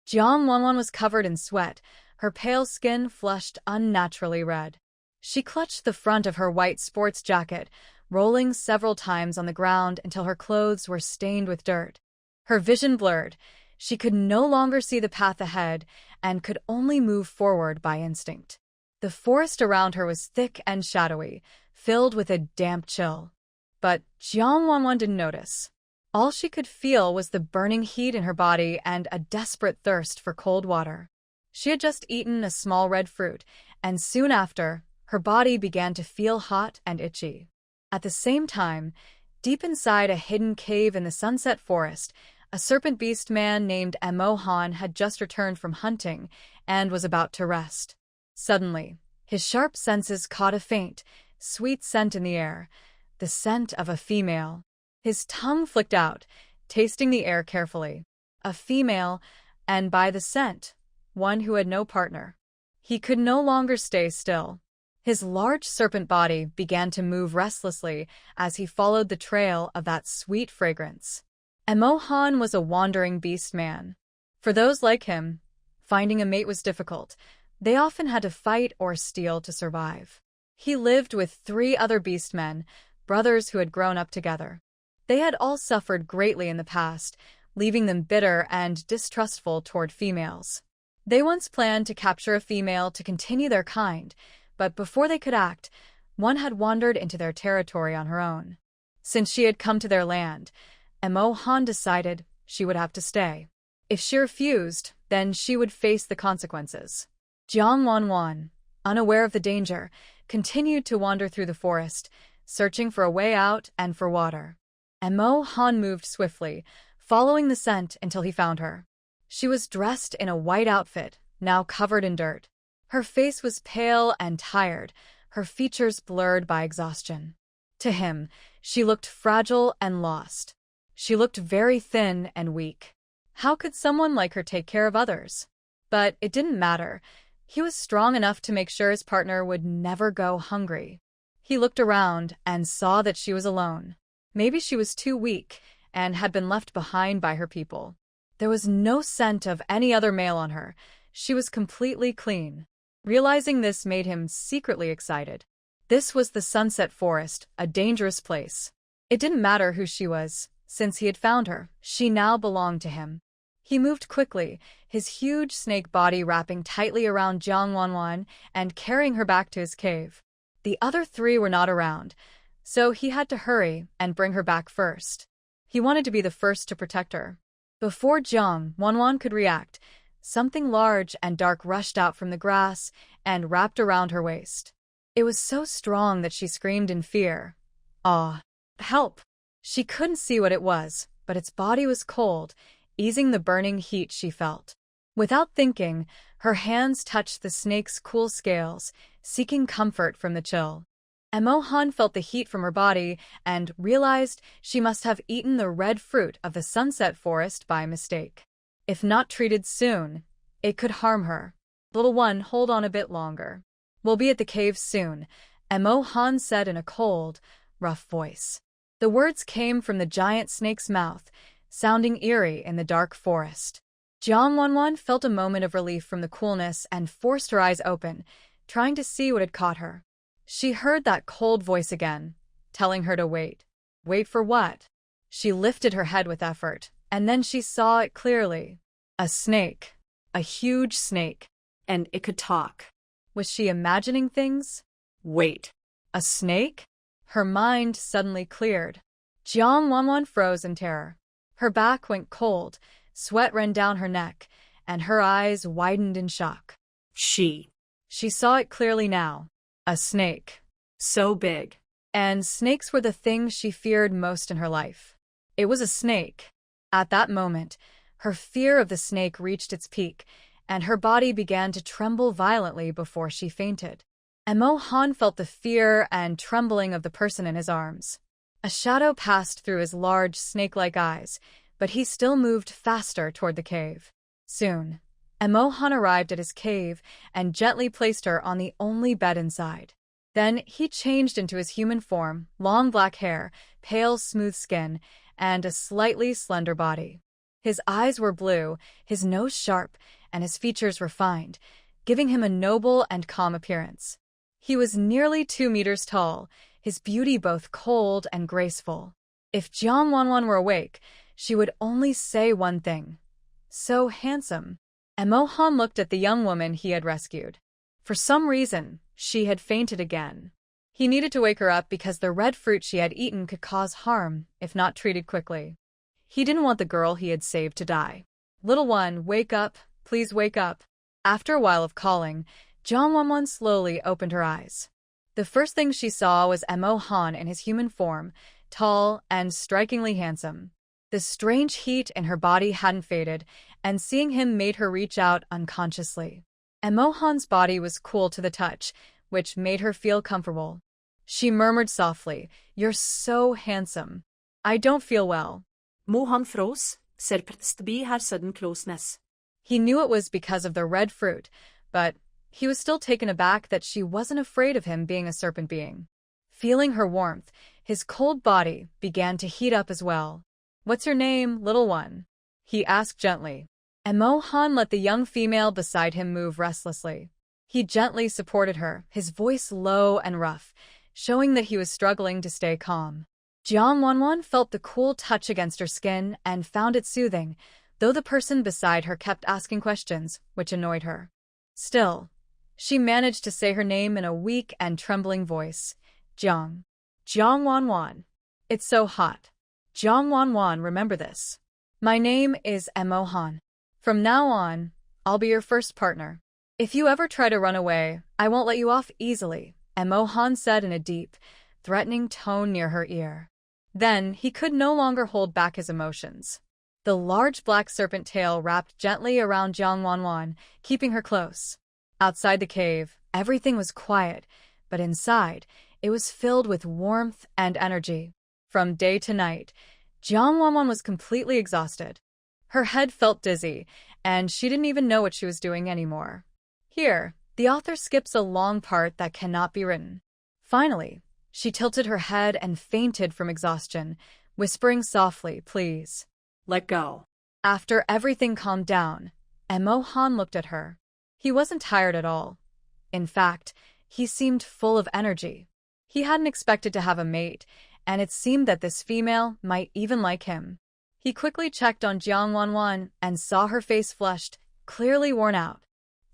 Jang Wan was covered in sweat, her pale skin flushed unnaturally red. She clutched the front of her white sports jacket, rolling several times on the ground until her clothes were stained with dirt. Her vision blurred. She could no longer see the path ahead and could only move forward by instinct. The forest around her was thick and shadowy, filled with a damp chill. But Jang Wan didn't notice. All she could feel was the burning heat in her body and a desperate thirst for cold water. She had just eaten a small red fruit, and soon after, her body began to feel hot and itchy. At the same time, deep inside a hidden cave in the sunset forest, a serpent beast man named Emo Han had just returned from hunting and was about to rest. Suddenly, his sharp senses caught a faint, sweet scent in the air, the scent of a female. His tongue flicked out, tasting the air carefully. A female, and by the scent, one who had no partner. He could no longer stay still. His large serpent body began to move restlessly as he followed the trail of that sweet fragrance. Emo Han was a wandering beast man. For those like him, finding a mate was difficult. They often had to fight or steal to survive. He lived with 3 other beastmen, brothers who had grown up together. They had all suffered greatly in the past, leaving them bitter and distrustful toward females. They once planned to capture a female to continue their kind, but before they could act, one had wandered into their territory on her own. Since she had come to their land, Emo Han decided she would have to stay. If she refused, then she would face the consequences. Jang Wan, unaware of the danger, continued to wander through the forest, searching for a way out and for water. Emo Han moved swiftly, following the scent until he found her. She was dressed in a white outfit, now covered in dirt. Her face was pale and tired, her features blurred by exhaustion. To him, she looked fragile and lost. She looked very thin and weak. How could someone like her take care of others? But it didn't matter. He was strong enough to make sure his partner would never go hungry. He looked around and saw that she was alone. Maybe she was too weak and had been left behind by her people. There was no scent of any other male on her. She was completely clean. Realizing this made him secretly excited. This was the Sunset Forest, a dangerous place. It didn't matter who she was. Since he had found her, she now belonged to him. He moved quickly, his huge snake body wrapping tightly around Jang Wan and carrying her back to his cave. The other 3 were not around, so he had to hurry and bring her back first. He wanted to be the first to protect her. Before Jang Wan could react, something large and dark rushed out from the grass and wrapped around her waist. It was so strong that she screamed in fear. "Ah! Help!" She couldn't see what it was, but its body was cold, easing the burning heat she felt. Without thinking, her hands touched the snake's cool scales, seeking comfort from the chill. Emo Han felt the heat from her body and realized she must have eaten the red fruit of the Sunset Forest by mistake. If not treated soon, it could harm her. "Little one, hold on a bit longer. We'll be at the cave soon," Emo Han said in a cold, rough voice. The words came from the giant snake's mouth, sounding eerie in the dark forest. Jang Wan felt a moment of relief from the coolness and forced her eyes open, trying to see what had caught her. She heard that cold voice again, telling her to wait. Wait for what? She lifted her head with effort, and then she saw it clearly. A snake. A huge snake. And it could talk. Was she imagining things? Wait. A snake? Her mind suddenly cleared. Jang Wan froze in terror. Her back went cold, sweat ran down her neck, and her eyes widened in shock. She saw it clearly now. A snake. So big. And snakes were the things she feared most in her life. It was a snake. At that moment, her fear of the snake reached its peak, and her body began to tremble violently before she fainted. Emo Han felt the fear and trembling of the person in his arms. A shadow passed through his large, snake-like eyes, but he still moved faster toward the cave. Soon, Emo Han arrived at his cave and gently placed her on the only bed inside. Then he changed into his human form, long black hair, pale, smooth skin, and a slightly slender body. His eyes were blue, his nose sharp, and his features refined, giving him a noble and calm appearance. He was nearly 2 meters tall, his beauty both cold and graceful. If Jang Wan were awake, she would only say one thing. So handsome. Emo Han looked at the young woman he had rescued. For some reason, she had fainted again. He needed to wake her up because the red fruit she had eaten could cause harm if not treated quickly. He didn't want the girl he had saved to die. "Little one, wake up, please wake up." After a while of calling, Jang Wan slowly opened her eyes. The first thing she saw was Emo Han in his human form, tall and strikingly handsome. The strange heat in her body hadn't faded, and seeing him made her reach out unconsciously. Emo Han's body was cool to the touch, which made her feel comfortable. She murmured softly, "You're so handsome. I don't feel well." Emo Han froze, surprised to be her sudden closeness. He knew it was because of the red fruit, but he was still taken aback that she wasn't afraid of him being a serpent being. Feeling her warmth, his cold body began to heat up as well. "What's your name, little one?" he asked gently. Emo Han let the young female beside him move restlessly. He gently supported her, his voice low and rough, showing that he was struggling to stay calm. Jang Wan felt the cool touch against her skin and found it soothing, though the person beside her kept asking questions, which annoyed her. Still, she managed to say her name in a weak and trembling voice. "Jang. Jang Wan. It's so hot. Jang Wan, remember this. My name is Emo Han. From now on, I'll be your first partner. If you ever try to run away, I won't let you off easily," Emo Han said in a deep, threatening tone near her ear. Then he could no longer hold back his emotions. The large black serpent tail wrapped gently around Jang Wan, keeping her close. Outside the cave, everything was quiet, but inside, it was filled with warmth and energy. From day to night, Jang Wan was completely exhausted. Her head felt dizzy, and she didn't even know what she was doing anymore. Here, the author skips a long part that cannot be written. Finally, she tilted her head and fainted from exhaustion, whispering softly, "Please. Let go." After everything calmed down, Emo Han looked at her. He wasn't tired at all. In fact, he seemed full of energy. He hadn't expected to have a mate, and it seemed that this female might even like him. He quickly checked on Jang Wan and saw her face flushed, clearly worn out.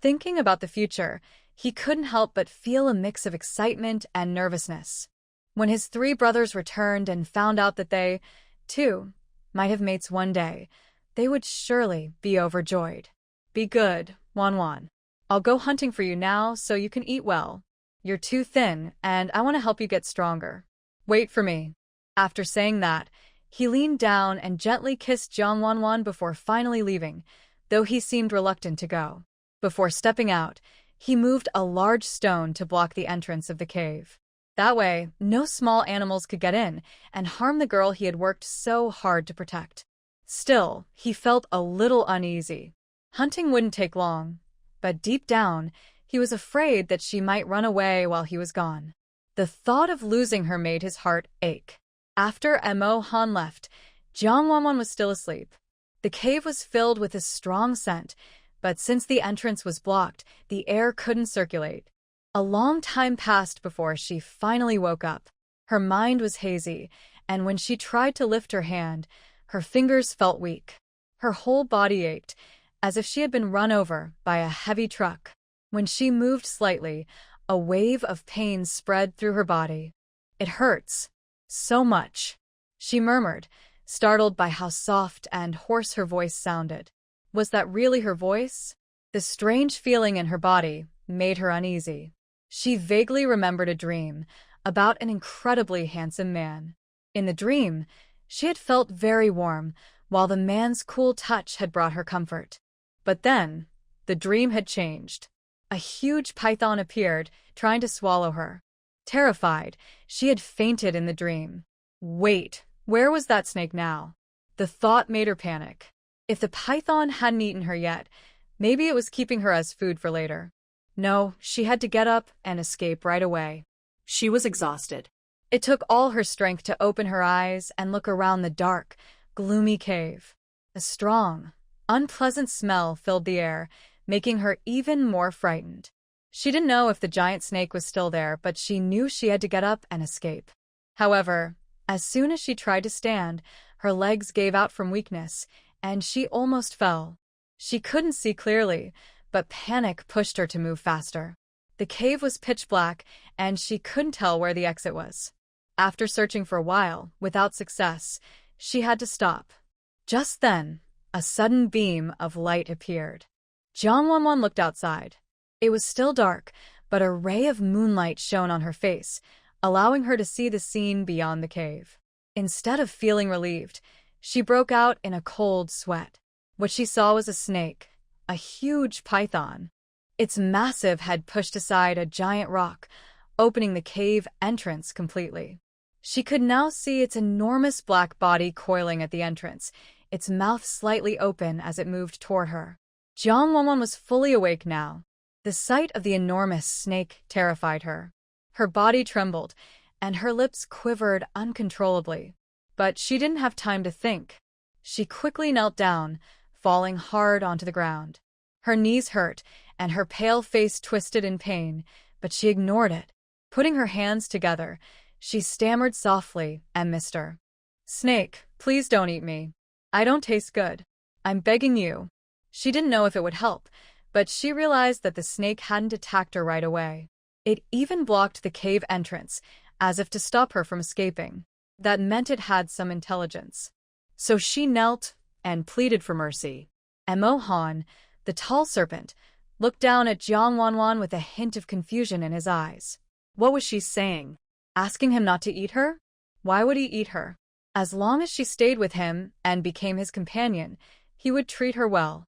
Thinking about the future, he couldn't help but feel a mix of excitement and nervousness. When his 3 brothers returned and found out that they, too, might have mates one day, they would surely be overjoyed. "Be good, Wan. I'll go hunting for you now so you can eat well. You're too thin, and I want to help you get stronger. Wait for me." After saying that, he leaned down and gently kissed Jang Wan before finally leaving, though he seemed reluctant to go. Before stepping out, he moved a large stone to block the entrance of the cave. That way, no small animals could get in and harm the girl he had worked so hard to protect. Still, he felt a little uneasy. Hunting wouldn't take long, but deep down, he was afraid that she might run away while he was gone. The thought of losing her made his heart ache. After Emo Han left, Jang Wan was still asleep. The cave was filled with a strong scent, but since the entrance was blocked, the air couldn't circulate. A long time passed before she finally woke up. Her mind was hazy, and when she tried to lift her hand, her fingers felt weak. Her whole body ached, as if she had been run over by a heavy truck. When she moved slightly, a wave of pain spread through her body. "It hurts. So much," she murmured, startled by how soft and hoarse her voice sounded. Was that really her voice? The strange feeling in her body made her uneasy. She vaguely remembered a dream about an incredibly handsome man. In the dream, she had felt very warm, while the man's cool touch had brought her comfort. But then, the dream had changed. A huge python appeared, trying to swallow her. Terrified, she had fainted in the dream. Wait, where was that snake now? The thought made her panic. If the python hadn't eaten her yet, maybe it was keeping her as food for later. No, she had to get up and escape right away. She was exhausted. It took all her strength to open her eyes and look around the dark, gloomy cave. A A strong, unpleasant smell filled the air, making her even more frightened. She didn't know if the giant snake was still there, but she knew she had to get up and escape. However, as soon as she tried to stand, her legs gave out from weakness, and she almost fell. She couldn't see clearly, but panic pushed her to move faster. The cave was pitch black, and she couldn't tell where the exit was. After searching for a while, without success, she had to stop. Just then, a sudden beam of light appeared. Jang Wan looked outside. It was still dark, but a ray of moonlight shone on her face, allowing her to see the scene beyond the cave. Instead of feeling relieved, she broke out in a cold sweat. What she saw was a snake, a huge python. Its massive head pushed aside a giant rock, opening the cave entrance completely. She could now see its enormous black body coiling at the entrance, its mouth slightly open as it moved toward her. Jang Wan was fully awake now. The sight of the enormous snake terrified her. Her body trembled, and her lips quivered uncontrollably. But she didn't have time to think. She quickly knelt down, falling hard onto the ground. Her knees hurt, and her pale face twisted in pain, but she ignored it. Putting her hands together, she stammered softly and missed her. "Snake, please don't eat me. I don't taste good. I'm begging you." She didn't know if it would help, but she realized that the snake hadn't attacked her right away. It even blocked the cave entrance, as if to stop her from escaping. That meant it had some intelligence. So she knelt and pleaded for mercy. Emo Han, the tall serpent, looked down at Jang Wan with a hint of confusion in his eyes. What was she saying? Asking him not to eat her? Why would he eat her? As long as she stayed with him and became his companion, he would treat her well.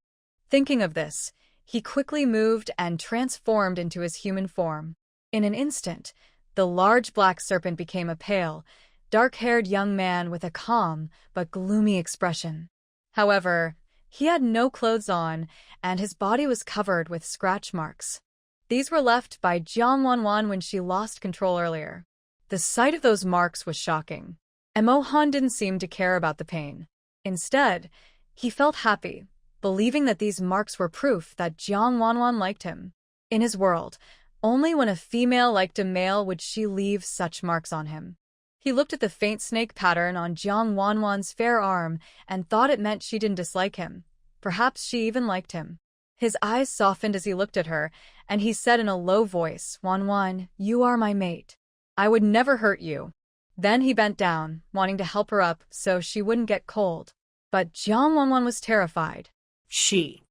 Thinking of this, he quickly moved and transformed into his human form. In an instant, the large black serpent became a pale, dark-haired young man with a calm but gloomy expression. However, he had no clothes on, and his body was covered with scratch marks. These were left by Jang Wan when she lost control earlier. The sight of those marks was shocking. Emo Han didn't seem to care about the pain. Instead, he felt happy, believing that these marks were proof that Jang Wan liked him. In his world, only when a female liked a male would she leave such marks on him. He looked at the faint snake pattern on Jang Wan's fair arm and thought it meant she didn't dislike him. Perhaps she even liked him. His eyes softened as he looked at her, and he said in a low voice, "Wan, you are my mate. I would never hurt you." Then he bent down, wanting to help her up so she wouldn't get cold. But Jang Wan was terrified. She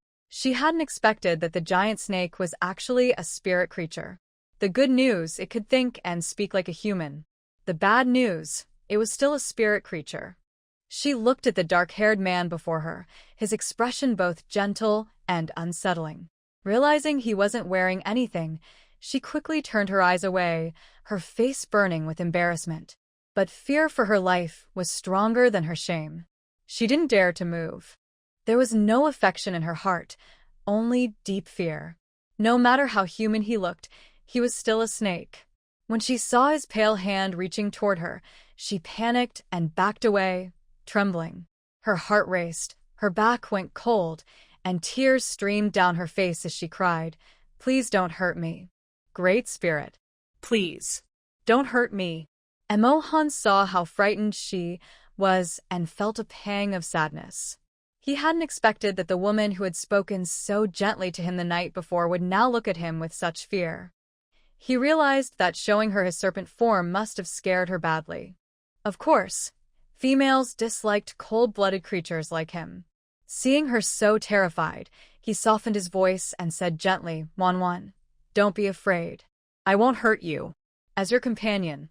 hadn't expected that the giant snake was actually a spirit creature. The good news, it could think and speak like a human. The bad news, it was still a spirit creature. She looked at the dark-haired man before her, his expression both gentle and unsettling. Realizing he wasn't wearing anything, she quickly turned her eyes away, her face burning with embarrassment. But fear for her life was stronger than her shame. She didn't dare to move. There was no affection in her heart, only deep fear. No matter how human he looked, he was still a snake. When she saw his pale hand reaching toward her, she panicked and backed away, trembling. Her heart raced, her back went cold, and tears streamed down her face as she cried, "Please don't hurt me. Great Spirit. Please. Don't hurt me." Emo Han saw how frightened she was and felt a pang of sadness. He hadn't expected that the woman who had spoken so gently to him the night before would now look at him with such fear. He realized that showing her his serpent form must have scared her badly. Of course, females disliked cold-blooded creatures like him. Seeing her so terrified, he softened his voice and said gently, "Wan, don't be afraid. I won't hurt you. As your companion,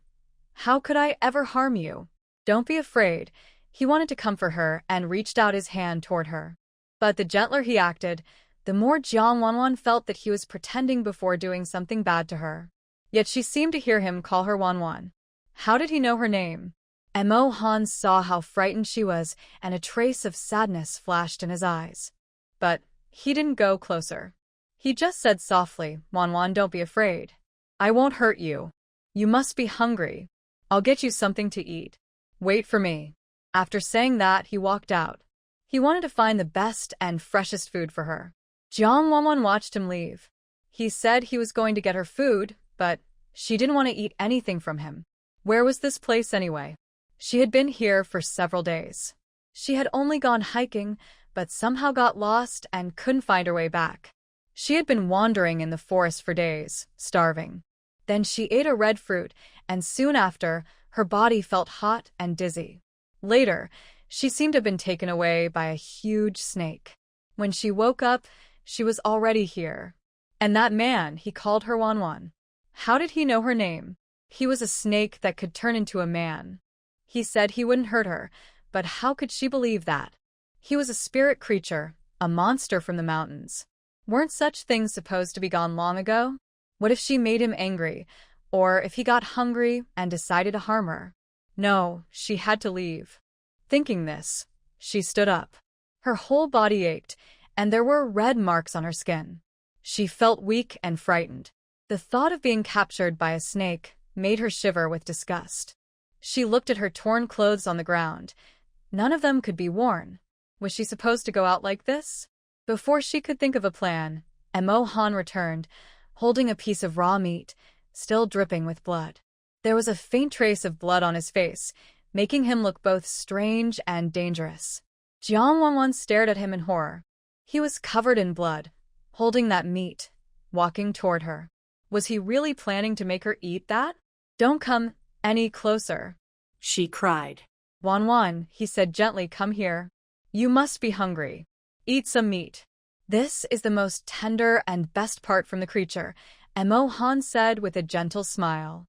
how could I ever harm you? Don't be afraid." He wanted to comfort her and reached out his hand toward her. But the gentler he acted, the more Jang Wan felt that he was pretending before doing something bad to her. Yet she seemed to hear him call her Wan. How did he know her name? Emo Han saw how frightened she was, and a trace of sadness flashed in his eyes. But he didn't go closer. He just said softly, "Wan, don't be afraid. I won't hurt you. You must be hungry. I'll get you something to eat. Wait for me." After saying that, he walked out. He wanted to find the best and freshest food for her. Jang Wan watched him leave. He said he was going to get her food, but she didn't want to eat anything from him. Where was this place anyway? She had been here for several days. She had only gone hiking, but somehow got lost and couldn't find her way back. She had been wandering in the forest for days, starving. Then she ate a red fruit, and soon after, her body felt hot and dizzy. Later, she seemed to have been taken away by a huge snake. When she woke up, she was already here. And that man, he called her Wan Wan. How did he know her name? He was a snake that could turn into a man. He said he wouldn't hurt her, but how could she believe that? He was a spirit creature, a monster from the mountains. Weren't such things supposed to be gone long ago? What if she made him angry, or if he got hungry and decided to harm her? No, she had to leave. Thinking this, she stood up. Her whole body ached, and there were red marks on her skin. She felt weak and frightened. The thought of being captured by a snake made her shiver with disgust. She looked at her torn clothes on the ground. None of them could be worn. Was she supposed to go out like this? Before she could think of a plan, Emo Han returned, holding a piece of raw meat, still dripping with blood. There was a faint trace of blood on his face, making him look both strange and dangerous. Jang Wan stared at him in horror. He was covered in blood, holding that meat, walking toward her. Was he really planning to make her eat that? Don't come any closer, she cried. Wan, he said gently, come here. You must be hungry. Eat some meat. This is the most tender and best part from the creature, Emo Han said with a gentle smile.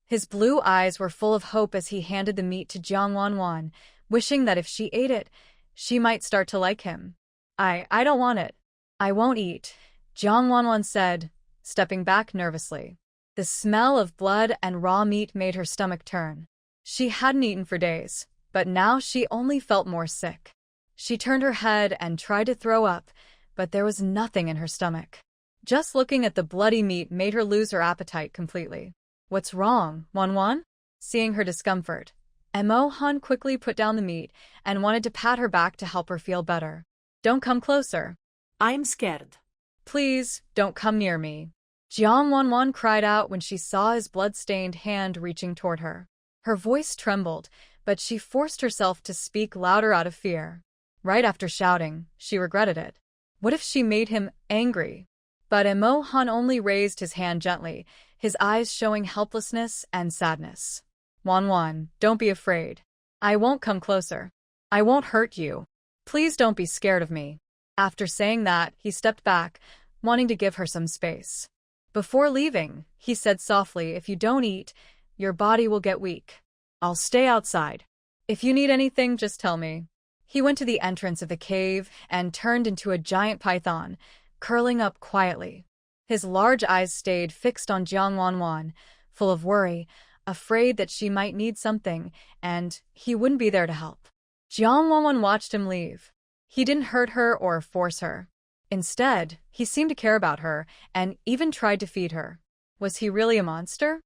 His blue eyes were full of hope as he handed the meat to Jang Wan, wishing that if she ate it, she might start to like him. I don't want it. I won't eat, Jang Wan said, stepping back nervously. The smell of blood and raw meat made her stomach turn. She hadn't eaten for days, but now she only felt more sick. She turned her head and tried to throw up, but there was nothing in her stomach. Just looking at the bloody meat made her lose her appetite completely. What's wrong, Wan? Seeing her discomfort, Emo Han quickly put down the meat and wanted to pat her back to help her feel better. Don't come closer. I'm scared. Please, don't come near me. Jang Wan cried out when she saw his blood-stained hand reaching toward her. Her voice trembled, but she forced herself to speak louder out of fear. Right after shouting, she regretted it. What if she made him angry? But Emo Han only raised his hand gently, his eyes showing helplessness and sadness. Wan, don't be afraid. I won't come closer. I won't hurt you. Please don't be scared of me. After saying that, he stepped back, wanting to give her some space. Before leaving, he said softly, if you don't eat, your body will get weak. I'll stay outside. If you need anything, just tell me. He went to the entrance of the cave and turned into a giant python, curling up quietly. His large eyes stayed fixed on Jang Wan, full of worry, afraid that she might need something, and he wouldn't be there to help. Jang Wan watched him leave. He didn't hurt her or force her. Instead, he seemed to care about her and even tried to feed her. Was he really a monster?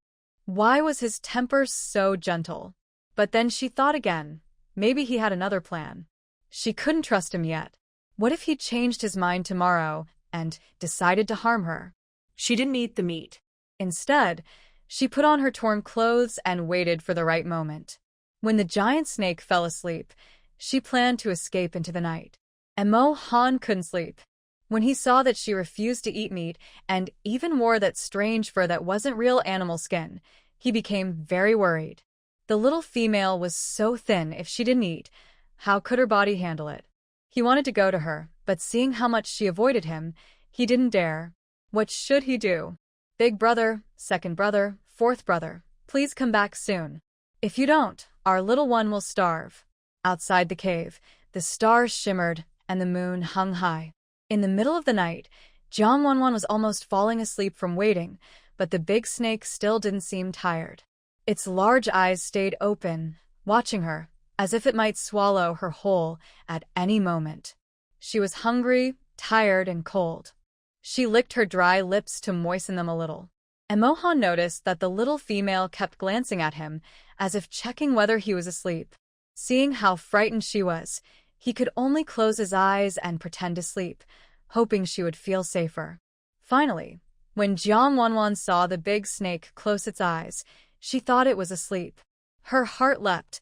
Why was his temper so gentle? But then she thought again. Maybe he had another plan. She couldn't trust him yet. What if he changed his mind tomorrow and decided to harm her? She didn't eat the meat. Instead, she put on her torn clothes and waited for the right moment. When the giant snake fell asleep, she planned to escape into the night. Emo Han couldn't sleep. When he saw that she refused to eat meat and even wore that strange fur that wasn't real animal skin, he became very worried. The little female was so thin if she didn't eat. How could her body handle it? He wanted to go to her, but seeing how much she avoided him, he didn't dare. What should he do? Big brother, second brother, fourth brother, please come back soon. If you don't, our little one will starve. Outside the cave, the stars shimmered and the moon hung high. In the middle of the night, Jang Wan was almost falling asleep from waiting, but the big snake still didn't seem tired. Its large eyes stayed open, watching her, as if it might swallow her whole at any moment. She was hungry, tired, and cold. She licked her dry lips to moisten them a little. Emo Han noticed that the little female kept glancing at him, as if checking whether he was asleep. Seeing how frightened she was, He could only close his eyes and pretend to sleep, hoping she would feel safer. Finally, when Jang Wan saw the big snake close its eyes, she thought it was asleep. Her heart leapt.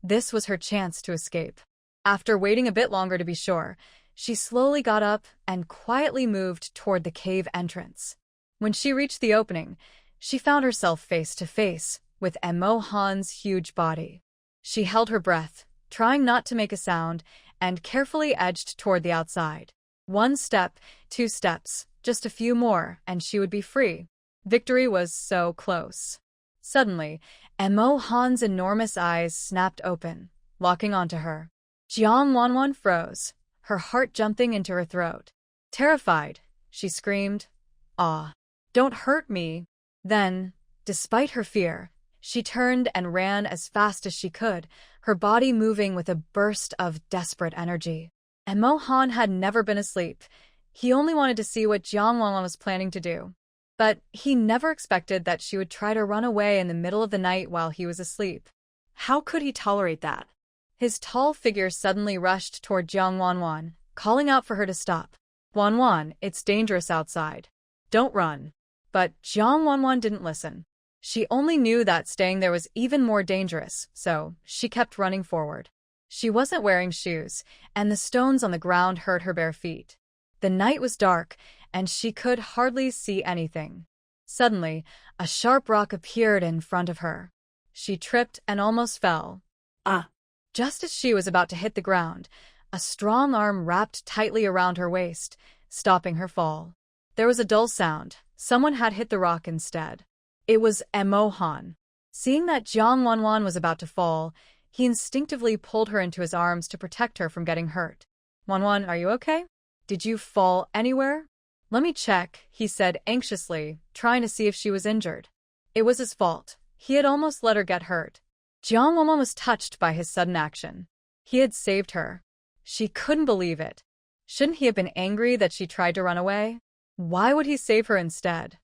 This was her chance to escape. After waiting a bit longer to be sure, she slowly got up and quietly moved toward the cave entrance. When she reached the opening, she found herself face to face with Emo Han's huge body. She held her breath, trying not to make a sound, and carefully edged toward the outside. 1 step, 2 steps, just a few more, and she would be free. Victory was so close. Suddenly, Emo Han's enormous eyes snapped open, locking onto her. Jang Wan froze, her heart jumping into her throat. Terrified, she screamed, "Ah, don't hurt me." Then, despite her fear, she turned and ran as fast as she could, her body moving with a burst of desperate energy. Emo Han had never been asleep. He only wanted to see what Jang Wan was planning to do. But he never expected that she would try to run away in the middle of the night while he was asleep. How could he tolerate that? His tall figure suddenly rushed toward Jang Wan, calling out for her to stop. "Wan, it's dangerous outside. Don't run." But Jang Wan didn't listen. She only knew that staying there was even more dangerous, so she kept running forward. She wasn't wearing shoes, and the stones on the ground hurt her bare feet. The night was dark, and she could hardly see anything. Suddenly, a sharp rock appeared in front of her. She tripped and almost fell. Ah! Just as she was about to hit the ground, a strong arm wrapped tightly around her waist, stopping her fall. There was a dull sound. Someone had hit the rock instead. It was Emo Han. Seeing that Jang Wan was about to fall, he instinctively pulled her into his arms to protect her from getting hurt. "Wan, are you okay? Did you fall anywhere?" "Let me check," he said anxiously, trying to see if she was injured. It was his fault. He had almost let her get hurt. Jang Wan was touched by his sudden action. He had saved her. She couldn't believe it. Shouldn't he have been angry that she tried to run away? Why would he save her instead?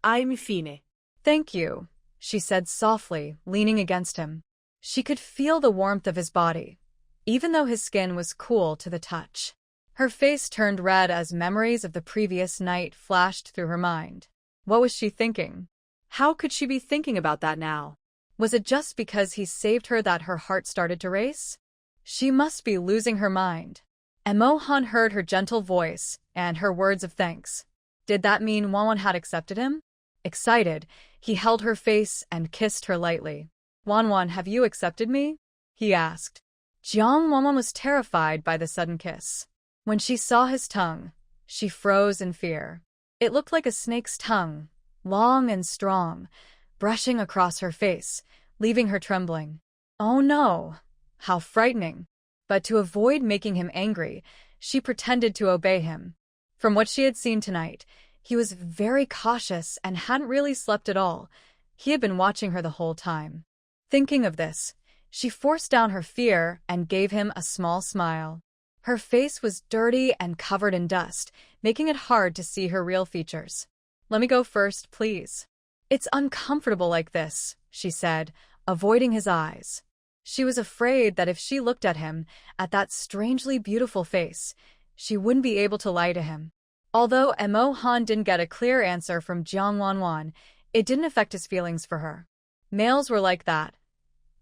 I'm fine. "Thank you," she said softly, leaning against him. She could feel the warmth of his body, even though his skin was cool to the touch. Her face turned red as memories of the previous night flashed through her mind. What was she thinking? How could she be thinking about that now? Was it just because he saved her that her heart started to race? She must be losing her mind. Emo Han heard her gentle voice and her words of thanks. Did that mean Wan had accepted him? Excited, he held her face and kissed her lightly. "Wan, have you accepted me?" he asked. Jang Wan was terrified by the sudden kiss. When she saw his tongue, she froze in fear. It looked like a snake's tongue, long and strong, brushing across her face, leaving her trembling. Oh no! How frightening! But to avoid making him angry, she pretended to obey him. From what she had seen tonight, he was very cautious and hadn't really slept at all. He had been watching her the whole time. Thinking of this, she forced down her fear and gave him a small smile. Her face was dirty and covered in dust, making it hard to see her real features. "Let me go first, please." "It's uncomfortable like this," she said, avoiding his eyes. She was afraid that if she looked at him, at that strangely beautiful face, she wouldn't be able to lie to him. Although Emo Han didn't get a clear answer from Jang Wan, it didn't affect his feelings for her. Males were like that.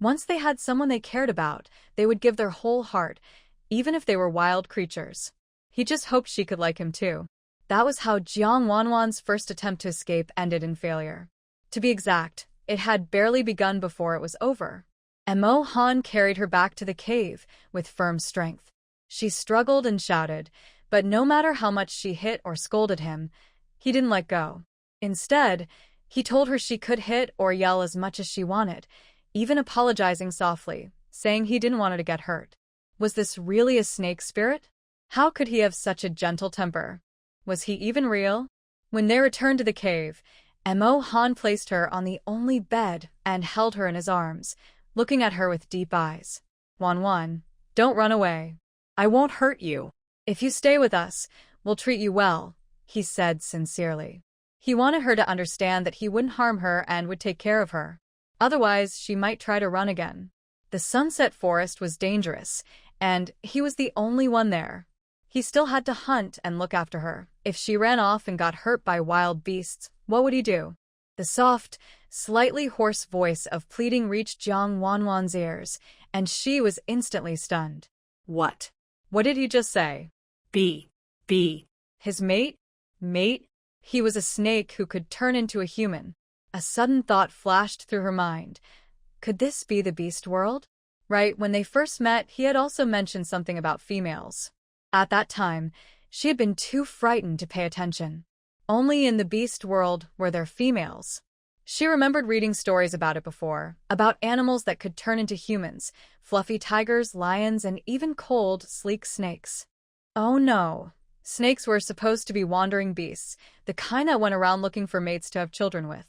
Once they had someone they cared about, they would give their whole heart, even if they were wild creatures. He just hoped she could like him too. That was how Jang Wan's first attempt to escape ended in failure. To be exact, it had barely begun before it was over. Emo Han carried her back to the cave with firm strength. She struggled and shouted, but no matter how much she hit or scolded him, he didn't let go. Instead, he told her she could hit or yell as much as she wanted, even apologizing softly, saying he didn't want her to get hurt. Was this really a snake spirit? How could he have such a gentle temper? Was he even real? When they returned to the cave, Emo Han placed her on the only bed and held her in his arms, looking at her with deep eyes. "Wan, don't run away. I won't hurt you. If you stay with us, we'll treat you well," he said sincerely. He wanted her to understand that he wouldn't harm her and would take care of her. Otherwise, she might try to run again. The sunset forest was dangerous, and he was the only one there. He still had to hunt and look after her. If she ran off and got hurt by wild beasts, what would he do? The soft, slightly hoarse voice of pleading reached Jang Wan's ears, and she was instantly stunned. What? What did he just say? Be. His mate? Mate? He was a snake who could turn into a human. A sudden thought flashed through her mind. Could this be the beast world? Right, when they first met, he had also mentioned something about females. At that time, she had been too frightened to pay attention. Only in the beast world were there females. She remembered reading stories about it before, about animals that could turn into humans, fluffy tigers, lions, and even cold, sleek snakes. Oh no. Snakes were supposed to be wandering beasts, the kind that went around looking for mates to have children with.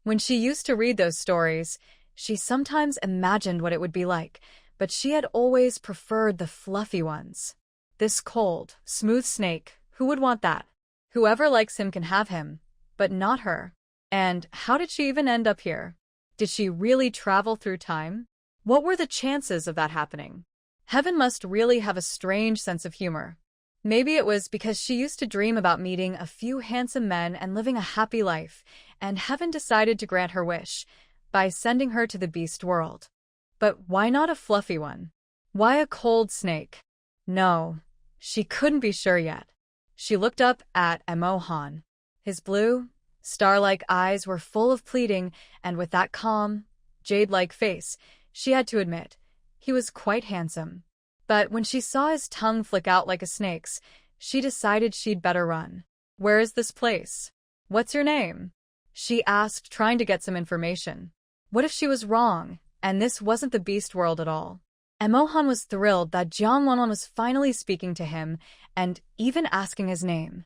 When she used to read those stories, she sometimes imagined what it would be like, but she had always preferred the fluffy ones. This cold, smooth snake, who would want that? Whoever likes him can have him, but not her. And how did she even end up here? Did she really travel through time? What were the chances of that happening? Heaven must really have a strange sense of humor. Maybe it was because she used to dream about meeting a few handsome men and living a happy life, and Heaven decided to grant her wish by sending her to the beast world. But why not a fluffy one? Why a cold snake? No, she couldn't be sure yet. She looked up at Emo Han. His blue, star-like eyes were full of pleading, and with that calm, jade-like face, she had to admit, he was quite handsome. But when she saw his tongue flick out like a snake's, she decided she'd better run. Where is this place? What's your name? She asked, trying to get some information. What if she was wrong, and this wasn't the beast world at all? Emo Han was thrilled that Jang Wan was finally speaking to him, and even asking his name.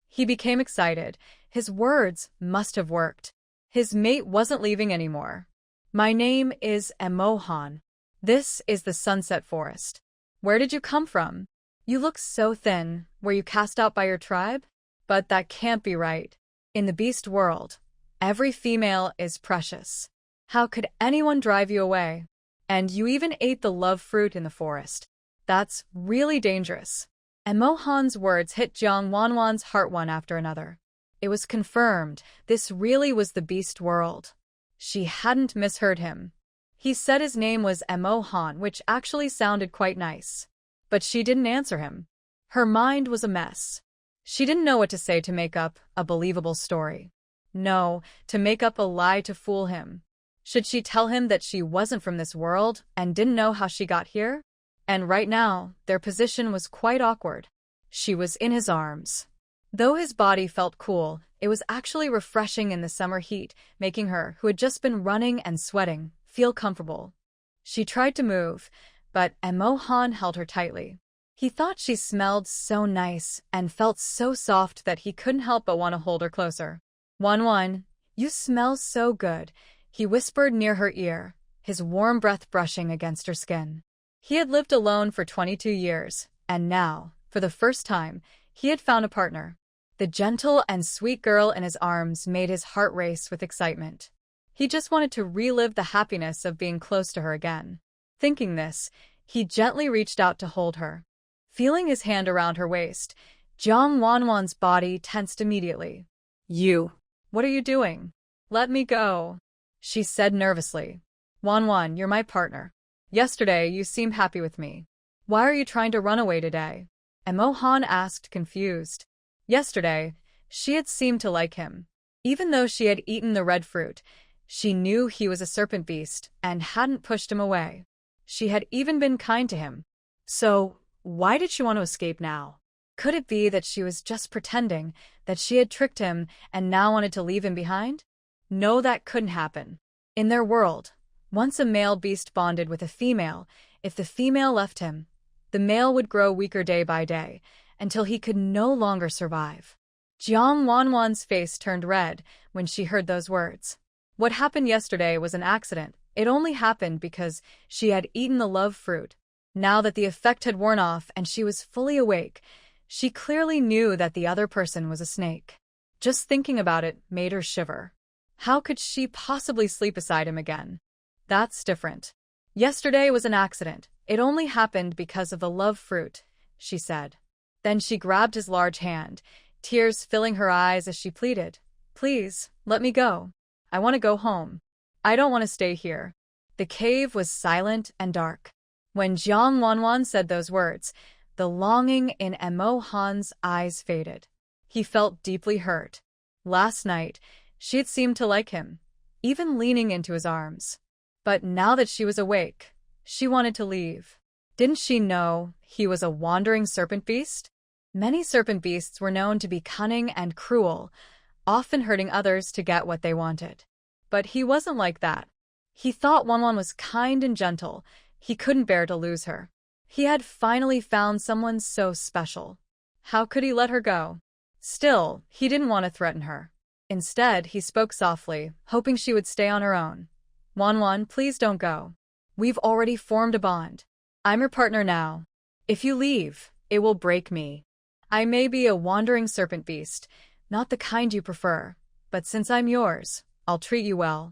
He became excited. His words must have worked. His mate wasn't leaving anymore. My name is Emo Han. This is the Sunset Forest. Where did you come from? You look so thin. Were you cast out by your tribe? But that can't be right. In the beast world, every female is precious. How could anyone drive you away? And you even ate the love fruit in the forest. That's really dangerous. Emo Han's words hit Jang Wan's heart one after another. It was confirmed. This really was the beast world. She hadn't misheard him. He said his name was Emo Han, which actually sounded quite nice. But she didn't answer him. Her mind was a mess. She didn't know what to say to make up a believable story. No, to make up a lie to fool him. Should she tell him that she wasn't from this world and didn't know how she got here? And right now, their position was quite awkward. She was in his arms. Though his body felt cool, it was actually refreshing in the summer heat, making her, who had just been running and sweating, feel comfortable. She tried to move, but Emo Han held her tightly. He thought she smelled so nice and felt so soft that he couldn't help but want to hold her closer. Wan, you smell so good, he whispered near her ear, his warm breath brushing against her skin. He had lived alone for 22 years, and now, for the first time, he had found a partner. The gentle and sweet girl in his arms made his heart race with excitement. He just wanted to relive the happiness of being close to her again. Thinking this, he gently reached out to hold her. Feeling his hand around her waist, Jang Wan's body tensed immediately. You. What are you doing? Let me go, she said nervously. Wan, you're my partner. Yesterday, you seemed happy with me. Why are you trying to run away today? Emo Han asked, confused. Yesterday, she had seemed to like him. Even though she had eaten the red fruit, she knew he was a serpent beast and hadn't pushed him away. She had even been kind to him. So, why did she want to escape now? Could it be that she was just pretending, that she had tricked him and now wanted to leave him behind? No, that couldn't happen. In their world, once a male beast bonded with a female, if the female left him, the male would grow weaker day by day, until he could no longer survive. Jang Wan's face turned red when she heard those words. What happened yesterday was an accident. It only happened because she had eaten the love fruit. Now that the effect had worn off and she was fully awake, she clearly knew that the other person was a snake. Just thinking about it made her shiver. How could she possibly sleep beside him again? That's different. Yesterday was an accident. It only happened because of the love fruit, she said. Then she grabbed his large hand, tears filling her eyes as she pleaded. Please, let me go. I want to go home. I don't want to stay here. The cave was silent and dark. When Jang Wan said those words, the longing in Emo Han's eyes faded. He felt deeply hurt. Last night, she had seemed to like him, even leaning into his arms. But now that she was awake, she wanted to leave. Didn't she know he was a wandering serpent beast? Many serpent beasts were known to be cunning and cruel, often hurting others to get what they wanted. But he wasn't like that. He thought Wan was kind and gentle. He couldn't bear to lose her. He had finally found someone so special. How could he let her go? Still, he didn't want to threaten her. Instead, he spoke softly, hoping she would stay on her own. Wan, please don't go. We've already formed a bond. I'm your partner now. If you leave, it will break me. I may be a wandering serpent beast, not the kind you prefer, but since I'm yours, I'll treat you well.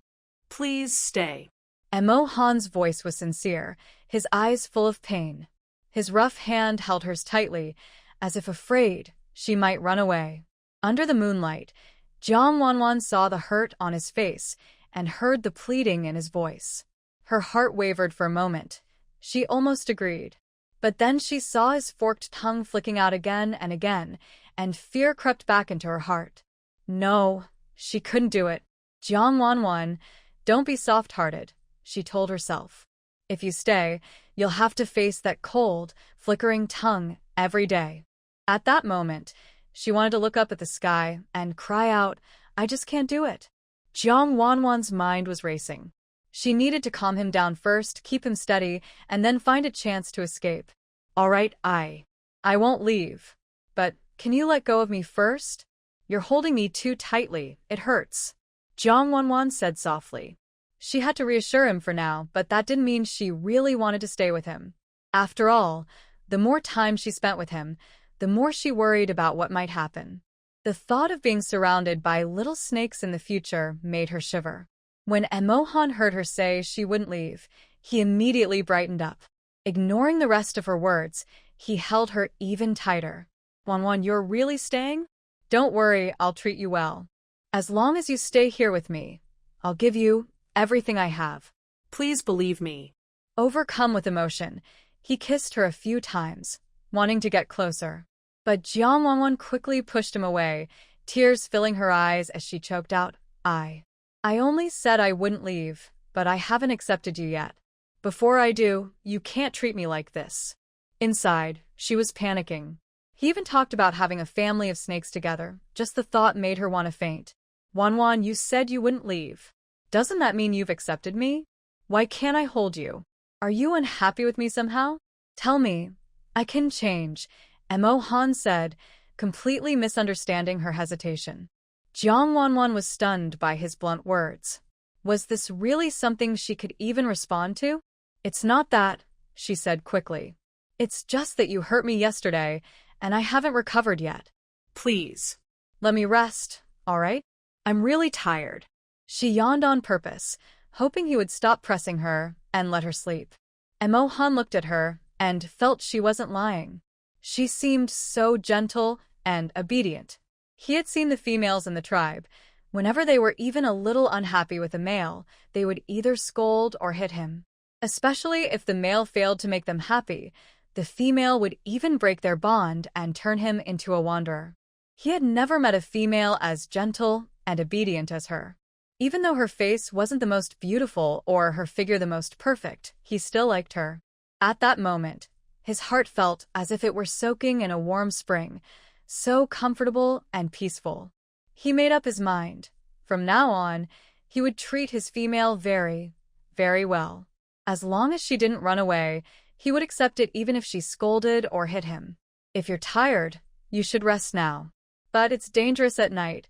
Please stay. Emo Han's voice was sincere, his eyes full of pain. His rough hand held hers tightly, as if afraid she might run away. Under the moonlight, Jang Wan saw the hurt on his face and heard the pleading in his voice. Her heart wavered for a moment. She almost agreed. But then she saw his forked tongue flicking out again and again, and fear crept back into her heart. No, she couldn't do it. Jang Wan, don't be soft-hearted, she told herself. If you stay, you'll have to face that cold, flickering tongue every day. At that moment, she wanted to look up at the sky and cry out, I just can't do it. Jang Wan's mind was racing. She needed to calm him down first, keep him steady, and then find a chance to escape. All right, I won't leave. But can you let go of me first? You're holding me too tightly, it hurts. Jang Wan said softly. She had to reassure him for now, but that didn't mean she really wanted to stay with him. After all, the more time she spent with him, the more she worried about what might happen. The thought of being surrounded by little snakes in the future made her shiver. When Emo Han heard her say she wouldn't leave, he immediately brightened up. Ignoring the rest of her words, he held her even tighter. Wan, you're really staying? Don't worry, I'll treat you well. As long as you stay here with me, I'll give you everything I have. Please believe me. Overcome with emotion, he kissed her a few times, wanting to get closer. But Jang Wan quickly pushed him away, tears filling her eyes as she choked out, I only said I wouldn't leave, but I haven't accepted you yet. Before I do, you can't treat me like this. Inside, she was panicking. He even talked about having a family of snakes together. Just the thought made her want to faint. Wan, you said you wouldn't leave. Doesn't that mean you've accepted me? Why can't I hold you? Are you unhappy with me somehow? Tell me. I can change, Emo Han said, completely misunderstanding her hesitation. Jang Wan was stunned by his blunt words. Was this really something she could even respond to? It's not that, she said quickly. It's just that you hurt me yesterday, and I haven't recovered yet. Please. Let me rest, all right? I'm really tired. She yawned on purpose, hoping he would stop pressing her and let her sleep. Emo Han looked at her and felt she wasn't lying. She seemed so gentle and obedient. He had seen the females in the tribe. Whenever they were even a little unhappy with a male, they would either scold or hit him. Especially if the male failed to make them happy, the female would even break their bond and turn him into a wanderer. He had never met a female as gentle and obedient as her. Even though her face wasn't the most beautiful or her figure the most perfect, he still liked her. At that moment, his heart felt as if it were soaking in a warm spring, so comfortable and peaceful. He made up his mind. From now on, he would treat his female very, very well. As long as she didn't run away, he would accept it even if she scolded or hit him. If you're tired, you should rest now. But it's dangerous at night.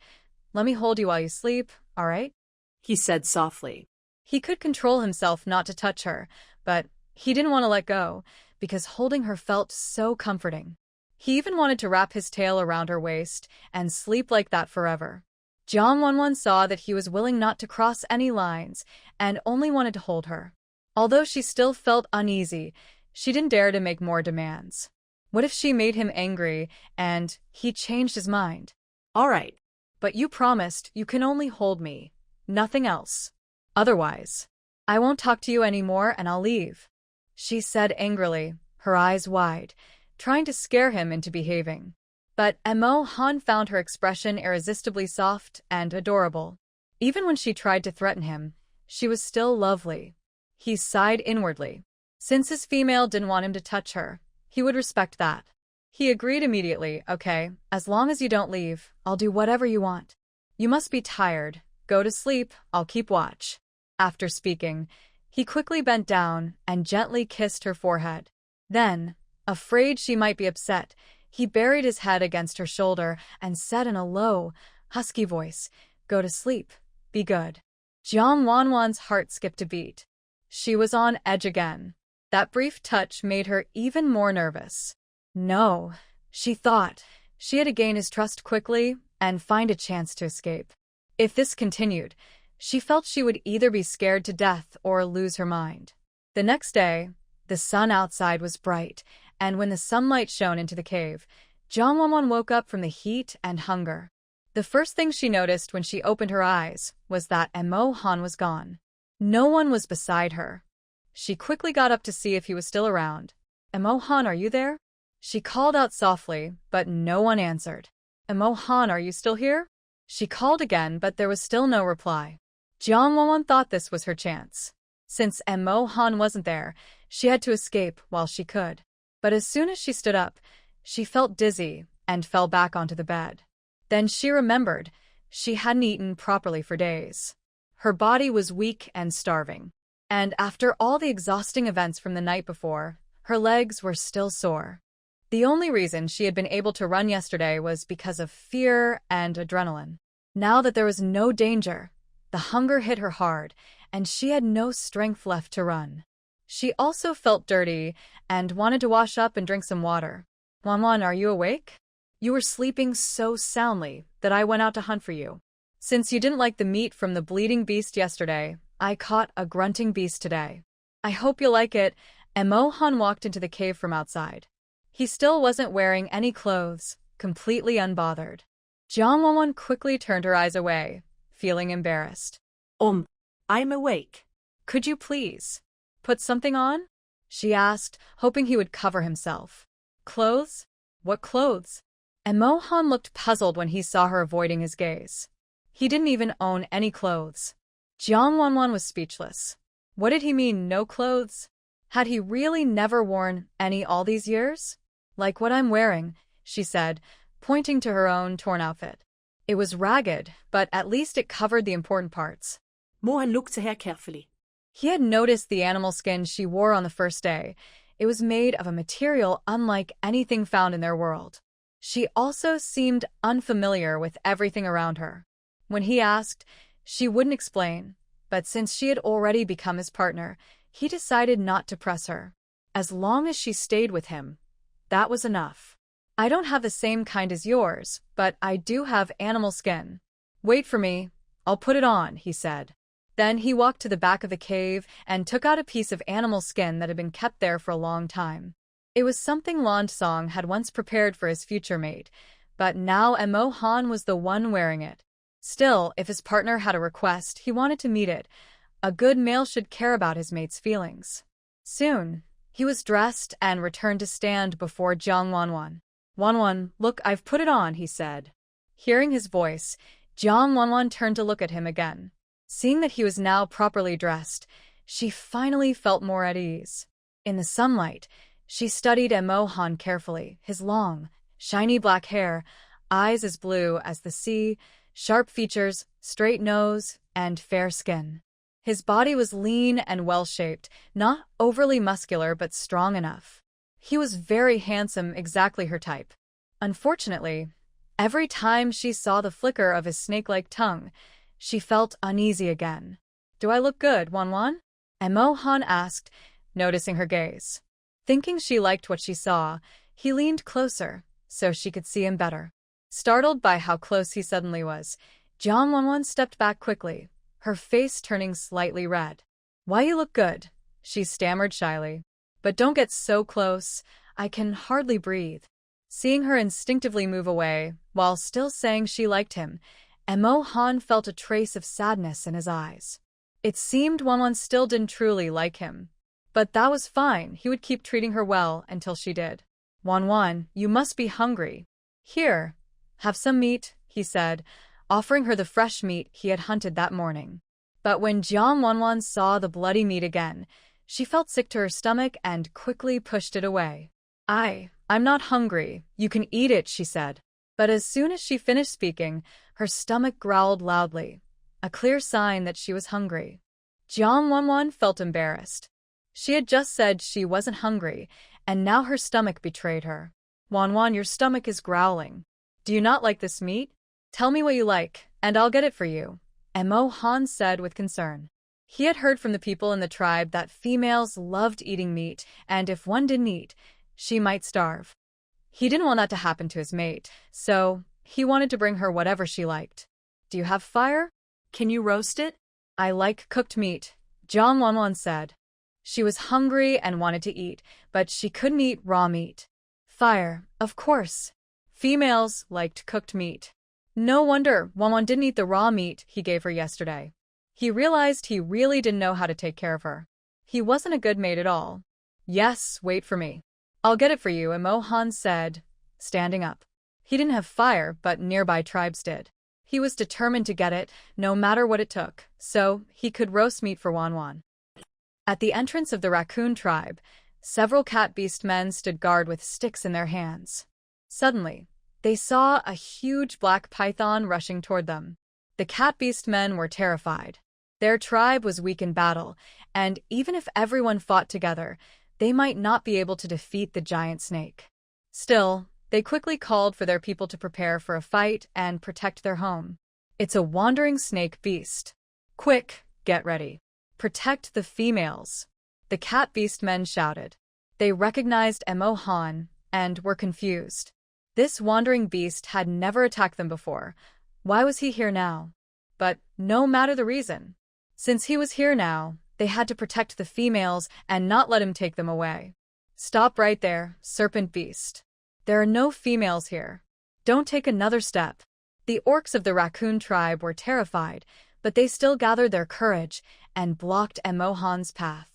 Let me hold you while you sleep, all right? He said softly. He could control himself not to touch her, but he didn't want to let go, because holding her felt so comforting. He even wanted to wrap his tail around her waist and sleep like that forever. Jang Wan saw that he was willing not to cross any lines and only wanted to hold her. Although she still felt uneasy, She didn't dare to make more demands. What if she made him angry and he changed his mind? All right. But you promised you can only hold me, nothing else. Otherwise, I won't talk to you anymore and I'll leave, she said angrily, her eyes wide, trying to scare him into behaving. But Emo Han found her expression irresistibly soft and adorable. Even when she tried to threaten him, she was still lovely. He sighed inwardly. Since his female didn't want him to touch her, he would respect that. He agreed immediately. Okay, as long as you don't leave, I'll do whatever you want. You must be tired. Go to sleep, I'll keep watch. After speaking, he quickly bent down and gently kissed her forehead. Then, afraid she might be upset, he buried his head against her shoulder and said in a low, husky voice, "Go to sleep. Be good." Jang Wan's heart skipped a beat. She was on edge again. That brief touch made her even more nervous. No, she thought. She had to gain his trust quickly and find a chance to escape. If this continued, she felt she would either be scared to death or lose her mind. The next day, the sun outside was bright, and when the sunlight shone into the cave, Jang Wan woke up from the heat and hunger. The first thing she noticed when she opened her eyes was that Emo Han was gone. No one was beside her. She quickly got up to see if he was still around. "Emo Han, are you there?" She called out softly, but no one answered. "Emo Han, are you still here?" She called again, but there was still no reply. Jang Wan thought this was her chance. Since Emo Han wasn't there, she had to escape while she could. But as soon as she stood up, she felt dizzy and fell back onto the bed. Then she remembered she hadn't eaten properly for days. Her body was weak and starving. And after all the exhausting events from the night before, her legs were still sore. The only reason she had been able to run yesterday was because of fear and adrenaline. Now that there was no danger, the hunger hit her hard, and she had no strength left to run. She also felt dirty and wanted to wash up and drink some water. "Wan, are you awake? You were sleeping so soundly that I went out to hunt for you. Since you didn't like the meat from the bleeding beast yesterday, I caught a grunting beast today. I hope you like it." Emo Han walked into the cave from outside. He still wasn't wearing any clothes, completely unbothered. Jang Wan quickly turned her eyes away, feeling embarrassed. I'm awake. "Could you please put something on?" she asked, hoping he would cover himself. "Clothes? What clothes?" Emo Han looked puzzled when he saw her avoiding his gaze. He didn't even own any clothes. Jang Wan was speechless. What did he mean, no clothes? Had he really never worn any all these years? "Like what I'm wearing," she said, pointing to her own torn outfit. It was ragged, but at least it covered the important parts. Mohan looked at her carefully. He had noticed the animal skin she wore on the first day. It was made of a material unlike anything found in their world. She also seemed unfamiliar with everything around her. When he asked, she wouldn't explain, but since she had already become his partner, he decided not to press her. As long as she stayed with him, that was enough. "I don't have the same kind as yours, but I do have animal skin. Wait for me, I'll put it on," he said. Then he walked to the back of the cave and took out a piece of animal skin that had been kept there for a long time. It was something Song had once prepared for his future mate, but now Emo Han was the one wearing it. Still, if his partner had a request, he wanted to meet it. A good male should care about his mate's feelings. Soon, he was dressed and returned to stand before Jang Wan. "Wan, look, I've put it on," he said. Hearing his voice, Jang Wan turned to look at him again. Seeing that he was now properly dressed, she finally felt more at ease. In the sunlight, she studied Emo Han carefully, his long, shiny black hair, eyes as blue as the sea, sharp features, straight nose, and fair skin. His body was lean and well-shaped, not overly muscular but strong enough. He was very handsome, exactly her type. Unfortunately, every time she saw the flicker of his snake-like tongue, she felt uneasy again. "Do I look good, Wan?" Emo Han asked, noticing her gaze. Thinking she liked what she saw, he leaned closer so she could see him better. Startled by how close he suddenly was, Jang Wan stepped back quickly, her face turning slightly red. "Why you look good?" she stammered shyly. But don't get so close. I can hardly breathe. Seeing her instinctively move away, while still saying she liked him, Emo Han felt a trace of sadness in his eyes. It seemed Wan Wan still didn't truly like him. But that was fine, he would keep treating her well until she did. Wan Wan, you must be hungry. Here, have some meat, he said, offering her the fresh meat he had hunted that morning. But when Jang Wan saw the bloody meat again, she felt sick to her stomach and quickly pushed it away. I'm not hungry, you can eat it, she said. But as soon as she finished speaking, her stomach growled loudly, a clear sign that she was hungry. Jang Wan felt embarrassed. She had just said she wasn't hungry, and now her stomach betrayed her. Wan, your stomach is growling. Do you not like this meat? Tell me what you like, and I'll get it for you, Emo Han said with concern. He had heard from the people in the tribe that females loved eating meat, and if one didn't eat, she might starve. He didn't want that to happen to his mate, so he wanted to bring her whatever she liked. Do you have fire? Can you roast it? I like cooked meat, Jang Wan said. She was hungry and wanted to eat, but she couldn't eat raw meat. Fire, of course. Females liked cooked meat. No wonder Wan didn't eat the raw meat he gave her yesterday. He realized he really didn't know how to take care of her. He wasn't a good mate at all. Yes, wait for me. I'll get it for you, Emo Han said, standing up. He didn't have fire, but nearby tribes did. He was determined to get it, no matter what it took, so he could roast meat for Wan. At the entrance of the raccoon tribe, several cat beastmen stood guard with sticks in their hands. Suddenly, they saw a huge black python rushing toward them. The cat beastmen were terrified. Their tribe was weak in battle, and even if everyone fought together, they might not be able to defeat the giant snake. Still, they quickly called for their people to prepare for a fight and protect their home. It's a wandering snake beast. Quick, get ready. Protect the females. The cat beastmen shouted. They recognized Emo Han and were confused. This wandering beast had never attacked them before. Why was he here now? But no matter the reason, since he was here now, they had to protect the females and not let him take them away. Stop right there, serpent beast. There are no females here. Don't take another step. The orcs of the raccoon tribe were terrified, but they still gathered their courage and blocked Emo Han's path.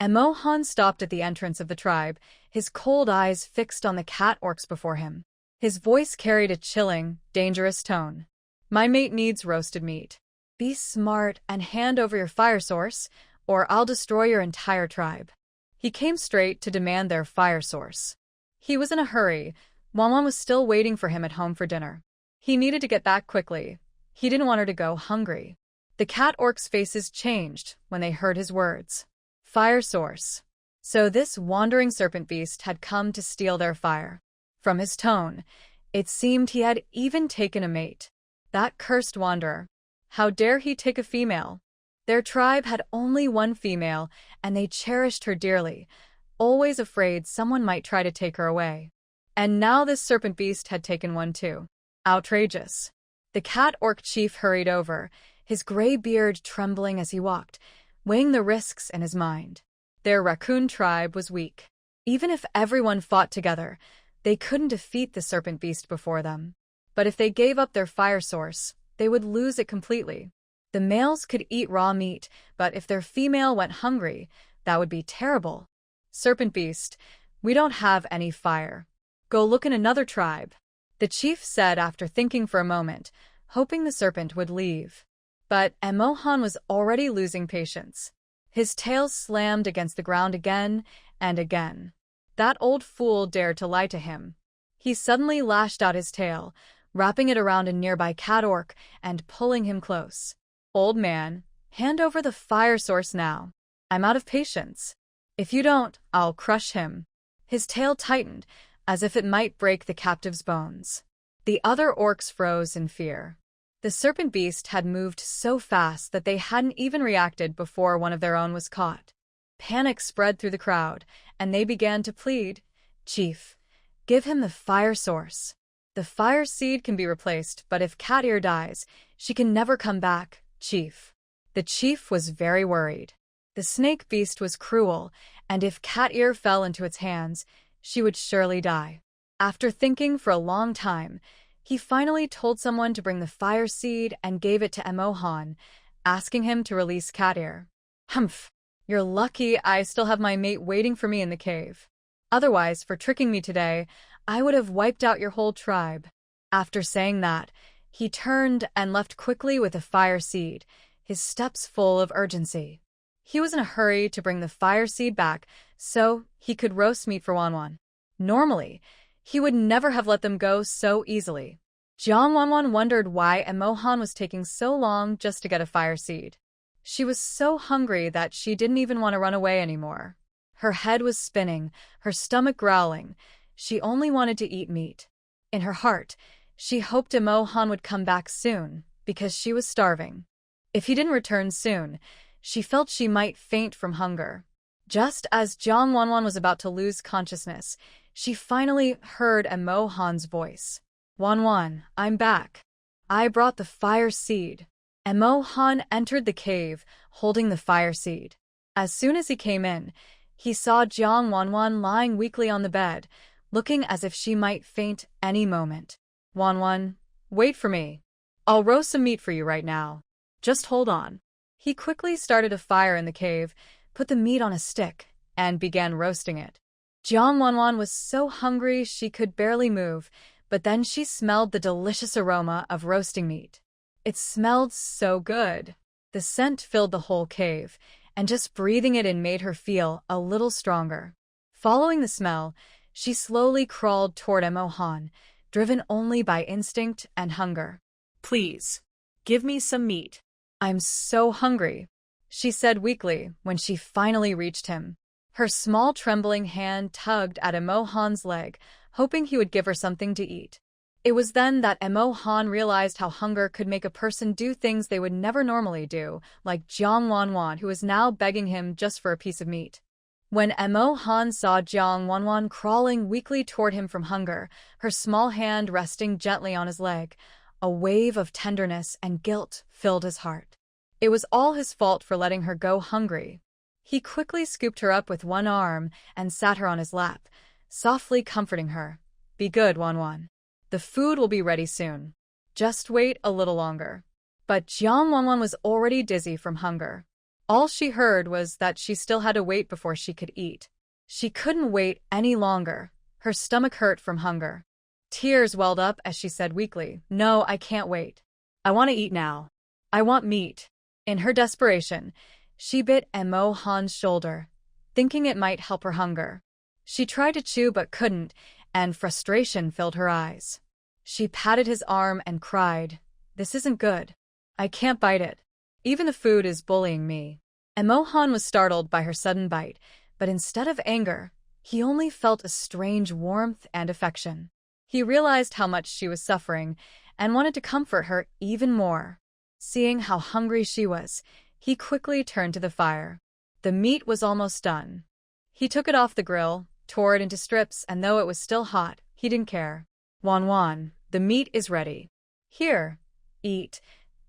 Emo Han stopped at the entrance of the tribe, his cold eyes fixed on the cat orcs before him. His voice carried a chilling, dangerous tone. My mate needs roasted meat. Be smart and hand over your fire source, or I'll destroy your entire tribe. He came straight to demand their fire source. He was in a hurry. Wan was still waiting for him at home for dinner. He needed to get back quickly. He didn't want her to go hungry. The cat orcs' faces changed when they heard his words. Fire source. So this wandering serpent beast had come to steal their fire. From his tone, it seemed he had even taken a mate. That cursed wanderer. How dare he take a female? Their tribe had only one female, and they cherished her dearly, always afraid someone might try to take her away. And now this serpent beast had taken one too. Outrageous. The cat orc chief hurried over, his gray beard trembling as he walked, weighing the risks in his mind. Their raccoon tribe was weak. Even if everyone fought together, they couldn't defeat the serpent beast before them. But if they gave up their fire source, they would lose it completely. The males could eat raw meat, but if their female went hungry, that would be terrible. Serpent beast, we don't have any fire. Go look in another tribe, the chief said after thinking for a moment, hoping the serpent would leave. But Emo Han was already losing patience. His tail slammed against the ground again and again. That old fool dared to lie to him. He suddenly lashed out his tail, wrapping it around a nearby cat orc and pulling him close. Old man, hand over the fire source now. I'm out of patience. If you don't, I'll crush him. His tail tightened, as if it might break the captive's bones. The other orcs froze in fear. The serpent beast had moved so fast that they hadn't even reacted before one of their own was caught. Panic spread through the crowd, and they began to plead, Chief, give him the fire source. The fire seed can be replaced, but if Cat Ear dies, she can never come back, Chief. The chief was very worried. The snake beast was cruel, and if cat ear fell into its hands, she would surely die. After thinking for a long time, he finally told someone to bring the fire seed and gave it to Emo Han, asking him to release cat ear. Humph, you're lucky I still have my mate waiting for me in the cave. Otherwise, for tricking me today, I would have wiped out your whole tribe. After saying that, he turned and left quickly with the fire seed, his steps full of urgency. He was in a hurry to bring the fire seed back so he could roast meat for Wan Wan. Normally, he would never have let them go so easily. Jang Wan wondered why Emo Han was taking so long just to get a fire seed. She was so hungry that she didn't even want to run away anymore. Her head was spinning, her stomach growling. She only wanted to eat meat. In her heart, she hoped Emo Han would come back soon, because she was starving. If he didn't return soon, she felt she might faint from hunger. Just as Jang Wan was about to lose consciousness, she finally heard Emo Han's voice. Wan, I'm back. I brought the fire seed. Emo Han entered the cave, holding the fire seed. As soon as he came in, he saw Jang Wan lying weakly on the bed, looking as if she might faint any moment. Wan, wait for me. I'll roast some meat for you right now. Just hold on. He quickly started a fire in the cave, put the meat on a stick, and began roasting it. Jang Wan was so hungry she could barely move, but then she smelled the delicious aroma of roasting meat. It smelled so good. The scent filled the whole cave, and just breathing it in made her feel a little stronger. Following the smell, she slowly crawled toward Emo Han, driven only by instinct and hunger. Please, give me some meat. I'm so hungry, she said weakly when she finally reached him. Her small trembling hand tugged at Emo Han's leg, hoping he would give her something to eat. It was then that Emo Han realized how hunger could make a person do things they would never normally do, like Jang Wan, who was now begging him just for a piece of meat. When Emo Han saw Jang Wan crawling weakly toward him from hunger, her small hand resting gently on his leg, a wave of tenderness and guilt filled his heart. It was all his fault for letting her go hungry. He quickly scooped her up with one arm and sat her on his lap, softly comforting her. Be good, Wan. The food will be ready soon. Just wait a little longer. But Jang Wan was already dizzy from hunger. All she heard was that she still had to wait before she could eat. She couldn't wait any longer. Her stomach hurt from hunger. Tears welled up as she said weakly, No, I can't wait. I want to eat now. I want meat. In her desperation, she bit Emo Han's shoulder, thinking it might help her hunger. She tried to chew but couldn't, and frustration filled her eyes. She patted his arm and cried, This isn't good. I can't bite it. Even the food is bullying me. Emo Han was startled by her sudden bite, but instead of anger, he only felt a strange warmth and affection. He realized how much she was suffering and wanted to comfort her even more. Seeing how hungry she was, he quickly turned to the fire. The meat was almost done. He took it off the grill, tore it into strips, and though it was still hot, he didn't care. Wan, the meat is ready. Here, eat,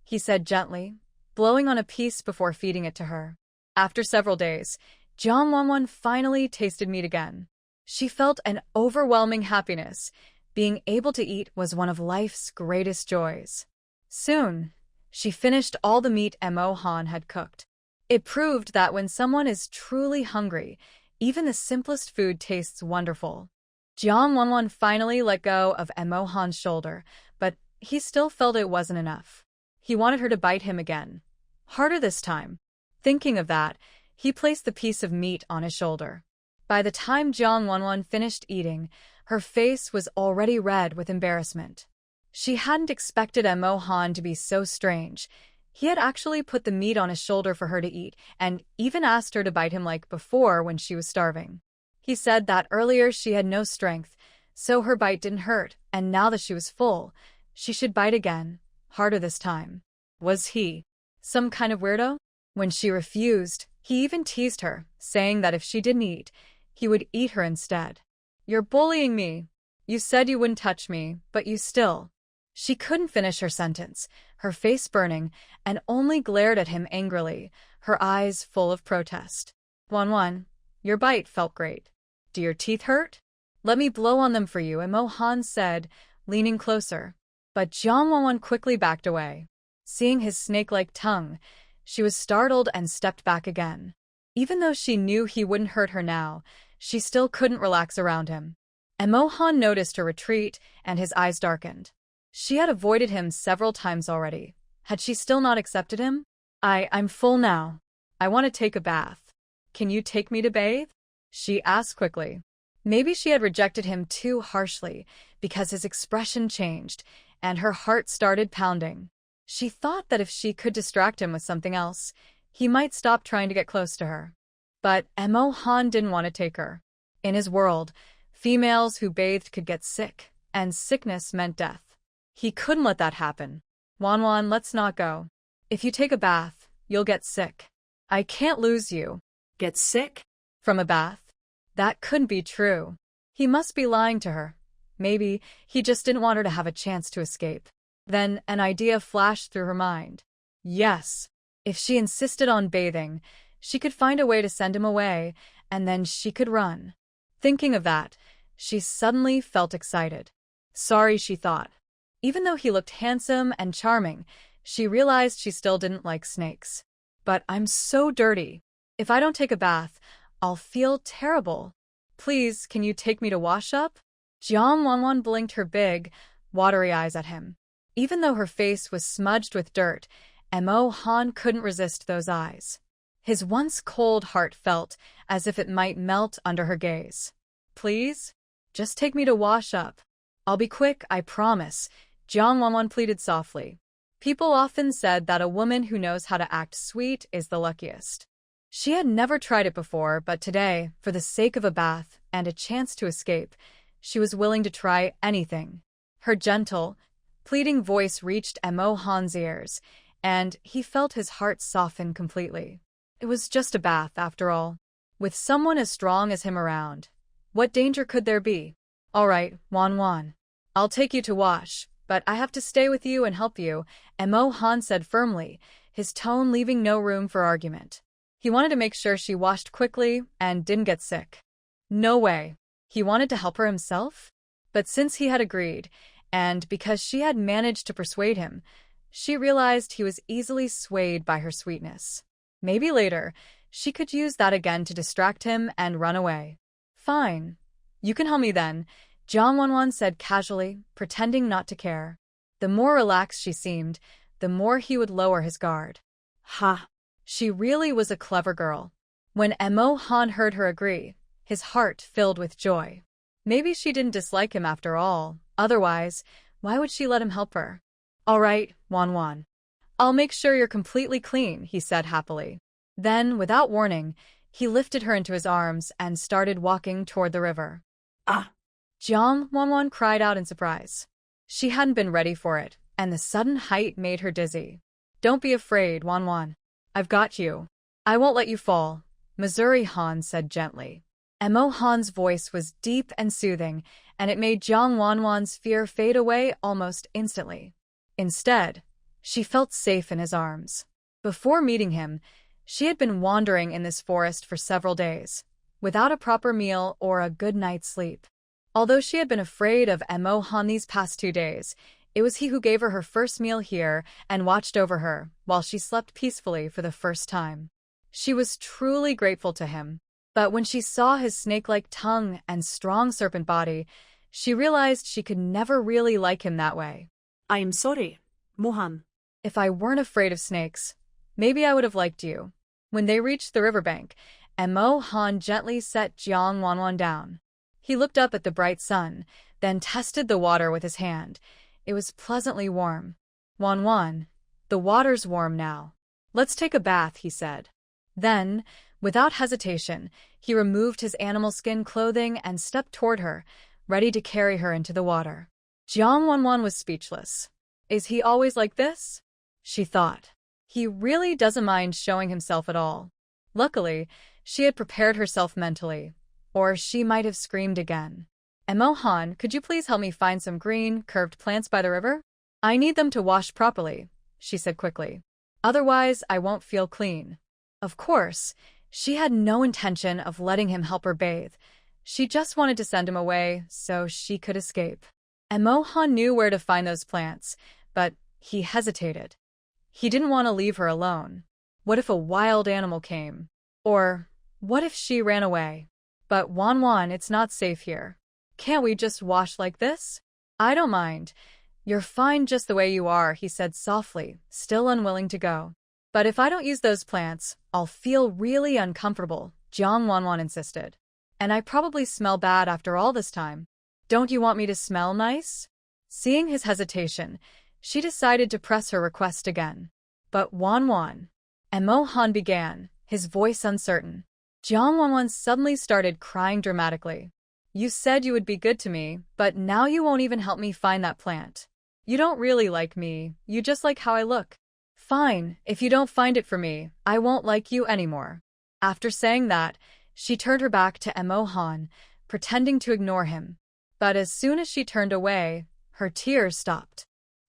he said gently, blowing on a piece before feeding it to her. After several days, Jang Wan finally tasted meat again. She felt an overwhelming happiness. Being able to eat was one of life's greatest joys. Soon, she finished all the meat Emo Han had cooked. It proved that when someone is truly hungry, even the simplest food tastes wonderful. Jang Wan finally let go of Emo Han's shoulder, but he still felt it wasn't enough. He wanted her to bite him again. Harder this time. Thinking of that, he placed the piece of meat on his shoulder. By the time Jang Wan finished eating, her face was already red with embarrassment. She hadn't expected Emo Han to be so strange. He had actually put the meat on his shoulder for her to eat, and even asked her to bite him like before when she was starving. He said that earlier she had no strength, so her bite didn't hurt, and now that she was full, she should bite again, harder this time. Was he some kind of weirdo? When she refused, he even teased her, saying that if she didn't eat, he would eat her instead. You're bullying me. You said you wouldn't touch me, but you still. She couldn't finish her sentence, her face burning, and only glared at him angrily, her eyes full of protest. Wan, Your bite felt great. Do your teeth hurt? Let me blow on them for you, Emo Han said, leaning closer. But Jang Wan quickly backed away. Seeing his snake-like tongue, she was startled and stepped back again. Even though she knew he wouldn't hurt her now, she still couldn't relax around him. Emo Han noticed her retreat, and his eyes darkened. She had avoided him several times already. Had she still not accepted him? I'm full now. I want to take a bath. Can you take me to bathe? She asked quickly. Maybe she had rejected him too harshly because his expression changed, and her heart started pounding. She thought that if she could distract him with something else, he might stop trying to get close to her. But Emo Han didn't want to take her. In his world, females who bathed could get sick, and sickness meant death. He couldn't let that happen. Wan, let's not go. If you take a bath, you'll get sick. I can't lose you. Get sick? From a bath? That couldn't be true. He must be lying to her. Maybe he just didn't want her to have a chance to escape. Then an idea flashed through her mind. Yes, if she insisted on bathing, she could find a way to send him away, and then she could run. Thinking of that, she suddenly felt excited. Sorry, she thought. Even though he looked handsome and charming, she realized she still didn't like snakes. But I'm so dirty. If I don't take a bath, I'll feel terrible. Please, can you take me to wash up? Jang Wan blinked her big, watery eyes at him. Even though her face was smudged with dirt, Emo Han couldn't resist those eyes. His once cold heart felt as if it might melt under her gaze. Please? Just take me to wash up. I'll be quick, I promise, Jang Wan pleaded softly. People often said that a woman who knows how to act sweet is the luckiest. She had never tried it before, but today, for the sake of a bath and a chance to escape, she was willing to try anything. Her gentle, pleading voice reached Emo Han's ears, and he felt his heart soften completely. It was just a bath, after all. With someone as strong as him around, what danger could there be? All right, Wan. I'll take you to wash, but I have to stay with you and help you, Emo Han said firmly, his tone leaving no room for argument. He wanted to make sure she washed quickly and didn't get sick. No way. He wanted to help her himself? But since he had agreed, and because she had managed to persuade him, she realized he was easily swayed by her sweetness. Maybe later, she could use that again to distract him and run away. Fine. You can help me then, Jang Wan said casually, pretending not to care. The more relaxed she seemed, the more he would lower his guard. Ha! She really was a clever girl. When Emo Han heard her agree, his heart filled with joy. Maybe she didn't dislike him after all. Otherwise, why would she let him help her? All right, Wan. I'll make sure you're completely clean, he said happily. Then, without warning, he lifted her into his arms and started walking toward the river. Ah! Jang Wan cried out in surprise. She hadn't been ready for it, and the sudden height made her dizzy. Don't be afraid, Wan. I've got you. I won't let you fall, Missouri Han said gently. Emo Han's voice was deep and soothing, and it made Jang Wan's fear fade away almost instantly. Instead, she felt safe in his arms. Before meeting him, she had been wandering in this forest for several days, without a proper meal or a good night's sleep. Although she had been afraid of Emo Han these past 2 days, it was he who gave her first meal here and watched over her while she slept peacefully for the first time. She was truly grateful to him. But when she saw his snake-like tongue and strong serpent body, she realized she could never really like him that way. I'm sorry, Mohan. If I weren't afraid of snakes, maybe I would have liked you. When they reached the riverbank, Emo Han gently set Jang Wan down. He looked up at the bright sun, then tested the water with his hand. It was pleasantly warm. Wan, the water's warm now. Let's take a bath, he said. Then, without hesitation, he removed his animal skin clothing and stepped toward her, ready to carry her into the water. Jang Wan was speechless. Is he always like this? She thought. He really doesn't mind showing himself at all. Luckily, she had prepared herself mentally, or she might have screamed again. Emo Han, could you please help me find some green, curved plants by the river? I need them to wash properly, she said quickly. Otherwise, I won't feel clean. Of course, She had no intention of letting him help her bathe. She just wanted to send him away so she could escape. Emo Han knew where to find those plants, but he hesitated. He didn't want to leave her alone. What if a wild animal came? Or what if she ran away? But Wan Wan, it's not safe here. Can't we just wash like this? I don't mind. You're fine just the way you are, he said softly, still unwilling to go. But if I don't use those plants, I'll feel really uncomfortable, Jang Wan insisted. And I probably smell bad after all this time. Don't you want me to smell nice? Seeing his hesitation, she decided to press her request again. But Wan, Emo Han began, his voice uncertain. Jang Wan suddenly started crying dramatically. You said you would be good to me, but now you won't even help me find that plant. You don't really like me, you just like how I look. Fine, if you don't find it for me, I won't like you anymore. After saying that, she turned her back to Emo Han, pretending to ignore him. But as soon as she turned away, her tears stopped.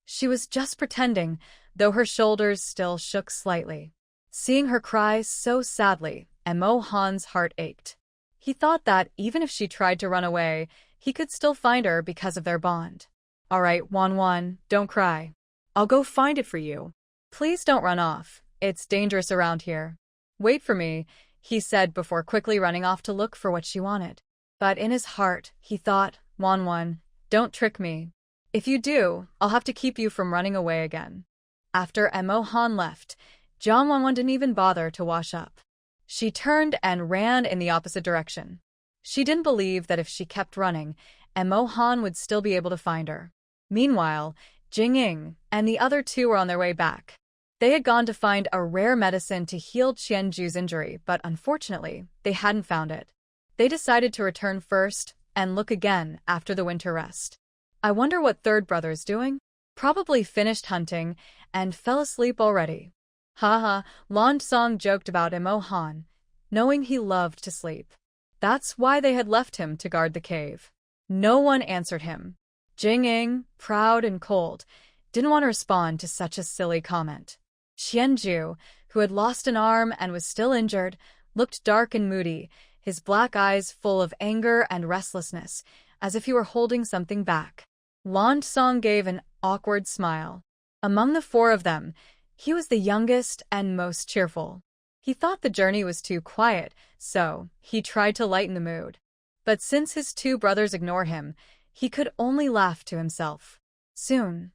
She was just pretending, though her shoulders still shook slightly. Seeing her cry so sadly, Emo Han's heart ached. He thought that even if she tried to run away, he could still find her because of their bond. All right, Wan, don't cry. I'll go find it for you. Please don't run off. It's dangerous around here. Wait for me, he said before quickly running off to look for what she wanted. But in his heart, he thought, Wan, don't trick me. If you do, I'll have to keep you from running away again. After Emo Han left, Jang Wan didn't even bother to wash up. She turned and ran in the opposite direction. She didn't believe that if she kept running, Emo Han would still be able to find her. Meanwhile, Jing and the other two were on their way back. They had gone to find a rare medicine to heal Qianju's injury, but unfortunately, they hadn't found it. They decided to return first and look again after the winter rest. I wonder what third brother's doing? Probably finished hunting and fell asleep already. Haha, Lan Song joked about Emo Han, knowing he loved to sleep. That's why they had left him to guard the cave. No one answered him. Jing, proud and cold, didn't want to respond to such a silly comment. Qianju, who had lost an arm and was still injured, looked dark and moody, his black eyes full of anger and restlessness, as if he were holding something back. Lan Song gave an awkward smile. Among the four of them, he was the youngest and most cheerful. He thought the journey was too quiet, so he tried to lighten the mood. But since his two brothers ignored him, he could only laugh to himself. Soon,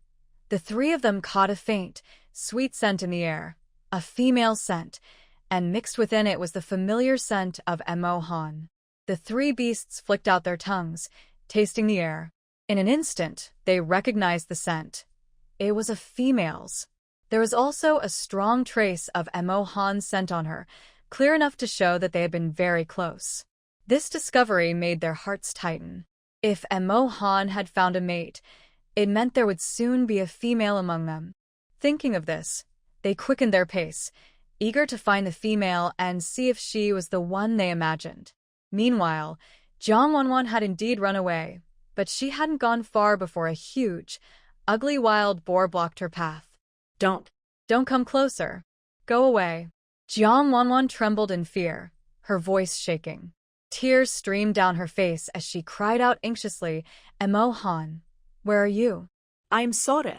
the three of them caught a faint, sweet scent in the air, a female scent, and mixed within it was the familiar scent of Emo Han. The three beasts flicked out their tongues, tasting the air. In an instant, they recognized the scent. It was a female's. There was also a strong trace of Emo Han's scent on her, clear enough to show that they had been very close. This discovery made their hearts tighten. If Emo Han had found a mate, it meant there would soon be a female among them. Thinking of this, they quickened their pace, eager to find the female and see if she was the one they imagined. Meanwhile, Jang Wan had indeed run away, but she hadn't gone far before a huge, ugly wild boar blocked her path. Don't come closer. Go away. Jang Wan trembled in fear, her voice shaking. Tears streamed down her face as she cried out anxiously, Emo Han, where are you? I'm sorry.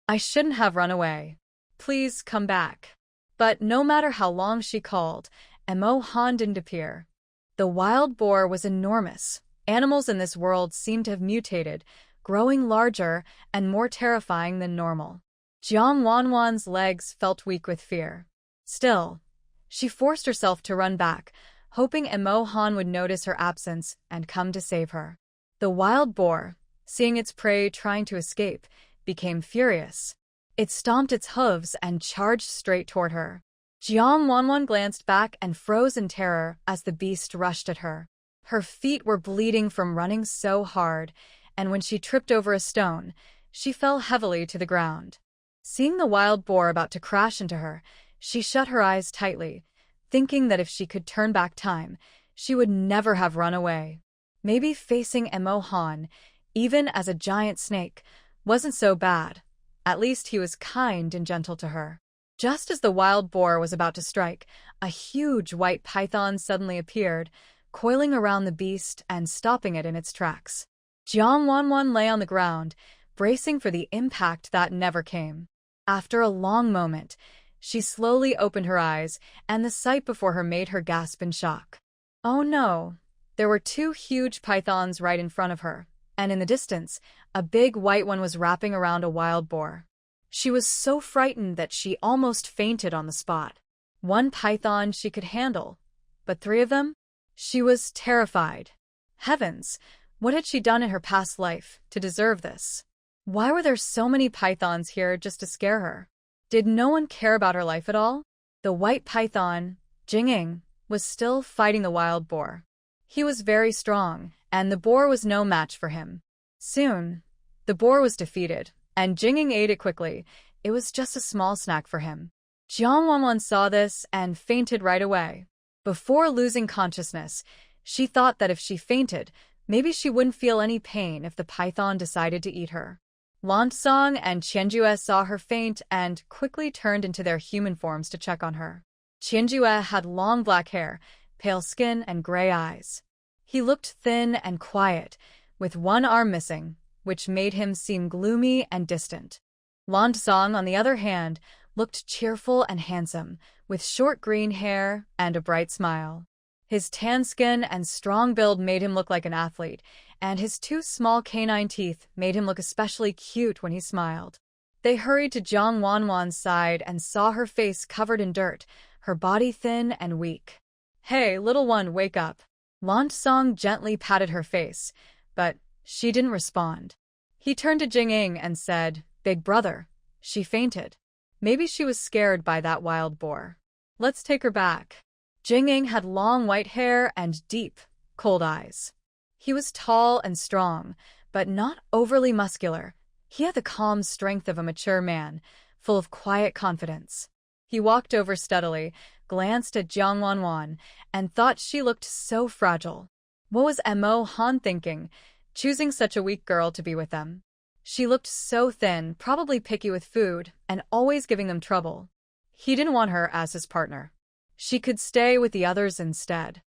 I shouldn't have run away. Please come back. But no matter how long she called, Emo Han didn't appear. The wild boar was enormous. Animals in this world seemed to have mutated, growing larger and more terrifying than normal. Jang Wan's legs felt weak with fear. Still, she forced herself to run back, hoping Emo Han would notice her absence and come to save her. The wild boar, seeing its prey trying to escape, became furious. It stomped its hooves and charged straight toward her. Jang Wan glanced back and froze in terror as the beast rushed at her. Her feet were bleeding from running so hard, and when she tripped over a stone, she fell heavily to the ground. Seeing the wild boar about to crash into her, she shut her eyes tightly, thinking that if she could turn back time, she would never have run away. Maybe facing Emo Han, even as a giant snake, wasn't so bad. At least he was kind and gentle to her. Just as the wild boar was about to strike, a huge white python suddenly appeared, coiling around the beast and stopping it in its tracks. Jang Wan lay on the ground, bracing for the impact that never came. After a long moment, she slowly opened her eyes, and the sight before her made her gasp in shock. Oh no! There were two huge pythons right in front of her, and in the distance, a big white one was wrapping around a wild boar. She was so frightened that she almost fainted on the spot. One python she could handle, but three of them? She was terrified. Heavens, what had she done in her past life to deserve this? Why were there so many pythons here just to scare her? Did no one care about her life at all? The white python, Jing, was still fighting the wild boar. He was very strong, and the boar was no match for him. Soon, the boar was defeated, and Jing ate it quickly. It was just a small snack for him. Jang Wan saw this and fainted right away. Before losing consciousness, she thought that if she fainted, maybe she wouldn't feel any pain if the python decided to eat her. Langong and Qianjue saw her faint and quickly turned into their human forms to check on her. Qianjue had long black hair, pale skin, and gray eyes. He looked thin and quiet, with one arm missing, which made him seem gloomy and distant. Langong, on the other hand, looked cheerful and handsome, with short green hair and a bright smile. His tan skin and strong build made him look like an athlete, and his two small canine teeth made him look especially cute when he smiled. They hurried to Jang Wan's side and saw her face covered in dirt, her body thin and weak. "Hey, little one, wake up." Langong gently patted her face, but she didn't respond. He turned to Jing and said, "Big brother, she fainted. Maybe she was scared by that wild boar. Let's take her back." Jing had long white hair and deep, cold eyes. He was tall and strong, but not overly muscular. He had the calm strength of a mature man, full of quiet confidence. He walked over steadily, glanced at Jang Wan, and thought she looked so fragile. What was Emo Han thinking, choosing such a weak girl to be with them? She looked so thin, probably picky with food, and always giving them trouble. He didn't want her as his partner. She could stay with the others instead.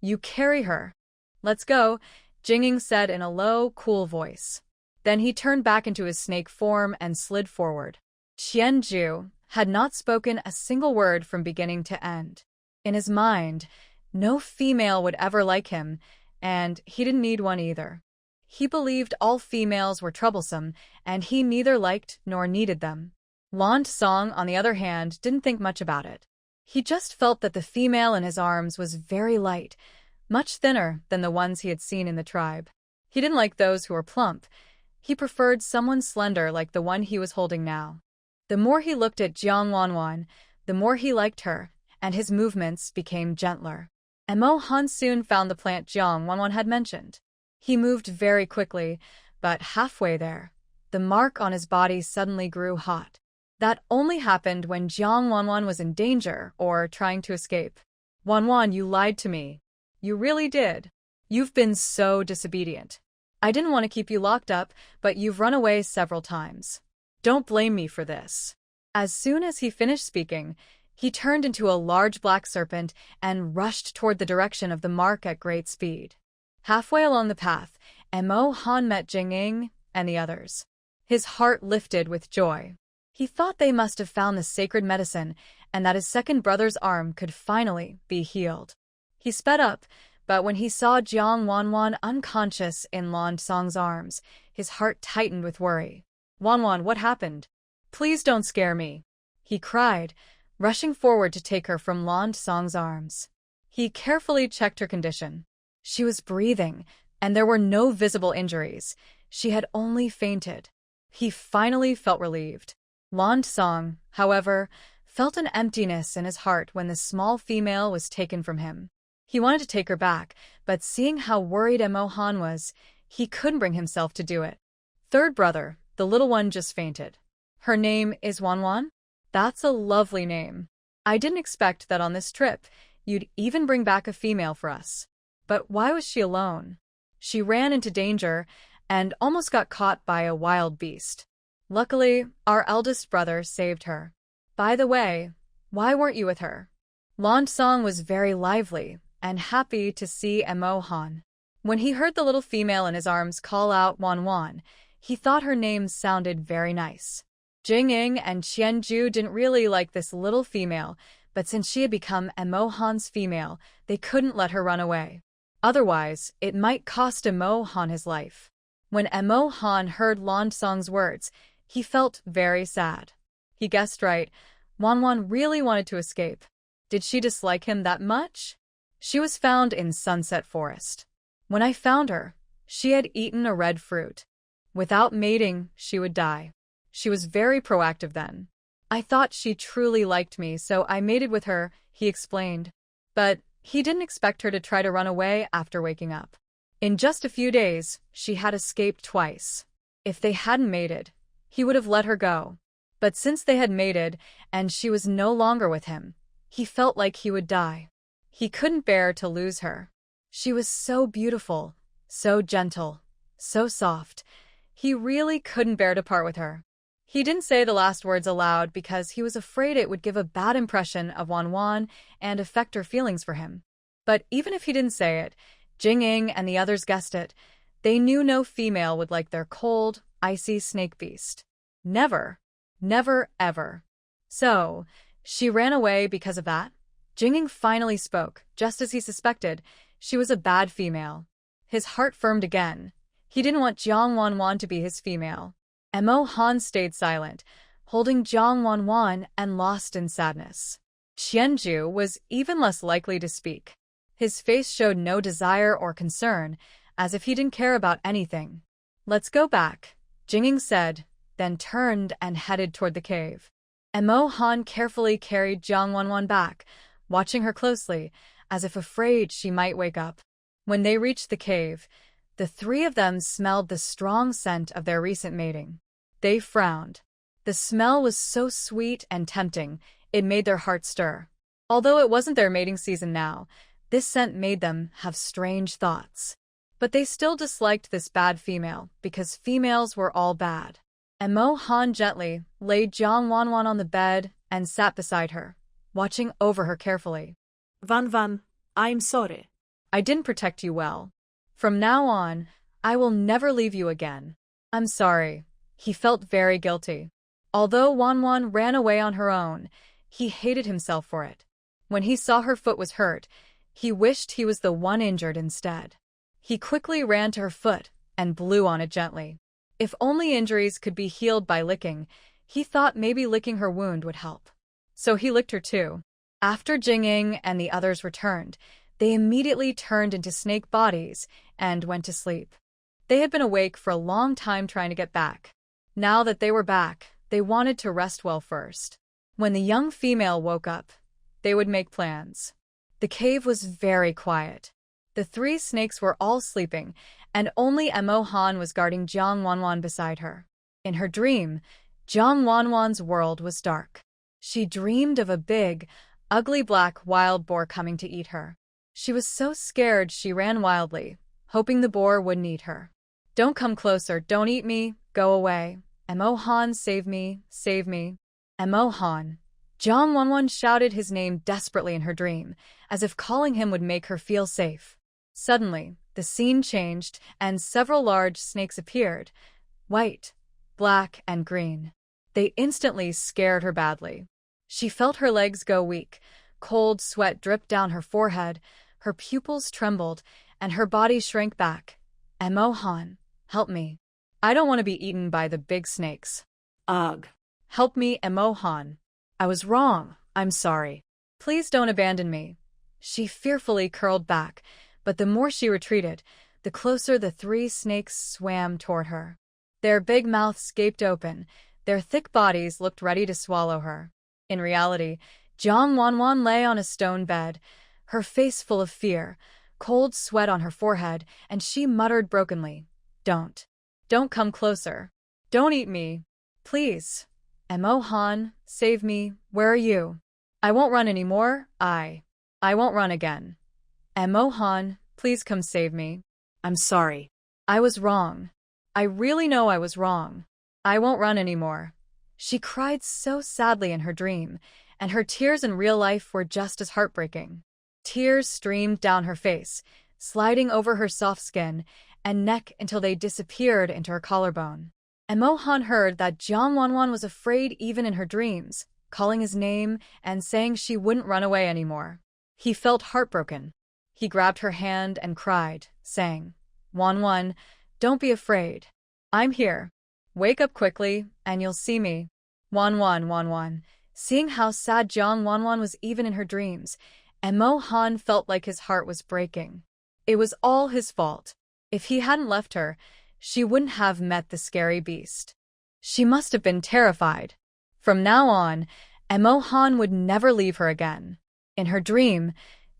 You carry her. Let's go, Jing said in a low, cool voice. Then he turned back into his snake form and slid forward. Qianju had not spoken a single word from beginning to end. In his mind, no female would ever like him, and he didn't need one either. He believed all females were troublesome, and he neither liked nor needed them. Langong, on the other hand, didn't think much about it. He just felt that the female in his arms was very light, much thinner than the ones he had seen in the tribe. He didn't like those who were plump. He preferred someone slender like the one he was holding now. The more he looked at Jang Wan, the more he liked her, and his movements became gentler. Emo Han soon found the plant Jang Wan had mentioned. He moved very quickly, but halfway there, the mark on his body suddenly grew hot. That only happened when Jang Wan was in danger or trying to escape. Wan, you lied to me. You really did. You've been so disobedient. I didn't want to keep you locked up, but you've run away several times. Don't blame me for this. As soon as he finished speaking, he turned into a large black serpent and rushed toward the direction of the mark at great speed. Halfway along the path, Emo Han met Jing and the others. His heart lifted with joy. He thought they must have found the sacred medicine and that his second brother's arm could finally be healed. He sped up, but when he saw Jang Wan unconscious in Langong's arms, his heart tightened with worry. Wan, what happened? Please don't scare me, he cried, rushing forward to take her from Langong's arms. He carefully checked her condition. She was breathing, and there were no visible injuries. She had only fainted. He finally felt relieved. Langong, however, felt an emptiness in his heart when the small female was taken from him. He wanted to take her back, but seeing how worried Emo Han was, he couldn't bring himself to do it. Third brother, the little one just fainted. Her name is Wan? That's a lovely name. I didn't expect that on this trip you'd even bring back a female for us. But why was she alone? She ran into danger and almost got caught by a wild beast. Luckily, our eldest brother saved her. By the way, why weren't you with her? Langong was very lively and happy to see Emo Han. When he heard the little female in his arms call out Wan Wan, he thought her name sounded very nice. Jing and Qianju didn't really like this little female, but since she had become Emo Han's female, they couldn't let her run away. Otherwise, it might cost Emo Han his life. When Emo Han heard Langong's words, he felt very sad. He guessed right. Wan Wan really wanted to escape. Did she dislike him that much? She was found in Sunset Forest. When I found her, she had eaten a red fruit. Without mating, she would die. She was very proactive then. I thought she truly liked me, so I mated with her, he explained. But he didn't expect her to try to run away after waking up. In just a few days, she had escaped twice. If they hadn't mated, he would have let her go. But since they had mated, and she was no longer with him, he felt like he would die. He couldn't bear to lose her. She was so beautiful, so gentle, so soft. He really couldn't bear to part with her. He didn't say the last words aloud because he was afraid it would give a bad impression of Wan Wan and affect her feelings for him. But even if he didn't say it, Jing and the others guessed it. They knew no female would like their cold, icy snake beast. Never. Never, ever. So, she ran away because of that? Jing finally spoke, just as he suspected. She was a bad female. His heart firmed again. He didn't want Jang Wan to be his female. Emo Han stayed silent, holding Jang Wan and lost in sadness. Qianju was even less likely to speak. His face showed no desire or concern, as if he didn't care about anything. Let's go back, Jing said, then turned and headed toward the cave. Emo Han carefully carried Jang Wan back, watching her closely, as if afraid she might wake up. When they reached the cave, the three of them smelled the strong scent of their recent mating. They frowned. The smell was so sweet and tempting, it made their hearts stir. Although it wasn't their mating season now, this scent made them have strange thoughts. But they still disliked this bad female, because females were all bad. Emo Han gently laid Jang Wan on the bed and sat beside her, watching over her carefully. Van, I'm sorry. I didn't protect you well. From now on, I will never leave you again. I'm sorry. He felt very guilty. Although Wan ran away on her own, he hated himself for it. When he saw her foot was hurt, he wished he was the one injured instead. He quickly ran to her foot and blew on it gently. If only injuries could be healed by licking, he thought maybe licking her wound would help. So he licked her too. After Jing and the others returned, they immediately turned into snake bodies and went to sleep. They had been awake for a long time trying to get back. Now that they were back, they wanted to rest well first. When the young female woke up, they would make plans. The cave was very quiet. The three snakes were all sleeping, and only Emo Han was guarding Jang Wan beside her. In her dream, Jang Wan's world was dark. She dreamed of a big, ugly black wild boar coming to eat her. She was so scared she ran wildly, hoping the boar wouldn't eat her. Don't come closer, don't eat me, go away. Emo Han, save me, save me. Emo Han. Jang Wan shouted his name desperately in her dream, as if calling him would make her feel safe. Suddenly, the scene changed, and several large snakes appeared, white, black, and green. They instantly scared her badly. She felt her legs go weak, cold sweat dripped down her forehead, her pupils trembled, and her body shrank back. Emo Han, help me. I don't want to be eaten by the big snakes. Ugh. Help me, Emo Han. I was wrong, I'm sorry. Please don't abandon me. She fearfully curled back, but the more she retreated, the closer the three snakes swam toward her. Their big mouths gaped open, their thick bodies looked ready to swallow her. In reality, Jang Wan lay on a stone bed, her face full of fear, cold sweat on her forehead, and she muttered brokenly, Don't come closer. Don't eat me. Please. Emo Han, save me, where are you? I won't run anymore, I won't run again. Emo Han, please come save me. I'm sorry. I was wrong. I really know I was wrong. I won't run anymore. She cried so sadly in her dream, and her tears in real life were just as heartbreaking. Tears streamed down her face, sliding over her soft skin and neck until they disappeared into her collarbone. Emo Han heard that Jang Wan was afraid even in her dreams, calling his name and saying she wouldn't run away anymore. He felt heartbroken. He grabbed her hand and cried, saying, Wan, don't be afraid. I'm here. Wake up quickly, and you'll see me. Wan. Seeing how sad Jang Wan was even in her dreams, Emo Han felt like his heart was breaking. It was all his fault. If he hadn't left her, she wouldn't have met the scary beast. She must have been terrified. From now on, Emo Han would never leave her again. In her dream,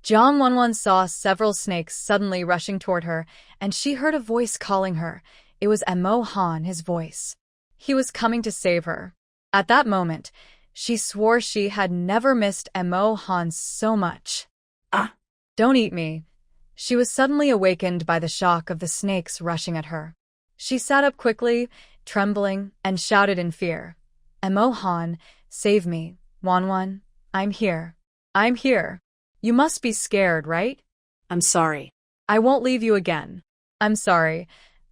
Jang Wan saw several snakes suddenly rushing toward her, and she heard a voice calling her. It was Emo Han, his voice. He was coming to save her. At that moment, she swore she had never missed Emo Han so much. Don't eat me. She was suddenly awakened by the shock of the snakes rushing at her. She sat up quickly, trembling, and shouted in fear. Emo Han, save me. Wan, I'm here. I'm here. You must be scared, right? I'm sorry. I won't leave you again. I'm sorry.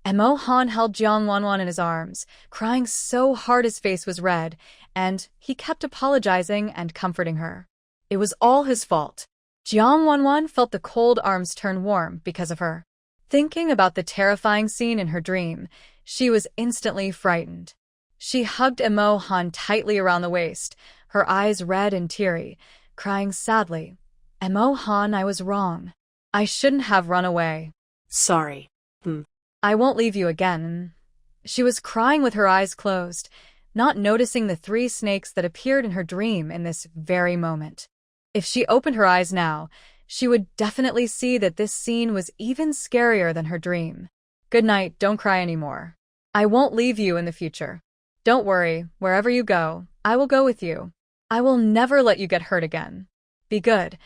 Emo Han held Jang Wan in his arms, crying so hard his face was red, and he kept apologizing and comforting her. It was all his fault. Jang Wan felt the cold arms turn warm because of her. Thinking about the terrifying scene in her dream, she was instantly frightened. She hugged Emo Han tightly around the waist, her eyes red and teary, crying sadly. Emo Han, I was wrong. I shouldn't have run away. Sorry. I won't leave you again. She was crying with her eyes closed, not noticing the 3 snakes that appeared in her dream in this very moment. If she opened her eyes now, she would definitely see that this scene was even scarier than her dream. Good night, don't cry anymore. I won't leave you in the future. Don't worry, wherever you go, I will go with you. I will never let you get hurt again. Be good.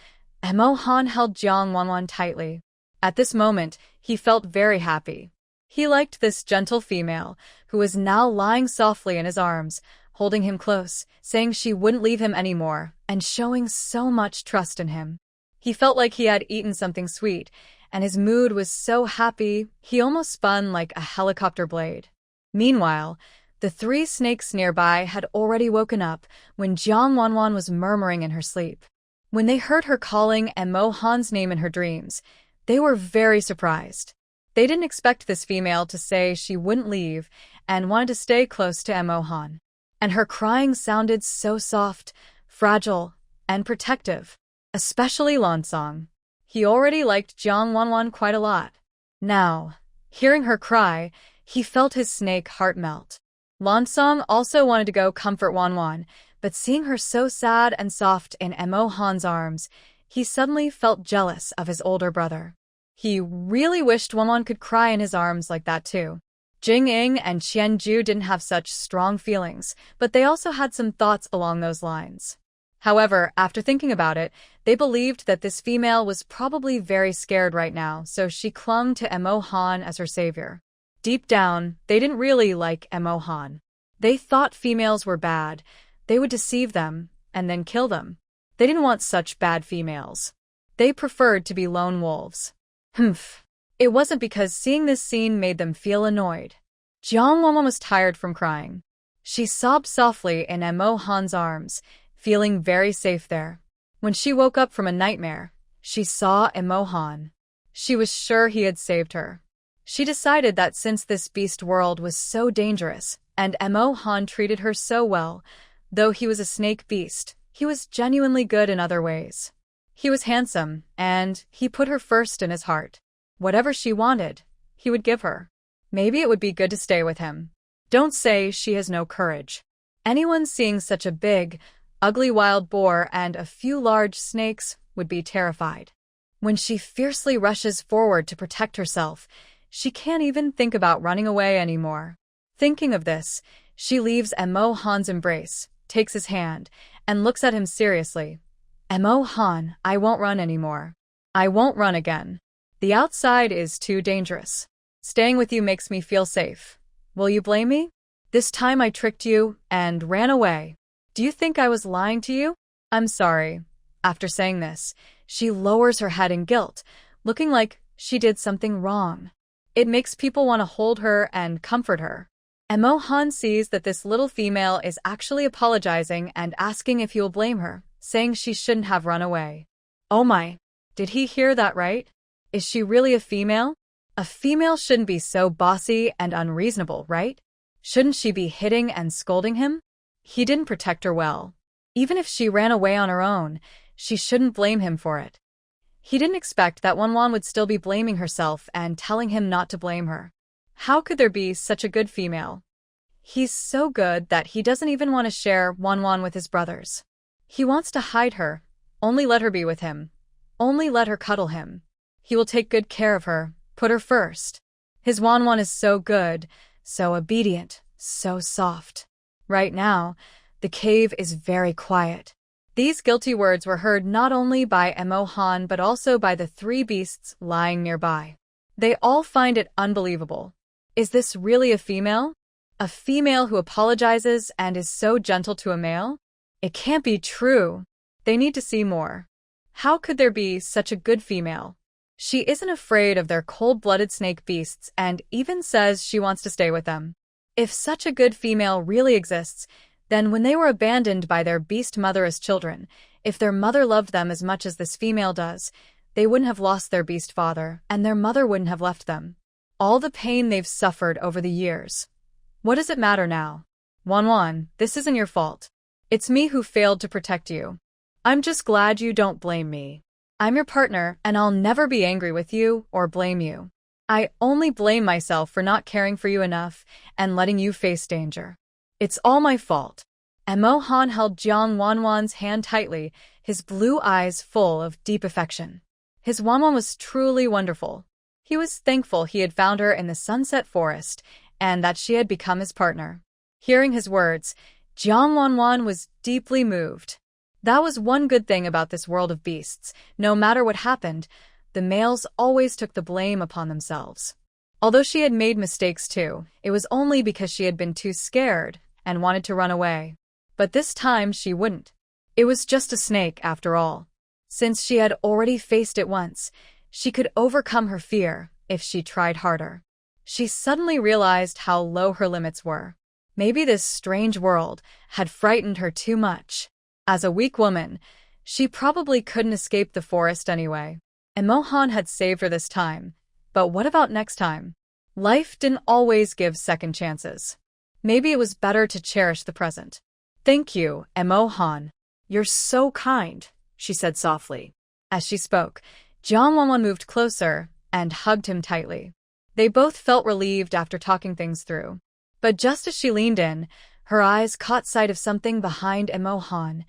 Emo Han held Jang Wan tightly. At this moment, he felt very happy. He liked this gentle female, who was now lying softly in his arms, holding him close, saying she wouldn't leave him anymore, and showing so much trust in him. He felt like he had eaten something sweet, and his mood was so happy, he almost spun like a helicopter blade. Meanwhile, the 3 snakes nearby had already woken up when Jang Wan was murmuring in her sleep. When they heard her calling Emo Han's name in her dreams, they were very surprised. They didn't expect this female to say she wouldn't leave and wanted to stay close to Emo Han. And her crying sounded so soft, fragile, and protective, especially Langong. He already liked Jang Wan quite a lot. Now, hearing her cry, he felt his snake heart melt. Langong also wanted to go comfort Wan, but seeing her so sad and soft in Emo Han's arms, he suddenly felt jealous of his older brother. He really wished Wan could cry in his arms like that too. Jing and Qianju didn't have such strong feelings, but they also had some thoughts along those lines. However, after thinking about it, they believed that this female was probably very scared right now, so she clung to Emo Han as her savior. Deep down, they didn't really like Emo Han. They thought females were bad. They would deceive them and then kill them. They didn't want such bad females. They preferred to be lone wolves. It wasn't because seeing this scene made them feel annoyed. Jang Wan was tired from crying. She sobbed softly in Emo Han's arms, feeling very safe there. When she woke up from a nightmare, she saw Emo Han. She was sure he had saved her. She decided that since this beast world was so dangerous, and Emo Han treated her so well, though he was a snake beast, he was genuinely good in other ways. He was handsome, and he put her first in his heart. Whatever she wanted, he would give her. Maybe it would be good to stay with him. Don't say she has no courage. Anyone seeing such a big, ugly wild boar and a few large snakes would be terrified. When she fiercely rushes forward to protect herself, she can't even think about running away anymore. Thinking of this, she leaves Emo Han's embrace, takes his hand, and looks at him seriously. Emo Han, I won't run anymore. I won't run again. The outside is too dangerous. Staying with you makes me feel safe. Will you blame me? This time I tricked you and ran away. Do you think I was lying to you? I'm sorry. After saying this, she lowers her head in guilt, looking like she did something wrong. It makes people want to hold her and comfort her. Emo Han sees that this little female is actually apologizing and asking if he will blame her, saying she shouldn't have run away. Oh my, did he hear that right? Is she really a female? A female shouldn't be so bossy and unreasonable, right? Shouldn't she be hitting and scolding him? He didn't protect her well. Even if she ran away on her own, she shouldn't blame him for it. He didn't expect that Jang Wan would still be blaming herself and telling him not to blame her. How could there be such a good female? He's so good that he doesn't even want to share Jang Wan with his brothers. He wants to hide her, only let her be with him, only let her cuddle him. He will take good care of her, put her first. His Jang Wan is so good, so obedient, so soft. Right now, the cave is very quiet. These guilty words were heard not only by Emo Han but also by the three beasts lying nearby. They all find it unbelievable. Is this really a female? A female who apologizes and is so gentle to a male? It can't be true. They need to see more. How could there be such a good female? She isn't afraid of their cold-blooded snake beasts and even says she wants to stay with them. If such a good female really exists, then when they were abandoned by their beast mother as children, if their mother loved them as much as this female does, they wouldn't have lost their beast father, and their mother wouldn't have left them. All the pain they've suffered over the years. What does it matter now? Jang Wan, this isn't your fault. It's me who failed to protect you. I'm just glad you don't blame me. I'm your partner, and I'll never be angry with you or blame you. I only blame myself for not caring for you enough and letting you face danger. It's all my fault. Emo Han held Jang Wan's hand tightly, his blue eyes full of deep affection. His Jang Wan was truly wonderful. He was thankful he had found her in the sunset forest and that she had become his partner. Hearing his words, Jang Wan was deeply moved. That was one good thing about this world of beasts. No matter what happened, the males always took the blame upon themselves. Although she had made mistakes too, it was only because she had been too scared and wanted to run away. But this time she wouldn't. It was just a snake after all. Since she had already faced it once, she could overcome her fear if she tried harder. She suddenly realized how low her limits were. Maybe this strange world had frightened her too much. As a weak woman, she probably couldn't escape the forest anyway. Emo Han had saved her this time. But what about next time? Life didn't always give second chances. Maybe it was better to cherish the present. Thank you, Emo Han. You're so kind, she said softly. As she spoke, Jang Wan moved closer and hugged him tightly. They both felt relieved after talking things through. But just as she leaned in, her eyes caught sight of something behind Emo Han.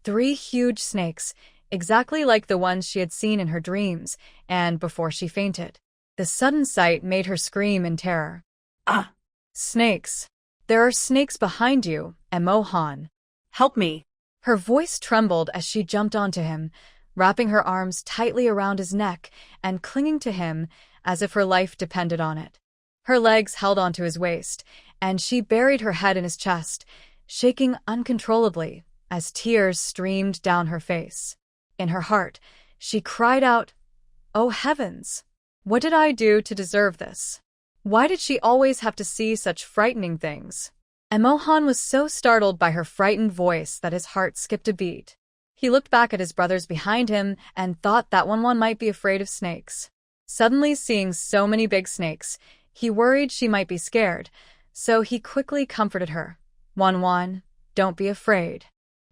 3 huge snakes, exactly like the ones she had seen in her dreams and before she fainted. The sudden sight made her scream in terror. Ah! Snakes! There are snakes behind you, Emo Han. Help me! Her voice trembled as she jumped onto him, wrapping her arms tightly around his neck and clinging to him as if her life depended on it. Her legs held onto his waist, and she buried her head in his chest, shaking uncontrollably as tears streamed down her face. In her heart, she cried out, "Oh heavens! What did I do to deserve this? Why did she always have to see such frightening things?" Emo Han was so startled by her frightened voice that his heart skipped a beat. He looked back at his brothers behind him and thought that Jang Wan might be afraid of snakes. Suddenly seeing so many big snakes, he worried she might be scared, so he quickly comforted her. "Jang Wan, don't be afraid.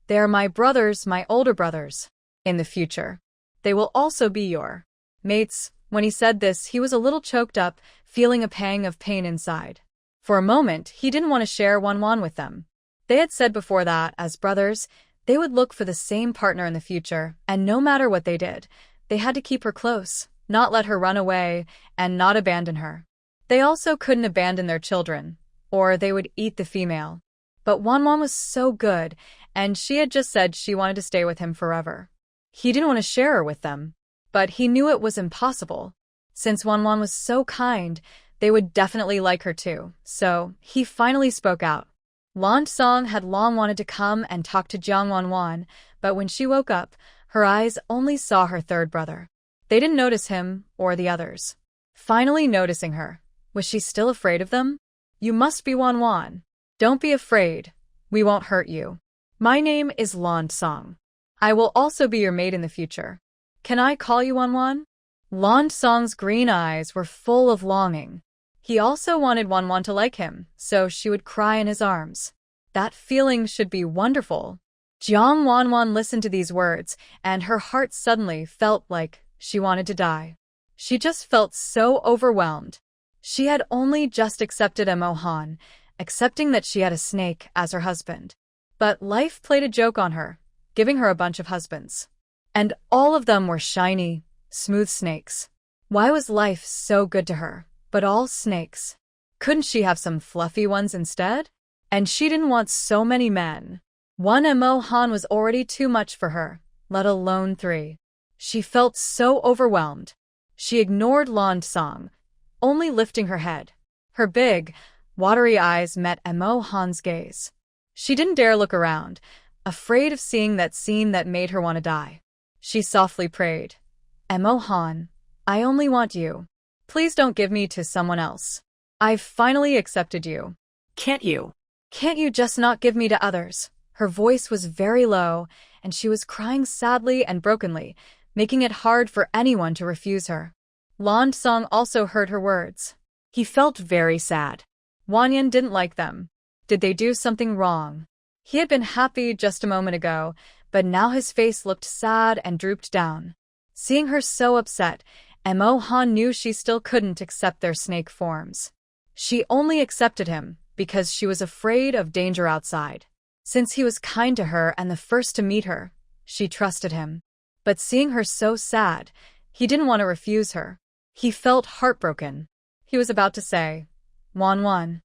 They are my brothers, my older brothers. In the future, they will also be your mates." When he said this, he was a little choked up, feeling a pang of pain inside. For a moment, he didn't want to share Jang Wan with them. They had said before that, as brothers, they would look for the same partner in the future, and no matter what they did, they had to keep her close, not let her run away, and not abandon her. They also couldn't abandon their children, or they would eat the female. But Jang Wan was so good, and she had just said she wanted to stay with him forever. He didn't want to share her with them, but he knew it was impossible. Since Jang Wan was so kind, They would definitely like her too, so he finally spoke out. Song had long wanted to come and talk to Jang Wan, but when she woke up, her eyes only saw her third brother. They didn't notice him or the others. Finally noticing her, was she still afraid of them? You must be Wan. Don't be afraid. We won't hurt you. My name is Song. I will also be your maid in the future. Can I call you Wan? Song's green eyes were full of longing. He also wanted Wan to like him, so she would cry in his arms. That feeling should be wonderful. Jang Wan listened to these words, and her heart suddenly felt like she wanted to die. She just felt so overwhelmed. She had only just accepted Emo Han, accepting that she had a snake as her husband. But life played a joke on her, giving her a bunch of husbands. And all of them were shiny, smooth snakes. Why was life so good to her, but all snakes? Couldn't she have some fluffy ones instead? And she didn't want so many men. One Emo Han was already too much for her, let alone 3. She felt so overwhelmed. She ignored Song, only lifting her head. Her big, watery eyes met Emo Han's gaze. She didn't dare look around, afraid of seeing that scene that made her want to die. She softly prayed, Emo Han, I only want you. Please don't give me to someone else. I've finally accepted you. Can't you? Can't you just not give me to others? Her voice was very low, and she was crying sadly and brokenly, making it hard for anyone to refuse her. Song also heard her words. He felt very sad. Wanyan didn't like them. Did they do something wrong? He had been happy just a moment ago, but now his face looked sad and drooped down. Seeing her so upset, Emo Han knew she still couldn't accept their snake forms. She only accepted him because she was afraid of danger outside. Since he was kind to her and the first to meet her, she trusted him. But seeing her so sad, he didn't want to refuse her. He felt heartbroken. He was about to say, Wan.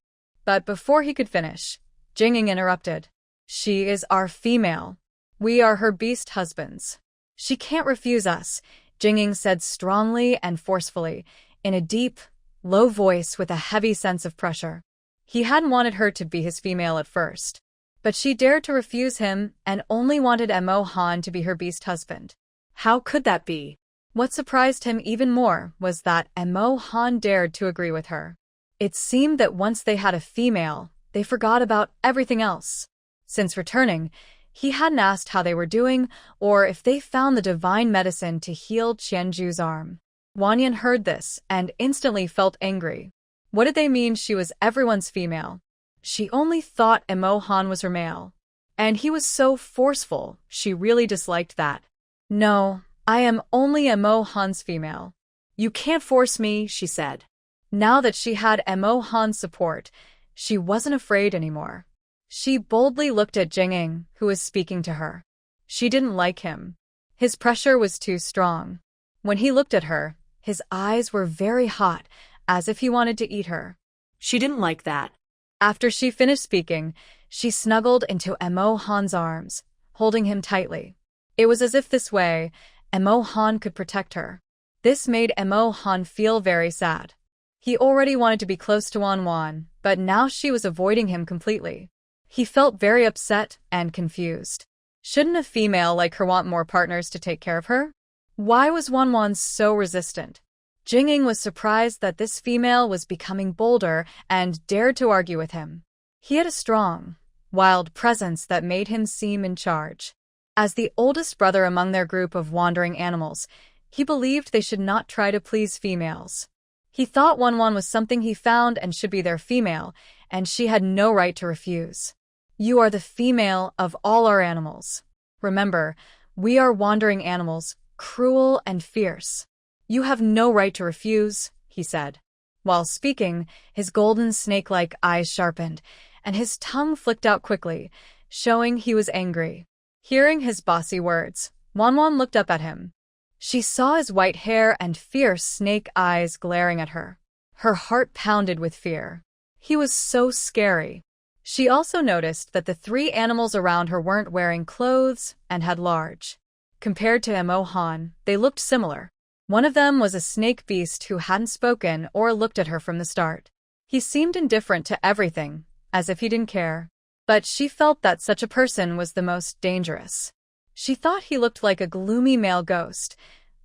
But before he could finish, Jing interrupted. She is our female. We are her beast husbands. She can't refuse us, Jing said strongly and forcefully, in a deep, low voice with a heavy sense of pressure. He hadn't wanted her to be his female at first, but she dared to refuse him and only wanted Emo Han to be her beast husband. How could that be? What surprised him even more was that Emo Han dared to agree with her. It seemed that once they had a female, they forgot about everything else. Since returning, he hadn't asked how they were doing or if they found the divine medicine to heal Qianju's arm. Wanyan heard this and instantly felt angry. What did they mean she was everyone's female? She only thought Emo Han was her male. And he was so forceful, she really disliked that. No, I am only Emo Han's female. You can't force me, she said. Now that she had Emo Han's support, she wasn't afraid anymore. She boldly looked at Jing, who was speaking to her. She didn't like him. His pressure was too strong. When he looked at her, his eyes were very hot, as if he wanted to eat her. She didn't like that. After she finished speaking, she snuggled into Emo Han's arms, holding him tightly. It was as if this way, Emo Han could protect her. This made Emo Han feel very sad. He already wanted to be close to Wan, but now she was avoiding him completely. He felt very upset and confused. Shouldn't a female like her want more partners to take care of her? Why was Wan so resistant? Jing was surprised that this female was becoming bolder and dared to argue with him. He had a strong, wild presence that made him seem in charge. As the oldest brother among their group of wandering animals, he believed they should not try to please females. He thought Wan was something he found and should be their female, and she had no right to refuse. You are the female of all our animals. Remember, we are wandering animals, cruel and fierce. You have no right to refuse, he said. While speaking, his golden snake-like eyes sharpened, and his tongue flicked out quickly, showing he was angry. Hearing his bossy words, Wan looked up at him. She saw his white hair and fierce snake eyes glaring at her. Her heart pounded with fear. He was so scary. She also noticed that the 3 animals around her weren't wearing clothes and had large. Compared to Emo Han, they looked similar. One of them was a snake beast who hadn't spoken or looked at her from the start. He seemed indifferent to everything, as if he didn't care. But she felt that such a person was the most dangerous. She thought he looked like a gloomy male ghost.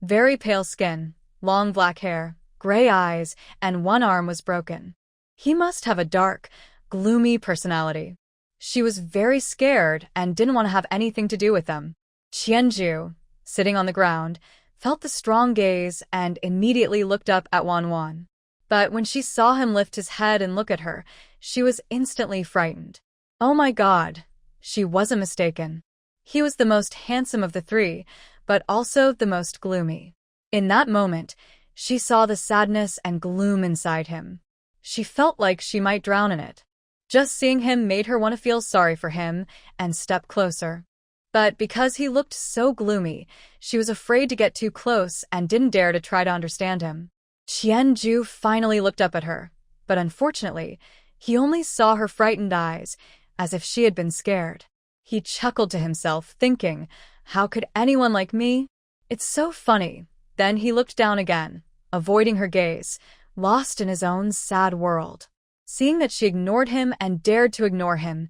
Very pale skin, long black hair, gray eyes, and one arm was broken. He must have a dark, gloomy personality. She was very scared and didn't want to have anything to do with them. Qianju, sitting on the ground, felt the strong gaze and immediately looked up at Wan Wan. But when she saw him lift his head and look at her, she was instantly frightened. Oh my God, she wasn't mistaken. He was the most handsome of the three, but also the most gloomy. In that moment, she saw the sadness and gloom inside him. She felt like she might drown in it. Just seeing him made her want to feel sorry for him and step closer. But because he looked so gloomy, she was afraid to get too close and didn't dare to try to understand him. Qianju finally looked up at her, but unfortunately, he only saw her frightened eyes, as if she had been scared. He chuckled to himself, thinking, how could anyone like me? It's so funny. Then he looked down again, avoiding her gaze, lost in his own sad world. Seeing that she ignored him and dared to ignore him,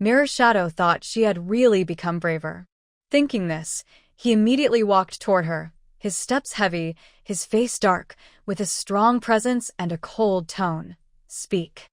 Mirror Shadow thought she had really become braver. Thinking this, he immediately walked toward her, his steps heavy, his face dark, with a strong presence and a cold tone. Speak.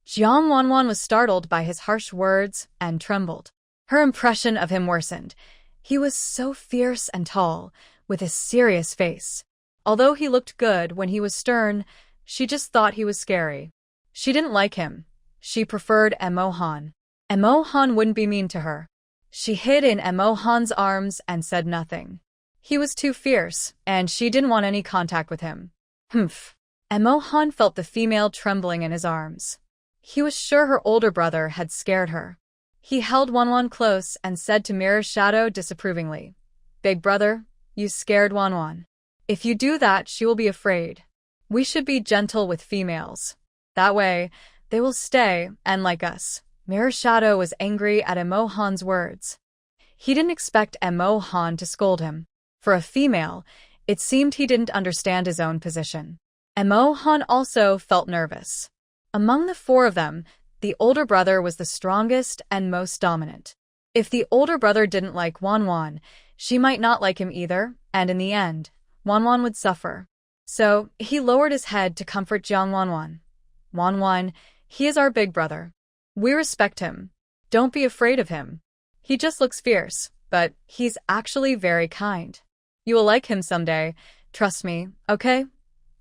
Jang Wan was startled by his harsh words and trembled. Her impression of him worsened. He was so fierce and tall, with a serious face. Although he looked good when he was stern, she just thought he was scary. She didn't like him. She preferred Emo Han. Emo Han wouldn't be mean to her. She hid in Emo Han's arms and said nothing. He was too fierce, and she didn't want any contact with him. Humph. Emo Han felt the female trembling in his arms. He was sure her older brother had scared her. He held Wan Wan close and said to Mirror Shadow disapprovingly, Big brother, you scared Wan Wan. If you do that, she will be afraid. We should be gentle with females. That way, they will stay and like us. Mirror Shadow was angry at Emo Han's words. He didn't expect Emo Han to scold him. For a female, it seemed he didn't understand his own position. Emo Han also felt nervous. Among the four of them, the older brother was the strongest and most dominant. If the older brother didn't like Wan Wan, she might not like him either, and in the end, Wan Wan would suffer. So, he lowered his head to comfort Jang Wan. Wan Wan, he is our big brother. We respect him. Don't be afraid of him. He just looks fierce, but he's actually very kind. You will like him someday. Trust me, okay?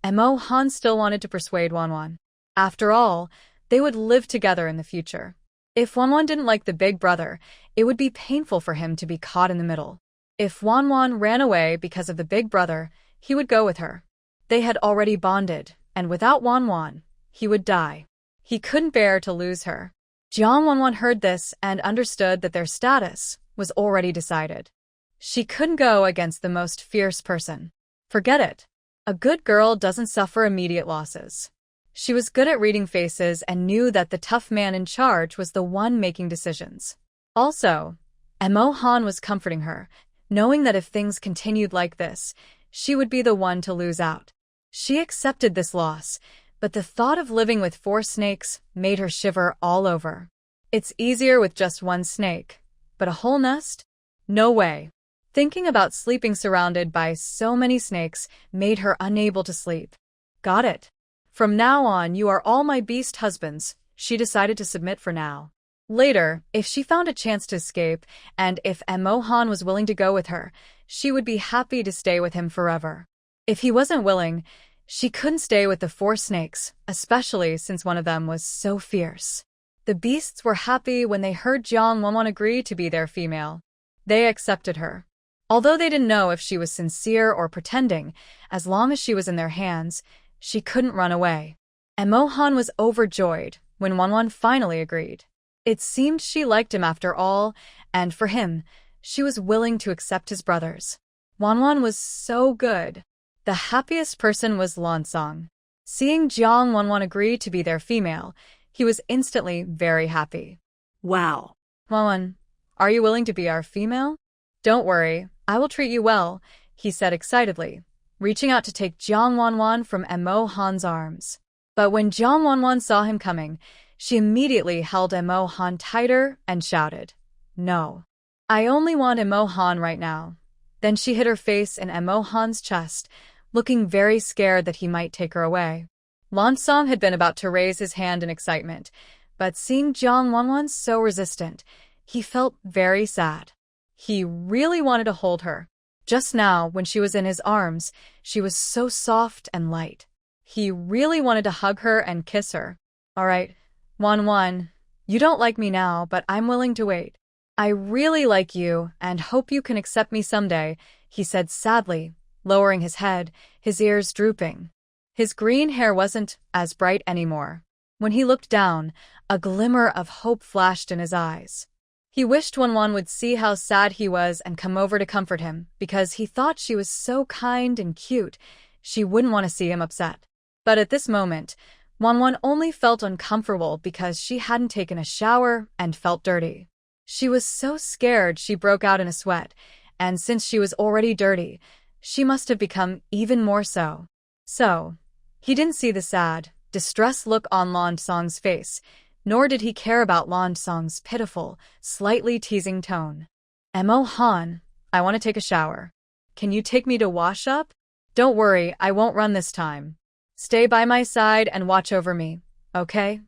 Emo Han still wanted to persuade Wan Wan. After all, they would live together in the future. If Wan Wan didn't like the big brother, it would be painful for him to be caught in the middle. If Wan Wan ran away because of the big brother, he would go with her. They had already bonded, and without Wan Wan, he would die. He couldn't bear to lose her. Jang Wan heard this and understood that their status was already decided. She couldn't go against the most fierce person. Forget it. A good girl doesn't suffer immediate losses. She was good at reading faces and knew that the tough man in charge was the one making decisions. Also, Emo Han was comforting her, knowing that if things continued like this, she would be the one to lose out. She accepted this loss, but the thought of living with 4 snakes made her shiver all over. It's easier with just one snake, but a whole nest? No way. Thinking about sleeping surrounded by so many snakes made her unable to sleep. Got it. From now on, you are all my beast husbands, she decided to submit for now. Later, if she found a chance to escape, and if Emo Han was willing to go with her, she would be happy to stay with him forever. If he wasn't willing, she couldn't stay with the 4 snakes, especially since one of them was so fierce. The beasts were happy when they heard Jang Wan agree to be their female. They accepted her. Although they didn't know if she was sincere or pretending, as long as she was in their hands, she couldn't run away. Emo Han was overjoyed when Wan Wan finally agreed. It seemed she liked him after all, and for him, she was willing to accept his brothers. Wan Wan was so good. The happiest person was Lansong. Seeing Jang Wan agree to be their female, he was instantly very happy. Wow. Wan Wan, are you willing to be our female? Don't worry, I will treat you well, he said excitedly, reaching out to take Jang Wan from Emo Han's arms. But when Jang Wan saw him coming, she immediately held Emo Han tighter and shouted, "No. I only want Emo Han right now." Then she hid her face in Emo Han's chest, looking very scared that he might take her away. Lansong had been about to raise his hand in excitement, but seeing Jang Wan so resistant, he felt very sad. He really wanted to hold her. Just now, when she was in his arms, she was so soft and light. He really wanted to hug her and kiss her. "All right, Wan, you don't like me now, but I'm willing to wait. I really like you and hope you can accept me someday," he said sadly, lowering his head, his ears drooping. His green hair wasn't as bright anymore. When he looked down, a glimmer of hope flashed in his eyes. He wished Wan would see how sad he was and come over to comfort him, because he thought she was so kind and cute, she wouldn't want to see him upset. But at this moment, Wan only felt uncomfortable because she hadn't taken a shower and felt dirty. She was so scared she broke out in a sweat, and since she was already dirty, she must have become even more so. So, he didn't see the sad, distressed look on Lansong's face, nor did he care about Lansong's pitiful, slightly teasing tone. "Emo Han, I want to take a shower. Can you take me to wash up? Don't worry, I won't run this time. Stay by my side and watch over me, okay?"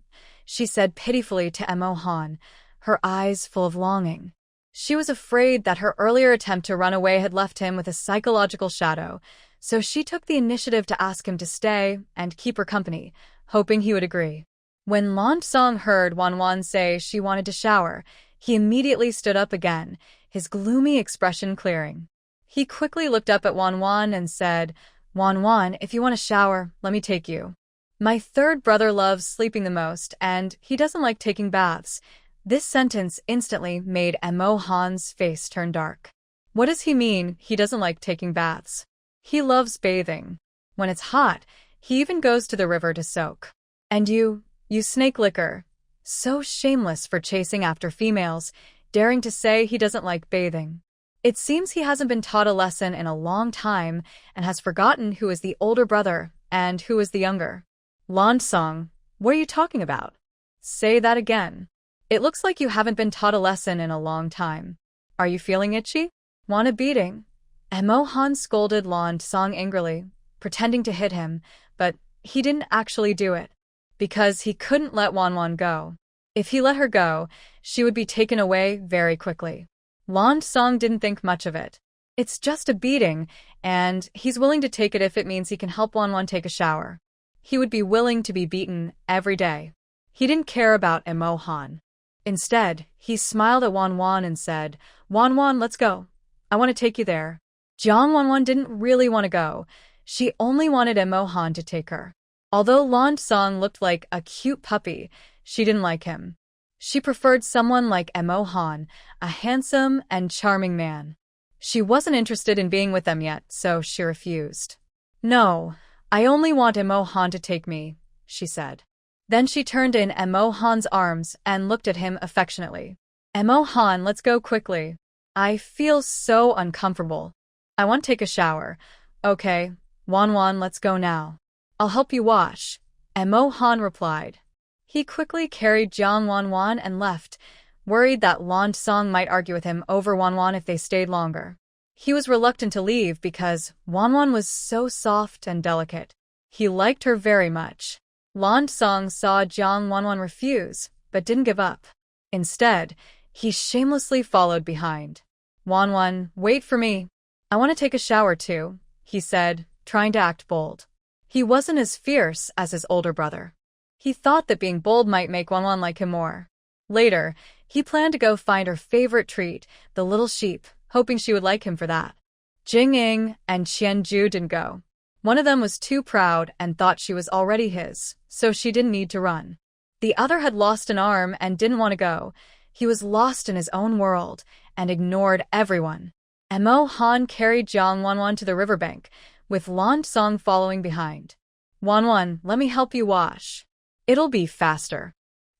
she said pitifully to Emo Han, her eyes full of longing. She was afraid that her earlier attempt to run away had left him with a psychological shadow, so she took the initiative to ask him to stay and keep her company, hoping he would agree. When Lansong heard Wan say she wanted to shower, he immediately stood up again, his gloomy expression clearing. He quickly looked up at Wan and said, "Wan, if you want a shower, let me take you. My third brother loves sleeping the most, and he doesn't like taking baths." This sentence instantly made Emo Han's face turn dark. What does he mean, he doesn't like taking baths? He loves bathing. When it's hot, he even goes to the river to soak. And you snake licker. So shameless for chasing after females, daring to say he doesn't like bathing. It seems he hasn't been taught a lesson in a long time and has forgotten who is the older brother and who is the younger. "Lansong, what are you talking about? Say that again. It looks like you haven't been taught a lesson in a long time. Are you feeling itchy? Want a beating?" Emo Han scolded Lansong angrily, pretending to hit him, but he didn't actually do it, because he couldn't let Wan go. If he let her go, she would be taken away very quickly. Lansong didn't think much of it. It's just a beating, and he's willing to take it if it means he can help Wan take a shower. He would be willing to be beaten every day. He didn't care about Emo Han. Instead, he smiled at Wan and said, "Wan, let's go. I want to take you there." Jang Wan didn't really want to go. She only wanted Emo Han to take her. Although Lansong looked like a cute puppy, she didn't like him. She preferred someone like Emo Han, a handsome and charming man. She wasn't interested in being with them yet, so she refused. "No, I only want Emo Han to take me," she said. Then she turned in Emo Han's arms and looked at him affectionately. "Emo Han, let's go quickly. I feel so uncomfortable. I want to take a shower." "Okay, Wan, let's go now. I'll help you wash," Emo Han replied. He quickly carried Jang Wan and left, worried that Lansong might argue with him over Wan if they stayed longer. He was reluctant to leave because Wan was so soft and delicate. He liked her very much. Lansong saw Jang Wan refuse, but didn't give up. Instead, he shamelessly followed behind. "Wan, wait for me. I want to take a shower too," he said, trying to act bold. He wasn't as fierce as his older brother. He thought that being bold might make Wan like him more. Later, he planned to go find her favorite treat, the little sheep, hoping she would like him for that. Jing and Qianju didn't go. One of them was too proud and thought she was already his, so she didn't need to run. The other had lost an arm and didn't want to go. He was lost in his own world and ignored everyone. Emo Han carried Jang Wan to the riverbank, with Lansong following behind. "Wan, let me help you wash. It'll be faster."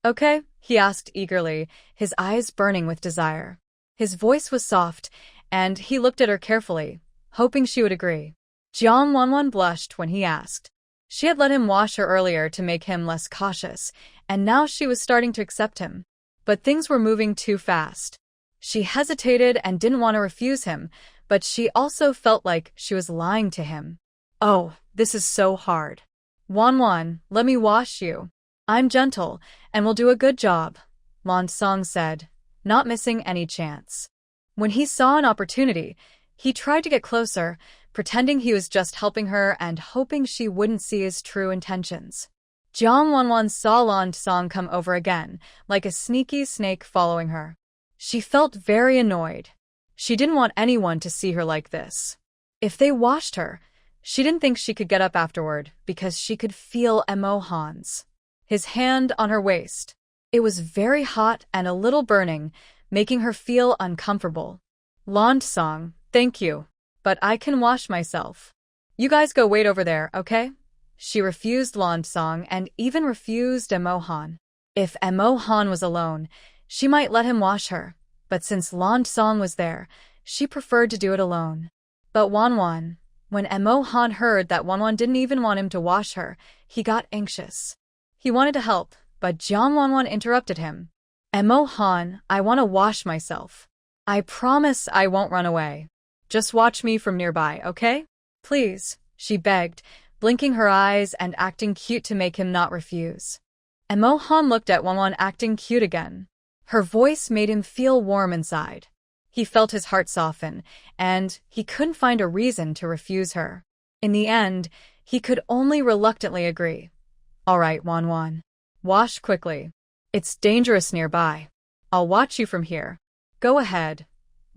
"Okay?" he asked eagerly, his eyes burning with desire. His voice was soft, and he looked at her carefully, hoping she would agree. Jang Wan blushed when he asked. She had let him wash her earlier to make him less cautious, and now she was starting to accept him. But things were moving too fast. She hesitated and didn't want to refuse him, but she also felt like she was lying to him. Oh, this is so hard. Wan, let me wash you. I'm gentle, and will do a good job, Langong said, not missing any chance. When he saw an opportunity, he tried to get closer, pretending he was just helping her and hoping she wouldn't see his true intentions. Jang Wan saw Langong come over again, like a sneaky snake following her. She felt very annoyed. She didn't want anyone to see her like this. If they washed her, she didn't think she could get up afterward because she could feel Emo Han's. His hand on her waist. It was very hot and a little burning, making her feel uncomfortable. Langong, thank you, but I can wash myself. You guys go wait over there, okay? She refused Langong and even refused Emo Han. If Emo Han was alone, she might let him wash her, but since Langong was there, she preferred to do it alone. But Wan, when Emo Han heard that Wan didn't even want him to wash her, he got anxious. He wanted to help, but Jang Wan interrupted him. Emo Han, I want to wash myself. I promise I won't run away. Just watch me from nearby, okay? Please, she begged, blinking her eyes and acting cute to make him not refuse. Emo Han looked at Wan acting cute again. Her voice made him feel warm inside. He felt his heart soften, and he couldn't find a reason to refuse her. In the end, he could only reluctantly agree. All right, Wan. Wash quickly. It's dangerous nearby. I'll watch you from here. Go ahead.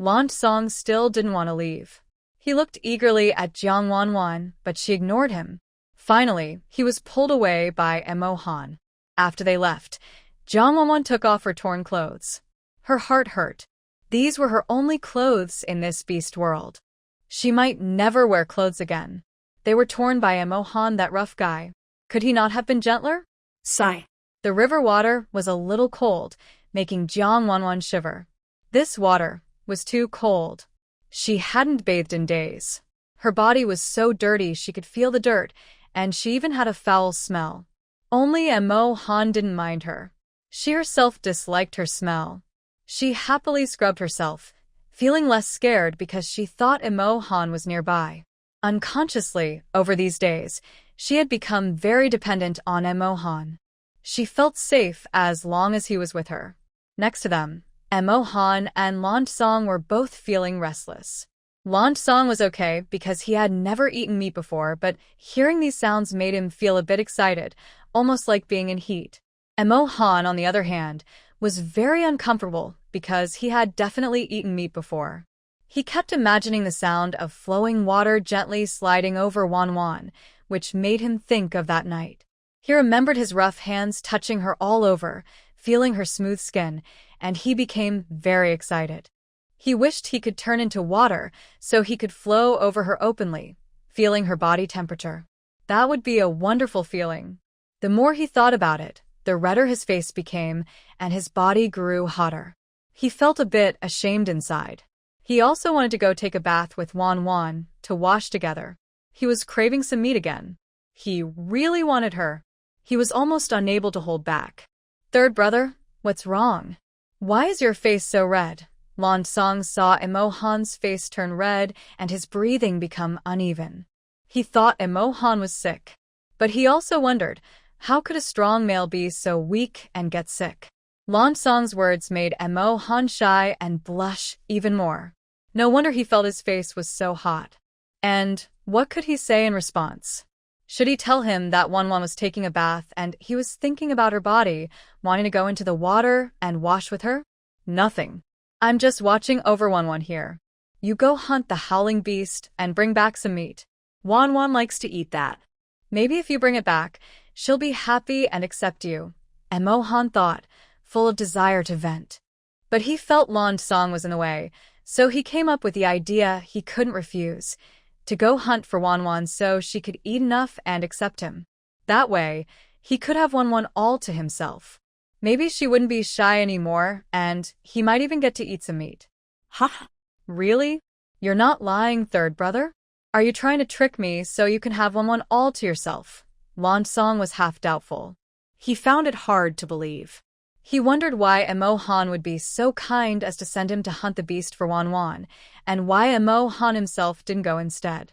Langong still didn't want to leave. He looked eagerly at Jang Wan, but she ignored him. Finally, he was pulled away by Emo Han. After they left, Jang Wan took off her torn clothes. Her heart hurt. These were her only clothes in this beast world. She might never wear clothes again. They were torn by Emo Han, that rough guy. Could he not have been gentler? Sigh. The river water was a little cold, making Jang Wan shiver. This water was too cold. She hadn't bathed in days. Her body was so dirty she could feel the dirt, and she even had a foul smell. Only Emo Han didn't mind her. She herself disliked her smell. She happily scrubbed herself, feeling less scared because she thought Emo Han was nearby. Unconsciously, over these days, she had become very dependent on Emo Han. She felt safe as long as he was with her. Next to them, Emo Han and Langong were both feeling restless. Langong was okay because he had never eaten meat before, but hearing these sounds made him feel a bit excited, almost like being in heat. Emo Han, on the other hand, was very uncomfortable because he had definitely eaten meat before. He kept imagining the sound of flowing water gently sliding over Wan, which made him think of that night. He remembered his rough hands touching her all over, feeling her smooth skin, and he became very excited. He wished he could turn into water so he could flow over her openly, feeling her body temperature. That would be a wonderful feeling. The more he thought about it, the redder his face became, and his body grew hotter. He felt a bit ashamed inside. He also wanted to go take a bath with Wan to wash together. He was craving some meat again. He really wanted her. He was almost unable to hold back. Third brother, what's wrong? Why is your face so red? Langong saw Emo Han's face turn red and his breathing become uneven. He thought Emo Han was sick. But he also wondered, how could a strong male be so weak and get sick? Langong's words made Emo Han shy and blush even more. No wonder he felt his face was so hot. And what could he say in response? Should he tell him that Wan was taking a bath and he was thinking about her body, wanting to go into the water and wash with her? Nothing. I'm just watching over Wan here. You go hunt the howling beast and bring back some meat. Wan likes to eat that. Maybe if you bring it back, she'll be happy and accept you, Emo Han thought, full of desire to vent. But he felt Langong was in the way, so he came up with the idea he couldn't refuse, to go hunt for Wan so she could eat enough and accept him. That way, he could have Wan all to himself. Maybe she wouldn't be shy anymore, and he might even get to eat some meat. Ha! Really? You're not lying, third brother? Are you trying to trick me so you can have Wan all to yourself? Langong was half doubtful. He found it hard to believe. He wondered why Emo Han would be so kind as to send him to hunt the beast for Wan, and why Emo Han himself didn't go instead.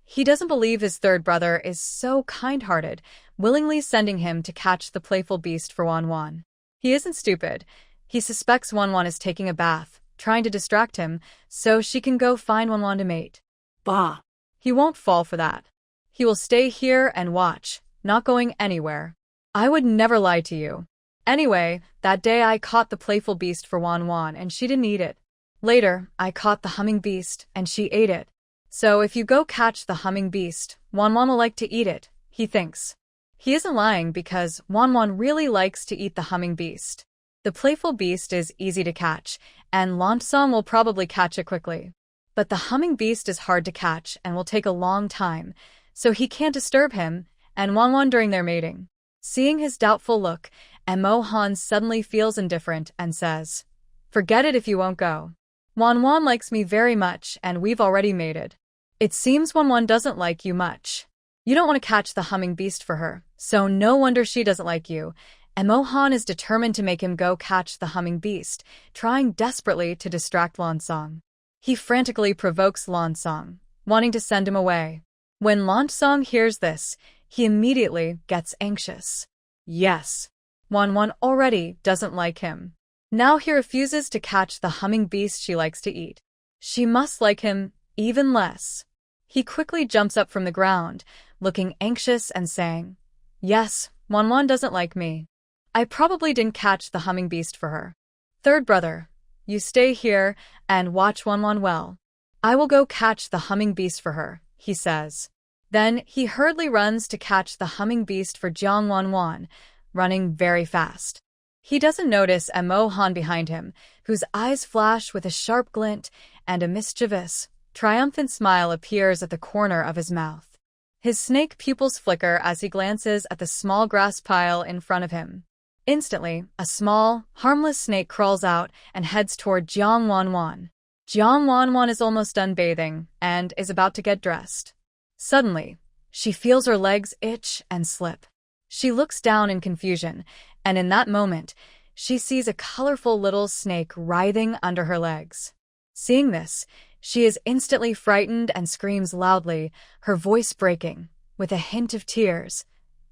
He doesn't believe his third brother is so kind-hearted, willingly sending him to catch the playful beast for Wan. He isn't stupid. He suspects Wan is taking a bath, trying to distract him, so she can go find Wan to mate. Bah! He won't fall for that. He will stay here and watch, not going anywhere. I would never lie to you. Anyway, that day I caught the playful beast for Wan and she didn't eat it. Later, I caught the humming beast and she ate it. So if you go catch the humming beast, Wan will like to eat it, he thinks. He isn't lying because Wan really likes to eat the humming beast. The playful beast is easy to catch, and Langong will probably catch it quickly. But the humming beast is hard to catch and will take a long time, so he can't disturb him and Wan during their mating. Seeing his doubtful look, Emo Han suddenly feels indifferent and says, "Forget it if you won't go. Wan likes me very much and we've already mated. It seems Wan doesn't like you much. You don't want to catch the humming beast for her, so no wonder she doesn't like you." Emo Han is determined to make him go catch the humming beast, trying desperately to distract Langong. He frantically provokes Langong, wanting to send him away. When Langong hears this, he immediately gets anxious. Yes, Wan already doesn't like him. Now he refuses to catch the humming beast she likes to eat. She must like him even less. He quickly jumps up from the ground, looking anxious and saying, "Yes, Wan doesn't like me. I probably didn't catch the humming beast for her. Third brother, you stay here and watch Wan well. I will go catch the humming beast for her," he says. Then he hurriedly runs to catch the humming beast for Jang Wan, running very fast. He doesn't notice Emo Han behind him, whose eyes flash with a sharp glint and a mischievous, triumphant smile appears at the corner of his mouth. His snake pupils flicker as he glances at the small grass pile in front of him. Instantly, a small, harmless snake crawls out and heads toward Jang Wan. Jang Wan is almost done bathing and is about to get dressed. Suddenly, she feels her legs itch and slip. She looks down in confusion, and in that moment, she sees a colorful little snake writhing under her legs. Seeing this, she is instantly frightened and screams loudly, her voice breaking, with a hint of tears.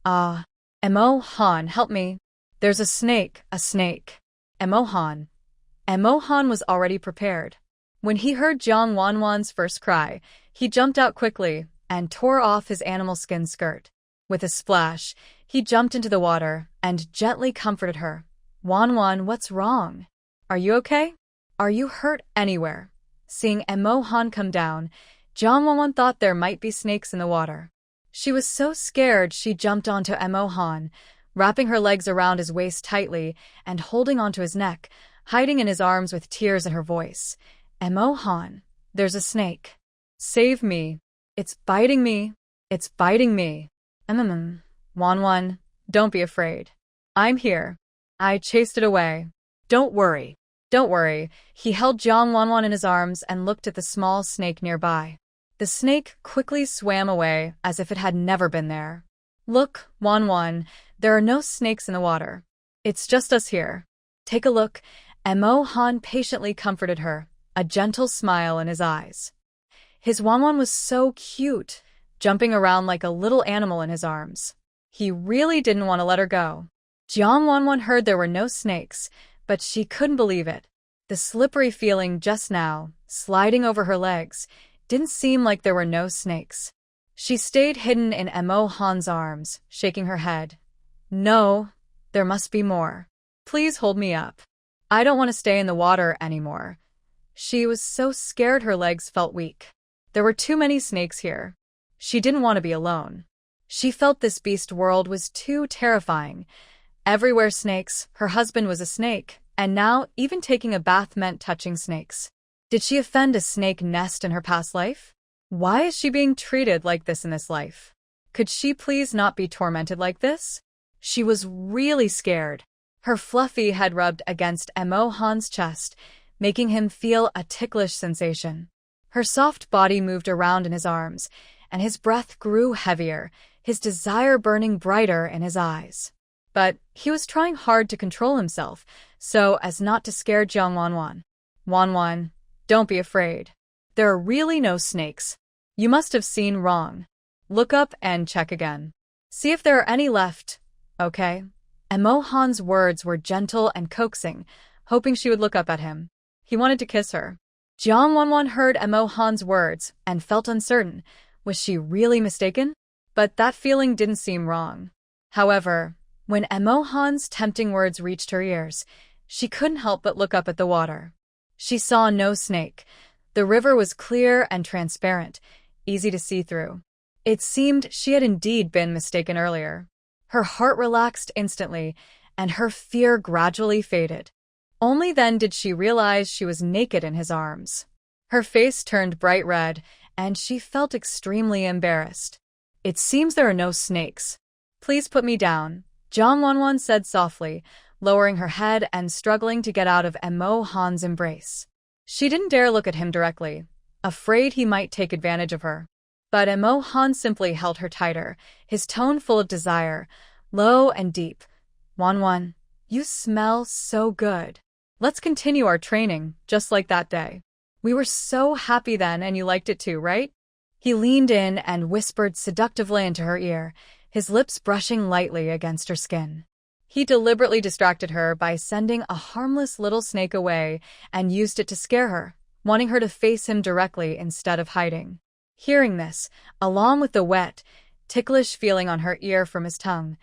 "Ah, Emo Han, help me. There's a snake, a snake." Emo Han. Emo Han was already prepared. When he heard Jang Wan's first cry, he jumped out quickly and tore off his animal skin skirt. With a splash, he jumped into the water and gently comforted her. "Wan, what's wrong? Are you okay? Are you hurt anywhere?" Seeing Emo Han come down, Jang Wan thought there might be snakes in the water. She was so scared she jumped onto Emo Han, wrapping her legs around his waist tightly and holding onto his neck, hiding in his arms with tears in her voice. "Emo Han, there's a snake. Save me. It's biting me. It's biting me. Wan, don't be afraid. I'm here. I chased it away. Don't worry. Don't worry." He held Jang Wan in his arms and looked at the small snake nearby. The snake quickly swam away as if it had never been there. "Look, Wan, there are no snakes in the water. It's just us here. Take a look." Emo Han patiently comforted her, a gentle smile in his eyes. His Wan was so cute, jumping around like a little animal in his arms. He really didn't want to let her go. Jang Wan heard there were no snakes, but she couldn't believe it. The slippery feeling just now, sliding over her legs, didn't seem like there were no snakes. She stayed hidden in Emo Han's arms, shaking her head. "No, there must be more. Please hold me up. I don't want to stay in the water anymore." She was so scared her legs felt weak. There were too many snakes here. She didn't want to be alone. She felt this beast world was too terrifying. Everywhere snakes, her husband was a snake, and now even taking a bath meant touching snakes. Did she offend a snake nest in her past life? Why is she being treated like this in this life? Could she please not be tormented like this? She was really scared. Her fluffy head rubbed against Emo Han's chest, making him feel a ticklish sensation. Her soft body moved around in his arms, and his breath grew heavier, his desire burning brighter in his eyes. But he was trying hard to control himself, so as not to scare Jang Wan. Wan, don't be afraid. There are really no snakes. You must have seen wrong. Look up and check again. See if there are any left, okay? Emo Han's words were gentle and coaxing, hoping she would look up at him. He wanted to kiss her. Jang Wan heard Emo Han's words and felt uncertain. Was she really mistaken? But that feeling didn't seem wrong. However, when Emo Han's tempting words reached her ears, she couldn't help but look up at the water. She saw no snake. The river was clear and transparent, easy to see through. It seemed she had indeed been mistaken earlier. Her heart relaxed instantly, and her fear gradually faded. Only then did she realize she was naked in his arms. Her face turned bright red, and she felt extremely embarrassed. It seems there are no snakes. Please put me down, Jang Wan said softly, lowering her head and struggling to get out of Emo Han's embrace. She didn't dare look at him directly, afraid he might take advantage of her. But Emo Han simply held her tighter, his tone full of desire, low and deep. Wan, you smell so good. Let's continue our training, just like that day. We were so happy then and you liked it too, right? He leaned in and whispered seductively into her ear, his lips brushing lightly against her skin. He deliberately distracted her by sending a harmless little snake away and used it to scare her, wanting her to face him directly instead of hiding. Hearing this, along with the wet, ticklish feeling on her ear from his tongue,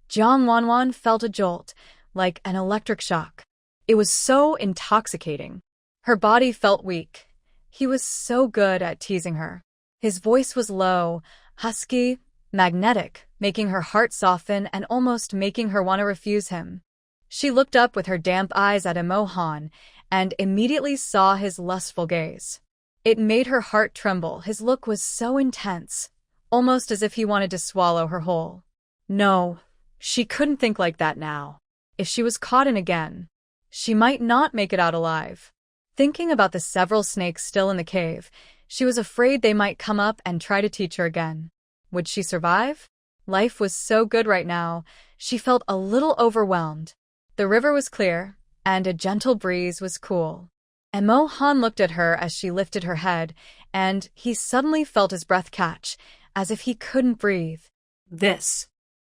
Jang Wan felt a jolt, like an electric shock. It was so intoxicating. Her body felt weak. He was so good at teasing her. His voice was low, husky, magnetic, making her heart soften and almost making her want to refuse him. She looked up with her damp eyes at Emo Han and immediately saw his lustful gaze. It made her heart tremble. His look was so intense, almost as if he wanted to swallow her whole. No, she couldn't think like that now. If she was caught in again, she might not make it out alive. Thinking about the several snakes still in the cave, she was afraid they might come up and try to teach her again. Would she survive? Life was so good right now, she felt a little overwhelmed. The river was clear, and a gentle breeze was cool. Emo Han looked at her as she lifted her head, and he suddenly felt his breath catch, as if he couldn't breathe.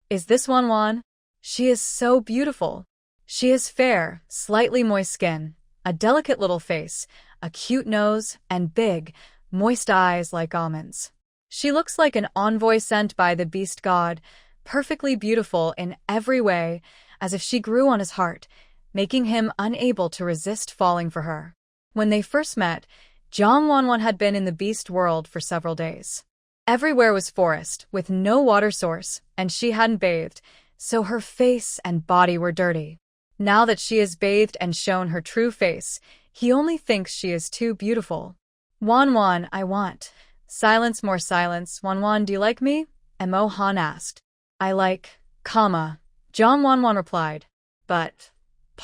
Is this Wan? She is so beautiful. She is fair, slightly moist skin, a delicate little face, a cute nose, and big, moist eyes like almonds. She looks like an envoy sent by the beast god, perfectly beautiful in every way, as if she grew on his heart, making him unable to resist falling for her. When they first met, Jang Wan had been in the beast world for several days. Everywhere was forest, with no water source, and she hadn't bathed, so her face and body were dirty. Now that she is bathed and shown her true face, he only thinks she is too beautiful. Wan, I want. Silence, more silence. Wan, do you like me? Emo Han asked. I like, Jang Wan replied. But,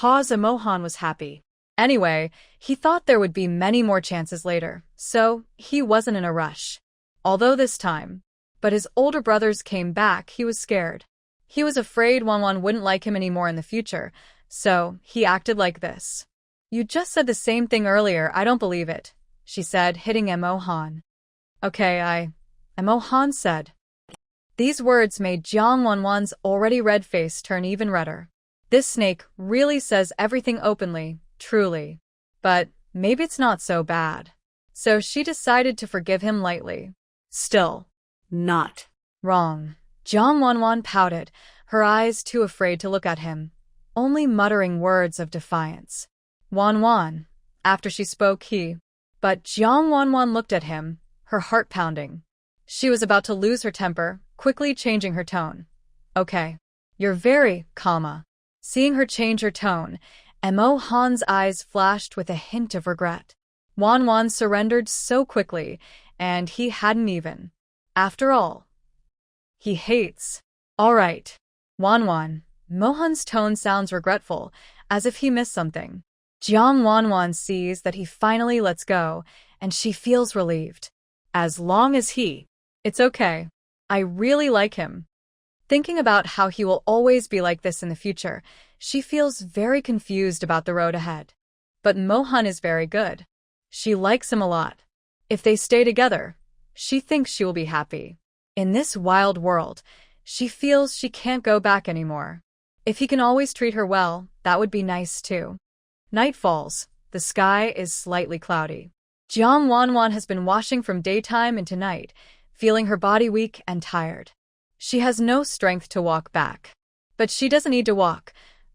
Emo Han was happy. Anyway, he thought there would be many more chances later, so he wasn't in a rush. Although this time, but his older brothers came back, he was scared. He was afraid Wan wouldn't like him anymore in the future, so he acted like this. You just said the same thing earlier, I don't believe it, she said, hitting Emo Han. Okay, Emo Han said. These words made Jang Wan's already red face turn even redder. This snake really says everything openly, truly. But maybe it's not so bad. So she decided to forgive him lightly. Still, Not. wrong. Jang Wan pouted, her eyes too afraid to look at him, only muttering words of defiance. Wan. After she spoke, But Jang Wan looked at him, her heart pounding. She was about to lose her temper, quickly changing her tone. Okay. You're very, Seeing her change her tone, Emo Han's eyes flashed with a hint of regret. Wan surrendered so quickly, and he hadn't even. After all, he hates. All right. Wan. Mohan's tone sounds regretful, as if he missed something. Jang Wan sees that he finally lets go, and she feels relieved. As long as it's okay. I really like him. Thinking about how he will always be like this in the future, she feels very confused about the road ahead. But Emo Han is very good. She likes him a lot. If they stay together, she thinks she will be happy. In this wild world, she feels she can't go back anymore. If he can always treat her well, that would be nice too. Night falls. The sky is slightly cloudy. Jang Wan has been washing from daytime into night, feeling her body weak and tired. She has no strength to walk back. But she doesn't need to walk.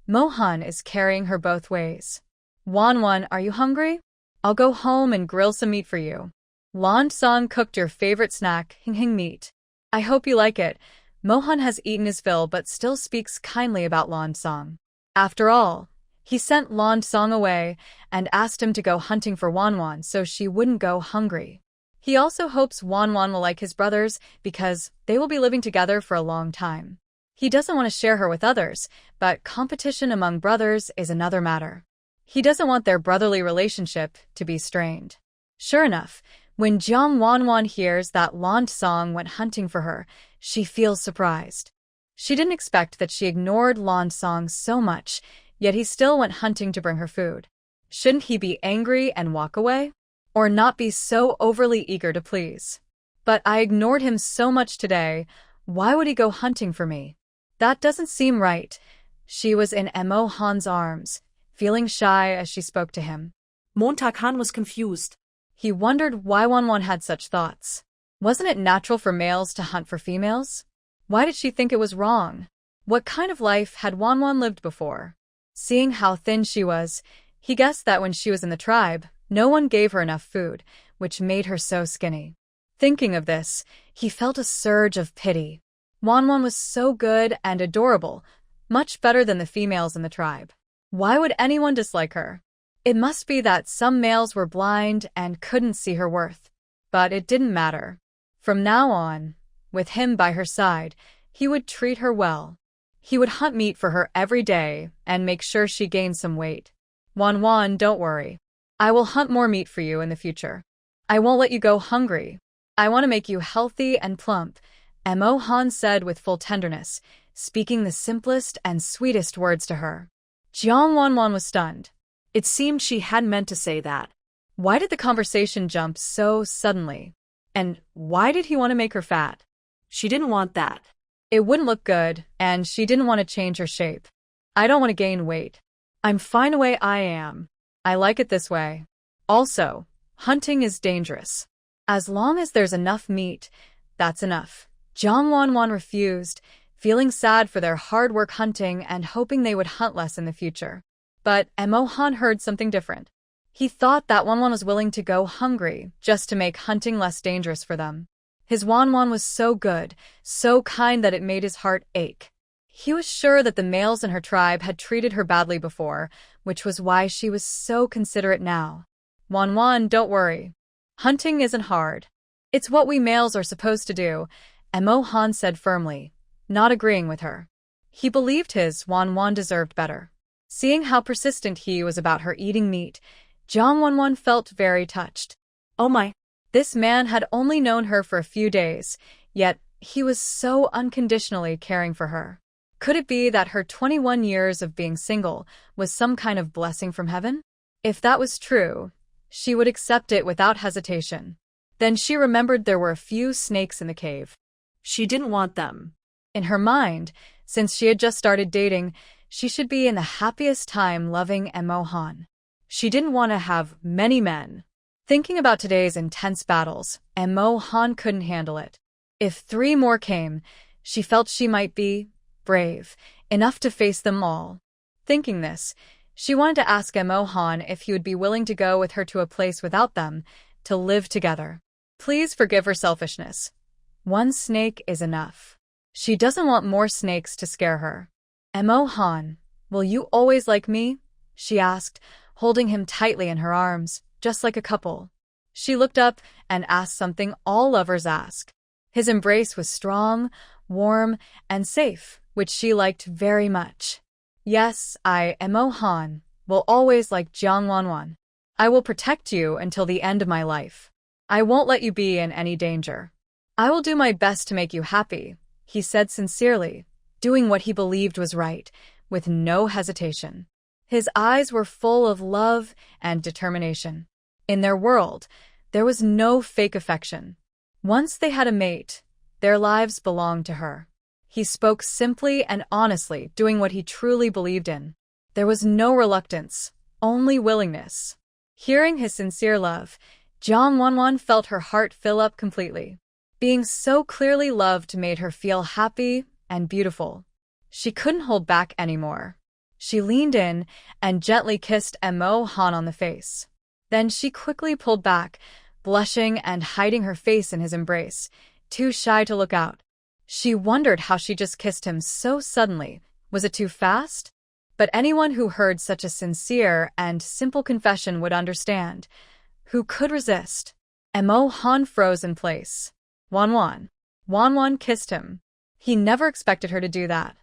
Emo Han is carrying her both ways. Wan, are you hungry? I'll go home and grill some meat for you. Langong cooked your favorite snack, hing meat. I hope you like it. Emo Han has eaten his fill but still speaks kindly about Langong. After all, he sent Langong away and asked him to go hunting for Wan so she wouldn't go hungry. He also hopes Wan will like his brothers because they will be living together for a long time. He doesn't want to share her with others, but competition among brothers is another matter. He doesn't want their brotherly relationship to be strained. Sure enough, when Jang Wan hears that Langong went hunting for her, she feels surprised. She didn't expect that she ignored Langong so much, yet he still went hunting to bring her food. Shouldn't he be angry and walk away? Or not be so overly eager to please? But I ignored him so much today. Why would he go hunting for me? That doesn't seem right. She was in Emo Han's arms, feeling shy as she spoke to him. Han was confused. He wondered why Wan had such thoughts. Wasn't it natural for males to hunt for females? Why did she think it was wrong? What kind of life had Wan lived before? Seeing how thin she was, he guessed that when she was in the tribe, no one gave her enough food, which made her so skinny. Thinking of this, he felt a surge of pity. Wan was so good and adorable, much better than the females in the tribe. Why would anyone dislike her? It must be that some males were blind and couldn't see her worth. But it didn't matter. From now on, with him by her side, he would treat her well. He would hunt meat for her every day and make sure she gained some weight. Wan, don't worry. I will hunt more meat for you in the future. I won't let you go hungry. I want to make you healthy and plump, Emo Han said with full tenderness, speaking the simplest and sweetest words to her. Jang Wan was stunned. It seemed she hadn't meant to say that. Why did the conversation jump so suddenly? And why did he want to make her fat? She didn't want that. It wouldn't look good, and she didn't want to change her shape. I don't want to gain weight. I'm fine the way I am. I like it this way. Also, hunting is dangerous. As long as there's enough meat, that's enough. Jang Wan refused, feeling sad for their hard work hunting and hoping they would hunt less in the future. But Emo Han heard something different. He thought that Wan was willing to go hungry just to make hunting less dangerous for them. His Wan was so good, so kind that it made his heart ache. He was sure that the males in her tribe had treated her badly before, which was why she was so considerate now. Wan, don't worry. Hunting isn't hard. It's what we males are supposed to do, Emo Han said firmly, not agreeing with her. He believed his Wan deserved better. Seeing how persistent he was about her eating meat, Jang Wan felt very touched. Oh my. This man had only known her for a few days, yet he was so unconditionally caring for her. Could it be that her 21 years of being single was some kind of blessing from heaven? If that was true, she would accept it without hesitation. Then she remembered there were a few snakes in the cave. She didn't want them. In her mind, since she had just started dating, she should be in the happiest time loving Emo Han. She didn't want to have many men. Thinking about today's intense battles, Emo Han couldn't handle it. If 3 more came, she felt she might be brave enough to face them all. Thinking this, she wanted to ask Emo Han if he would be willing to go with her to a place without them, to live together. Please forgive her selfishness. 1 snake is enough. She doesn't want more snakes to scare her. Emo Han, will you always like me? She asked, holding him tightly in her arms, just like a couple. She looked up and asked something all lovers ask. His embrace was strong, warm, and safe, which she liked very much. Yes, I, Emo Han, will always like Jang Wan. I will protect you until the end of my life. I won't let you be in any danger. I will do my best to make you happy, he said sincerely, doing what he believed was right, with no hesitation. His eyes were full of love and determination. In their world, there was no fake affection. Once they had a mate, their lives belonged to her. He spoke simply and honestly, doing what he truly believed in. There was no reluctance, only willingness. Hearing his sincere love, Jang Wan felt her heart fill up completely. Being so clearly loved made her feel happy and beautiful. She couldn't hold back anymore. She leaned in and gently kissed Emo Han on the face. Then she quickly pulled back, blushing and hiding her face in his embrace, too shy to look out. She wondered how she just kissed him so suddenly. Was it too fast? But anyone who heard such a sincere and simple confession would understand. Who could resist? Emo Han froze in place. Wan kissed him. He never expected her to do that.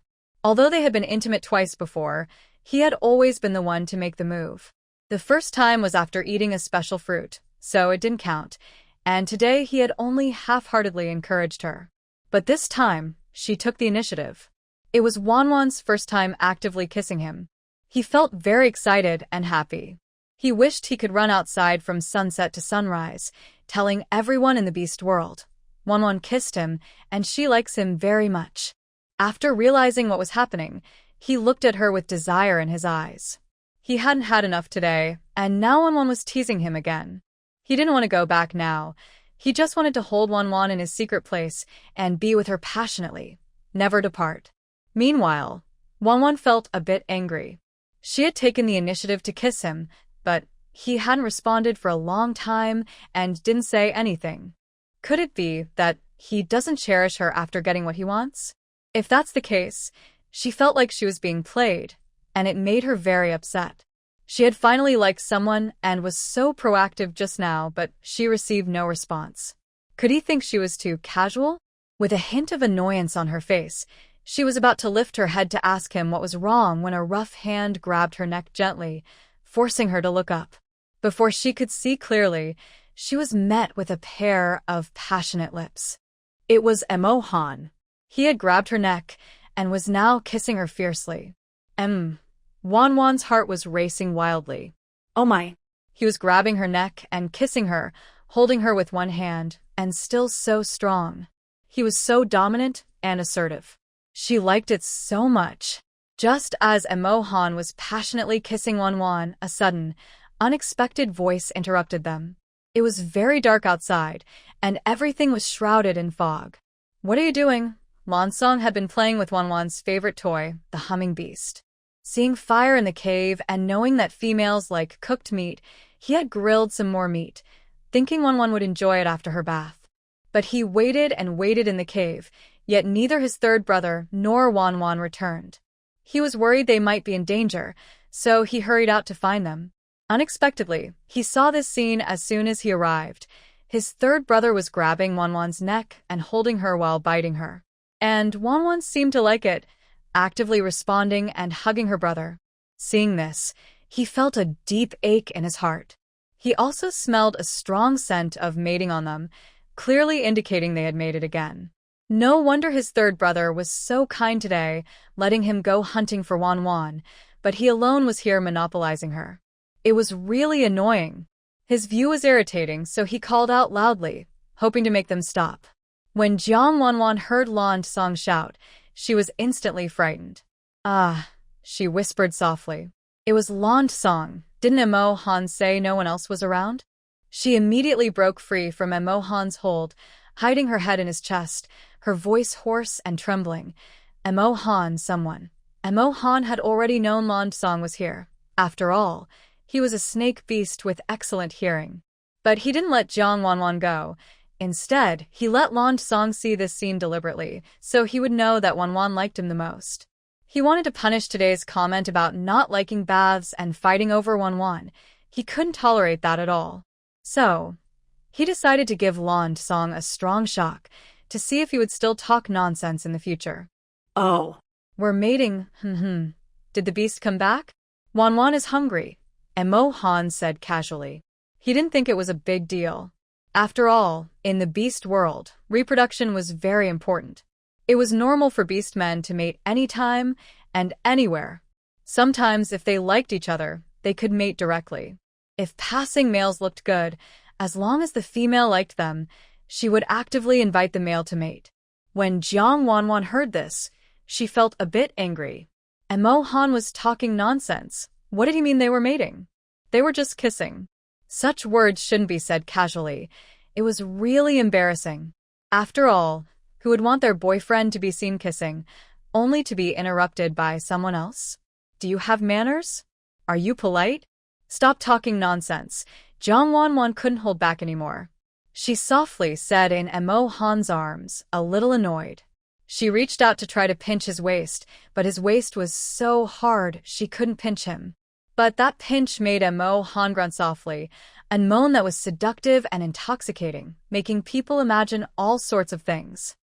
Although they had been intimate twice before, he had always been the one to make the move. The first time was after eating a special fruit, so it didn't count, and today he had only half-heartedly encouraged her. But this time, she took the initiative. It was Wan's first time actively kissing him. He felt very excited and happy. He wished he could run outside from sunset to sunrise, telling everyone in the beast world. Wan kissed him, and she likes him very much. After realizing what was happening, he looked at her with desire in his eyes. He hadn't had enough today, and now Wan was teasing him again. He didn't want to go back now. He just wanted to hold Wan in his secret place and be with her passionately, never depart. Meanwhile, Wan felt a bit angry. She had taken the initiative to kiss him, but he hadn't responded for a long time and didn't say anything. Could it be that he doesn't cherish her after getting what he wants? If that's the case, she felt like she was being played, and it made her very upset. She had finally liked someone and was so proactive just now, but she received no response. Could he think she was too casual? With a hint of annoyance on her face, she was about to lift her head to ask him what was wrong when a rough hand grabbed her neck gently, forcing her to look up. Before she could see clearly, she was met with a pair of passionate lips. It was Emo Han. He had grabbed her neck and was now kissing her fiercely. Wan's heart was racing wildly. Oh my. He was grabbing her neck and kissing her, holding her with one hand, and still so strong. He was so dominant and assertive. She liked it so much. Just as Emo Han was passionately kissing Wan, a sudden, unexpected voice interrupted them. It was very dark outside, and everything was shrouded in fog. What are you doing? Lansong had been playing with Wan's favorite toy, the humming beast. Seeing fire in the cave and knowing that females like cooked meat, he had grilled some more meat, thinking Wan would enjoy it after her bath. But he waited and waited in the cave, yet neither his third brother nor Wan returned. He was worried they might be in danger, so he hurried out to find them. Unexpectedly, he saw this scene as soon as he arrived. His third brother was grabbing Wan's neck and holding her while biting her. And Wan seemed to like it, actively responding and hugging her brother. Seeing this, he felt a deep ache in his heart. He also smelled a strong scent of mating on them, clearly indicating they had mated again. No wonder his third brother was so kind today, letting him go hunting for Wan, but he alone was here monopolizing her. It was really annoying. His view was irritating, so he called out loudly, hoping to make them stop. When Jang Wan heard Lansong shout, she was instantly frightened. Ah, she whispered softly. It was Lansong. Didn't Emo Han say no one else was around? She immediately broke free from Emo Han's hold, hiding her head in his chest, her voice hoarse and trembling. Emo Han, someone. Emo Han had already known Lansong was here. After all, he was a snake beast with excellent hearing. But he didn't let Jang Wan go. Instead, he let Lansong see this scene deliberately, so he would know that Wan liked him the most. He wanted to punish today's comment about not liking baths and fighting over Wan. He couldn't tolerate that at all. So, he decided to give Lansong a strong shock, to see if he would still talk nonsense in the future. Oh. We're mating, Did the beast come back? Wan is hungry. Emo Han said casually. He didn't think it was a big deal. After all, in the beast world, reproduction was very important. It was normal for beastmen to mate anytime and anywhere. Sometimes, if they liked each other, they could mate directly. If passing males looked good, as long as the female liked them, she would actively invite the male to mate. When Jang Wan heard this, she felt a bit angry. Emo Han was talking nonsense. What did he mean they were mating? They were just kissing. Such words shouldn't be said casually. It was really embarrassing. After all, who would want their boyfriend to be seen kissing, only to be interrupted by someone else? Do you have manners? Are you polite? Stop talking nonsense. Jang Wan couldn't hold back anymore. She softly said in Emo Han's arms, a little annoyed. She reached out to try to pinch his waist, but his waist was so hard she couldn't pinch him. But that pinch made Emo Han grunt softly, a moan that was seductive and intoxicating, making people imagine all sorts of things.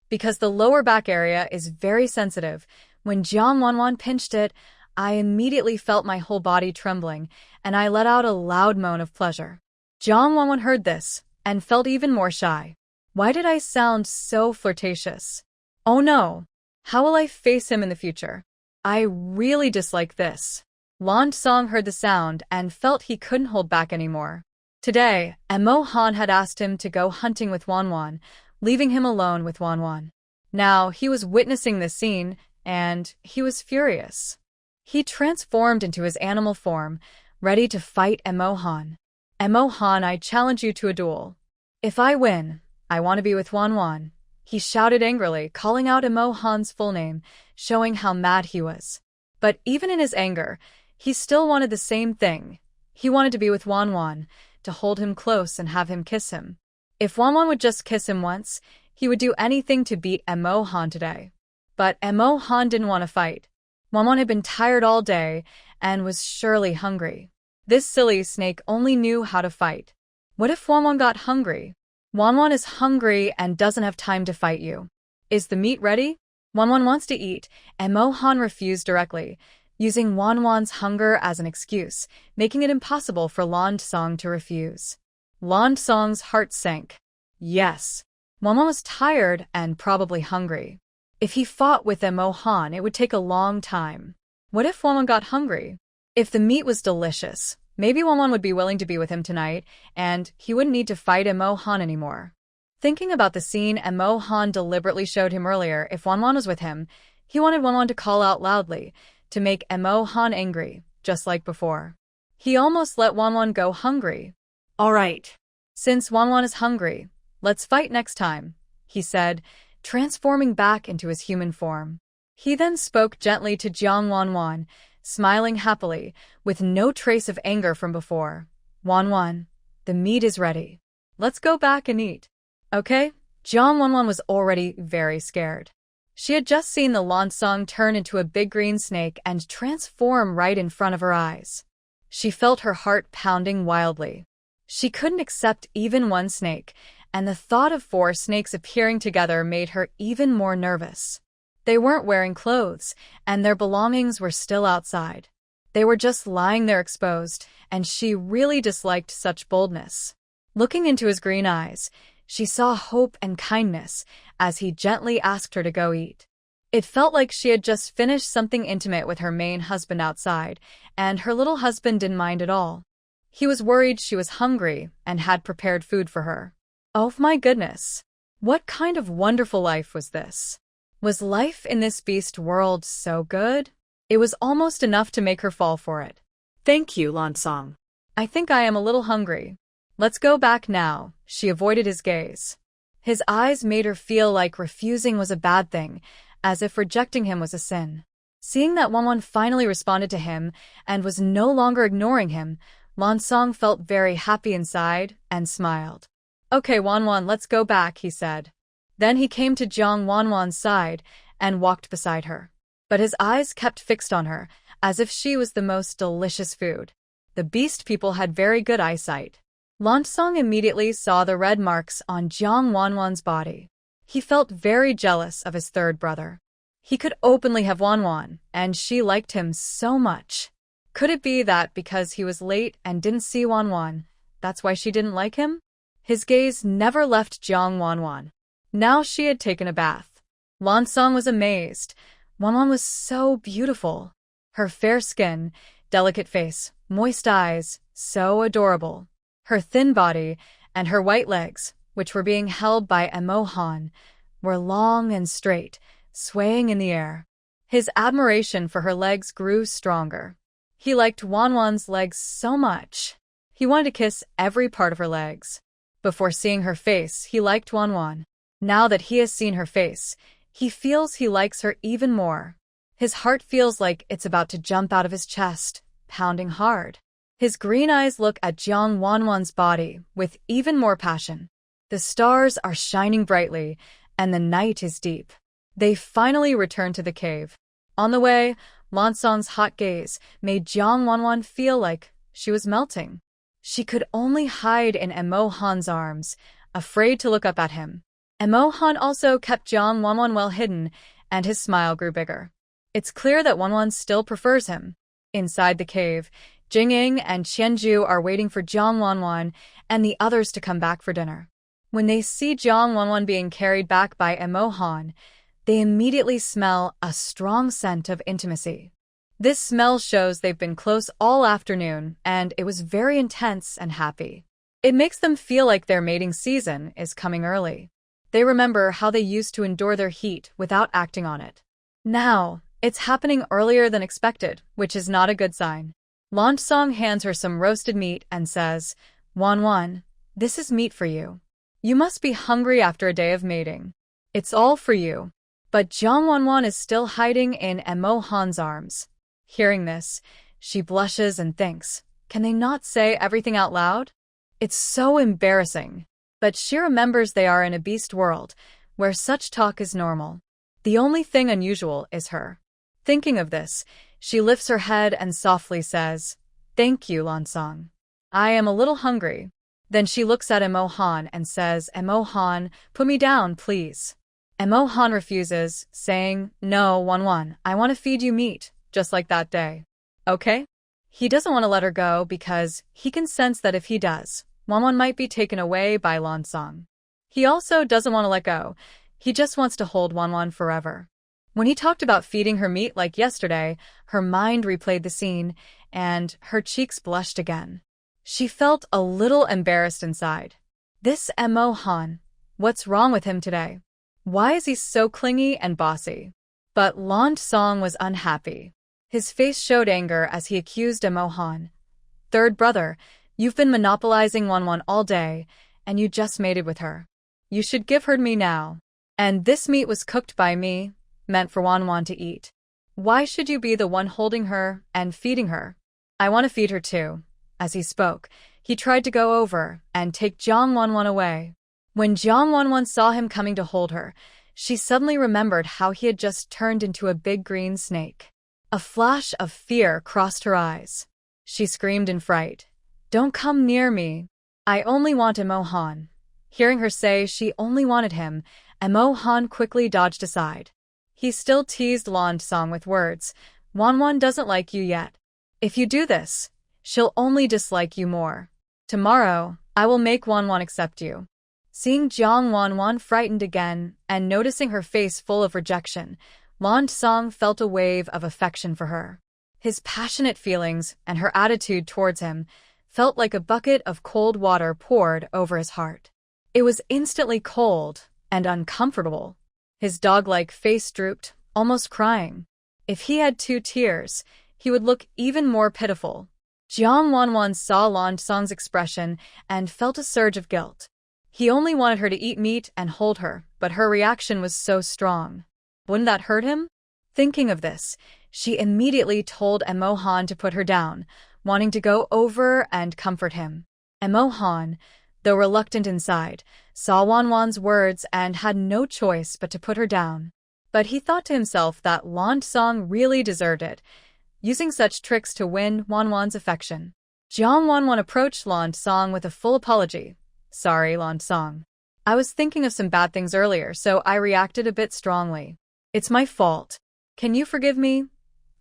Because the lower back area is very sensitive, when Jang Wan pinched it, I immediately felt my whole body trembling, and I let out a loud moan of pleasure. Jang Wan heard this, and felt even more shy. Why did I sound so flirtatious? Oh no! How will I face him in the future? I really dislike this. Langong heard the sound and felt he couldn't hold back anymore. Today, Emo Han had asked him to go hunting with Wan, leaving him alone with Wan. Now, he was witnessing this scene, and he was furious. He transformed into his animal form, ready to fight Emo Han. Emo Han, I challenge you to a duel. If I win, I want to be with Wan. He shouted angrily, calling out Emo Han's full name, showing how mad he was. But even in his anger, he still wanted the same thing. He wanted to be with Wan, to hold him close and have him kiss him. If Wan would just kiss him once, he would do anything to beat Emo Han today. But Emo Han didn't want to fight. Wan had been tired all day and was surely hungry. This silly snake only knew how to fight. What if Wan got hungry? Wan is hungry and doesn't have time to fight you. Is the meat ready? Wan wants to eat. Emo Han refused directly, using Wan's hunger as an excuse, making it impossible for Langong to refuse. Langong's heart sank. Yes. Wan was tired and probably hungry. If he fought with Emo Han, it would take a long time. What if Wan got hungry? If the meat was delicious, maybe Wan would be willing to be with him tonight, and he wouldn't need to fight Emo Han anymore. Thinking about the scene Emo Han deliberately showed him earlier, if Wan was with him, he wanted Wan to call out loudly, to make Emo Han angry, just like before. He almost let Wan go hungry. All right. Since Wan is hungry, let's fight next time, he said, transforming back into his human form. He then spoke gently to Jang Wan, smiling happily, with no trace of anger from before. Wan, the meat is ready. Let's go back and eat. Okay? Jang Wan was already very scared. She had just seen the Langong turn into a big green snake and transform right in front of her eyes. She felt her heart pounding wildly. She couldn't accept even one snake, and the thought of 4 snakes appearing together made her even more nervous. They weren't wearing clothes, and their belongings were still outside. They were just lying there exposed, and she really disliked such boldness. Looking into his green eyes, she saw hope and kindness as he gently asked her to go eat. It felt like she had just finished something intimate with her main husband outside, and her little husband didn't mind at all. He was worried she was hungry and had prepared food for her. Oh my goodness! What kind of wonderful life was this? Was life in this beast world so good? It was almost enough to make her fall for it. Thank you, Langong. I think I am a little hungry. Let's go back now. She avoided his gaze. His eyes made her feel like refusing was a bad thing, as if rejecting him was a sin. Seeing that Wan finally responded to him and was no longer ignoring him, Langong felt very happy inside and smiled. Okay, Wan, let's go back, he said. Then he came to Jang Wan's side and walked beside her. But his eyes kept fixed on her, as if she was the most delicious food. The beast people had very good eyesight. Langong immediately saw the red marks on Jang Wan's body. He felt very jealous of his third brother. He could openly have Wan, and she liked him so much. Could it be that because he was late and didn't see Wan Wan, that's why she didn't like him? His gaze never left Jang Wan. Now she had taken a bath. Lansong was amazed. Wan Wan was so beautiful. Her fair skin, delicate face, moist eyes, so adorable. Her thin body and her white legs, which were being held by Emo Han, were long and straight, swaying in the air. His admiration for her legs grew stronger. He liked Wan Wan's legs so much. He wanted to kiss every part of her legs. Before seeing her face, he liked Wan Wan. Now that he has seen her face, he feels he likes her even more. His heart feels like it's about to jump out of his chest, pounding hard. His green eyes look at Jang Wan's body with even more passion. The stars are shining brightly, and the night is deep. They finally return to the cave. On the way, Lansong's hot gaze made Jang Wan feel like she was melting. She could only hide in Emo Han's arms, afraid to look up at him. Emo Han also kept Jang Wan well hidden, and his smile grew bigger. It's clear that Wan still prefers him. Inside the cave, Jing and Qianju are waiting for Jang Wan and the others to come back for dinner. When they see Jang Wan being carried back by Emo Han, they immediately smell a strong scent of intimacy. This smell shows they've been close all afternoon, and it was very intense and happy. It makes them feel like their mating season is coming early. They remember how they used to endure their heat without acting on it. Now, it's happening earlier than expected, which is not a good sign. Lansong hands her some roasted meat and says, Wan, this is meat for you. You must be hungry after a day of mating. It's all for you. But Jang Wan is still hiding in Emo Han's arms. Hearing this, she blushes and thinks, can they not say everything out loud? It's so embarrassing. But she remembers they are in a beast world, where such talk is normal. The only thing unusual is her. Thinking of this, she lifts her head and softly says, Thank you, Lansong. I am a little hungry. Then she looks at Emo Han and says, Emo Han, put me down, please. Emo Han refuses, saying, No, Wan, I want to feed you meat, just like that day. Okay? He doesn't want to let her go because he can sense that if he does, Wan might be taken away by Lansong. He also doesn't want to let go. He just wants to hold Wan forever. When he talked about feeding her meat like yesterday, her mind replayed the scene, and her cheeks blushed again. She felt a little embarrassed inside. This Emo Han, what's wrong with him today? Why is he so clingy and bossy? But Lansong was unhappy. His face showed anger as he accused Emo Han. Third brother, you've been monopolizing Wan all day, and you just mated with her. You should give her to me now. And this meat was cooked by me, meant for Wan to eat. Why should you be the one holding her and feeding her? I want to feed her too. As he spoke, he tried to go over and take Jang Wan away. When Jang Wan saw him coming to hold her, she suddenly remembered how he had just turned into a big green snake. A flash of fear crossed her eyes. She screamed in fright, Don't come near me. I only want Emo Han. Hearing her say she only wanted him, Emo Han quickly dodged aside. He still teased Lansong with words, Wan doesn't like you yet. If you do this, she'll only dislike you more. Tomorrow, I will make Wan accept you. Seeing Jang Wan frightened again and noticing her face full of rejection, Lansong felt a wave of affection for her. His passionate feelings and her attitude towards him felt like a bucket of cold water poured over his heart. It was instantly cold and uncomfortable. His dog-like face drooped, almost crying. If he had 2 tears, he would look even more pitiful. Jang Wan saw Lansong's expression and felt a surge of guilt. He only wanted her to eat meat and hold her, but her reaction was so strong. Wouldn't that hurt him? Thinking of this, she immediately told Emo Han to put her down, wanting to go over and comfort him. Emo Han, though reluctant inside, saw Wan's words and had no choice but to put her down. But he thought to himself that Lansong really deserved it, using such tricks to win Wan's affection. Jang Wan approached Lansong with a full apology. Sorry, Lansong. I was thinking of some bad things earlier, so I reacted a bit strongly. It's my fault. Can you forgive me?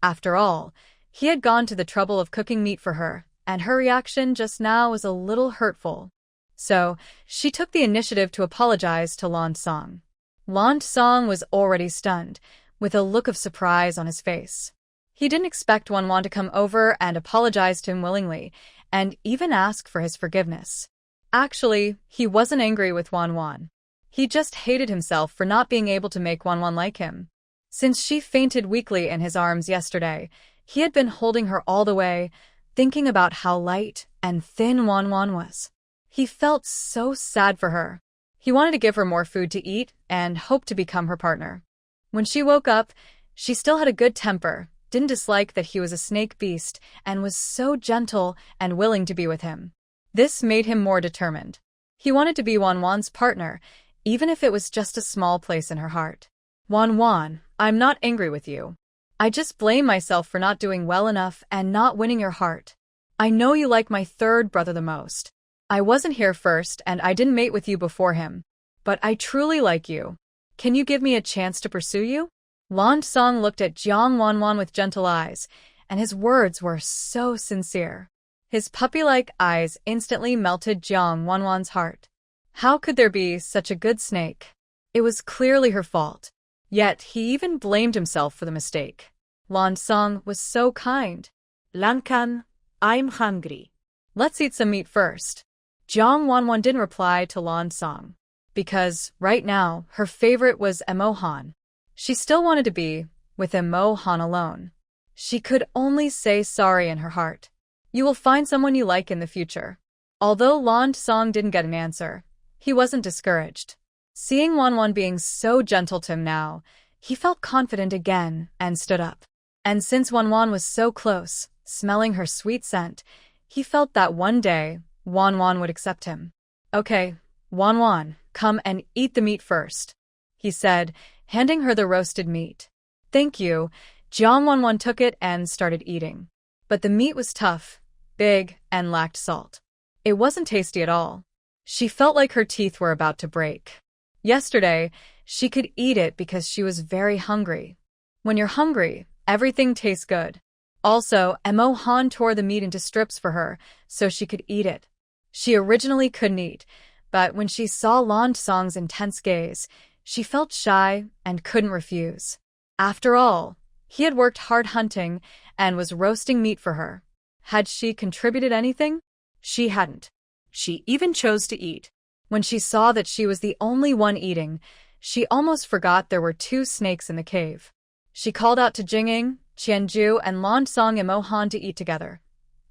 After all, He had gone to the trouble of cooking meat for her, and her reaction just now was a little hurtful. So, she took the initiative to apologize to Lan Song. Lan Song was already stunned, with a look of surprise on his face. He didn't expect Wan Wan to come over and apologize to him willingly, and even ask for his forgiveness. Actually, he wasn't angry with Wan Wan. He just hated himself for not being able to make Wan Wan like him. Since she fainted weakly in his arms yesterday, he had been holding her all the way, thinking about how light and thin Wan Wan was. He felt so sad for her. He wanted to give her more food to eat and hoped to become her partner. When she woke up, she still had a good temper, didn't dislike that he was a snake beast, and was so gentle and willing to be with him. This made him more determined. He wanted to be Wan Wan's partner, even if it was just a small place in her heart. Wan Wan, I'm not angry with you. I just blame myself for not doing well enough and not winning your heart. I know you like my third brother the most. I wasn't here first and I didn't mate with you before him. But I truly like you. Can you give me a chance to pursue you? Lan Song looked at Jang Wan with gentle eyes, and his words were so sincere. His puppy-like eyes instantly melted Jang Wan's heart. How could there be such a good snake? It was clearly her fault. Yet he even blamed himself for the mistake. Lan Song was so kind. Langkan, I'm hungry. Let's eat some meat first. Jang Wan didn't reply to Lan Song, because, right now, her favorite was Emo Han. She still wanted to be with Emo Han alone. She could only say sorry in her heart. You will find someone you like in the future. Although Lan Song didn't get an answer, he wasn't discouraged. Seeing Wan being so gentle to him now, he felt confident again and stood up. And since Wan was so close, smelling her sweet scent, he felt that one day, Wan would accept him. Okay, Wan, come and eat the meat first, he said, handing her the roasted meat. Thank you. Jang Wan took it and started eating. But the meat was tough, big, and lacked salt. It wasn't tasty at all. She felt like her teeth were about to break. Yesterday, she could eat it because she was very hungry. When you're hungry, everything tastes good. Also, Emo Han tore the meat into strips for her, so she could eat it. She originally couldn't eat, but when she saw Lan Song's intense gaze, she felt shy and couldn't refuse. After all, he had worked hard hunting and was roasting meat for her. Had she contributed anything? She hadn't. She even chose to eat. When she saw that she was the only one eating, she almost forgot there were 2 snakes in the cave. She called out to Jing, Qianju, and Lan Song Emo Han to eat together.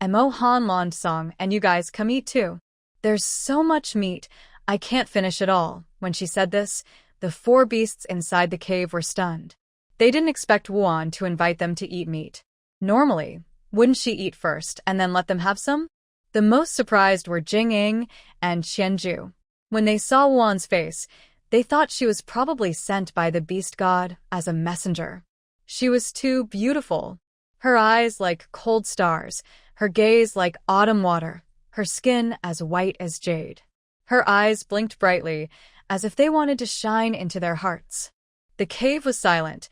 Emo Han, Lan Song, and you guys come eat too. There's so much meat, I can't finish it all. When she said this, the 4 beasts inside the cave were stunned. They didn't expect Wuan to invite them to eat meat. Normally, wouldn't she eat first and then let them have some? The most surprised were Jing and Qianju. When they saw Wuan's face, they thought she was probably sent by the beast god as a messenger. She was too beautiful. Her eyes like cold stars, her gaze like autumn water, her skin as white as jade. Her eyes blinked brightly, as if they wanted to shine into their hearts. The cave was silent,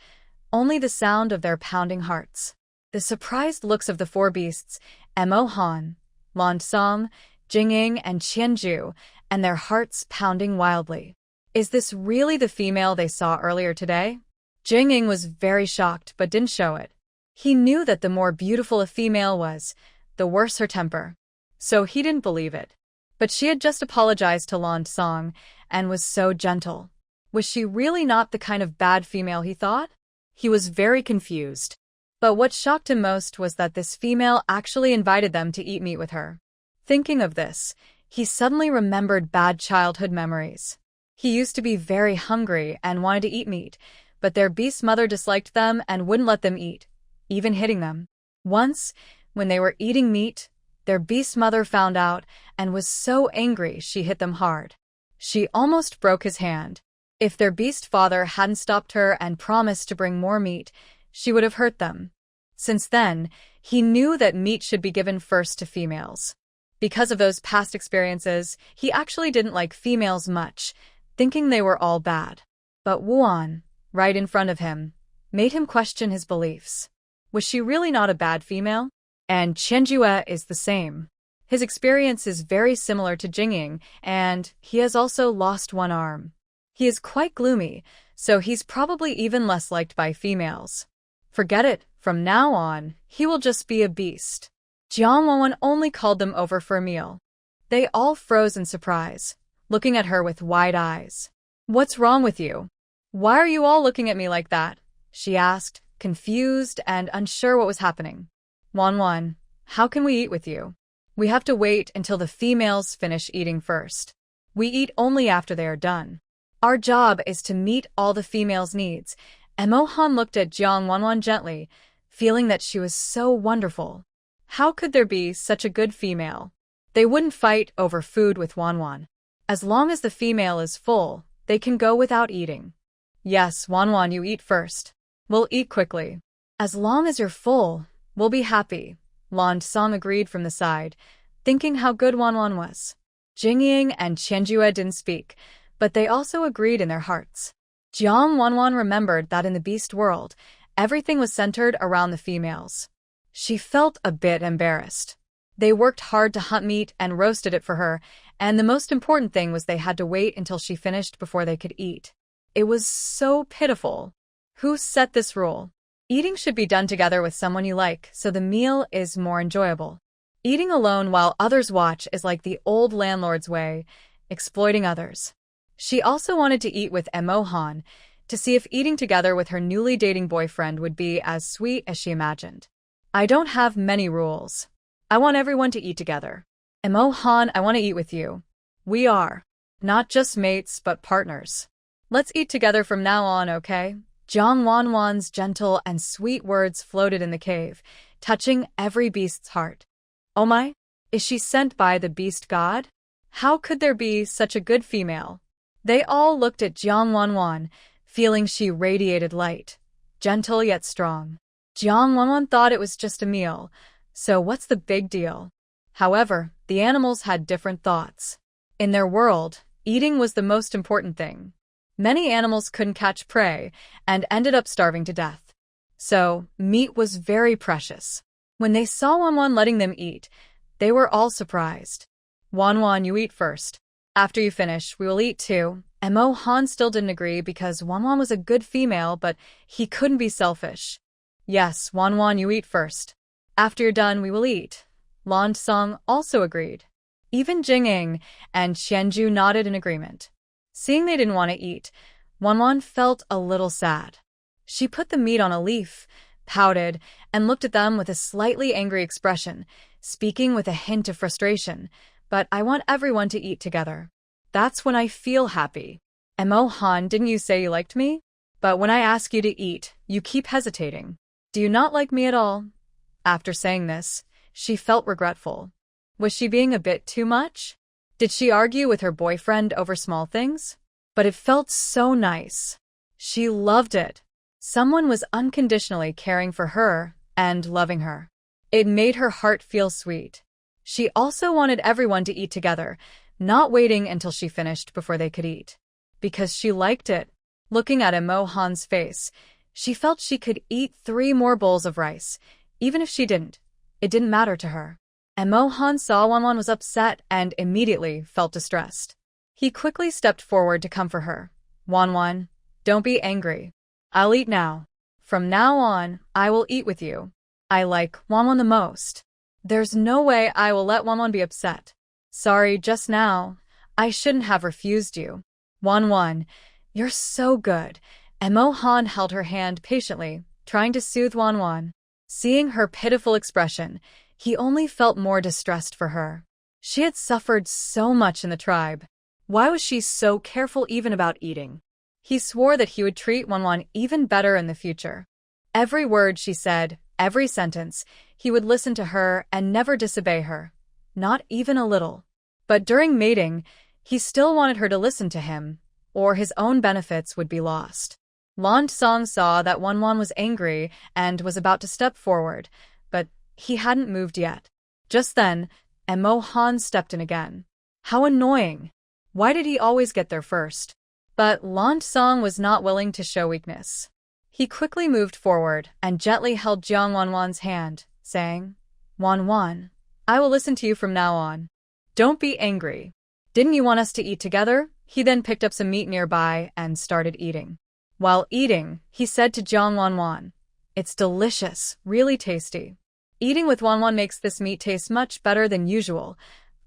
only the sound of their pounding hearts. The surprised looks of the 4 beasts, Emo Han, Lan Song, Jing and Qianju, and their hearts pounding wildly. Is this really the female they saw earlier today? Jing was very shocked but didn't show it. He knew that the more beautiful a female was, the worse her temper. So he didn't believe it. But she had just apologized to Lan Song and was so gentle. Was she really not the kind of bad female he thought? He was very confused. But what shocked him most was that this female actually invited them to eat meat with her. Thinking of this, he suddenly remembered bad childhood memories. He used to be very hungry and wanted to eat meat, but their beast mother disliked them and wouldn't let them eat, even hitting them. Once, when they were eating meat, their beast mother found out and was so angry she hit them hard. She almost broke his hand. If their beast father hadn't stopped her and promised to bring more meat, she would have hurt them. Since then, he knew that meat should be given first to females. Because of those past experiences, he actually didn't like females much, thinking they were all bad. But Wuan, right in front of him, made him question his beliefs. Was she really not a bad female? And Qianjue is the same. His experience is very similar to Jing, and he has also lost one arm. He is quite gloomy, so he's probably even less liked by females. Forget it, from now on, he will just be a beast. Jang Wan only called them over for a meal. They all froze in surprise, looking at her with wide eyes. What's wrong with you? Why are you all looking at me like that? She asked, confused and unsure what was happening. Wan, how can we eat with you? We have to wait until the females finish eating first. We eat only after they are done. Our job is to meet all the females' needs. Emo Han looked at Jang Wan gently, feeling that she was so wonderful. How could there be such a good female? They wouldn't fight over food with Wan. As long as the female is full, they can go without eating. Yes, Wan, you eat first. We'll eat quickly. As long as you're full, we'll be happy. Langong agreed from the side, thinking how good Wan was. Jing and Qianjue didn't speak, but they also agreed in their hearts. Jang Wan remembered that in the beast world, everything was centered around the females. She felt a bit embarrassed. They worked hard to hunt meat and roasted it for her, and the most important thing was they had to wait until she finished before they could eat. It was so pitiful. Who set this rule? Eating should be done together with someone you like, so the meal is more enjoyable. Eating alone while others watch is like the old landlord's way, exploiting others. She also wanted to eat with Emo Han, to see if eating together with her newly dating boyfriend would be as sweet as she imagined. I don't have many rules. I want everyone to eat together. Emo Han, I want to eat with you. We are not just mates, but partners. Let's eat together from now on, okay? Jang Wan's gentle and sweet words floated in the cave, touching every beast's heart. Oh my, is she sent by the beast god? How could there be such a good female? They all looked at Jang Wan, feeling she radiated light, gentle yet strong. Jang Wan thought it was just a meal, so what's the big deal? However, the animals had different thoughts. In their world, eating was the most important thing. Many animals couldn't catch prey and ended up starving to death. So, meat was very precious. When they saw Wan letting them eat, they were all surprised. Wan, you eat first. After you finish, we will eat too. Emo Han still didn't agree because Wan was a good female, but he couldn't be selfish. Yes, Wan, you eat first. After you're done, we will eat. Langong also agreed. Even Jing and Qianjue nodded in agreement. Seeing they didn't want to eat, Wan felt a little sad. She put the meat on a leaf, pouted, and looked at them with a slightly angry expression, speaking with a hint of frustration. But I want everyone to eat together. That's when I feel happy. Emo Han, didn't you say you liked me? But when I ask you to eat, you keep hesitating. Do you not like me at all? After saying this, she felt regretful. Was she being a bit too much? Did she argue with her boyfriend over small things? But it felt so nice. She loved it. Someone was unconditionally caring for her and loving her. It made her heart feel sweet. She also wanted everyone to eat together, not waiting until she finished before they could eat. Because she liked it. Looking at Emo Han's face, she felt she could eat 3 more bowls of rice. Even if she didn't, it didn't matter to her. Emo Han saw Wan was upset and immediately felt distressed. He quickly stepped forward to comfort her. Wan, don't be angry. I'll eat now. From now on, I will eat with you. I like Wan the most. There's no way I will let Wan be upset. Sorry, just now. I shouldn't have refused you. Wan, you're so good. Emo Han held her hand patiently, trying to soothe Wan. Seeing her pitiful expression, he only felt more distressed for her. She had suffered so much in the tribe. Why was she so careful even about eating? He swore that he would treat Wan even better in the future. Every word she said, every sentence, he would listen to her and never disobey her. Not even a little. But during mating, he still wanted her to listen to him, or his own benefits would be lost. Langong saw that Wan was angry and was about to step forward, but he hadn't moved yet. Just then, Emo Han stepped in again. How annoying! Why did he always get there first? But Langong was not willing to show weakness. He quickly moved forward and gently held Jang Wan's hand, saying, Wan, I will listen to you from now on. Don't be angry. Didn't you want us to eat together? He then picked up some meat nearby and started eating. While eating, he said to Jang Wan, It's delicious, really tasty. Eating with Wan makes this meat taste much better than usual.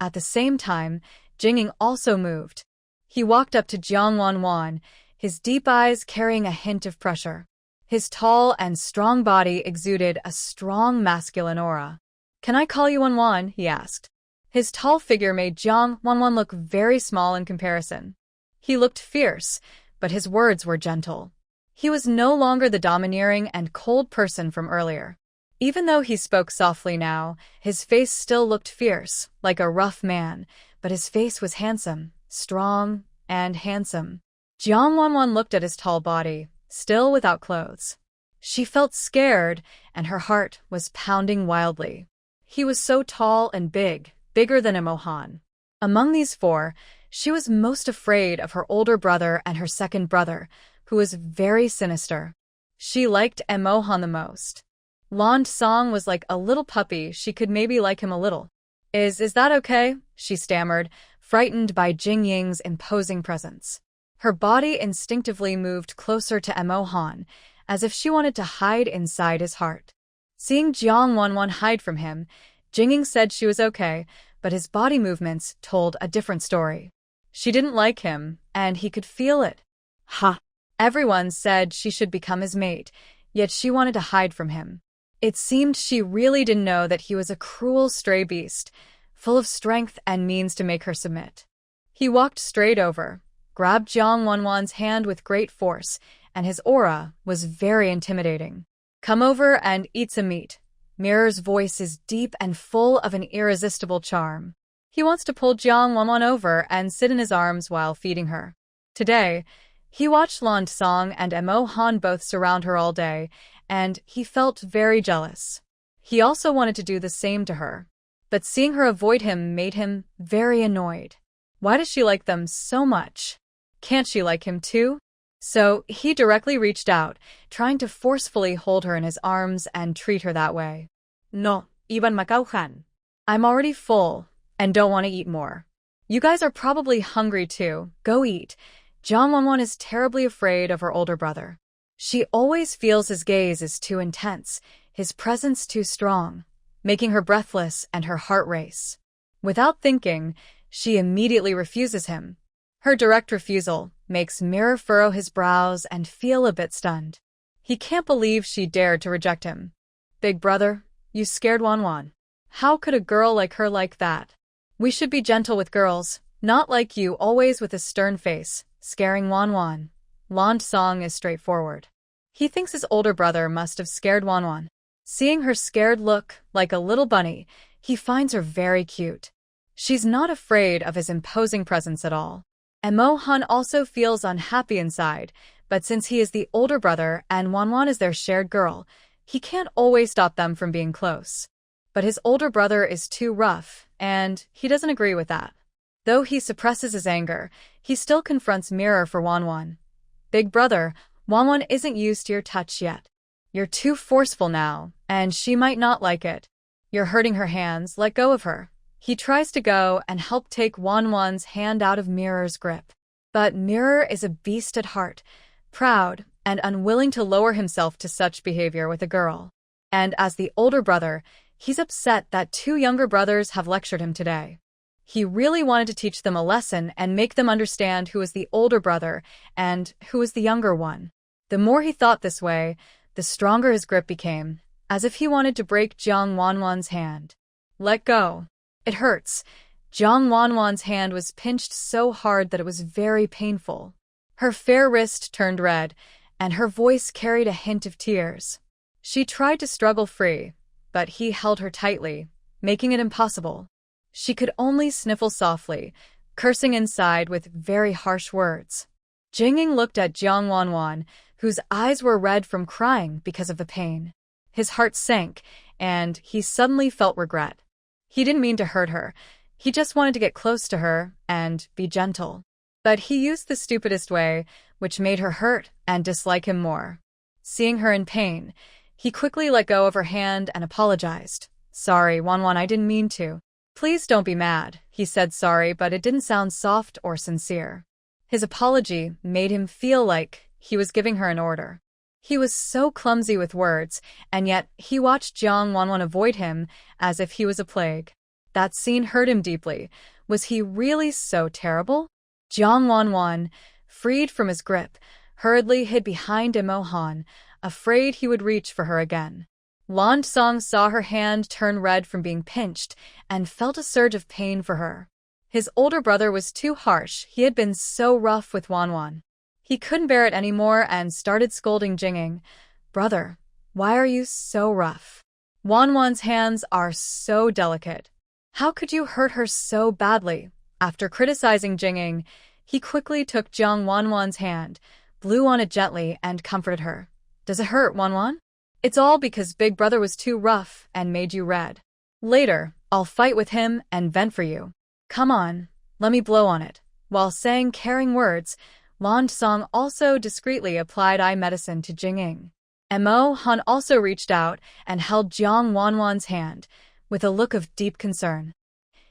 At the same time, Jing also moved. He walked up to Jang Wan, his deep eyes carrying a hint of pressure. His tall and strong body exuded a strong masculine aura. Can I call you Wan? He asked. His tall figure made Jang Wan look very small in comparison. He looked fierce, but his words were gentle. He was no longer the domineering and cold person from earlier. Even though he spoke softly now, his face still looked fierce, like a rough man, but his face was handsome, strong, and handsome. Jang Wan looked at his tall body, still without clothes. She felt scared, and her heart was pounding wildly. He was so tall and big, bigger than Emo Han. Among these four, she was most afraid of her older brother and her second brother, who was very sinister. She liked Emo Han the most. Langong was like a little puppy, she could maybe like him a little. Is that okay? She stammered, frightened by Jing's imposing presence. Her body instinctively moved closer to Emo Han, as if she wanted to hide inside his heart. Seeing Jang Wan hide from him, Jing said she was okay, but his body movements told a different story. She didn't like him, and he could feel it. Ha! Everyone said she should become his mate, yet she wanted to hide from him. It seemed she really didn't know that he was a cruel stray beast, full of strength and means to make her submit. He walked straight over, grabbed Jang Wan's hand with great force, and his aura was very intimidating. Come over and eat some meat. Mirror's voice is deep and full of an irresistible charm. He wants to pull Jang Wan over and sit in his arms while feeding her. Today, he watched Langong and Emo Han both surround her all day, and he felt very jealous. He also wanted to do the same to her, but seeing her avoid him made him very annoyed. Why does she like them so much? Can't she like him too? So he directly reached out, trying to forcefully hold her in his arms and treat her that way. No, iban makauhan. I'm already full and don't want to eat more. You guys are probably hungry too. Go eat. Jang Wan is terribly afraid of her older brother. She always feels his gaze is too intense, his presence too strong, making her breathless and her heart race. Without thinking, she immediately refuses him. Her direct refusal makes Mirror furrow his brows and feel a bit stunned. He can't believe she dared to reject him. Big brother, you scared Wan. How could a girl like her like that? We should be gentle with girls, not like you always with a stern face, scaring Wan. Langong is straightforward. He thinks his older brother must have scared Wan. Seeing her scared look, like a little bunny, he finds her very cute. She's not afraid of his imposing presence at all. Emo Han also feels unhappy inside, but since he is the older brother and Wan is their shared girl, he can't always stop them from being close. But his older brother is too rough, and he doesn't agree with that. Though he suppresses his anger, he still confronts Mirror for Wan. Big brother, Wan isn't used to your touch yet. You're too forceful now, and she might not like it. You're hurting her hands, let go of her. He tries to go and help take Wan's hand out of Mirror's grip. But Mirror is a beast at heart, proud and unwilling to lower himself to such behavior with a girl. And as the older brother, he's upset that two younger brothers have lectured him today. He really wanted to teach them a lesson and make them understand who is the older brother and who is the younger one. The more he thought this way, the stronger his grip became, as if he wanted to break Jang Wan's hand. Let go. It hurts. Jang Wan's hand was pinched so hard that it was very painful. Her fair wrist turned red, and her voice carried a hint of tears. She tried to struggle free, but he held her tightly, making it impossible. She could only sniffle softly, cursing inside with very harsh words. Jing looked at Jang Wan, whose eyes were red from crying because of the pain. His heart sank, and he suddenly felt regret. He didn't mean to hurt her. He just wanted to get close to her and be gentle. But he used the stupidest way, which made her hurt and dislike him more. Seeing her in pain, he quickly let go of her hand and apologized. Sorry, Wan Wan, I didn't mean to. Please don't be mad. He said sorry, but it didn't sound soft or sincere. His apology made him feel like he was giving her an order. He was so clumsy with words, and yet he watched Jang Wan avoid him as if he was a plague. That scene hurt him deeply. Was he really so terrible? Jang Wan, freed from his grip, hurriedly hid behind Emo Han, afraid he would reach for her again. Langong saw her hand turn red from being pinched and felt a surge of pain for her. His older brother was too harsh. He had been so rough with Wan Wan. He couldn't bear it anymore and started scolding Jing. Brother, why are you so rough? Wan Wan's hands are so delicate. How could you hurt her so badly? After criticizing Jing, he quickly took Jang Wan's hand, blew on it gently, and comforted her. Does it hurt, Wan Wan? It's all because Big Brother was too rough and made you red. Later, I'll fight with him and vent for you. Come on, let me blow on it. While saying caring words, Langong also discreetly applied eye medicine to Jing. Emo Han also reached out and held Jang Wan's hand, with a look of deep concern.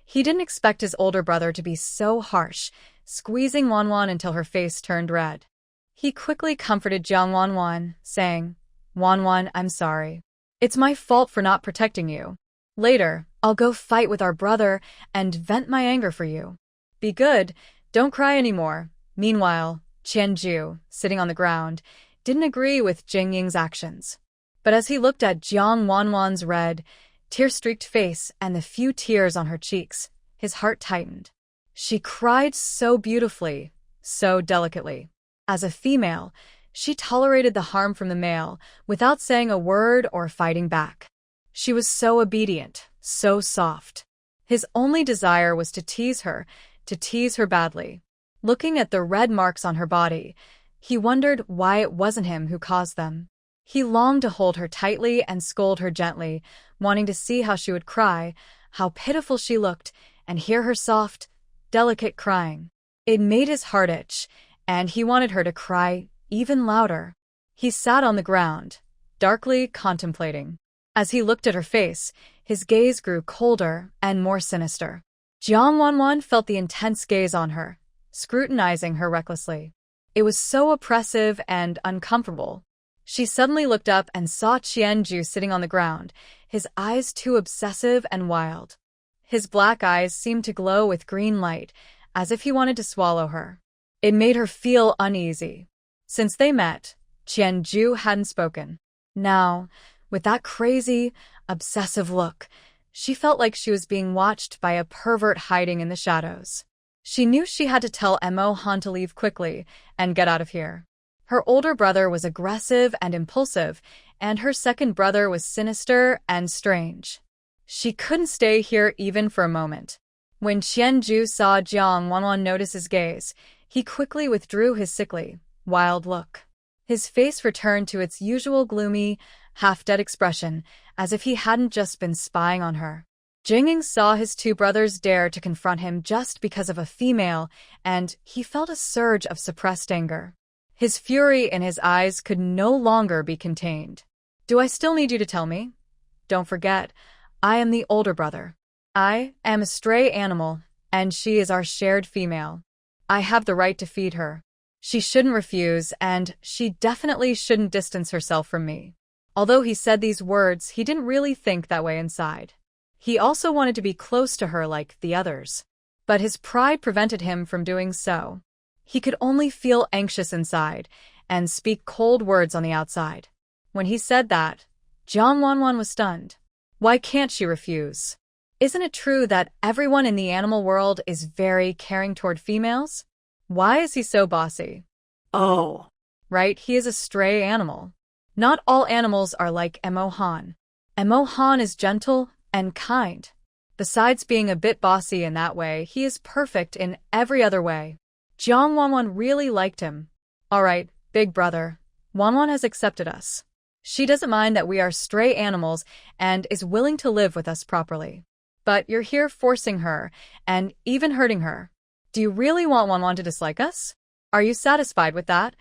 He didn't expect his older brother to be so harsh, squeezing Wan Wan until her face turned red. He quickly comforted Jang Wan, saying, Wan Wan, I'm sorry. It's my fault for not protecting you. Later, I'll go fight with our brother and vent my anger for you. Be good, don't cry anymore. Meanwhile, Qianju, sitting on the ground, didn't agree with Jing Ying's actions. But as he looked at Jang Wan's red, tear-streaked face and the few tears on her cheeks, his heart tightened. She cried so beautifully, so delicately. As a female, she tolerated the harm from the male without saying a word or fighting back. She was so obedient, so soft. His only desire was to tease her badly. Looking at the red marks on her body, he wondered why it wasn't him who caused them. He longed to hold her tightly and scold her gently, wanting to see how she would cry, how pitiful she looked, and hear her soft, delicate crying. It made his heart itch, and he wanted her to cry even louder. He sat on the ground, darkly contemplating. As he looked at her face, his gaze grew colder and more sinister. Jang Wan felt the intense gaze on her, scrutinizing her recklessly. It was so oppressive and uncomfortable. She suddenly looked up and saw Qianju sitting on the ground, his eyes too obsessive and wild. His black eyes seemed to glow with green light, as if he wanted to swallow her. It made her feel uneasy. Since they met, Qianju hadn't spoken. Now, with that crazy, obsessive look, she felt like she was being watched by a pervert hiding in the shadows. She knew she had to tell Emo Han to leave quickly and get out of here. Her older brother was aggressive and impulsive, and her second brother was sinister and strange. She couldn't stay here even for a moment. When Qianju saw Jang Wan notice his gaze, he quickly withdrew his sickly, wild look. His face returned to its usual gloomy, half-dead expression, as if he hadn't just been spying on her. Jing saw his two brothers dare to confront him just because of a female, and he felt a surge of suppressed anger. His fury in his eyes could no longer be contained. Do I still need you to tell me? Don't forget, I am the older brother. I am a stray animal, and she is our shared female. I have the right to feed her. She shouldn't refuse, and she definitely shouldn't distance herself from me. Although he said these words, he didn't really think that way inside. He also wanted to be close to her like the others. But his pride prevented him from doing so. He could only feel anxious inside and speak cold words on the outside. When he said that, Jang Wan was stunned. Why can't she refuse? Isn't it true that everyone in the animal world is very caring toward females? Why is he so bossy? Oh. Right, he is a stray animal. Not all animals are like Emo Han. Emo Han is gentle and kind. Besides being a bit bossy in that way, he is perfect in every other way. Jang Wan really liked him. All right, big brother. Wan has accepted us. She doesn't mind that we are stray animals and is willing to live with us properly. But you're here forcing her and even hurting her. Do you really want Wan to dislike us? Are you satisfied with that?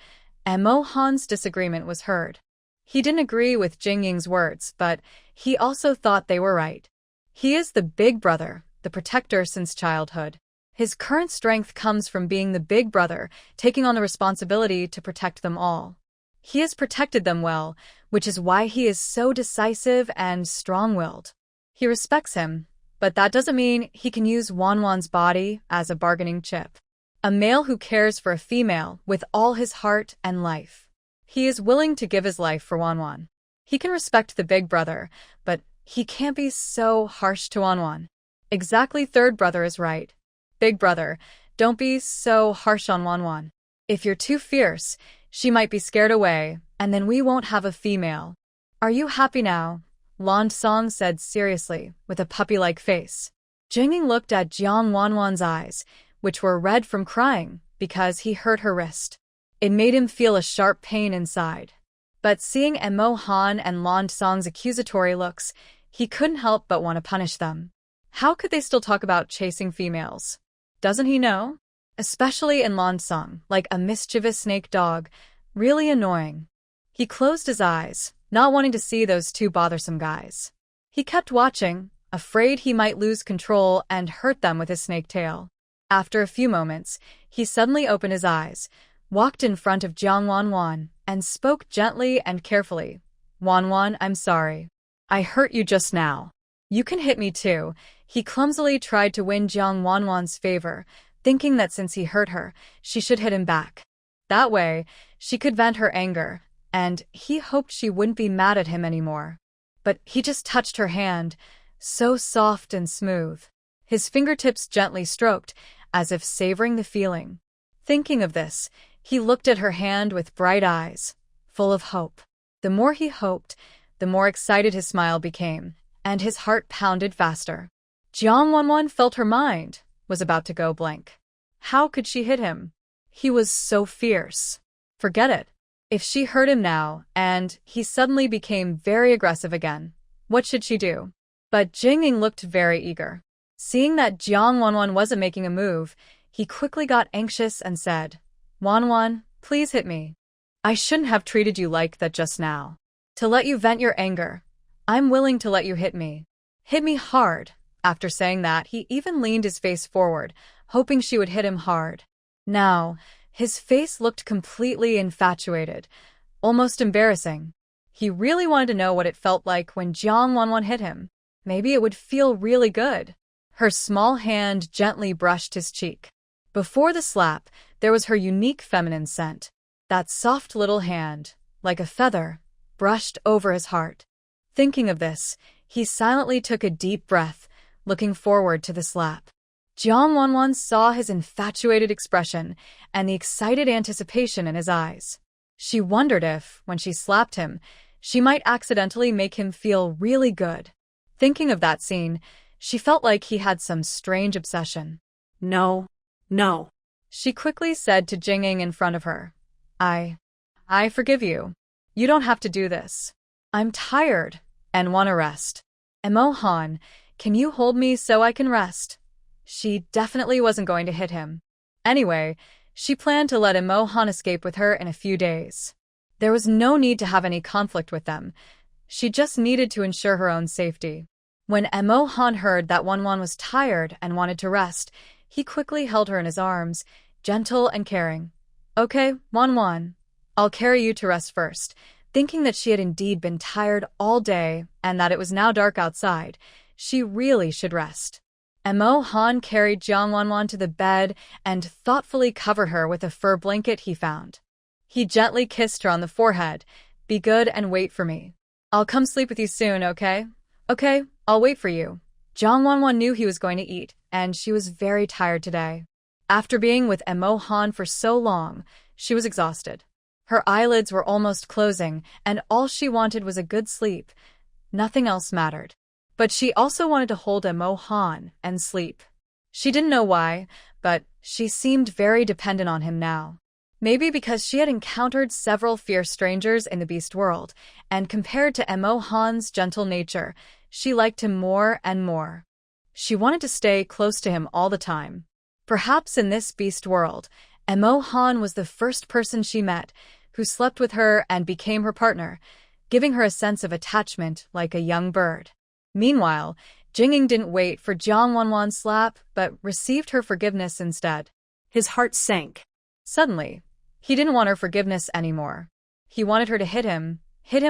Emo Han's disagreement was heard. He didn't agree with Jing's words, but he also thought they were right. He is the big brother, the protector since childhood. His current strength comes from being the big brother, taking on the responsibility to protect them all. He has protected them well, which is why he is so decisive and strong-willed. He respects him, but that doesn't mean he can use Wan Wan's body as a bargaining chip. A male who cares for a female with all his heart and life. He is willing to give his life for Wan Wan. He can respect the big brother, but he can't be so harsh to Wan Wan. Exactly, third brother is right. Big brother, don't be so harsh on Wan Wan. If you're too fierce, she might be scared away, and then we won't have a female. Are you happy now? Langong said seriously, with a puppy-like face. Jing looked at Jang Wan's eyes, which were red from crying, because he hurt her wrist. It made him feel a sharp pain inside. But seeing Emo Han and Langong's accusatory looks, he couldn't help but want to punish them. How could they still talk about chasing females? Doesn't he know? Especially in Langong, like a mischievous snake dog, really annoying. He closed his eyes, not wanting to see those two bothersome guys. He kept watching, afraid he might lose control and hurt them with his snake tail. After a few moments, he suddenly opened his eyes, walked in front of Jang Wan, and spoke gently and carefully. Wan, I'm sorry. I hurt you just now. You can hit me too. He clumsily tried to win Jang Wan's favor, thinking that since he hurt her, she should hit him back. That way, she could vent her anger, and he hoped she wouldn't be mad at him anymore. But he just touched her hand, so soft and smooth. His fingertips gently stroked, as if savoring the feeling. Thinking of this, he looked at her hand with bright eyes, full of hope. The more he hoped, the more excited his smile became, and his heart pounded faster. Jang Wan felt her mind was about to go blank. How could she hit him? He was so fierce. Forget it. If she hurt him now, and he suddenly became very aggressive again, what should she do? But Jing looked very eager. Seeing that Jang Wan wasn't making a move, he quickly got anxious and said, Wan, please hit me. I shouldn't have treated you like that just now. To let you vent your anger, I'm willing to let you hit me. Hit me hard. After saying that, he even leaned his face forward, hoping she would hit him hard. Now, his face looked completely infatuated, almost embarrassing. He really wanted to know what it felt like when Jang Wan hit him. Maybe it would feel really good. Her small hand gently brushed his cheek. Before the slap, there was her unique feminine scent. That soft little hand, like a feather, brushed over his heart. Thinking of this, he silently took a deep breath, looking forward to the slap. Jang Wan saw his infatuated expression and the excited anticipation in his eyes. She wondered if, when she slapped him, she might accidentally make him feel really good. Thinking of that scene, she felt like he had some strange obsession. No. She quickly said to Jing in front of her. I forgive you. You don't have to do this. I'm tired and want to rest. Emo Han, can you hold me so I can rest? She definitely wasn't going to hit him. Anyway, she planned to let Emo Han escape with her in a few days. There was no need to have any conflict with them. She just needed to ensure her own safety. When Emo Han heard that Wan was tired and wanted to rest, he quickly held her in his arms, gentle and caring. Okay, Wan, I'll carry you to rest first. Thinking that she had indeed been tired all day and that it was now dark outside, she really should rest. Emo Han carried Jang Wan to the bed and thoughtfully covered her with a fur blanket he found. He gently kissed her on the forehead. Be good and wait for me. I'll come sleep with you soon, okay? Okay, I'll wait for you. Jang Wan knew he was going to eat, and she was very tired today. After being with Emo Han for so long, she was exhausted. Her eyelids were almost closing, and all she wanted was a good sleep. Nothing else mattered. But she also wanted to hold Emo Han and sleep. She didn't know why, but she seemed very dependent on him now. Maybe because she had encountered several fierce strangers in the beast world, and compared to Emo Han's gentle nature, she liked him more and more. She wanted to stay close to him all the time. Perhaps in this beast world, Emo Han was the first person she met who slept with her and became her partner. giving her a sense of attachment like a young bird. Meanwhile, Jing didn't wait for Jang Wan's slap, but received her forgiveness instead. His heart sank. Suddenly, he didn't want her forgiveness anymore. He wanted her to hit him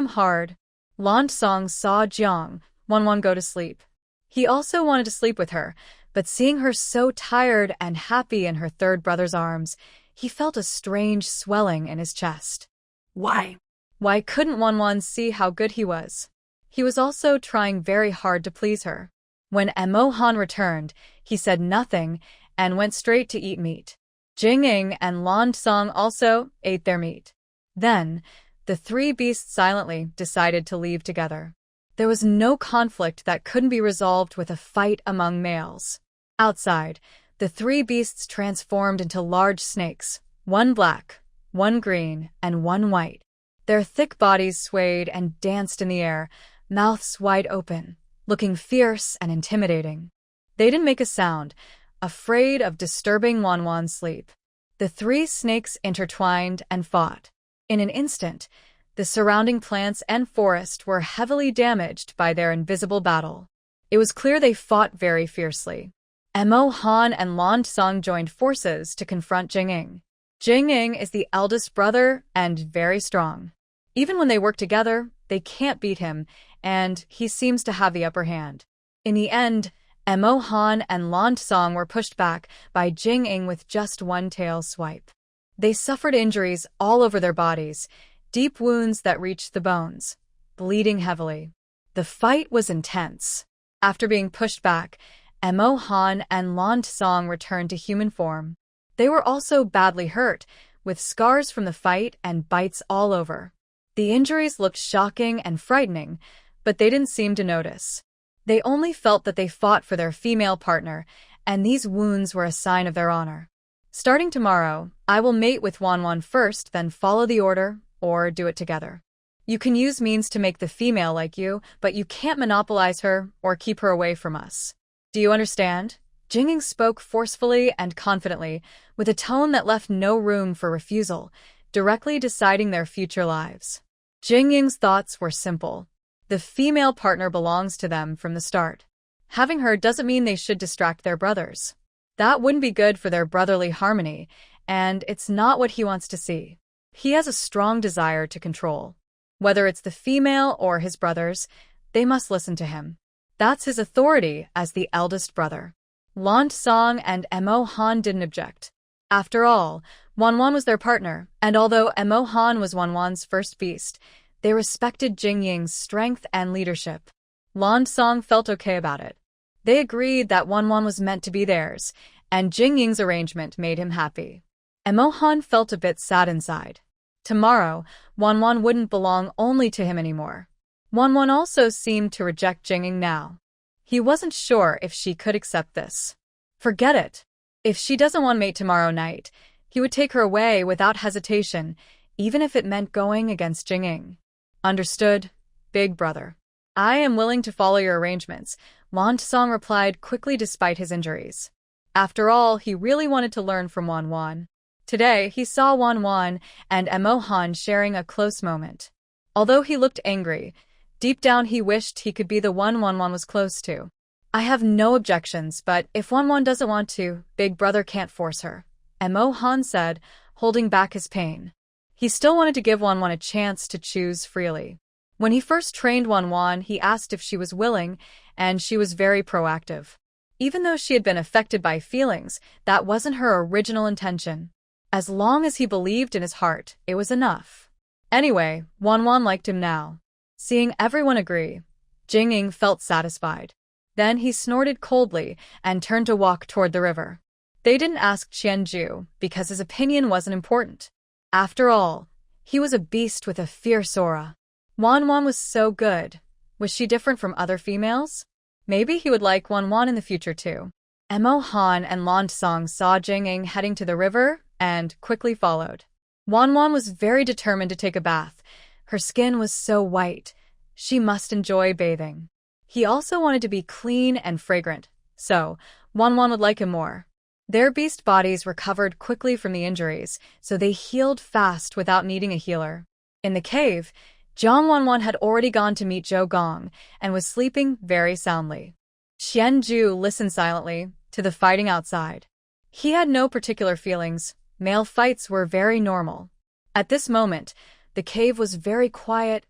hard. Langong saw Jang Wan go to sleep. He also wanted to sleep with her, but seeing her so tired and happy in her third brother's arms, he felt a strange swelling in his chest. Why? Why couldn't Wan see how good he was? He was also trying very hard to please her. When Emo Han returned, he said nothing and went straight to eat meat. Jing and Langong also ate their meat. Then, the three beasts silently decided to leave together. There was no conflict that couldn't be resolved with a fight among males. Outside, the three beasts transformed into large snakes, one black, one green, and one white. Their thick bodies swayed and danced in the air, mouths wide open, looking fierce and intimidating. They didn't make a sound, afraid of disturbing Wan's sleep. The three snakes intertwined and fought. In an instant, the surrounding plants and forest were heavily damaged by their invisible battle. It was clear they fought very fiercely. Emo Han and Langong joined forces to confront Jing. Jing is the eldest brother and very strong. Even when they work together, they can't beat him, and he seems to have the upper hand. In the end, Emo Han and Langong were pushed back by Jing with just one tail swipe. They suffered injuries all over their bodies, deep wounds that reached the bones, bleeding heavily. The fight was intense. After being pushed back, Emo Han and Langong returned to human form. They were also badly hurt, with scars from the fight and bites all over. The injuries looked shocking and frightening, but they didn't seem to notice. They only felt that they fought for their female partner, and these wounds were a sign of their honor. Starting tomorrow, I will mate with Wan first, then follow the order, or do it together. You can use means to make the female like you, but you can't monopolize her or keep her away from us. Do you understand? Jing spoke forcefully and confidently, with a tone that left no room for refusal, directly deciding their future lives. Jing's thoughts were simple. The female partner belongs to them from the start. Having her doesn't mean they should distract their brothers. That wouldn't be good for their brotherly harmony, and it's not what he wants to see. He has a strong desire to control. Whether it's the female or his brothers, they must listen to him. That's his authority as the eldest brother. Langong and Emo Han didn't object. After all, Wan was their partner, and although Emo Han was Wan's first beast, they respected Jing's strength and leadership. Langong felt okay about it. They agreed that Wan was meant to be theirs, and Jing's arrangement made him happy. Emo Han felt a bit sad inside. Tomorrow, Wan wouldn't belong only to him anymore. Wan also seemed to reject Jing now. He wasn't sure if she could accept this. Forget it. If she doesn't want mate tomorrow night, he would take her away without hesitation, even if it meant going against Jing. Understood, big brother. I am willing to follow your arrangements, Langong replied quickly despite his injuries. After all, he really wanted to learn from Wan. Today, he saw Wan and Emo Han sharing a close moment. Although he looked angry, deep down he wished he could be the one Wan was close to. I have no objections, but if Wan doesn't want to, big brother can't force her, Emo Han said, holding back his pain. He still wanted to give Wan a chance to choose freely. When he first trained Wan, he asked if she was willing, and she was very proactive. Even though she had been affected by feelings, that wasn't her original intention. As long as he believed in his heart, it was enough. Anyway, Wan liked him now. Seeing everyone agree, Jing felt satisfied. Then he snorted coldly and turned to walk toward the river. They didn't ask Qianju because his opinion wasn't important. After all, he was a beast with a fierce aura. Wan was so good. Was she different from other females? Maybe he would like Wan in the future too. Emo Han and Langong saw Jing heading to the river and quickly followed. Wan was very determined to take a bath. Her skin was so white. She must enjoy bathing. He also wanted to be clean and fragrant, so Wan would like him more. Their beast bodies recovered quickly from the injuries, so they healed fast without needing a healer. In the cave, Jang Wan had already gone to meet Zhou Gong and was sleeping very soundly. Qianju listened silently to the fighting outside. He had no particular feelings. Male fights were very normal. At this moment, the cave was very quiet,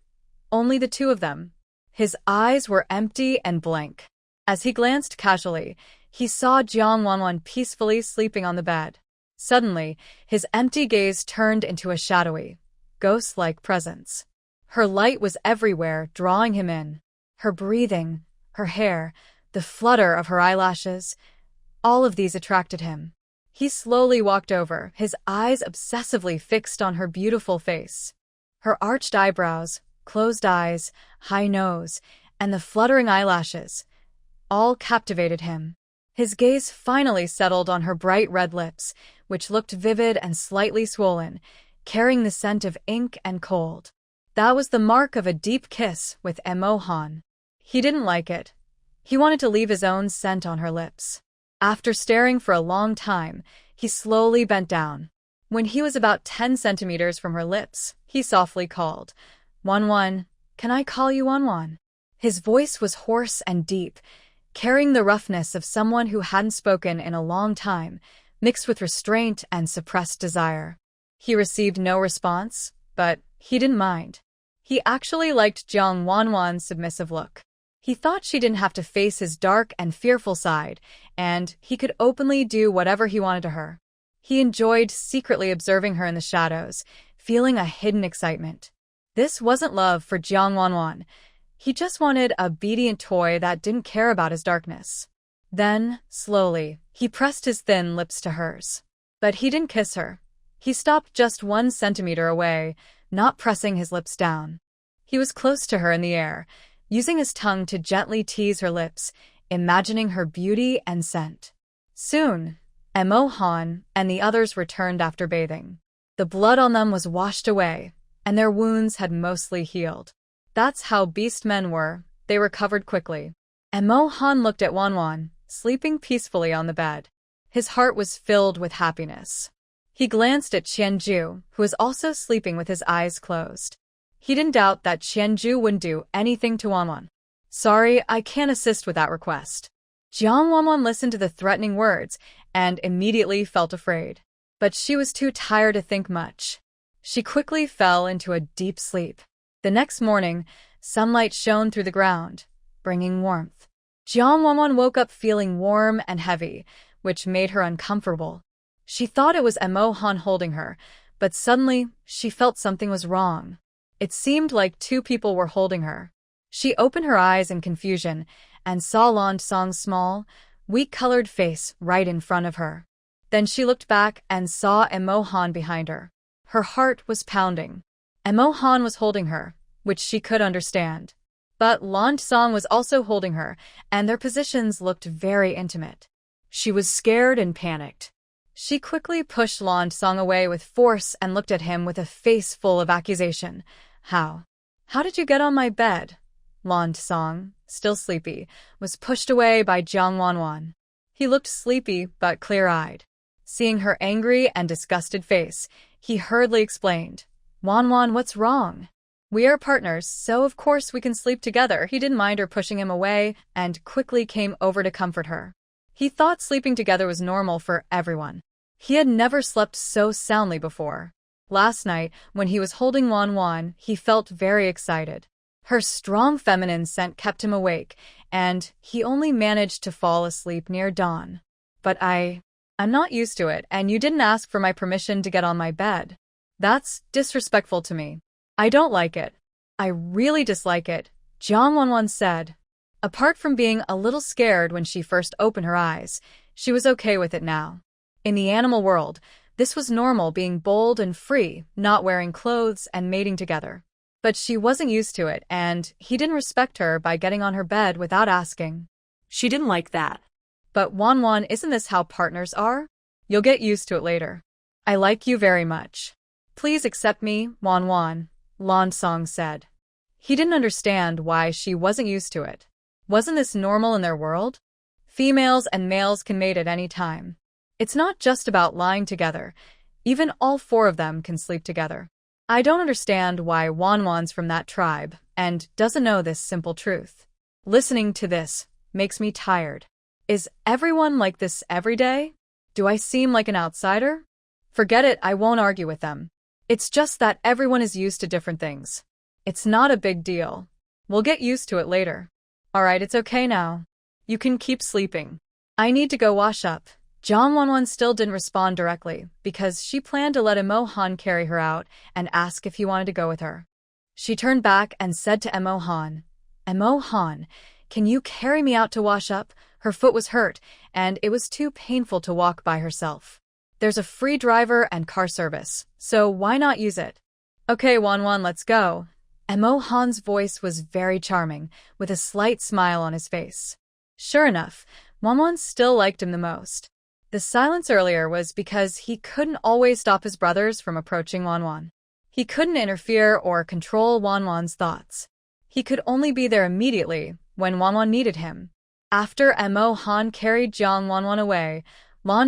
only the two of them. His eyes were empty and blank. As he glanced casually, he saw Jang Wan peacefully sleeping on the bed. Suddenly, his empty gaze turned into a shadowy, ghost-like presence. Her light was everywhere, drawing him in. Her breathing, her hair, the flutter of her eyelashes, all of these attracted him. He slowly walked over, his eyes obsessively fixed on her beautiful face. Her arched eyebrows, closed eyes, high nose, and the fluttering eyelashes, all captivated him. His gaze finally settled on her bright red lips, which looked vivid and slightly swollen, carrying the scent of ink and cold. That was the mark of a deep kiss with Emo Han. He didn't like it. He wanted to leave his own scent on her lips. After staring for a long time, he slowly bent down. When he was about 10 centimeters from her lips, he softly called, "Wan, can I call you Wan?" His voice was hoarse and deep, carrying the roughness of someone who hadn't spoken in a long time, mixed with restraint and suppressed desire. He received no response, but he didn't mind. He actually liked Jang Wan's submissive look. He thought she didn't have to face his dark and fearful side, and he could openly do whatever he wanted to her. He enjoyed secretly observing her in the shadows, feeling a hidden excitement. This wasn't love for Jang Wan. He just wanted a obedient toy that didn't care about his darkness. Then, slowly, he pressed his thin lips to hers. But he didn't kiss her. He stopped just 1 centimeter away, not pressing his lips down. He was close to her in the air, using his tongue to gently tease her lips, imagining her beauty and scent. Soon, Emo Han and the others returned after bathing. The blood on them was washed away, and their wounds had mostly healed. That's how beastmen were. They recovered quickly. Emo Han looked at Wan, sleeping peacefully on the bed. His heart was filled with happiness. He glanced at Qianju, who was also sleeping with his eyes closed. He didn't doubt that Qianju wouldn't do anything to Wan. "Sorry, I can't assist with that request." Jang Wan listened to the threatening words and immediately felt afraid. But she was too tired to think much. She quickly fell into a deep sleep. The next morning, sunlight shone through the ground, bringing warmth. Jang Wan woke up feeling warm and heavy, which made her uncomfortable. She thought it was Emo Han holding her, but suddenly she felt something was wrong. It seemed like two people were holding her. She opened her eyes in confusion and saw Langong's small, weak-colored face right in front of her. Then she looked back and saw Emo Han behind her. Her heart was pounding. Emo Han was holding her, which she could understand. But Langong was also holding her, and their positions looked very intimate. She was scared and panicked. She quickly pushed Langong away with force and looked at him with a face full of accusation. How did you get on my bed?" Langong, still sleepy, was pushed away by Jang Wan. He looked sleepy but clear-eyed. Seeing her angry and disgusted face, he hurriedly explained, "Wan, what's wrong? We are partners, so of course we can sleep together." He didn't mind her pushing him away and quickly came over to comfort her. He thought sleeping together was normal for everyone. He had never slept so soundly before. Last night, when he was holding Wan, he felt very excited. Her strong feminine scent kept him awake, and he only managed to fall asleep near dawn. "But I'm not used to it, and you didn't ask for my permission to get on my bed. That's disrespectful to me. I don't like it. I really dislike it," Jang Wan said. Apart from being a little scared when she first opened her eyes, she was okay with it now. In the animal world, this was normal, being bold and free, not wearing clothes and mating together. But she wasn't used to it, and he didn't respect her by getting on her bed without asking. She didn't like that. "But Wan, isn't this how partners are? You'll get used to it later. I like you very much. Please accept me, Wan," Langong said. He didn't understand why she wasn't used to it. Wasn't this normal in their world? Females and males can mate at any time. It's not just about lying together. Even all 4 of them can sleep together. I don't understand why Wan's from that tribe and doesn't know this simple truth. Listening to this makes me tired. Is everyone like this every day? Do I seem like an outsider? Forget it, I won't argue with them. It's just that everyone is used to different things. It's not a big deal. We'll get used to it later. Alright, it's okay now. You can keep sleeping. I need to go wash up. Jang Wan still didn't respond directly because she planned to let Emo Han carry her out and ask if he wanted to go with her. She turned back and said to Emo Han, "Emo Han, can you carry me out to wash up?" Her foot was hurt, and it was too painful to walk by herself. There's a free driver and car service, so why not use it? Okay, Wan, let's go. Emo Han's voice was very charming, with a slight smile on his face. Sure enough, Wan still liked him the most. The silence earlier was because he couldn't always stop his brothers from approaching Wan. He couldn't interfere or control Wan's thoughts. He could only be there immediately when Wan needed him. After Emo Han carried Jang Wan away,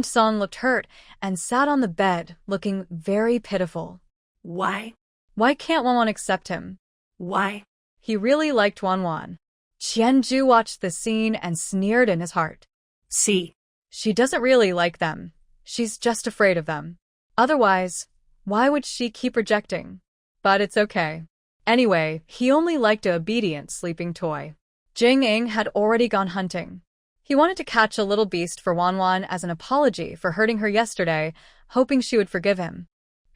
Song looked hurt and sat on the bed, looking very pitiful. Why? Why can't Wan accept him? Why? He really liked Wan. Qianju watched the scene and sneered in his heart. See. She doesn't really like them. She's just afraid of them. Otherwise, why would she keep rejecting? But it's okay. Anyway, he only liked an obedient sleeping toy. Jing had already gone hunting. He wanted to catch a little beast for Wan as an apology for hurting her yesterday, hoping she would forgive him.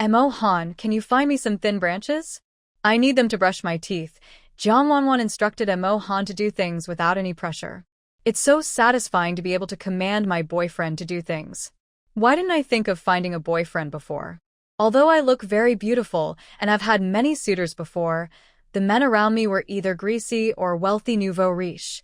Emo Han, can you find me some thin branches? I need them to brush my teeth. Jang Wan instructed Emo Han to do things without any pressure. It's so satisfying to be able to command my boyfriend to do things. Why didn't I think of finding a boyfriend before? Although I look very beautiful and I've had many suitors before, the men around me were either greasy or wealthy nouveau riche,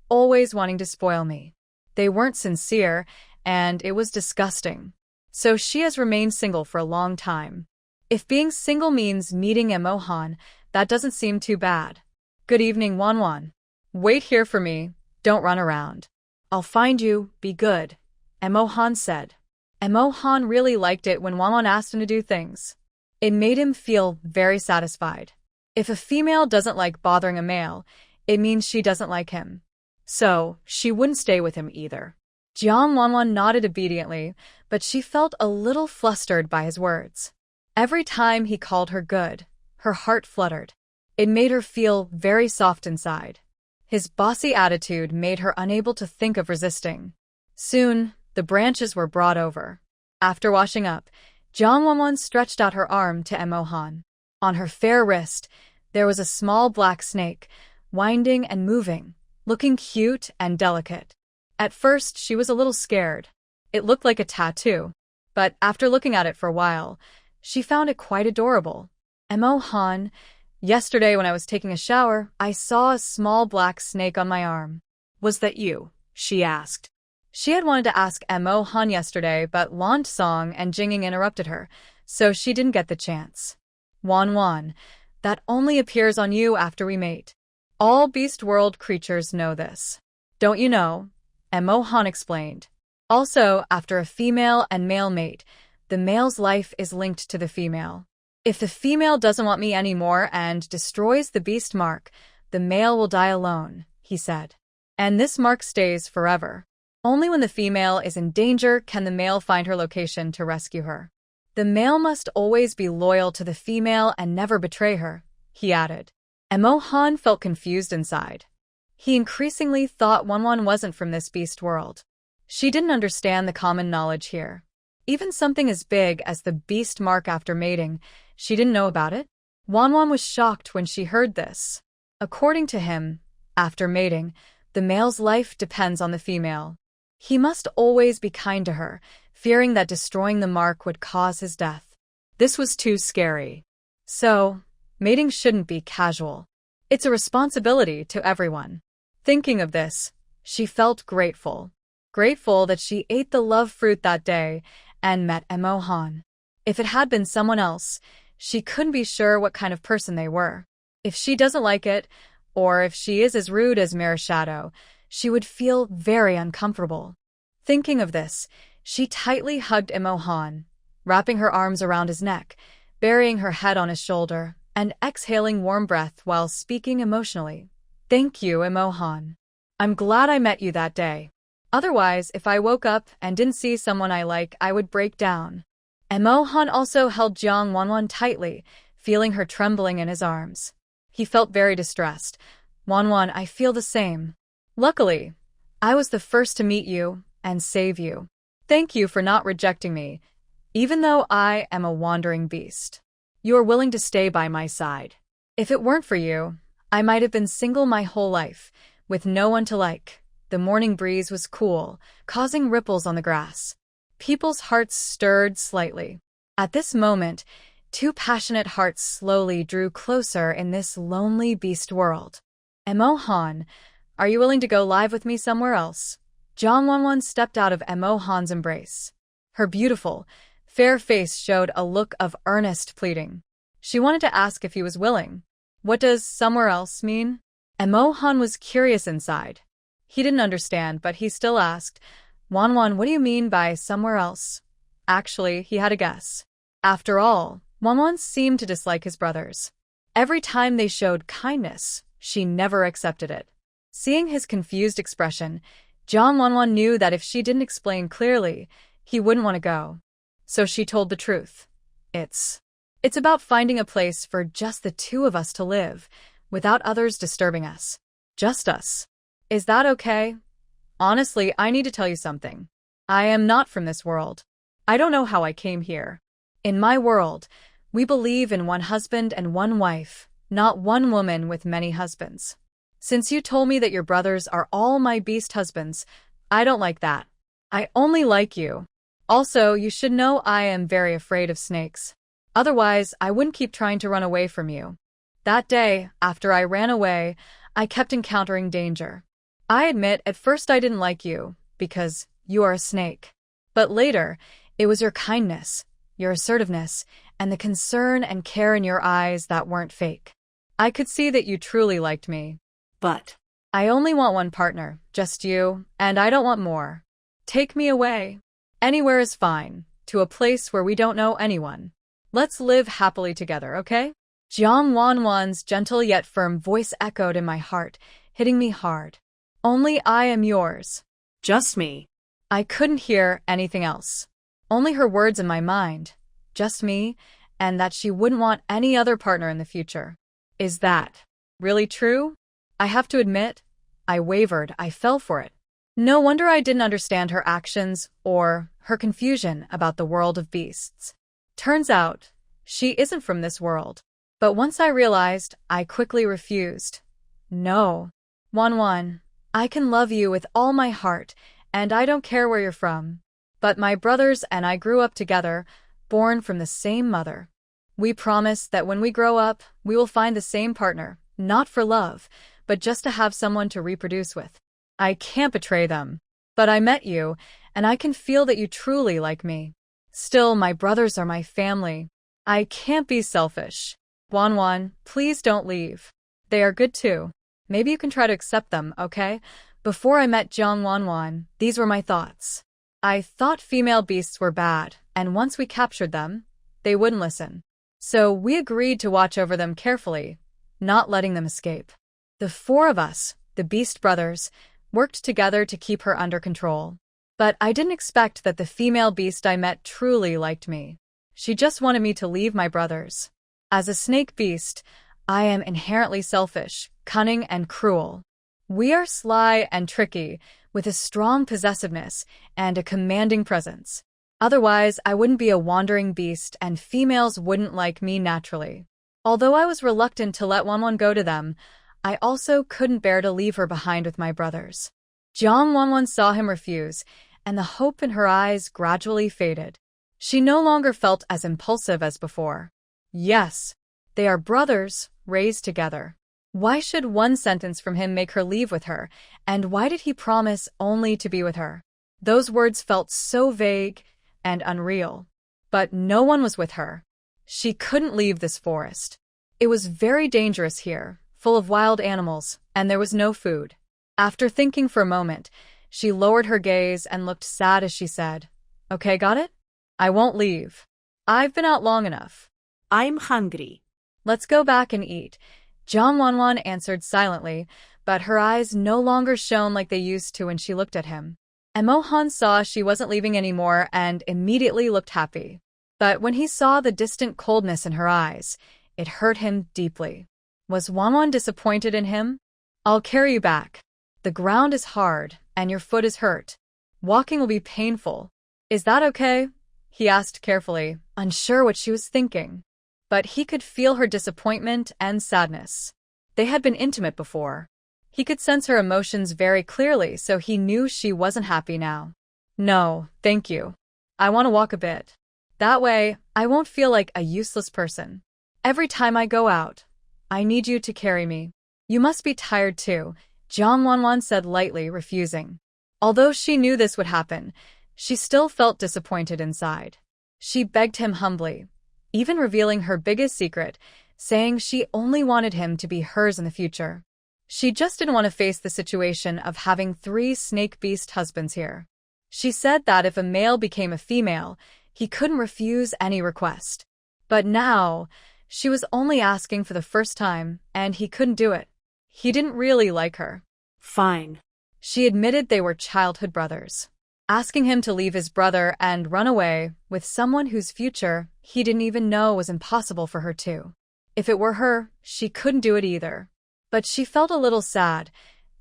always wanting to spoil me. They weren't sincere, and it was disgusting. So she has remained single for a long time. If being single means meeting Emo Han, that doesn't seem too bad. Good evening, Wan. Wait here for me, don't run around. I'll find you, be good, Emo Han said. Emo Han really liked it when Wan asked him to do things. It made him feel very satisfied. If a female doesn't like bothering a male, it means she doesn't like him. So, she wouldn't stay with him either. Jang Wan nodded obediently, but she felt a little flustered by his words. Every time he called her good, her heart fluttered. It made her feel very soft inside. His bossy attitude made her unable to think of resisting. Soon, the branches were brought over. After washing up, Jang Wan stretched out her arm to Emo Han. On her fair wrist, there was a small black snake, winding and moving, looking cute and delicate. At first, she was a little scared. It looked like a tattoo, but after looking at it for a while, she found it quite adorable. Emo Han, yesterday when I was taking a shower, I saw a small black snake on my arm. Was that you? She asked. She had wanted to ask Emo Han yesterday, but Song and Jing interrupted her, so she didn't get the chance. Wan, that only appears on you after we mate. All Beast World creatures know this. Don't you know? Emo Han explained. Also, after a female and male mate, the male's life is linked to the female. If the female doesn't want me anymore and destroys the beast mark, the male will die alone, he said. And this mark stays forever. Only when the female is in danger can the male find her location to rescue her. The male must always be loyal to the female and never betray her, he added. Emo Han felt confused inside. He increasingly thought Wan wasn't from this beast world. She didn't understand the common knowledge here. Even something as big as the beast mark after mating, she didn't know about it? Wan was shocked when she heard this. According to him, after mating, the male's life depends on the female. He must always be kind to her, fearing that destroying the mark would cause his death. This was too scary. So, mating shouldn't be casual. It's a responsibility to everyone. Thinking of this, she felt grateful. Grateful that she ate the love fruit that day and met Emo Han. If it had been someone else, she couldn't be sure what kind of person they were. If she doesn't like it, or if she is as rude as Mirror Shadow, she would feel very uncomfortable. Thinking of this, she tightly hugged Emo Han, wrapping her arms around his neck, burying her head on his shoulder and exhaling warm breath while speaking emotionally. Thank you, Emo Han. I'm glad I met you that day. Otherwise, if I woke up and didn't see someone I like, I would break down. Emo Han also held Jang Wan tightly, feeling her trembling in his arms. He felt very distressed. Wan, I feel the same. Luckily, I was the first to meet you and save you. Thank you for not rejecting me, even though I am a wandering beast. You are willing to stay by my side. If it weren't for you, I might have been single my whole life, with no one to like. The morning breeze was cool, causing ripples on the grass. People's hearts stirred slightly. At this moment, two passionate hearts slowly drew closer in this lonely beast world. Emo Han, are you willing to go live with me somewhere else? Jang Wan stepped out of Emo Han's embrace. Her beautiful, fair face showed a look of earnest pleading. She wanted to ask if he was willing. What does somewhere else mean? Emo Han was curious inside. He didn't understand, but he still asked, Wan, what do you mean by somewhere else? Actually, he had a guess. After all, Wan seemed to dislike his brothers. Every time they showed kindness, she never accepted it. Seeing his confused expression, Jang Wan knew that if she didn't explain clearly, he wouldn't want to go. So she told the truth. It's about finding a place for just the two of us to live, without others disturbing us. Just us. Is that okay? Honestly, I need to tell you something. I am not from this world. I don't know how I came here. In my world, we believe in one husband and one wife, not one woman with many husbands. Since you told me that your brothers are all my beast husbands, I don't like that. I only like you. Also, you should know I am very afraid of snakes. Otherwise, I wouldn't keep trying to run away from you. That day, after I ran away, I kept encountering danger. I admit, at first I didn't like you, because you are a snake. But later, it was your kindness, your assertiveness, and the concern and care in your eyes that weren't fake. I could see that you truly liked me. But I only want one partner, just you, and I don't want more. Take me away. Anywhere is fine, to a place where we don't know anyone. Let's live happily together, okay? Jang Wan's gentle yet firm voice echoed in my heart, hitting me hard. Only I am yours. Just me. I couldn't hear anything else. Only her words in my mind. Just me, and that she wouldn't want any other partner in the future. Is that really true? I have to admit, I wavered, I fell for it. No wonder I didn't understand her actions or her confusion about the world of beasts. Turns out, she isn't from this world. But once I realized, I quickly refused. No. Wan, I can love you with all my heart, and I don't care where you're from. But my brothers and I grew up together, born from the same mother. We promise that when we grow up, we will find the same partner, not for love, but just to have someone to reproduce with. I can't betray them. But I met you, and I can feel that you truly like me. Still, my brothers are my family. I can't be selfish. Wan, please don't leave. They are good too. Maybe you can try to accept them, okay? Before I met Jang Wan, these were my thoughts. I thought female beasts were bad, and once we captured them, they wouldn't listen. So we agreed to watch over them carefully, not letting them escape. The four of us, the Beast brothers, worked together to keep her under control. But I didn't expect that the female beast I met truly liked me. She just wanted me to leave my brothers. As a snake beast, I am inherently selfish, cunning, and cruel. We are sly and tricky, with a strong possessiveness and a commanding presence. Otherwise, I wouldn't be a wandering beast and females wouldn't like me naturally. Although I was reluctant to let Wan go to them, I also couldn't bear to leave her behind with my brothers. Jang Wan saw him refuse, and the hope in her eyes gradually faded. She no longer felt as impulsive as before. Yes, they are brothers, raised together. Why should one sentence from him make her leave with her, and why did he promise only to be with her? Those words felt so vague and unreal. But no one was with her. She couldn't leave this forest. It was very dangerous here, full of wild animals, and there was no food. After thinking for a moment, she lowered her gaze and looked sad as she said, "Okay, got it? I won't leave. I've been out long enough. I'm hungry. Let's go back and eat. Jang Wan answered silently, but her eyes no longer shone like they used to when she looked at him. Emo Han saw she wasn't leaving anymore and immediately looked happy. But when he saw the distant coldness in her eyes, it hurt him deeply. Was Wan disappointed in him? I'll carry you back. The ground is hard, and your foot is hurt. Walking will be painful. Is that okay? He asked carefully, unsure what she was thinking. But he could feel her disappointment and sadness. They had been intimate before. He could sense her emotions very clearly, so he knew she wasn't happy now. No, thank you. I want to walk a bit. That way, I won't feel like a useless person. Every time I go out, I need you to carry me. You must be tired too, Jang Wan said lightly, refusing. Although she knew this would happen, she still felt disappointed inside. She begged him humbly, even revealing her biggest secret, saying she only wanted him to be hers in the future. She just didn't want to face the situation of having 3 snake beast husbands here. She said that if a male became a female, he couldn't refuse any request. But now, she was only asking for the first time, and he couldn't do it. He didn't really like her. Fine. She admitted they were childhood brothers. Asking him to leave his brother and run away with someone whose future he didn't even know was impossible for her too. If it were her, she couldn't do it either. But she felt a little sad,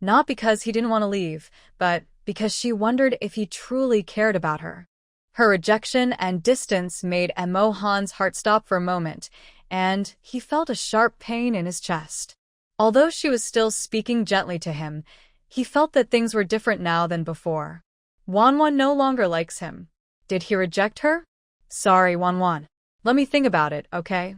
not because he didn't want to leave, but because she wondered if he truly cared about her. Her rejection and distance made Emo Han's heart stop for a moment, and he felt a sharp pain in his chest. Although she was still speaking gently to him, he felt that things were different now than before. Wan no longer likes him. Did he reject her? Sorry, Wan. Let me think about it, okay?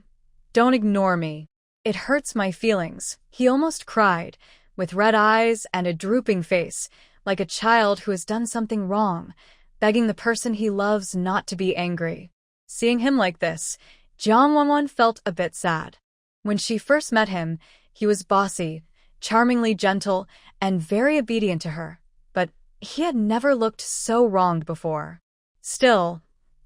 Don't ignore me. It hurts my feelings. He almost cried, with red eyes and a drooping face, like a child who has done something wrong, begging the person he loves not to be angry. Seeing him like this, Jang Wan felt a bit sad. When she first met him, he was bossy, charmingly gentle, and very obedient to her, but he had never looked so wronged before. Still,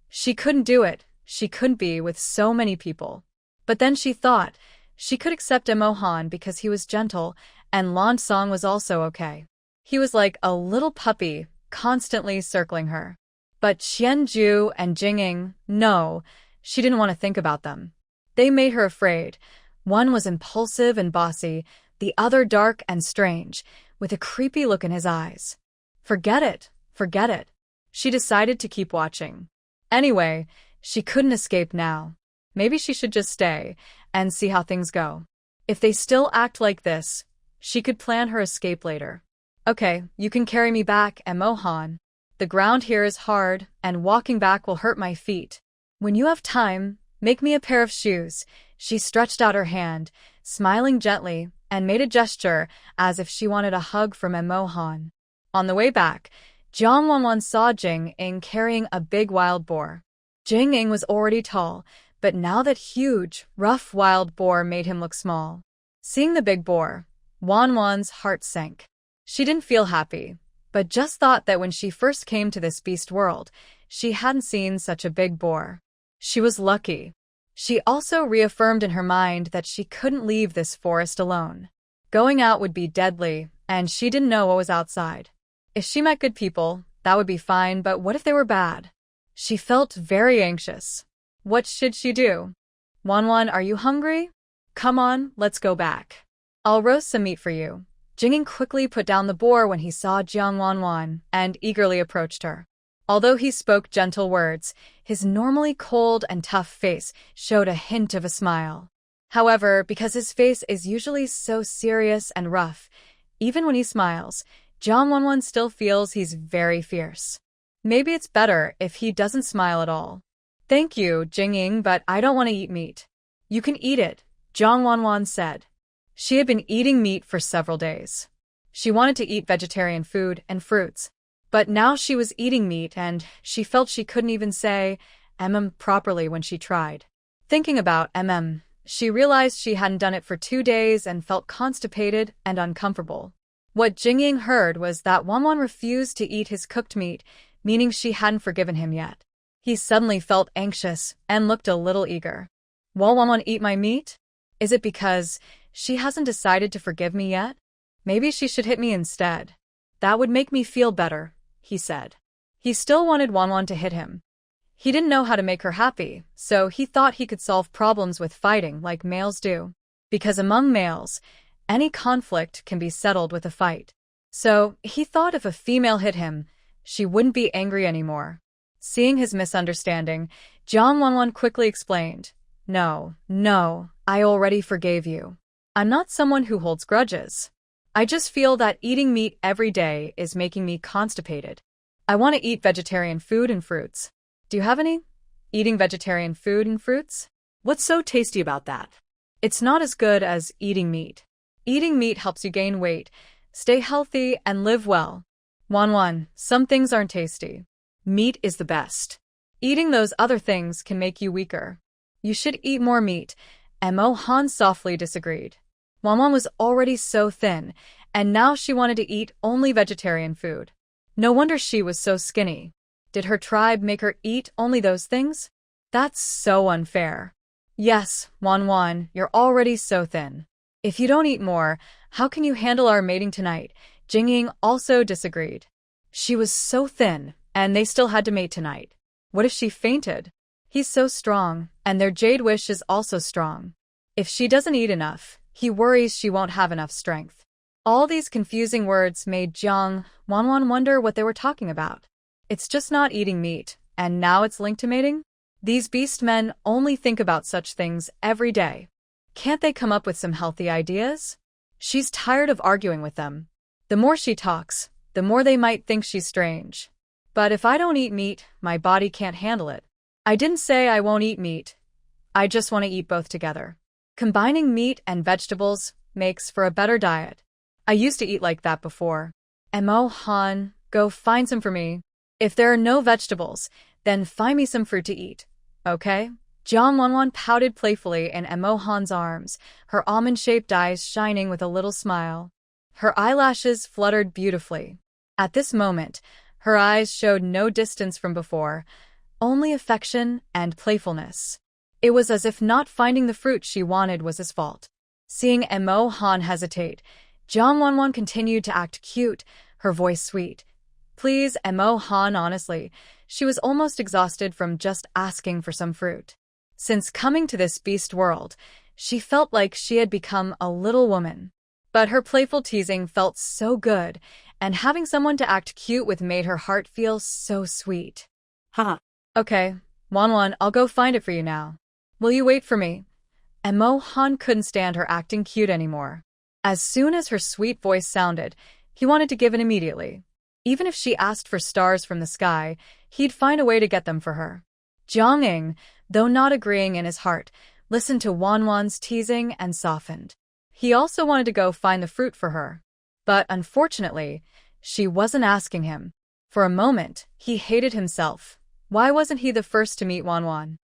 she couldn't do it. She couldn't be with so many people. But then she thought she could accept Emo Han because he was gentle, and Lan Song was also okay. He was like a little puppy, constantly circling her. But Qianju and Jing, no, she didn't want to think about them. They made her afraid. One was impulsive and bossy, the other dark and strange, with a creepy look in his eyes. Forget it. She decided to keep watching. Anyway, she couldn't escape now. Maybe she should just stay and see how things go. If they still act like this, she could plan her escape later. Okay, you can carry me back, Emo Han. The ground here is hard, and walking back will hurt my feet. When you have time, make me a pair of shoes. She stretched out her hand, smiling gently, and made a gesture as if she wanted a hug from Emo Han. On the way back, Jang Wan saw Jing carrying a big wild boar. Jing was already tall, but now that huge, rough wild boar made him look small. Seeing the big boar, Wan's heart sank. She didn't feel happy, but just thought that when she first came to this beast world, she hadn't seen such a big boar. She was lucky. She also reaffirmed in her mind that she couldn't leave this forest alone. Going out would be deadly, and she didn't know what was outside. If she met good people, that would be fine, but what if they were bad? She felt very anxious. What should she do? Wan, are you hungry? Come on, let's go back. I'll roast some meat for you. Jing quickly put down the boar when he saw Jang Wan and eagerly approached her. Although he spoke gentle words, his normally cold and tough face showed a hint of a smile. However, because his face is usually so serious and rough, even when he smiles, Jang Wan still feels he's very fierce. Maybe it's better if he doesn't smile at all. Thank you, Jing, but I don't want to eat meat. You can eat it, Jang Wan said. She had been eating meat for several days. She wanted to eat vegetarian food and fruits. But now she was eating meat and she felt she couldn't even say properly when she tried. Thinking about she realized she hadn't done it for 2 days and felt constipated and uncomfortable. What Jing heard was that Wan refused to eat his cooked meat, meaning she hadn't forgiven him yet. He suddenly felt anxious and looked a little eager. Will Wan eat my meat? Is it because she hasn't decided to forgive me yet? Maybe she should hit me instead. That would make me feel better, he said. He still wanted Wan to hit him. He didn't know how to make her happy, so he thought he could solve problems with fighting like males do. Because among males, any conflict can be settled with a fight. So he thought if a female hit him, she wouldn't be angry anymore. Seeing his misunderstanding, Jang Wan quickly explained, No, I already forgave you. I'm not someone who holds grudges. I just feel that eating meat every day is making me constipated. I want to eat vegetarian food and fruits. Do you have any? Eating vegetarian food and fruits? What's so tasty about that? It's not as good as eating meat. Eating meat helps you gain weight, stay healthy, and live well. Wan, some things aren't tasty. Meat is the best. Eating those other things can make you weaker. You should eat more meat. Emo Han softly disagreed. Wan was already so thin, and now she wanted to eat only vegetarian food. No wonder she was so skinny. Did her tribe make her eat only those things? That's so unfair. Yes, Wan, you're already so thin. If you don't eat more, how can you handle our mating tonight? Jing also disagreed. She was so thin, and they still had to mate tonight. What if she fainted? He's so strong, and their jade wish is also strong. If she doesn't eat enough, he worries she won't have enough strength. All these confusing words made Jang Wan wonder what they were talking about. It's just not eating meat, and now it's linked to mating? These beastmen only think about such things every day. Can't they come up with some healthy ideas? She's tired of arguing with them. The more she talks, the more they might think she's strange. But if I don't eat meat, my body can't handle it. I didn't say I won't eat meat. I just want to eat both together. Combining meat and vegetables makes for a better diet. I used to eat like that before. Emo Han, go find some for me. If there are no vegetables, then find me some fruit to eat. Okay? Jang Wan pouted playfully in Emo Han's arms, her almond-shaped eyes shining with a little smile. Her eyelashes fluttered beautifully. At this moment, her eyes showed no distance from before, only affection and playfulness. It was as if not finding the fruit she wanted was his fault. Seeing Emo Han hesitate, Jang Wan continued to act cute, her voice sweet. Please, Emo Han, honestly, she was almost exhausted from just asking for some fruit. Since coming to this beast world, she felt like she had become a little woman. But her playful teasing felt so good, and having someone to act cute with made her heart feel so sweet. Haha. Okay, Wan, I'll go find it for you now. Will you wait for me? Emo Han couldn't stand her acting cute anymore. As soon as her sweet voice sounded, he wanted to give in immediately. Even if she asked for stars from the sky, he'd find a way to get them for her. Jang, though not agreeing in his heart, listened to Wan's teasing and softened. He also wanted to go find the fruit for her. But unfortunately, she wasn't asking him. For a moment, he hated himself. Why wasn't he the first to meet Wan?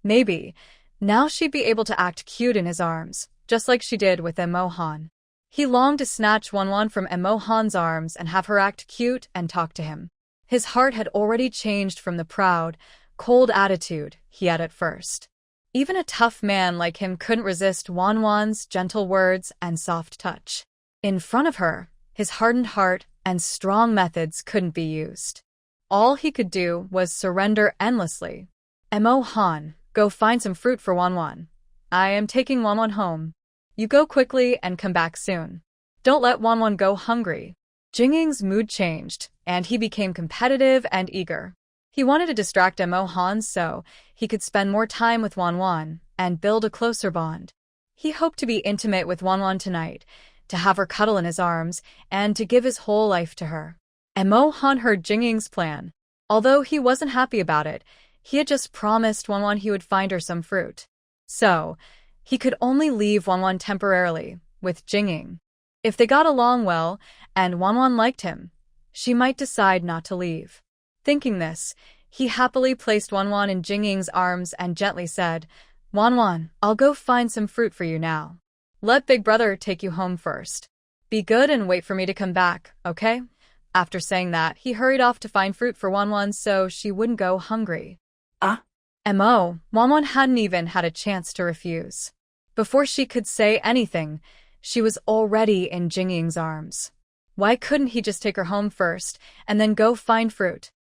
Maybe, now she'd be able to act cute in his arms, just like she did with Emo Han. He longed to snatch Wan from Emo Han's arms and have her act cute and talk to him. His heart had already changed from the proud, cold attitude he had at first. Even a tough man like him couldn't resist Wan's gentle words and soft touch. In front of her, his hardened heart and strong methods couldn't be used. All he could do was surrender endlessly. Emo Han, go find some fruit for Wan. I am taking Wan home. You go quickly and come back soon. Don't let Wan go hungry. Jing's mood changed, and he became competitive and eager. He wanted to distract Emo Han so he could spend more time with Wan and build a closer bond. He hoped to be intimate with Wan tonight, to have her cuddle in his arms, and to give his whole life to her. Emo Han heard Jing's plan. Although he wasn't happy about it, he had just promised Wan he would find her some fruit. So, he could only leave Wan temporarily, with Jing. If they got along well, and Wan liked him, she might decide not to leave. Thinking this, he happily placed Wan in Jing's arms and gently said, Wan, I'll go find some fruit for you now. Let Big Brother take you home first. Be good and wait for me to come back, okay? After saying that, he hurried off to find fruit for Wan so she wouldn't go hungry. Emo Han hadn't even had a chance to refuse. Before she could say anything, she was already in Jing's arms. Why couldn't he just take her home first, and then go find fruit?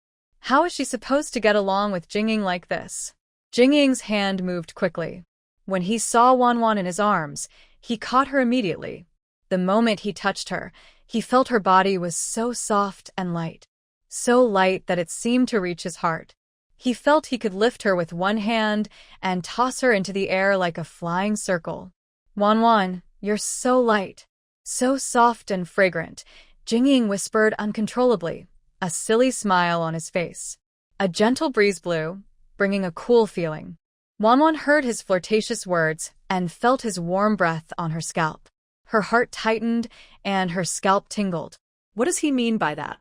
How is she supposed to get along with Jing like this? Jing's hand moved quickly. When he saw Wan in his arms, he caught her immediately. The moment he touched her, he felt her body was so soft and light. So light that it seemed to reach his heart. He felt he could lift her with one hand and toss her into the air like a flying circle. Wan, you're so light, so soft and fragrant, Jing whispered uncontrollably, a silly smile on his face. A gentle breeze blew, bringing a cool feeling. Wan heard his flirtatious words and felt his warm breath on her scalp. Her heart tightened and her scalp tingled. What does he mean by that?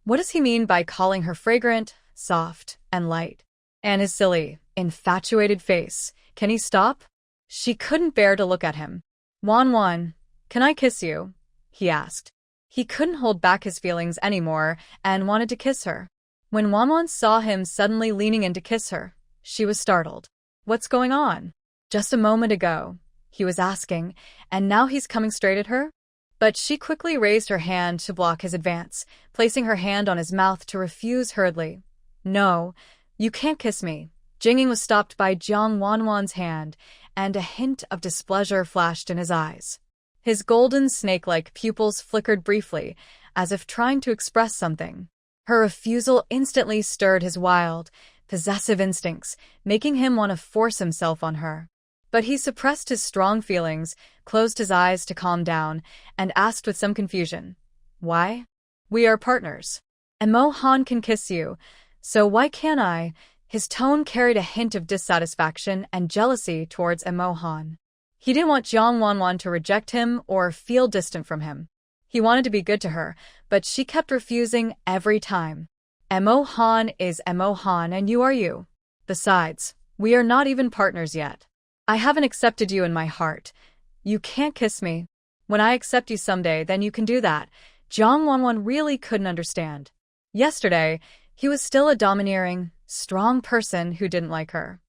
What does he mean by calling her fragrant, soft, and light? And his silly, infatuated face. Can he stop? She couldn't bear to look at him. Wan, can I kiss you? He asked. He couldn't hold back his feelings anymore and wanted to kiss her. When Wan saw him suddenly leaning in to kiss her, she was startled. What's going on? Just a moment ago, he was asking, and now he's coming straight at her? But she quickly raised her hand to block his advance, placing her hand on his mouth to refuse hurriedly. No, you can't kiss me. Jing was stopped by Jang Wan's hand, and a hint of displeasure flashed in his eyes. His golden snake-like pupils flickered briefly, as if trying to express something. Her refusal instantly stirred his wild, possessive instincts, making him want to force himself on her. But he suppressed his strong feelings, closed his eyes to calm down, and asked with some confusion, "Why? We are partners. Emo Han can kiss you, so why can't I?" His tone carried a hint of dissatisfaction and jealousy towards Emo Han. He didn't want Jang Wan to reject him or feel distant from him. He wanted to be good to her, but she kept refusing every time. Emo Han is Emo Han and you are you. Besides, we are not even partners yet. I haven't accepted you in my heart. You can't kiss me. When I accept you someday, then you can do that. Jang Wan really couldn't understand. Yesterday, he was still a domineering, strong person who didn't like her.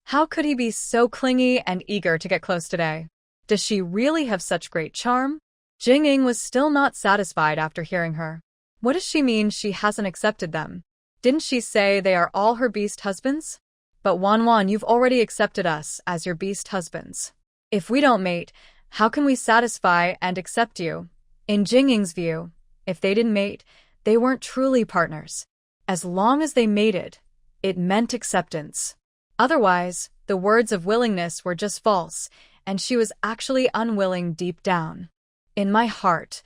How could he be so clingy and eager to get close today? Does she really have such great charm? Jing was still not satisfied after hearing her. What does she mean she hasn't accepted them? Didn't she say they are all her beast husbands? But Wan, you've already accepted us as your beast husbands. If we don't mate, how can we satisfy and accept you? In Jing's view, if they didn't mate, they weren't truly partners. As long as they mated, it meant acceptance. Otherwise, the words of willingness were just false, and she was actually unwilling deep down. In my heart,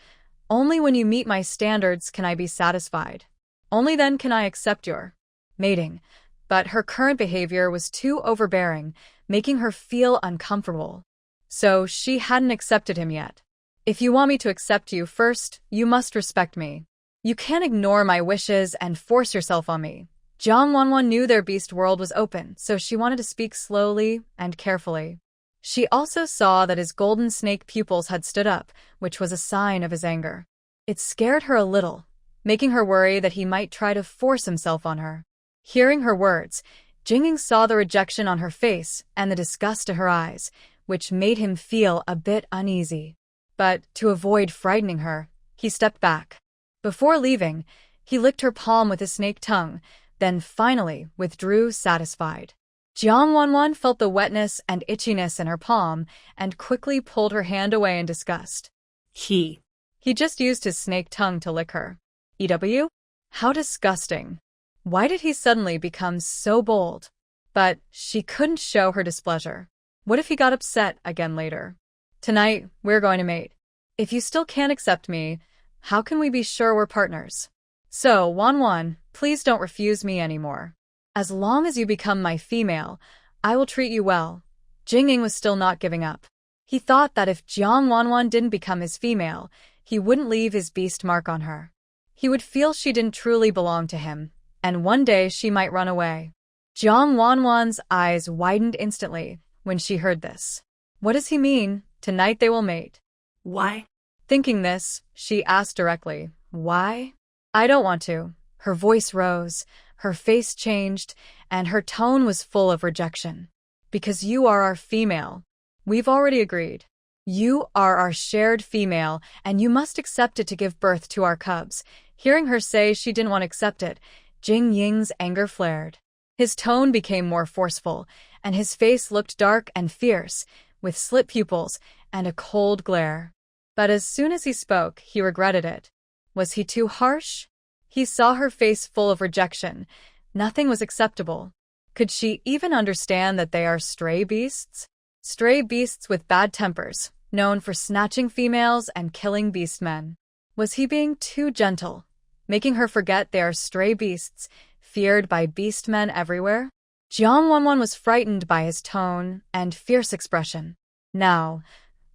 only when you meet my standards can I be satisfied. Only then can I accept your mating. But her current behavior was too overbearing, making her feel uncomfortable. So she hadn't accepted him yet. If you want me to accept you first, you must respect me. You can't ignore my wishes and force yourself on me. Jang Wan knew their beast world was open, so she wanted to speak slowly and carefully. She also saw that his golden snake pupils had stood up, which was a sign of his anger. It scared her a little, making her worry that he might try to force himself on her. Hearing her words, Jing saw the rejection on her face and the disgust in her eyes, which made him feel a bit uneasy. But to avoid frightening her, he stepped back. Before leaving, he licked her palm with his snake tongue, then finally withdrew satisfied. Jang Wan felt the wetness and itchiness in her palm and quickly pulled her hand away in disgust. He just used his snake tongue to lick her. EW? How disgusting. Why did he suddenly become so bold? But she couldn't show her displeasure. What if he got upset again later? Tonight, we're going to mate. If you still can't accept me, how can we be sure we're partners? So, Wan, please don't refuse me anymore. As long as you become my female, I will treat you well. Jing was still not giving up. He thought that if Jang Wan didn't become his female, he wouldn't leave his beast mark on her. He would feel she didn't truly belong to him, and one day she might run away. Jang Wan's eyes widened instantly when she heard this. What does he mean? Tonight they will mate. Why? Thinking this, she asked directly, why? I don't want to. Her voice rose, Her face changed, and her tone was full of rejection. Because you are our female. We've already agreed. You are our shared female, and you must accept it to give birth to our cubs. Hearing her say she didn't want to accept it, Jing Ying's anger flared. His tone became more forceful, and his face looked dark and fierce, with slit pupils and a cold glare. But as soon as he spoke, he regretted it. Was he too harsh? He saw her face full of rejection. Nothing was acceptable. Could she even understand that they are stray beasts? Stray beasts with bad tempers, known for snatching females and killing beastmen. Was he being too gentle, making her forget they are stray beasts, feared by beastmen everywhere? Jang Wan was frightened by his tone and fierce expression. Now,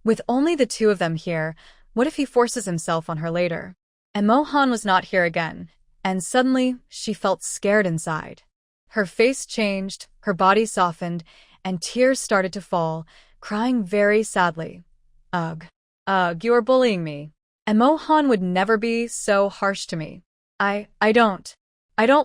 with only the two of them here, what if he forces himself on her later? Emo Han was not here again, and suddenly she felt scared inside. Her face changed, her body softened, and tears started to fall, crying very sadly. Ugh. Ugh, you are bullying me. Emo Han would never be so harsh to me. I don't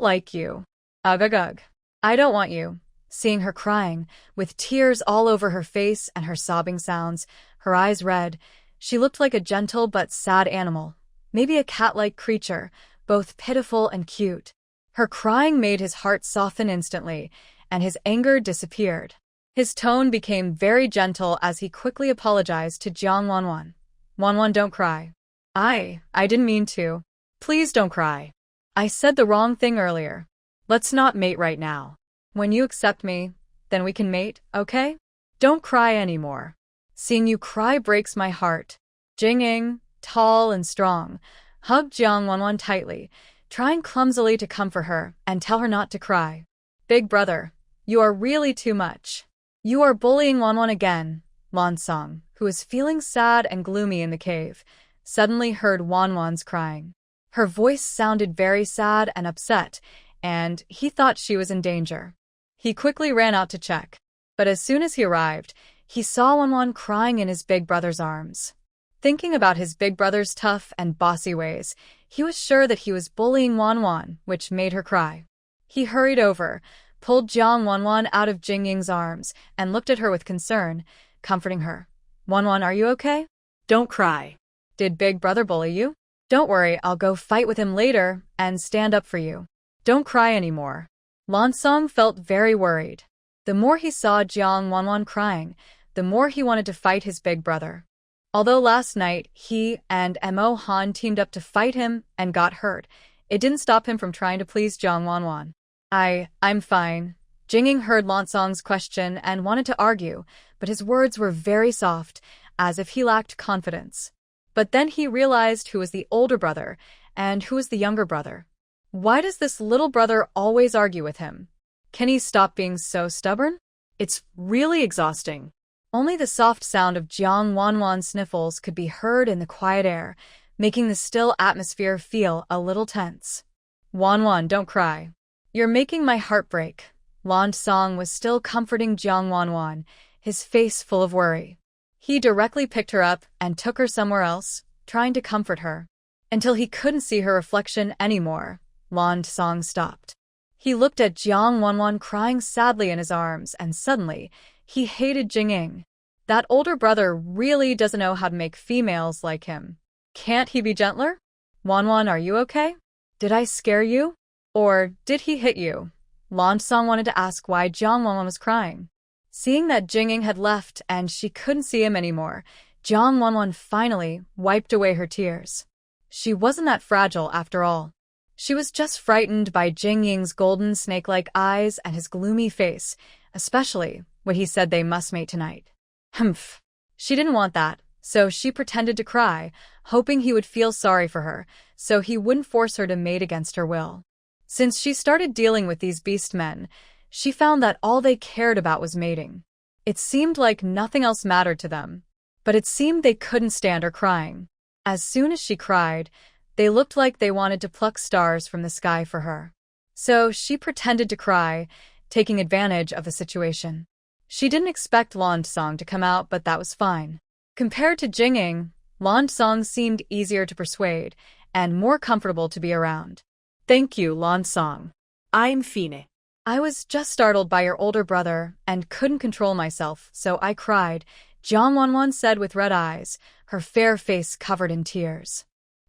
like you. Ugh, ugh, ugh. I don't want you. Seeing her crying, with tears all over her face and her sobbing sounds, her eyes red, she looked like a gentle but sad animal, maybe a cat-like creature, both pitiful and cute. Her crying made his heart soften instantly, and his anger disappeared. His tone became very gentle as he quickly apologized to Jang Wan. Wan, don't cry. I didn't mean to. Please don't cry. I said the wrong thing earlier. Let's not mate right now. When you accept me, then we can mate, okay? Don't cry anymore. Seeing you cry breaks my heart. Jing, tall and strong, hugged Jang Wan tightly, trying clumsily to comfort her and tell her not to cry. Big brother, you are really too much. You are bullying Wan again. Langong, who was feeling sad and gloomy in the cave, suddenly heard Wan's crying. Her voice sounded very sad and upset, and he thought she was in danger. He quickly ran out to check, but as soon as he arrived, he saw Wan crying in his big brother's arms. Thinking about his big brother's tough and bossy ways, he was sure that he was bullying Wan, which made her cry. He hurried over, pulled Jang Wan out of Jing Ying's arms, and looked at her with concern, comforting her. Wan, are you okay? Don't cry. Did big brother bully you? Don't worry, I'll go fight with him later and stand up for you. Don't cry anymore. Langong felt very worried. The more he saw Jang Wan crying, the more he wanted to fight his big brother. Although last night he and Emo Han teamed up to fight him and got hurt, it didn't stop him from trying to please Jang Wan. I'm fine. Jing heard Langong's question and wanted to argue, but his words were very soft, as if he lacked confidence. But then he realized who was the older brother and who was the younger brother. Why does this little brother always argue with him? Can he stop being so stubborn? It's really exhausting. Only the soft sound of Jang Wan's sniffles could be heard in the quiet air, making the still atmosphere feel a little tense. Wan, don't cry. You're making my heart break. Langong was still comforting Jang Wan, his face full of worry. He directly picked her up and took her somewhere else, trying to comfort her. Until he couldn't see her reflection anymore, Langong stopped. He looked at Jang Wan crying sadly in his arms, and suddenly, he hated Jing. That older brother really doesn't know how to make females like him. Can't he be gentler? Wan, are you okay? Did I scare you? Or did he hit you? Langong wanted to ask why Jang Wan was crying. Seeing that Jing had left and she couldn't see him anymore, Jang Wan finally wiped away her tears. She wasn't that fragile after all. She was just frightened by Jing Ying's golden snake-like eyes and his gloomy face, especially when he said they must mate tonight. Humph. She didn't want that, so she pretended to cry, hoping he would feel sorry for her, so he wouldn't force her to mate against her will. Since she started dealing with these beast men, she found that all they cared about was mating. It seemed like nothing else mattered to them, but it seemed they couldn't stand her crying. As soon as she cried, they looked like they wanted to pluck stars from the sky for her. So she pretended to cry, taking advantage of the situation. She didn't expect Langong to come out, but that was fine. Compared to Jing, Langong seemed easier to persuade and more comfortable to be around. Thank you, Langong. I'm fine. I was just startled by your older brother and couldn't control myself, so I cried, Jang Wan said with red eyes, her fair face covered in tears.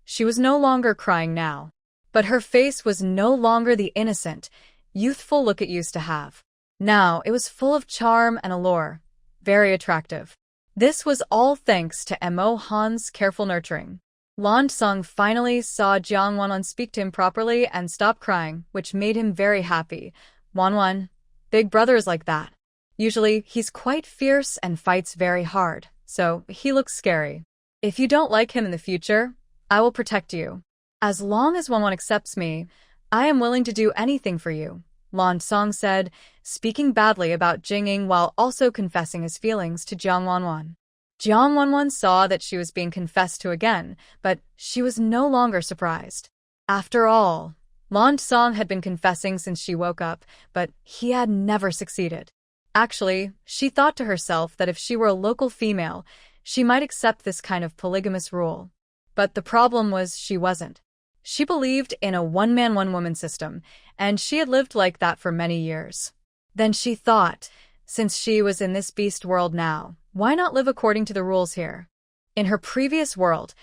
She was no longer crying now, but her face was no longer the innocent, youthful look it used to have. Now it was full of charm and allure, very attractive. This was all thanks to Emo Han's careful nurturing. Langong finally saw Jang Wan speak to him properly and stop crying, which made him very happy. Wan, big brother is like that. Usually, he's quite fierce and fights very hard, so he looks scary. If you don't like him in the future, I will protect you. As long as Wan accepts me, I am willing to do anything for you, Langong said, speaking badly about Jing while also confessing his feelings to Jang Wan. Jang Wan saw that she was being confessed to again, but she was no longer surprised. After all, Langong had been confessing since she woke up, but he had never succeeded. Actually, she thought to herself that if she were a local female, she might accept this kind of polygamous rule. But the problem was she wasn't. She believed in a one-man, one-woman system, and she had lived like that for many years. Then she thought, since she was in this beast world now, why not live according to the rules here? In her previous world,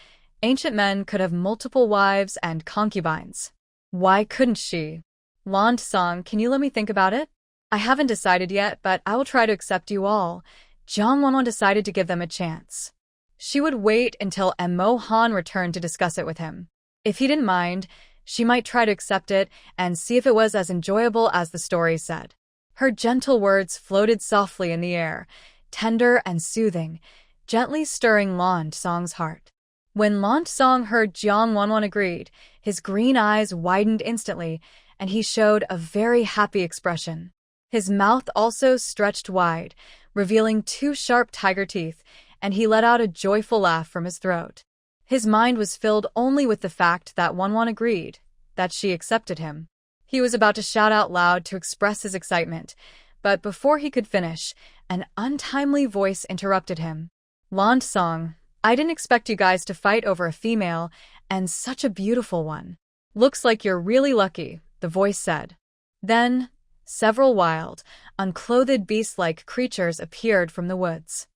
ancient men could have multiple wives and concubines. Why couldn't she? Langong, can you let me think about it? I haven't decided yet, but I will try to accept you all. Jang Wan decided to give them a chance. She would wait until Emo Han returned to discuss it with him. If he didn't mind, she might try to accept it and see if it was as enjoyable as the story said. Her gentle words floated softly in the air, tender and soothing, gently stirring Langong's heart. When Langong heard Jang Wan agreed, his green eyes widened instantly, and he showed a very happy expression. His mouth also stretched wide, revealing 2 sharp tiger teeth, and he let out a joyful laugh from his throat. His mind was filled only with the fact that Wan agreed, that she accepted him. He was about to shout out loud to express his excitement, but before he could finish, an untimely voice interrupted him. Langong, I didn't expect you guys to fight over a female, and such a beautiful one. Looks like you're really lucky, the voice said. Then, several wild, unclothed beast-like creatures appeared from the woods.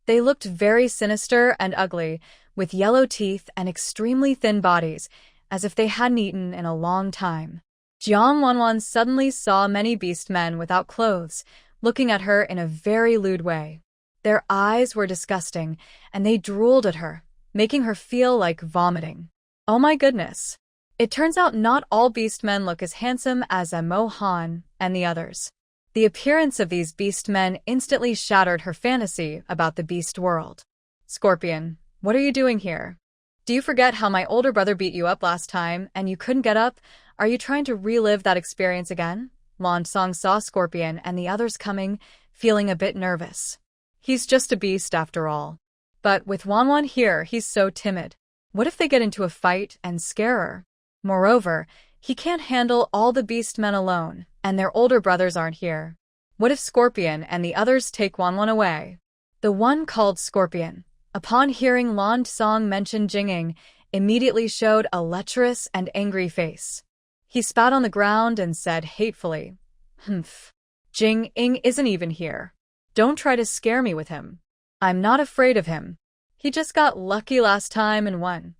They looked very sinister and ugly, with yellow teeth and extremely thin bodies, as if they hadn't eaten in a long time. Jang Wan suddenly saw many beast men without clothes, looking at her in a very lewd way. Their eyes were disgusting, and they drooled at her, making her feel like vomiting. Oh my goodness! It turns out not all beast men look as handsome as Emo Han and the others. The appearance of these beast men instantly shattered her fantasy about the beast world. Scorpion, what are you doing here? Do you forget how my older brother beat you up last time and you couldn't get up? Are you trying to relive that experience again? Langong saw Scorpion and the others coming, feeling a bit nervous. He's just a beast after all. But with Wan here, he's so timid. What if they get into a fight and scare her? Moreover, he can't handle all the beast men alone, and their older brothers aren't here. What if Scorpion and the others take Wan away? The one called Scorpion, upon hearing Langong mention Jing, immediately showed a lecherous and angry face. He spat on the ground and said hatefully, "Humph. Jing isn't even here. Don't try to scare me with him. I'm not afraid of him. He just got lucky last time and won."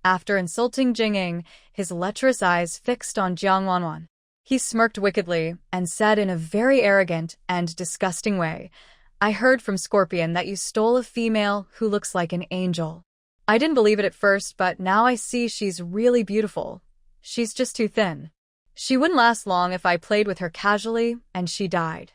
After insulting Jing, his lecherous eyes fixed on Jang Wan. He smirked wickedly and said in a very arrogant and disgusting way, "I heard from Scorpion that you stole a female who looks like an angel. I didn't believe it at first, but now I see she's really beautiful. She's just too thin. She wouldn't last long if I played with her casually and she died.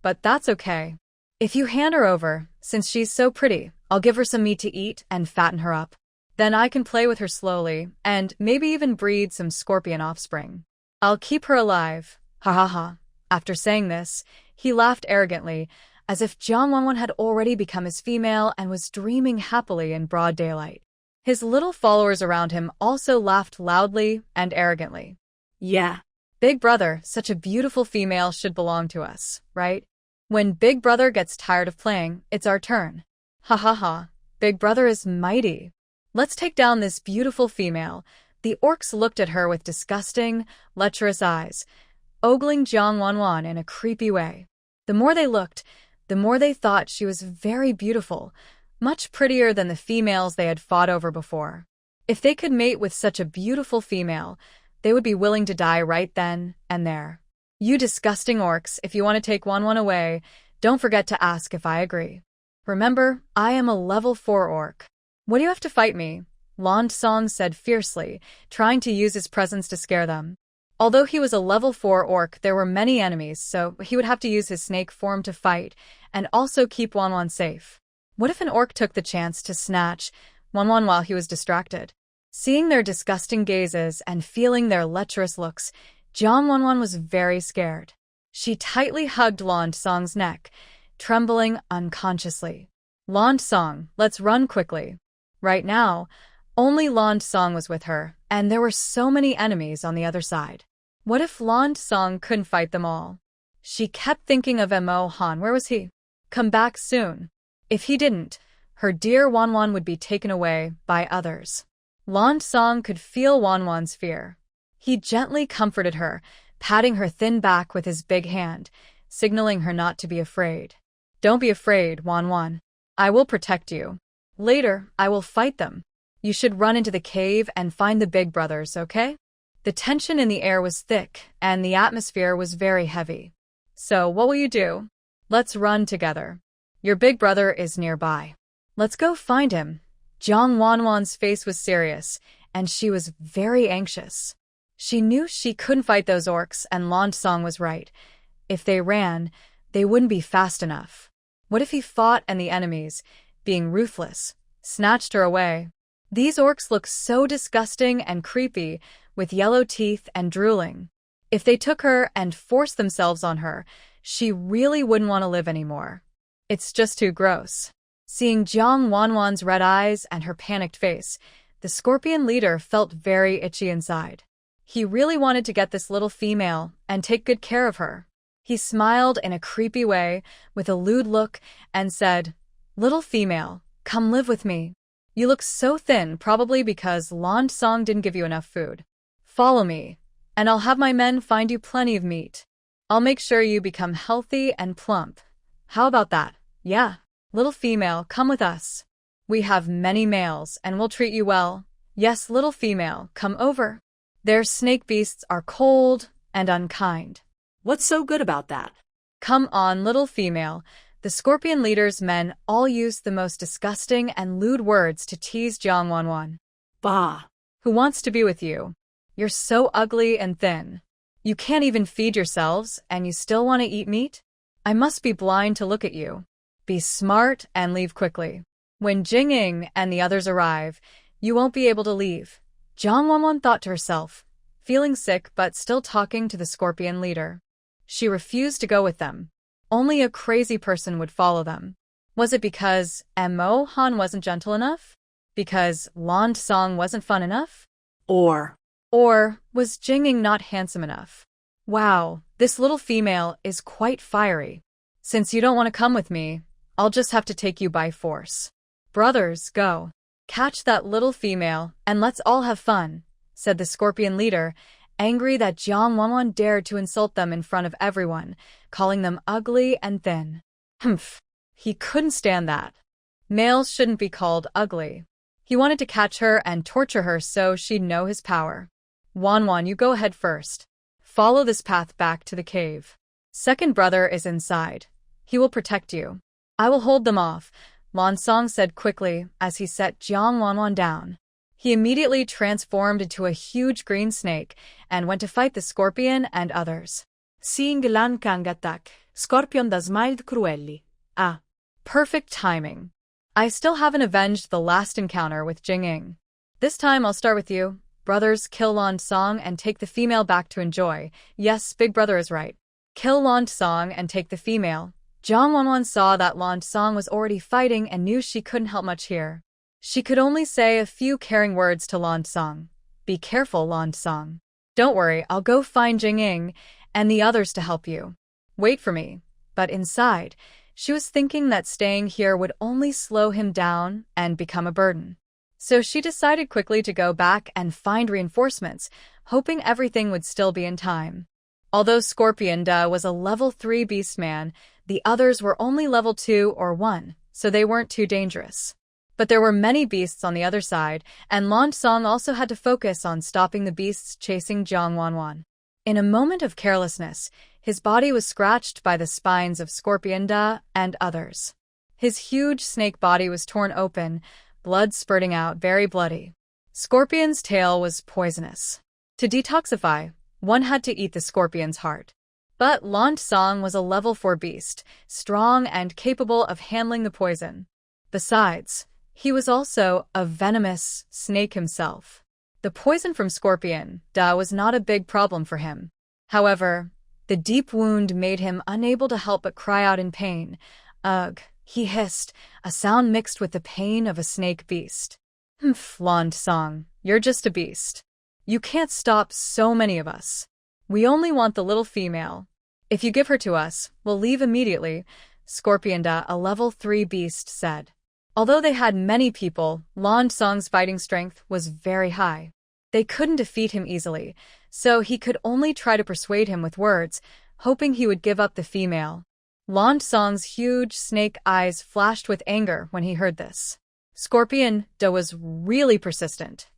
But that's okay. If you hand her over, since she's so pretty, I'll give her some meat to eat and fatten her up. Then I can play with her slowly and maybe even breed some scorpion offspring. I'll keep her alive. Ha ha ha." After saying this, he laughed arrogantly, as if Jang Wan had already become his female and was dreaming happily in broad daylight. His little followers around him also laughed loudly and arrogantly. Yeah. Big Brother, such a beautiful female should belong to us, right? When Big Brother gets tired of playing, it's our turn. Ha ha ha. Big Brother is mighty. Let's take down this beautiful female. The orcs looked at her with disgusting, lecherous eyes. ogling Jang Wan in a creepy way. The more they looked, the more they thought she was very beautiful, much prettier than the females they had fought over before. If they could mate with such a beautiful female, they would be willing to die right then and there. You disgusting orcs, if you want to take Wan away, don't forget to ask if I agree. Remember, I am a level 4 orc. What do you have to fight me? Langong said fiercely, trying to use his presence to scare them. Although he was a level 4 orc, there were many enemies, so he would have to use his snake form to fight, and also keep Wan safe. What if an orc took the chance to snatch Wan while he was distracted? Seeing their disgusting gazes and feeling their lecherous looks, Jang Wan was very scared. She tightly hugged Langong's neck, trembling unconsciously. Langong, let's run quickly. Right now, only Langong was with her, and there were so many enemies on the other side. What if Langong couldn't fight them all? She kept thinking of Emo Han. Where was he? Come back soon. If he didn't, her dear Wan would be taken away by others. Langong could feel Wan's fear. He gently comforted her, patting her thin back with his big hand, signaling her not to be afraid. Don't be afraid, Wan. I will protect you. Later, I will fight them. You should run into the cave and find the big brothers, okay? The tension in the air was thick, and the atmosphere was very heavy. So, what will you do? Let's run together. Your big brother is nearby. Let's go find him. Jang Wan's face was serious, and she was very anxious. She knew she couldn't fight those orcs, and Langong was right. If they ran, they wouldn't be fast enough. What if he fought and the enemies, being ruthless, snatched her away? These orcs look so disgusting and creepy, with yellow teeth and drooling. If they took her and forced themselves on her, she really wouldn't want to live anymore. It's just too gross. Seeing Jang Wan's red eyes and her panicked face, the scorpion leader felt very itchy inside. He really wanted to get this little female and take good care of her. He smiled in a creepy way, with a lewd look, and said, "Little female, come live with me. You look so thin, probably because Langong didn't give you enough food. Follow me, and I'll have my men find you plenty of meat. I'll make sure you become healthy and plump. How about that? Yeah, little female, come with us. We have many males, and we'll treat you well. Yes, little female, come over. Their snake beasts are cold and unkind." What's so good about that? Come on, little female. The scorpion leader's men all used the most disgusting and lewd words to tease Jang Wan. Bah. Who wants to be with you? You're so ugly and thin. You can't even feed yourselves, and you still want to eat meat? I must be blind to look at you. Be smart and leave quickly. When Jing and the others arrive, you won't be able to leave. Jang Wan thought to herself, feeling sick but still talking to the scorpion leader. She refused to go with them. Only a crazy person would follow them. Was it because Emo Han wasn't gentle enough? Because Langong wasn't fun enough? Or was Jing not handsome enough? Wow, this little female is quite fiery. Since you don't want to come with me, I'll just have to take you by force. Brothers, go. Catch that little female, and let's all have fun, said the scorpion leader, angry that Jang Wan dared to insult them in front of everyone, calling them ugly and thin. Humph, he couldn't stand that. Males shouldn't be called ugly. He wanted to catch her and torture her so she'd know his power. Wan, you go ahead first. Follow this path back to the cave. Second brother is inside. He will protect you. I will hold them off, Langong said quickly as he set Jang Wan down. He immediately transformed into a huge green snake and went to fight the scorpion and others. Seeing Langong attack, Scorpion smiled cruelly. Ah, perfect timing. I still haven't avenged the last encounter with Jing. This time I'll start with you. Brothers, kill Langong and take the female back to enjoy. Yes, big brother is right. Kill Langong and take the female. Jang Wan saw that Langong was already fighting and knew she couldn't help much here. She could only say a few caring words to Langong. Be careful, Langong. Don't worry, I'll go find Jing and the others to help you. Wait for me. But inside, she was thinking that staying here would only slow him down and become a burden. So she decided quickly to go back and find reinforcements, hoping everything would still be in time. Although Scorpion Da was a level 3 beastman, the others were only level 2 or 1, so they weren't too dangerous. But there were many beasts on the other side, and Lan Song also had to focus on stopping the beasts chasing Jang Wan. In a moment of carelessness, his body was scratched by the spines of Scorpion Da and others. His huge snake body was torn open, blood spurting out, very bloody. Scorpion's tail was poisonous. To detoxify, one had to eat the scorpion's heart. But Lan Song was a level 4 beast, strong and capable of handling the poison. Besides, he was also a venomous snake himself. The poison from Scorpion Da was not a big problem for him. However, the deep wound made him unable to help but cry out in pain. Ugh, he hissed, a sound mixed with the pain of a snake beast. Humph, Lan Song, you're just a beast. You can't stop so many of us. We only want the little female. If you give her to us, we'll leave immediately, Scorpion Da, a level 3 beast, said. Although they had many people, Lan Song's fighting strength was very high. They couldn't defeat him easily, so he could only try to persuade him with words, hoping he would give up the female. Lan Song's huge snake eyes flashed with anger when he heard this. Scorpion Da was really persistent.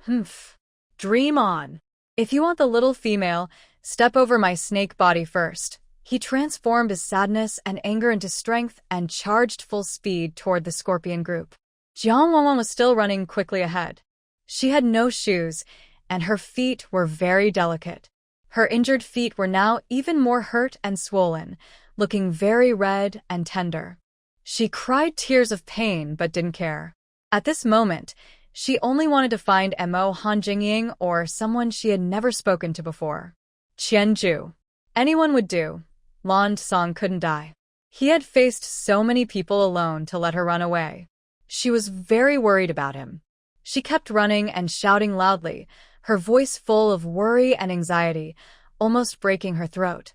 Humph. Dream on. If you want the little female, step over my snake body first. He transformed his sadness and anger into strength and charged full speed toward the scorpion group. Jang Wan was still running quickly ahead. She had no shoes, and her feet were very delicate. Her injured feet were now even more hurt and swollen, looking very red and tender. She cried tears of pain but didn't care. At this moment, she only wanted to find Emo Han Jing or someone she had never spoken to before. Qianju. Anyone would do. Lan Song couldn't die. He had faced so many people alone to let her run away. She was very worried about him. She kept running and shouting loudly, her voice full of worry and anxiety, almost breaking her throat.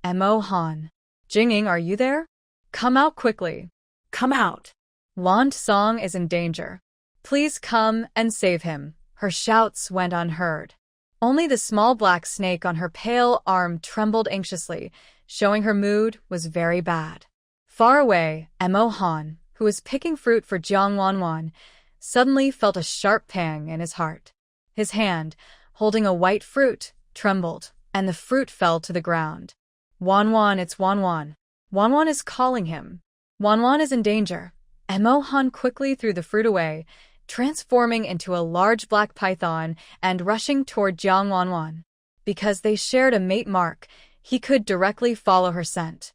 Emo Han. Jing, are you there? Come out quickly. Come out. Lan Song is in danger. Please come and save him. Her shouts went unheard. Only the small black snake on her pale arm trembled anxiously, showing her mood was very bad. Far away, Emo Han, who was picking fruit for Jang Wan, suddenly felt a sharp pang in his heart. His hand, holding a white fruit, trembled, and the fruit fell to the ground. Wan, it's Wan. Wan is calling him. Wan is in danger. Emo Han quickly threw the fruit away, transforming into a large black python and rushing toward Jang Wan. Because they shared a mate mark, he could directly follow her scent.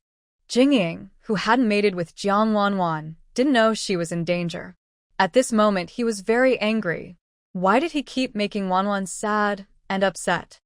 Jing, who hadn't mated with Jang Wan, didn't know she was in danger. At this moment, he was very angry. Why did he keep making Wan sad and upset?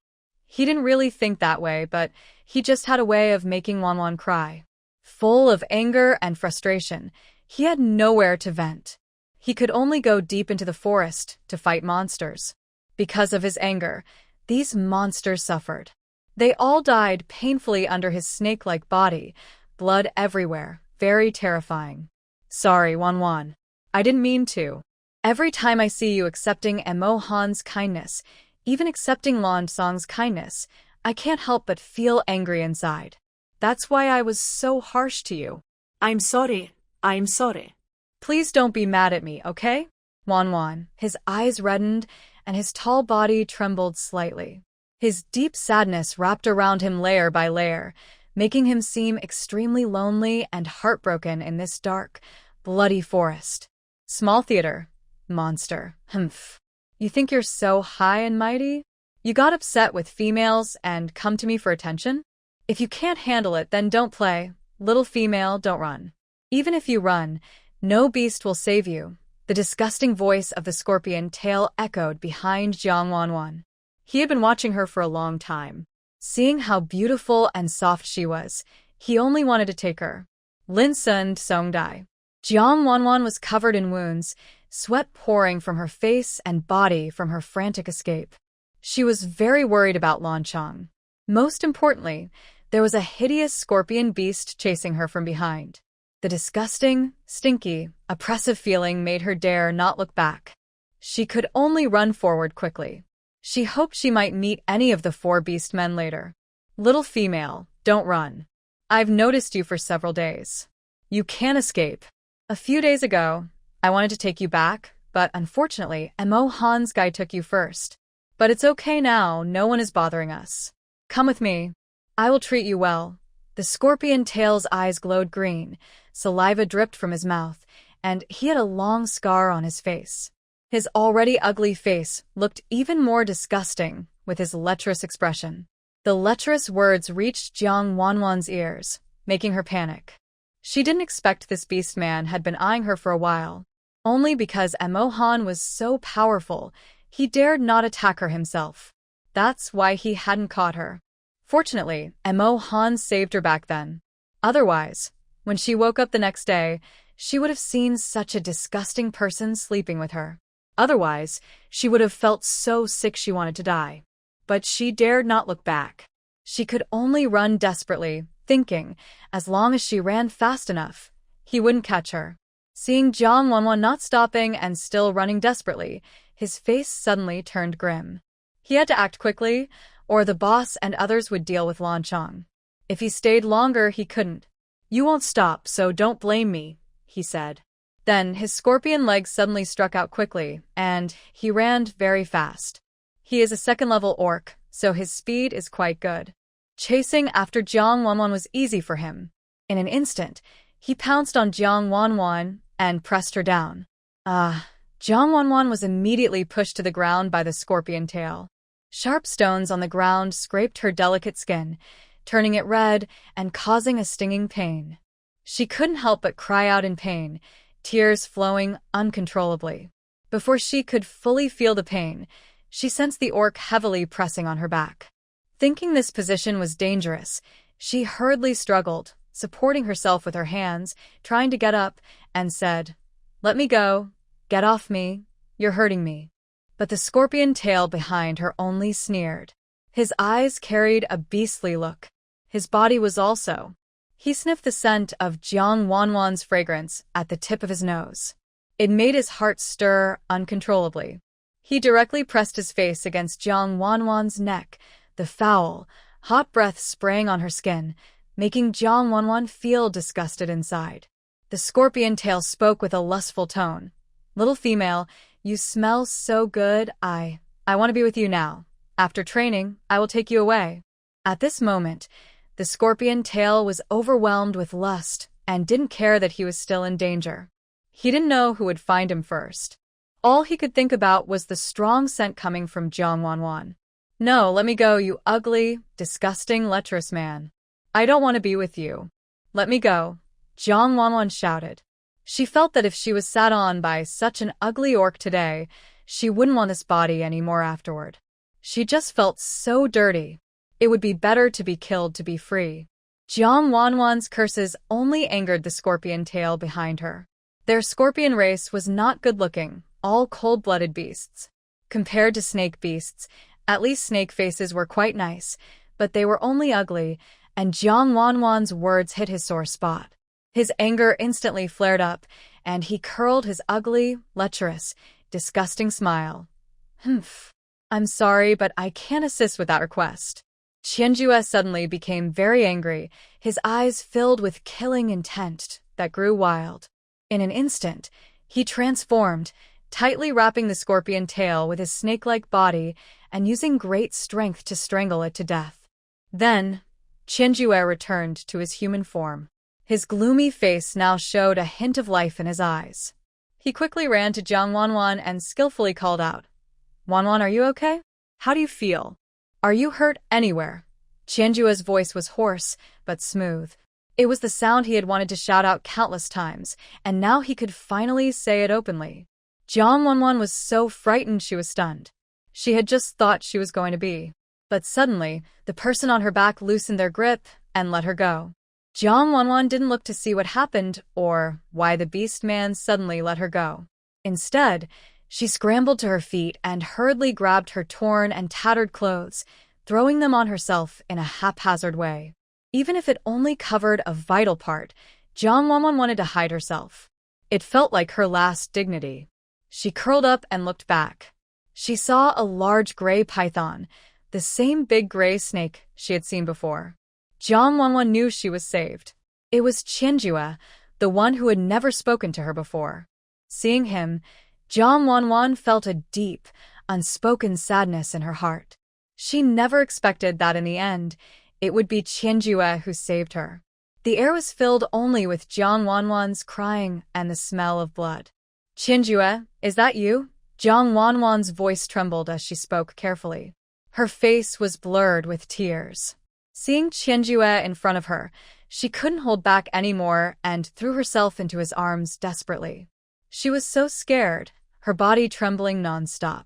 He didn't really think that way, but he just had a way of making Wan cry. Full of anger and frustration, he had nowhere to vent. He could only go deep into the forest to fight monsters. Because of his anger, these monsters suffered. They all died painfully under his snake-like body, blood everywhere, very terrifying. Sorry, Wan. I didn't mean to. Every time I see you accepting Emo Han's kindness, even accepting Lan Song's kindness, I can't help but feel angry inside. That's why I was so harsh to you. I'm sorry. Please don't be mad at me, okay? Wan, his eyes reddened and his tall body trembled slightly. His deep sadness wrapped around him layer by layer, making him seem extremely lonely and heartbroken in this dark, bloody forest. Small theater. Monster. Humph. You think you're so high and mighty? You got upset with females and come to me for attention? If you can't handle it, then don't play. Little female, don't run. Even if you run, no beast will save you. The disgusting voice of the scorpion tail echoed behind Jang Wan. He had been watching her for a long time. Seeing how beautiful and soft she was, he only wanted to take her. Lin Sun Song Dai. Jang Wan was covered in wounds, sweat pouring from her face and body from her frantic escape. She was very worried about Lan Chong. Most importantly, there was a hideous scorpion beast chasing her from behind. The disgusting, stinky, oppressive feeling made her dare not look back. She could only run forward quickly. She hoped she might meet any of the 4 beastmen later. Little female, don't run. I've noticed you for several days. You can't escape. A few days ago, I wanted to take you back, but unfortunately, Emo Han's guy took you first. But it's okay now, no one is bothering us. Come with me. I will treat you well. The scorpion tail's eyes glowed green, saliva dripped from his mouth, and he had a long scar on his face. His already ugly face looked even more disgusting with his lecherous expression. The lecherous words reached Jang Wan's ears, making her panic. She didn't expect this beast man had been eyeing her for a while. Only because Emo Han was so powerful, he dared not attack her himself. That's why he hadn't caught her. Fortunately, Emo Han saved her back then. Otherwise, when she woke up the next day, she would have seen such a disgusting person sleeping with her. Otherwise, she would have felt so sick she wanted to die. But she dared not look back. She could only run desperately, thinking, as long as she ran fast enough, he wouldn't catch her. Seeing Jang Wan not stopping and still running desperately, his face suddenly turned grim. He had to act quickly, or the boss and others would deal with Langong. If he stayed longer, he couldn't. You won't stop, so don't blame me, he said. Then his scorpion legs suddenly struck out quickly, and he ran very fast. He is a second-level orc, so his speed is quite good. Chasing after Jang Wan was easy for him. In an instant, he pounced on Jang Wan and pressed her down. Jang Wan was immediately pushed to the ground by the scorpion tail. Sharp stones on the ground scraped her delicate skin, turning it red and causing a stinging pain. She couldn't help but cry out in pain, tears flowing uncontrollably. Before she could fully feel the pain, she sensed the orc heavily pressing on her back. Thinking this position was dangerous, she hurriedly struggled, supporting herself with her hands, trying to get up, and said, "Let me go. Get off me. You're hurting me." But the scorpion tail behind her only sneered. His eyes carried a beastly look. His body was also. He sniffed the scent of Jang Wan's fragrance at the tip of his nose. It made his heart stir uncontrollably. He directly pressed his face against Jang Wan's neck, the foul, hot breath spraying on her skin, making Jang Wan feel disgusted inside. The scorpion tail spoke with a lustful tone. "Little female, you smell so good, I want to be with you now. After training, I will take you away." At this moment, the scorpion tail was overwhelmed with lust and didn't care that he was still in danger. He didn't know who would find him first. All he could think about was the strong scent coming from Jang Wan. "No, let me go, you ugly, disgusting, lecherous man. I don't want to be with you. Let me go," Jang Wan shouted. She felt that if she was sat on by such an ugly orc today, she wouldn't want this body anymore afterward. She just felt so dirty. It would be better to be killed to be free. Jang Wan's curses only angered the scorpion tail behind her. Their scorpion race was not good-looking, all cold-blooded beasts. Compared to snake beasts, at least snake faces were quite nice, but they were only ugly, and Jang Wan's words hit his sore spot. His anger instantly flared up, and he curled his ugly, lecherous, disgusting smile. "Humph. I'm sorry, but I can't assist with that request." Qianjue suddenly became very angry, his eyes filled with killing intent that grew wild. In an instant, he transformed, tightly wrapping the scorpion tail with his snake-like body and using great strength to strangle it to death. Then, Qianjue returned to his human form. His gloomy face now showed a hint of life in his eyes. He quickly ran to Jang Wan and skillfully called out, "Wan, are you okay? How do you feel? Are you hurt anywhere?" Qianjue's voice was hoarse, but smooth. It was the sound he had wanted to shout out countless times, and now he could finally say it openly. Jang Wan was so frightened she was stunned. She had just thought she was going to be. But suddenly, the person on her back loosened their grip and let her go. Jang Wan didn't look to see what happened or why the beast man suddenly let her go. Instead, she scrambled to her feet and hurriedly grabbed her torn and tattered clothes, throwing them on herself in a haphazard way. Even if it only covered a vital part, Jang Wan wanted to hide herself. It felt like her last dignity. She curled up and looked back. She saw a large gray python, the the same big gray snake she had seen before. Jang Wan knew she was saved. It was Qianjue, the one who had never spoken to her before. Seeing him, Jang Wan felt a deep, unspoken sadness in her heart. She never expected that in the end, it would be Qianjue who saved her. The air was filled only with Jang Wan's crying and the smell of blood. "Qianjue, is that you?" Jang Wan's voice trembled as she spoke carefully. Her face was blurred with tears. Seeing Qianjue in front of her, she couldn't hold back anymore and threw herself into his arms desperately. She was so scared, her body trembling nonstop.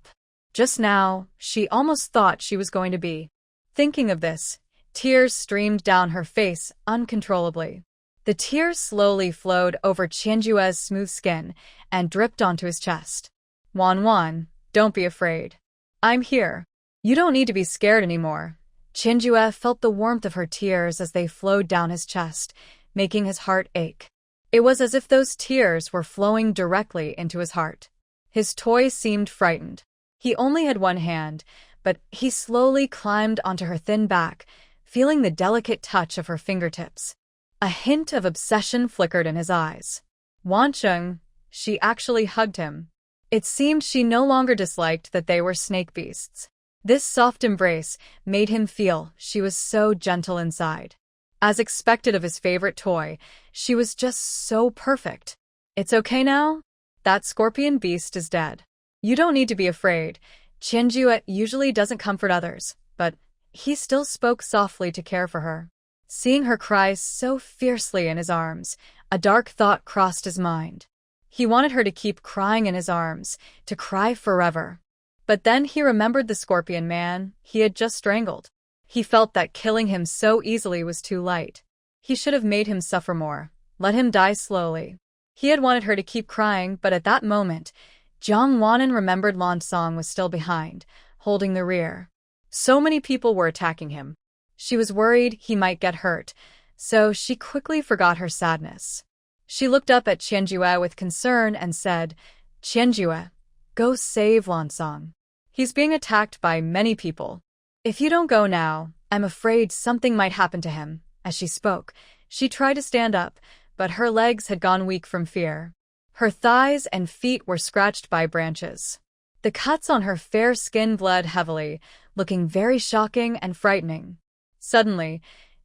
Just now, she almost thought she was going to be. Thinking of this, tears streamed down her face uncontrollably. The tears slowly flowed over Qianjue's smooth skin and dripped onto his chest. Wan, don't be afraid. I'm here. You don't need to be scared anymore." Qianjue felt the warmth of her tears as they flowed down his chest, making his heart ache. It was as if those tears were flowing directly into his heart. His toy seemed frightened. He only had one hand, but he slowly climbed onto her thin back, feeling the delicate touch of her fingertips. A hint of obsession flickered in his eyes. Wancheng, she actually hugged him. It seemed she no longer disliked that they were snake beasts. This soft embrace made him feel she was so gentle inside. As expected of his favorite toy, she was just so perfect. "It's okay now? That scorpion beast is dead. You don't need to be afraid." Qianjue usually doesn't comfort others, but he still spoke softly to care for her. Seeing her cry so fiercely in his arms, a dark thought crossed his mind. He wanted her to keep crying in his arms, to cry forever. But then he remembered the scorpion man he had just strangled. He felt that killing him so easily was too light. He should have made him suffer more, let him die slowly. He had wanted her to keep crying, but at that moment, Jang Wan remembered Langong was still behind, holding the rear. So many people were attacking him. She was worried he might get hurt, so she quickly forgot her sadness. She looked up at Qianjue with concern and said, "Qianjue, go save Langong. He's being attacked by many people. If you don't go now, I'm afraid something might happen to him." As she spoke, she tried to stand up, but her legs had gone weak from fear. Her thighs and feet were scratched by branches. The cuts on her fair skin bled heavily, looking very shocking and frightening. Suddenly,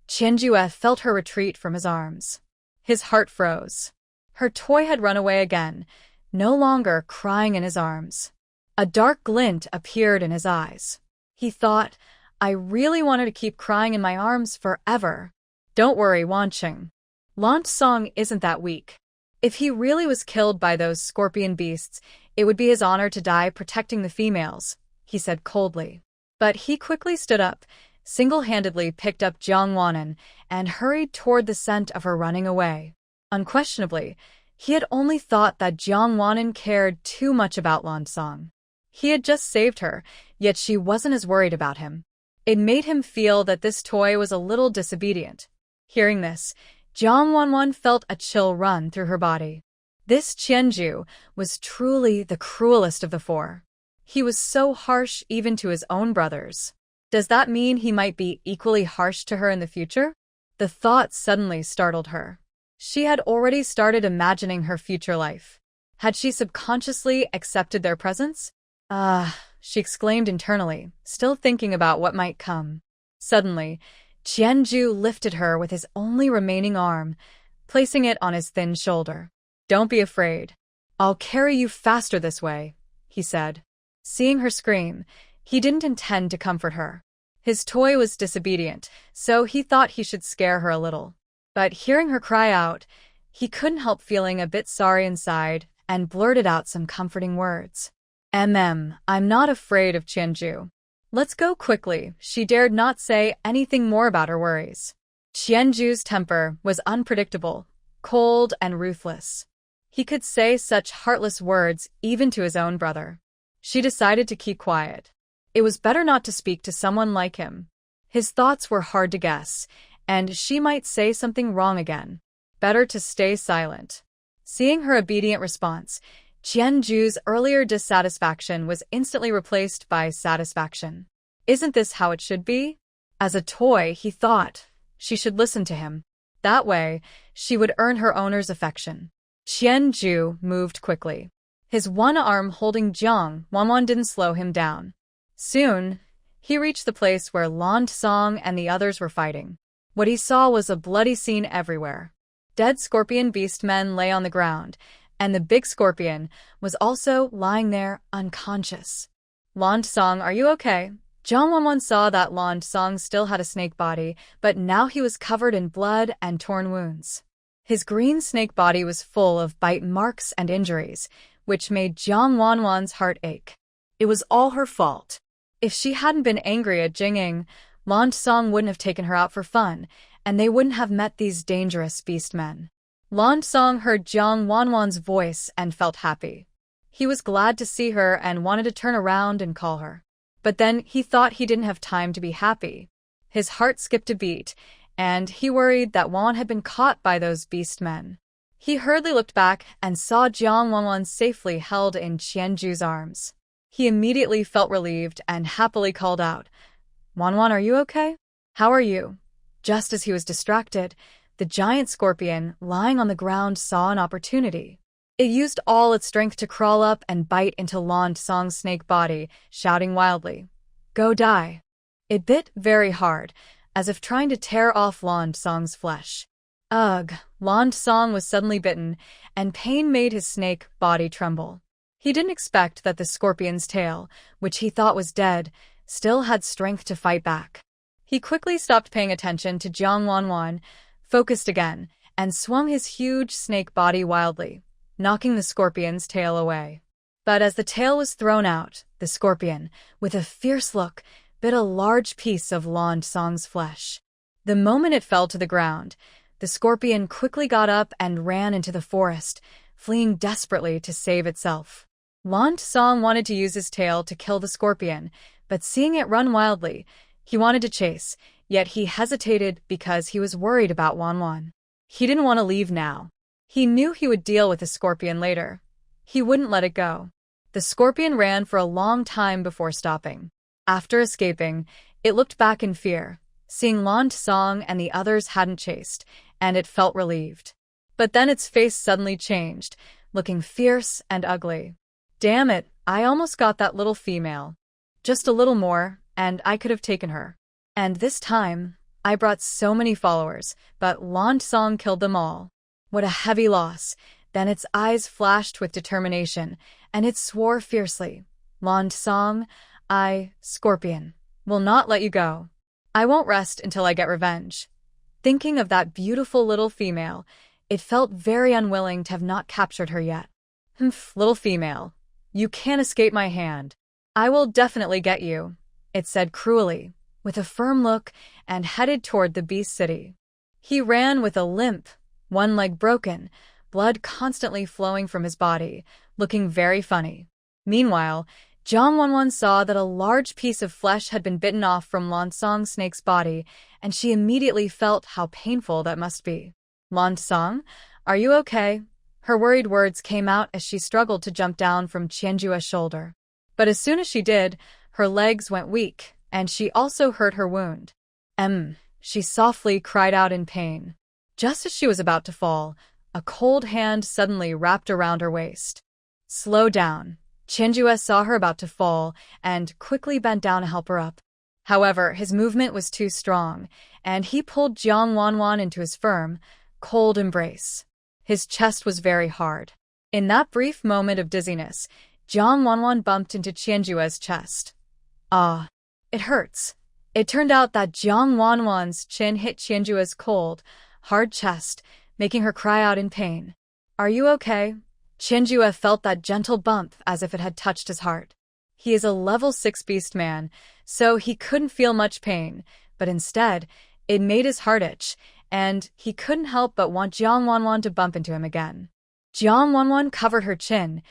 Qianjue felt her retreat from his arms. His heart froze. Her toy had run away again, no longer crying in his arms. A dark glint appeared in his eyes. He thought, "I really wanted to keep crying in my arms forever." "Don't worry, Wancheng. Langong isn't that weak. If he really was killed by those scorpion beasts, it would be his honor to die protecting the females," he said coldly. But he quickly stood up, single-handedly picked up Jang Wan and hurried toward the scent of her running away. Unquestionably, he had only thought that Jang Wan cared too much about Langong. He had just saved her, yet she wasn't as worried about him. It made him feel that this toy was a little disobedient. Hearing this, Jang Wan felt a chill run through her body. This Qianjue was truly the cruelest of the four. He was so harsh even to his own brothers. Does that mean he might be equally harsh to her in the future? The thought suddenly startled her. She had already started imagining her future life. Had she subconsciously accepted their presence? She exclaimed internally, still thinking about what might come. Suddenly, Qianjue lifted her with his only remaining arm, placing it on his thin shoulder. "Don't be afraid. I'll carry you faster this way," he said. Seeing her scream, he didn't intend to comfort her. His toy was disobedient, so he thought he should scare her a little. But hearing her cry out, he couldn't help feeling a bit sorry inside and blurted out some comforting words. I'm not afraid of Qianjue. Let's go quickly." She dared not say anything more about her worries. Qianjue's temper was unpredictable, cold and ruthless. He could say such heartless words even to his own brother. She decided to keep quiet. It was better not to speak to someone like him. His thoughts were hard to guess, and she might say something wrong again. Better to stay silent. Seeing her obedient response, Qianjue's earlier dissatisfaction was instantly replaced by satisfaction. Isn't this how it should be? As a toy, he thought, she should listen to him. That way, she would earn her owner's affection. Qianju moved quickly. His one arm holding Jang Wan didn't slow him down. Soon, he reached the place where Lan Song and the others were fighting. What he saw was a bloody scene everywhere. Dead scorpion beastmen lay on the ground, and the big scorpion was also lying there unconscious. Lan Song, are you okay? Jang Wan saw that Lan Song still had a snake body, but now he was covered in blood and torn wounds. His green snake body was full of bite marks and injuries, which made Jang Wan's heart ache. It was all her fault. If she hadn't been angry at Jing, Lan Song wouldn't have taken her out for fun, and they wouldn't have met these dangerous beastmen. Lan Song heard Jang Wan's voice and felt happy. He was glad to see her and wanted to turn around and call her. But then he thought he didn't have time to be happy. His heart skipped a beat, and he worried that Wan had been caught by those beastmen. He hurriedly looked back and saw Jang Wan safely held in Qianju's arms. He immediately felt relieved and happily called out, Wan, are you okay? How are you? Just as he was distracted, the giant scorpion lying on the ground saw an opportunity. It used all its strength to crawl up and bite into Lan Song's snake body, shouting wildly, Go die! It bit very hard, as if trying to tear off Lan Song's flesh. Ugh, Lan Song was suddenly bitten, and pain made his snake body tremble. He didn't expect that the scorpion's tail, which he thought was dead, still had strength to fight back. He quickly stopped paying attention to Jang Wan, focused again, and swung his huge snake body wildly, knocking the scorpion's tail away. But as the tail was thrown out, the scorpion, with a fierce look, bit a large piece of Lan Song's flesh. The moment it fell to the ground, the scorpion quickly got up and ran into the forest, fleeing desperately to save itself. Lan Song wanted to use his tail to kill the scorpion, but seeing it run wildly, he wanted to chase, yet he hesitated because he was worried about Wan. He didn't want to leave now. He knew he would deal with the scorpion later. He wouldn't let it go. The scorpion ran for a long time before stopping. After escaping, it looked back in fear, seeing Lan Song and the others hadn't chased, and it felt relieved. But then its face suddenly changed, looking fierce and ugly. Damn it, I almost got that little female. Just a little more, and I could have taken her. And this time, I brought so many followers, but Lan Song killed them all. What a heavy loss. Then its eyes flashed with determination, and it swore fiercely. Lan Song, Scorpion, will not let you go. I won't rest until I get revenge. Thinking of that beautiful little female, it felt very unwilling to have not captured her yet. Humph, little female, you can't escape my hand. I will definitely get you, it said cruelly, with a firm look, and headed toward the beast city. He ran with a limp, one leg broken, blood constantly flowing from his body, looking very funny. Meanwhile, Jang Wan saw that a large piece of flesh had been bitten off from Lan Song's snake's body, and she immediately felt how painful that must be. Lan Song, are you okay? Her worried words came out as she struggled to jump down from Qianju's shoulder. But as soon as she did, her legs went weak, and she also hurt her wound. She softly cried out in pain. Just as she was about to fall, a cold hand suddenly wrapped around her waist. Slow down. Qianju saw her about to fall and quickly bent down to help her up. However, his movement was too strong, and he pulled Jang Wan into his firm, cold embrace. His chest was very hard. In that brief moment of dizziness, Jang Wan bumped into Qianju's chest. Ah, it hurts. It turned out that Jang Wan's chin hit Qianju's cold, hard chest, making her cry out in pain. Are you okay? Qianju felt that gentle bump as if it had touched his heart. He is a level 6 beast man, so he couldn't feel much pain, but instead, it made his heart itch, and he couldn't help but want Jang Wan to bump into him again. Jang Wan covered her chin,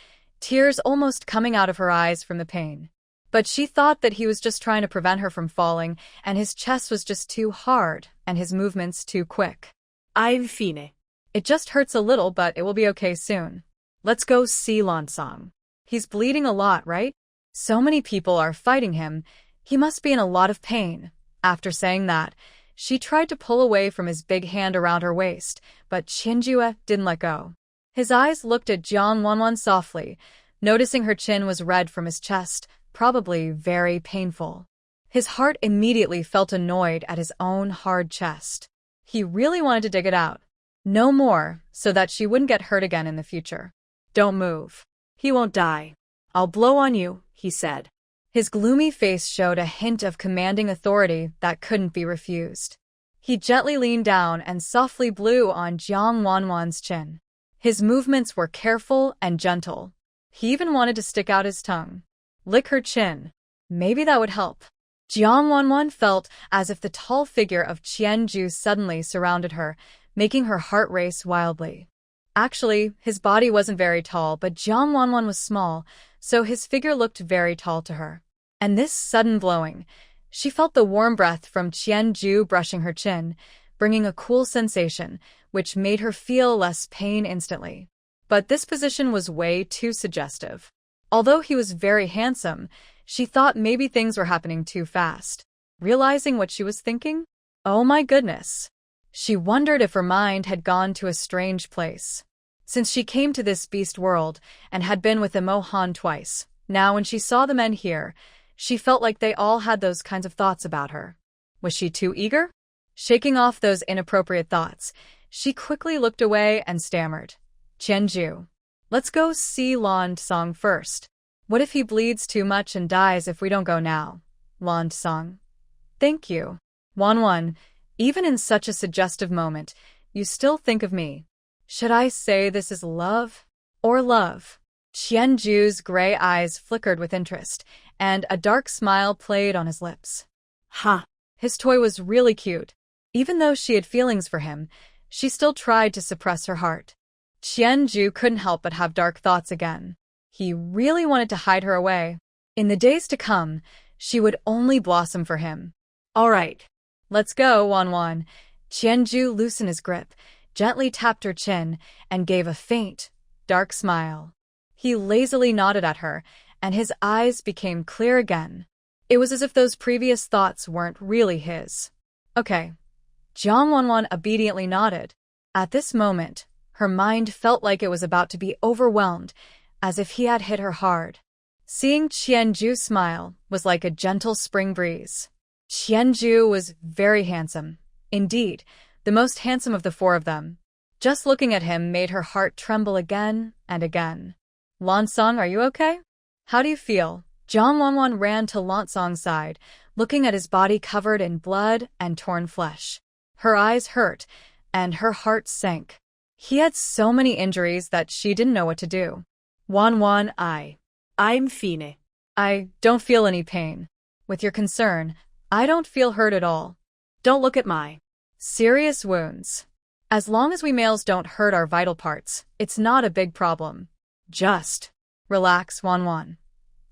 tears almost coming out of her eyes from the pain. But she thought that he was just trying to prevent her from falling, and his chest was just too hard, and his movements too quick. Fine. It just hurts a little, but it will be okay soon. Let's go see Lan Song. He's bleeding a lot, right? So many people are fighting him. He must be in a lot of pain. After saying that, she tried to pull away from his big hand around her waist, but Qianjue didn't let go. His eyes looked at Jang Wan softly, noticing her chin was red from his chest, probably very painful. His heart immediately felt annoyed at his own hard chest. He really wanted to dig it out. No more, so that she wouldn't get hurt again in the future. Don't move. He won't die. I'll blow on you, he said. His gloomy face showed a hint of commanding authority that couldn't be refused. He gently leaned down and softly blew on Jang Wan's chin. His movements were careful and gentle. He even wanted to stick out his tongue. Lick her chin. Maybe that would help. Jang Wan felt as if the tall figure of Qianju suddenly surrounded her, making her heart race wildly. Actually, his body wasn't very tall, but Jang Wan was small, so his figure looked very tall to her. And this sudden blowing, she felt the warm breath from Qianju brushing her chin, bringing a cool sensation, which made her feel less pain instantly. But this position was way too suggestive. Although he was very handsome, she thought maybe things were happening too fast. Realizing what she was thinking? Oh my goodness. She wondered if her mind had gone to a strange place. Since she came to this beast world and had been with Emo Han twice, now when she saw the men here, she felt like they all had those kinds of thoughts about her. Was she too eager? Shaking off those inappropriate thoughts, she quickly looked away and stammered. Qianju, let's go see Langong first. What if he bleeds too much and dies if we don't go now? Langong. Thank you. Wan, even in such a suggestive moment, you still think of me. Should I say this is love? Or love? Qianju's gray eyes flickered with interest, and a dark smile played on his lips. Ha! His toy was really cute. Even though she had feelings for him, she still tried to suppress her heart. Qianju couldn't help but have dark thoughts again. He really wanted to hide her away. In the days to come, she would only blossom for him. All right. Let's go, Wan. Qianju loosened his grip, gently tapped her chin, and gave a faint, dark smile. He lazily nodded at her, and his eyes became clear again. It was as if those previous thoughts weren't really his. Okay. Jang Wan obediently nodded. At this moment, her mind felt like it was about to be overwhelmed, as if he had hit her hard. Seeing Qianju smile was like a gentle spring breeze. Qianju was very handsome. Indeed, the most handsome of the four of them. Just looking at him made her heart tremble again and again. Langong, are you okay? How do you feel? Jang Wan ran to Langong's side, looking at his body covered in blood and torn flesh. Her eyes hurt, and her heart sank. He had so many injuries that she didn't know what to do. Wan, I'm fine. I don't feel any pain. With your concern, I don't feel hurt at all. Don't look at my serious wounds. As long as we males don't hurt our vital parts, it's not a big problem. Just relax, Wan.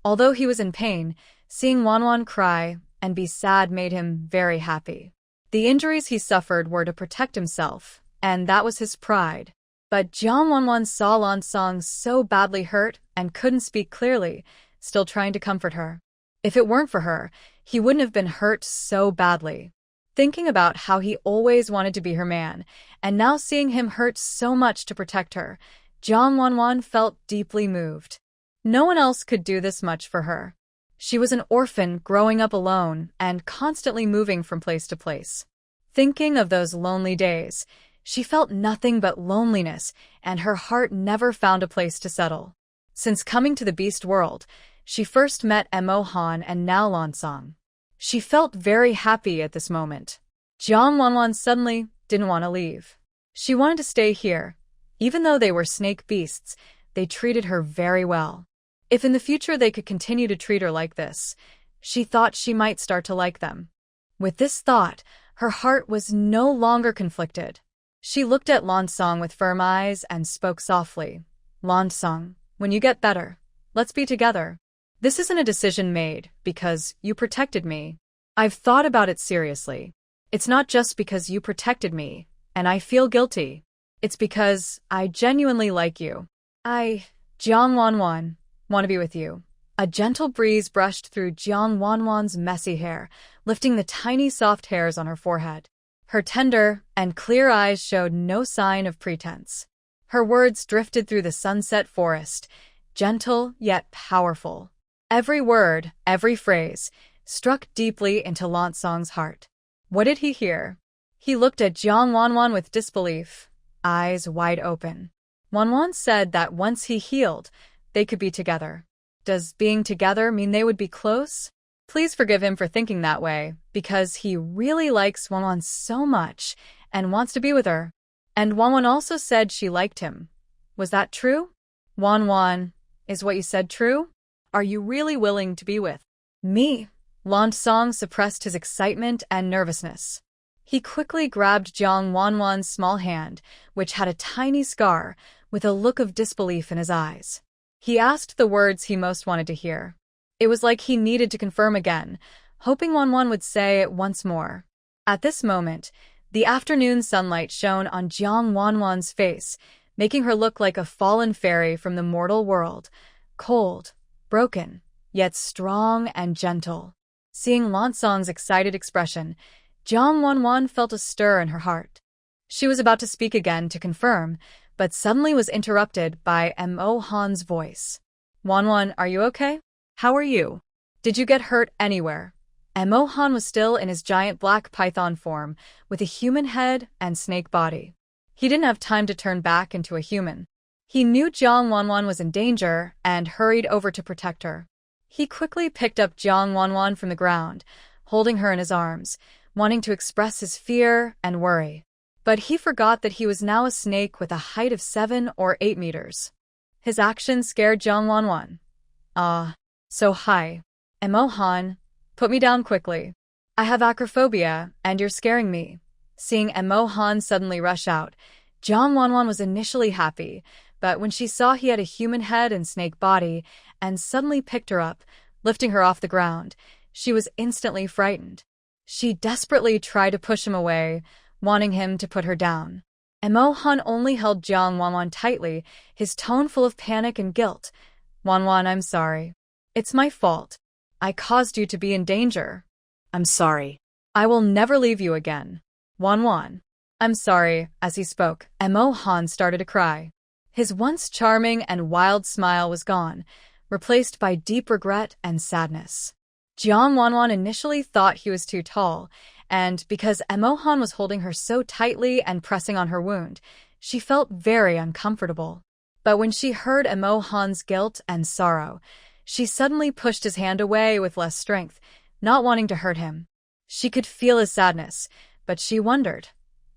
Although he was in pain, seeing Wan cry and be sad made him very happy. The injuries he suffered were to protect himself, and that was his pride. But Jang Wan saw Langong so badly hurt and couldn't speak clearly, still trying to comfort her. If it weren't for her, he wouldn't have been hurt so badly. Thinking about how he always wanted to be her man, and now seeing him hurt so much to protect her, Jang Wan felt deeply moved. No one else could do this much for her. She was an orphan growing up alone and constantly moving from place to place. Thinking of those lonely days, she felt nothing but loneliness, and her heart never found a place to settle. Since coming to the beast world, she first met Emo Han and now Langong. She felt very happy at this moment. Jang Wan suddenly didn't want to leave. She wanted to stay here. Even though they were snake beasts, they treated her very well. If in the future they could continue to treat her like this, she thought she might start to like them. With this thought, her heart was no longer conflicted. She looked at Langong with firm eyes and spoke softly. Langong, when you get better, let's be together. This isn't a decision made because you protected me. I've thought about it seriously. It's not just because you protected me, and I feel guilty. It's because I genuinely like you. Jang Wan, want to be with you. A gentle breeze brushed through Jang Wan's messy hair, lifting the tiny soft hairs on her forehead. Her tender and clear eyes showed no sign of pretense. Her words drifted through the sunset forest, gentle yet powerful. Every word, every phrase, struck deeply into Langong's heart. What did he hear? He looked at Jang Wan with disbelief, eyes wide open. Wan said that once he healed, they could be together. Does being together mean they would be close? Please forgive him for thinking that way, because he really likes Wan so much and wants to be with her. And Wan also said she liked him. Was that true? Wan, is what you said true? Are you really willing to be with me? Langong suppressed his excitement and nervousness. He quickly grabbed Jang Wan's small hand, which had a tiny scar, with a look of disbelief in his eyes. He asked the words he most wanted to hear. It was like he needed to confirm again, hoping Wan would say it once more. At this moment, the afternoon sunlight shone on Jang Wan's face, making her look like a fallen fairy from the mortal world, cold, broken, yet strong and gentle. Seeing Langong's excited expression, Jang Wan felt a stir in her heart. She was about to speak again to confirm, but suddenly was interrupted by Emo Han's voice. Wan, are you okay? How are you? Did you get hurt anywhere? Emo Han was still in his giant black python form, with a human head and snake body. He didn't have time to turn back into a human. He knew Jang Wan was in danger and hurried over to protect her. He quickly picked up Jang Wan from the ground, holding her in his arms, wanting to express his fear and worry. But he forgot that he was now a snake with a height of 7 or 8 meters. His action scared Jang Wan. So high. Emo Han, put me down quickly. I have acrophobia, and you're scaring me. Seeing Emo Han suddenly rush out, Jang Wan was initially happy, but when she saw he had a human head and snake body, and suddenly picked her up, lifting her off the ground, she was instantly frightened. She desperately tried to push him away, wanting him to put her down. Emo Han only held Jang Wan tightly, his tone full of panic and guilt. Wan, I'm sorry. It's my fault. I caused you to be in danger. I'm sorry. I will never leave you again. Wan. I'm sorry. As he spoke, Emo Han started to cry. His once charming and wild smile was gone, replaced by deep regret and sadness. Jang Wan initially thought he was too tall, and because Emo Han was holding her so tightly and pressing on her wound, she felt very uncomfortable. But when she heard Emo Han's guilt and sorrow, she suddenly pushed his hand away with less strength, not wanting to hurt him. She could feel his sadness, but she wondered,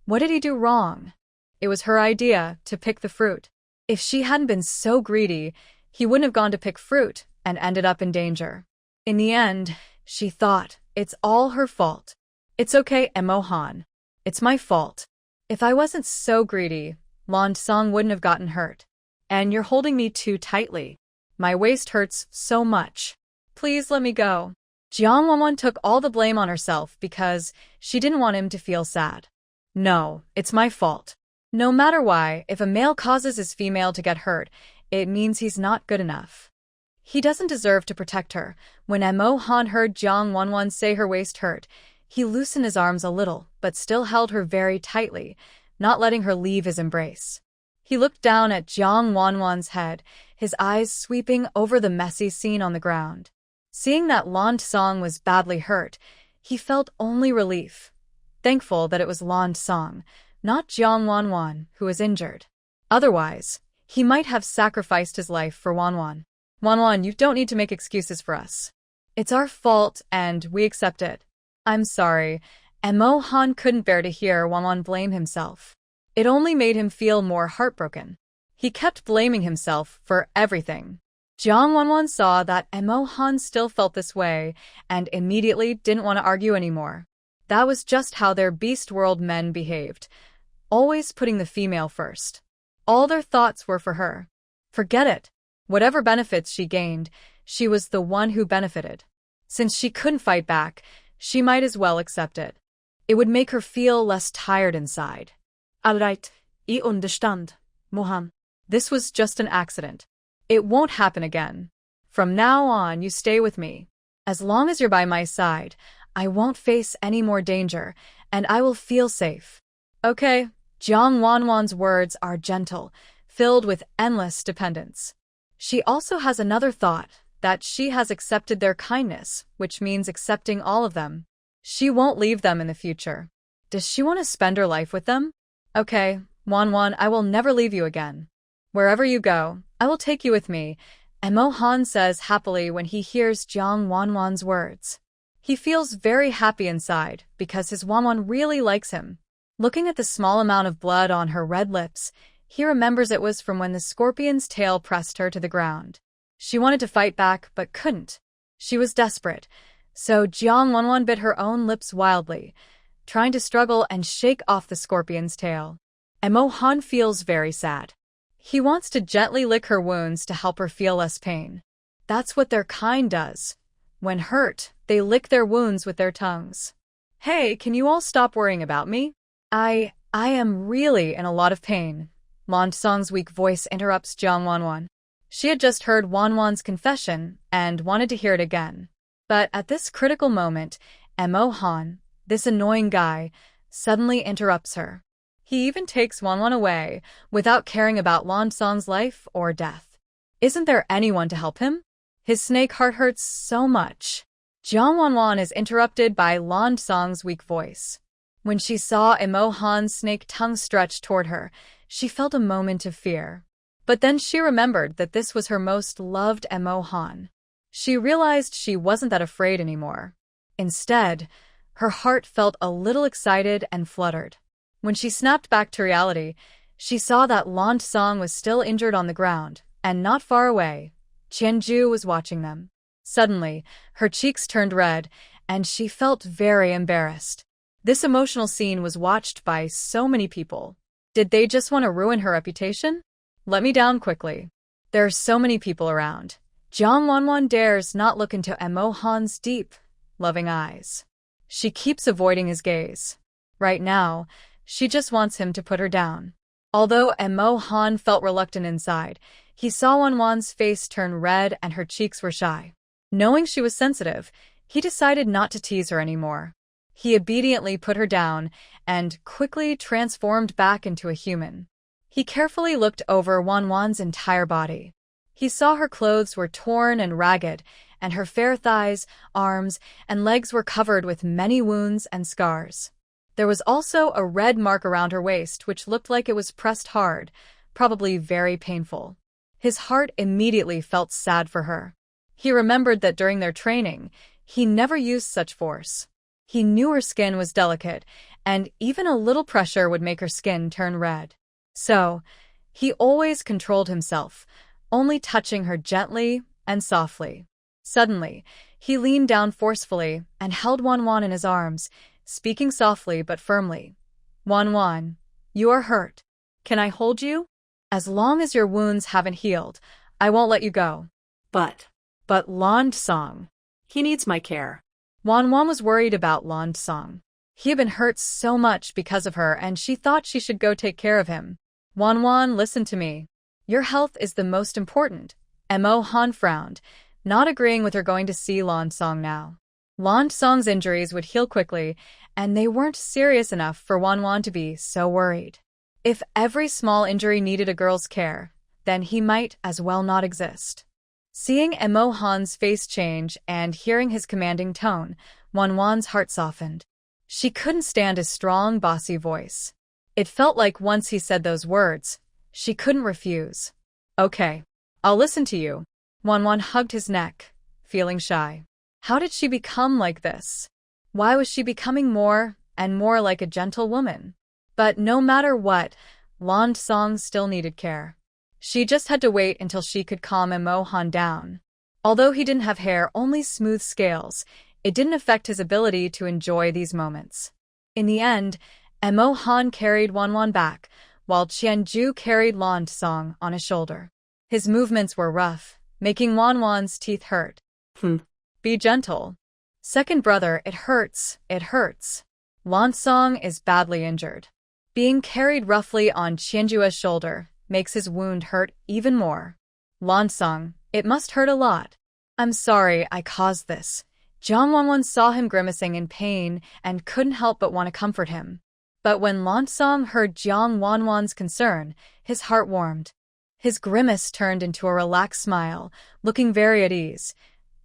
what did he do wrong? It was her idea to pick the fruit. If she hadn't been so greedy, he wouldn't have gone to pick fruit and ended up in danger. In the end, she thought, it's all her fault. It's okay, Emo Han. It's my fault. If I wasn't so greedy, Langong wouldn't have gotten hurt. And you're holding me too tightly. My waist hurts so much. Please let me go. Jang Wan took all the blame on herself because she didn't want him to feel sad. No, it's my fault. No matter why, if a male causes his female to get hurt, it means he's not good enough. He doesn't deserve to protect her. When Emo Han heard Jang Wan say her waist hurt, he loosened his arms a little, but still held her very tightly, not letting her leave his embrace. He looked down at Jang Wan's head, his eyes sweeping over the messy scene on the ground. Seeing that Langong was badly hurt, he felt only relief, thankful that it was Langong, not Jang Wan, who was injured. Otherwise, he might have sacrificed his life for Wan. Wan, you don't need to make excuses for us. It's our fault, and we accept it. I'm sorry. Emo Han couldn't bear to hear Wan blame himself. It only made him feel more heartbroken. He kept blaming himself for everything. Jang Wan saw that Emo Han still felt this way, and immediately didn't want to argue anymore. That was just how their beast world men behaved, always putting the female first. All their thoughts were for her. Forget it. Whatever benefits she gained, she was the one who benefited. Since she couldn't fight back, she might as well accept it. It would make her feel less tired inside. All right, I understand, Mohan. This was just an accident. It won't happen again. From now on, you stay with me. As long as you're by my side, I won't face any more danger, and I will feel safe. Okay. Jang Wan's words are gentle, filled with endless dependence. She also has another thought, that she has accepted their kindness, which means accepting all of them. She won't leave them in the future. Does she want to spend her life with them? Okay, Wan, I will never leave you again. Wherever you go, I will take you with me, Emo Han says happily when he hears Jang Wan's words. He feels very happy inside because his Wan really likes him. Looking at the small amount of blood on her red lips, he remembers it was from when the scorpion's tail pressed her to the ground. She wanted to fight back but couldn't. She was desperate, so Jang Wan bit her own lips wildly, trying to struggle and shake off the scorpion's tail. Emo Han feels very sad. He wants to gently lick her wounds to help her feel less pain. That's what their kind does. When hurt, they lick their wounds with their tongues. Hey, can you all stop worrying about me? I am really in a lot of pain. Song's weak voice interrupts Jang Wan. She had just heard Wan's confession and wanted to hear it again. But at this critical moment, Emo Han, this annoying guy, suddenly interrupts her. He even takes Wan away without caring about Song's life or death. Isn't there anyone to help him? His snake heart hurts so much. Jang Wan is interrupted by Song's weak voice. When she saw Emo Han's snake tongue stretch toward her, she felt a moment of fear. But then she remembered that this was her most loved Emo Han. She realized she wasn't that afraid anymore. Instead, her heart felt a little excited and fluttered. When she snapped back to reality, she saw that Song was still injured on the ground, and not far away, Qianju was watching them. Suddenly, her cheeks turned red, and she felt very embarrassed. This emotional scene was watched by so many people. Did they just want to ruin her reputation? Let me down quickly. There are so many people around. Jang Wan dares not look into Emo Han's deep, loving eyes. She keeps avoiding his gaze. Right now, she just wants him to put her down. Although Emo Han felt reluctant inside, he saw Wan's face turn red and her cheeks were shy. Knowing she was sensitive, he decided not to tease her anymore. He obediently put her down and quickly transformed back into a human. He carefully looked over Wan's entire body. He saw her clothes were torn and ragged, and her fair thighs, arms, and legs were covered with many wounds and scars. There was also a red mark around her waist which looked like it was pressed hard, probably very painful. His heart immediately felt sad for her. He remembered that during their training, he never used such force. He knew her skin was delicate, and even a little pressure would make her skin turn red. So, he always controlled himself, only touching her gently and softly. Suddenly, he leaned down forcefully and held Wan in his arms, speaking softly but firmly. Wan, you are hurt. Can I hold you? As long as your wounds haven't healed, I won't let you go. But Song, he needs my care. Wan was worried about Song. He had been hurt so much because of her and she thought she should go take care of him. Wan, listen to me. Your health is the most important. Emo Han frowned, not agreeing with her going to see Song now. Song's injuries would heal quickly, and they weren't serious enough for Wan to be so worried. If every small injury needed a girl's care, then he might as well not exist. Seeing Emo Han's face change and hearing his commanding tone, Wan's heart softened. She couldn't stand his strong, bossy voice. It felt like once he said those words, she couldn't refuse. Okay, I'll listen to you. Wan hugged his neck, feeling shy. How did she become like this? Why was she becoming more and more like a gentle woman? But no matter what, Song still needed care. She just had to wait until she could calm Emo Han down. Although he didn't have hair, only smooth scales, it didn't affect his ability to enjoy these moments. In the end, Emo Han carried Wan back, while Qianju carried Song on his shoulder. His movements were rough, making Wan's teeth hurt. Be gentle. Second brother, it hurts. Song is badly injured. Being carried roughly on Qianju's shoulder makes his wound hurt even more. Song, it must hurt a lot. I'm sorry I caused this. Jang Wan saw him grimacing in pain and couldn't help but want to comfort him. But when Lansong heard Jang Wan's concern, his heart warmed. His grimace turned into a relaxed smile, looking very at ease.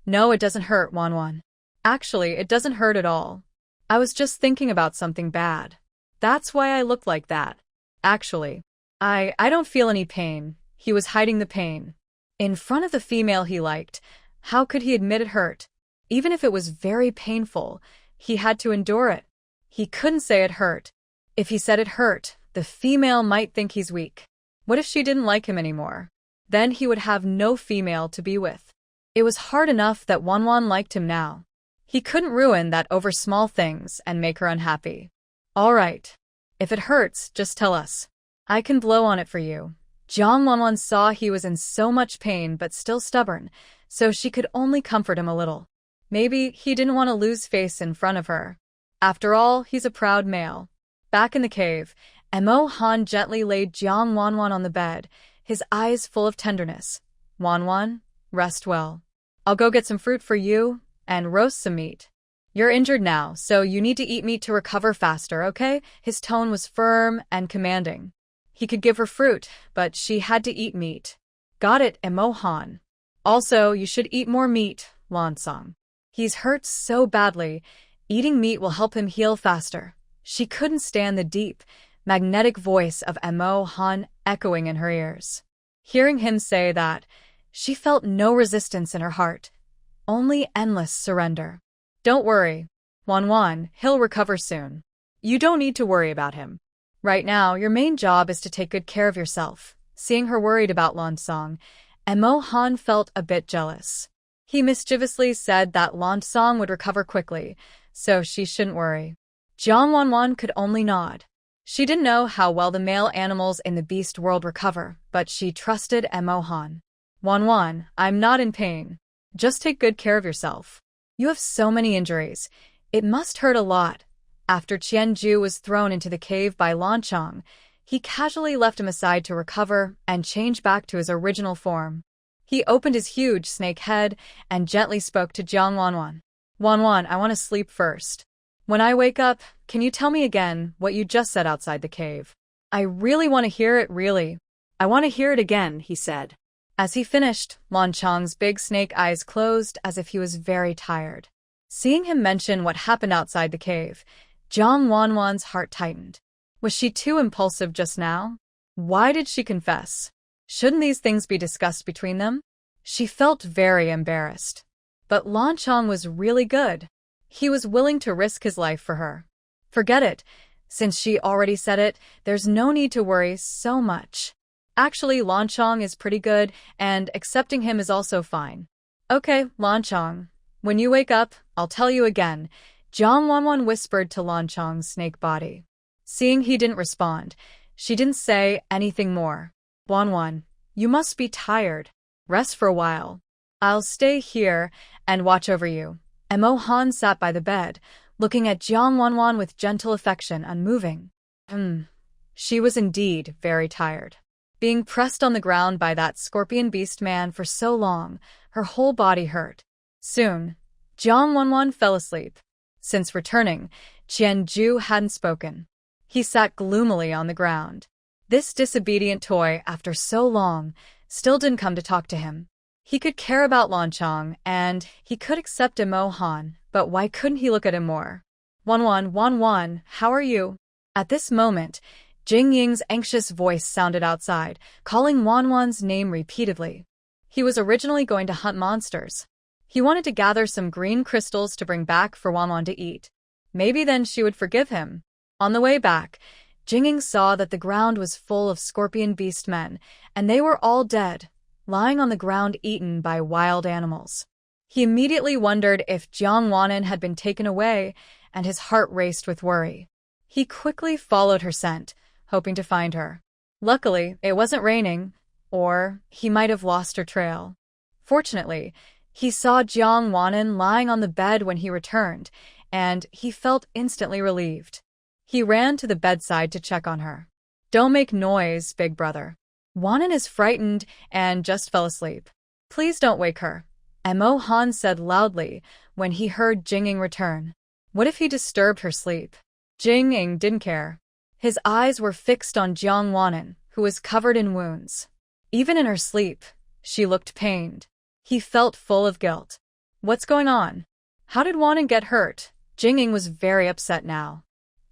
No, it doesn't hurt, Wan. Actually, it doesn't hurt at all. I was just thinking about something bad. That's why I look like that. Actually, I don't feel any pain. He was hiding the pain. In front of the female he liked, how could he admit it hurt? Even if it was very painful, he had to endure it. He couldn't say it hurt. If he said it hurt, the female might think he's weak. What if she didn't like him anymore? Then he would have no female to be with. It was hard enough that Wan liked him now. He couldn't ruin that over small things and make her unhappy. All right. If it hurts, just tell us. I can blow on it for you. Jang Wan saw he was in so much pain but still stubborn, so she could only comfort him a little. Maybe he didn't want to lose face in front of her. After all, he's a proud male. Back in the cave, Emo Han gently laid Jang Wan on the bed, his eyes full of tenderness. Wan, rest well. I'll go get some fruit for you and roast some meat. You're injured now, so you need to eat meat to recover faster, okay? His tone was firm and commanding. He could give her fruit, but she had to eat meat. Got it, Emo Han. Also, you should eat more meat, Lansong. He's hurt so badly. Eating meat will help him heal faster. She couldn't stand the deep, magnetic voice of Emo Han echoing in her ears. Hearing him say that, she felt no resistance in her heart, only endless surrender. Don't worry, Wan, he'll recover soon. You don't need to worry about him. Right now, your main job is to take good care of yourself. Seeing her worried about Lansong, Emo Han felt a bit jealous. He mischievously said that Lansong would recover quickly, so she shouldn't worry. Jang Wan could only nod. She didn't know how well the male animals in the beast world recover, but she trusted Emo Han. Wan, I'm not in pain. Just take good care of yourself. You have so many injuries. It must hurt a lot. After Qianju was thrown into the cave by Langong, he casually left him aside to recover and change back to his original form. He opened his huge snake head and gently spoke to Jang Wan. Wan, I want to sleep first. When I wake up, can you tell me again what you just said outside the cave? I really want to hear it, really. I want to hear it again, he said. As he finished, Langong's big snake eyes closed as if he was very tired. Seeing him mention what happened outside the cave, Jang Wan's heart tightened. Was she too impulsive just now? Why did she confess? Shouldn't these things be discussed between them? She felt very embarrassed. But Langong was really good. He was willing to risk his life for her. Forget it. Since she already said it, there's no need to worry so much. Actually, Langong is pretty good, and accepting him is also fine. Okay, Langong. When you wake up, I'll tell you again, Jang Wan whispered to Langong's snake body. Seeing he didn't respond, she didn't say anything more. Wan, you must be tired. Rest for a while. I'll stay here and watch over you. Emo Han sat by the bed, looking at Jang Wan with gentle affection, unmoving. She was indeed very tired. Being pressed on the ground by that scorpion beast man for so long, her whole body hurt. Soon, Jang Wan fell asleep. Since returning, Qianju hadn't spoken. He sat gloomily on the ground. This disobedient toy, after so long, still didn't come to talk to him. He could care about Langong, and he could accept Emo Han, but why couldn't he look at him more? Wan, how are you? At this moment, Jing's anxious voice sounded outside, calling Wan's name repeatedly. He was originally going to hunt monsters. He wanted to gather some green crystals to bring back for Wan to eat. Maybe then she would forgive him. On the way back, Jing saw that the ground was full of scorpion beast men, and they were all dead, lying on the ground eaten by wild animals. He immediately wondered if Jang Wan had been taken away, and his heart raced with worry. He quickly followed her scent, hoping to find her. Luckily, it wasn't raining, or he might have lost her trail. Fortunately, he saw Jang Wan lying on the bed when he returned, and he felt instantly relieved. He ran to the bedside to check on her. Don't make noise, big brother. Wan is frightened and just fell asleep. Please don't wake her. Emo Han said loudly when he heard Jing return. What if he disturbed her sleep? Jing didn't care. His eyes were fixed on Jang Wan, who was covered in wounds. Even in her sleep, she looked pained. He felt full of guilt. What's going on? How did Wan get hurt? Jing was very upset now.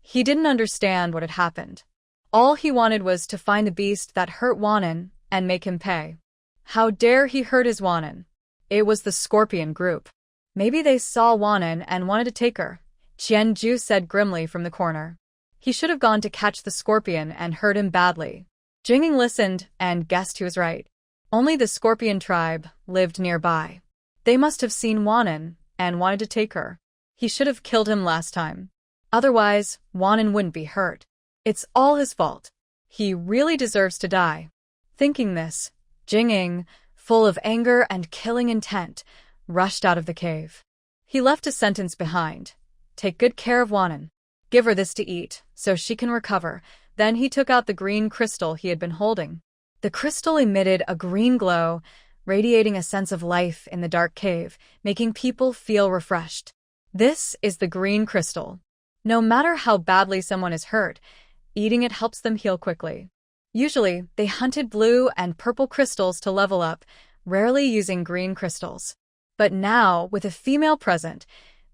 He didn't understand what had happened. All he wanted was to find the beast that hurt Wan and make him pay. How dare he hurt his Wan? It was the scorpion group. Maybe they saw Wan and wanted to take her, Qianju said grimly from the corner. He should have gone to catch the scorpion and hurt him badly. Jing listened and guessed he was right. Only the scorpion tribe lived nearby. They must have seen Wan and wanted to take her. He should have killed him last time. Otherwise, Wan wouldn't be hurt. It's all his fault. He really deserves to die. Thinking this, Jing, full of anger and killing intent, rushed out of the cave. He left a sentence behind. Take good care of Wan. Give her this to eat, so she can recover. Then he took out the green crystal he had been holding. The crystal emitted a green glow, radiating a sense of life in the dark cave, making people feel refreshed. This is the green crystal. No matter how badly someone is hurt, eating it helps them heal quickly. Usually, they hunted blue and purple crystals to level up, rarely using green crystals. But now, with a female present,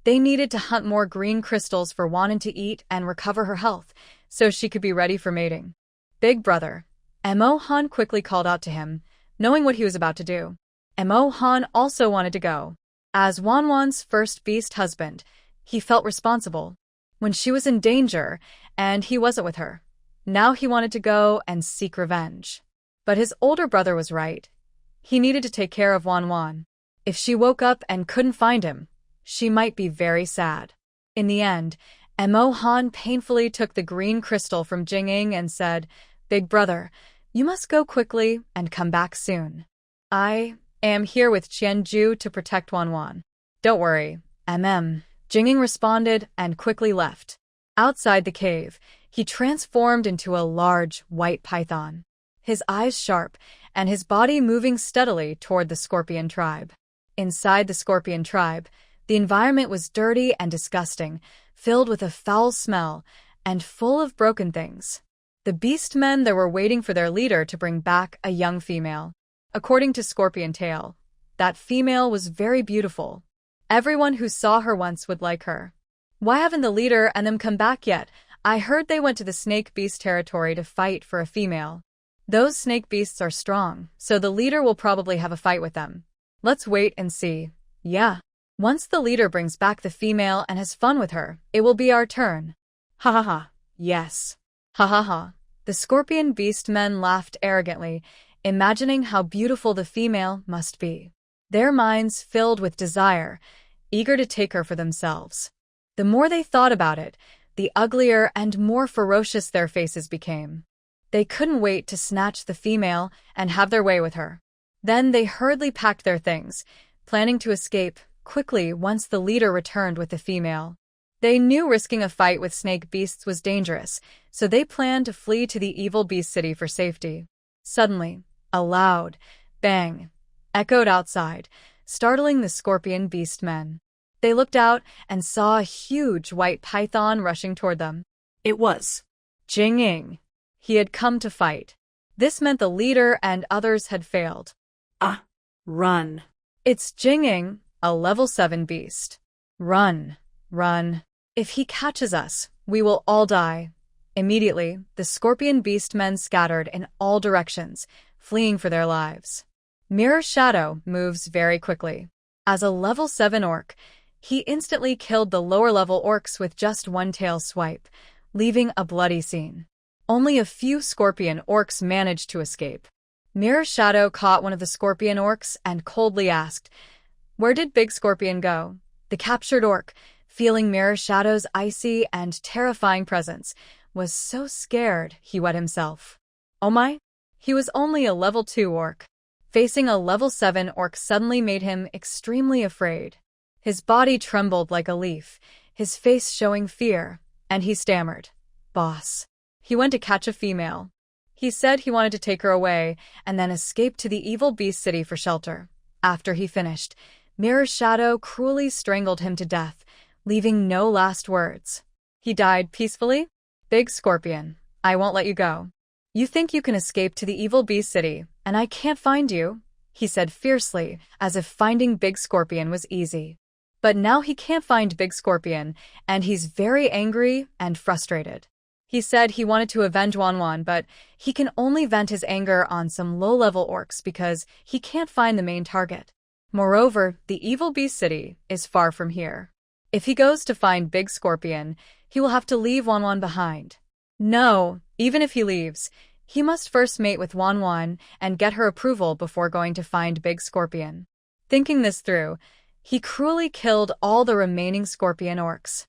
they needed to hunt more green crystals for Wan to eat and recover her health, so she could be ready for mating. Big brother. Emo Han quickly called out to him, knowing what he was about to do. Emo Han also wanted to go. As Wan's first beast husband, he felt responsible. When she was in danger, and he wasn't with her. Now he wanted to go and seek revenge. But his older brother was right. He needed to take care of Wan. If she woke up and couldn't find him, she might be very sad. In the end, Emo Han painfully took the green crystal from Jing and said, Big brother, you must go quickly and come back soon. I am here with Qianju to protect Wan. Don't worry, Jing responded and quickly left. Outside the cave, he transformed into a large white python, his eyes sharp and his body moving steadily toward the scorpion tribe. Inside the scorpion tribe, the environment was dirty and disgusting, filled with a foul smell and full of broken things. The beastmen there were waiting for their leader to bring back a young female. According to Scorpion Tale, that female was very beautiful. Everyone who saw her once would like her. Why haven't the leader and them come back yet? I heard they went to the snake beast territory to fight for a female. Those snake beasts are strong, so the leader will probably have a fight with them. Let's wait and see. Yeah. Once the leader brings back the female and has fun with her, it will be our turn. Ha ha ha. Yes. Ha ha ha. The scorpion beastmen laughed arrogantly, imagining how beautiful the female must be. Their minds filled with desire, eager to take her for themselves. The more they thought about it, the uglier and more ferocious their faces became. They couldn't wait to snatch the female and have their way with her. Then they hurriedly packed their things, planning to escape quickly once the leader returned with the female. They knew risking a fight with snake beasts was dangerous, so they planned to flee to the evil beast city for safety. Suddenly, a loud bang echoed outside, startling the scorpion beastmen. They looked out and saw a huge white python rushing toward them. It was Jing. He had come to fight. This meant the leader and others had failed. Run. It's Jing, a level 7 beast. Run. If he catches us, we will all die. Immediately, the scorpion beastmen scattered in all directions, fleeing for their lives. Mirror Shadow moves very quickly. As a level 7 orc, he instantly killed the lower-level orcs with just one tail swipe, leaving a bloody scene. Only a few scorpion orcs managed to escape. Mirror Shadow caught one of the scorpion orcs and coldly asked, "Where did Big Scorpion go?" The captured orc, feeling Mirror Shadow's icy and terrifying presence, was so scared he wet himself. Oh my! He was only a level 2 orc. Facing a level 7 orc suddenly made him extremely afraid. His body trembled like a leaf, his face showing fear, and he stammered, "Boss." He went to catch a female. He said he wanted to take her away and then escape to the evil beast city for shelter. After he finished, Mirror Shadow cruelly strangled him to death, leaving no last words. He died peacefully? Big Scorpion, I won't let you go. You think you can escape to the evil Beast City, and I can't find you? He said fiercely, as if finding Big Scorpion was easy. But now he can't find Big Scorpion, and he's very angry and frustrated. He said he wanted to avenge Jang Wan, but he can only vent his anger on some low-level orcs because he can't find the main target. Moreover, the evil Beast City is far from here. If he goes to find Big Scorpion, he will have to leave Jang Wan behind. No, even if he leaves, he must first mate with Jang Wan and get her approval before going to find Big Scorpion. Thinking this through, he cruelly killed all the remaining scorpion orcs.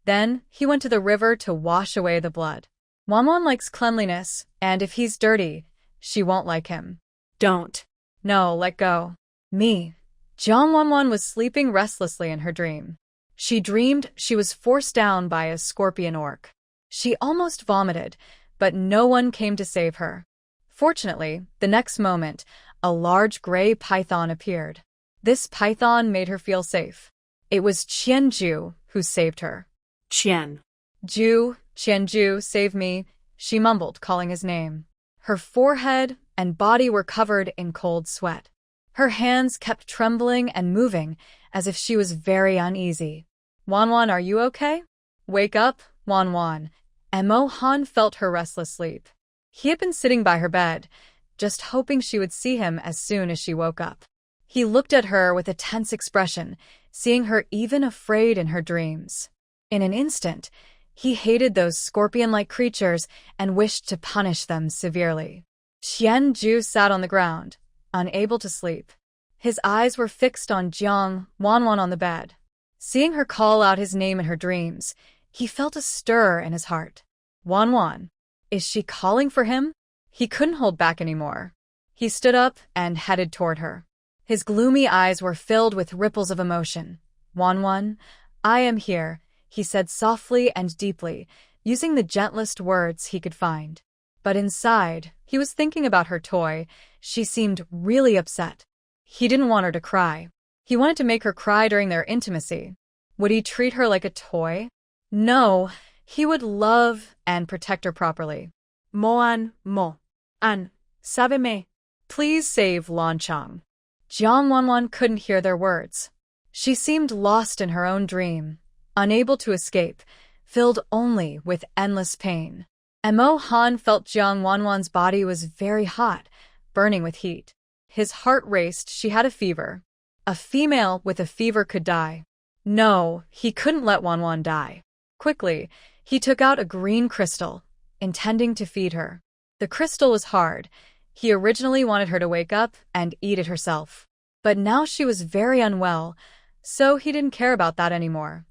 Then, he went to the river to wash away the blood. Jang Wan likes cleanliness, and if he's dirty, she won't like him. Don't. No, let go. Me. Jang Wan was sleeping restlessly in her dream. She dreamed she was forced down by a scorpion orc. She almost vomited, but no one came to save her. Fortunately, the next moment, a large gray python appeared. This python made her feel safe. It was Qianju who saved her. Qianju, save me, she mumbled, calling his name. Her forehead and body were covered in cold sweat. Her hands kept trembling and moving as if she was very uneasy. Jang Wan, are you okay? Wake up, Jang Wan. Emo Han felt her restless sleep. He had been sitting by her bed, just hoping she would see him as soon as she woke up. He looked at her with a tense expression, seeing her even afraid in her dreams. In an instant, he hated those scorpion-like creatures and wished to punish them severely. Qianju sat on the ground, unable to sleep. His eyes were fixed on Jang Wan on the bed. Seeing her call out his name in her dreams, he felt a stir in his heart. Jang Wan, is she calling for him? He couldn't hold back anymore. He stood up and headed toward her. His gloomy eyes were filled with ripples of emotion. Jang Wan, I am here, he said softly and deeply, using the gentlest words he could find. But inside, he was thinking about her toy. She seemed really upset. He didn't want her to cry. He wanted to make her cry during their intimacy. Would he treat her like a toy? No, he would love and protect her properly. Sabe-me. Please save Lanchang. Jang Wan couldn't hear their words. She seemed lost in her own dream, unable to escape, filled only with endless pain. Emo Han felt Jang Wan's body was very hot, burning with heat. His heart raced. She had a fever. A female with a fever could die. No, he couldn't let Jang Wan die. Quickly, he took out a green crystal, intending to feed her. The crystal was hard. He originally wanted her to wake up and eat it herself. But now she was very unwell, so he didn't care about that anymore.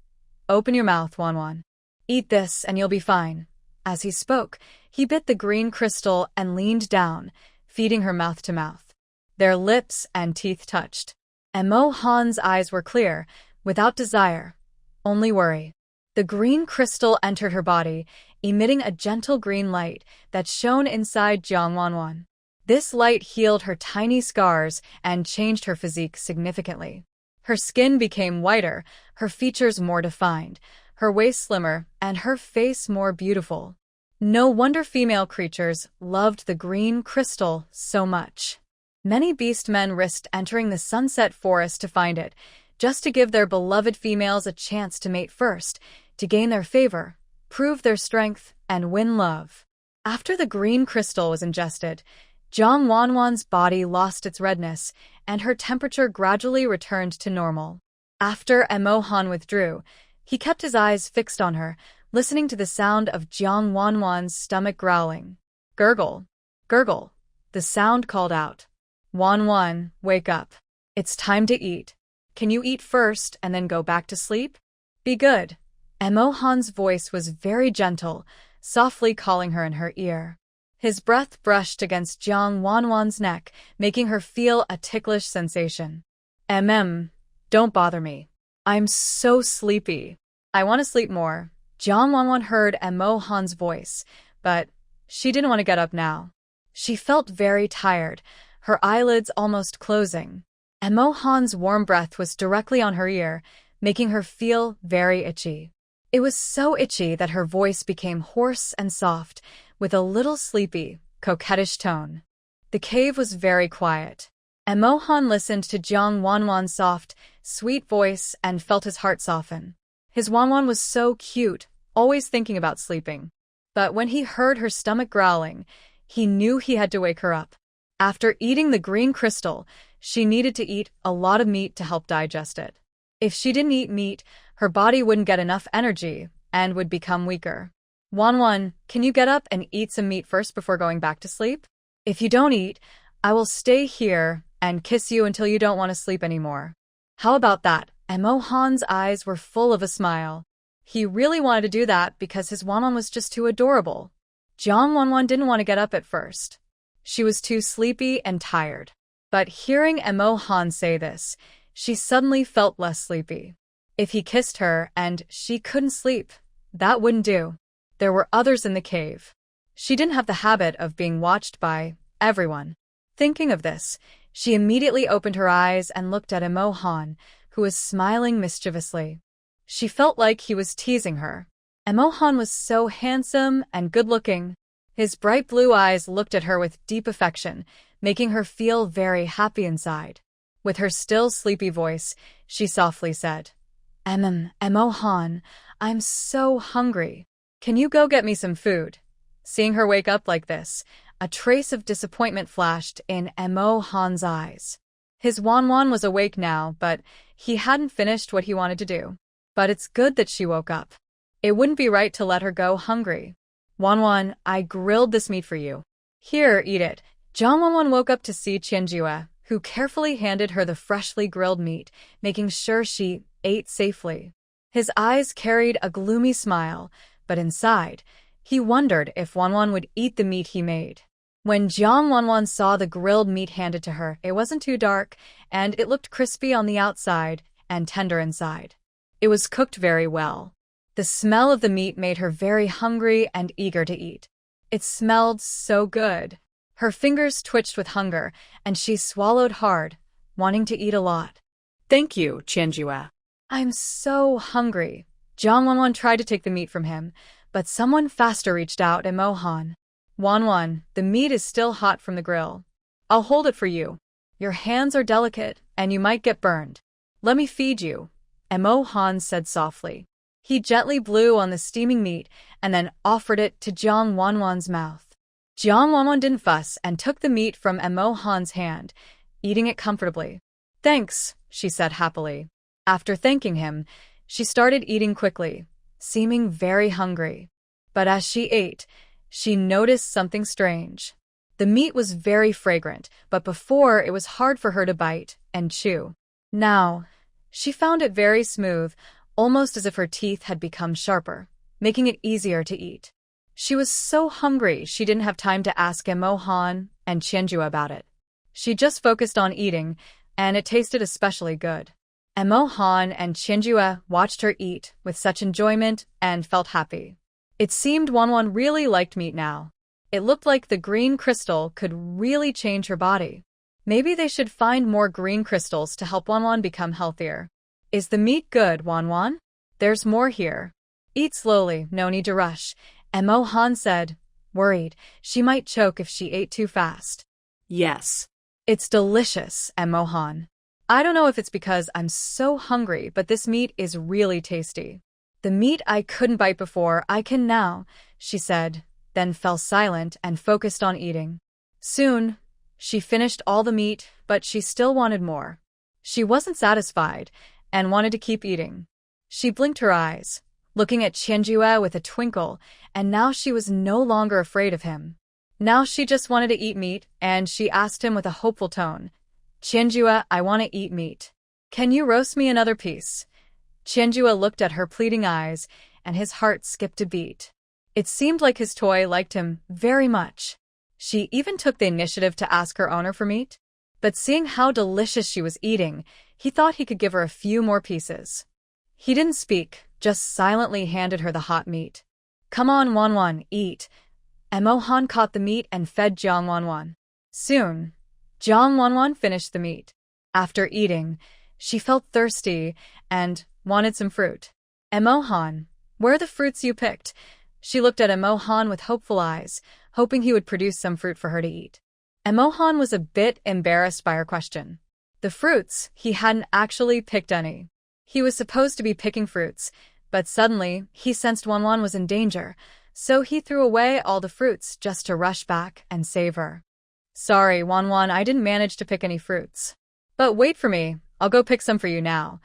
Open your mouth, Jang Wan. Eat this and you'll be fine. As he spoke, he bit the green crystal and leaned down, feeding her mouth to mouth. Their lips and teeth touched. Emo Han's eyes were clear, without desire, only worry. The green crystal entered her body, emitting a gentle green light that shone inside Jang Wan. This light healed her tiny scars and changed her physique significantly. Her skin became whiter, her features more defined, her waist slimmer, and her face more beautiful. No wonder female creatures loved the green crystal so much. Many beastmen risked entering the sunset forest to find it, just to give their beloved females a chance to mate first, to gain their favor, prove their strength, and win love. After the green crystal was ingested, Jang Wan's body lost its redness, and her temperature gradually returned to normal. After Emo Han withdrew, he kept his eyes fixed on her, listening to the sound of Jang Wan's stomach growling. Gurgle, gurgle, the sound called out. Wan, wake up. It's time to eat. Can you eat first and then go back to sleep? Be good. Emo Han's voice was very gentle, softly calling her in her ear. His breath brushed against Jang Wan's neck, making her feel a ticklish sensation. Don't bother me. I'm so sleepy. I want to sleep more. Jang Wan heard Emo Han's voice, but she didn't want to get up now. She felt very tired, her eyelids almost closing. Emo Han's warm breath was directly on her ear, making her feel very itchy. It was so itchy that her voice became hoarse and soft, with a little sleepy, coquettish tone. The cave was very quiet. Emo Han listened to Jang Wan's soft, sweet voice and felt his heart soften. His Wan was so cute, always thinking about sleeping. But when he heard her stomach growling, he knew he had to wake her up. After eating the green crystal, she needed to eat a lot of meat to help digest it. If she didn't eat meat, her body wouldn't get enough energy and would become weaker. Wan, can you get up and eat some meat first before going back to sleep? If you don't eat, I will stay here and kiss you until you don't want to sleep anymore. How about that? Emo Han's eyes were full of a smile. He really wanted to do that because his Wan was just too adorable. Jang Wan didn't want to get up at first. She was too sleepy and tired. But hearing Emo Han say this, she suddenly felt less sleepy. If he kissed her and she couldn't sleep, that wouldn't do. There were others in the cave. She didn't have the habit of being watched by everyone. Thinking of this, she immediately opened her eyes and looked at Emo Han, who was smiling mischievously. She felt like he was teasing her. Emo Han was so handsome and good-looking. His bright blue eyes looked at her with deep affection, making her feel very happy inside. With her still sleepy voice, she softly said, Emo Han, I'm so hungry. Can you go get me some food? Seeing her wake up like this, a trace of disappointment flashed in Emo Han's eyes. His Wan was awake now, but he hadn't finished what he wanted to do. But it's good that she woke up. It wouldn't be right to let her go hungry. Wan, I grilled this meat for you. Here, eat it. Jang Wan woke up to see Qianjue, who carefully handed her the freshly grilled meat, making sure she ate safely. His eyes carried a gloomy smile, but inside, he wondered if Wan would eat the meat he made. When Jang Wan saw the grilled meat handed to her, it wasn't too dark, and it looked crispy on the outside and tender inside. It was cooked very well. The smell of the meat made her very hungry and eager to eat. It smelled so good. Her fingers twitched with hunger, and she swallowed hard, wanting to eat a lot. Thank you, Qianjue. I'm so hungry. Jang Wan tried to take the meat from him, but someone faster reached out. Emo Han. Wan, the meat is still hot from the grill. I'll hold it for you. Your hands are delicate, and you might get burned. Let me feed you, Emo Han said softly. He gently blew on the steaming meat and then offered it to Jang Wan's mouth. Jang Wan didn't fuss and took the meat from Emo Han's hand, eating it comfortably. Thanks, she said happily. After thanking him, she started eating quickly, seeming very hungry. But as she ate, she noticed something strange. The meat was very fragrant, but before it was hard for her to bite and chew. Now, she found it very smooth, almost as if her teeth had become sharper, making it easier to eat. She was so hungry she didn't have time to ask Emo Han and Qianjue about it. She just focused on eating, and it tasted especially good. Emo Han and Qianjue watched her eat with such enjoyment and felt happy. It seemed Wan really liked meat now. It looked like the green crystal could really change her body. Maybe they should find more green crystals to help Wan become healthier. Is the meat good, Wan? There's more here. Eat slowly, no need to rush, Emo Han said, worried she might choke if she ate too fast. Yes. It's delicious, Emo Han. I don't know if it's because I'm so hungry, but this meat is really tasty. The meat I couldn't bite before, I can now, she said, then fell silent and focused on eating. Soon, she finished all the meat, but she still wanted more. She wasn't satisfied and wanted to keep eating. She blinked her eyes, looking at Qianjue with a twinkle, and now she was no longer afraid of him. Now she just wanted to eat meat, and she asked him with a hopeful tone, Qianjue, I want to eat meat. Can you roast me another piece? Qianjue looked at her pleading eyes, and his heart skipped a beat. It seemed like his toy liked him very much. She even took the initiative to ask her owner for meat. But seeing how delicious she was eating, he thought he could give her a few more pieces. He didn't speak, just silently handed her the hot meat. Come on, Wan, eat. Emo Han caught the meat and fed Jang Wan. Soon, Jang Wan finished the meat. After eating, she felt thirsty and wanted some fruit. Emo Han, where are the fruits you picked? She looked at Emo Han with hopeful eyes, hoping he would produce some fruit for her to eat. Emo Han was a bit embarrassed by her question. The fruits, he hadn't actually picked any. He was supposed to be picking fruits, but suddenly he sensed Wan Wan was in danger, so he threw away all the fruits just to rush back and save her. Sorry, Wan Wan, I didn't manage to pick any fruits. But wait for me, I'll go pick some for you now.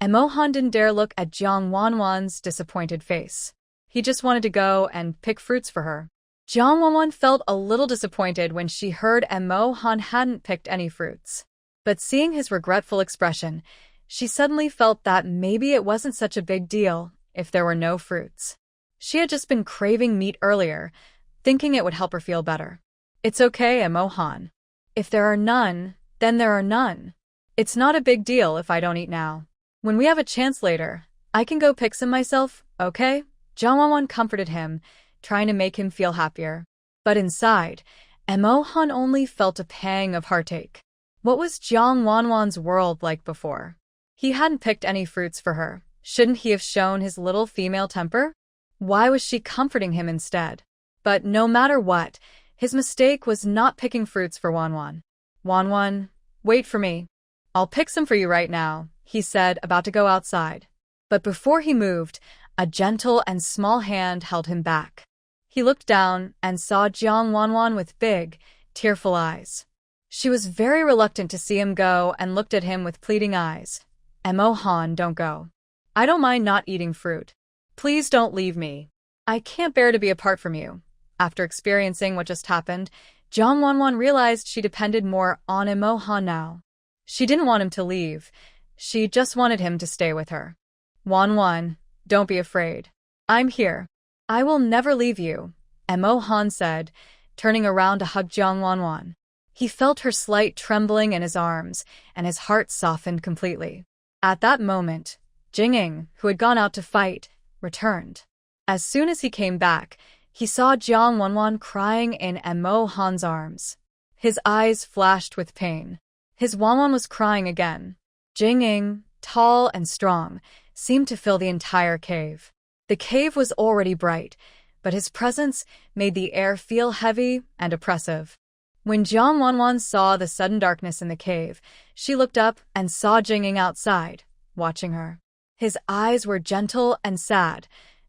Emo Han didn't dare look at Jang Wan's disappointed face. He just wanted to go and pick fruits for her. Jang Wan felt a little disappointed when she heard Emo Han hadn't picked any fruits. But seeing his regretful expression, she suddenly felt that maybe it wasn't such a big deal if there were no fruits. She had just been craving meat earlier, thinking it would help her feel better. It's okay, Emo Han. If there are none, then there are none. It's not a big deal if I don't eat now. When we have a chance later, I can go pick some myself, okay? Jang Wan comforted him, trying to make him feel happier. But inside, Emo Han only felt a pang of heartache. What was Jang Wan's world like before? He hadn't picked any fruits for her. Shouldn't he have shown his little female temper? Why was she comforting him instead? But no matter what, his mistake was not picking fruits for Wan Wan. Wan Wan, wait for me. I'll pick some for you right now, he said, about to go outside. But before he moved, a gentle and small hand held him back. He looked down and saw Jang Wan with big, tearful eyes. She was very reluctant to see him go and looked at him with pleading eyes. Emo Han, don't go. I don't mind not eating fruit. Please don't leave me. I can't bear to be apart from you. After experiencing what just happened, Jang Wan realized she depended more on Emo Han now. She didn't want him to leave. She just wanted him to stay with her. Wan, don't be afraid. I'm here. I will never leave you, Emo Han said, turning around to hug Jang Wan. He felt her slight trembling in his arms, and his heart softened completely. At that moment, Jing, who had gone out to fight, returned. As soon as he came back, he saw Jang Wan crying in Emo Han's arms. His eyes flashed with pain. His Wan was crying again. Jing, tall and strong, seemed to fill the entire cave. The cave was already bright, but his presence made the air feel heavy and oppressive. When Jang Wan saw the sudden darkness in the cave, she looked up and saw Jing outside, watching her. His eyes were gentle and sad,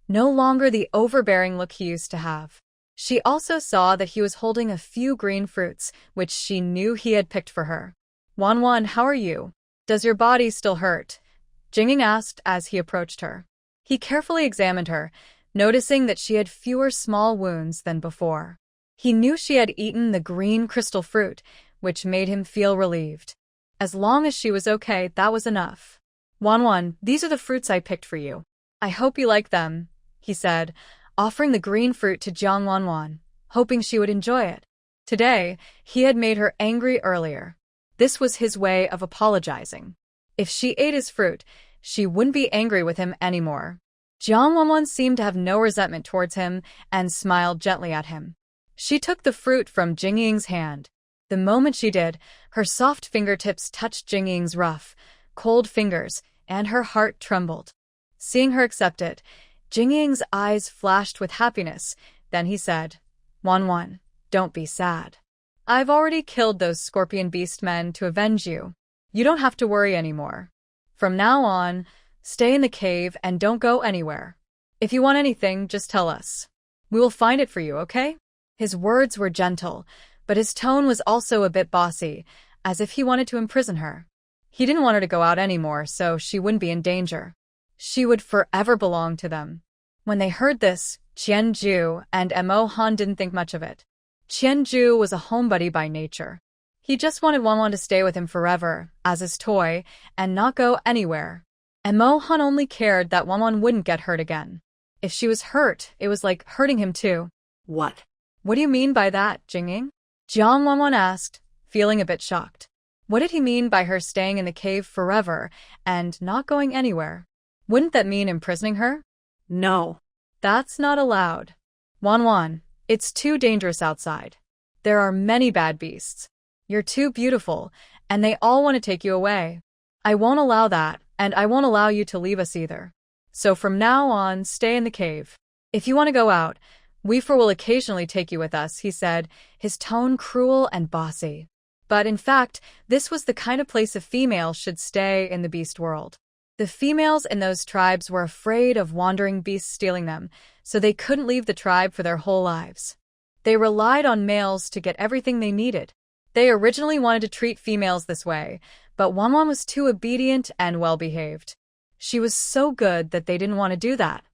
no longer the overbearing look he used to have. She also saw that he was holding a few green fruits, which she knew he had picked for her. Wan, how are you? Does your body still hurt? Jing asked as he approached her. He carefully examined her, noticing that she had fewer small wounds than before. He knew she had eaten the green crystal fruit, which made him feel relieved. As long as she was okay, that was enough. Wan, these are the fruits I picked for you. I hope you like them, he said, offering the green fruit to Jang Wan, hoping she would enjoy it. Today, he had made her angry earlier. This was his way of apologizing. If she ate his fruit, she wouldn't be angry with him anymore. Jang Wan seemed to have no resentment towards him and smiled gently at him. She took the fruit from Jing's hand. The moment she did, her soft fingertips touched Jing's rough, cold fingers, and her heart trembled. Seeing her accept it, Jing's eyes flashed with happiness. Then he said, Wan, don't be sad. I've already killed those scorpion beastmen to avenge you. You don't have to worry anymore. From now on, stay in the cave and don't go anywhere. If you want anything, just tell us. We will find it for you, okay? His words were gentle, but his tone was also a bit bossy, as if he wanted to imprison her. He didn't want her to go out anymore, so she wouldn't be in danger. She would forever belong to them. When they heard this, Qianju and Emo Han didn't think much of it. Qianju was a homebody by nature. He just wanted Wan to stay with him forever, as his toy, and not go anywhere. Emo Han only cared that Wan wouldn't get hurt again. If she was hurt, it was like hurting him too. What? What do you mean by that, Jing? Jang Wan asked, feeling a bit shocked. What did he mean by her staying in the cave forever and not going anywhere? Wouldn't that mean imprisoning her? No. That's not allowed. Wan, it's too dangerous outside. There are many bad beasts. You're too beautiful, and they all want to take you away. I won't allow that, and I won't allow you to leave us either. So from now on, stay in the cave. If you want to go out, we four will occasionally take you with us, he said, his tone cruel and bossy. But in fact, this was the kind of place a female should stay in the beast world. The females in those tribes were afraid of wandering beasts stealing them, so they couldn't leave the tribe for their whole lives. They relied on males to get everything they needed. They originally wanted to treat females this way, but Wan Wan was too obedient and well-behaved. She was so good that they didn't want to do that.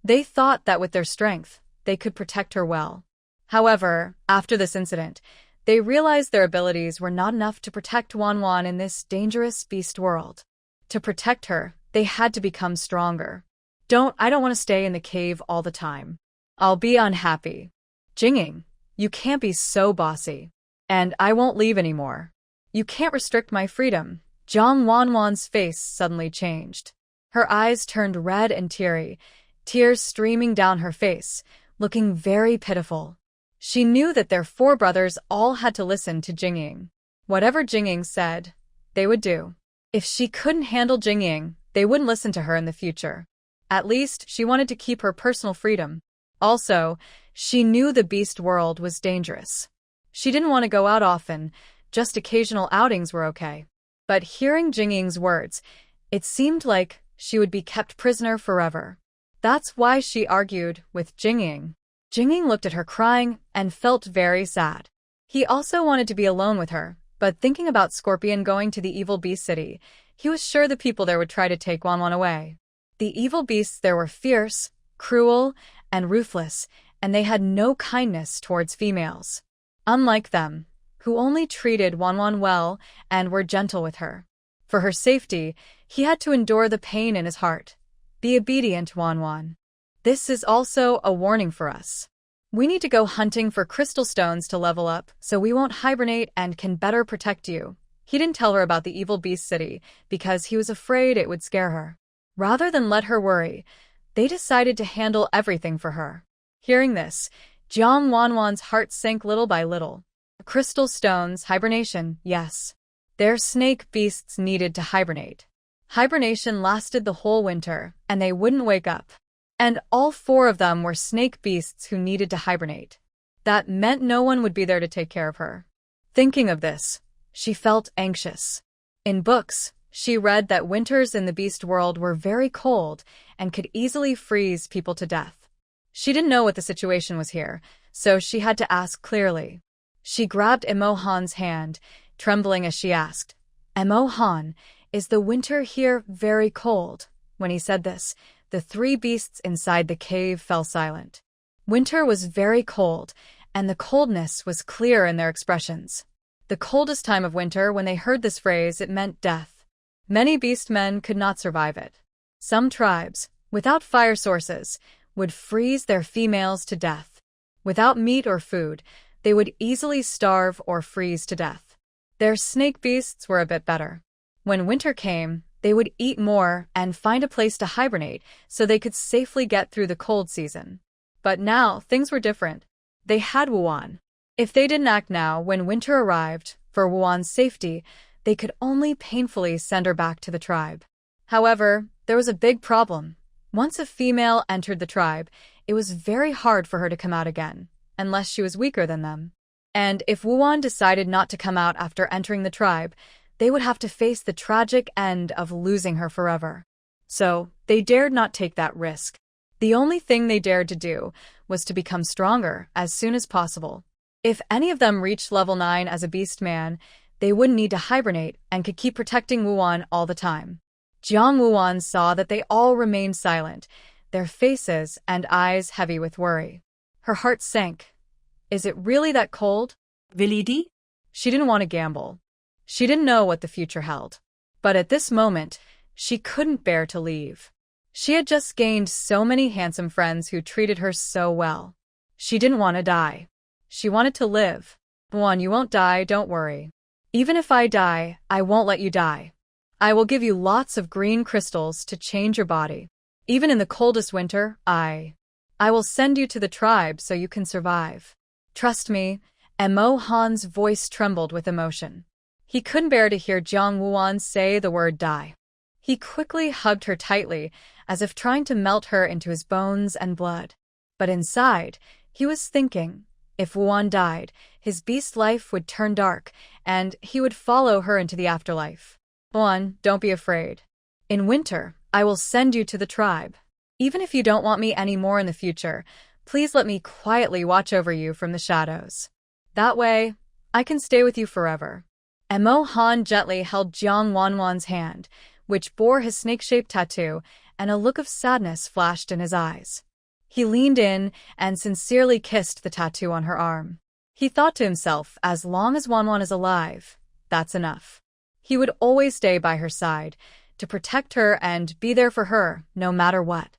They thought that with their strength, they could protect her well. However, after this incident, they realized their abilities were not enough to protect Wan Wan in this dangerous beast world. To protect her, they had to become stronger. I don't want to stay in the cave all the time. I'll be unhappy. Jing, you can't be so bossy. And I won't leave anymore. You can't restrict my freedom. Jang Wan's face suddenly changed. Her eyes turned red and teary, tears streaming down her face, looking very pitiful. She knew that their four brothers all had to listen to Jing. Whatever Jing said, they would do. If she couldn't handle Jing, they wouldn't listen to her in the future. At least, she wanted to keep her personal freedom. Also, she knew the beast world was dangerous. She didn't want to go out often, just occasional outings were okay. But hearing Jing's words, it seemed like she would be kept prisoner forever. That's why she argued with Jing. Jing looked at her crying and felt very sad. He also wanted to be alone with her, but thinking about Scorpion going to the evil beast city, he was sure the people there would try to take Wan away. The evil beasts there were fierce, cruel, and ruthless, and they had no kindness towards females. Unlike them, who only treated Wan well and were gentle with her. For her safety, he had to endure the pain in his heart. Be obedient, Wan. This is also a warning for us. We need to go hunting for crystal stones to level up, so we won't hibernate and can better protect you. He didn't tell her about the evil beast city, because he was afraid it would scare her. Rather than let her worry, they decided to handle everything for her. Hearing this, Jang Wan's heart sank little by little. Crystal stones, hibernation, yes. Their snake beasts needed to hibernate. Hibernation lasted the whole winter, and they wouldn't wake up. And all four of them were snake beasts who needed to hibernate. That meant no one would be there to take care of her. Thinking of this, she felt anxious. In books, she read that winters in the beast world were very cold and could easily freeze people to death. She didn't know what the situation was here, so she had to ask clearly. She grabbed Emo Han's hand, trembling as she asked, Emo Han, is the winter here very cold? When he said this, the three beasts inside the cave fell silent. Winter was very cold, and the coldness was clear in their expressions. The coldest time of winter, when they heard this phrase, it meant death. Many beastmen could not survive it. Some tribes, without fire sources, would freeze their females to death. Without meat or food, they would easily starve or freeze to death. Their snake beasts were a bit better. When winter came, they would eat more and find a place to hibernate so they could safely get through the cold season. But now, things were different. They had Wuan. If they didn't act now, when winter arrived, for Wuan's safety, they could only painfully send her back to the tribe. However, there was a big problem. Once a female entered the tribe, it was very hard for her to come out again, unless she was weaker than them. And if Wuan decided not to come out after entering the tribe, they would have to face the tragic end of losing her forever. So, they dared not take that risk. The only thing they dared to do was to become stronger as soon as possible. If any of them reached level 9 as a beast man, they wouldn't need to hibernate and could keep protecting Wuan all the time. Jang Wan saw that they all remained silent, their faces and eyes heavy with worry. Her heart sank. Is it really that cold? Vilidi? She didn't want to gamble. She didn't know what the future held. But at this moment, she couldn't bear to leave. She had just gained so many handsome friends who treated her so well. She didn't want to die. She wanted to live. Wuan, you won't die, don't worry. Even if I die, I won't let you die. I will give you lots of green crystals to change your body. Even in the coldest winter, I will send you to the tribe so you can survive. Trust me. Emo Han's voice trembled with emotion. He couldn't bear to hear Jang Wan say the word die. He quickly hugged her tightly, as if trying to melt her into his bones and blood. But inside, he was thinking, if Wan died, his beast life would turn dark, and he would follow her into the afterlife. Wan, don't be afraid. In winter, I will send you to the tribe. Even if you don't want me anymore in the future, please let me quietly watch over you from the shadows. That way, I can stay with you forever. Emo Han gently held Jang Wan's hand, which bore his snake-shaped tattoo, and a look of sadness flashed in his eyes. He leaned in and sincerely kissed the tattoo on her arm. He thought to himself, as long as Wan is alive, that's enough. He would always stay by her side, to protect her and be there for her, no matter what.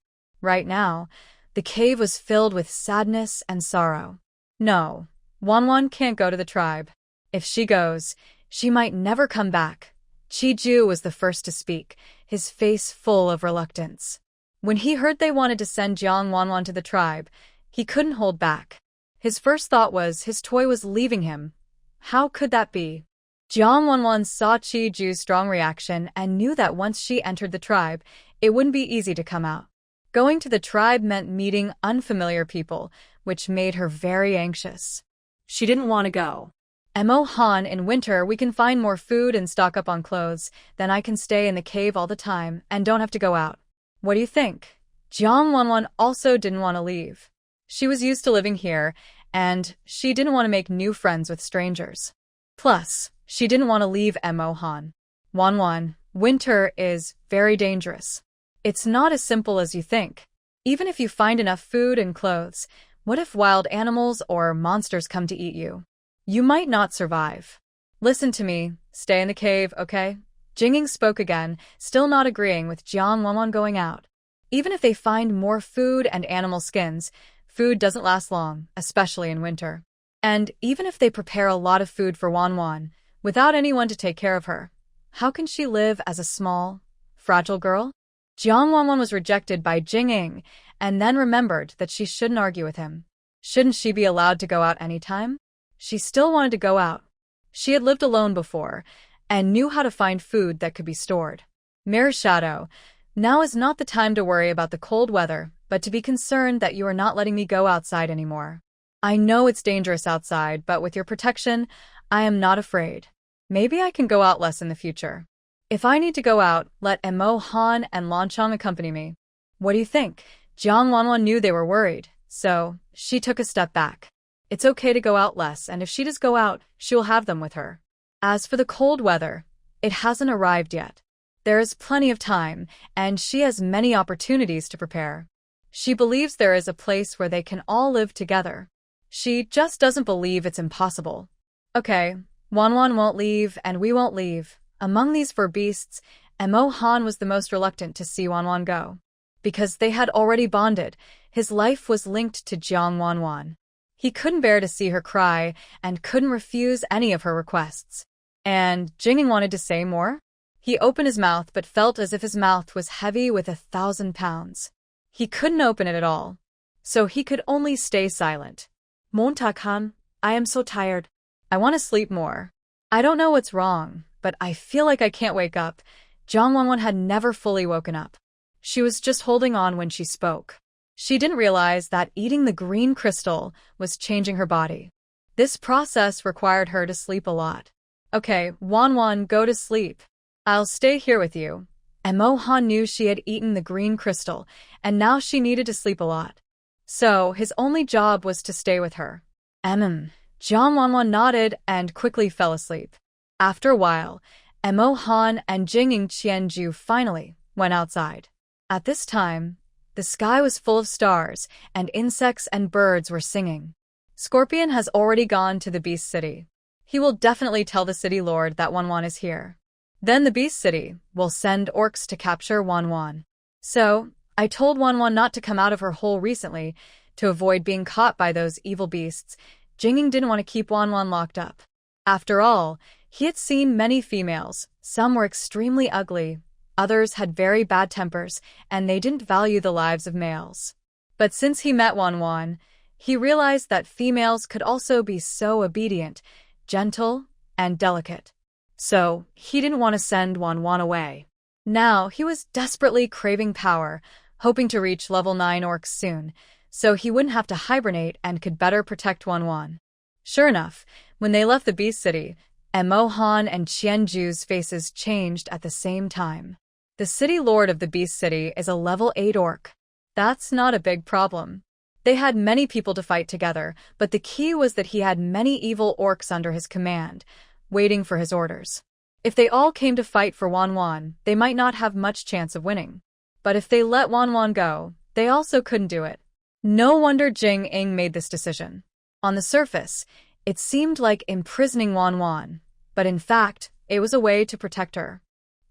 Right now, the cave was filled with sadness and sorrow. No, Wan can't go to the tribe. If she goes, she might never come back. Chi-ju was the first to speak, his face full of reluctance. When he heard they wanted to send Jang Wan to the tribe, he couldn't hold back. His first thought was his toy was leaving him. How could that be? Jang Wan saw Chi-ju's strong reaction and knew that once she entered the tribe, it wouldn't be easy to come out. Going to the tribe meant meeting unfamiliar people, which made her very anxious. She didn't want to go. Emo Han, in winter we can find more food and stock up on clothes, then I can stay in the cave all the time and don't have to go out. What do you think? Jang Wan also didn't want to leave. She was used to living here, and she didn't want to make new friends with strangers. Plus, she didn't want to leave Emo Han. Wan, winter is very dangerous. It's not as simple as you think. Even if you find enough food and clothes, what if wild animals or monsters come to eat you? You might not survive. Listen to me, stay in the cave, okay? Jing spoke again, still not agreeing with Jang Wan going out. Even if they find more food and animal skins, food doesn't last long, especially in winter. And even if they prepare a lot of food for Wan, without anyone to take care of her, how can she live as a small, fragile girl? Jang Wan was rejected by Jing, and then remembered that she shouldn't argue with him. Shouldn't she be allowed to go out anytime? She still wanted to go out. She had lived alone before, and knew how to find food that could be stored. Mirror Shadow, now is not the time to worry about the cold weather, but to be concerned that you are not letting me go outside anymore. I know it's dangerous outside, but with your protection, I am not afraid. Maybe I can go out less in the future. If I need to go out, let Emo Han and Langong accompany me. What do you think? Jang Wan knew they were worried, so she took a step back. It's okay to go out less, and if she does go out, she will have them with her. As for the cold weather, it hasn't arrived yet. There is plenty of time, and she has many opportunities to prepare. She believes there is a place where they can all live together. She just doesn't believe it's impossible. Okay, Wan won't leave, and we won't leave. Among these four beasts, Emo Han was the most reluctant to see Wan go. Because they had already bonded, his life was linked to Jang Wan. He couldn't bear to see her cry and couldn't refuse any of her requests. And Jing wanted to say more. He opened his mouth but felt as if his mouth was heavy with 1,000 pounds. He couldn't open it at all, so he could only stay silent. Montak-han, I am so tired. I want to sleep more. I don't know what's wrong, but I feel like I can't wake up. Jang Wan had never fully woken up. She was just holding on when she spoke. She didn't realize that eating the green crystal was changing her body. This process required her to sleep a lot. Okay, Wan, go to sleep. I'll stay here with you. Emo Han knew she had eaten the green crystal, and now she needed to sleep a lot. So his only job was to stay with her. Jang Wan nodded and quickly fell asleep. After a while, Emo Han and Jing Qianju finally went outside. At this time, the sky was full of stars, and insects and birds were singing. Scorpion has already gone to the Beast City. He will definitely tell the city lord that Wan is here. Then the Beast City will send orcs to capture Wan. So, I told Wan not to come out of her hole recently, to avoid being caught by those evil beasts. Jing didn't want to keep Wan locked up. After all, he had seen many females. Some were extremely ugly. Others had very bad tempers, and they didn't value the lives of males. But since he met Wan, he realized that females could also be so obedient, gentle, and delicate. So, he didn't want to send Wan Wan away. Now, he was desperately craving power, hoping to reach level 9 orcs soon, so he wouldn't have to hibernate and could better protect Wan Wan. Sure enough, when they left the Beast City, Emo Han and Qianju's faces changed at the same time. The city lord of the Beast City is a level 8 orc. That's not a big problem. They had many people to fight together, but the key was that he had many evil orcs under his command, waiting for his orders. If they all came to fight for Wan Wan, they might not have much chance of winning. But if they let Wan Wan go, they also couldn't do it. No wonder Jing made this decision. On the surface, it seemed like imprisoning Wan Wan, but in fact, it was a way to protect her.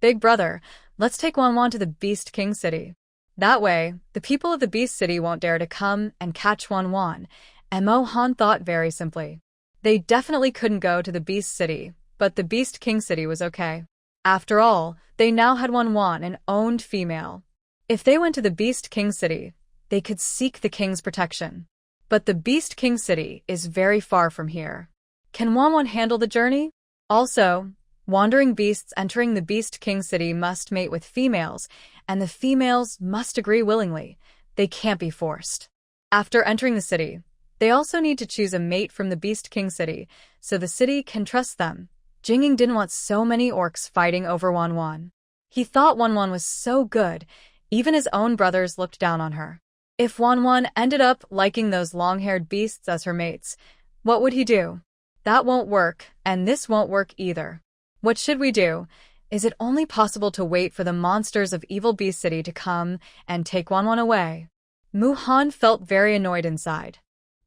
Big brother, let's take Wan Wan to the Beast King City. That way, the people of the Beast City won't dare to come and catch Wan Wan, Emo Han thought very simply. They definitely couldn't go to the Beast City, but the Beast King City was okay. After all, they now had Wan Wan, an owned female. If they went to the Beast King City, they could seek the king's protection. But the Beast King City is very far from here. Can Wan Wan handle the journey? Also, wandering beasts entering the Beast King City must mate with females, and the females must agree willingly. They can't be forced. After entering the city, they also need to choose a mate from the Beast King City, so the city can trust them. Jing didn't want so many orcs fighting over Wan Wan. He thought Wan Wan was so good, even his own brothers looked down on her. If Wan Wan ended up liking those long-haired beasts as her mates, what would he do? That won't work, and this won't work either. What should we do? Is it only possible to wait for the monsters of Evil Beast City to come and take Wan Wan away? Mu Han felt very annoyed inside.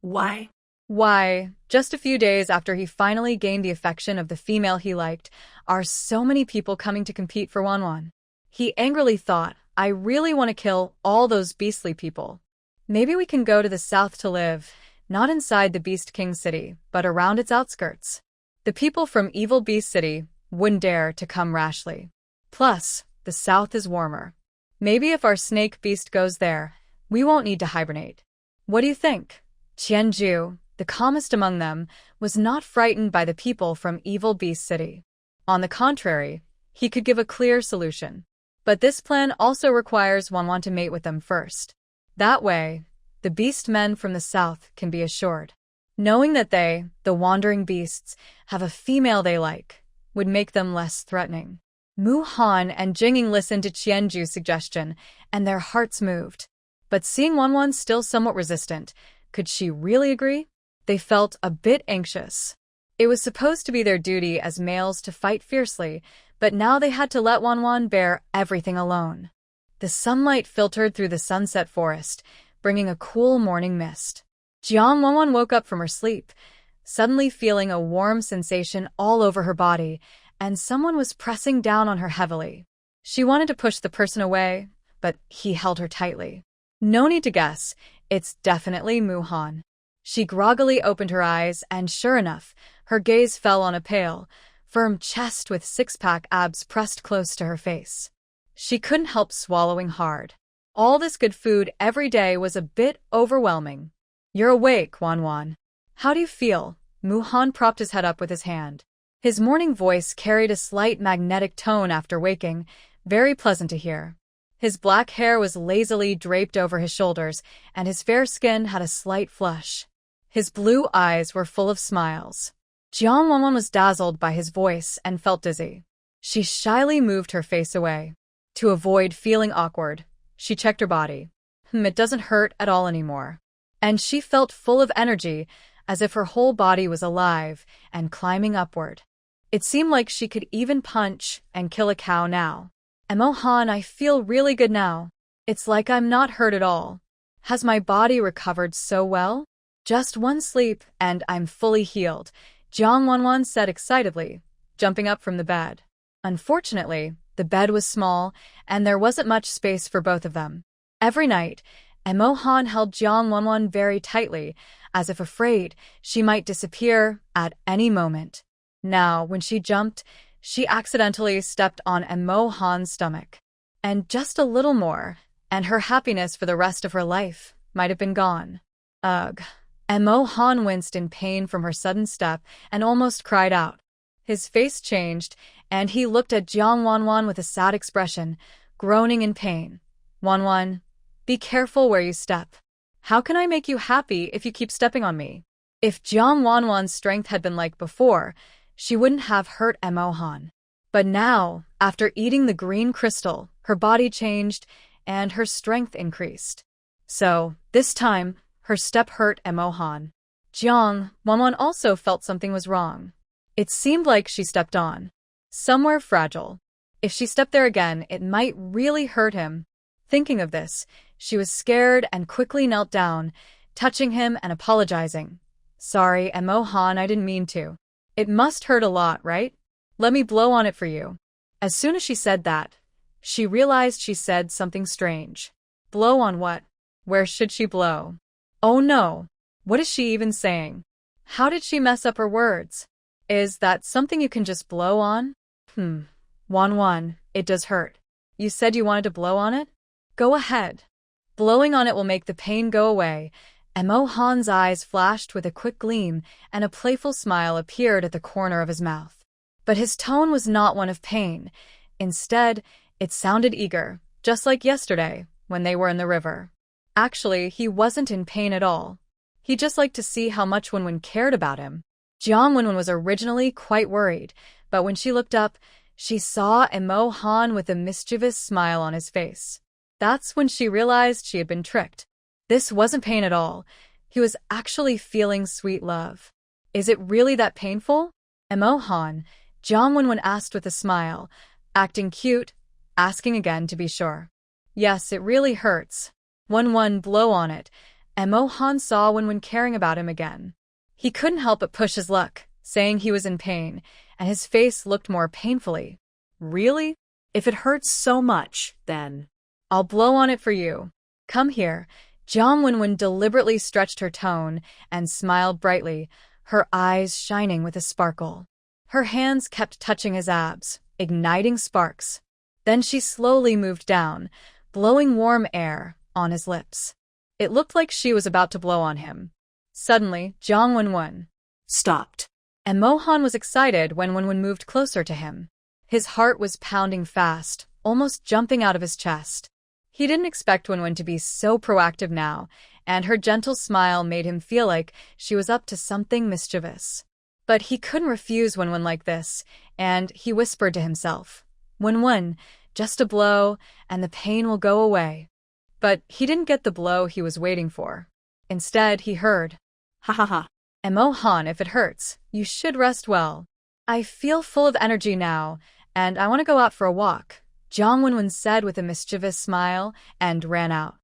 Why? Why, just a few days after he finally gained the affection of the female he liked, are so many people coming to compete for Wan Wan? He angrily thought, I really want to kill all those beastly people. Maybe we can go to the south to live, not inside the Beast King City, but around its outskirts. The people from Evil Beast City wouldn't dare to come rashly. Plus, the south is warmer. Maybe if our snake beast goes there, we won't need to hibernate. What do you think? Qianju, the calmest among them, was not frightened by the people from Evil Beast City. On the contrary, he could give a clear solution. But this plan also requires Wan Wan to mate with them first. That way, the beast men from the south can be assured. Knowing that they, the wandering beasts, have a female they like, would make them less threatening. Mu Han and Jing listened to Qianju's suggestion, and their hearts moved. But seeing Wan Wan still somewhat resistant, could she really agree? They felt a bit anxious. It was supposed to be their duty as males to fight fiercely, but now they had to let Wan Wan bear everything alone. The sunlight filtered through the sunset forest, bringing a cool morning mist. Jang Wan woke up from her sleep, suddenly feeling a warm sensation all over her body, and someone was pressing down on her heavily. She wanted to push the person away, but he held her tightly. No need to guess, it's definitely Mu Han. She groggily opened her eyes, and sure enough, her gaze fell on a pale, firm chest with six-pack abs pressed close to her face. She couldn't help swallowing hard. All this good food every day was a bit overwhelming. You're awake, Wan Wan. How do you feel? Mu Han propped his head up with his hand. His morning voice carried a slight magnetic tone after waking, very pleasant to hear. His black hair was lazily draped over his shoulders, and his fair skin had a slight flush. His blue eyes were full of smiles. Jang Wan was dazzled by his voice and felt dizzy. She shyly moved her face away. To avoid feeling awkward, she checked her body. It doesn't hurt at all anymore. And she felt full of energy, as if her whole body was alive and climbing upward. It seemed like she could even punch and kill a cow now. Emo Han, I feel really good now. It's like I'm not hurt at all. Has my body recovered so well? Just one sleep, and I'm fully healed, Jang Wan said excitedly, jumping up from the bed. Unfortunately, the bed was small, and there wasn't much space for both of them. Every night, Emo Han held Jang Wan very tightly, as if afraid she might disappear at any moment. Now, when she jumped, she accidentally stepped on Emo Han's stomach. And just a little more, and her happiness for the rest of her life might have been gone. Ugh. Emo Han winced in pain from her sudden step and almost cried out. His face changed, and he looked at Jang Wan with a sad expression, groaning in pain. Wan, be careful where you step. How can I make you happy if you keep stepping on me? If Jang Wan's strength had been like before, she wouldn't have hurt Emo Han. But now, after eating the green crystal, her body changed and her strength increased. So, this time, her step hurt Emo Han. Jang Wan also felt something was wrong. It seemed like she stepped on somewhere fragile. If she stepped there again, it might really hurt him. Thinking of this, she was scared and quickly knelt down, touching him and apologizing. Sorry, Emo Han, I didn't mean to. It must hurt a lot, right? Let me blow on it for you. As soon as she said that, she realized she said something strange. Blow on what? Where should she blow? Oh no, what is she even saying? How did she mess up her words? Is that something you can just blow on? Wan, it does hurt. You said you wanted to blow on it? Go ahead. Blowing on it will make the pain go away. Emo Han's eyes flashed with a quick gleam, and a playful smile appeared at the corner of his mouth. But his tone was not one of pain. Instead, it sounded eager, just like yesterday, when they were in the river. Actually, he wasn't in pain at all. He just liked to see how much Wen cared about him. Jang Wan was originally quite worried, but when she looked up, she saw Emo Han with a mischievous smile on his face. That's when she realized she had been tricked. This wasn't pain at all. He was actually feeling sweet love. Is it really that painful? Emo Han, Jang Wan asked with a smile, acting cute, asking again to be sure. Yes, it really hurts. Wan, blow on it. Emo Han saw Wen caring about him again. He couldn't help but push his luck, saying he was in pain, and his face looked more painfully. Really? If it hurts so much, then I'll blow on it for you. Come here. Jang Wan deliberately stretched her tone and smiled brightly, her eyes shining with a sparkle. Her hands kept touching his abs, igniting sparks. Then she slowly moved down, blowing warm air on his lips. It looked like she was about to blow on him. Suddenly, Jang Wan stopped. Emo Han was excited when Wen moved closer to him. His heart was pounding fast, almost jumping out of his chest. He didn't expect Wen to be so proactive now, and her gentle smile made him feel like she was up to something mischievous. But he couldn't refuse Wen like this, and he whispered to himself, Wen, just a blow, and the pain will go away. But he didn't get the blow he was waiting for. Instead, he heard, ha ha ha. Emo Han, if it hurts, you should rest well. I feel full of energy now, and I want to go out for a walk, Jang Wan said with a mischievous smile, and ran out.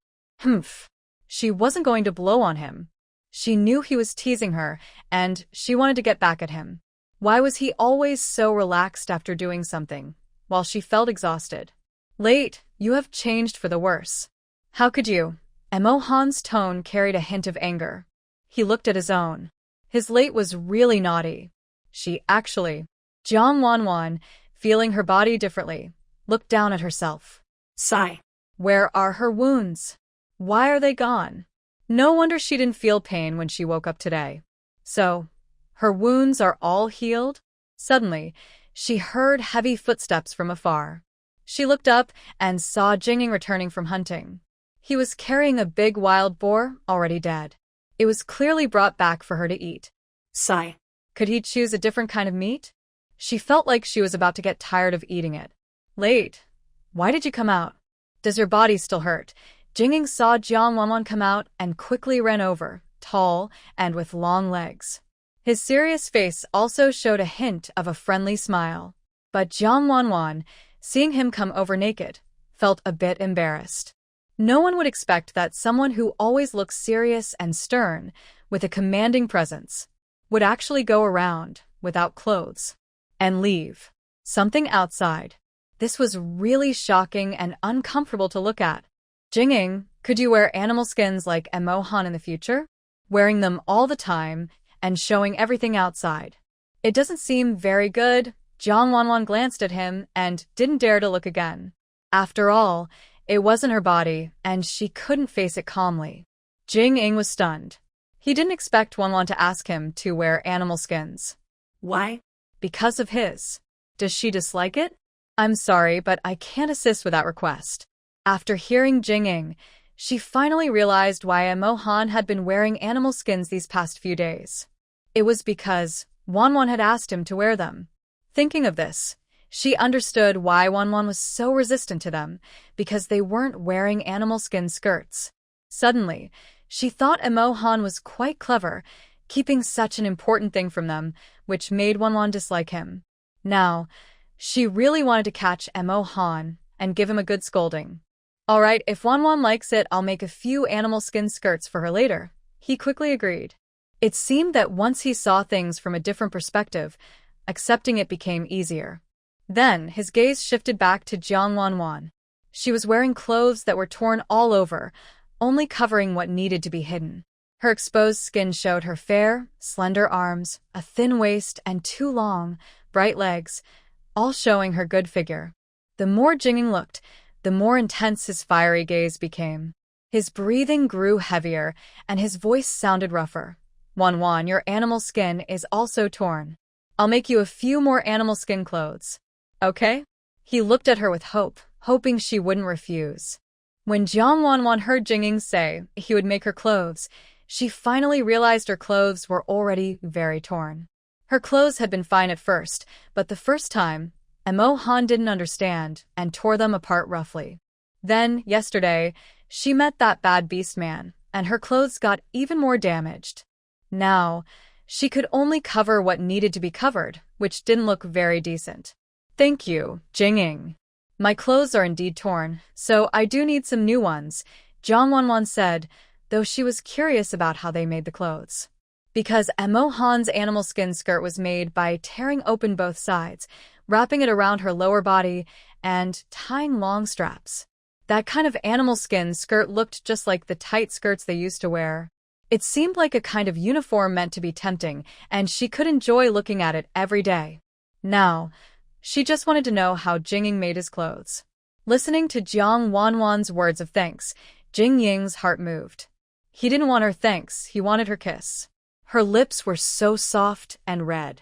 She wasn't going to blow on him. She knew he was teasing her, and she wanted to get back at him. Why was he always so relaxed after doing something, while she felt exhausted? Late, you have changed for the worse. How could you? Emo Han's tone carried a hint of anger. He looked at his own. His late was really naughty. She actually. Jang Wan, feeling her body differently, looked down at herself. Sigh. Where are her wounds? Why are they gone? No wonder she didn't feel pain when she woke up today. So, her wounds are all healed? Suddenly, she heard heavy footsteps from afar. She looked up and saw Jing returning from hunting. He was carrying a big wild boar, already dead. It was clearly brought back for her to eat. Sigh. Could he choose a different kind of meat? She felt like she was about to get tired of eating it. Late. Why did you come out? Does your body still hurt? Jing saw Jang Wan come out and quickly ran over, tall and with long legs. His serious face also showed a hint of a friendly smile. But Jang Wan, seeing him come over naked, felt a bit embarrassed. No one would expect that someone who always looks serious and stern, with a commanding presence, would actually go around without clothes and leave something outside. This was really shocking and uncomfortable to look at. Jing, could you wear animal skins like Emo Han in the future? Wearing them all the time and showing everything outside. It doesn't seem very good. Jang Wan glanced at him and didn't dare to look again. After all, it wasn't her body, and she couldn't face it calmly. Jing was stunned. He didn't expect Wan to ask him to wear animal skins. Why? Because of his. Does she dislike it? I'm sorry, but I can't assist with that request. After hearing Jing, she finally realized why Emo Han had been wearing animal skins these past few days. It was because Wan had asked him to wear them. Thinking of this, she understood why Wan was so resistant to them, because they weren't wearing animal skin skirts. Suddenly, she thought Emo Han was quite clever, keeping such an important thing from them, which made Wan dislike him. Now, she really wanted to catch Emo Han and give him a good scolding. Alright, if Wan likes it, I'll make a few animal skin skirts for her later, he quickly agreed. It seemed that once he saw things from a different perspective, accepting it became easier. Then, his gaze shifted back to Jang Wan. She was wearing clothes that were torn all over, only covering what needed to be hidden. Her exposed skin showed her fair, slender arms, a thin waist, and 2 long, bright legs, all showing her good figure. The more Jing looked, the more intense his fiery gaze became. His breathing grew heavier, and his voice sounded rougher. Wan, your animal skin is also torn. I'll make you a few more animal skin clothes. Okay? He looked at her with hope, hoping she wouldn't refuse. When Jang Wan heard Jing say he would make her clothes, she finally realized her clothes were already very torn. Her clothes had been fine at first, but the first time, Emo Han didn't understand and tore them apart roughly. Then, yesterday, she met that bad BEASTMAN, and her clothes got even more damaged. Now, she could only cover what needed to be covered, which didn't look very decent. Thank you, Jing. My clothes are indeed torn, so I do need some new ones, Jang Wan said, though she was curious about how they made the clothes. Because Emo Han's animal skin skirt was made by tearing open both sides, wrapping it around her lower body, and tying long straps. That kind of animal skin skirt looked just like the tight skirts they used to wear. It seemed like a kind of uniform meant to be tempting, and she could enjoy looking at it every day. Now, she just wanted to know how Jing made his clothes. Listening to Jang Wan's words of thanks, Jing Ying's heart moved. He didn't want her thanks, he wanted her kiss. Her lips were so soft and red.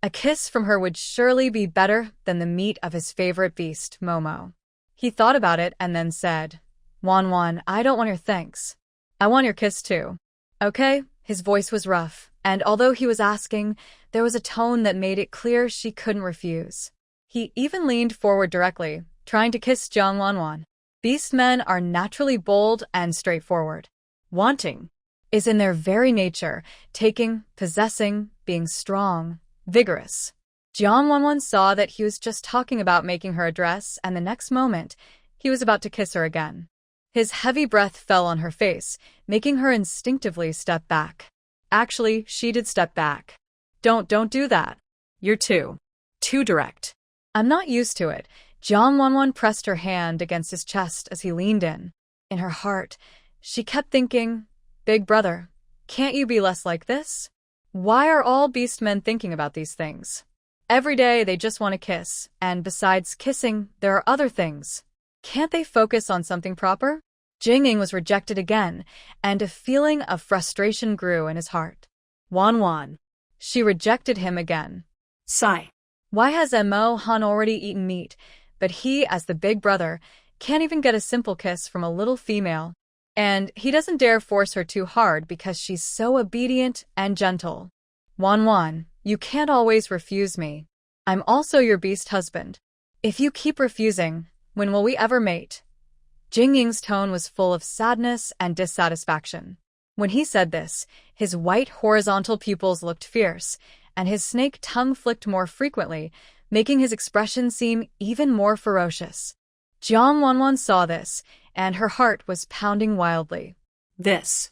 A kiss from her would surely be better than the meat of his favorite beast, Momo. He thought about it and then said, Wan, I don't want your thanks. I want your kiss too. Okay? His voice was rough, and although he was asking, there was a tone that made it clear she couldn't refuse. He even leaned forward directly, trying to kiss Jang Wan. Beastmen are naturally bold and straightforward. Wanting is in their very nature, taking, possessing, being strong, vigorous. Jang Wan saw that he was just talking about making her a dress, and the next moment, he was about to kiss her again. His heavy breath fell on her face, making her instinctively step back. Actually, she did step back. Don't do that. You're too direct. I'm not used to it. Jang Wan pressed her hand against his chest as he leaned in. In her heart, she kept thinking, Big brother, can't you be less like this? Why are all beastmen thinking about these things? Every day they just want to kiss, and besides kissing, there are other things. Can't they focus on something proper? Jing was rejected again, and a feeling of frustration grew in his heart. Wan. She rejected him again. Sigh. Why has Emo Han already eaten meat, but he, as the big brother, can't even get a simple kiss from a little female? And he doesn't dare force her too hard because she's so obedient and gentle. Wan, you can't always refuse me. I'm also your beast husband. If you keep refusing, when will we ever mate? Jing Ying's tone was full of sadness and dissatisfaction. When he said this, his white horizontal pupils looked fierce, and his snake tongue flicked more frequently, making his expression seem even more ferocious. Jang Wan saw this, and her heart was pounding wildly. This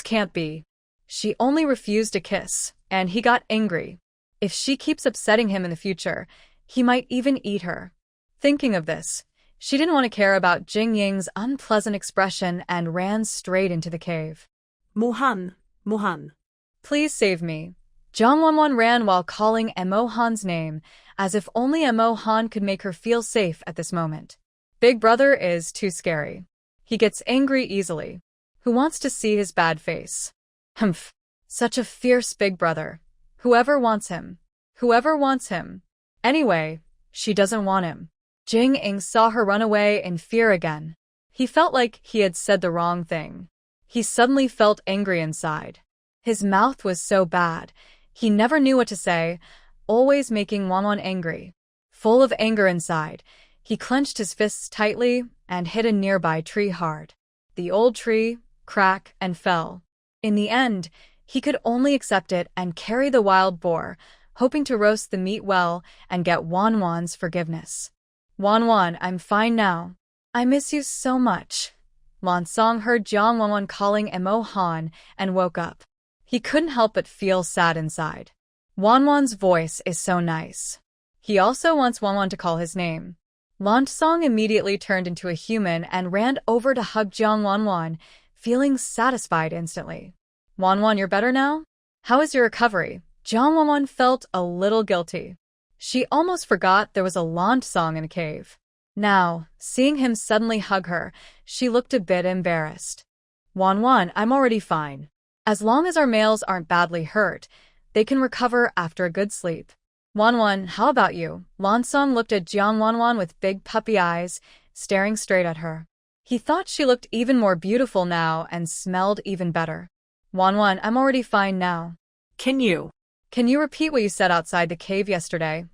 can't be. She only refused a kiss, and he got angry. If she keeps upsetting him in the future, he might even eat her. Thinking of this, she didn't want to care about Jing Ying's unpleasant expression and ran straight into the cave. Mohan. Please save me. Jang Wan ran while calling Emo Han's name, as if only Emo Han could make her feel safe at this moment. Big brother is too scary. He gets angry easily. Who wants to see his bad face? Humph. Such a fierce big brother. Whoever wants him? Whoever wants him. Anyway, she doesn't want him. Jing saw her run away in fear again. He felt like he had said the wrong thing. He suddenly felt angry inside. His mouth was so bad. He never knew what to say, always making Wan angry. Full of anger inside, he clenched his fists tightly and hit a nearby tree hard. The old tree cracked and fell. In the end, he could only accept it and carry the wild boar, hoping to roast the meat well and get Wan's forgiveness. Wan, I'm fine now. I miss you so much. Lansong heard Jang Wan calling Emo Han and woke up. He couldn't help but feel sad inside. Wan's voice is so nice. He also wants Wan to call his name. Lansong immediately turned into a human and ran over to hug Jang Wan, feeling satisfied instantly. Wan, you're better now? How is your recovery? Jang Wan felt a little guilty. She almost forgot there was a Lansong in a cave. Now, seeing him suddenly hug her, she looked a bit embarrassed. Wan, I'm already fine. As long as our males aren't badly hurt, they can recover after a good sleep. Wan, how about you? Lansong looked at Jang Wan with big puppy eyes, staring straight at her. He thought she looked even more beautiful now and smelled even better. Wan, I'm already fine now. Can you repeat what you said outside the cave yesterday?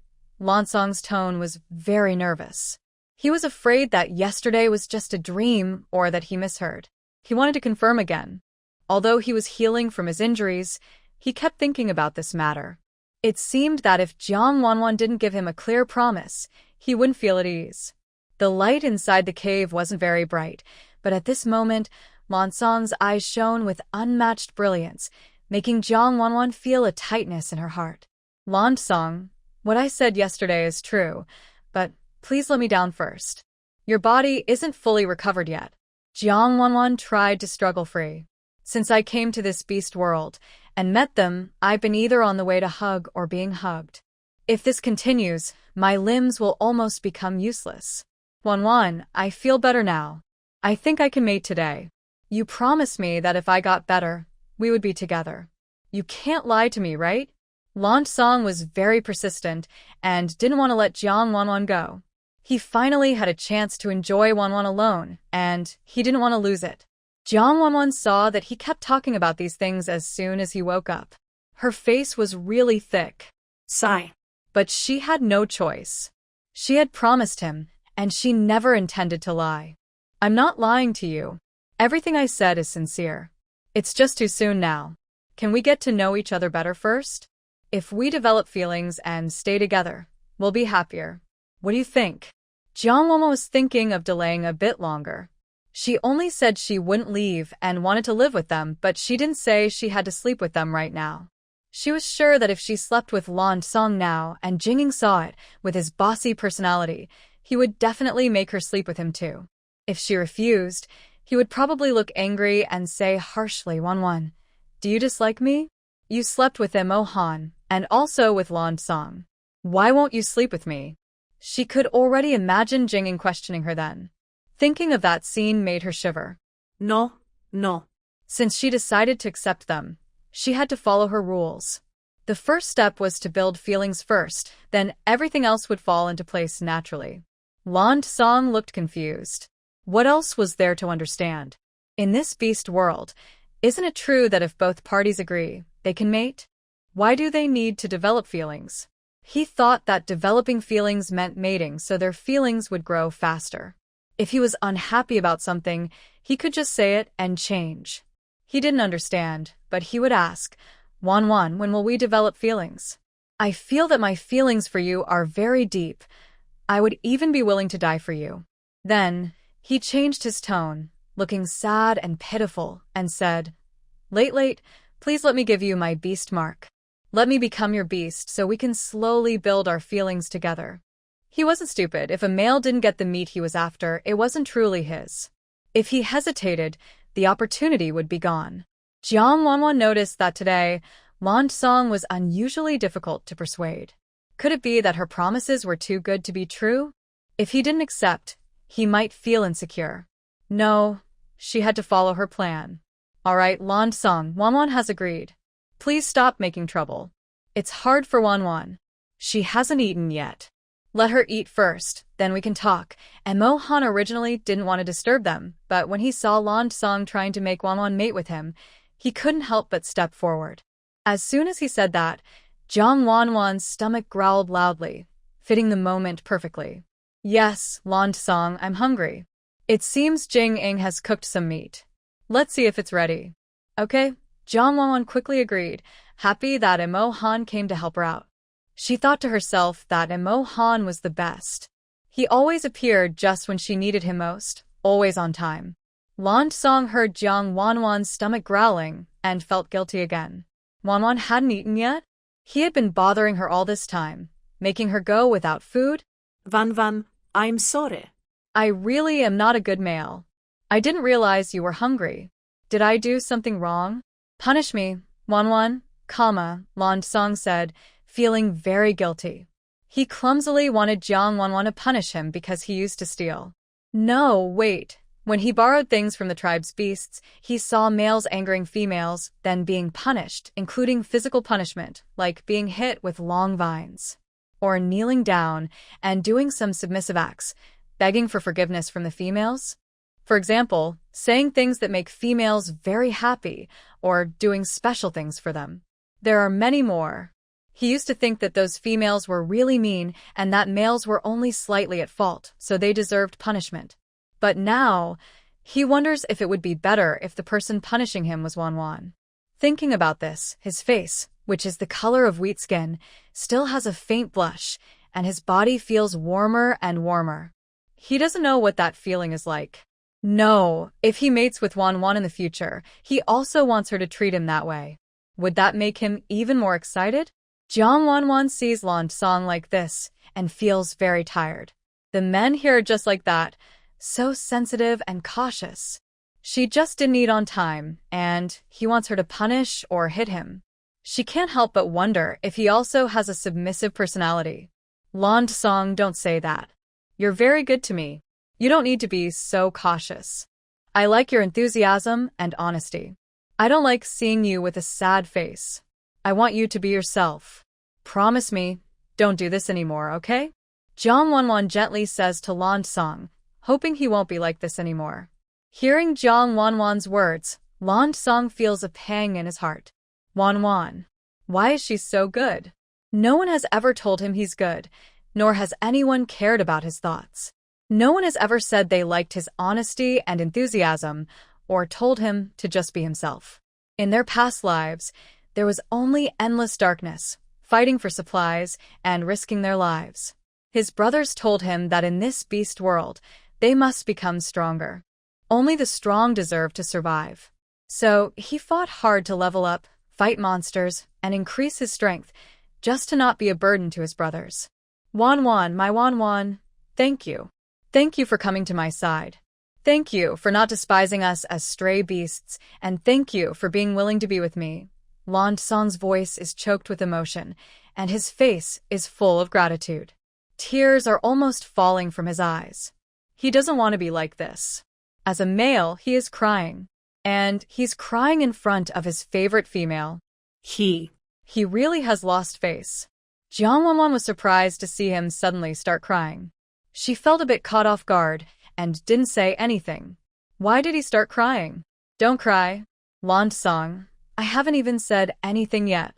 Lansong's tone was very nervous. He was afraid that yesterday was just a dream or that he misheard. He wanted to confirm again. Although he was healing from his injuries, he kept thinking about this matter. It seemed that if Jang Wan didn't give him a clear promise, he wouldn't feel at ease. The light inside the cave wasn't very bright, but at this moment, Lansong's eyes shone with unmatched brilliance, making Jang Wan feel a tightness in her heart. Lansong, what I said yesterday is true, but please let me down first. Your body isn't fully recovered yet. Jang Wan tried to struggle free. Since I came to this beast world and met them, I've been either on the way to hug or being hugged. If this continues, my limbs will almost become useless. Wan, I feel better now. I think I can mate today. You promised me that if I got better, we would be together. You can't lie to me, right? Lansong was very persistent and didn't want to let Jang Wan go. He finally had a chance to enjoy Wan alone, and he didn't want to lose it. Jang Wan saw that he kept talking about these things as soon as he woke up. Her face was really thick. Sigh. But she had no choice. She had promised him, and she never intended to lie. I'm not lying to you. Everything I said is sincere. It's just too soon now. Can we get to know each other better first? If we develop feelings and stay together, we'll be happier. What do you think? Jang Wan was thinking of delaying a bit longer. She only said she wouldn't leave and wanted to live with them, but she didn't say she had to sleep with them right now. She was sure that if she slept with Lansong now and Jing saw it, with his bossy personality, he would definitely make her sleep with him too. If she refused, he would probably look angry and say harshly, Wan, do you dislike me? You slept with Emo Han and also with Lansong. Why won't you sleep with me? She could already imagine Jing questioning her then. Thinking of that scene made her shiver. No. Since she decided to accept them, she had to follow her rules. The first step was to build feelings first, then everything else would fall into place naturally. Lansong looked confused. What else was there to understand? In this beast world, isn't it true that if both parties agree, they can mate? Why do they need to develop feelings? He thought that developing feelings meant mating so their feelings would grow faster. If he was unhappy about something, he could just say it and change. He didn't understand, but he would ask, Wan, when will we develop feelings? I feel that my feelings for you are very deep. I would even be willing to die for you. Then, he changed his tone, looking sad and pitiful, and said, Late, please let me give you my beast mark. Let me become your beast so we can slowly build our feelings together. He wasn't stupid. If a male didn't get the meat he was after, it wasn't truly his. If he hesitated, the opportunity would be gone. Jang Wan noticed that today, Lansong was unusually difficult to persuade. Could it be that her promises were too good to be true? If he didn't accept, he might feel insecure. No, she had to follow her plan. All right, Lansong, Wan has agreed. Please stop making trouble. It's hard for Wan. She hasn't eaten yet. Let her eat first, then we can talk. Emo Han originally didn't want to disturb them, but when he saw Langong trying to make Wan Wan mate with him, he couldn't help but step forward. As soon as he said that, Jang Wan's stomach growled loudly, fitting the moment perfectly. Yes, Langong, I'm hungry. It seems Jing has cooked some meat. Let's see if it's ready. Okay, Jang Wan quickly agreed, happy that Emo Han came to help her out. She thought to herself that Emo Han was the best. He always appeared just when she needed him most, always on time. Langong heard Jang Wan's stomach growling and felt guilty again. Wan Wan hadn't eaten yet? He had been bothering her all this time, making her go without food? Wan, I'm sorry. I really am not a good male. I didn't realize you were hungry. Did I do something wrong? Punish me, Wan, Langong said, feeling very guilty. He clumsily wanted Jang Wan to punish him because he used to steal. No, wait. When he borrowed things from the tribe's beasts, he saw males angering females, then being punished, including physical punishment, like being hit with long vines, or kneeling down and doing some submissive acts, begging for forgiveness from the females. For example, saying things that make females very happy, or doing special things for them. There are many more. He used to think that those females were really mean and that males were only slightly at fault, so they deserved punishment. But now, he wonders if it would be better if the person punishing him was Wan. Thinking about this, his face, which is the color of wheat skin, still has a faint blush, and his body feels warmer and warmer. He doesn't know what that feeling is like. No, if he mates with Wan in the future, he also wants her to treat him that way. Would that make him even more excited? Jang Wan sees Langong like this and feels very tired. The men here are just like that, so sensitive and cautious. She just didn't eat on time, and he wants her to punish or hit him. She can't help but wonder if he also has a submissive personality. Langong, don't say that. You're very good to me. You don't need to be so cautious. I like your enthusiasm and honesty. I don't like seeing you with a sad face. I want you to be yourself. Promise me, don't do this anymore, okay? Jang Wan gently says to Langong, hoping he won't be like this anymore. Hearing Jang Wan's words, Langong feels a pang in his heart. Wan, why is she so good? No one has ever told him he's good, nor has anyone cared about his thoughts. No one has ever said they liked his honesty and enthusiasm, or told him to just be himself. In their past lives, there was only endless darkness, fighting for supplies, and risking their lives. His brothers told him that in this beast world, they must become stronger. Only the strong deserve to survive. So he fought hard to level up, fight monsters, and increase his strength, just to not be a burden to his brothers. Wan, my Wan, thank you. Thank you for coming to my side. Thank you for not despising us as stray beasts, and thank you for being willing to be with me. Langong's voice is choked with emotion, and his face is full of gratitude. Tears are almost falling from his eyes. He doesn't want to be like this. As a male, he is crying. And he's crying in front of his favorite female. He really has lost face. Jang Wan was surprised to see him suddenly start crying. She felt a bit caught off guard and didn't say anything. Why did he start crying? Don't cry. Langong, I haven't even said anything yet.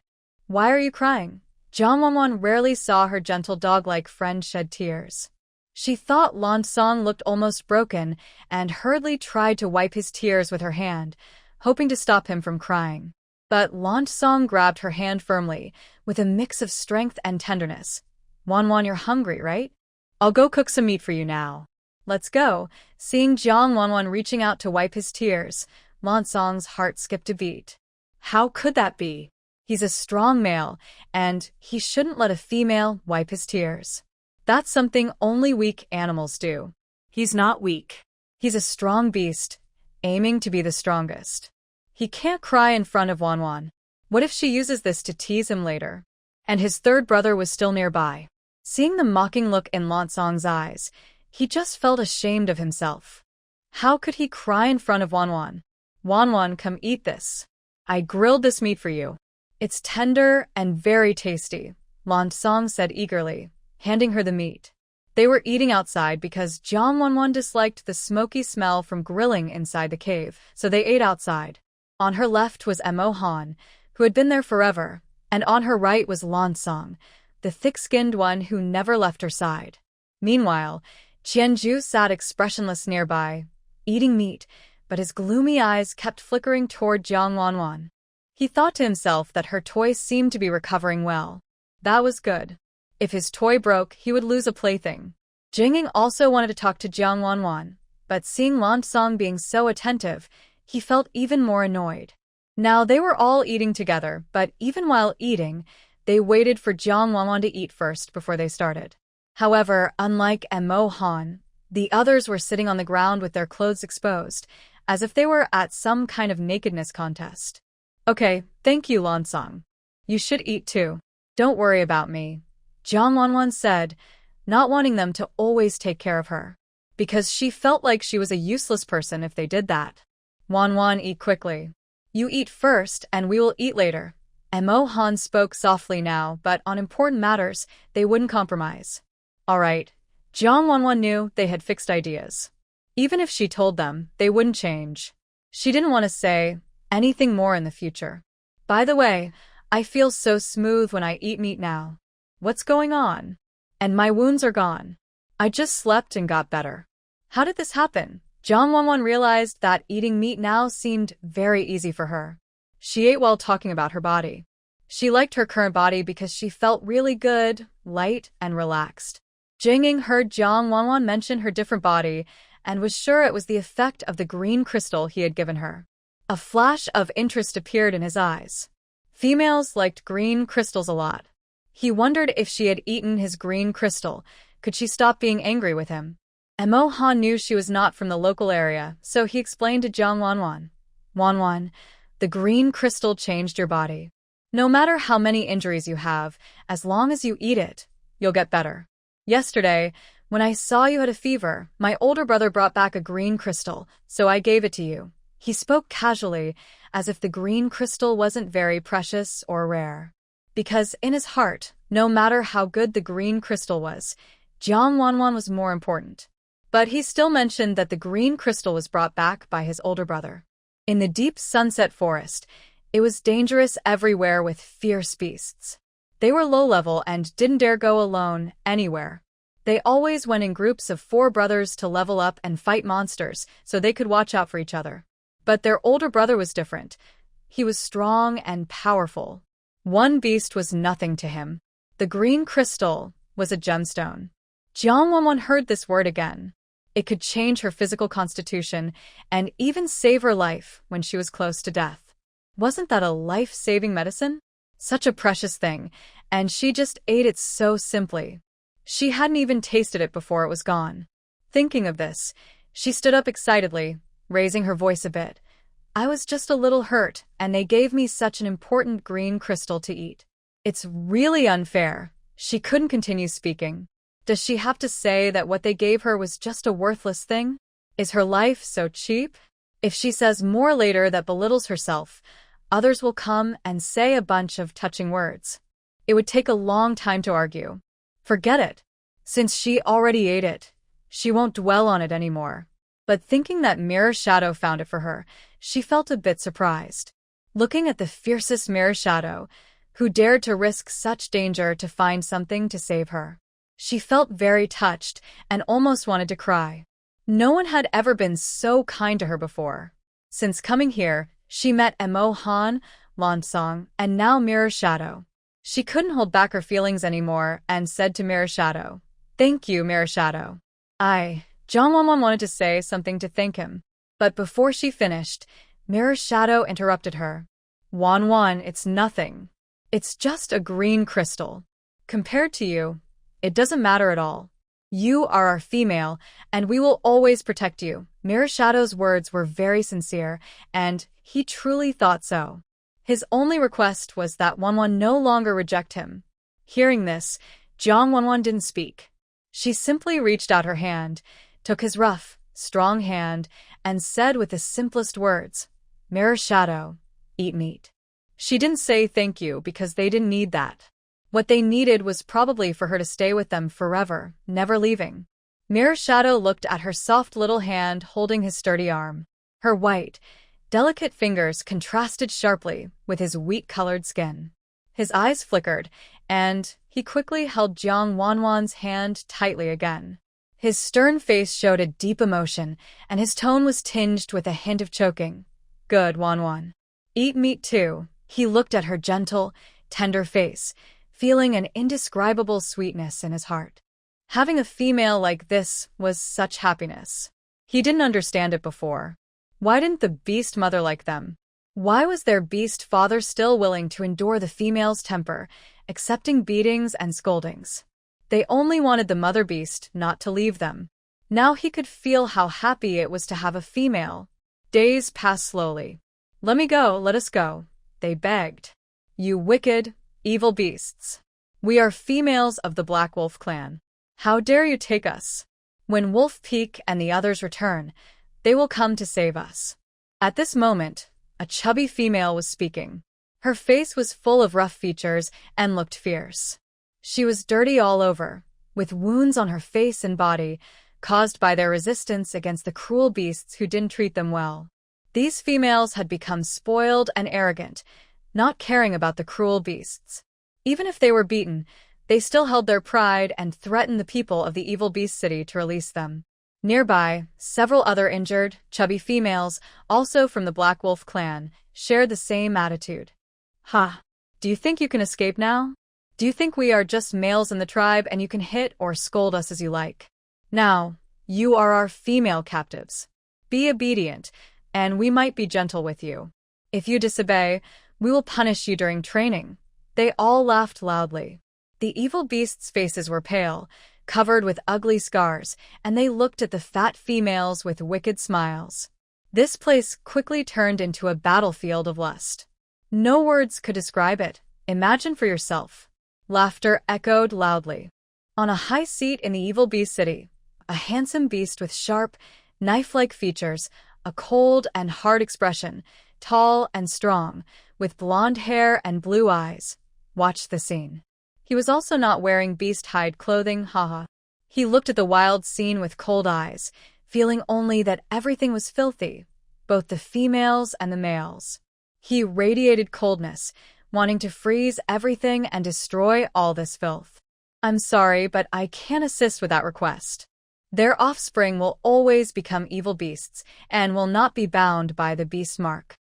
Why are you crying? Jang Wan rarely saw her gentle dog-like friend shed tears. She thought Langong looked almost broken and hurriedly tried to wipe his tears with her hand, hoping to stop him from crying. But Langong grabbed her hand firmly, with a mix of strength and tenderness. Wan, you're hungry, right? I'll go cook some meat for you now. Let's go. Seeing Jang Wan reaching out to wipe his tears, Langong's heart skipped a beat. How could that be? He's a strong male, and he shouldn't let a female wipe his tears. That's something only weak animals do. He's not weak. He's a strong beast, aiming to be the strongest. He can't cry in front of Wan. What if she uses this to tease him later? And his third brother was still nearby. Seeing the mocking look in Langong's eyes, he just felt ashamed of himself. How could he cry in front of Wan? Wan, come eat this. I grilled this meat for you. It's tender and very tasty. Langong said eagerly, handing her the meat. They were eating outside because Jang Wan disliked the smoky smell from grilling inside the cave, so they ate outside. On her left was Emo Han, who had been there forever, and on her right was Langong, the thick-skinned one who never left her side. Meanwhile, Qianju sat expressionless nearby, eating meat, but his gloomy eyes kept flickering toward Jang Wan. He thought to himself that her toy seemed to be recovering well. That was good. If his toy broke, he would lose a plaything. Jing also wanted to talk to Jang Wan, but seeing Langong being so attentive, he felt even more annoyed. Now they were all eating together, but even while eating, they waited for Jang Wan to eat first before they started. However, unlike Emo Han, the others were sitting on the ground with their clothes exposed, as if they were at some kind of nakedness contest. Okay, thank you, Langong. You should eat too. Don't worry about me, Jang Wan said, not wanting them to always take care of her, because she felt like she was a useless person if they did that. Wan, eat quickly. You eat first and we will eat later. Emo Han spoke softly now, but on important matters, they wouldn't compromise. All right. Jang Wan knew they had fixed ideas. Even if she told them, they wouldn't change. She didn't want to say anything more in the future. By the way, I feel so smooth when I eat meat now. What's going on? And my wounds are gone. I just slept and got better. How did this happen? Jang Wan realized that eating meat now seemed very easy for her. She ate while talking about her body. She liked her current body because she felt really good, light, and relaxed. Jing heard Jang Wan mention her different body and was sure it was the effect of the green crystal he had given her. A flash of interest appeared in his eyes. Females liked green crystals a lot. He wondered if she had eaten his green crystal, could she stop being angry with him? Emo Han knew she was not from the local area, so he explained to Jang Wan. Wan, the green crystal changed your body. No matter how many injuries you have, as long as you eat it, you'll get better. Yesterday, when I saw you had a fever, my older brother brought back a green crystal, so I gave it to you. He spoke casually, as if the green crystal wasn't very precious or rare. Because in his heart, no matter how good the green crystal was, Jang Wan was more important. But he still mentioned that the green crystal was brought back by his older brother. In the deep sunset forest, it was dangerous everywhere with fierce beasts. They were low-level and didn't dare go alone anywhere. They always went in groups of 4 brothers to level up and fight monsters so they could watch out for each other. But their older brother was different. He was strong and powerful. One beast was nothing to him. The green crystal was a gemstone. Jang Wan heard this word again. It could change her physical constitution and even save her life when she was close to death. Wasn't that a life-saving medicine? Such a precious thing, and she just ate it so simply. She hadn't even tasted it before it was gone. Thinking of this, she stood up excitedly, raising her voice a bit. I was just a little hurt, and they gave me such an important green crystal to eat. It's really unfair. She couldn't continue speaking. Does she have to say that what they gave her was just a worthless thing? Is her life so cheap? If she says more later that belittles herself, others will come and say a bunch of touching words. It would take a long time to argue. Forget it. Since she already ate it, she won't dwell on it anymore. But thinking that Mirror Shadow found it for her, she felt a bit surprised. Looking at the fiercest Mirror Shadow, who dared to risk such danger to find something to save her, she felt very touched and almost wanted to cry. No one had ever been so kind to her before. Since coming here, she met Emo Han, Langong, and now Mirror Shadow. She couldn't hold back her feelings anymore and said to Mirror Shadow, "Thank you, Mirror Shadow." Jang Wan wanted to say something to thank him, but before she finished, Mirror Shadow interrupted her. Wan, it's nothing. It's just a green crystal. Compared to you, it doesn't matter at all. You are our female, and we will always protect you. Mirror Shadow's words were very sincere, and he truly thought so. His only request was that Wan no longer reject him. Hearing this, Jang Wan didn't speak. She simply reached out her hand, took his rough, strong hand, and said with the simplest words, "Mirror Shadow, eat meat." She didn't say thank you because they didn't need that. What they needed was probably for her to stay with them forever, never leaving. Mirror Shadow looked at her soft little hand holding his sturdy arm. Her white, delicate fingers contrasted sharply with his wheat-colored skin. His eyes flickered, and he quickly held Jang Wan's hand tightly again. His stern face showed a deep emotion, and his tone was tinged with a hint of choking. Good, Wan. Eat meat too. He looked at her gentle, tender face, feeling an indescribable sweetness in his heart. Having a female like this was such happiness. He didn't understand it before. Why didn't the beast mother like them? Why was their beast father still willing to endure the female's temper, accepting beatings and scoldings? They only wanted the mother beast not to leave them. Now he could feel how happy it was to have a female. Days passed slowly. Let us go, they begged. You wicked, evil beasts. We are females of the Black Wolf clan. How dare you take us? When Wolf Peak and the others return, they will come to save us. At this moment, a chubby female was speaking. Her face was full of rough features and looked fierce. She was dirty all over, with wounds on her face and body, caused by their resistance against the cruel beasts who didn't treat them well. These females had become spoiled and arrogant, not caring about the cruel beasts. Even if they were beaten, they still held their pride and threatened the people of the evil beast city to release them. Nearby, several other injured, chubby females, also from the Black Wolf clan, shared the same attitude. Ha! Do you think you can escape now? Do you think we are just males in the tribe and you can hit or scold us as you like? Now, you are our female captives. Be obedient, and we might be gentle with you. If you disobey, we will punish you during training. They all laughed loudly. The evil beasts' faces were pale, covered with ugly scars, and they looked at the fat females with wicked smiles. This place quickly turned into a battlefield of lust. No words could describe it. Imagine for yourself. Laughter echoed loudly. On a high seat in the evil beast city, a handsome beast with sharp, knife-like features, a cold and hard expression, tall and strong, with blonde hair and blue eyes, watched the scene. He was also not wearing beast hide clothing, haha. He looked at the wild scene with cold eyes, feeling only that everything was filthy, both the females and the males. He radiated coldness, wanting to freeze everything and destroy all this filth. I'm sorry, but I can't assist with that request. Their offspring will always become evil beasts and will not be bound by the beast mark.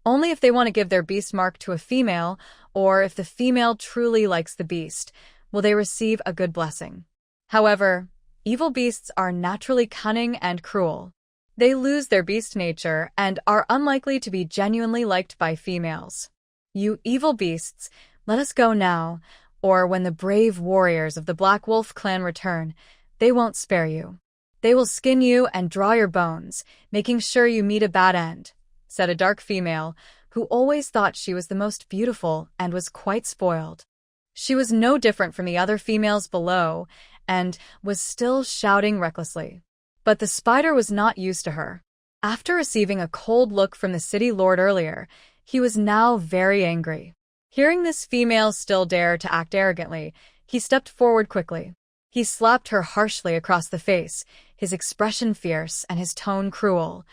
Only if they want to give their beast mark to a female, or if the female truly likes the beast, will they receive a good blessing. However, evil beasts are naturally cunning and cruel. They lose their beast nature and are unlikely to be genuinely liked by females. You evil beasts, let us go now, or when the brave warriors of the Black Wolf clan return, they won't spare you. They will skin you and draw your bones, making sure you meet a bad end, said a dark female, who always thought she was the most beautiful and was quite spoiled. She was no different from the other females below, and was still shouting recklessly. But the spider was not used to her. After receiving a cold look from the city lord earlier, he was now very angry. Hearing this female still dare to act arrogantly, he stepped forward quickly. He slapped her harshly across the face, his expression fierce and his tone cruel.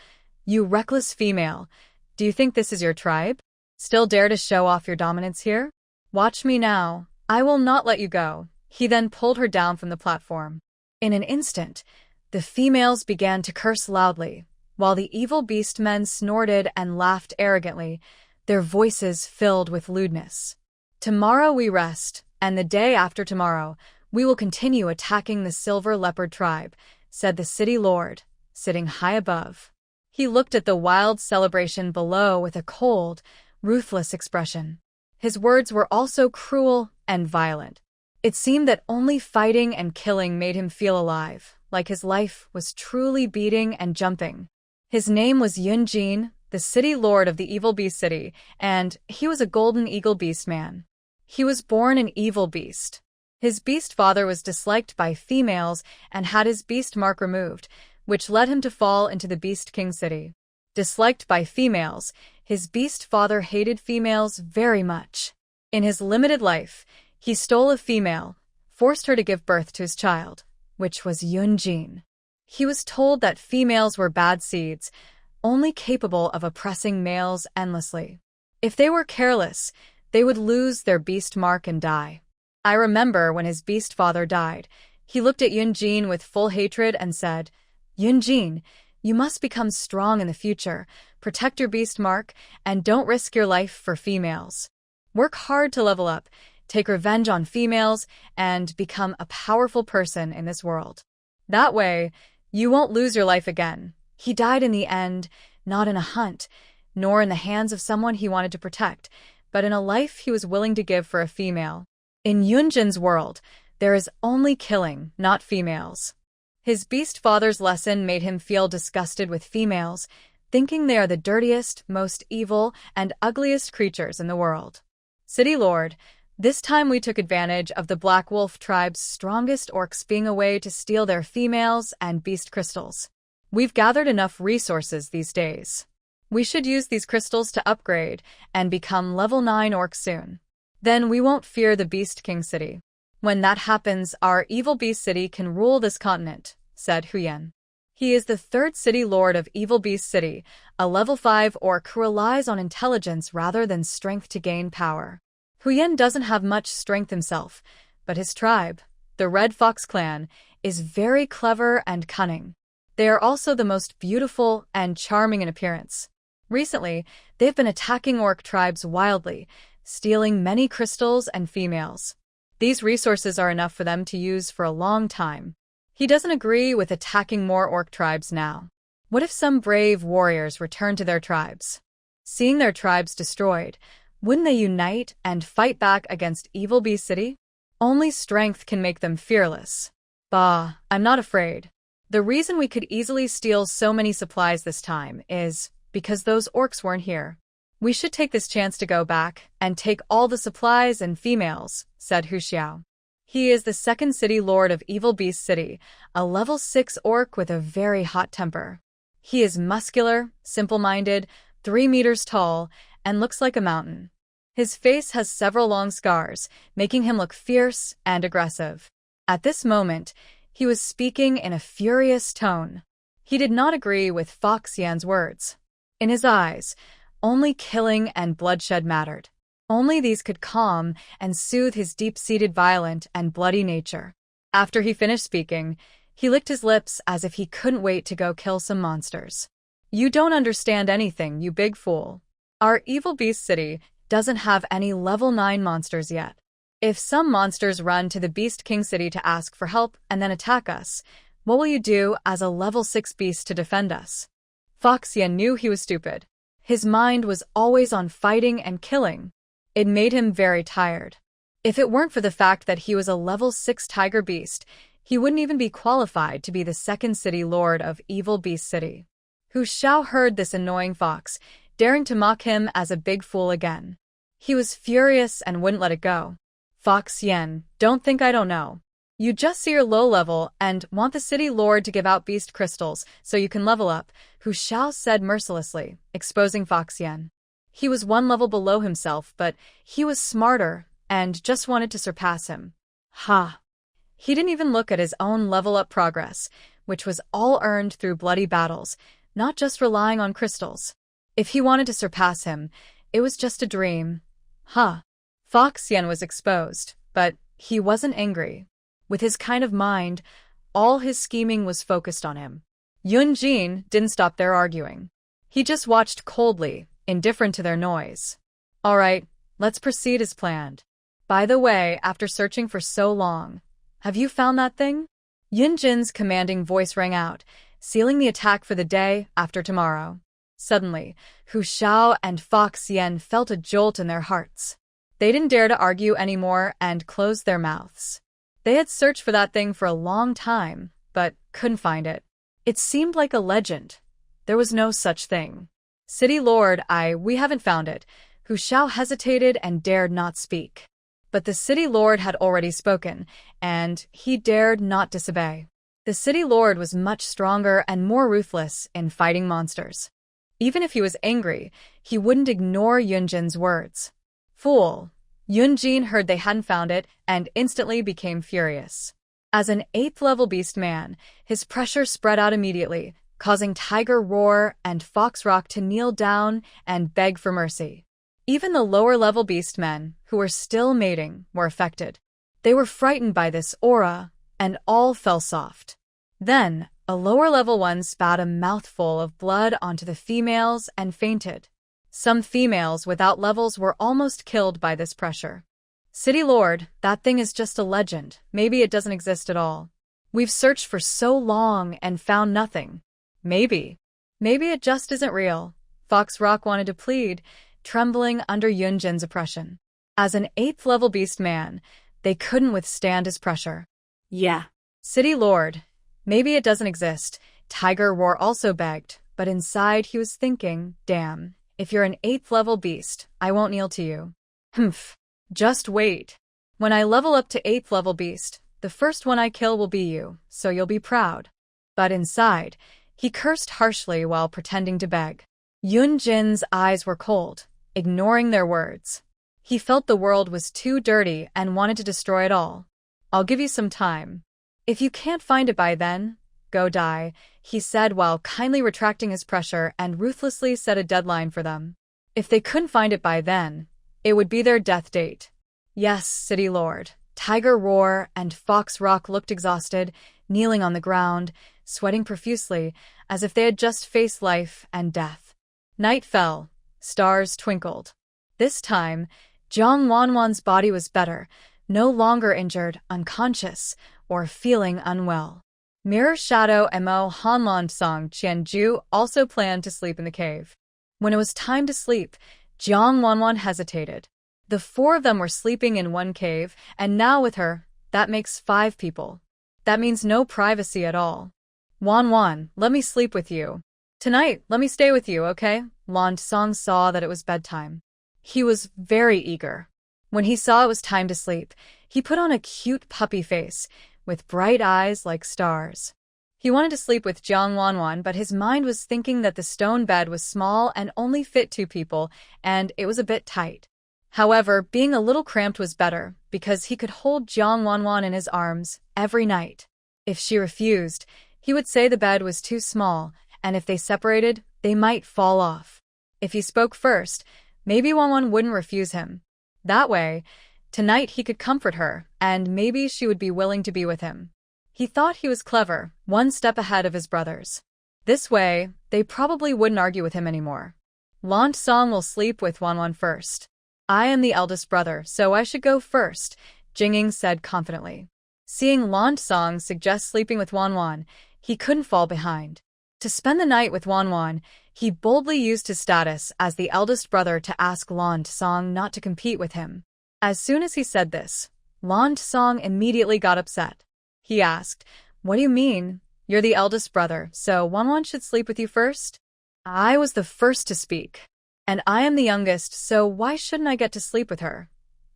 You reckless female, do you think this is your tribe? Still dare to show off your dominance here? Watch me now, I will not let you go. He then pulled her down from the platform. In an instant, the females began to curse loudly, while the evil beast men snorted and laughed arrogantly, their voices filled with lewdness. Tomorrow we rest, and the day after tomorrow, we will continue attacking the Silver Leopard tribe, said the city lord, sitting high above. He looked at the wild celebration below with a cold, ruthless expression. His words were also cruel and violent. It seemed that only fighting and killing made him feel alive, like his life was truly beating and jumping. His name was Jing, the city lord of the evil beast city, and he was a golden eagle beast man. He was born an evil beast. His beast father was disliked by females and had his beast mark removed, which led him to fall into the Beast King city. Disliked by females, his beast father hated females very much. In his limited life, He stole a female, forced her to give birth to his child, which was Jing. He was told that females were bad seeds, only capable of oppressing males endlessly. If they were careless, they would lose their beast mark and die. I remember when his beast father died, he looked at Jing with full hatred and said, Jing, you must become strong in the future, protect your beast mark, and don't risk your life for females. Work hard to level up, take revenge on females, and become a powerful person in this world. That way, you won't lose your life again. He died in the end, not in a hunt, nor in the hands of someone he wanted to protect, but in a life he was willing to give for a female. In Yunjin's world, there is only killing, not females. His beast father's lesson made him feel disgusted with females, thinking they are the dirtiest, most evil, and ugliest creatures in the world. City Lord, this time we took advantage of the Black Wolf tribe's strongest orcs being away to steal their females and beast crystals. We've gathered enough resources these days. We should use these crystals to upgrade and become level 9 orcs soon. Then we won't fear the Beast King City. When that happens, our evil Beast City can rule this continent, said Huyen. He is the third city lord of Evil Beast City, a level 5 orc who relies on intelligence rather than strength to gain power. Huyen doesn't have much strength himself, but his tribe, the Red Fox clan, is very clever and cunning. They are also the most beautiful and charming in appearance. Recently, they've been attacking orc tribes wildly, stealing many crystals and females. These resources are enough for them to use for a long time. He doesn't agree with attacking more orc tribes now. What if some brave warriors return to their tribes? Seeing their tribes destroyed, wouldn't they unite and fight back against Evil Beast City? Only strength can make them fearless. Bah, I'm not afraid. The reason we could easily steal so many supplies this time is because those orcs weren't here. We should take this chance to go back and take all the supplies and females, said Hu Xiao. He is the second city lord of Evil Beast City, a level 6 orc with a very hot temper. He is muscular, simple-minded, 3 meters tall, and looks like a mountain. His face has several long scars, making him look fierce and aggressive. At this moment, he was speaking in a furious tone. He did not agree with Fox Yan's words. In his eyes, only killing and bloodshed mattered. Only these could calm and soothe his deep-seated violent and bloody nature. After he finished speaking, he licked his lips as if he couldn't wait to go kill some monsters. You don't understand anything, you big fool. Our Evil Beast City doesn't have any level 9 monsters yet. If some monsters run to the Beast King City to ask for help and then attack us, what will you do as a level 6 beast to defend us? Fox Yan knew he was stupid. His mind was always on fighting and killing. It made him very tired. If it weren't for the fact that he was a level 6 tiger beast, he wouldn't even be qualified to be the second city lord of Evil Beast City. Hu Xiao heard this annoying fox, daring to mock him as a big fool again. He was furious and wouldn't let it go. Fox Yan, don't think I don't know. You just see your low level and want the city lord to give out beast crystals so you can level up, Hu Xiao said mercilessly, exposing Fox Yan. He was 1 level below himself, but he was smarter and just wanted to surpass him. Ha! He didn't even look at his own level-up progress, which was all earned through bloody battles, not just relying on crystals. If he wanted to surpass him, it was just a dream. Fox Yan was exposed, but he wasn't angry. With his kind of mind, all his scheming was focused on him. Jing didn't stop their arguing. He just watched coldly, indifferent to their noise. All right, let's proceed as planned. By the way, after searching for so long, have you found that thing? Jin's commanding voice rang out, sealing the attack for the day after tomorrow. Suddenly, Hu Xiao and Fox Yan felt a jolt in their hearts. They didn't dare to argue anymore and closed their mouths. They had searched for that thing for a long time, but couldn't find it. It seemed like a legend. There was no such thing. City Lord, we haven't found it. Hu Xiao hesitated and dared not speak. But the City Lord had already spoken, and he dared not disobey. The City Lord was much stronger and more ruthless in fighting monsters. Even if he was angry, he wouldn't ignore Yunjin's words. Fool, Jin heard they hadn't found it and instantly became furious. As an 8th-level beast man, his pressure spread out immediately, causing Tiger Roar and Fox Rock to kneel down and beg for mercy. Even the lower-level beastmen, who were still mating, were affected. They were frightened by this aura, and all fell soft. Then, a lower-level one spat a mouthful of blood onto the females and fainted. Some females without levels were almost killed by this pressure. City Lord, that thing is just a legend. Maybe it doesn't exist at all. We've searched for so long and found nothing. Maybe it just isn't real. Fox Rock wanted to plead, trembling under Yunjin's oppression. As an 8th-level beast man, they couldn't withstand his pressure. Yeah. City Lord, maybe it doesn't exist. Tiger Roar also begged, but inside he was thinking, damn, if you're an 8th-level beast, I won't kneel to you. Humph. Just wait. When I level up to 8th-level beast, the first one I kill will be you, so you'll be proud. But inside, he cursed harshly while pretending to beg. Yunjin's eyes were cold, ignoring their words. He felt the world was too dirty and wanted to destroy it all. I'll give you some time. If you can't find it by then, go die, he said while kindly retracting his pressure and ruthlessly set a deadline for them. If they couldn't find it by then, it would be their death date. Yes, City Lord. Tiger Roar and Fox Rock looked exhausted, kneeling on the ground, sweating profusely, as if they had just faced life and death. Night fell. Stars twinkled. This time, Jang Wan's body was better, no longer injured, unconscious, or feeling unwell. Mirror Shadow Emo Han Song Qianju also planned to sleep in the cave. When it was time to sleep, Jang Wan hesitated. The 4 of them were sleeping in one cave, and now with her, that makes 5 people. That means no privacy at all. Wan, let me sleep with you. Tonight, let me stay with you, okay? Lan Song saw that it was bedtime. He was very eager. When he saw it was time to sleep, he put on a cute puppy face, with bright eyes like stars. He wanted to sleep with Jang Wan, but his mind was thinking that the stone bed was small and only fit 2 people, and it was a bit tight. However, being a little cramped was better, because he could hold Jang Wan in his arms every night. If she refused, he would say the bed was too small, and if they separated, they might fall off. If he spoke first, maybe Wan wouldn't refuse him. That way, tonight he could comfort her, and maybe she would be willing to be with him. He thought he was clever, 1 step ahead of his brothers. This way, they probably wouldn't argue with him anymore. Lan Song will sleep with Wan first. I am the eldest brother, so I should go first, Jing said confidently. Seeing Lan Song suggest sleeping with Wan, he couldn't fall behind. To spend the night with Wan, he boldly used his status as the eldest brother to ask Lan Song not to compete with him. As soon as he said this, Lan Song immediately got upset. He asked, "What do you mean? You're the eldest brother, so Wan should sleep with you first?" I was the first to speak. And I am the youngest, so why shouldn't I get to sleep with her?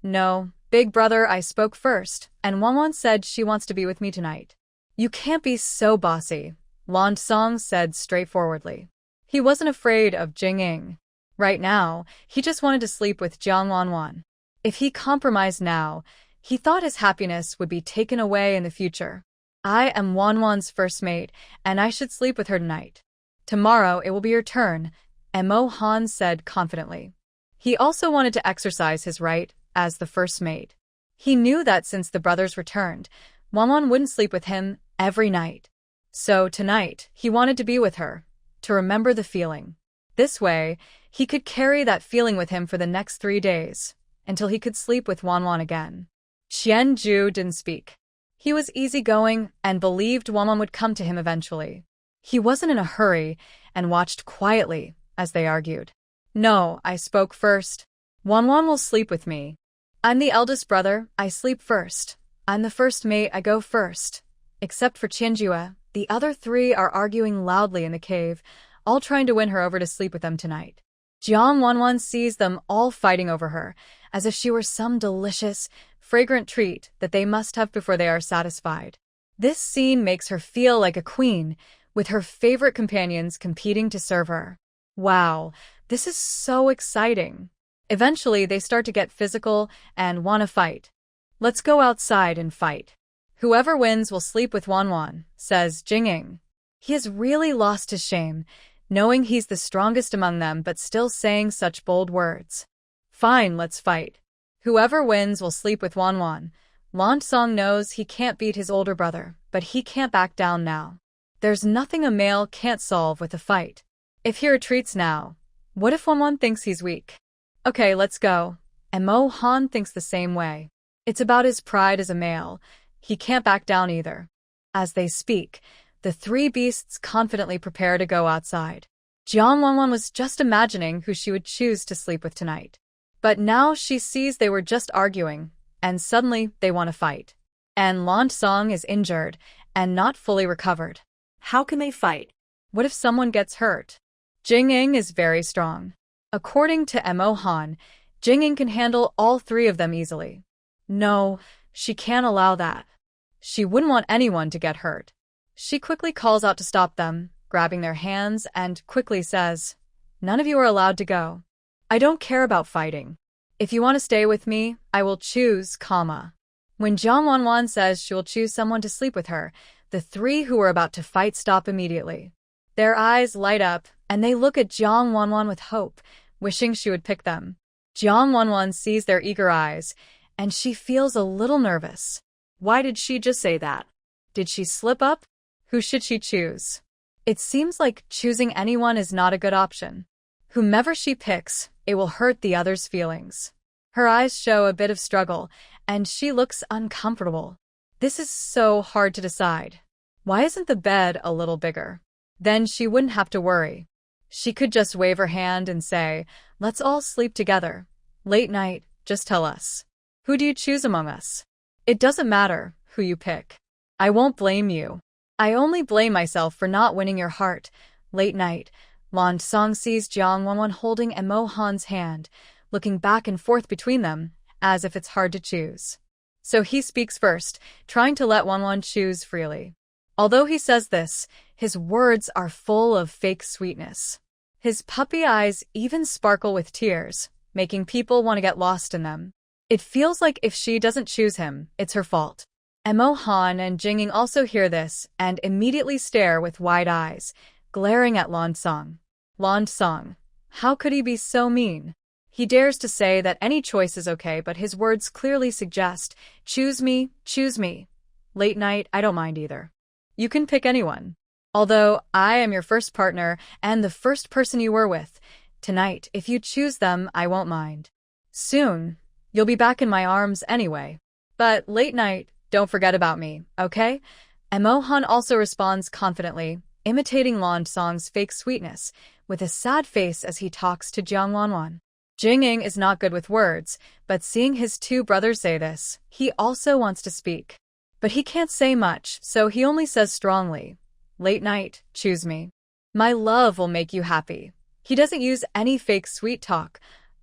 No, big brother, I spoke first, and Wan said she wants to be with me tonight. You can't be so bossy, Lan Song said straightforwardly. He wasn't afraid of Jing. Right now, he just wanted to sleep with Jang Wan. If he compromised now, he thought his happiness would be taken away in the future. I am Wan's first mate, and I should sleep with her tonight. Tomorrow it will be your turn, Emo Han said confidently. He also wanted to exercise his right as the first mate. He knew that since the brothers returned, Wan wouldn't sleep with him every night. So tonight, he wanted to be with her, to remember the feeling. This way, he could carry that feeling with him for the next 3 days, until he could sleep with Wan again. Qianju didn't speak. He was easygoing and believed Wan would come to him eventually. He wasn't in a hurry and watched quietly as they argued. No, I spoke first. Wan will sleep with me. I'm the eldest brother, I sleep first. I'm the first mate, I go first. Except for Qianju, the other 3 are arguing loudly in the cave, all trying to win her over to sleep with them tonight. Jang Wan sees them all fighting over her, as if she were some delicious, fragrant treat that they must have before they are satisfied. This scene makes her feel like a queen, with her favorite companions competing to serve her. Wow, this is so exciting. Eventually, they start to get physical and want to fight. "Let's go outside and fight. Whoever wins will sleep with Wan Wan," says Jing. He has really lost his shame, knowing he's the strongest among them but still saying such bold words. "Fine, let's fight. Whoever wins will sleep with Wan Wan." Langong knows he can't beat his older brother, but he can't back down now. There's nothing a male can't solve with a fight. If he retreats now, what if Wan Wan thinks he's weak? "Okay, let's go." Emo Han thinks the same way. It's about his pride as a male. He can't back down either. As they speak, the three beasts confidently prepare to go outside. Jang Wan was just imagining who she would choose to sleep with tonight. But now she sees they were just arguing, and suddenly they want to fight. And Langong is injured and not fully recovered. How can they fight? What if someone gets hurt? Jing is very strong. According to Emo Han, Jing can handle all three of them easily. No, she can't allow that. She wouldn't want anyone to get hurt. She quickly calls out to stop them, grabbing their hands, and quickly says, "None of you are allowed to go. I don't care about fighting. If you want to stay with me, I will choose, comma." When Jang Wan says she will choose someone to sleep with her, the three who are about to fight stop immediately. Their eyes light up, and they look at Jang Wan with hope, wishing she would pick them. Jang Wan sees their eager eyes, and she feels a little nervous. Why did she just say that? Did she slip up? Who should she choose? It seems like choosing anyone is not a good option. Whomever she picks, it will hurt the other's feelings. Her eyes show a bit of struggle, and she looks uncomfortable. This is so hard to decide. Why isn't the bed a little bigger? Then she wouldn't have to worry. She could just wave her hand and say, "Let's all sleep together. Late night, just tell us. Who do you choose among us? It doesn't matter who you pick. I won't blame you. I only blame myself for not winning your heart." Late night, Langong sees Jang Wan holding Emo Han's hand, looking back and forth between them, as if it's hard to choose. So he speaks first, trying to let Wan choose freely. Although he says this, his words are full of fake sweetness. His puppy eyes even sparkle with tears, making people want to get lost in them. It feels like if she doesn't choose him, it's her fault. Emo Han and Jing also hear this and immediately stare with wide eyes, glaring at Langong. Langong, how could he be so mean? He dares to say that any choice is okay, but his words clearly suggest, choose me, choose me. Late night, I don't mind either. You can pick anyone. Although I am your first partner and the first person you were with. Tonight, if you choose them, I won't mind. Soon, you'll be back in my arms anyway. But late night, don't forget about me, okay? Emo Han also responds confidently, imitating Langong's fake sweetness, with a sad face as he talks to Jang Wan. Jing is not good with words, but seeing his two brothers say this, he also wants to speak. But he can't say much, so he only says strongly, "Late night, choose me. My love will make you happy." He doesn't use any fake sweet talk,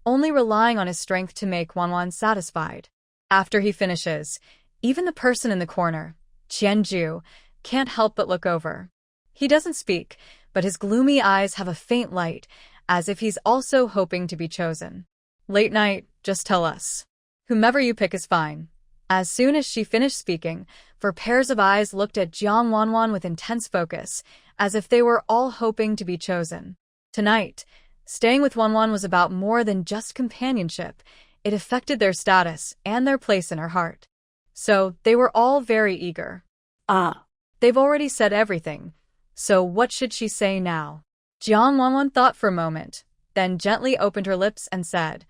only relying on his strength to make Wan satisfied. After he finishes, even the person in the corner, Qianju, can't help but look over. He doesn't speak, but his gloomy eyes have a faint light, as if he's also hoping to be chosen. Late night, just tell us. Whomever you pick is fine. As soon as she finished speaking, four pairs of eyes looked at Jang Wan with intense focus, as if they were all hoping to be chosen. Tonight, staying with Wan was about more than just companionship. It affected their status and their place in her heart. So, they were all very eager. They've already said everything. So what should she say now? Jang Wan thought for a moment, then gently opened her lips and said,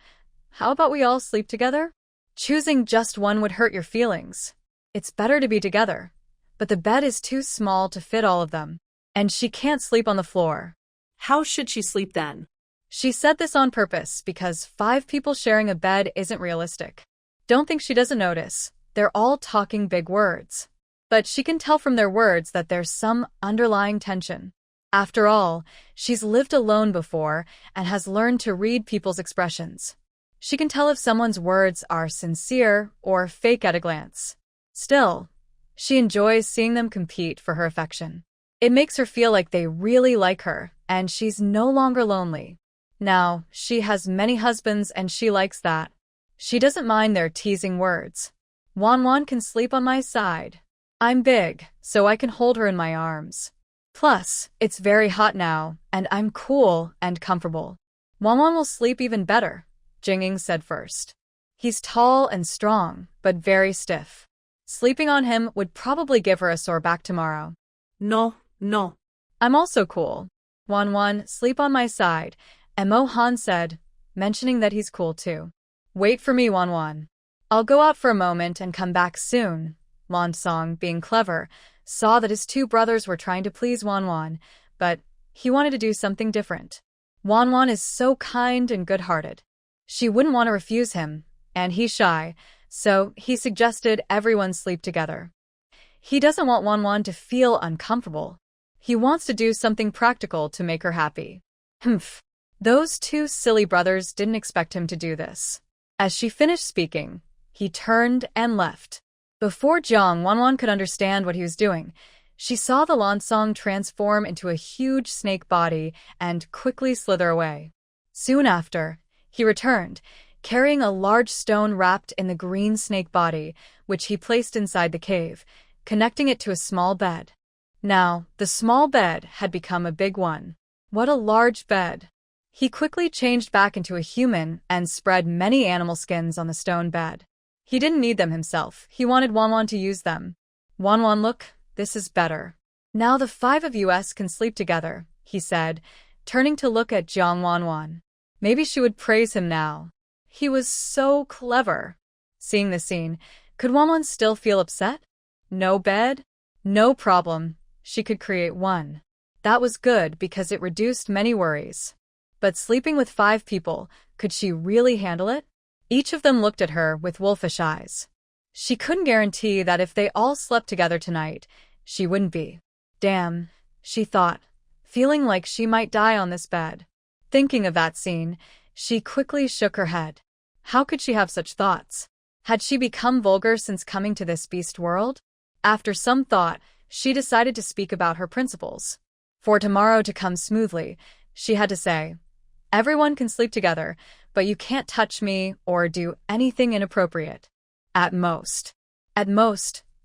"How about we all sleep together? Choosing just one would hurt your feelings. It's better to be together. But the bed is too small to fit all of them. And she can't sleep on the floor." How should she sleep then? She said this on purpose because 5 people sharing a bed isn't realistic. Don't think she doesn't notice. They're all talking big words. But she can tell from their words that there's some underlying tension. After all, she's lived alone before and has learned to read people's expressions. She can tell if someone's words are sincere or fake at a glance. Still, she enjoys seeing them compete for her affection. It makes her feel like they really like her, and she's no longer lonely. Now, she has many husbands and she likes that. She doesn't mind their teasing words. Wan Wan can sleep on my side. I'm big, so I can hold her in my arms. Plus, it's very hot now, and I'm cool and comfortable. Wan Wan will sleep even better, Jing said first. He's tall and strong, but very stiff. Sleeping on him would probably give her a sore back tomorrow. No. I'm also cool. Wan Wan, sleep on my side, Emo Han said, mentioning that he's cool too. Wait for me, Wan Wan. I'll go out for a moment and come back soon. Langong, being clever, saw that his two brothers were trying to please Wan Wan, but he wanted to do something different. Wan Wan is so kind and good-hearted. She wouldn't want to refuse him, and he's shy, so he suggested everyone sleep together. He doesn't want Wan Wan to feel uncomfortable. He wants to do something practical to make her happy. Humph. Those two silly brothers didn't expect him to do this. As she finished speaking, he turned and left. Before Jang Wan could understand what he was doing, she saw the Langong transform into a huge snake body and quickly slither away. Soon after, he returned, carrying a large stone wrapped in the green snake body, which he placed inside the cave, connecting it to a small bed. Now, the small bed had become a big one. What a large bed! He quickly changed back into a human and spread many animal skins on the stone bed. He didn't need them himself. He wanted Wan Wan to use them. Wan Wan, look, this is better. Now the five of us can sleep together, he said, turning to look at Jang Wan. Maybe she would praise him now. He was so clever. Seeing the scene, could Wan Wan still feel upset? No bed? No problem. She could create one. That was good because it reduced many worries. But sleeping with 5 people, could she really handle it? Each of them looked at her with wolfish eyes. She couldn't guarantee that if they all slept together tonight, she wouldn't be. Damn, she thought, feeling like she might die on this bed. Thinking of that scene, she quickly shook her head. How could she have such thoughts? Had she become vulgar since coming to this beast world? After some thought, she decided to speak about her principles. For tomorrow to come smoothly, she had to say, everyone can sleep together, but you can't touch me or do anything inappropriate. At most,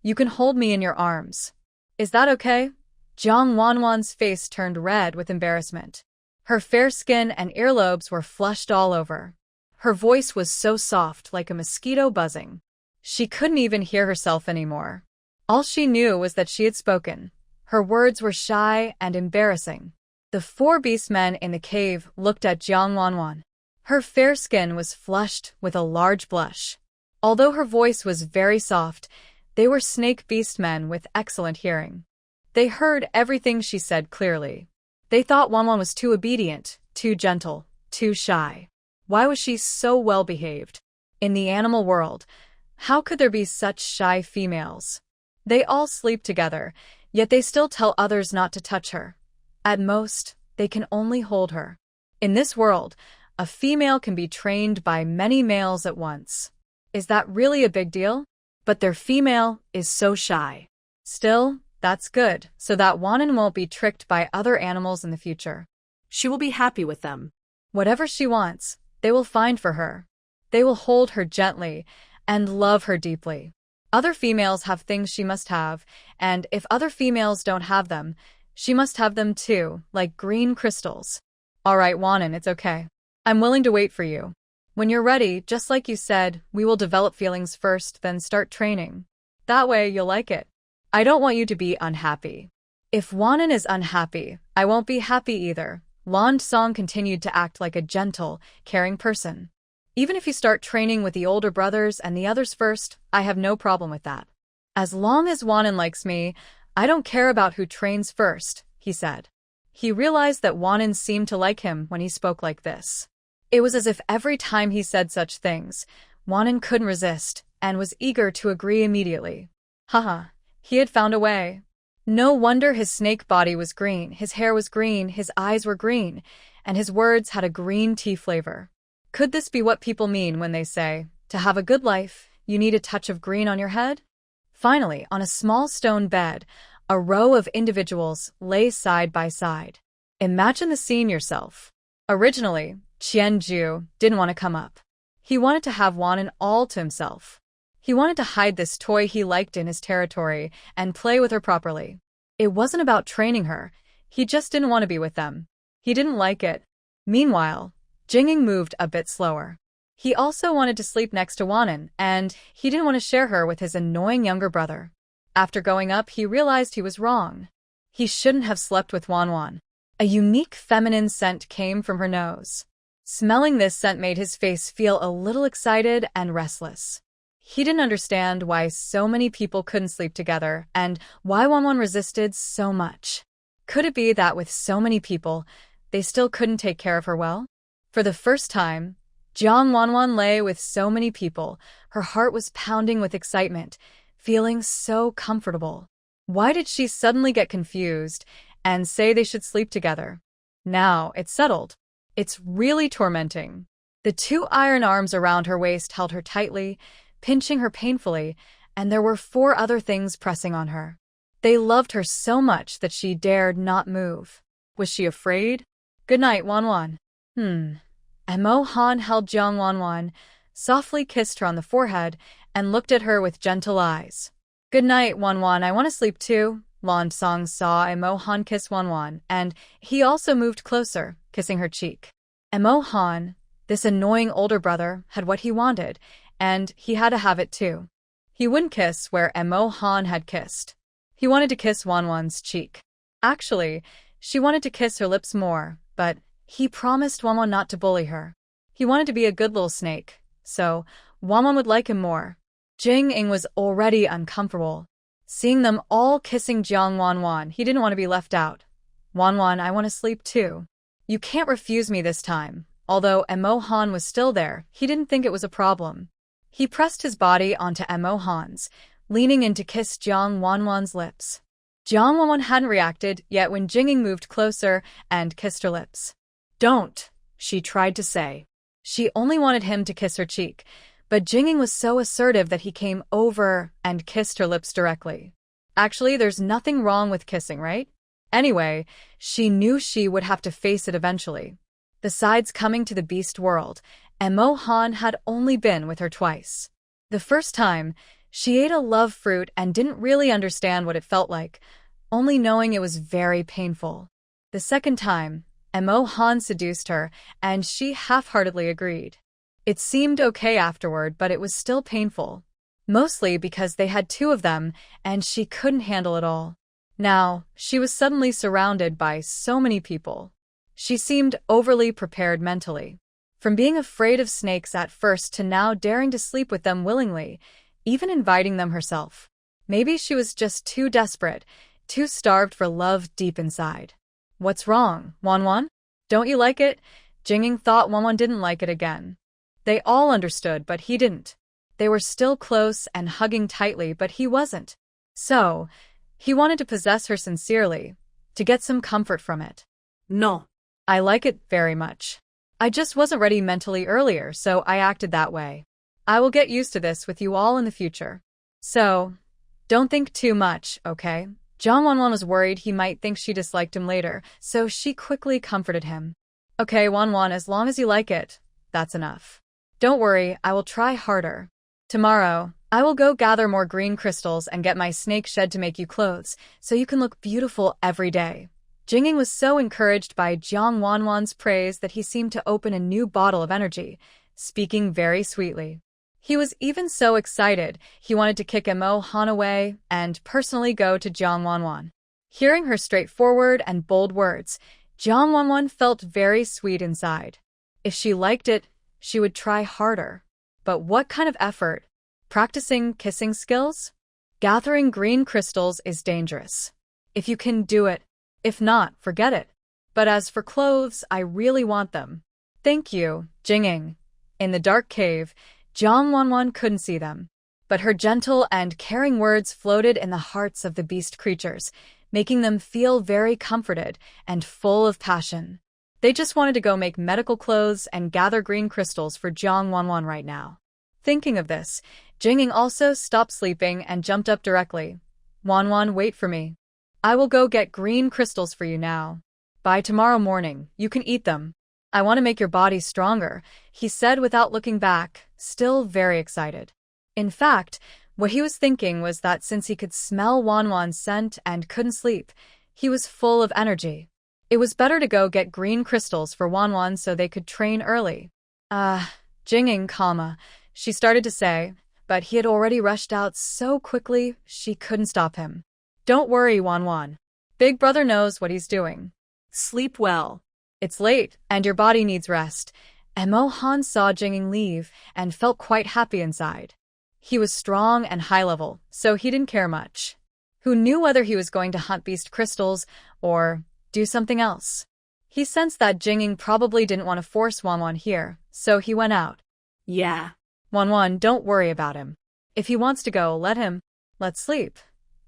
you can hold me in your arms. Is that okay? Jang Wan's face turned red with embarrassment. Her fair skin and earlobes were flushed all over. Her voice was so soft like a mosquito buzzing. She couldn't even hear herself anymore. All she knew was that she had spoken. Her words were shy and embarrassing. The 4 beastmen in the cave looked at Jang Wan. Her fair skin was flushed with a large blush. Although her voice was very soft, they were snake beastmen with excellent hearing. They heard everything she said clearly. They thought Wan was too obedient, too gentle, too shy. Why was she so well-behaved? In the animal world, how could there be such shy females? They all sleep together, yet they still tell others not to touch her. At most, they can only hold her. In this world, a female can be trained by many males at once. Is that really a big deal? But their female is so shy. Still, that's good, so that Wanan won't be tricked by other animals in the future. She will be happy with them. Whatever she wants, they will find for her. They will hold her gently and love her deeply. Other females have things she must have, and if other females don't have them, she must have them too, like green crystals. All right, Wanan, it's okay. I'm willing to wait for you. When you're ready, just like you said, we will develop feelings first, then start training. That way, you'll like it. I don't want you to be unhappy. If Wanan is unhappy, I won't be happy either. Langong continued to act like a gentle, caring person. Even if you start training with the older brothers and the others first, I have no problem with that. As long as Wanan likes me, I don't care about who trains first, he said. He realized that Wanan seemed to like him when he spoke like this. It was as if every time he said such things, Wanan couldn't resist and was eager to agree immediately. Haha, he had found a way. No wonder his snake body was green, his hair was green, his eyes were green, and his words had a green tea flavor. Could this be what people mean when they say, to have a good life, you need a touch of green on your head? Finally, on a small stone bed, a row of individuals lay side by side. Imagine the scene yourself. Originally, Qianju didn't want to come up. He wanted to have Wan all to himself. He wanted to hide this toy he liked in his territory and play with her properly. It wasn't about training her. He just didn't want to be with them. He didn't like it. Meanwhile, Jing moved a bit slower. He also wanted to sleep next to Wanan, and he didn't want to share her with his annoying younger brother. After going up, he realized he was wrong. He shouldn't have slept with Wan. A unique feminine scent came from her nose. Smelling this scent made his face feel a little excited and restless. He didn't understand why so many people couldn't sleep together and why Wan resisted so much. Could it be that with so many people, they still couldn't take care of her well? For the first time, Jang Wan lay with so many people. Her heart was pounding with excitement, feeling so comfortable. Why did she suddenly get confused and say they should sleep together? Now it's settled. It's really tormenting. The two iron arms around her waist held her tightly, pinching her painfully, and there were 4 other things pressing on her. They loved her so much that she dared not move. Was she afraid? Good night, Wan. Emo Han held Jang Wan, softly kissed her on the forehead, and looked at her with gentle eyes. Good night, Wan. I want to sleep too. Lan Song saw Emo Han kiss Wan, and he also moved closer, kissing her cheek. Emo Han, this annoying older brother, had what he wanted, and he had to have it too. He wouldn't kiss where Emo Han had kissed. He wanted to kiss Wan's cheek. Actually, she wanted to kiss her lips more, but he promised Wan not to bully her. He wanted to be a good little snake, so Wan would like him more. Jing was already uncomfortable. Seeing them all kissing Jang Wan, he didn't want to be left out. Wan, I want to sleep too. You can't refuse me this time. Although Emo Han was still there, he didn't think it was a problem. He pressed his body onto Emo Han's, leaning in to kiss Jang Wan's lips. Jang Wan hadn't reacted yet when Jing moved closer and kissed her lips. Don't, she tried to say. She only wanted him to kiss her cheek, but Jing was so assertive that he came over and kissed her lips directly. Actually, there's nothing wrong with kissing, right? Anyway, she knew she would have to face it eventually. Besides coming to the beast world, Emo Han had only been with her twice. The first time, she ate a love fruit and didn't really understand what it felt like, only knowing it was very painful. The second time, Emo Han seduced her, and she half-heartedly agreed. It seemed okay afterward, but it was still painful. Mostly because they had 2 of them, and she couldn't handle it all. Now, she was suddenly surrounded by so many people. She seemed overly prepared mentally. From being afraid of snakes at first to now daring to sleep with them willingly, even inviting them herself. Maybe she was just too desperate, too starved for love deep inside. What's wrong, Wan? Don't you like it? Jing thought Wan didn't like it again. They all understood, but he didn't. They were still close and hugging tightly, but he wasn't. So, he wanted to possess her sincerely, to get some comfort from it. No. I like it very much. I just wasn't ready mentally earlier, so I acted that way. I will get used to this with you all in the future. So, don't think too much, okay? Jang Wan was worried he might think she disliked him later, so she quickly comforted him. Okay, Wan, as long as you like it, that's enough. Don't worry, I will try harder. Tomorrow, I will go gather more green crystals and get my snake shed to make you clothes, so you can look beautiful every day. Jing was so encouraged by Jang Wan's praise that he seemed to open a new bottle of energy, speaking very sweetly. He was even so excited, he wanted to kick Emo Han away and personally go to Jang Wan. Hearing her straightforward and bold words, Jang Wan felt very sweet inside. If she liked it, she would try harder. But what kind of effort? Practicing kissing skills? Gathering green crystals is dangerous. If you can do it. If not, forget it. But as for clothes, I really want them. Thank you, Jing. In the dark cave, Jang Wan couldn't see them. But her gentle and caring words floated in the hearts of the beast creatures, making them feel very comforted and full of passion. They just wanted to go make medical clothes and gather green crystals for Jang Wan right now. Thinking of this, Jing also stopped sleeping and jumped up directly. Wan, wait for me. I will go get green crystals for you now. By tomorrow morning, you can eat them. I want to make your body stronger, he said without looking back, still very excited. In fact, what he was thinking was that since he could smell Wanwan's scent and couldn't sleep, he was full of energy. It was better to go get green crystals for Wanwan so they could train early. Jinging, she started to say, but he had already rushed out so quickly she couldn't stop him. Don't worry, Wanwan. Big brother knows what he's doing. Sleep well. It's late, and your body needs rest. Emo Han saw Jing leave and felt quite happy inside. He was strong and high-level, so he didn't care much. Who knew whether he was going to hunt beast crystals or do something else? He sensed that Jing probably didn't want to force Wanwan here, so he went out. Yeah. Wanwan, don't worry about him. If he wants to go, let him. Let's sleep.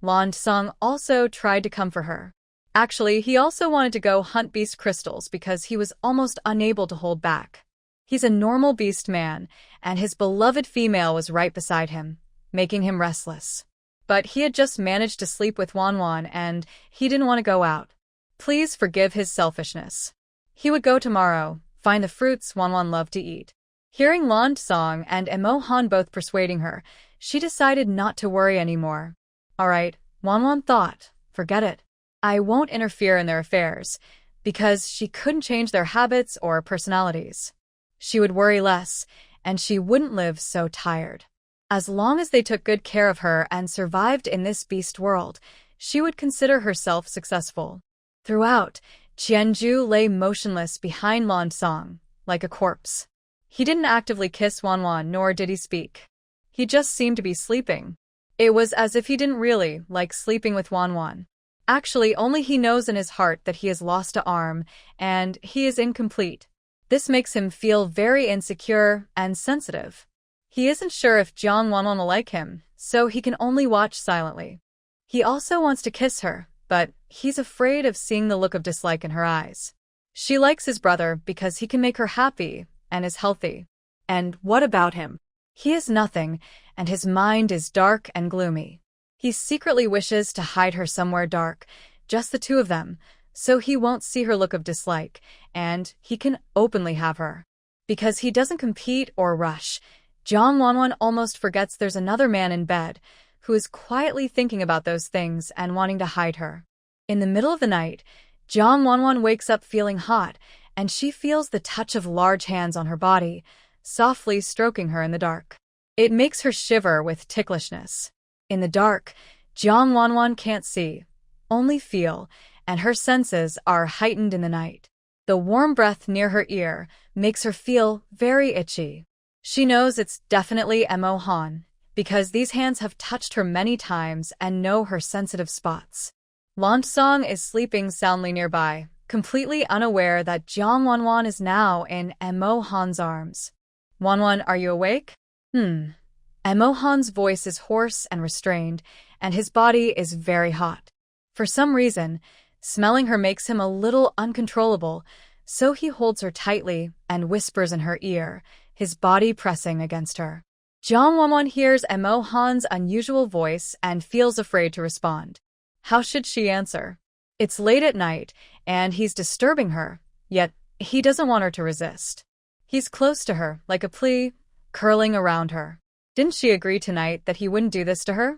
Langong also tried to comfort her. Actually, he also wanted to go hunt beast crystals because he was almost unable to hold back. He's a normal beast man, and his beloved female was right beside him, making him restless. But he had just managed to sleep with Wanwan and he didn't want to go out. Please forgive his selfishness. He would go tomorrow, find the fruits Wanwan loved to eat. Hearing Langong and Emo Han both persuading her, she decided not to worry anymore. All right, Wanwan thought, forget it. I won't interfere in their affairs, because she couldn't change their habits or personalities. She would worry less, and she wouldn't live so tired. As long as they took good care of her and survived in this beast world, she would consider herself successful. Throughout, Qianju lay motionless behind Langong, like a corpse. He didn't actively kiss Wanwan, nor did he speak. He just seemed to be sleeping. It was as if he didn't really like sleeping with Wanwan. Actually, only he knows in his heart that he has lost an arm, and he is incomplete. This makes him feel very insecure and sensitive. He isn't sure if Jang Wan will like him, so he can only watch silently. He also wants to kiss her, but he's afraid of seeing the look of dislike in her eyes. She likes his brother because he can make her happy and is healthy. And what about him? He is nothing, and his mind is dark and gloomy. He secretly wishes to hide her somewhere dark, just the two of them, so he won't see her look of dislike, and he can openly have her. Because he doesn't compete or rush, Jang Wan almost forgets there's another man in bed who is quietly thinking about those things and wanting to hide her. In the middle of the night, Jang Wan wakes up feeling hot, and she feels the touch of large hands on her body, softly stroking her in the dark. It makes her shiver with ticklishness. In the dark, Jang Wan can't see, only feel, and her senses are heightened in the night. The warm breath near her ear makes her feel very itchy. She knows it's definitely Emo Han, because these hands have touched her many times and know her sensitive spots. Langong is sleeping soundly nearby, completely unaware that Jang Wan is now in Emo Han's arms. Wanwan, are you awake? Emo Han's voice is hoarse and restrained, and his body is very hot. For some reason, smelling her makes him a little uncontrollable, so he holds her tightly and whispers in her ear, his body pressing against her. Jang Wan hears Emo Han's unusual voice and feels afraid to respond. How should she answer? It's late at night, and he's disturbing her, yet he doesn't want her to resist. He's close to her, like a plea, curling around her. Didn't she agree tonight that he wouldn't do this to her?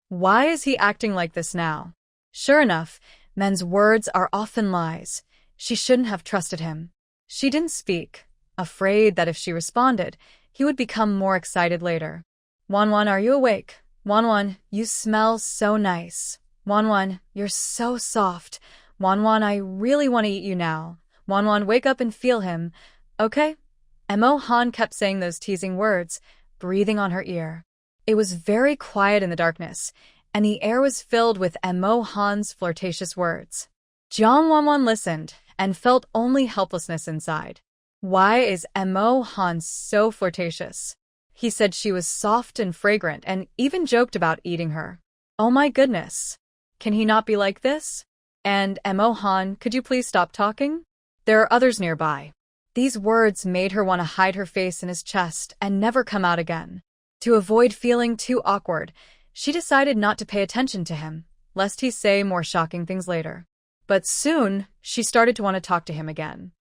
Why is he acting like this now? Sure enough, men's words are often lies. She shouldn't have trusted him. She didn't speak, afraid that if she responded, he would become more excited later. Wanwan, are you awake? Wanwan, you smell so nice. Wanwan, you're so soft. Wanwan, I really want to eat you now. Wanwan, wake up and feel him. Okay? Emo Han kept saying those teasing words, breathing on her ear. It was very quiet in the darkness, and the air was filled with Emo Han's flirtatious words. Jang Wan listened and felt only helplessness inside. Why is Emo Han so flirtatious? He said she was soft and fragrant and even joked about eating her. Oh my goodness. Can he not be like this? And Emo Han, could you please stop talking? There are others nearby. These words made her want to hide her face in his chest and never come out again. To avoid feeling too awkward, she decided not to pay attention to him, lest he say more shocking things later. But soon, she started to want to talk to him again.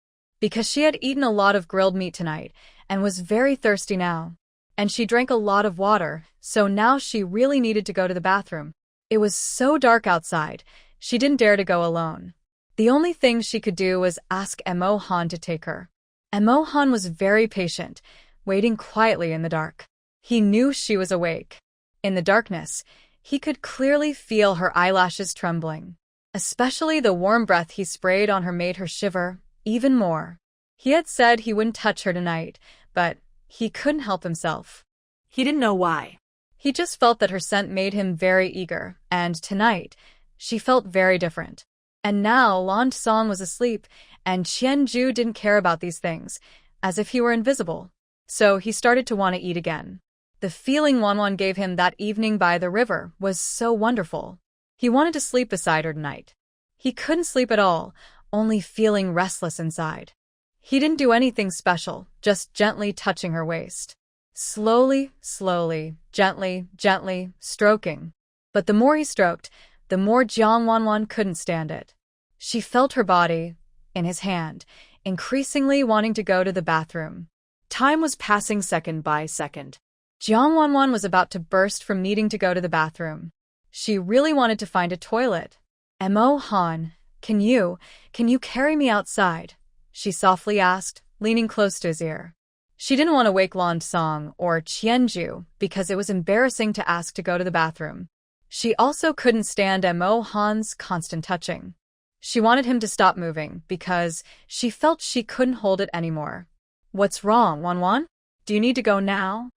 because she had eaten a lot of grilled meat tonight and was very thirsty now. And she drank a lot of water, so now she really needed to go to the bathroom. It was so dark outside, she didn't dare to go alone. The only thing she could do was ask Emo Han to take her. Emo Han was very patient, waiting quietly in the dark. He knew she was awake. In the darkness, he could clearly feel her eyelashes trembling. Especially the warm breath he sprayed on her made her shiver even more. He had said he wouldn't touch her tonight, but he couldn't help himself. He didn't know why. He just felt that her scent made him very eager, and tonight, she felt very different. And now Lan Song was asleep, and Qianju didn't care about these things, as if he were invisible. So he started to want to eat again. The feeling Wan Wan gave him that evening by the river was so wonderful. He wanted to sleep beside her tonight. He couldn't sleep at all, only feeling restless inside. He didn't do anything special, just gently touching her waist. Slowly, gently, stroking. But the more he stroked, the more Jang Wan couldn't stand it. She felt her body, in his hand, increasingly wanting to go to the bathroom. Time was passing second by second. Jang Wan was about to burst from needing to go to the bathroom. She really wanted to find a toilet. Emo Han, can you carry me outside? She softly asked, leaning close to his ear. She didn't want to wake Lan Song or Qianju because it was embarrassing to ask to go to the bathroom. She also couldn't stand Emo Han's constant touching. She wanted him to stop moving because she felt she couldn't hold it anymore. What's wrong, Wan Wan? Do you need to go now?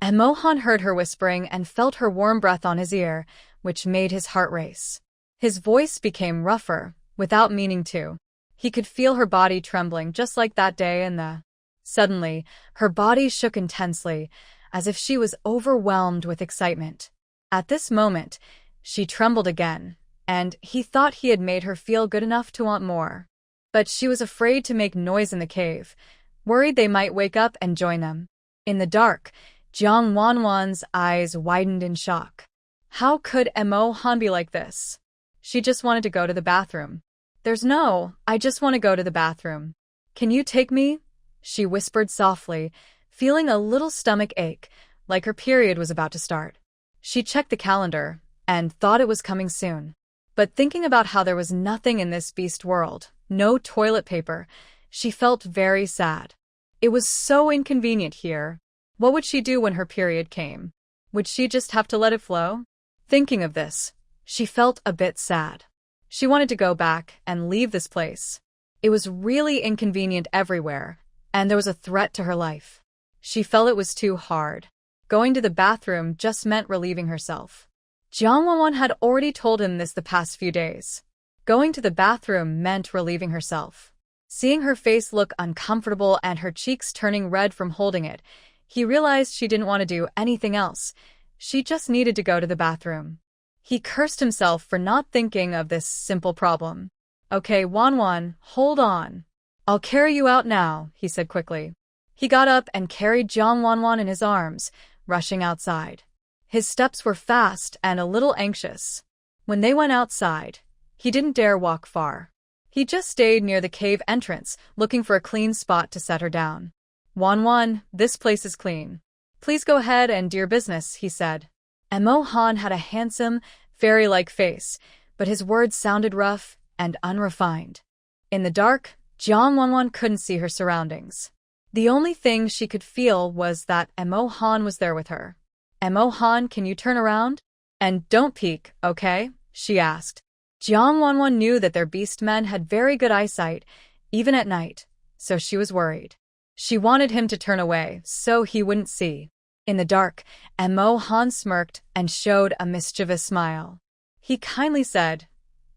Emo Han heard her whispering and felt her warm breath on his ear, which made his heart race. His voice became rougher, without meaning to. He could feel her body trembling just like that day in the... Suddenly, her body shook intensely, as if she was overwhelmed with excitement. At this moment, she trembled again, and he thought he had made her feel good enough to want more. But she was afraid to make noise in the cave, worried they might wake up and join them. In the dark, Jang Wan's eyes widened in shock. How could Emo Han be like this? She just wanted to go to the bathroom. I just want to go to the bathroom. Can you take me? She whispered softly, feeling a little stomach ache, like her period was about to start. She checked the calendar and thought it was coming soon. But thinking about how there was nothing in this beast world, no toilet paper, she felt very sad. It was so inconvenient here. What would she do when her period came? Would she just have to let it flow? Thinking of this, she felt a bit sad. She wanted to go back and leave this place. It was really inconvenient everywhere, and there was a threat to her life. She felt it was too hard. Going to the bathroom just meant relieving herself. Jang Wan had already told him this the past few days. Going to the bathroom meant relieving herself. Seeing her face look uncomfortable and her cheeks turning red from holding it, he realized she didn't want to do anything else. She just needed to go to the bathroom. He cursed himself for not thinking of this simple problem. Okay, Wan, hold on. I'll carry you out now, he said quickly. He got up and carried Jang Wan in his arms, rushing outside. His steps were fast and a little anxious. When they went outside, he didn't dare walk far. He just stayed near the cave entrance, looking for a clean spot to set her down. Wan, this place is clean. Please go ahead and do your business, he said. Emo Han had a handsome, fairy-like face, but his words sounded rough and unrefined. In the dark, Jang Wan couldn't see her surroundings. The only thing she could feel was that Emo Han was there with her. Emo Han, can you turn around? And don't peek, okay? She asked. Jang Wan knew that their beastmen had very good eyesight, even at night, so she was worried. She wanted him to turn away so he wouldn't see. In the dark, Emo Han smirked and showed a mischievous smile. He kindly said,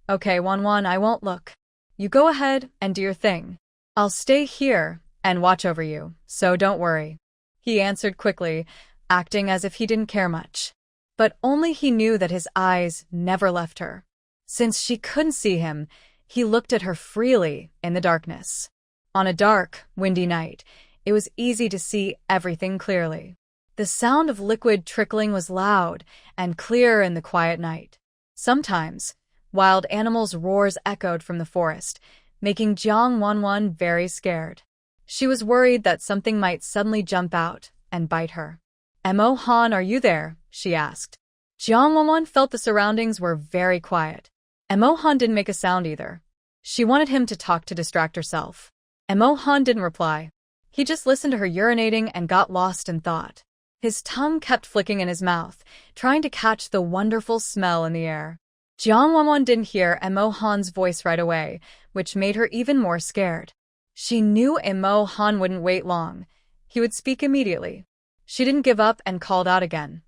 Okay, Wan, I won't look. You go ahead and do your thing. I'll stay here and watch over you, so don't worry. He answered quickly, acting as if he didn't care much. But only he knew that his eyes never left her. Since she couldn't see him, he looked at her freely in the darkness. On a dark, windy night, it was easy to see everything clearly. The sound of liquid trickling was loud and clear in the quiet night. Sometimes, wild animals' roars echoed from the forest, making Jang Wan very scared. She was worried that something might suddenly jump out and bite her. "Emo Han, are you there?" she asked. Jang Wan felt the surroundings were very quiet. Emo Han didn't make a sound either. She wanted him to talk to distract herself. Emo Han didn't reply. He just listened to her urinating and got lost in thought. His tongue kept flicking in his mouth, trying to catch the wonderful smell in the air. Jang Wan didn't hear Emo Han's voice right away, which made her even more scared. She knew Emo Han wouldn't wait long. He would speak immediately. She didn't give up and called out again.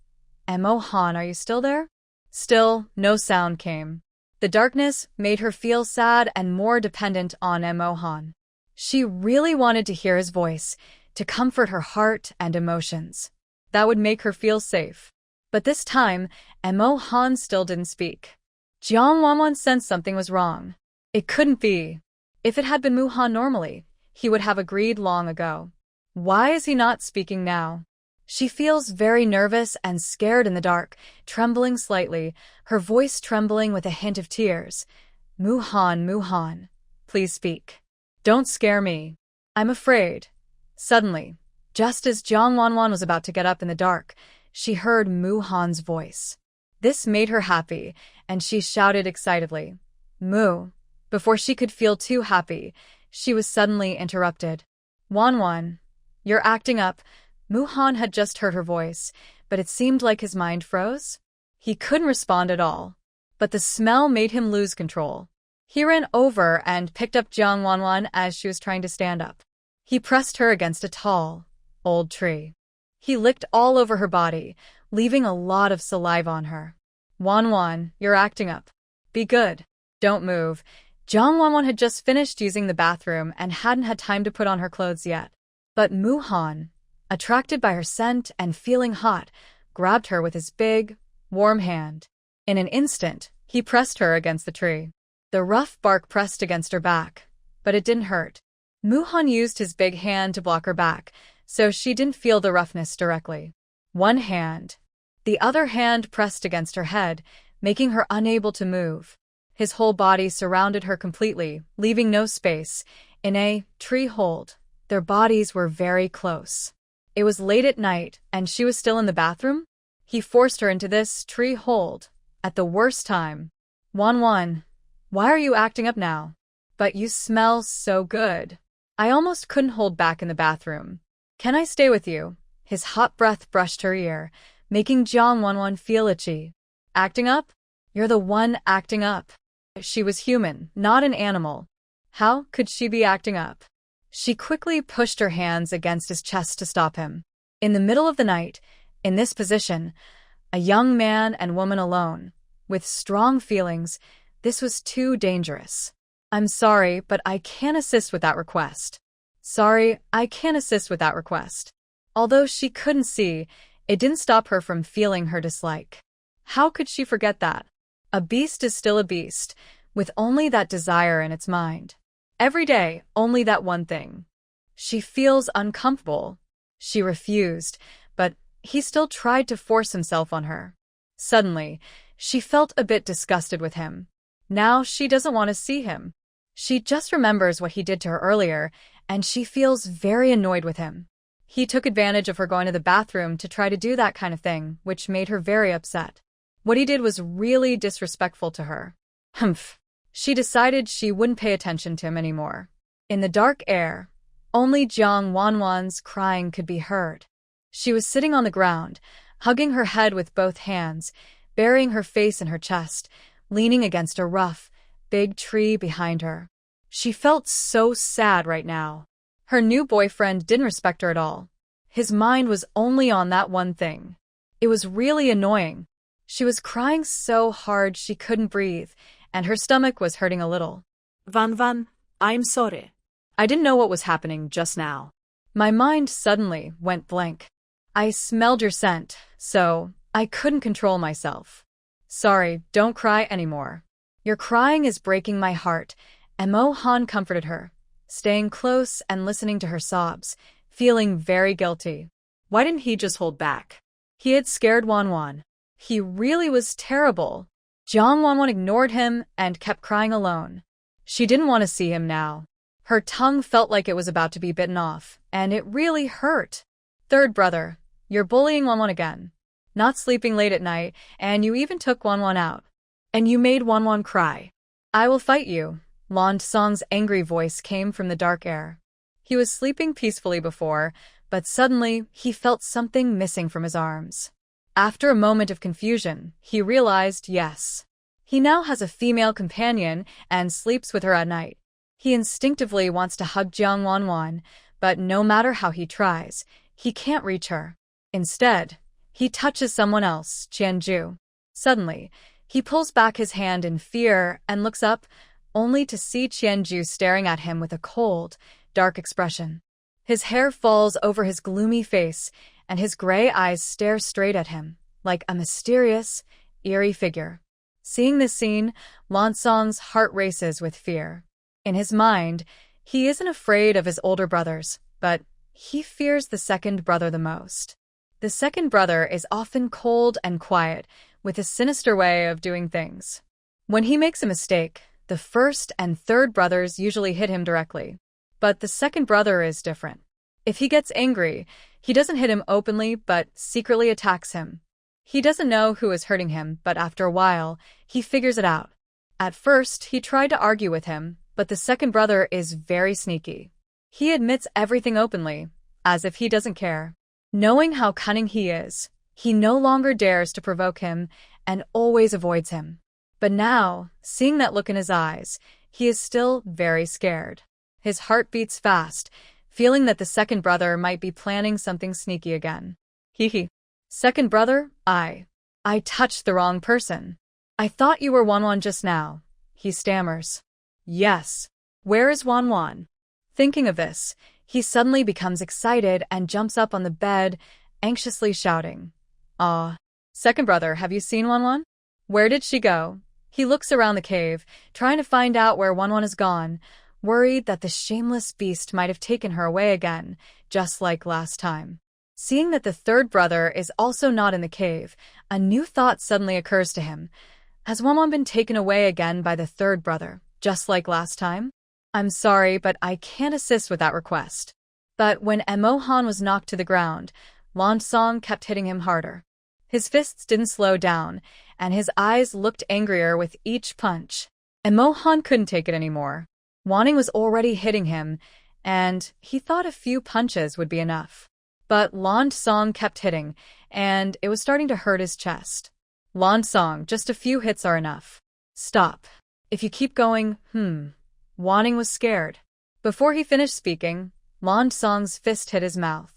"Emo Han, are you still there?" Still, no sound came. The darkness made her feel sad and more dependent on Emo Han. She really wanted to hear his voice, to comfort her heart and emotions. That would make her feel safe. But this time, Emo Han still didn't speak. Jang Wan sensed something was wrong. It couldn't be. If it had been Mu Han normally, he would have agreed long ago. Why is he not speaking now? She feels very nervous and scared in the dark, trembling slightly, her voice trembling with a hint of tears. Mu Han, please speak. Don't scare me. I'm afraid." Suddenly, just as Jang Wan was about to get up in the dark, she heard Mu Han's voice. This made her happy, and she shouted excitedly, "Mu." Before she could feel too happy, she was suddenly interrupted. "Wan, you're acting up." Mu Han had just heard her voice, but it seemed like his mind froze. He couldn't respond at all, but the smell made him lose control. He ran over and picked up Jang Wan as she was trying to stand up. He pressed her against a tall, old tree. He licked all over her body, leaving a lot of saliva on her. "Wan, you're acting up. Be good. Don't move." Jang Wan had just finished using the bathroom and hadn't had time to put on her clothes yet. But Mu Han, attracted by her scent and feeling hot, grabbed her with his big, warm hand. In an instant, he pressed her against the tree. The rough bark pressed against her back, but it didn't hurt. Mu Han used his big hand to block her back, so she didn't feel the roughness directly. One hand. The other hand pressed against her head, making her unable to move. His whole body surrounded her completely, leaving no space. In a tree hold, their bodies were very close. It was late at night, and she was still in the bathroom? He forced her into this tree hold, at the worst time. "Wan, why are you acting up now? But you smell so good. I almost couldn't hold back in the bathroom. Can I stay with you?" His hot breath brushed her ear, making Jang Wan feel itchy. "Acting up? You're the one acting up." She was human, not an animal. How could she be acting up? She quickly pushed her hands against his chest to stop him. In the middle of the night, in this position, a young man and woman alone, with strong feelings, this was too dangerous. "I'm sorry, but I can't assist with that request." "Sorry, I can't assist with that request." Although she couldn't see, it didn't stop her from feeling her dislike. How could she forget that? A beast is still a beast, with only that desire in its mind. Every day, only that one thing. She feels uncomfortable. She refused, but he still tried to force himself on her. Suddenly, she felt a bit disgusted with him. Now she doesn't want to see him. She just remembers what he did to her earlier, and she feels very annoyed with him. He took advantage of her going to the bathroom to try to do that kind of thing, which made her very upset. What he did was really disrespectful to her. Humph. She decided she wouldn't pay attention to him anymore. In the dark air, only Jang Wan's crying could be heard. She was sitting on the ground, hugging her head with both hands, burying her face in her chest, leaning against a rough, big tree behind her. She felt so sad right now. Her new boyfriend didn't respect her at all. His mind was only on that one thing. It was really annoying. She was crying so hard she couldn't breathe, and her stomach was hurting a little. Van, I'm sorry. I didn't know what was happening just now. My mind suddenly went blank. I smelled your scent, so I couldn't control myself. Sorry, don't cry anymore. Your crying is breaking my heart. Emo Han comforted her, staying close and listening to her sobs, feeling very guilty. Why didn't he just hold back? He had scared Wan. He really was terrible. Jang Wan ignored him and kept crying alone. She didn't want to see him now. Her tongue felt like it was about to be bitten off, and it really hurt. Third brother, you're bullying Wan again. Not sleeping late at night, and you even took Wan out. And you made Wan cry. I will fight you. Lan Song's angry voice came from the dark air. He was sleeping peacefully before, but suddenly he felt something missing from his arms. After a moment of confusion, he realized yes. He now has a female companion and sleeps with her at night. He instinctively wants to hug Jang Wan, but no matter how he tries, he can't reach her. Instead, he touches someone else, Qianju. Suddenly, he pulls back his hand in fear and looks up, only to see Qianju staring at him with a cold, dark expression. His hair falls over his gloomy face, and his gray eyes stare straight at him, like a mysterious, eerie figure. Seeing this scene, Lan Song's heart races with fear. In his mind, he isn't afraid of his older brothers, but he fears the second brother the most. The second brother is often cold and quiet, with a sinister way of doing things. When he makes a mistake, the first and third brothers usually hit him directly. But the second brother is different. If he gets angry, he doesn't hit him openly but secretly attacks him. He doesn't know who is hurting him, but after a while, he figures it out. At first, he tried to argue with him, but the second brother is very sneaky. He admits everything openly, as if he doesn't care. Knowing how cunning he is, he no longer dares to provoke him and always avoids him. But now, seeing that look in his eyes, he is still very scared. His heart beats fast, feeling that the second brother might be planning something sneaky again. Hee. Second brother, I touched the wrong person. I thought you were Wan just now, he stammers. Yes. Where is Wan? Thinking of this, he suddenly becomes excited and jumps up on the bed, anxiously shouting. Second brother, have you seen Wan? Where did she go? He looks around the cave, trying to find out where Wan is gone, worried that the shameless beast might have taken her away again, just like last time. Seeing that the third brother is also not in the cave, a new thought suddenly occurs to him. Has Wan been taken away again by the third brother, just like last time? I'm sorry, but I can't assist with that request. But when Emo Han was knocked to the ground, Lan Song kept hitting him harder. His fists didn't slow down, and his eyes looked angrier with each punch. Emo Han couldn't take it anymore. Wanning was already hitting him, and he thought a few punches would be enough. But Lan Song kept hitting, and it was starting to hurt his chest. Lan Song, just a few hits are enough. Stop. If you keep going, Wanning was scared. Before he finished speaking, Lan Song's fist hit his mouth.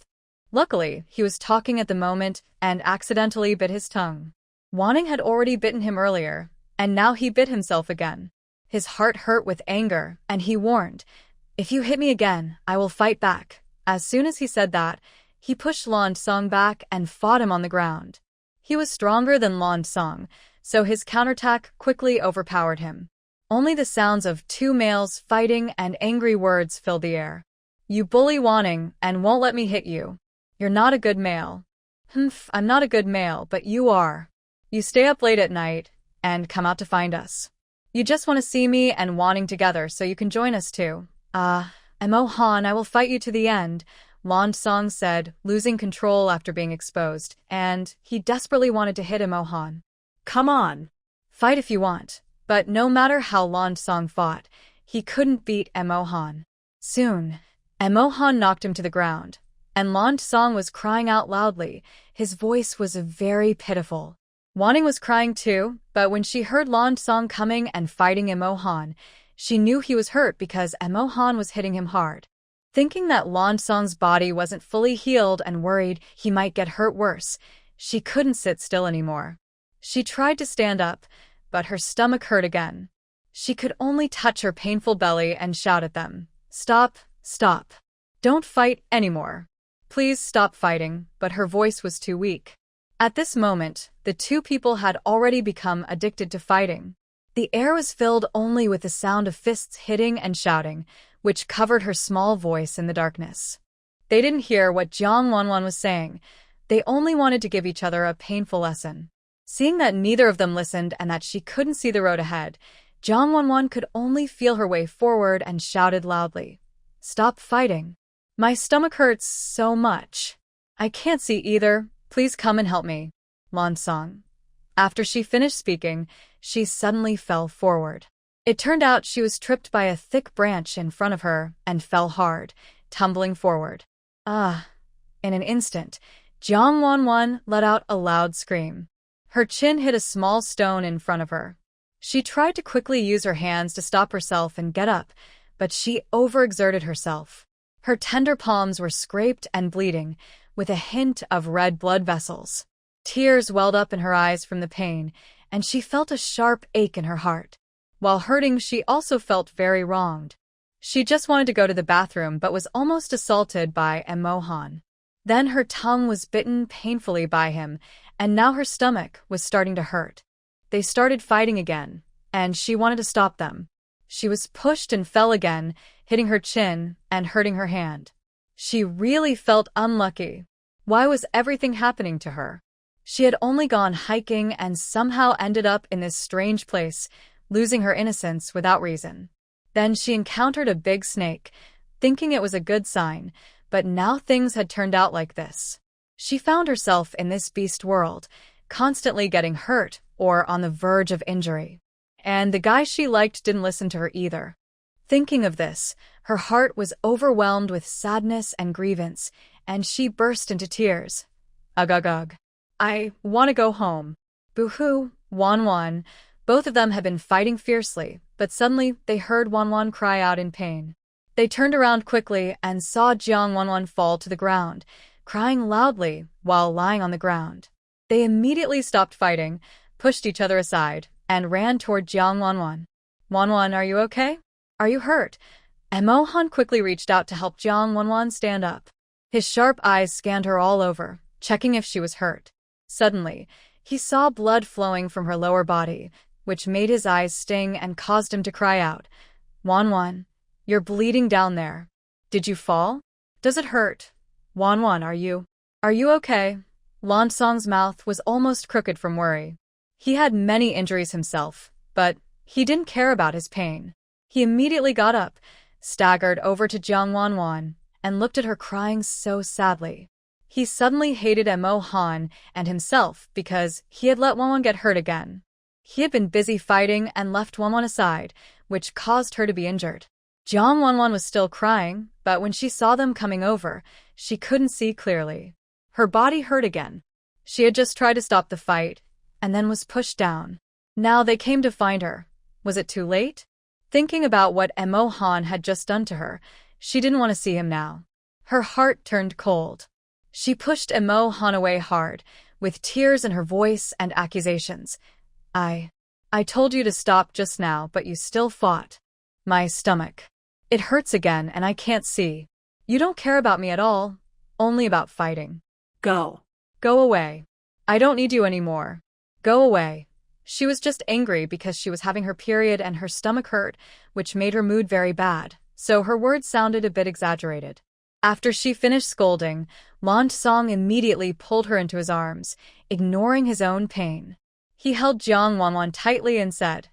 Luckily, he was talking at the moment and accidentally bit his tongue. Wanning had already bitten him earlier, and now he bit himself again. His heart hurt with anger, and he warned, "If you hit me again, I will fight back." As soon as he said that, he pushed Lan Song back and fought him on the ground. He was stronger than Lan Song, so his counterattack quickly overpowered him. Only the sounds of two males fighting and angry words filled the air. You bully Wanning and won't let me hit you. You're not a good male. I'm not a good male, but you are. You stay up late at night and come out to find us. You just want to see me and Wanning together so you can join us too. Emo Han, I will fight you to the end, Lan Song said, losing control after being exposed, and he desperately wanted to hit Emo Han. Come on. Fight if you want. But no matter how Lan Song fought, he couldn't beat Emo Han. Soon, Emo Han knocked him to the ground, and Lan Song was crying out loudly. His voice was very pitiful. Wanning was crying too, but when she heard Lan Song coming and fighting Emo Han, she knew he was hurt because Emo Han was hitting him hard. Thinking that Lan Song's body wasn't fully healed and worried he might get hurt worse, she couldn't sit still anymore. She tried to stand up, but her stomach hurt again. She could only touch her painful belly and shout at them, "Stop, stop. Don't fight anymore. Please stop fighting," but her voice was too weak. At this moment, the two people had already become addicted to fighting. The air was filled only with the sound of fists hitting and shouting, which covered her small voice in the darkness. They didn't hear what Jang Wan was saying. They only wanted to give each other a painful lesson. Seeing that neither of them listened and that she couldn't see the road ahead, Jang Wan could only feel her way forward and shouted loudly, "Stop fighting. My stomach hurts so much. I can't see either. Please come and help me." Lansong. After she finished speaking, she suddenly fell forward. It turned out she was tripped by a thick branch in front of her and fell hard, tumbling forward. In an instant, Jang Wan let out a loud scream. Her chin hit a small stone in front of her. She tried to quickly use her hands to stop herself and get up, but she overexerted herself. Her tender palms were scraped and bleeding, with a hint of red blood vessels. Tears welled up in her eyes from the pain, and she felt a sharp ache in her heart. While hurting, she also felt very wronged. She just wanted to go to the bathroom but was almost assaulted by Emo Han. Then her tongue was bitten painfully by him, and now her stomach was starting to hurt. They started fighting again, and she wanted to stop them. She was pushed and fell again, hitting her chin and hurting her hand. She really felt unlucky. Why was everything happening to her? She had only gone hiking and somehow ended up in this strange place, losing her innocence without reason. Then she encountered a big snake, thinking it was a good sign, but now things had turned out like this. She found herself in this beast world, constantly getting hurt or on the verge of injury. And the guy she liked didn't listen to her either. Thinking of this, her heart was overwhelmed with sadness and grievance, and she burst into tears. Ugh. I want to go home. Boo-hoo, Wan. Both of them had been fighting fiercely, but suddenly they heard Wan cry out in pain. They turned around quickly and saw Jang Wan fall to the ground, crying loudly while lying on the ground. They immediately stopped fighting, pushed each other aside, and ran toward Jang Wan. Wan, are you okay? Are you hurt? Emo Han quickly reached out to help Jang Wan stand up. His sharp eyes scanned her all over, checking if she was hurt. Suddenly, he saw blood flowing from her lower body, which made his eyes sting and caused him to cry out, Wan, you're bleeding down there. Did you fall? Does it hurt? Wan, are you okay? Lansong's mouth was almost crooked from worry. He had many injuries himself, but he didn't care about his pain. He immediately got up, staggered over to Jang Wan, and looked at her crying so sadly. He suddenly hated Emo Han and himself because he had let Wan get hurt again. He had been busy fighting and left Wan aside, which caused her to be injured. Jang Wan was still crying, but when she saw them coming over, she couldn't see clearly. Her body hurt again. She had just tried to stop the fight, and then was pushed down. Now they came to find her. Was it too late? Thinking about what Emo Han had just done to her, she didn't want to see him now. Her heart turned cold. She pushed Emo Han away hard, with tears in her voice and accusations. I told you to stop just now, but you still fought. My stomach. It hurts again and I can't see. You don't care about me at all, only about fighting. Go. Go away. I don't need you anymore. Go away. She was just angry because she was having her period and her stomach hurt, which made her mood very bad, so her words sounded a bit exaggerated. After she finished scolding, Lansong immediately pulled her into his arms, ignoring his own pain. He held Jang Wan tightly and said,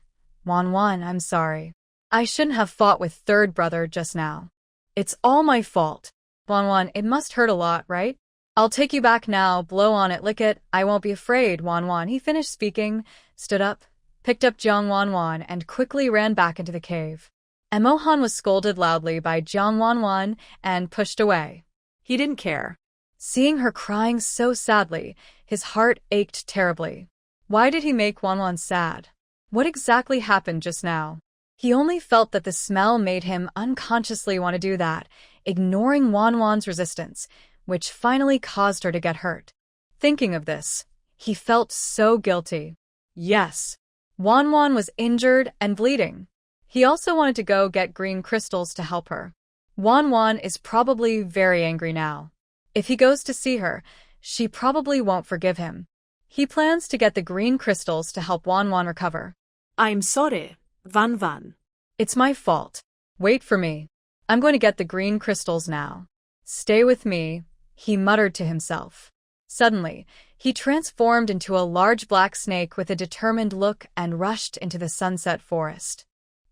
Wan, I'm sorry. I shouldn't have fought with third brother just now. It's all my fault. Wan, it must hurt a lot, right? I'll take you back now, blow on it, lick it, I won't be afraid, Wan. He finished speaking, stood up, picked up Jang Wan, and quickly ran back into the cave. Emo Han was scolded loudly by Jang Wan and pushed away. He didn't care. Seeing her crying so sadly, his heart ached terribly. Why did he make Wan sad? What exactly happened just now? He only felt that the smell made him unconsciously want to do that, ignoring Wan's resistance, which finally caused her to get hurt. Thinking of this, he felt so guilty. Yes, Wan was injured and bleeding. He also wanted to go get green crystals to help her. Wan is probably very angry now. If he goes to see her, she probably won't forgive him. He plans to get the green crystals to help Wan recover. I'm sorry, Van. It's my fault. Wait for me. I'm going to get the green crystals now. Stay with me, he muttered to himself. Suddenly, he transformed into a large black snake with a determined look and rushed into the sunset forest.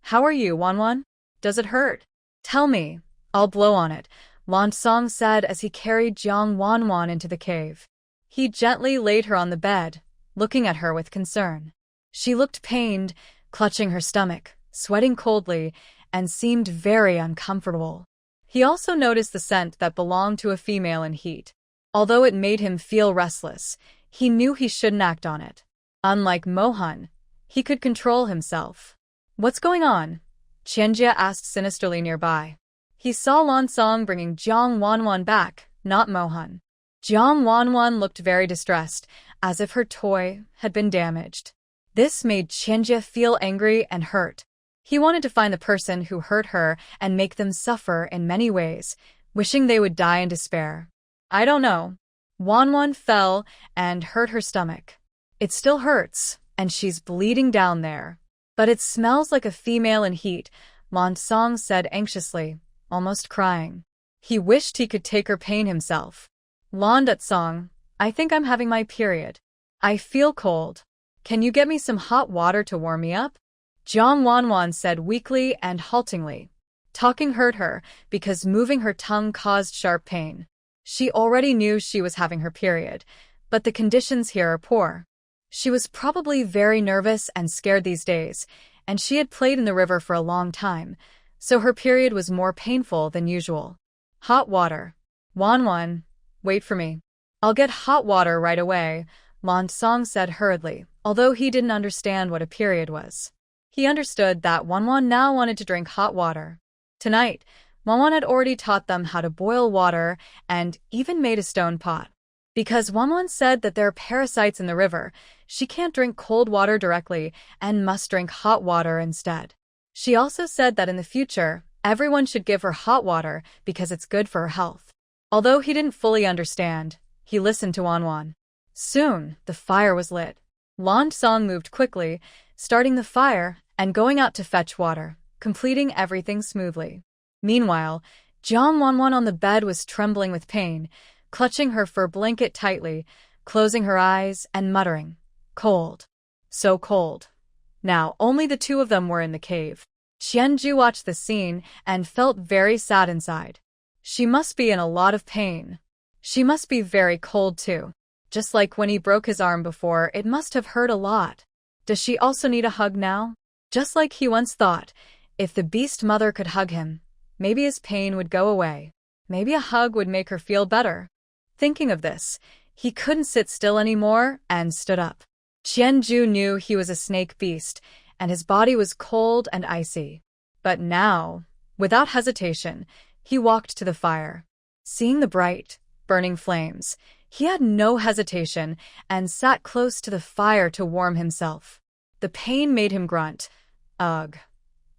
How are you, Wan Wan? Does it hurt? Tell me. I'll blow on it, Langong said as he carried Jang Wan into the cave. He gently laid her on the bed, looking at her with concern. She looked pained, clutching her stomach, sweating coldly, and seemed very uncomfortable. He also noticed the scent that belonged to a female in heat. Although it made him feel restless, he knew he shouldn't act on it. Unlike Emo Han, he could control himself. What's going on? Qianjie asked sinisterly nearby. He saw Langong bringing Jang Wan back, not Emo Han. Jang Wan looked very distressed, as if her toy had been damaged. This made Qianjie feel angry and hurt. He wanted to find the person who hurt her and make them suffer in many ways, wishing they would die in despair. I don't know. Wan fell and hurt her stomach. It still hurts, and she's bleeding down there. But it smells like a female in heat, Langong said anxiously, almost crying. He wished he could take her pain himself. Langong, I think I'm having my period. I feel cold. Can you get me some hot water to warm me up? Jang Wan said weakly and haltingly. Talking hurt her because moving her tongue caused sharp pain. She already knew she was having her period, but the conditions here are poor. She was probably very nervous and scared these days, and she had played in the river for a long time, so her period was more painful than usual. Hot water. Wan, wait for me. I'll get hot water right away, Langong said hurriedly, although he didn't understand what a period was. He understood that Wan now wanted to drink hot water. Tonight, Wan had already taught them how to boil water and even made a stone pot. Because Wan said that there are parasites in the river, she can't drink cold water directly and must drink hot water instead. She also said that in the future, everyone should give her hot water because it's good for her health. Although he didn't fully understand, he listened to Wan. Soon, the fire was lit. Langong moved quickly, starting the fire and going out to fetch water, completing everything smoothly. Meanwhile, Jang Wan on the bed was trembling with pain, clutching her fur blanket tightly, closing her eyes and muttering, "Cold. So cold." Now, only the two of them were in the cave. Qianjie watched the scene and felt very sad inside. She must be in a lot of pain. She must be very cold too. Just like when he broke his arm before, it must have hurt a lot. Does she also need a hug now? Just like he once thought, if the beast mother could hug him, maybe his pain would go away. Maybe a hug would make her feel better. Thinking of this, he couldn't sit still anymore and stood up. Qianjie knew he was a snake beast, and his body was cold and icy. But now, without hesitation, he walked to the fire. Seeing the bright, burning flames, he had no hesitation and sat close to the fire to warm himself. The pain made him grunt. Ugh.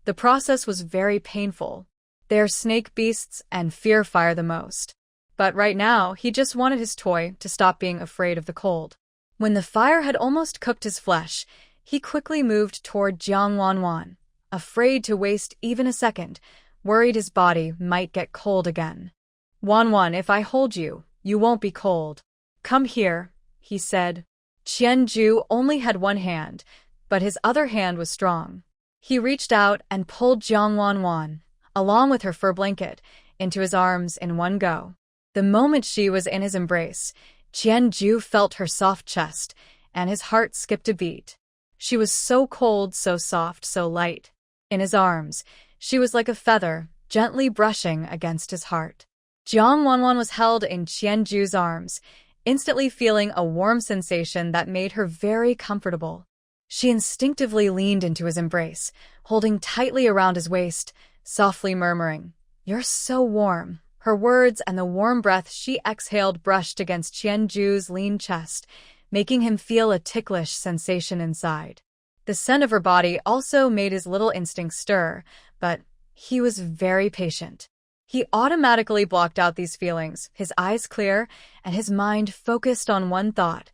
The process was very painful. They are snake beasts and fear fire the most. But right now, he just wanted his toy to stop being afraid of the cold. When the fire had almost cooked his flesh, he quickly moved toward Jang Wan, afraid to waste even a second, worried his body might get cold again. Wan, if I hold you, you won't be cold. Come here, he said. Qianjie only had one hand, but his other hand was strong. He reached out and pulled Jang Wan, along with her fur blanket, into his arms in one go. The moment she was in his embrace, Qianjie felt her soft chest, and his heart skipped a beat. She was so cold, so soft, so light. In his arms, she was like a feather, gently brushing against his heart. Jang Wan was held in Qianjie's arms, instantly feeling a warm sensation that made her very comfortable. She instinctively leaned into his embrace, holding tightly around his waist, softly murmuring, "You're so warm." Her words and the warm breath she exhaled brushed against Qianju's lean chest, making him feel a ticklish sensation inside. The scent of her body also made his little instincts stir, but he was very patient. He automatically blocked out these feelings, his eyes clear, and his mind focused on one thought.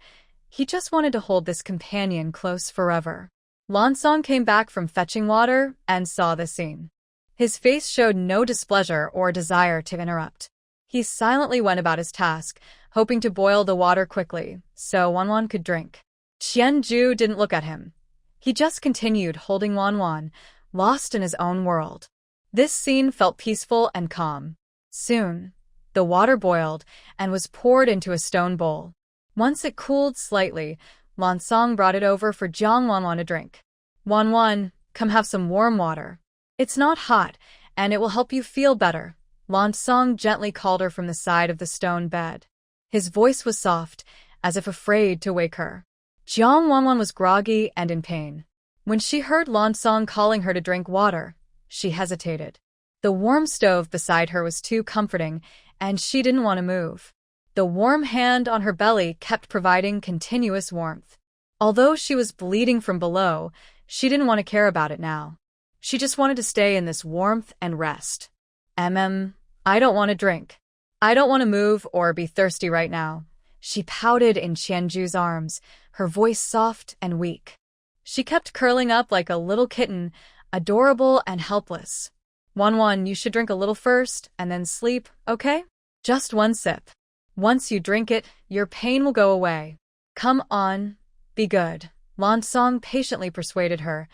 He just wanted to hold this companion close forever. Langong came back from fetching water and saw the scene. His face showed no displeasure or desire to interrupt. He silently went about his task, hoping to boil the water quickly so Wan Wan could drink. Qianju didn't look at him. He just continued holding Wan Wan, lost in his own world. This scene felt peaceful and calm. Soon, the water boiled and was poured into a stone bowl. Once it cooled slightly, Langong brought it over for Jang Wan to drink. Wan Wan, come have some warm water. It's not hot, and it will help you feel better. Langong gently called her from the side of the stone bed. His voice was soft, as if afraid to wake her. Jang Wan was groggy and in pain. When she heard Langong calling her to drink water, she hesitated. The warm stove beside her was too comforting, and she didn't want to move. The warm hand on her belly kept providing continuous warmth. Although she was bleeding from below, she didn't want to care about it now. She just wanted to stay in this warmth and rest. I don't want to drink. I don't want to move or be thirsty right now. She pouted in Qianju's arms, her voice soft and weak. She kept curling up like a little kitten, adorable and helpless. Wan Wan, you should drink a little first and then sleep, okay? Just one sip. Once you drink it, your pain will go away. Come on, be good. Langong patiently persuaded her,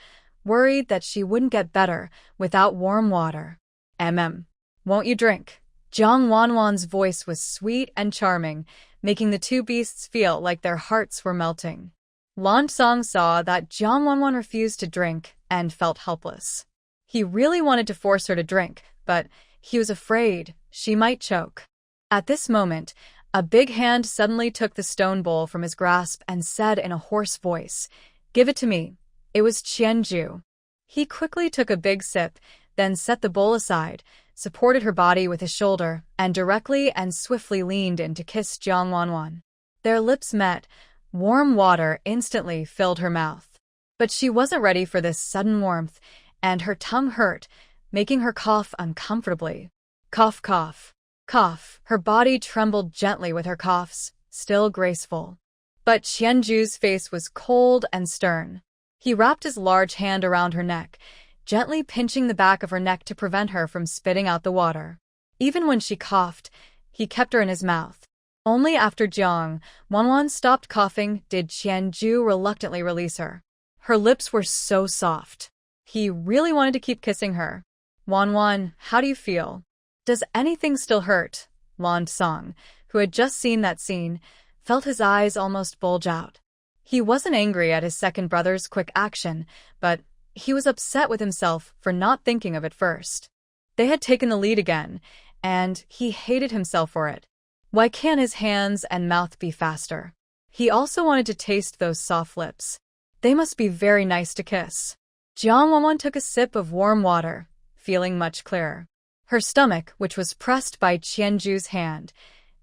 worried that she wouldn't get better without warm water. Won't you drink? Jang Wan's voice was sweet and charming, making the two beasts feel like their hearts were melting. Langong saw that Jang Wan refused to drink and felt helpless. He really wanted to force her to drink, but he was afraid she might choke. At this moment, a big hand suddenly took the stone bowl from his grasp and said in a hoarse voice, "Give it to me." It was Qianju. He quickly took a big sip, then set the bowl aside, supported her body with his shoulder, and directly and swiftly leaned in to kiss Jang Wan. Their lips met. Warm water instantly filled her mouth. But she wasn't ready for this sudden warmth, and her tongue hurt, making her cough uncomfortably. Cough, cough. Cough. Her body trembled gently with her coughs, still graceful. But Qianju's face was cold and stern. He wrapped his large hand around her neck, gently pinching the back of her neck to prevent her from spitting out the water. Even when she coughed, he kept her in his mouth. Only after Jang Wan stopped coughing did Qianju reluctantly release her. Her lips were so soft. He really wanted to keep kissing her. Wan, how do you feel? Does anything still hurt? Langong, who had just seen that scene, felt his eyes almost bulge out. He wasn't angry at his second brother's quick action, but he was upset with himself for not thinking of it first. They had taken the lead again, and he hated himself for it. Why can't his hands and mouth be faster? He also wanted to taste those soft lips. They must be very nice to kiss. Jang Wan took a sip of warm water, feeling much clearer. Her stomach, which was pressed by Qianju's hand,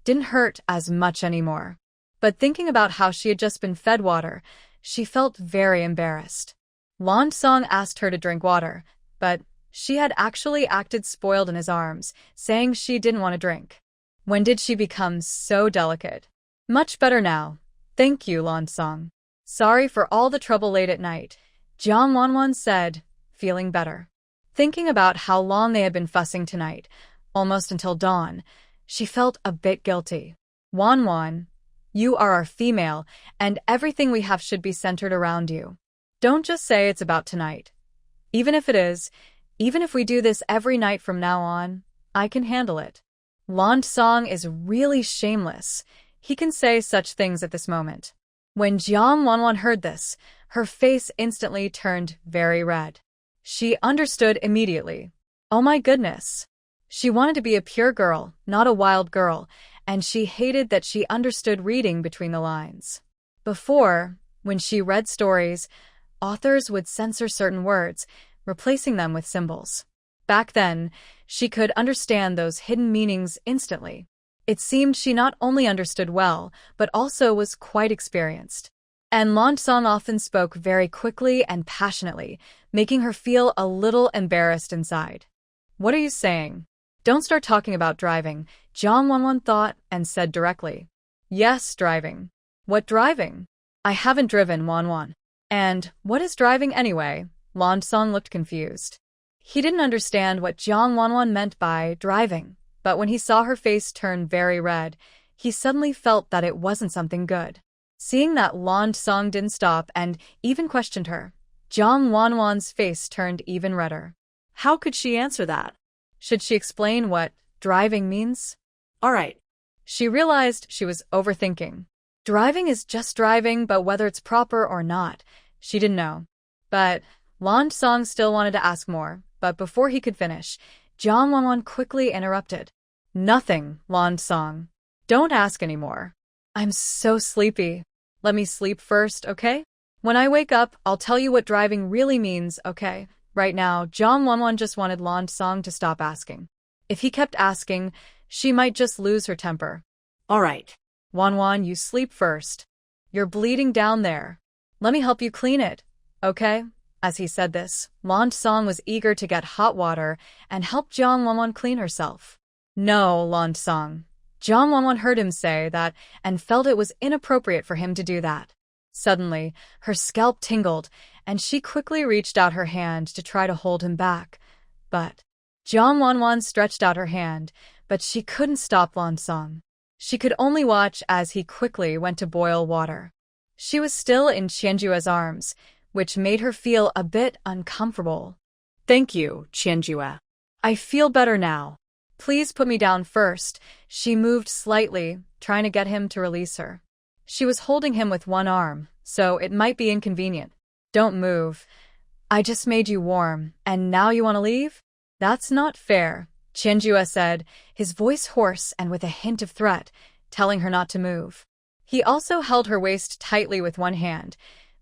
didn't hurt as much anymore. But thinking about how she had just been fed water, she felt very embarrassed. Langong asked her to drink water, but she had actually acted spoiled in his arms, saying she didn't want to drink. When did she become so delicate? Much better now. Thank you, Langong. Sorry for all the trouble late at night, Jang Wan said, feeling better. Thinking about how long they had been fussing tonight, almost until dawn, she felt a bit guilty. Wan, you are our female, and everything we have should be centered around you. Don't just say it's about tonight. Even if it is, even if we do this every night from now on, I can handle it. Langong is really shameless. He can say such things at this moment. When Jang Wan heard this, her face instantly turned very red. She understood immediately. Oh my goodness. She wanted to be a pure girl, not a wild girl, and she hated that she understood reading between the lines. Before, when she read stories, authors would censor certain words, replacing them with symbols. Back then, she could understand those hidden meanings instantly. It seemed she not only understood well, but also was quite experienced. And Langong often spoke very quickly and passionately, making her feel a little embarrassed inside. What are you saying? Don't start talking about driving, Jang Wan thought and said directly. Yes, driving. What driving? I haven't driven, Wan. And what is driving anyway? Langong looked confused. He didn't understand what Jang Wan meant by driving, but when he saw her face turn very red, he suddenly felt that it wasn't something good. Seeing that Lan Song didn't stop and even questioned her, Jang Wan's face turned even redder. How could she answer that? Should she explain what driving means? All right. She realized she was overthinking. Driving is just driving, but whether it's proper or not, she didn't know. But Lan Song still wanted to ask more, but before he could finish, Jang Wan quickly interrupted. Nothing, Lan Song. Don't ask anymore. I'm so sleepy. Let me sleep first, okay? When I wake up, I'll tell you what driving really means, okay? Right now, Jang Wan just wanted Lan Song to stop asking. If he kept asking, she might just lose her temper. All right. Wan, you sleep first. You're bleeding down there. Let me help you clean it, okay? As he said this, Lan Song was eager to get hot water and help Jang Wan clean herself. No, Lan Song. Jang Wan heard him say that and felt it was inappropriate for him to do that. Suddenly, her scalp tingled, and she quickly reached out her hand to try to hold him back. But Jang Wan stretched out her hand, but she couldn't stop Lan Song. She could only watch as he quickly went to boil water. She was still in Qianjue's arms, which made her feel a bit uncomfortable. Thank you, Qianjue. I feel better now. Please put me down first. She moved slightly, trying to get him to release her. She was holding him with one arm, so it might be inconvenient. Don't move. I just made you warm, and now you want to leave? That's not fair, Qianjue said, his voice hoarse and with a hint of threat, telling her not to move. He also held her waist tightly with one hand,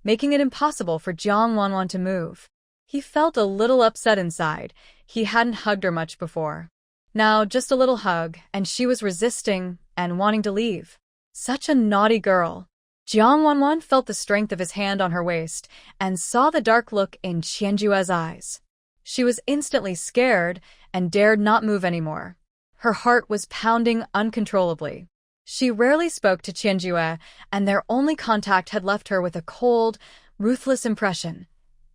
making it impossible for Jang Wan to move. He felt a little upset inside. He hadn't hugged her much before. Now just a little hug, and she was resisting and wanting to leave. Such a naughty girl. Jang Wan felt the strength of his hand on her waist and saw the dark look in Qianjue's eyes. She was instantly scared and dared not move anymore. Her heart was pounding uncontrollably. She rarely spoke to Qianjue, and their only contact had left her with a cold, ruthless impression,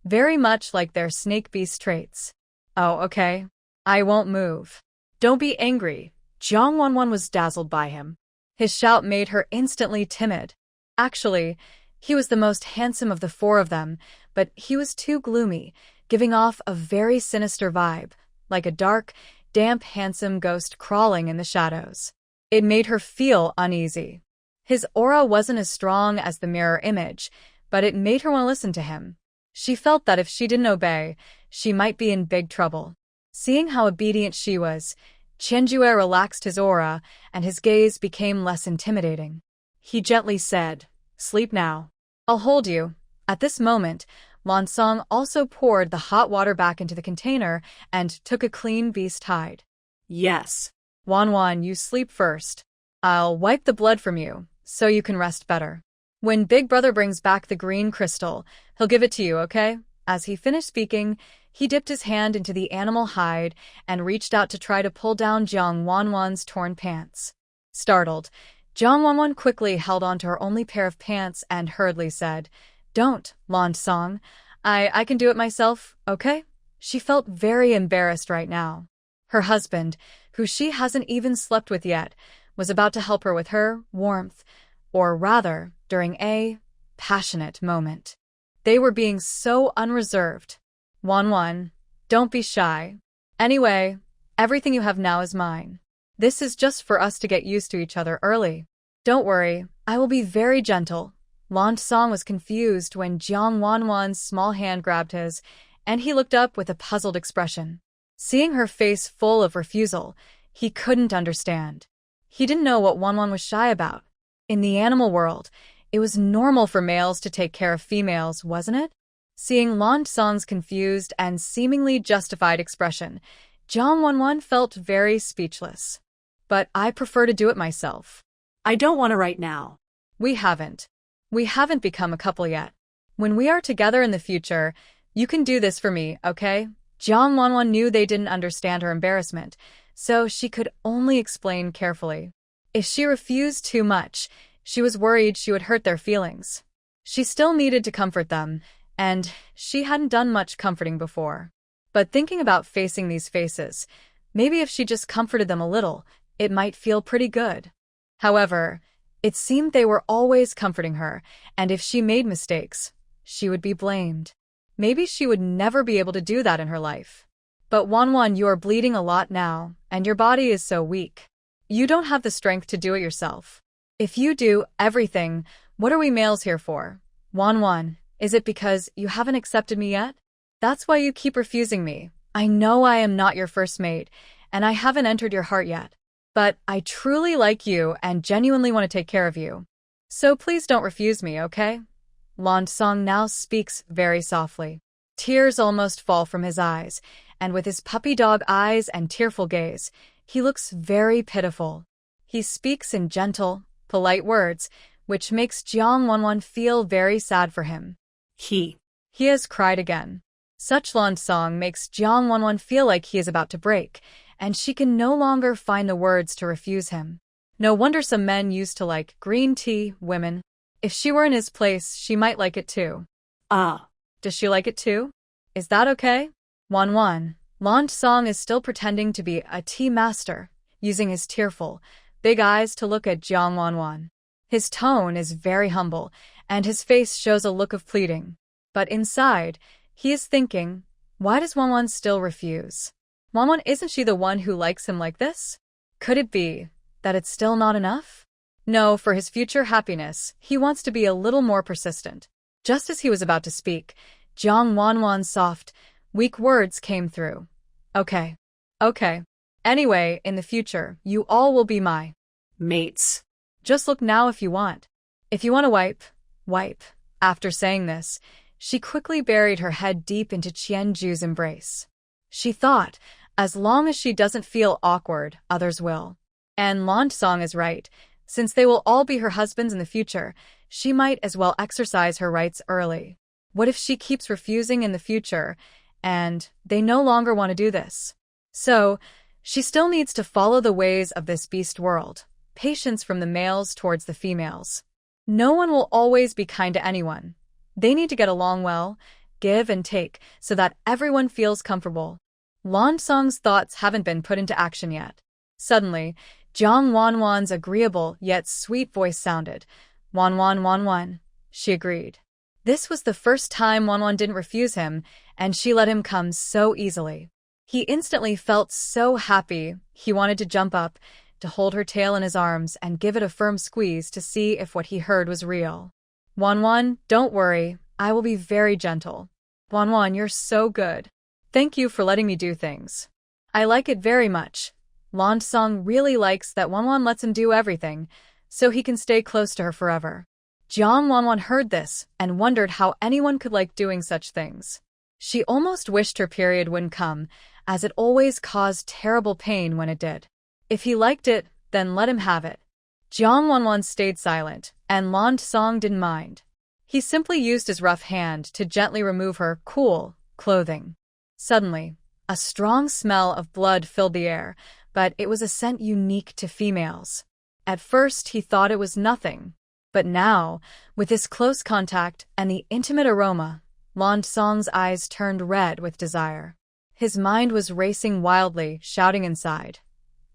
very much like their snake beast traits. Oh, okay. I won't move. Don't be angry. Jang Wan was dazzled by him. His shout made her instantly timid. Actually, he was the most handsome of the four of them, but he was too gloomy, giving off a very sinister vibe, like a dark, damp, handsome ghost crawling in the shadows. It made her feel uneasy. His aura wasn't as strong as the mirror image, but it made her want to listen to him. She felt that if she didn't obey, she might be in big trouble. Seeing how obedient she was, Qianjue relaxed his aura, and his gaze became less intimidating. He gently said, "Sleep now. I'll hold you." At this moment, Lan Song also poured the hot water back into the container and took a clean beast hide. Yes. Wan, you sleep first. I'll wipe the blood from you, so you can rest better. When Big Brother brings back the green crystal, he'll give it to you, okay? As he finished speaking, he dipped his hand into the animal hide and reached out to try to pull down Jang Wan's torn pants. Startled, Jang Wan quickly held onto her only pair of pants and hurriedly said, "Don't, Lan Song. I can do it myself, okay?" She felt very embarrassed right now. Her husband, who she hasn't even slept with yet, was about to help her with her warmth, or rather, during a passionate moment. They were being so unreserved. Wan, don't be shy. Anyway, everything you have now is mine. This is just for us to get used to each other early. Don't worry, I will be very gentle. Lan Song was confused when Jang Wan's small hand grabbed his, and he looked up with a puzzled expression. Seeing her face full of refusal, he couldn't understand. He didn't know what Wan was shy about. In the animal world, it was normal for males to take care of females, wasn't it? Seeing Lan Song's confused and seemingly justified expression, Jang Wan felt very speechless. But I prefer to do it myself. I don't want to right now. We haven't become a couple yet. When we are together in the future, you can do this for me, okay? Jang Wan knew they didn't understand her embarrassment, so she could only explain carefully. If she refused too much, she was worried she would hurt their feelings. She still needed to comfort them, and she hadn't done much comforting before. But thinking about facing these faces, maybe if she just comforted them a little, it might feel pretty good. However, it seemed they were always comforting her, and if she made mistakes, she would be blamed. Maybe she would never be able to do that in her life. But Wan, you are bleeding a lot now, and your body is so weak. You don't have the strength to do it yourself. If you do everything, what are we males here for? Wan, is it because you haven't accepted me yet? That's why you keep refusing me. I know I am not your first mate, and I haven't entered your heart yet. But I truly like you and genuinely want to take care of you. So please don't refuse me, okay? Langong now speaks very softly. Tears almost fall from his eyes, and with his puppy dog eyes and tearful gaze, he looks very pitiful. He speaks in gentle, polite words, which makes Jang Wan feel very sad for him. He has cried again. Such Langong makes Jang Wan feel like he is about to break, and she can no longer find the words to refuse him. No wonder some men used to like green tea women. If she were in his place, she might like it too. Does she like it too? Is that okay? Wan, Langong is still pretending to be a tea master, using his tearful, big eyes to look at Jang Wan. His tone is very humble, and his face shows a look of pleading. But inside, he is thinking, why does Wan still refuse? Wan, isn't she the one who likes him like this? Could it be that it's still not enough? No, for his future happiness, he wants to be a little more persistent. Just as he was about to speak, Jang Wan's soft, weak words came through. Okay. Anyway, in the future, you all will be my mates. Just look now if you want. If you want to wipe. After saying this, she quickly buried her head deep into Qianju's embrace. She thought, as long as she doesn't feel awkward, others will. And Langong is right. Since they will all be her husbands in the future, she might as well exercise her rights early. What if she keeps refusing in the future, and they no longer want to do this? So, she still needs to follow the ways of this beast world. Patience from the males towards the females. No one will always be kind to anyone. They need to get along well, give and take, so that everyone feels comfortable. Langong's thoughts haven't been put into action yet. Suddenly, Jang Wan's agreeable yet sweet voice sounded. Wan, she agreed. This was the first time Wan didn't refuse him, and she let him come so easily. He instantly felt so happy, he wanted to jump up, to hold her tail in his arms and give it a firm squeeze to see if what he heard was real. Wan, don't worry, I will be very gentle. Wan, you're so good. Thank you for letting me do things. I like it very much. Langong really likes that Wan lets him do everything, so he can stay close to her forever. Jang Wan heard this and wondered how anyone could like doing such things. She almost wished her period wouldn't come, as it always caused terrible pain when it did. If he liked it, then let him have it. Jang Wan stayed silent, and Langong didn't mind. He simply used his rough hand to gently remove her cool clothing. Suddenly, a strong smell of blood filled the air, but it was a scent unique to females. At first, he thought it was nothing. But now, with this close contact and the intimate aroma, Langong's eyes turned red with desire. His mind was racing wildly, shouting inside.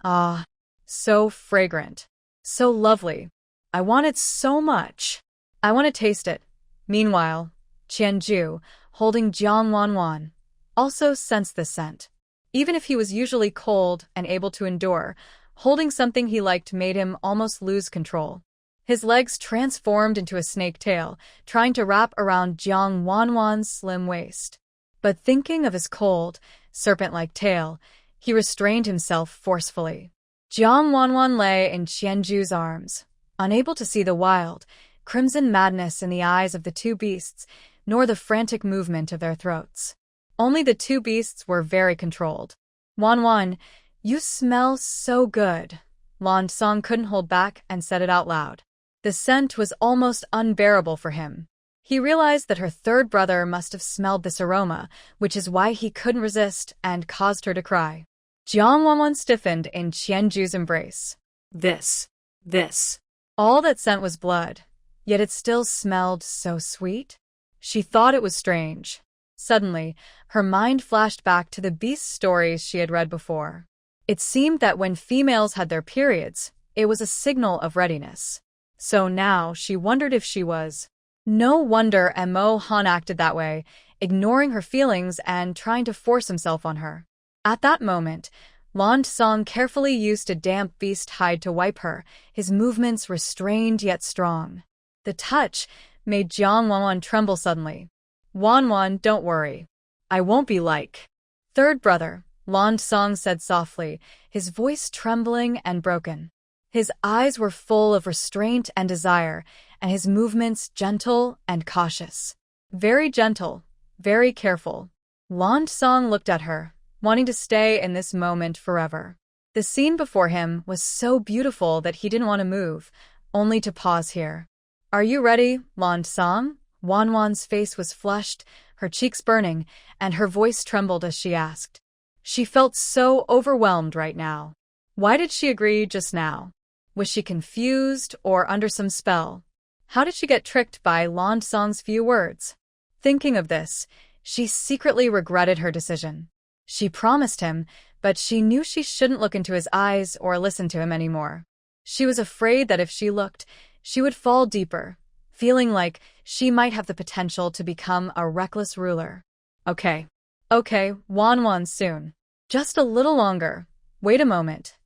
Ah, so fragrant. So lovely. I want it so much. I want to taste it. Meanwhile, Qianju, holding Jang Wan, also sensed the scent. Even if he was usually cold and able to endure, holding something he liked made him almost lose control. His legs transformed into a snake tail, trying to wrap around Jang Wan's slim waist. But thinking of his cold, serpent-like tail, he restrained himself forcefully. Jang Wan lay in Qianju's arms, unable to see the wild, crimson madness in the eyes of the two beasts, nor the frantic movement of their throats. Only the two beasts were very controlled. Wan, you smell so good. Langong couldn't hold back and said it out loud. The scent was almost unbearable for him. He realized that her third brother must have smelled this aroma, which is why he couldn't resist and caused her to cry. Jang Wan stiffened in Qianju's embrace. This. All that scent was blood, yet it still smelled so sweet. She thought it was strange. Suddenly, her mind flashed back to the beast stories she had read before. It seemed that when females had their periods, It was a signal of readiness. So now she wondered if she was. No wonder Emo Han acted that way, ignoring her feelings and trying to force himself on her. At that moment, Song carefully used a damp beast hide to wipe her, his movements restrained yet strong. The touch made Jang Wan tremble suddenly. Wan, don't worry. I won't be like third brother, Song said softly, his voice trembling and broken. His eyes were full of restraint and desire, and his movements gentle and cautious. Very gentle, very careful. Song looked at her, wanting to stay in this moment forever. The scene before him was so beautiful that he didn't want to move, only to pause here. Are you ready, Song? Wan's face was flushed, her cheeks burning, and her voice trembled as she asked. She felt so overwhelmed right now. Why did she agree just now? Was she confused or under some spell? How did she get tricked by Song's few words? Thinking of this, she secretly regretted her decision. She promised him, but she knew she shouldn't look into his eyes or listen to him anymore. She was afraid that if she looked, she would fall deeper, feeling like she might have the potential to become a reckless ruler. Okay, Wan soon. Just a little longer. Wait a moment.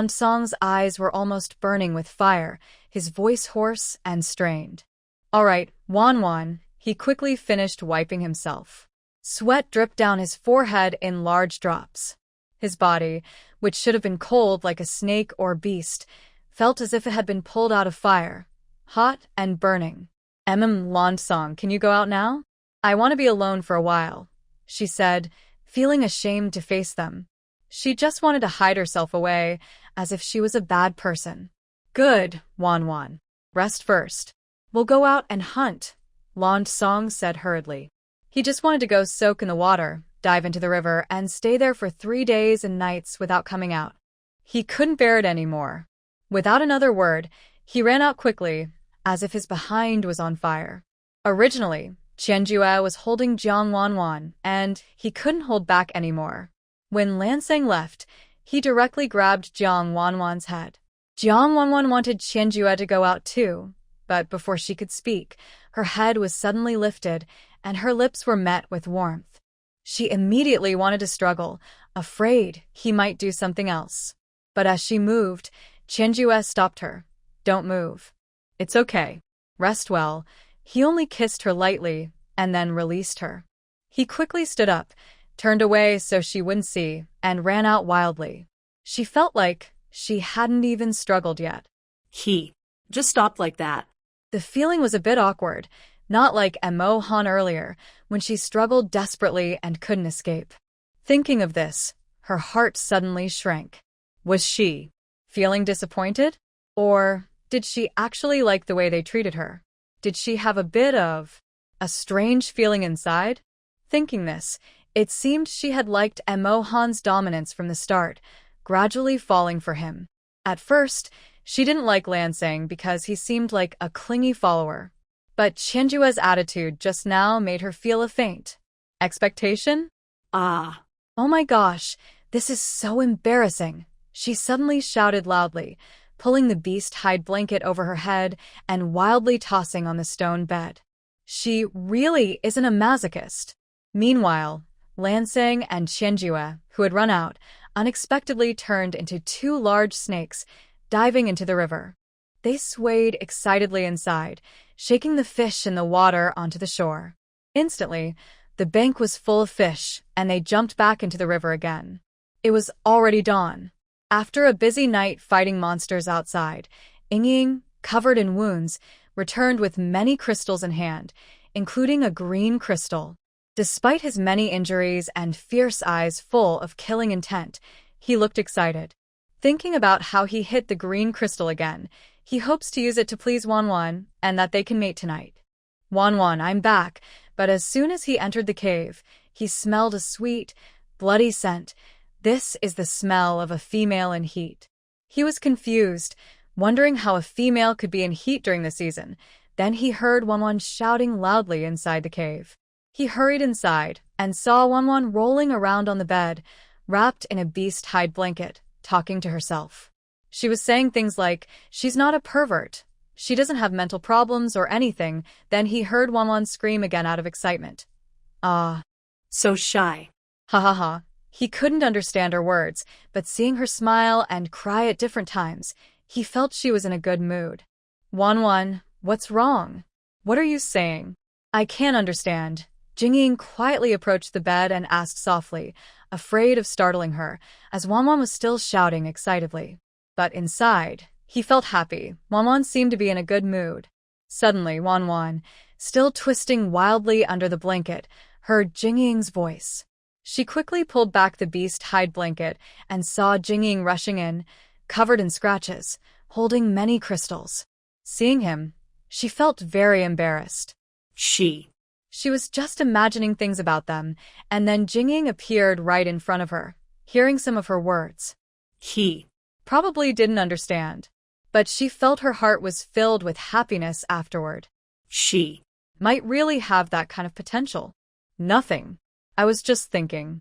Song's eyes were almost burning with fire, his voice hoarse and strained. All right, Wan, he quickly finished wiping himself. Sweat dripped down his forehead in large drops. His body, which should have been cold like a snake or beast, felt as if it had been pulled out of fire, hot and burning. Song, can you go out now? I want to be alone for a while, she said, feeling ashamed to face them. She just wanted to hide herself away, as if she was a bad person. Good, Wan. Rest first. We'll go out and hunt, Song said hurriedly. He just wanted to go soak in the water, dive into the river, and stay there for 3 days and nights without coming out. He couldn't bear it anymore. Without another word, he ran out quickly, as if his behind was on fire. Originally, Qianjue was holding Jang Wan, and he couldn't hold back anymore. When Lansang left, he directly grabbed Jang Wan's head. Jang Wan wanted Qianjue to go out too, but before she could speak, her head was suddenly lifted, and her lips were met with warmth. She immediately wanted to struggle, afraid he might do something else. But as she moved, Qianjue stopped her. Don't move. It's okay. Rest well. He only kissed her lightly, and then released her. He quickly stood up, turned away so she wouldn't see, and ran out wildly. She felt like she hadn't even struggled yet. He just stopped like that. The feeling was a bit awkward, not like Emo Han earlier, when she struggled desperately and couldn't escape. Thinking of this, her heart suddenly shrank. Was she feeling disappointed? Or did she actually like the way they treated her? Did she have a bit of a strange feeling inside? Thinking this, it seemed she had liked Emo Han's dominance from the start, gradually falling for him. At first, she didn't like Lansang because he seemed like a clingy follower. But Qianjue's attitude just now made her feel a faint expectation. Ah. Oh my gosh, this is so embarrassing, she suddenly shouted loudly, pulling the beast hide blanket over her head and wildly tossing on the stone bed. She really isn't a masochist. Meanwhile, Lansang and Qianjue, who had run out, unexpectedly turned into 2 large snakes, diving into the river. They swayed excitedly inside, shaking the fish in the water onto the shore. Instantly, the bank was full of fish, and they jumped back into the river again. It was already dawn. After a busy night fighting monsters outside, Ying, covered in wounds, returned with many crystals in hand, including a green crystal. Despite his many injuries and fierce eyes full of killing intent, he looked excited. Thinking about how he hit the green crystal again, he hopes to use it to please Wan and that they can mate tonight. Wan, I'm back, but as soon as he entered the cave, he smelled a sweet, bloody scent. This is the smell of a female in heat. He was confused, wondering how a female could be in heat during the season. Then he heard Wan shouting loudly inside the cave. He hurried inside and saw Wan rolling around on the bed, wrapped in a beast hide blanket, talking to herself. She was saying things like, she's not a pervert. She doesn't have mental problems or anything. Then he heard Wan Wan scream again out of excitement. Ah. So shy. Ha ha ha. He couldn't understand her words, but seeing her smile and cry at different times, he felt she was in a good mood. Wan Wan, what's wrong? What are you saying? I can't understand. Jing quietly approached the bed and asked softly, afraid of startling her, as Wan Wan was still shouting excitedly. But inside, he felt happy. Wan Wan seemed to be in a good mood. Suddenly, Wan Wan, still twisting wildly under the blanket, heard Jing's voice. She quickly pulled back the beast hide blanket and saw Jing rushing in, covered in scratches, holding many crystals. Seeing him, she felt very embarrassed. She was just imagining things about them, and then Jing appeared right in front of her, hearing some of her words. He probably didn't understand, but she felt her heart was filled with happiness afterward. She might really have that kind of potential. Nothing. I was just thinking.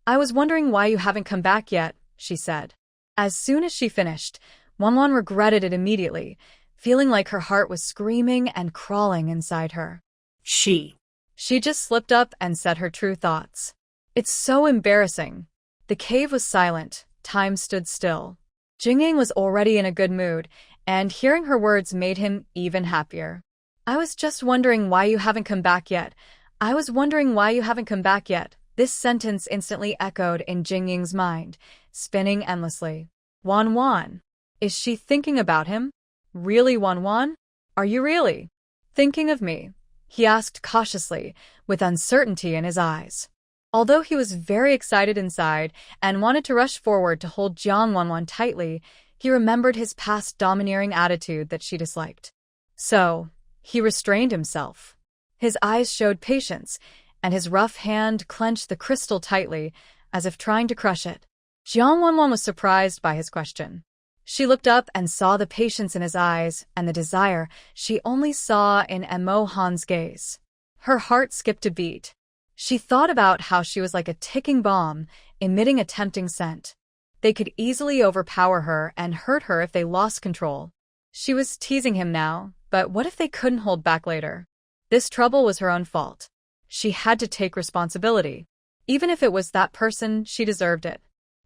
I was wondering why you haven't come back yet, she said. As soon as she finished, Wan Wan regretted it immediately, feeling like her heart was screaming and crawling inside her. She just slipped up and said her true thoughts. It's so embarrassing. The cave was silent. Time stood still. Jing was already in a good mood, and hearing her words made him even happier. I was just wondering why you haven't come back yet. I was wondering why you haven't come back yet. This sentence instantly echoed in Jing's mind, spinning endlessly. Wan Wan. Is she thinking about him? Really, Wan Wan? Are you really thinking of me? He asked cautiously, with uncertainty in his eyes. Although he was very excited inside and wanted to rush forward to hold Jang Wan tightly, he remembered his past domineering attitude that she disliked. So, he restrained himself. His eyes showed patience, and his rough hand clenched the crystal tightly, as if trying to crush it. Jang Wan was surprised by his question. She looked up and saw the patience in his eyes and the desire she only saw in Emo Han's gaze. Her heart skipped a beat. She thought about how she was like a ticking bomb, emitting a tempting scent. They could easily overpower her and hurt her if they lost control. She was teasing him now, but what if they couldn't hold back later? This trouble was her own fault. She had to take responsibility. Even if it was that person, she deserved it.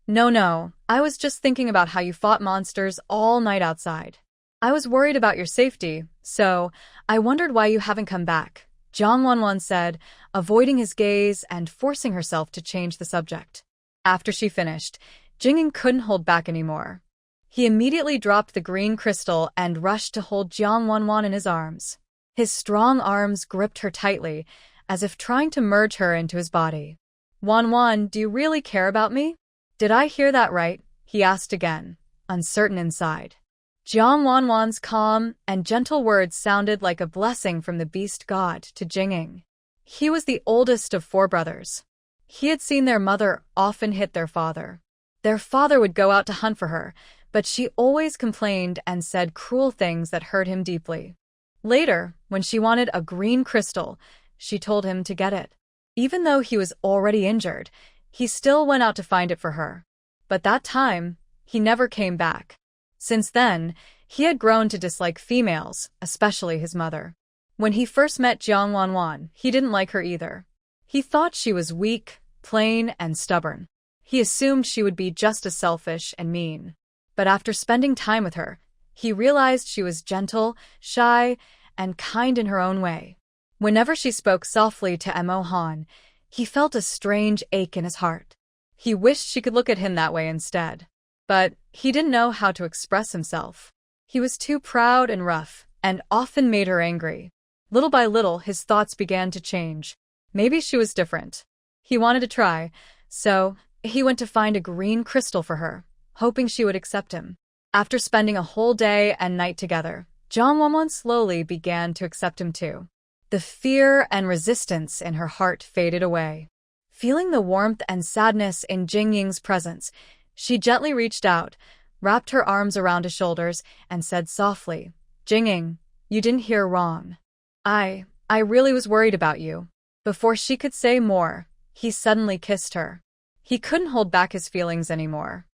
No, I was just thinking about how you fought monsters all night outside. I was worried about your safety, so I wondered why you haven't come back, Jang Wan said, avoiding his gaze and forcing herself to change the subject. After she finished, Jing couldn't hold back anymore. He immediately dropped the green crystal and rushed to hold Jang Wan in his arms. His strong arms gripped her tightly, as if trying to merge her into his body. Wan, do you really care about me? Did I hear that right? He asked again, uncertain inside. Jang Wan's calm and gentle words sounded like a blessing from the beast god to Jing. He was the oldest of 4 brothers. He had seen their mother often hit their father. Their father would go out to hunt for her, but she always complained and said cruel things that hurt him deeply. Later, when she wanted a green crystal, she told him to get it. Even though he was already injured, he still went out to find it for her. But that time, he never came back. Since then, he had grown to dislike females, especially his mother. When he first met Jang Wan, he didn't like her either. He thought she was weak, plain, and stubborn. He assumed she would be just as selfish and mean. But after spending time with her, he realized she was gentle, shy, and kind in her own way. Whenever she spoke softly to Emo Han, he felt a strange ache in his heart. He wished she could look at him that way instead. But he didn't know how to express himself. He was too proud and rough, and often made her angry. Little by little, his thoughts began to change. Maybe she was different. He wanted to try, so he went to find a green crystal for her, hoping she would accept him. After spending a whole day and night together, Jang Wan slowly began to accept him too. The fear and resistance in her heart faded away. Feeling the warmth and sadness in Jing's presence, she gently reached out, wrapped her arms around his shoulders, and said softly, Jing, you didn't hear wrong. I really was worried about you. Before she could say more, he suddenly kissed her. He couldn't hold back his feelings anymore.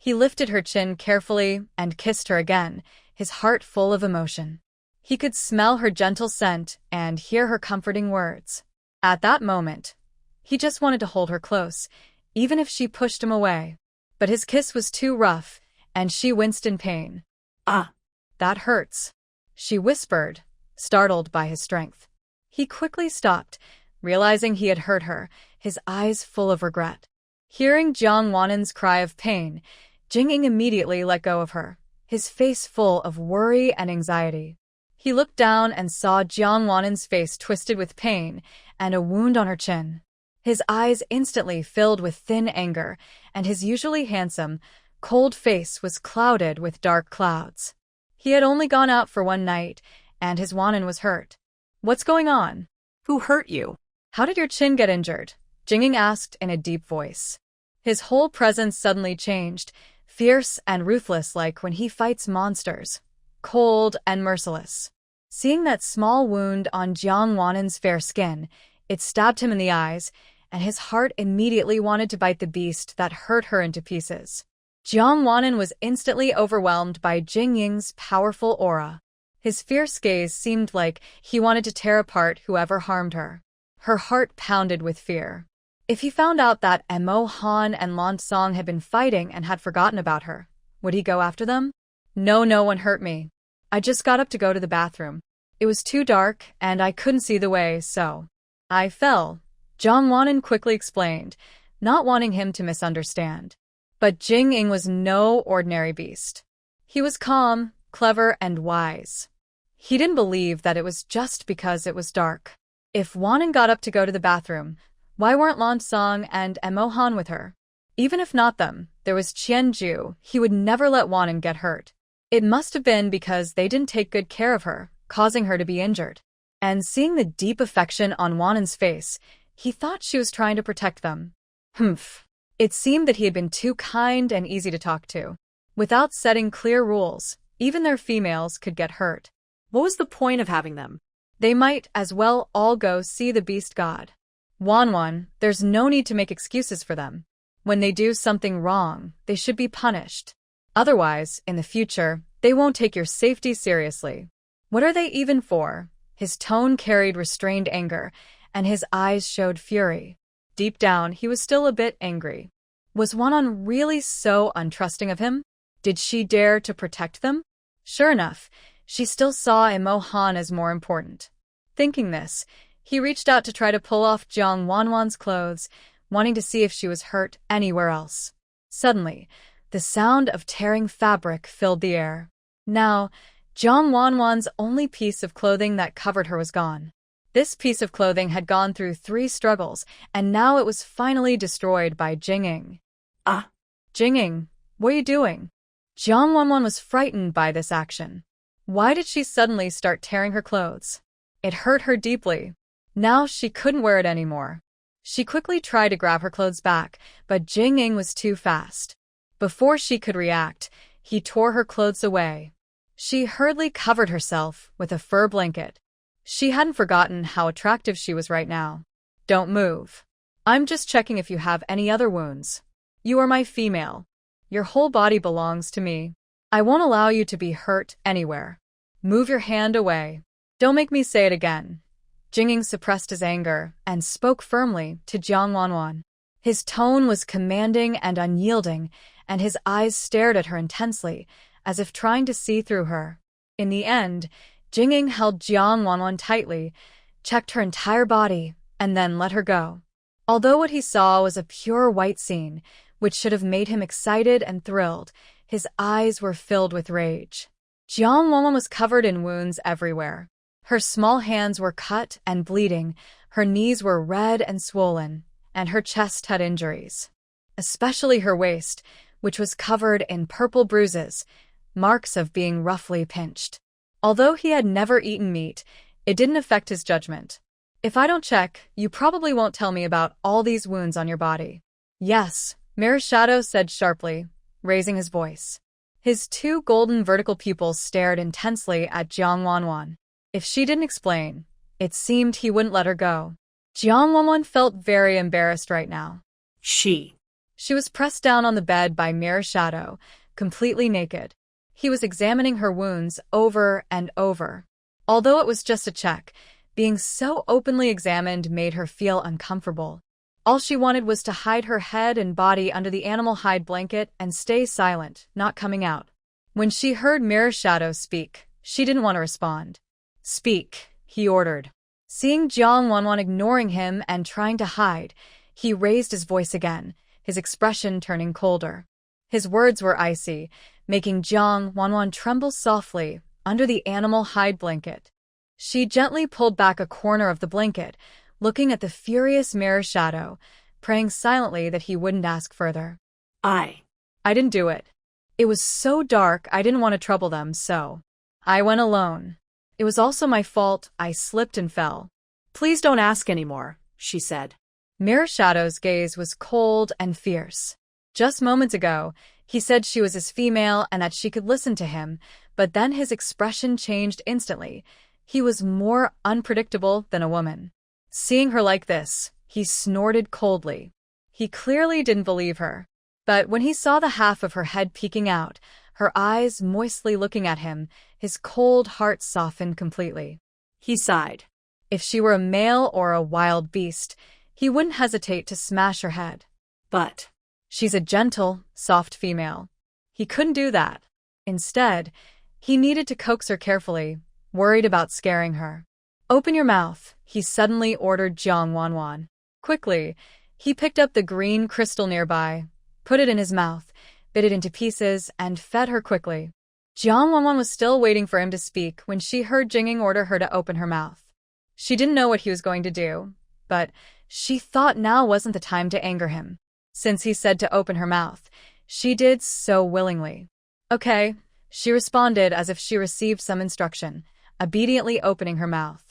He lifted her chin carefully and kissed her again, his heart full of emotion. He could smell her gentle scent and hear her comforting words. At that moment, he just wanted to hold her close, even if she pushed him away. But his kiss was too rough, and she winced in pain. "Ah, that hurts," she whispered, startled by his strength. He quickly stopped, realizing he had hurt her, his eyes full of regret. Hearing Jang Wan's cry of pain, Jing immediately let go of her, his face full of worry and anxiety. He looked down and saw Jang Wan's face twisted with pain and a wound on her chin. His eyes instantly filled with thin anger, and his usually handsome, cold face was clouded with dark clouds. He had only gone out for one night, and his Wanan was hurt. "What's going on? who hurt you?" How did your chin get injured?" Jing asked in a deep voice. His whole presence suddenly changed, fierce and ruthless like when he fights monsters, cold and merciless. Seeing that small wound on Jang Wan's fair skin, it stabbed him in the eyes, and his heart immediately wanted to bite the beast that hurt her into pieces. Jang Wan was instantly overwhelmed by Jing Ying's powerful aura. His fierce gaze seemed like he wanted to tear apart whoever harmed her. Her heart pounded with fear. If he found out that Emo Han and Langong had been fighting and had forgotten about her, would he go after them? No one hurt me. I just got up to go to the bathroom. It was too dark, and I couldn't see the way, so I fell, Jang Wan quickly explained, not wanting him to misunderstand. But Jing Ying was no ordinary beast. He was calm, clever, and wise. He didn't believe that it was just because it was dark. If Wanan got up to go to the bathroom, why weren't Langong and Emo Han with her? Even if not them, there was Qianju. He would never let Wanan get hurt. It must have been because they didn't take good care of her, causing her to be injured. And seeing the deep affection on Wanan's face, he thought she was trying to protect them. Humph. It seemed that he had been too kind and easy to talk to. Without setting clear rules, even their females could get hurt. What was the point of having them? They might as well all go see the beast god. Wan, there's no need to make excuses for them. When they do something wrong, they should be punished. Otherwise, in the future, they won't take your safety seriously. What are they even for? His tone carried restrained anger, and his eyes showed fury. Deep down, he was still a bit angry. Was Wanan really so untrusting of him? Did she dare to protect them? Sure enough, she still saw Emo Han as more important. Thinking this, he reached out to try to pull off Jang Wan's clothes, wanting to see if she was hurt anywhere else. Suddenly, the sound of tearing fabric filled the air. Now, Jang Wan's only piece of clothing that covered her was gone. This piece of clothing had gone through 3 struggles, and now it was finally destroyed by Jing Ying. Ah! Jing Ying, what are you doing? Jang Wan was frightened by this action. Why did she suddenly start tearing her clothes? It hurt her deeply. Now she couldn't wear it anymore. She quickly tried to grab her clothes back, but Jing Ying was too fast. Before she could react, he tore her clothes away. She hurriedly covered herself with a fur blanket. She hadn't forgotten how attractive she was right now. Don't move. I'm just checking if you have any other wounds. You are my female. Your whole body belongs to me. I won't allow you to be hurt anywhere. Move your hand away. Don't make me say it again. Jing Ying suppressed his anger and spoke firmly to Jang Wan. His tone was commanding and unyielding, and his eyes stared at her intensely, as if trying to see through her. In the end, Jing Ying held Jang Wan tightly, checked her entire body, and then let her go. Although what he saw was a pure white scene, which should have made him excited and thrilled, his eyes were filled with rage. Jang Wan was covered in wounds everywhere. Her small hands were cut and bleeding, her knees were red and swollen, and her chest had injuries. Especially her waist, which was covered in purple bruises, marks of being roughly pinched. Although he had never eaten meat, it didn't affect his judgment. If I don't check, you probably won't tell me about all these wounds on your body. Yes, Mirror Shadow said sharply, raising his voice. His 2 golden vertical pupils stared intensely at Jang Wan. If she didn't explain, it seemed he wouldn't let her go. Jang Wan felt very embarrassed right now. She. She was pressed down on the bed by Mirror Shadow, completely naked. He was examining her wounds over and over. Although it was just a check, being so openly examined made her feel uncomfortable. All she wanted was to hide her head and body under the animal hide blanket and stay silent, not coming out. When she heard Mirror Shadow speak, she didn't want to respond. "Speak," he ordered. Seeing Jang Wan ignoring him and trying to hide, he raised his voice again, his expression turning colder. His words were icy, making Jang Wan tremble softly under the animal hide blanket. She gently pulled back a corner of the blanket, looking at the furious Mirror Shadow, praying silently that he wouldn't ask further. I didn't do it. It was so dark I didn't want to trouble them, so I went alone. It was also my fault, I slipped and fell. Please don't ask anymore, she said. Mirror Shadow's gaze was cold and fierce. Just moments ago, he said she was his female and that she could listen to him, but then his expression changed instantly. He was more unpredictable than a woman. Seeing her like this, he snorted coldly. He clearly didn't believe her. But when he saw the half of her head peeking out, her eyes moistly looking at him, his cold heart softened completely. He sighed. If she were a male or a wild beast, he wouldn't hesitate to smash her head. But she's a gentle, soft female. He couldn't do that. Instead, he needed to coax her carefully, worried about scaring her. "Open your mouth," he suddenly ordered Jang Wan. Quickly, he picked up the green crystal nearby, put it in his mouth, bit it into pieces, and fed her quickly. Jang Wan was still waiting for him to speak when she heard Jing order her to open her mouth. She didn't know what he was going to do, but she thought now wasn't the time to anger him. Since he said to open her mouth, she did so willingly. "Okay," she responded as if she received some instruction, obediently opening her mouth.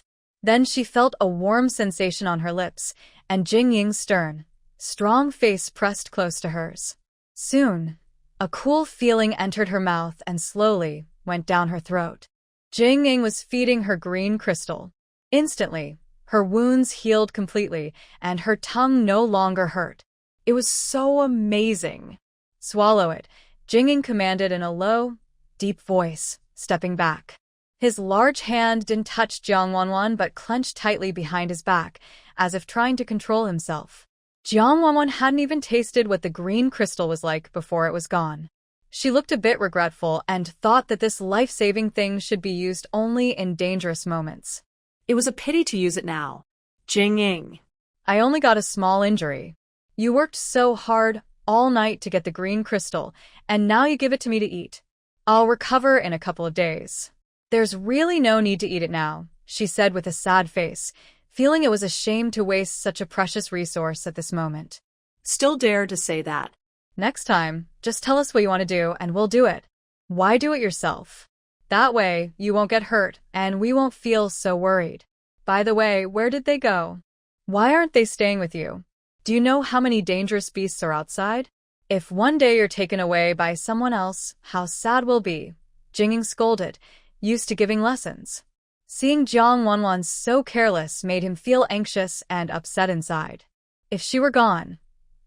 Then she felt a warm sensation on her lips, and Jing Ying's stern, strong face pressed close to hers. Soon, a cool feeling entered her mouth and slowly went down her throat. Jing Ying was feeding her green crystal. Instantly, her wounds healed completely, and her tongue no longer hurt. It was so amazing. "Swallow it," Jing Ying commanded in a low, deep voice, stepping back. His large hand didn't touch Jang Wan but clenched tightly behind his back, as if trying to control himself. Jang Wan hadn't even tasted what the green crystal was like before it was gone. She looked a bit regretful and thought that this life-saving thing should be used only in dangerous moments. It was a pity to use it now. Jing Ying. "I only got a small injury. You worked so hard all night to get the green crystal, and now you give it to me to eat. I'll recover in a couple of days. There's really no need to eat it now," she said with a sad face, feeling it was a shame to waste such a precious resource at this moment. Still dare to say that. "Next time, just tell us what you want to do and we'll do it. Why do it yourself? That way, you won't get hurt and we won't feel so worried. By the way, where did they go? Why aren't they staying with you? Do you know how many dangerous beasts are outside? If one day you're taken away by someone else, how sad we'll be," Jing scolded, used to giving lessons. Seeing Jang Wan so careless made him feel anxious and upset inside. If she were gone,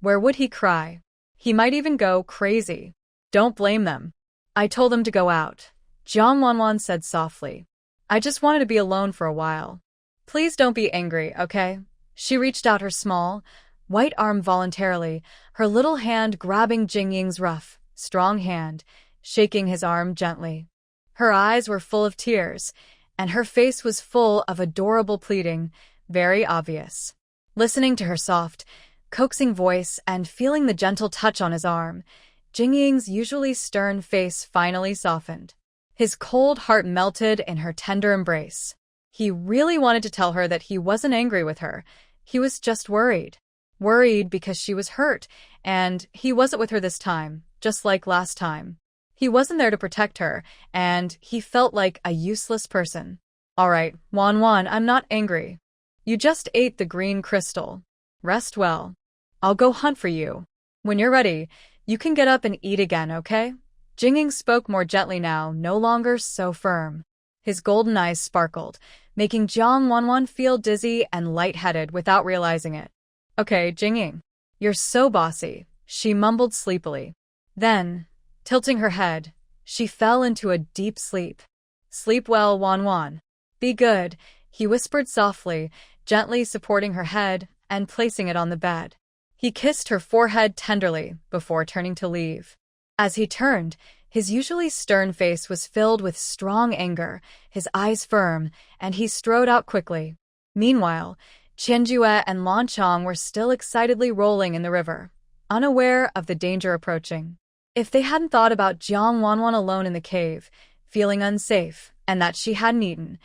where would he cry? He might even go crazy. "Don't blame them. I told them to go out," Jang Wan said softly. "I just wanted to be alone for a while. Please don't be angry, okay?" She reached out her small, white arm voluntarily, her little hand grabbing Jing Ying's rough, strong hand, shaking his arm gently. Her eyes were full of tears, and her face was full of adorable pleading, very obvious. Listening to her soft, coaxing voice and feeling the gentle touch on his arm, Jing Ying's usually stern face finally softened. His cold heart melted in her tender embrace. He really wanted to tell her that he wasn't angry with her. He was just worried. Worried because she was hurt, and he wasn't with her this time, just like last time. He wasn't there to protect her, and he felt like a useless person. "All right, Wan, I'm not angry. You just ate the green crystal. Rest well. I'll go hunt for you. When you're ready, you can get up and eat again, okay?" Jing spoke more gently now, no longer so firm. His golden eyes sparkled, making Jang Wan feel dizzy and lightheaded without realizing it. "Okay, Jing, you're so bossy," she mumbled sleepily. Then, tilting her head, she fell into a deep sleep. Sleep well, Wan Wan. Be good, he whispered softly, gently supporting her head and placing it on the bed. He kissed her forehead tenderly before turning to leave. As he turned, his usually stern face was filled with strong anger, his eyes firm, and he strode out quickly. Meanwhile, Qianjue and Lanchong were still excitedly rolling in the river, unaware of the danger approaching. If they hadn't thought about Jang Wan alone in the cave, feeling unsafe, and that she hadn't eaten,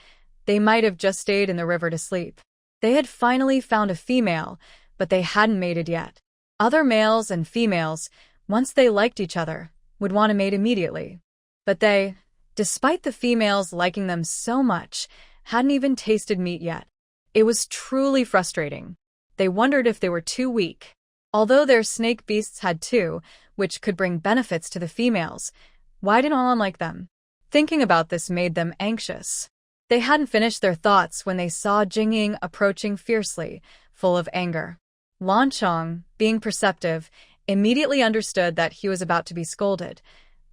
they might have just stayed in the river to sleep. They had finally found a female, but they hadn't mated yet. Other males and females, once they liked each other, would want to mate immediately. But they, despite the females liking them so much, hadn't even tasted meat yet. It was truly frustrating. They wondered if they were too weak. Although their snake beasts had two, which could bring benefits to the females, why didn't one like them? Thinking about this made them anxious. They hadn't finished their thoughts when they saw Jing approaching fiercely, full of anger. Lanchong, being perceptive, immediately understood that he was about to be scolded,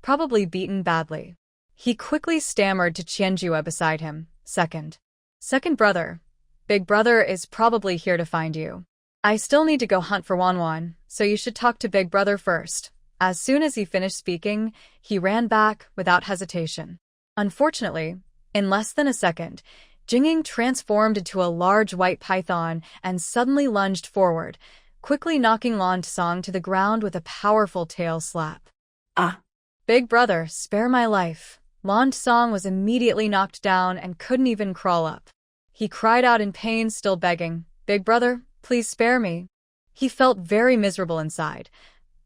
probably beaten badly. He quickly stammered to Qianjue beside him, Second brother. Big brother is probably here to find you. I still need to go hunt for Wan Wan, so you should talk to big brother first." As soon as he finished speaking, he ran back without hesitation. Unfortunately, in less than a second, Jing transformed into a large white python and suddenly lunged forward, quickly knocking Lanchong to the ground with a powerful tail slap. Ah! Big brother, spare my life. Lanchong was immediately knocked down and couldn't even crawl up. He cried out in pain, still begging, "Big brother, please spare me." He felt very miserable inside.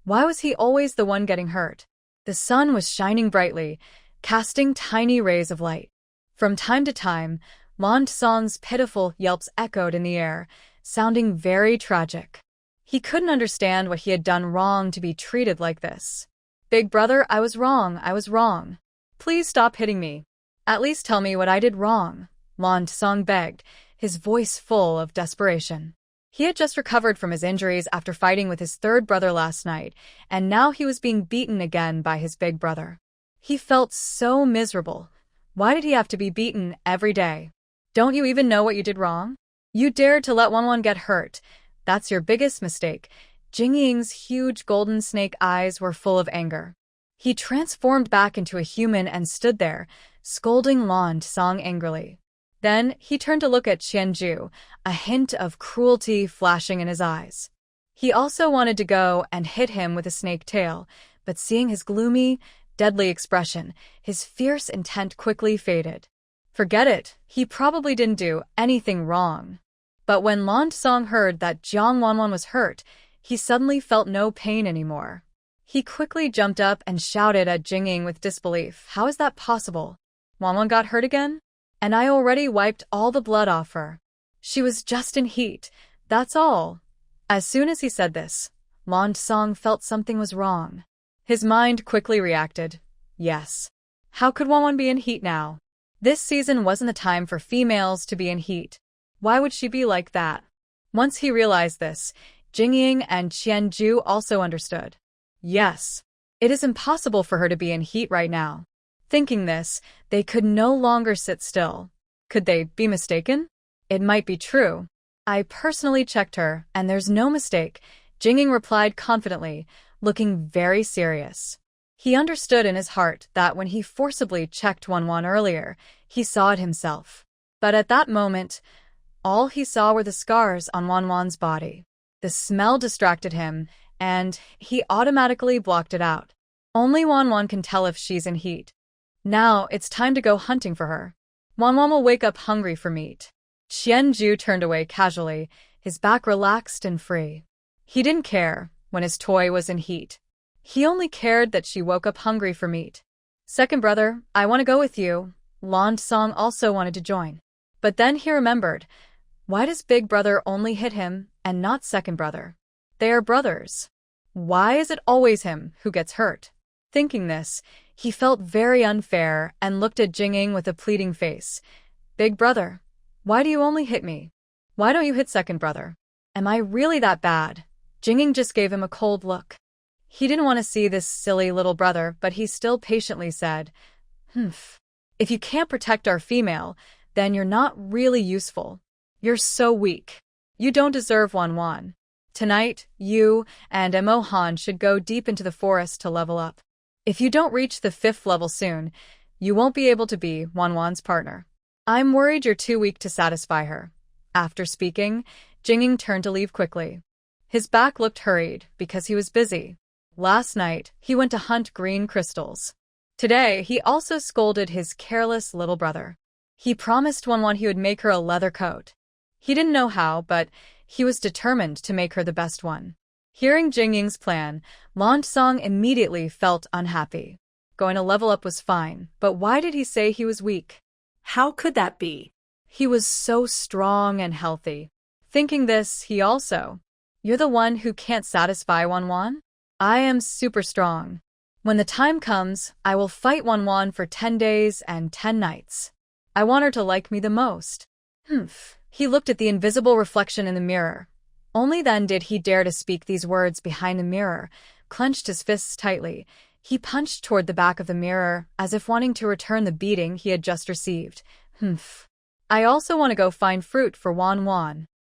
Why was he always the one getting hurt? The sun was shining brightly, casting tiny rays of light. From time to time, Lanchong's pitiful yelps echoed in the air, sounding very tragic. He couldn't understand what he had done wrong to be treated like this. "Big brother, I was wrong. Please stop hitting me. At least tell me what I did wrong," Lanchong begged, his voice full of desperation. He had just recovered from his injuries after fighting with his third brother last night, and now he was being beaten again by his big brother. He felt so miserable. Why did he have to be beaten every day? "Don't you even know what you did wrong? You dared to let Wan Wan get hurt. That's your biggest mistake." Jing's huge golden snake eyes were full of anger. He transformed back into a human and stood there, scolding Lanchong angrily. Then he turned to look at Qianjue, a hint of cruelty flashing in his eyes. He also wanted to go and hit him with a snake tail, but seeing his gloomy, deadly expression, his fierce intent quickly faded. Forget it, he probably didn't do anything wrong. But when Lanchong heard that Jang Wan was hurt, he suddenly felt no pain anymore. He quickly jumped up and shouted at Jing with disbelief, "How is that possible? Wan got hurt again? And I already wiped all the blood off her. She was just in heat, that's all." As soon as he said this, Lanchong felt something was wrong. His mind quickly reacted, yes. How could Wan be in heat now? This season wasn't the time for females to be in heat. Why would she be like that? Once he realized this, Jing and Qianjue also understood. Yes, it is impossible for her to be in heat right now. Thinking this, they could no longer sit still. Could they be mistaken? It might be true. "I personally checked her, and there's no mistake," Jing replied confidently, looking very serious. He understood in his heart that when he forcibly checked Wan earlier, he saw it himself. But at that moment, all he saw were the scars on Wan's body. The smell distracted him, and he automatically blocked it out. Only Wan can tell if she's in heat. Now it's time to go hunting for her. Wan will wake up hungry for meat. Qianjue turned away casually, his back relaxed and free. He didn't care when his toy was in heat. He only cared that she woke up hungry for meat. "Second brother, I want to go with you." Lanchong also wanted to join. But then he remembered, why does big brother only hit him and not second brother? They are brothers. Why is it always him who gets hurt? Thinking this, he felt very unfair and looked at Jing with a pleading face. "Big brother, why do you only hit me? Why don't you hit second brother? Am I really that bad?" Jing just gave him a cold look. He didn't want to see this silly little brother, but he still patiently said, "Humph. If you can't protect our female, then you're not really useful. You're so weak. You don't deserve Wan. Tonight, you and Emo Han should go deep into the forest to level up. If you don't reach the 5th level soon, you won't be able to be Wan's partner. I'm worried you're too weak to satisfy her." After speaking, Jing turned to leave quickly. His back looked hurried because he was busy. Last night, he went to hunt green crystals. Today, he also scolded his careless little brother. He promised Wan he would make her a leather coat. He didn't know how, but he was determined to make her the best one. Hearing Jing's plan, Song immediately felt unhappy. Going to level up was fine, but why did he say he was weak? How could that be? He was so strong and healthy. Thinking this, he also, "You're the one who can't satisfy Wan? I am super strong. When the time comes, I will fight Wan for 10 days and 10 nights. I want her to like me the most." Humph. He looked at the invisible reflection in the mirror. Only then did he dare to speak these words behind the mirror. Clenched his fists tightly, he punched toward the back of the mirror, as if wanting to return the beating he had just received. Humph. "I also want to go find fruit for Wan.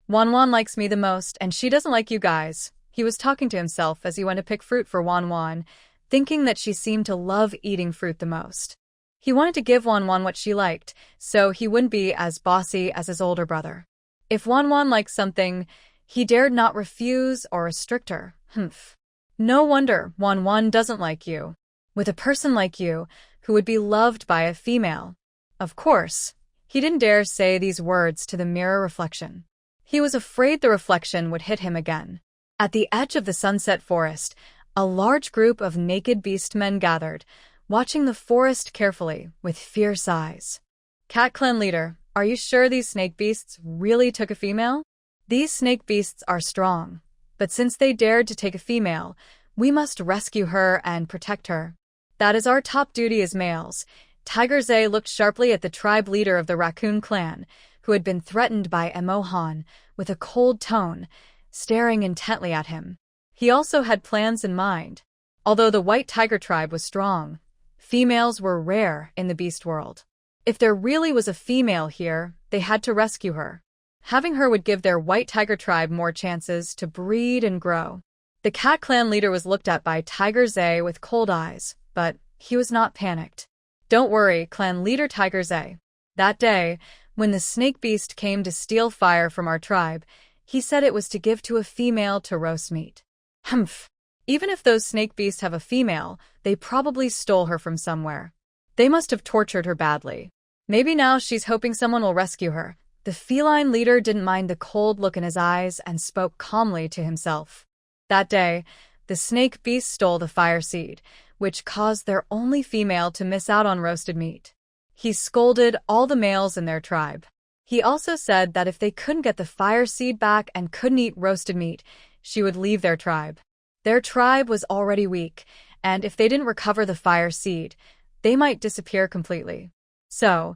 Wan likes me the most, and she doesn't like you guys." He was talking to himself as he went to pick fruit for Wan, thinking that she seemed to love eating fruit the most. He wanted to give Wan what she liked, so he wouldn't be as bossy as his older brother. If Wan liked something, he dared not refuse or restrict her. Humph. No wonder Wan doesn't like you. With a person like you, who would be loved by a female. Of course, he didn't dare say these words to the mirror reflection. He was afraid the reflection would hit him again. At the edge of the sunset forest, a large group of naked beastmen gathered, watching the forest carefully with fierce eyes. "Cat Clan leader, are you sure these snake beasts really took a female? These snake beasts are strong, but since they dared to take a female, we must rescue her and protect her. That is our top duty as males." Tiger Zay looked sharply at the tribe leader of the raccoon clan, who had been threatened by Emo Han, with a cold tone, staring intently at him. He also had plans in mind. Although the white tiger tribe was strong, females were rare in the beast world. If there really was a female here, they had to rescue her. Having her would give their white tiger tribe more chances to breed and grow. The cat clan leader was looked at by Tiger Zay with cold eyes, but he was not panicked. "Don't worry, clan leader Tiger Zay. That day, when the snake beast came to steal fire from our tribe, he said it was to give to a female to roast meat." Humph. Even if those snake beasts have a female, they probably stole her from somewhere. They must have tortured her badly. Maybe now she's hoping someone will rescue her. The feline leader didn't mind the cold look in his eyes and spoke calmly to himself. That day, the snake beast stole the fire seed, which caused their only female to miss out on roasted meat. He scolded all the males in their tribe. He also said that if they couldn't get the fire seed back and couldn't eat roasted meat, she would leave their tribe. Their tribe was already weak, and if they didn't recover the fire seed, they might disappear completely. So,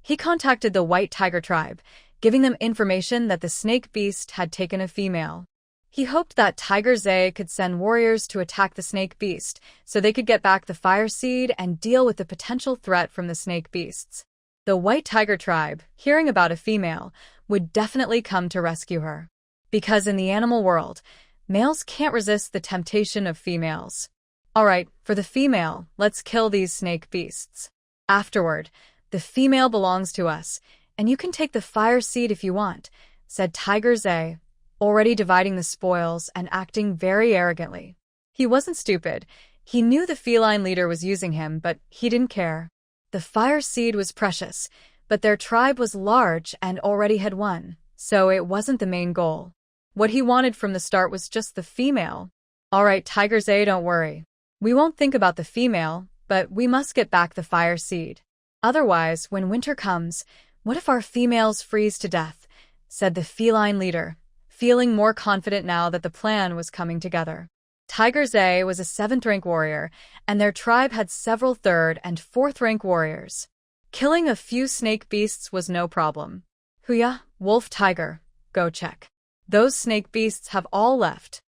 he contacted the white tiger tribe, giving them information that the snake beast had taken a female. He hoped that Tiger Zay could send warriors to attack the snake beast, so they could get back the fire seed and deal with the potential threat from the snake beasts. The white tiger tribe, hearing about a female, would definitely come to rescue her. Because in the animal world, males can't resist the temptation of females. "Alright, for the female, let's kill these snake beasts. Afterward, the female belongs to us, and you can take the fire seed if you want," said Tiger Zay, already dividing the spoils and acting very arrogantly. He wasn't stupid. He knew the feline leader was using him, but he didn't care. The fire seed was precious, but their tribe was large and already had won, so it wasn't the main goal. What he wanted from the start was just the female. "Alright, Tiger Zay, don't worry. We won't think about the female, but we must get back the fire seed. Otherwise, when winter comes, what if our females freeze to death?" said the feline leader, feeling more confident now that the plan was coming together. Tiger Zay was a 7th-rank warrior, and their tribe had several 3rd- and 4th-rank warriors. Killing a few snake beasts was no problem. "Huya, wolf tiger, go check. Those snake beasts have all left."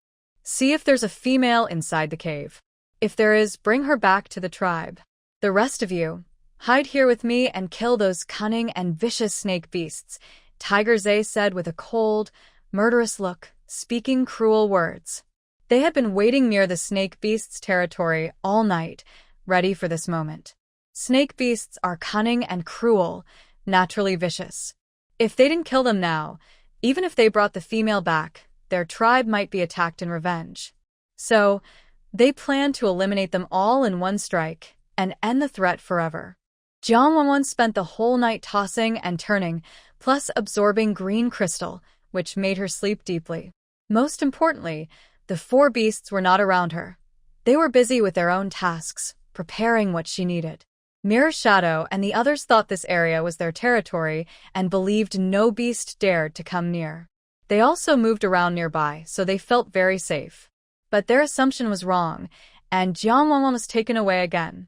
See if there's a female inside the cave. If there is, bring her back to the tribe. The rest of you, hide here with me and kill those cunning and vicious snake beasts, Tiger Zay said with a cold, murderous look, speaking cruel words. They had been waiting near the snake beasts' territory all night, ready for this moment. Snake beasts are cunning and cruel, naturally vicious. If they didn't kill them now, even if they brought the female back, their tribe might be attacked in revenge. So, they planned to eliminate them all in one strike and end the threat forever. Jang Wan spent the whole night tossing and turning, plus absorbing green crystal, which made her sleep deeply. Most importantly, the four beasts were not around her. They were busy with their own tasks, preparing what she needed. Mirror Shadow and the others thought this area was their territory and believed no beast dared to come near. They also moved around nearby, so they felt very safe. But their assumption was wrong, and Jang Wan was taken away again.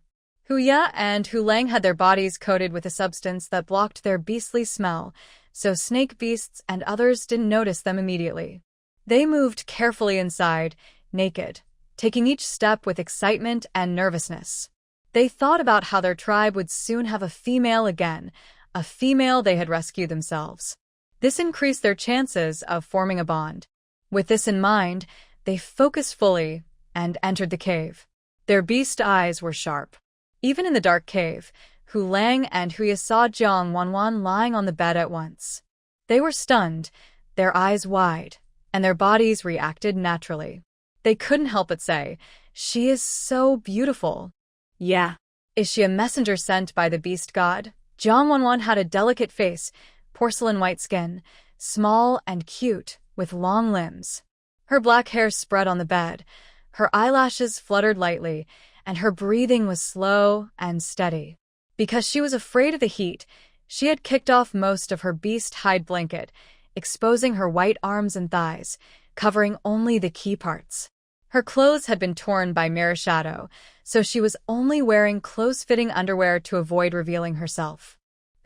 Huya and Hulang had their bodies coated with a substance that blocked their beastly smell, so snake beasts and others didn't notice them immediately. They moved carefully inside, naked, taking each step with excitement and nervousness. They thought about how their tribe would soon have a female again, a female they had rescued themselves. This increased their chances of forming a bond. With this in mind, they focused fully and entered the cave. Their beast eyes were sharp. Even in the dark cave, Hulang and Huya saw Jang Wan lying on the bed at once. They were stunned, their eyes wide, and their bodies reacted naturally. They couldn't help but say, "She is so beautiful." Yeah. Is she a messenger sent by the beast god? Jang Wan had a delicate face, porcelain white skin, small and cute, with long limbs. Her black hair spread on the bed, her eyelashes fluttered lightly, and her breathing was slow and steady. Because she was afraid of the heat, she had kicked off most of her beast hide blanket, exposing her white arms and thighs, covering only the key parts. Her clothes had been torn by Mirror Shadow, so she was only wearing close-fitting underwear to avoid revealing herself.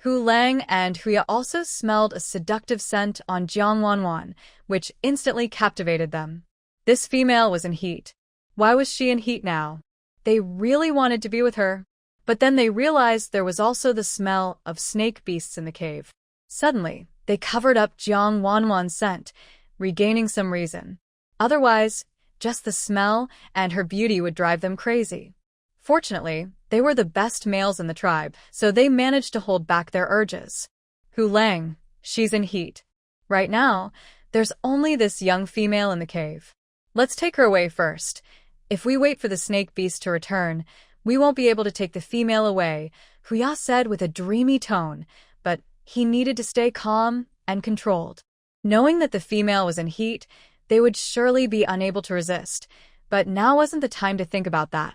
Hulang and Huya also smelled a seductive scent on Jang Wan, which instantly captivated them. This female was in heat. Why was she in heat now? They really wanted to be with her. But then they realized there was also the smell of snake beasts in the cave. Suddenly, they covered up Jang Wan's scent, regaining some reason. Otherwise, just the smell and her beauty would drive them crazy. Fortunately, they were the best males in the tribe, so they managed to hold back their urges. Hulang, she's in heat. Right now, there's only this young female in the cave. Let's take her away first. If we wait for the snake beast to return, we won't be able to take the female away, Huya said with a dreamy tone, but he needed to stay calm and controlled. Knowing that the female was in heat, they would surely be unable to resist, but now wasn't the time to think about that.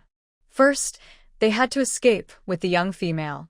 First, they had to escape with the young female.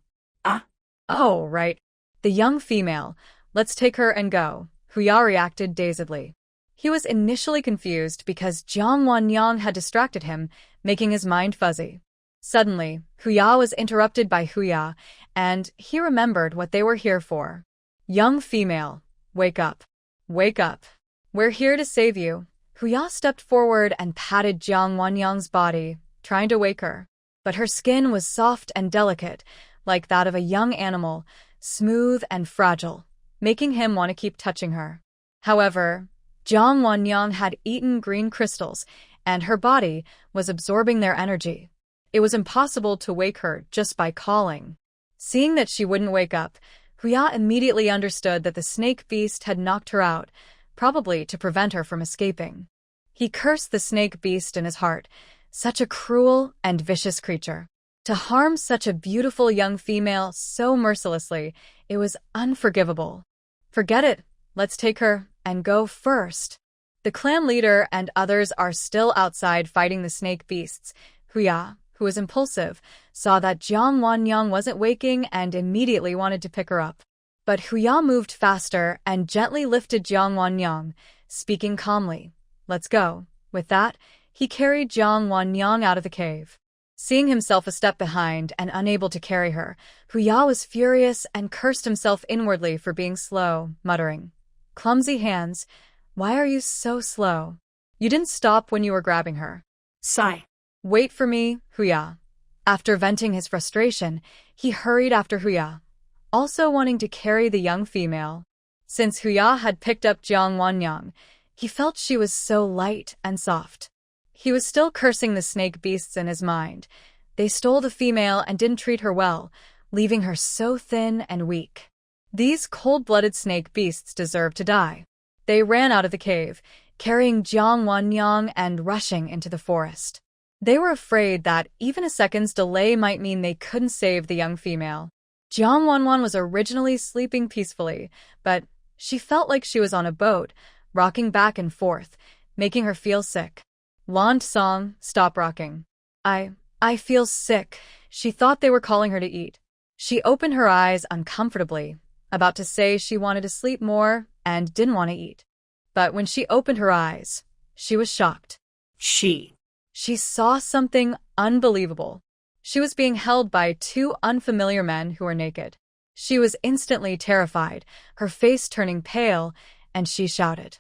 Oh, right. The young female. Let's take her and go, Huya reacted dazedly. He was initially confused because Jang Wan had distracted him, making his mind fuzzy. Suddenly, Huya was interrupted by Huya, and he remembered what they were here for. Young female, wake up. Wake up. We're here to save you. Huya stepped forward and patted Jang Wan's body, trying to wake her. But her skin was soft and delicate, like that of a young animal, smooth and fragile, making him want to keep touching her. However, Jang Wan had eaten green crystals, and her body was absorbing their energy. It was impossible to wake her just by calling. Seeing that she wouldn't wake up, Huya immediately understood that the snake beast had knocked her out, probably to prevent her from escaping. He cursed the snake beast in his heart, such a cruel and vicious creature. To harm such a beautiful young female so mercilessly, it was unforgivable. Forget it, let's take her and go first. The clan leader and others are still outside fighting the snake beasts. Huya, who was impulsive, saw that Jang Wan wasn't waking and immediately wanted to pick her up. But Huya moved faster and gently lifted Jang Wan, speaking calmly. Let's go. With that, he carried Jang Wan out of the cave. Seeing himself a step behind and unable to carry her, Huya was furious and cursed himself inwardly for being slow, muttering, "Clumsy hands, why are you so slow? You didn't stop when you were grabbing her. Sigh. Wait for me, Huya. After venting his frustration, he hurried after Huya, also wanting to carry the young female. Since Huya had picked up Jang Wan, he felt she was so light and soft. He was still cursing the snake beasts in his mind. They stole the female and didn't treat her well, leaving her so thin and weak. These cold-blooded snake beasts deserved to die. They ran out of the cave, carrying Jang Wan and rushing into the forest. They were afraid that even a second's delay might mean they couldn't save the young female. Jang Wan was originally sleeping peacefully, but she felt like she was on a boat, rocking back and forth, making her feel sick. Lan Song, stop rocking. I feel sick. She thought they were calling her to eat. She opened her eyes uncomfortably, about to say she wanted to sleep more and didn't want to eat. But when she opened her eyes, she was shocked. She saw something unbelievable. She was being held by two unfamiliar men who were naked. She was instantly terrified, her face turning pale, and she shouted,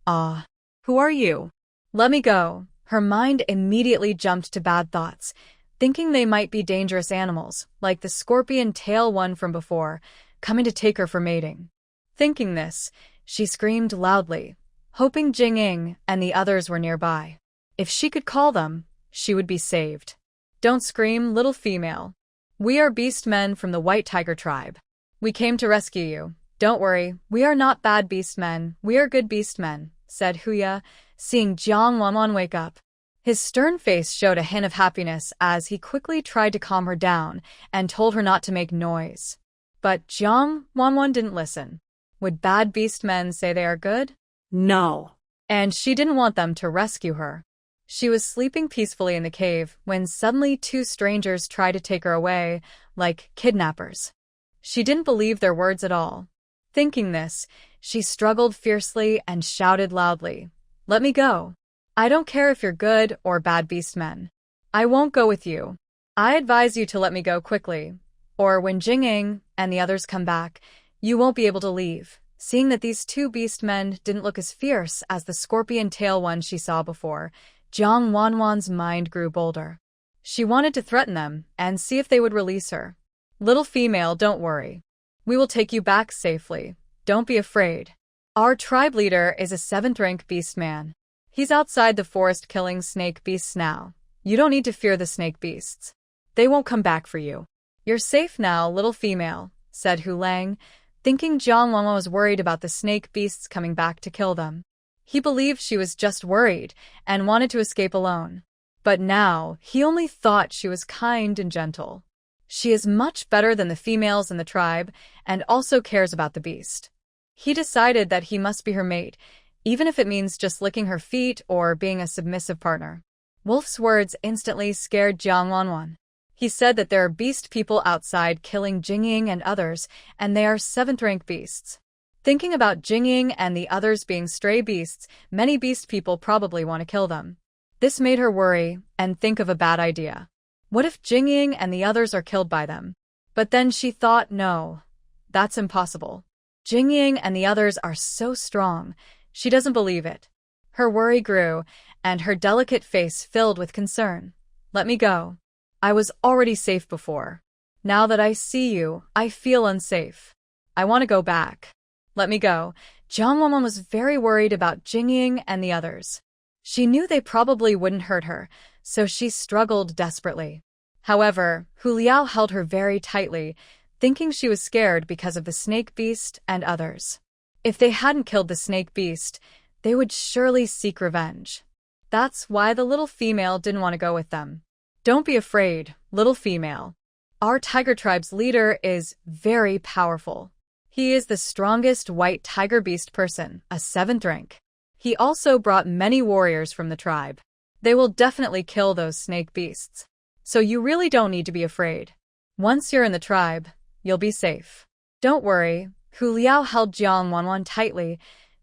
"Ah, who are you? Let me go." Her mind immediately jumped to bad thoughts, thinking they might be dangerous animals, like the scorpion tail one from before, coming to take her for mating. Thinking this, she screamed loudly, hoping Jing and the others were nearby. If she could call them, she would be saved. Don't scream, little female. We are beastmen from the White Tiger tribe. We came to rescue you. Don't worry, we are not bad beastmen, we are good beastmen, said Huya, seeing Jang Wan wake up. His stern face showed a hint of happiness as he quickly tried to calm her down and told her not to make noise. But Jang Wan didn't listen. Would bad beastmen say they are good? No. And she didn't want them to rescue her. She was sleeping peacefully in the cave when suddenly two strangers tried to take her away, like kidnappers. She didn't believe their words at all. Thinking this, she struggled fiercely and shouted loudly, "Let me go. I don't care if you're good or bad beastmen. I won't go with you. I advise you to let me go quickly, or when Jing and the others come back, you won't be able to leave." Seeing that these two beastmen didn't look as fierce as the scorpion tail one she saw before, Jang Wan's mind grew bolder. She wanted to threaten them and see if they would release her. "Little female, don't worry. We will take you back safely. Don't be afraid. Our tribe leader is a 7th rank beastman. He's outside the forest killing snake beasts now. You don't need to fear the snake beasts. They won't come back for you. You're safe now, little female," said Hu Lang, thinking Jang Wan was worried about the snake beasts coming back to kill them. He believed she was just worried and wanted to escape alone. But now, he only thought she was kind and gentle. She is much better than the females in the tribe and also cares about the beast. He decided that he must be her mate, even if it means just licking her feet or being a submissive partner. Wolf's words instantly scared Jang Wan. He said that there are beast people outside killing Jing and others, and they are 7th rank beasts. Thinking about Jing and the others being stray beasts, many beast people probably want to kill them. This made her worry and think of a bad idea. What if Jing and the others are killed by them? But then she thought, no, that's impossible. Jing and the others are so strong. She doesn't believe it. Her worry grew, and her delicate face filled with concern. "Let me go. I was already safe before. Now that I see you, I feel unsafe. I want to go back. Let me go." Jang Wan was very worried about Jing and the others. She knew they probably wouldn't hurt her, so she struggled desperately. However, Hu Liao held her very tightly, thinking she was scared because of the snake beast and others. If they hadn't killed the snake beast, they would surely seek revenge. That's why the little female didn't want to go with them. "Don't be afraid, little female. Our tiger tribe's leader is very powerful. He is the strongest white tiger beast person, a 7th rank. He also brought many warriors from the tribe. They will definitely kill those snake beasts. So you really don't need to be afraid. Once you're in the tribe, you'll be safe. Don't worry." Hu Liao held Jang Wan tightly,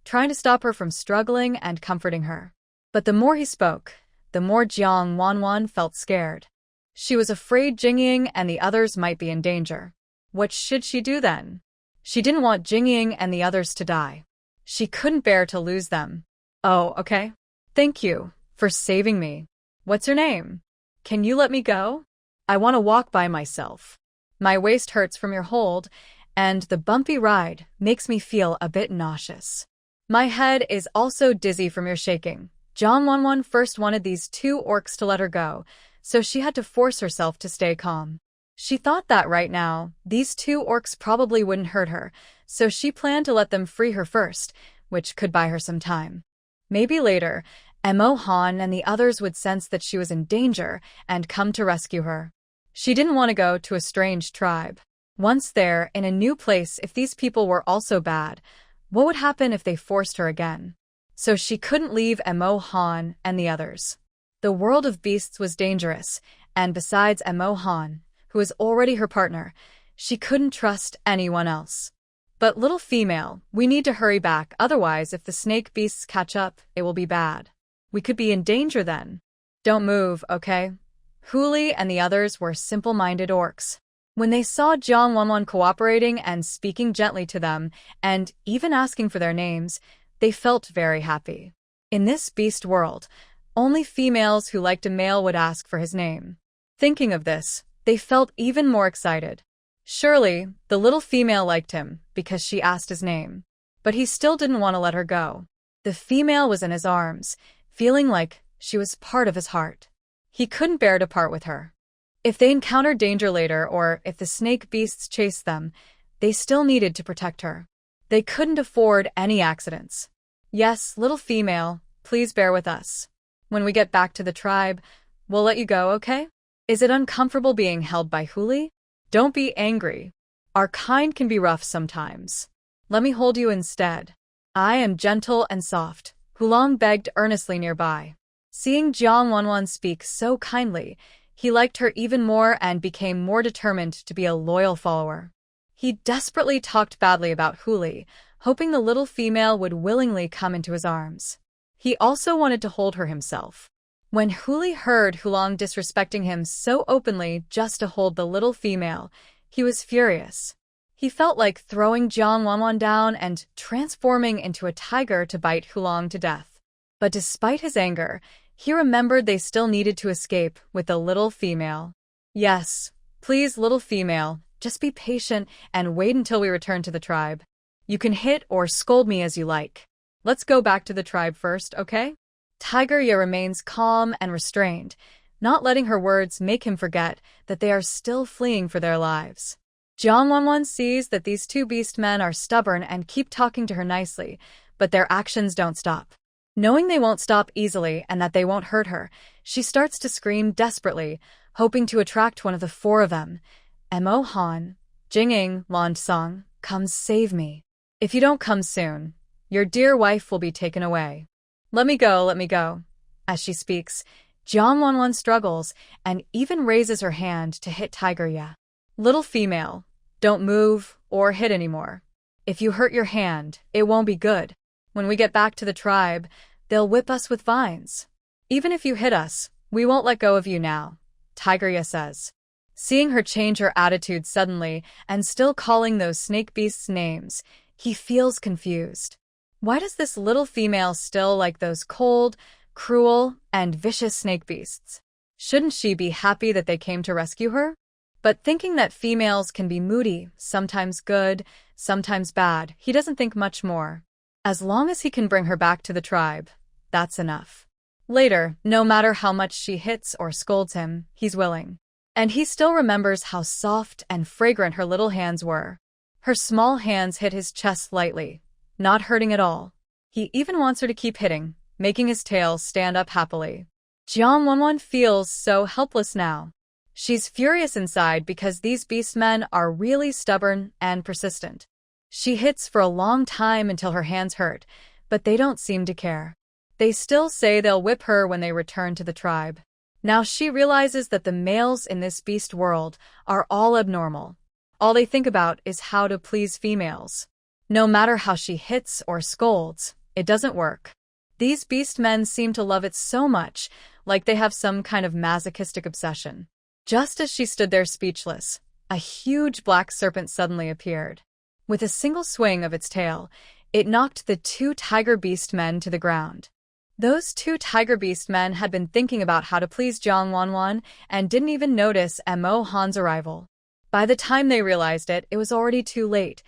trying to stop her from struggling and comforting her. But the more he spoke, the more Jang Wan felt scared. She was afraid Jing and the others might be in danger. What should she do then? She didn't want Jing and the others to die. She couldn't bear to lose them. "Oh, okay. Thank you for saving me. What's your name? Can you let me go? I want to walk by myself. My waist hurts from your hold, and the bumpy ride makes me feel a bit nauseous. My head is also dizzy from your shaking. Jang Wan first wanted these two orcs to let her go, so she had to force herself to stay calm. She thought that right now, these two orcs probably wouldn't hurt her, so she planned to let them free her first, which could buy her some time. Maybe later, Emo Han and the others would sense that she was in danger and come to rescue her. She didn't want to go to a strange tribe. Once there, in a new place, if these people were also bad, what would happen if they forced her again? So she couldn't leave Emo Han and the others. The world of beasts was dangerous, and besides Emo Han, who was already her partner, she couldn't trust anyone else. But little female, we need to hurry back, otherwise if the snake beasts catch up, it will be bad. We could be in danger then. Don't move, okay? Huli and the others were simple-minded orcs. When they saw Jang Wan cooperating and speaking gently to them, and even asking for their names, they felt very happy. In this beast world, only females who liked a male would ask for his name. Thinking of this, they felt even more excited. Surely, the little female liked him because she asked his name. But he still didn't want to let her go. The female was in his arms, feeling like she was part of his heart. He couldn't bear to part with her. If they encountered danger later or if the snake beasts chased them, they still needed to protect her. They couldn't afford any accidents. Yes, little female, please bear with us. When we get back to the tribe, we'll let you go, okay? Is it uncomfortable being held by Huli? Don't be angry. Our kind can be rough sometimes. Let me hold you instead. I am gentle and soft, Hulong begged earnestly nearby. Seeing Jang Wan speak so kindly, he liked her even more and became more determined to be a loyal follower. He desperately talked badly about Huli, hoping the little female would willingly come into his arms. He also wanted to hold her himself. When Huli heard Hulong disrespecting him so openly just to hold the little female, he was furious. He felt like throwing Jang Wan down and transforming into a tiger to bite Hulong to death. But despite his anger, he remembered they still needed to escape with the little female. Yes, please, little female, just be patient and wait until we return to the tribe. You can hit or scold me as you like. Let's go back to the tribe first, okay? Tiger-ya remains calm and restrained, not letting her words make him forget that they are still fleeing for their lives. Jang Wan sees that these two beastmen are stubborn and keep talking to her nicely, but their actions don't stop. Knowing they won't stop easily and that they won't hurt her, she starts to scream desperately, hoping to attract one of the four of them. Emo Han, Jing, Song, come save me. If you don't come soon, your dear wife will be taken away. Let me go. As she speaks, Jang Wan struggles and even raises her hand to hit Tiger-ya. Little female, don't move or hit anymore. If you hurt your hand, it won't be good. When we get back to the tribe, they'll whip us with vines. Even if you hit us, we won't let go of you now, Tiger-ya says. Seeing her change her attitude suddenly and still calling those snake beasts names, he feels confused. Why does this little female still like those cold, cruel, and vicious snake beasts? Shouldn't she be happy that they came to rescue her? But thinking that females can be moody, sometimes good, sometimes bad, he doesn't think much more. As long as he can bring her back to the tribe, that's enough. Later, no matter how much she hits or scolds him, he's willing. And he still remembers how soft and fragrant her little hands were. Her small hands hit his chest lightly, not hurting at all. He even wants her to keep hitting, making his tail stand up happily. Jang Wan feels so helpless now. She's furious inside because these beastmen are really stubborn and persistent. She hits for a long time until her hands hurt, but they don't seem to care. They still say they'll whip her when they return to the tribe. Now she realizes that the males in this beast world are all abnormal. All they think about is how to please females. No matter how she hits or scolds, it doesn't work. These beastmen seem to love it so much, like they have some kind of masochistic obsession. Just as she stood there speechless, a huge black serpent suddenly appeared. With a single swing of its tail, it knocked the two tiger beastmen to the ground. Those two tiger beast men had been thinking about how to please Jang Wan and didn't even notice Emo Han's arrival. By the time they realized it, it was already too late.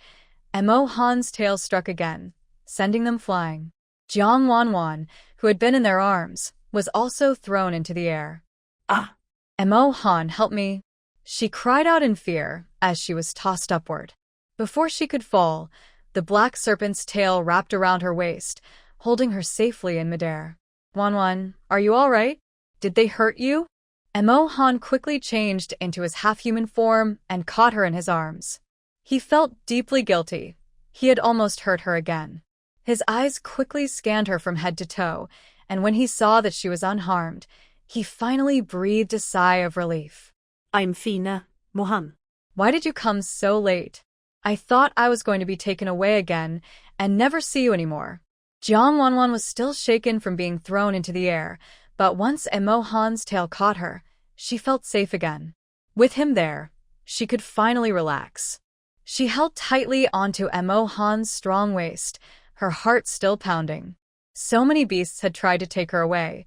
Emo Han's tail struck again, sending them flying. Jang Wan, who had been in their arms, was also thrown into the air. Ah! Emo Han, help me! She cried out in fear as she was tossed upward. Before she could fall, the black serpent's tail wrapped around her waist, holding her safely in midair. Wan, are you all right? Did they hurt you? Emo Han quickly changed into his half-human form and caught her in his arms. He felt deeply guilty. He had almost hurt her again. His eyes quickly scanned her from head to toe, and when he saw that she was unharmed, he finally breathed a sigh of relief. I'm fine, Mohan. Why did you come so late? I thought I was going to be taken away again and never see you anymore. Jang Wan was still shaken from being thrown into the air, but once Emo Han's tail caught her, she felt safe again. With him there, she could finally relax. She held tightly onto Emo Han's strong waist, her heart still pounding. So many beasts had tried to take her away.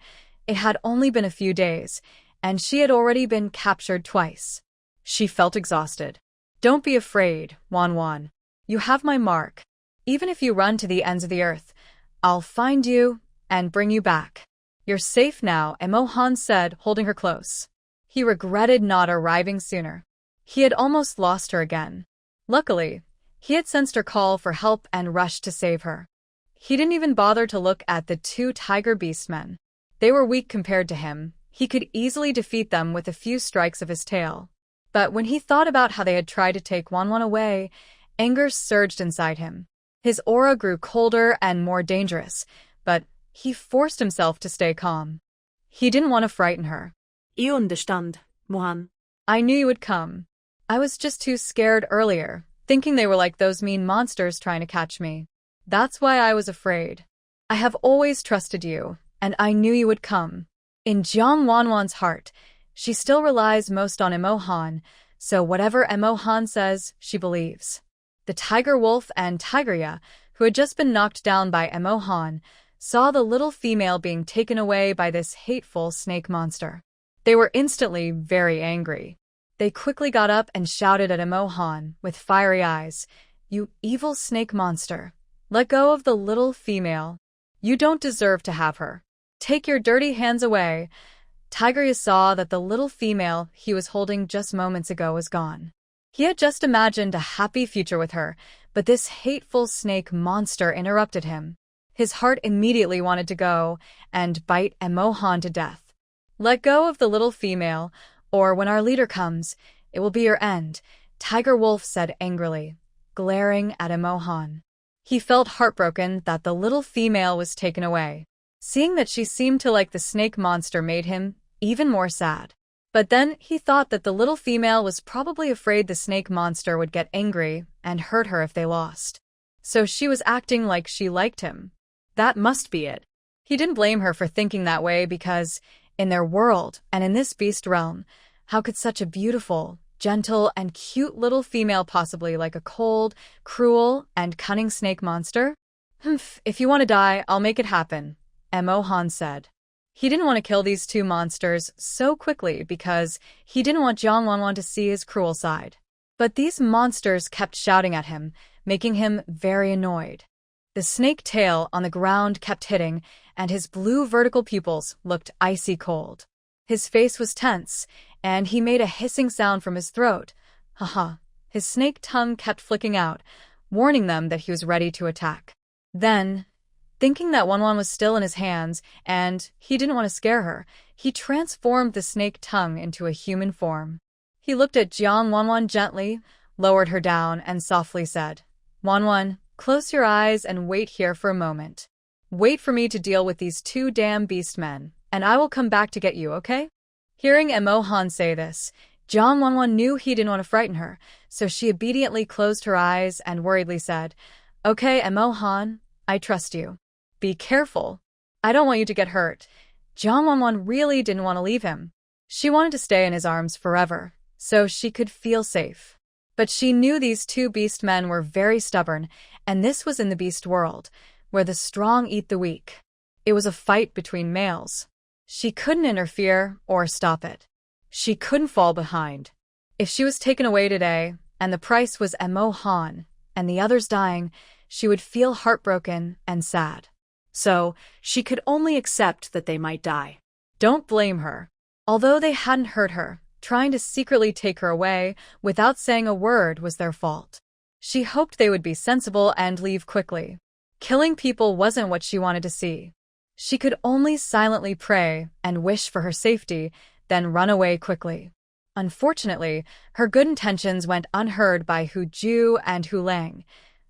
It had only been a few days, and she had already been captured twice. She felt exhausted. Don't be afraid, Wan. You have my mark. Even if you run to the ends of the earth, I'll find you and bring you back. You're safe now, Emo Han said, holding her close. He regretted not arriving sooner. He had almost lost her again. Luckily, he had sensed her call for help and rushed to save her. He didn't even bother to look at the two tiger beastmen. They were weak compared to him. He could easily defeat them with a few strikes of his tail. But when he thought about how they had tried to take Wan away, anger surged inside him. His aura grew colder and more dangerous, but he forced himself to stay calm. He didn't want to frighten her. You understand, Mohan. I knew you would come. I was just too scared earlier, thinking they were like those mean monsters trying to catch me. That's why I was afraid. I have always trusted you, and I knew you would come. In Jang Wan's heart, she still relies most on Emo Han, so whatever Emo Han says, she believes. The tiger wolf and Tigeria, who had just been knocked down by Emo Han, saw the little female being taken away by this hateful snake monster. They were instantly very angry. They quickly got up and shouted at Emo Han with fiery eyes, "You evil snake monster! Let go of the little female. You don't deserve to have her. Take your dirty hands away." Tigeria saw that the little female he was holding just moments ago was gone. He had just imagined a happy future with her, but this hateful snake monster interrupted him. His heart immediately wanted to go and bite Emo Han to death. "Let go of the little female, or when our leader comes, it will be your end," Tiger Wolf said angrily, glaring at Emo Han. He felt heartbroken that the little female was taken away. Seeing that she seemed to like the snake monster made him even more sad. But then he thought that the little female was probably afraid the snake monster would get angry and hurt her if they lost. So she was acting like she liked him. That must be it. He didn't blame her for thinking that way because, in their world and in this beast realm, how could such a beautiful, gentle, and cute little female possibly like a cold, cruel, and cunning snake monster? If you want to die, I'll make it happen, Emo Han said. He didn't want to kill these two monsters so quickly because he didn't want Jang Wan to see his cruel side. But these monsters kept shouting at him, making him very annoyed. The snake tail on the ground kept hitting, and his blue vertical pupils looked icy cold. His face was tense, and he made a hissing sound from his throat. Haha. His snake tongue kept flicking out, warning them that he was ready to attack. Then, thinking that Wan was still in his hands, and he didn't want to scare her, he transformed the snake tongue into a human form. He looked at Jang Wan gently, lowered her down, and softly said, "Wan, close your eyes and wait here for a moment. Wait for me to deal with these two damn beastmen, and I will come back to get you, okay?" Hearing Emo Han say this, Jang Wan knew he didn't want to frighten her, so she obediently closed her eyes and worriedly said, "Okay, Emo Han, I trust you. Be careful. I don't want you to get hurt." Jang Wan really didn't want to leave him. She wanted to stay in his arms forever, so she could feel safe. But she knew these two beast men were very stubborn, and this was in the beast world, where the strong eat the weak. It was a fight between males. She couldn't interfere or stop it. She couldn't fall behind. If she was taken away today, and the price was Emo Han, and the others dying, she would feel heartbroken and sad. So, she could only accept that they might die. Don't blame her. Although they hadn't hurt her, trying to secretly take her away without saying a word was their fault. She hoped they would be sensible and leave quickly. Killing people wasn't what she wanted to see. She could only silently pray and wish for her safety, then run away quickly. Unfortunately, her good intentions went unheard by Hu Ju and Hu Lang.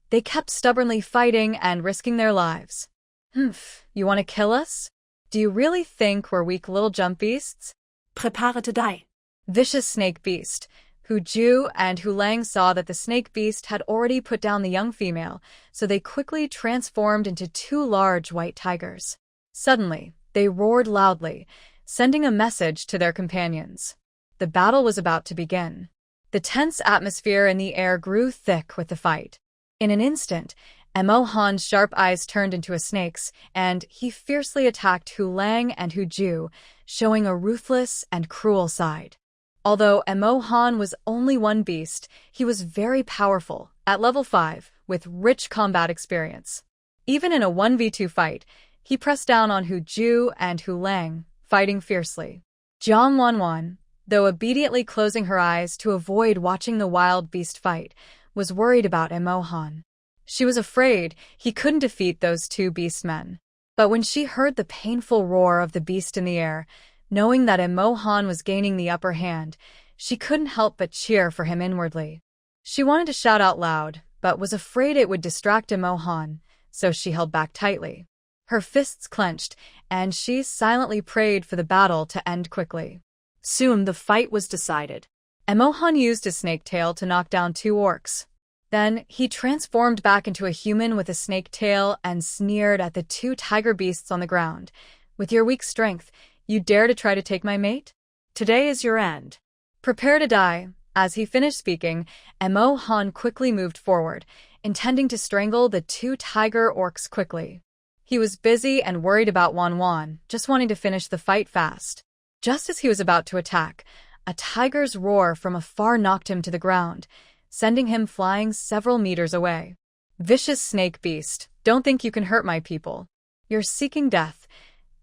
They kept stubbornly fighting and risking their lives. You want to kill us? Do you really think we're weak little jump beasts? Prepare to die. Vicious snake beast. Hu Ju and Hu Lang saw that the snake beast had already put down the young female, so they quickly transformed into two large white tigers. Suddenly, they roared loudly, sending a message to their companions. The battle was about to begin. The tense atmosphere in the air grew thick with the fight. In an instant, Emo Han's sharp eyes turned into a snake's, and he fiercely attacked Hu Lang and Hu Ju, showing a ruthless and cruel side. Although Emo Han was only one beast, he was very powerful, at level 5, with rich combat experience. Even in a 1v2 fight, he pressed down on Hu Ju and Hu Lang, fighting fiercely. Jang Wan, though obediently closing her eyes to avoid watching the wild beast fight, was worried about Emo Han. She was afraid he couldn't defeat those two beastmen. But when she heard the painful roar of the beast in the air, knowing that Emo Han was gaining the upper hand, she couldn't help but cheer for him inwardly. She wanted to shout out loud, but was afraid it would distract Emo Han, so she held back tightly. Her fists clenched, and she silently prayed for the battle to end quickly. Soon the fight was decided. Emo Han used his snake tail to knock down two orcs. Then he transformed back into a human with a snake tail and sneered at the two tiger beasts on the ground. With your weak strength, you dare to try to take my mate? Today is your end. Prepare to die. As he finished speaking, Emo Han quickly moved forward, intending to strangle the two tiger orcs quickly. He was busy and worried about Wan, just wanting to finish the fight fast. Just as he was about to attack, a tiger's roar from afar knocked him to the ground, sending him flying several meters away. Vicious snake beast, don't think you can hurt my people. You're seeking death,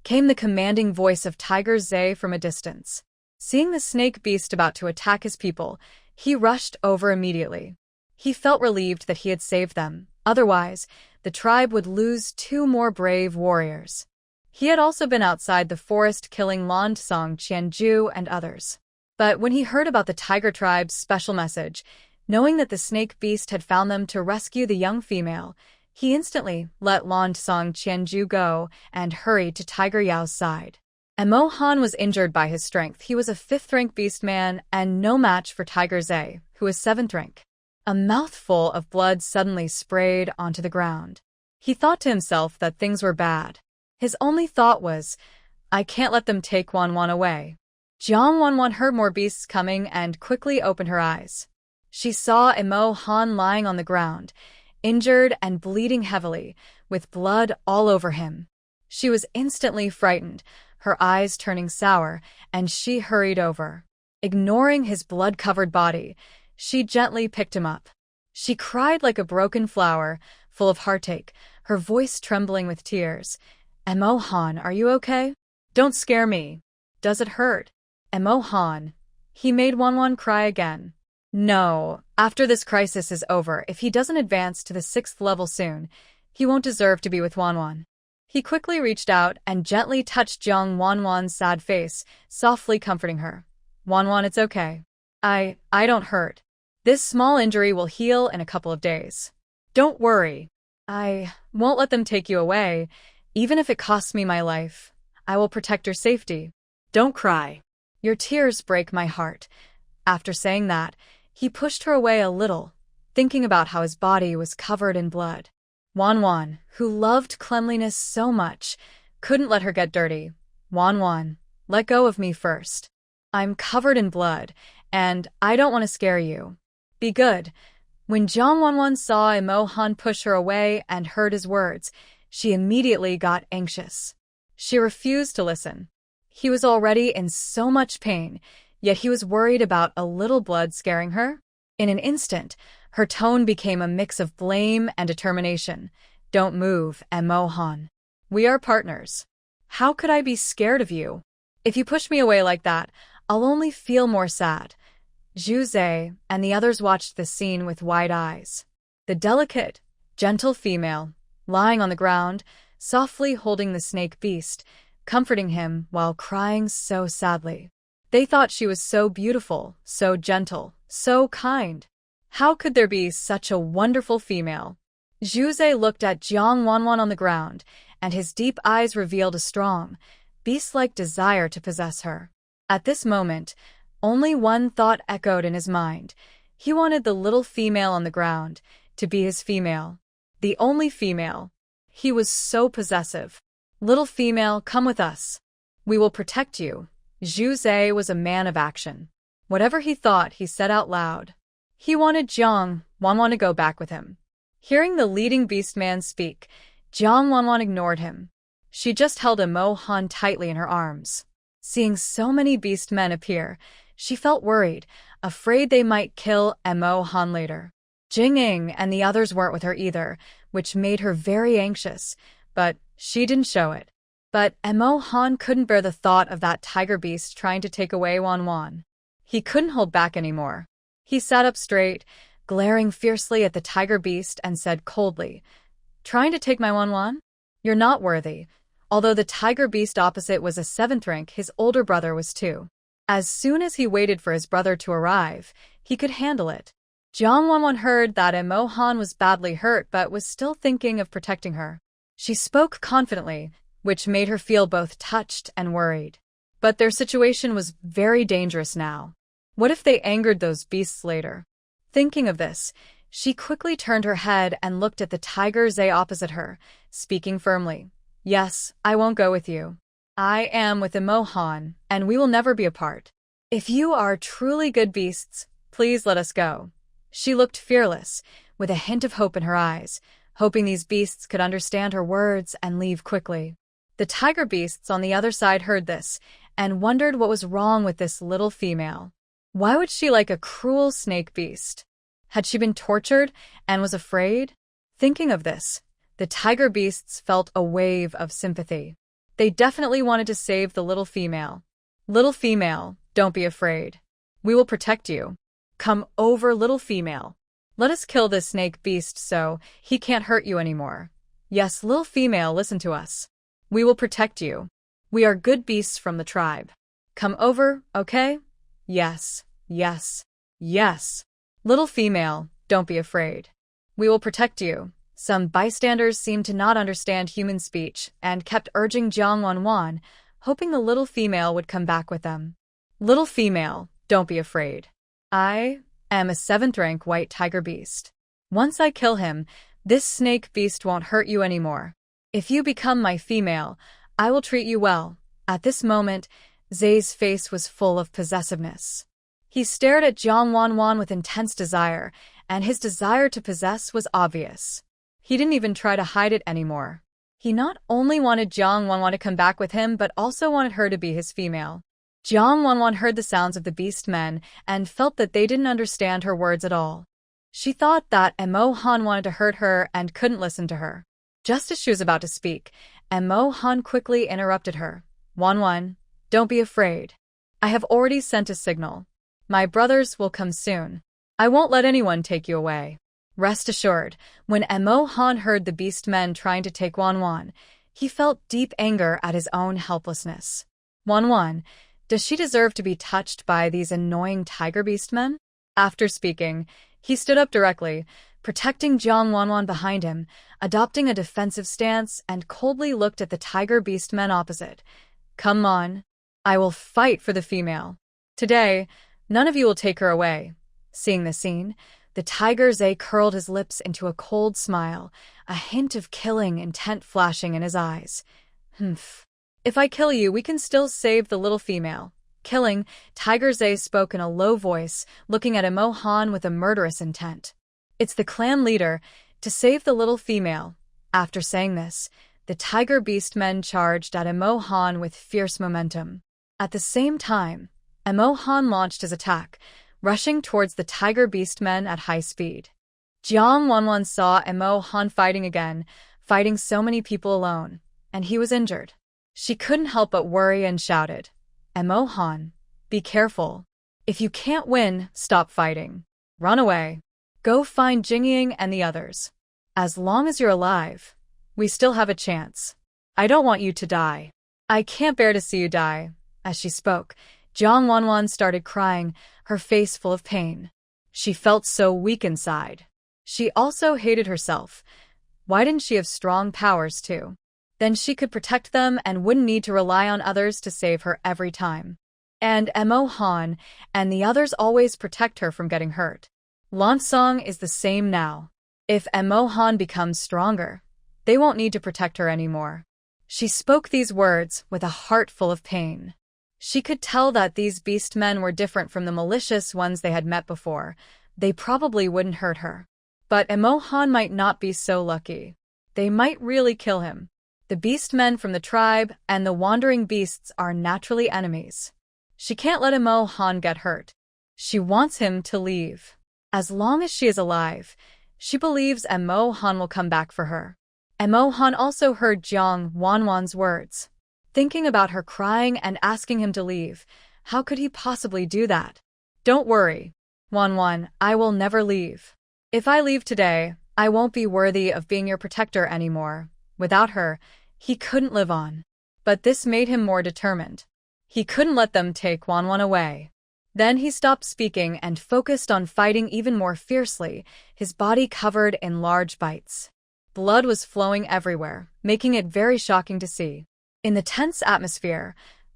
came the commanding voice of Tiger Zhe from a distance. Seeing the snake beast about to attack his people, he rushed over immediately. He felt relieved that he had saved them, otherwise, the tribe would lose two more brave warriors. He had also been outside the forest killing Landsong Qianju and others. But when he heard about the tiger tribe's special message, knowing that the snake beast had found them to rescue the young female, he instantly let Landsong Qianju go and hurried to Tiger Yao's side. Emo Han was injured by his strength. He was a 5th-rank beastman and no match for Tiger Zhe, who was 7th rank. A mouthful of blood suddenly sprayed onto the ground. He thought to himself that things were bad. His only thought was, I can't let them take Wan away. Jang Wan heard more beasts coming and quickly opened her eyes. She saw Emo Han lying on the ground, injured and bleeding heavily, with blood all over him. She was instantly frightened, her eyes turning sour, and she hurried over. Ignoring his blood-covered body, she gently picked him up. She cried like a broken flower, full of heartache, her voice trembling with tears. Emo Han, are you okay? Don't scare me. Does it hurt? Emo Han. He made Wan cry again. No, after this crisis is over, if he doesn't advance to the 6th level soon, he won't deserve to be with Wan. He quickly reached out and gently touched Jang Wan's sad face, softly comforting her. Wan, it's okay. I don't hurt. This small injury will heal in a couple of days. Don't worry. I won't let them take you away, even if it costs me my life. I will protect your safety. Don't cry. Your tears break my heart. After saying that, he pushed her away a little, thinking about how his body was covered in blood. Wan, who loved cleanliness so much, couldn't let her get dirty. Wan, let go of me first. I'm covered in blood, and I don't want to scare you. Be good. When Jang Wan saw Emo Han push her away and heard his words, she immediately got anxious. She refused to listen. He was already in so much pain, yet he was worried about a little blood scaring her. In an instant, her tone became a mix of blame and determination. Don't move, Emo Han. We are partners. How could I be scared of you? If you push me away like that, I'll only feel more sad. Ruse and the others watched the scene with wide eyes. The delicate, gentle female, lying on the ground, softly holding the snake beast, comforting him while crying so sadly. They thought she was so beautiful, so gentle, so kind. How could there be such a wonderful female? Ruse looked at Jang Wan on the ground, and his deep eyes revealed a strong, beast-like desire to possess her. At this moment, only one thought echoed in his mind. He wanted the little female on the ground to be his female. The only female. He was so possessive. Little female, come with us. We will protect you. Ruse was a man of action. Whatever he thought, he said out loud. He wanted Jang Wan to go back with him. Hearing the leading beastman speak, Jang Wan ignored him. She just held Emo Han tightly in her arms. Seeing so many beastmen appear, she felt worried, afraid they might kill Emo Han later. Jing and the others weren't with her either, which made her very anxious, but she didn't show it. But Emo Han couldn't bear the thought of that tiger beast trying to take away Wan. He couldn't hold back anymore. He sat up straight, glaring fiercely at the tiger beast and said coldly, "Trying to take my Wan? You're not worthy." Although the tiger beast opposite was a 7th rank, his older brother was too. As soon as he waited for his brother to arrive, he could handle it. Jang Wan heard that Emo Han was badly hurt but was still thinking of protecting her. She spoke confidently, which made her feel both touched and worried. But their situation was very dangerous now. What if they angered those beasts later? Thinking of this, she quickly turned her head and looked at the tiger Zay opposite her, speaking firmly. Yes, I won't go with you. I am with Emo Han, and we will never be apart. If you are truly good beasts, please let us go. She looked fearless, with a hint of hope in her eyes, hoping these beasts could understand her words and leave quickly. The tiger beasts on the other side heard this, and wondered what was wrong with this little female. Why would she like a cruel snake beast? Had she been tortured and was afraid? Thinking of this, the tiger beasts felt a wave of sympathy. They definitely wanted to save the little female. Little female, don't be afraid. We will protect you. Come over, little female. Let us kill this snake beast so he can't hurt you anymore. Yes, little female, listen to us. We will protect you. We are good beasts from the tribe. Come over, okay? Yes, yes, yes. Little female, don't be afraid. We will protect you. Some bystanders seemed to not understand human speech and kept urging Jang Wan, hoping the little female would come back with them. Little female, don't be afraid. I am a 7th rank white tiger beast. Once I kill him, this snake beast won't hurt you anymore. If you become my female, I will treat you well. At this moment, Zay's face was full of possessiveness. He stared at Jang Wan with intense desire, and his desire to possess was obvious. He didn't even try to hide it anymore. He not only wanted Jang Wan to come back with him, but also wanted her to be his female. Jang Wan heard the sounds of the beastmen and felt that they didn't understand her words at all. She thought that Emo Han wanted to hurt her and couldn't listen to her. Just as she was about to speak, Emo Han quickly interrupted her. Wan, don't be afraid. I have already sent a signal. My brothers will come soon. I won't let anyone take you away. Rest assured, when Emo Han heard the beastmen trying to take Wan, he felt deep anger at his own helplessness. Wan, does she deserve to be touched by these annoying tiger beastmen? After speaking, he stood up directly, protecting Jang Wan behind him, adopting a defensive stance, and coldly looked at the tiger beastmen opposite. Come on. I will fight for the female. Today, none of you will take her away. Seeing the scene, the tiger Zay curled his lips into a cold smile, a hint of killing intent flashing in his eyes. Humph. If I kill you, we can still save the little female. Killing, Tiger Zay spoke in a low voice, looking at Emo Han with a murderous intent. It's the clan leader, to save the little female. After saying this, the tiger beastmen charged at Emo Han with fierce momentum. At the same time, Emo Han launched his attack, rushing towards the tiger beastmen at high speed. Jang Wan saw Emo Han fighting again, fighting so many people alone, and he was injured. She couldn't help but worry and shouted, "Emo Han, be careful. If you can't win, stop fighting. Run away. Go find Jing and the others. As long as you're alive, we still have a chance. I don't want you to die. I can't bear to see you die." As she spoke, Jang Wan started crying, her face full of pain. She felt so weak inside. She also hated herself. Why didn't she have strong powers too? Then she could protect them and wouldn't need to rely on others to save her every time. And Emo Han and the others always protect her from getting hurt. Langong is the same now. If Emo Han becomes stronger, they won't need to protect her anymore. She spoke these words with a heart full of pain. She could tell that these beastmen were different from the malicious ones they had met before. They probably wouldn't hurt her. But Emo Han might not be so lucky. They might really kill him. The beastmen from the tribe and the wandering beasts are naturally enemies. She can't let Emo Han get hurt. She wants him to leave. As long as she is alive, she believes Emo Han will come back for her. Emo Han also heard Jang Wan's words. Thinking about her crying and asking him to leave, how could he possibly do that? "Don't worry, Wan, I will never leave. If I leave today, I won't be worthy of being your protector anymore." Without her, he couldn't live on. But this made him more determined. He couldn't let them take Wan away. Then he stopped speaking and focused on fighting even more fiercely, his body covered in large bites. Blood was flowing everywhere, making it very shocking to see. In the tense atmosphere,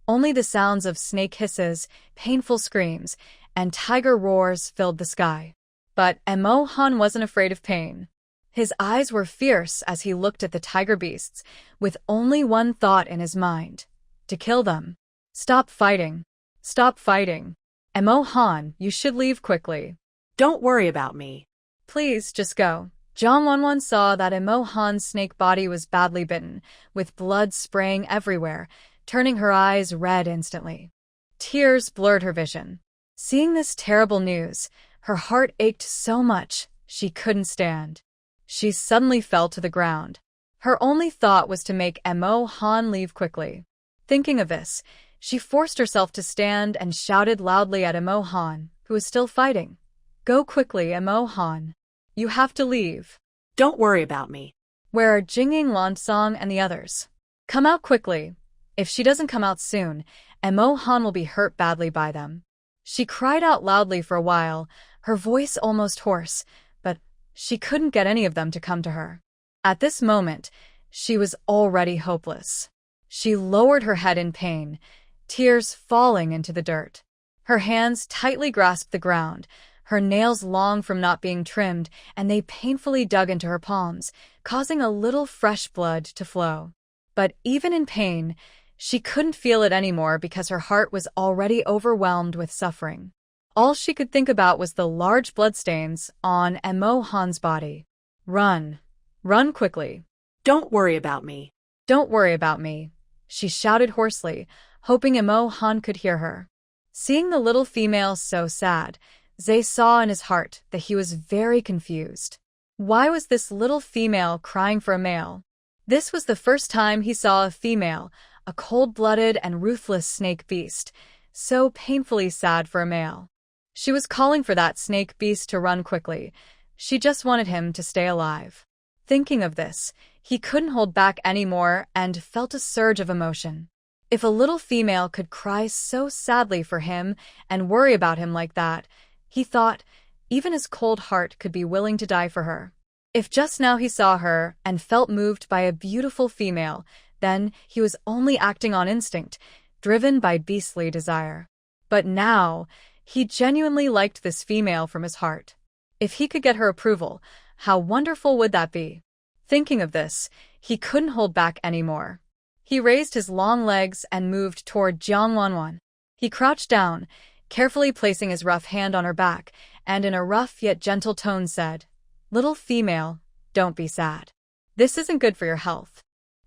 only the sounds of snake hisses, painful screams, and tiger roars filled the sky. But Emo Han wasn't afraid of pain. His eyes were fierce as he looked at the tiger beasts, with only one thought in his mind: to kill them. "Stop fighting. Stop fighting. Emo Han, you should leave quickly. Don't worry about me. Please, just go." Jang Wan saw that Emo Han's snake body was badly bitten, with blood spraying everywhere, turning her eyes red instantly. Tears blurred her vision. Seeing this terrible news, her heart ached so much she couldn't stand. She suddenly fell to the ground. Her only thought was to make Emo Han leave quickly. Thinking of this, she forced herself to stand and shouted loudly at Emo Han, who was still fighting. "Go quickly, Emo Han. You have to leave." Don't worry about me. "Where are Jing, Langong, and the others? Come out quickly. If she doesn't come out soon, Emo Han will be hurt badly by them." She cried out loudly for a while, her voice almost hoarse, but she couldn't get any of them to come to her. At this moment, she was already hopeless. She lowered her head in pain, tears falling into the dirt. Her hands tightly grasped the ground, her nails long from not being trimmed, and they painfully dug into her palms, causing a little fresh blood to flow. But even in pain, she couldn't feel it anymore because her heart was already overwhelmed with suffering. All she could think about was the large bloodstains on Emo Han's body. "Run. Run quickly. Don't worry about me. Don't worry about me," she shouted hoarsely, hoping Emo Han could hear her. Seeing the little female so sad, Zay saw in his heart that he was very confused. Why was this little female crying for a male? This was the first time he saw a female, a cold-blooded and ruthless snake beast, so painfully sad for a male. She was calling for that snake beast to run quickly. She just wanted him to stay alive. Thinking of this, he couldn't hold back anymore and felt a surge of emotion. If a little female could cry so sadly for him and worry about him like that, he thought, even his cold heart could be willing to die for her. If just now he saw her and felt moved by a beautiful female, then he was only acting on instinct, driven by beastly desire. But now, he genuinely liked this female from his heart. If he could get her approval, how wonderful would that be? Thinking of this, he couldn't hold back anymore. He raised his long legs and moved toward Jang Wan. He crouched down, carefully placing his rough hand on her back, and in a rough yet gentle tone said, "Little female, don't be sad. This isn't good for your health.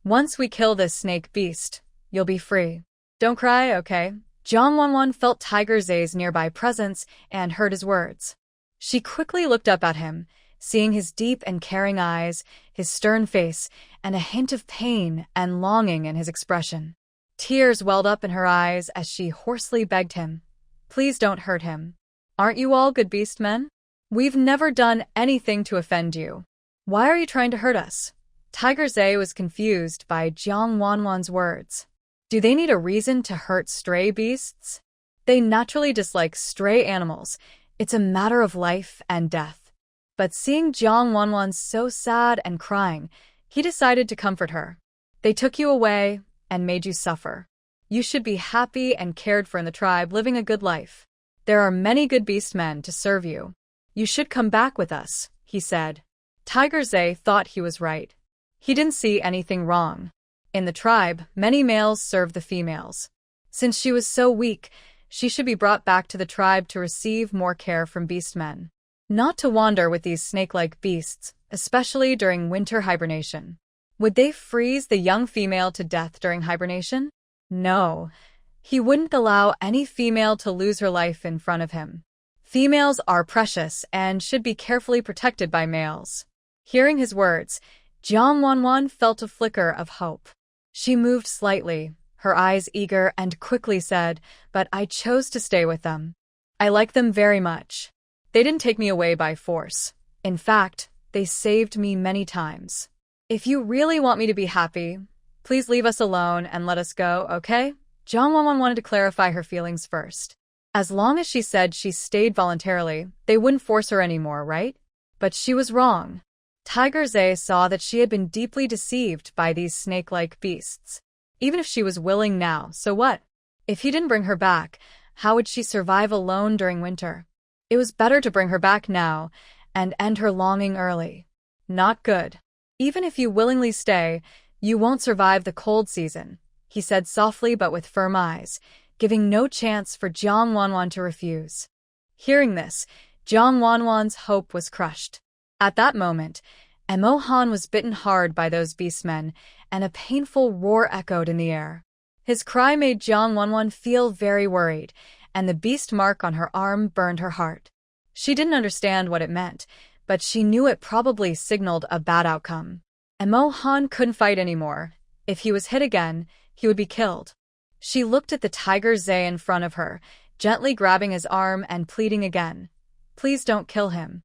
Once we kill this snake beast, you'll be free. Don't cry, okay? Jang Wan felt Tiger Zay's nearby presence and heard his words. She quickly looked up at him, seeing his deep and caring eyes, his stern face, and a hint of pain and longing in his expression. Tears welled up in her eyes as she hoarsely begged him, "Please don't hurt him. Aren't you all good beastmen? We've never done anything to offend you. Why are you trying to hurt us?" Tiger Zay was confused by Jang Wan's words. Do they need a reason to hurt stray beasts? They naturally dislike stray animals. It's a matter of life and death. But seeing Jang Wan so sad and crying, he decided to comfort her. They took you away and made you suffer. You should be happy and cared for in the tribe, living a good life. There are many good beastmen to serve you. You should come back with us, he said. Tiger Zay thought he was right. He didn't see anything wrong. In the tribe, many males serve the females. Since she was so weak, she should be brought back to the tribe to receive more care from beastmen. Not to wander with these snake-like beasts, especially during winter hibernation. Would they freeze the young female to death during hibernation? No. He wouldn't allow any female to lose her life in front of him. Females are precious and should be carefully protected by males. Hearing his words, Jang Wan felt a flicker of hope. She moved slightly, her eyes eager, and quickly said, "But I chose to stay with them. I like them very much. They didn't take me away by force. In fact, they saved me many times. If you really want me to be happy, please leave us alone and let us go, okay?" Jang Wan wanted to clarify her feelings first. As long as she said she stayed voluntarily, they wouldn't force her anymore, right? But she was wrong. Tiger Zay saw that she had been deeply deceived by these snake-like beasts. Even if she was willing now, so what? If he didn't bring her back, how would she survive alone during winter? It was better to bring her back now and end her longing early. Not good. Even if you willingly stay, you won't survive the cold season, he said softly but with firm eyes, giving no chance for Jang Wan to refuse. Hearing this, Jang Wan's hope was crushed. At that moment, Emo Han was bitten hard by those beastmen, and a painful roar echoed in the air. His cry made Jang Wan feel very worried, and the beast mark on her arm burned her heart. She didn't understand what it meant, but she knew it probably signaled a bad outcome. Emo Han couldn't fight anymore. If he was hit again, he would be killed. She looked at the Tiger Zay in front of her, gently grabbing his arm and pleading again. "Please don't kill him.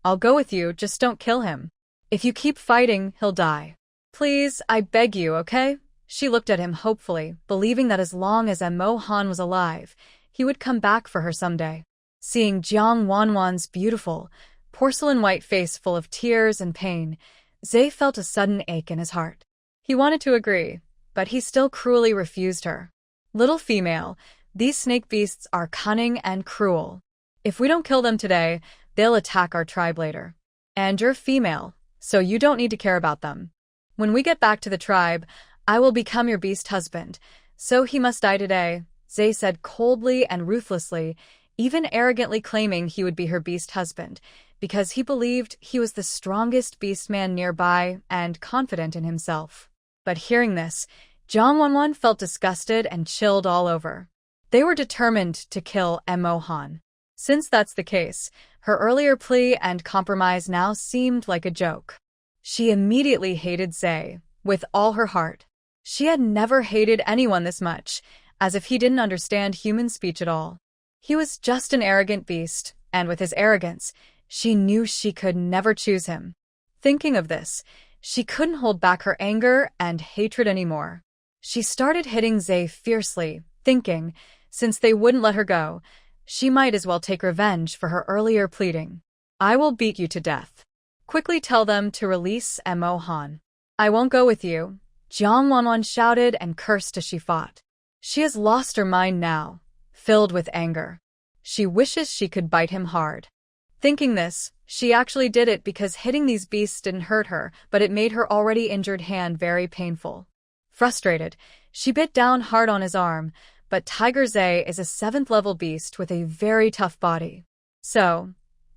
I'll go with you, just don't kill him. If you keep fighting, he'll die. Please, I beg you, okay?" She looked at him hopefully, believing that as long as Emo Han was alive, he would come back for her someday. Seeing Jang Wan's beautiful, porcelain-white face full of tears and pain, Zay felt a sudden ache in his heart. He wanted to agree, but he still cruelly refused her. "Little female, these snake beasts are cunning and cruel. If we don't kill them today, they'll attack our tribe later. And you're female, so you don't need to care about them. When we get back to the tribe, I will become your beast husband, so he must die today," Zay said coldly and ruthlessly, even arrogantly claiming he would be her beast husband, because he believed he was the strongest beastman nearby and confident in himself. But hearing this, Jang Wan felt disgusted and chilled all over. They were determined to kill Emo Han. Since that's the case, her earlier plea and compromise now seemed like a joke. She immediately hated Zay, with all her heart. She had never hated anyone this much, as if he didn't understand human speech at all. He was just an arrogant beast, and with his arrogance, she knew she could never choose him. Thinking of this, she couldn't hold back her anger and hatred anymore. She started hitting Zay fiercely, thinking, since they wouldn't let her go, she might as well take revenge for her earlier pleading. "I will beat you to death. Quickly tell them to release Emo Han." "I won't go with you," Jang Wan shouted and cursed as she fought. She has lost her mind now, filled with anger. She wishes she could bite him hard. Thinking this, she actually did it because hitting these beasts didn't hurt her, but it made her already injured hand very painful. Frustrated, she bit down hard on his arm, but Tiger Zay is a 7th-level beast with a very tough body. So,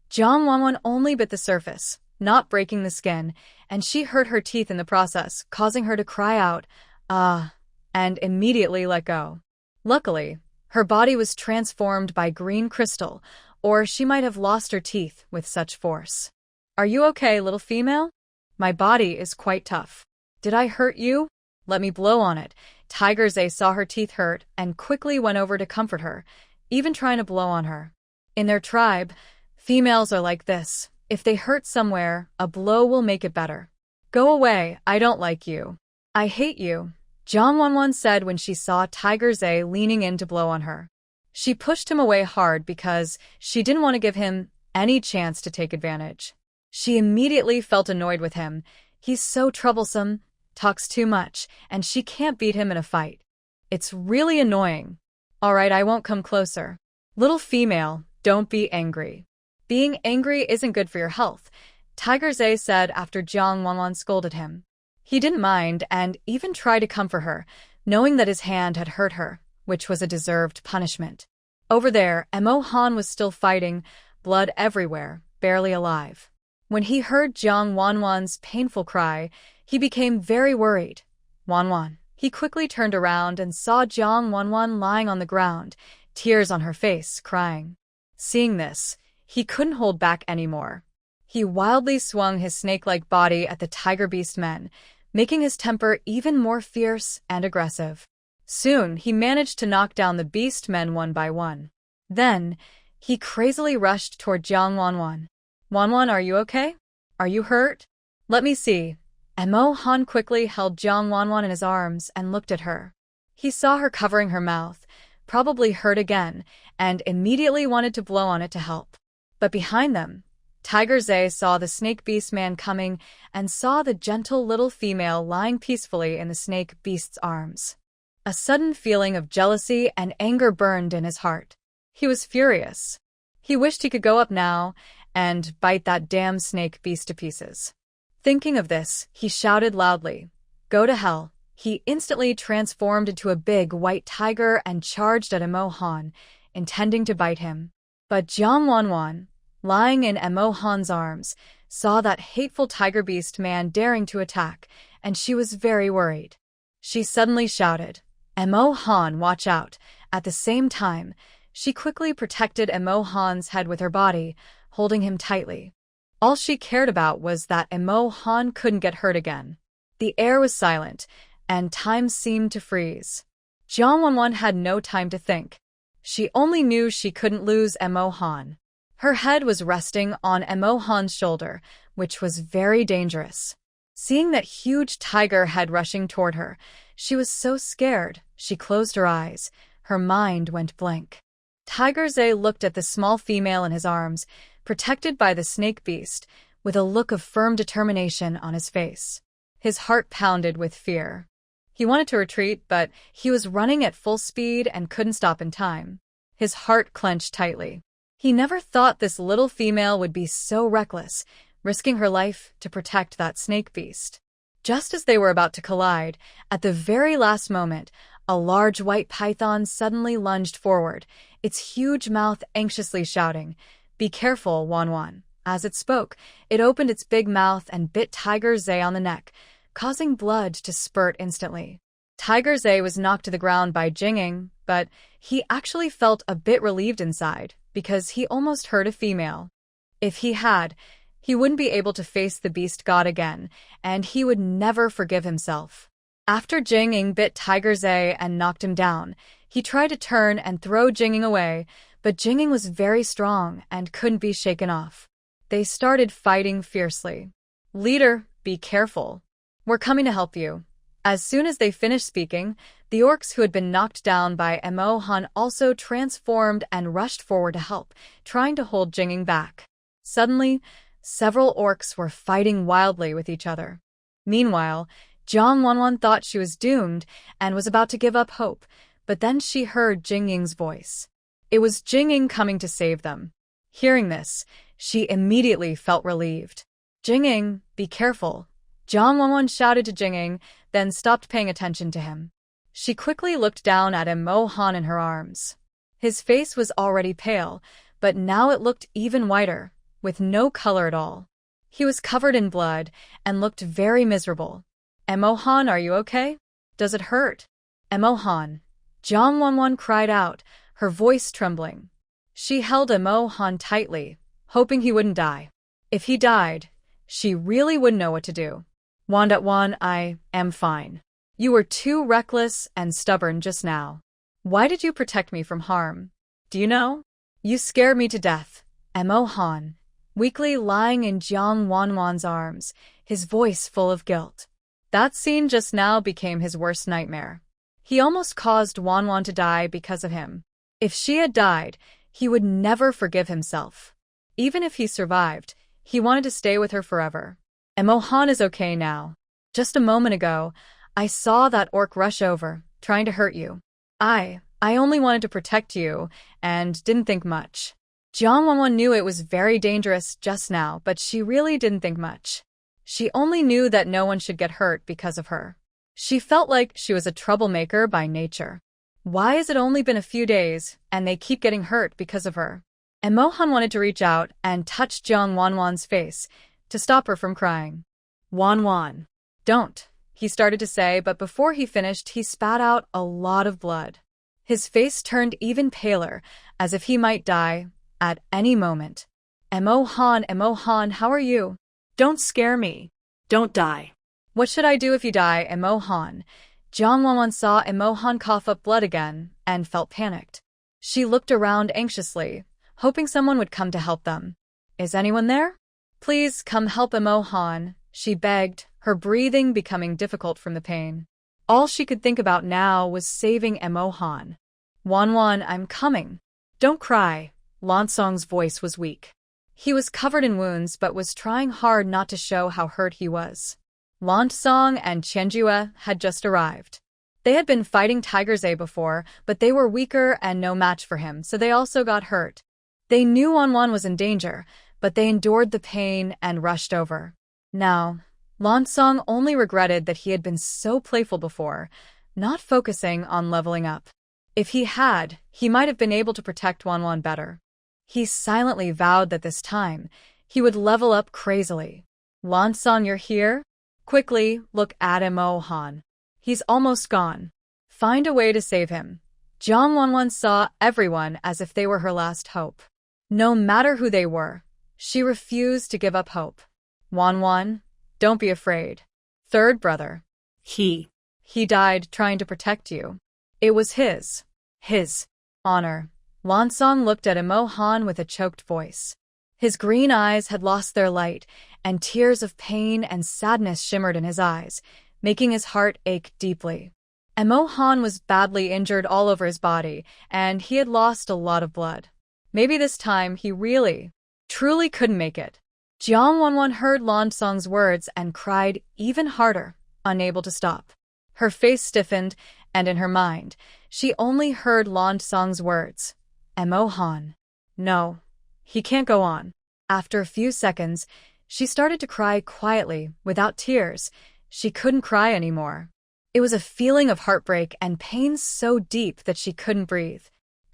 Jang Wan only bit the surface, not breaking the skin, and she hurt her teeth in the process, causing her to cry out, "Ah," and immediately let go. Luckily, her body was transformed by green crystal, or she might have lost her teeth with such force. "Are you okay, little female? My body is quite tough. Did I hurt you? Let me blow on it." Tiger Zay saw her teeth hurt and quickly went over to comfort her, even trying to blow on her. In their tribe, females are like this. If they hurt somewhere, a blow will make it better. "Go away, I don't like you. I hate you," Jang Wan said when she saw Tiger Zay leaning in to blow on her. She pushed him away hard because she didn't want to give him any chance to take advantage. She immediately felt annoyed with him. He's so troublesome, talks too much, and she can't beat him in a fight. It's really annoying. "All right, I won't come closer. Little female, don't be angry. Being angry isn't good for your health," Tiger Zay said after Jang Wan scolded him. He didn't mind and even tried to comfort her, knowing that his hand had hurt her, which was a deserved punishment. Over there, Emo Han was still fighting, blood everywhere, barely alive. When he heard Jang Wan's painful cry, he became very worried. Wan. He quickly turned around and saw Jang Wan lying on the ground, tears on her face, crying. Seeing this, he couldn't hold back anymore. He wildly swung his snake-like body at the tiger BEASTMAN, making his temper even more fierce and aggressive. Soon, he managed to knock down the BEASTMAN one by one. Then, he crazily rushed toward Jang Wan. "Wan, are you okay? Are you hurt? Let me see." Emo Han quickly held Jang Wan in his arms and looked at her. He saw her covering her mouth, probably hurt again, and immediately wanted to blow on it to help. But behind them, Tiger Zay saw the snake BEASTMAN coming and saw the gentle little female lying peacefully in the snake beast's arms. A sudden feeling of jealousy and anger burned in his heart. He was furious. He wished he could go up now and bite that damn snake beast to pieces. Thinking of this, he shouted loudly, "Go to hell." He instantly transformed into a big white tiger and charged at Emo Han, intending to bite him. But Jang Wan, lying in Emo Han's arms, saw that hateful tiger beast man daring to attack, and she was very worried. She suddenly shouted, "Emo Han, watch out." At the same time, she quickly protected Emo Han's head with her body, holding him tightly. All she cared about was that Emo Han couldn't get hurt again. The air was silent, and time seemed to freeze. Jang Wan had no time to think. She only knew she couldn't lose Emo Han. Her head was resting on Emo Han's shoulder, which was very dangerous. Seeing that huge tiger head rushing toward her, she was so scared, she closed her eyes. Her mind went blank. Tiger Zay looked at the small female in his arms, protected by the snake beast, with a look of firm determination on his face. His heart pounded with fear. He wanted to retreat, but he was running at full speed and couldn't stop in time. His heart clenched tightly. He never thought this little female would be so reckless, risking her life to protect that snake beast. Just as they were about to collide, at the very last moment, a large white python suddenly lunged forward, its huge mouth anxiously shouting, "Be careful, Wan." As it spoke, it opened its big mouth and bit Tiger Zay on the neck, causing blood to spurt instantly. Tiger Zay was knocked to the ground by Jing, but he actually felt a bit relieved inside, because he almost hurt a female. If he had, he wouldn't be able to face the beast god again, and he would never forgive himself. After Jing bit Tiger Zay and knocked him down, he tried to turn and throw Jing away, but Jing was very strong and couldn't be shaken off. They started fighting fiercely. "Leader, be careful. We're coming to help you." As soon as they finished speaking, the orcs who had been knocked down by Emo Han also transformed and rushed forward to help, trying to hold Jing back. Suddenly, several orcs were fighting wildly with each other. Meanwhile, Jang Wan thought she was doomed and was about to give up hope, but then she heard Jing's voice. It was Jing coming to save them. Hearing this, she immediately felt relieved. "Jing, be careful." Jang Wan shouted to Jing, then stopped paying attention to him. She quickly looked down at Emo Han in her arms. His face was already pale, but now it looked even whiter, with no color at all. He was covered in blood and looked very miserable. Emo Han, are you okay? Does it hurt? Emo Han. Jang Wan cried out, her voice trembling. She held Emo Han tightly, hoping he wouldn't die. If he died, she really wouldn't know what to do. Wan, I am fine. You were too reckless and stubborn just now. Why did you protect me from harm? Do you know? You scared me to death. Emo Han, weakly lying in Jang Wan's arms, his voice full of guilt. That scene just now became his worst nightmare. He almost caused Wan to die because of him. If she had died, he would never forgive himself. Even if he survived, he wanted to stay with her forever. Emo Han is okay now. Just a moment ago, I saw that orc rush over, trying to hurt you. I only wanted to protect you, and didn't think much. Jang Wan knew it was very dangerous just now, but she really didn't think much. She only knew that no one should get hurt because of her. She felt like she was a troublemaker by nature. Why has it only been a few days, and they keep getting hurt because of her? Emo Han wanted to reach out and touch Jang Wan's face to stop her from crying. Wan. Don't, he started to say, but before he finished, he spat out a lot of blood. His face turned even paler, as if he might die at any moment. Emo Han, how are you? Don't scare me. Don't die. What should I do if you die, Emo Han? Jang Wan saw Emo Han cough up blood again and felt panicked. She looked around anxiously, hoping someone would come to help them. Is anyone there? Please come help Emo Han, she begged, her breathing becoming difficult from the pain. All she could think about now was saving Emo Han. Wan, I'm coming. Don't cry. Lansong's voice was weak. He was covered in wounds but was trying hard not to show how hurt he was. Lansong and Qianjue had just arrived. They had been fighting Tiger's A before, but they were weaker and no match for him, so they also got hurt. They knew Wan was in danger, but they endured the pain and rushed over. Now, Lansong only regretted that he had been so playful before, not focusing on leveling up. If he had, he might have been able to protect Wan better. He silently vowed that this time, he would level up crazily. Lansong, you're here? Quickly, look at Emo Han. He's almost gone. Find a way to save him. Jang Wan saw everyone as if they were her last hope. No matter who they were, she refused to give up hope. Wan, don't be afraid. Third brother. He died trying to protect you. It was his honor. Lansong looked at Emo Han with a choked voice. His green eyes had lost their light, and tears of pain and sadness shimmered in his eyes, making his heart ache deeply. Emo Han was badly injured all over his body, and he had lost a lot of blood. Maybe this time he really, truly couldn't make it. Jang Wan heard Lansong's words and cried even harder, unable to stop. Her face stiffened, and in her mind, she only heard Lansong's words. Emo Han. No, he can't go on. After a few seconds, she started to cry quietly, without tears. She couldn't cry anymore. It was a feeling of heartbreak and pain so deep that she couldn't breathe.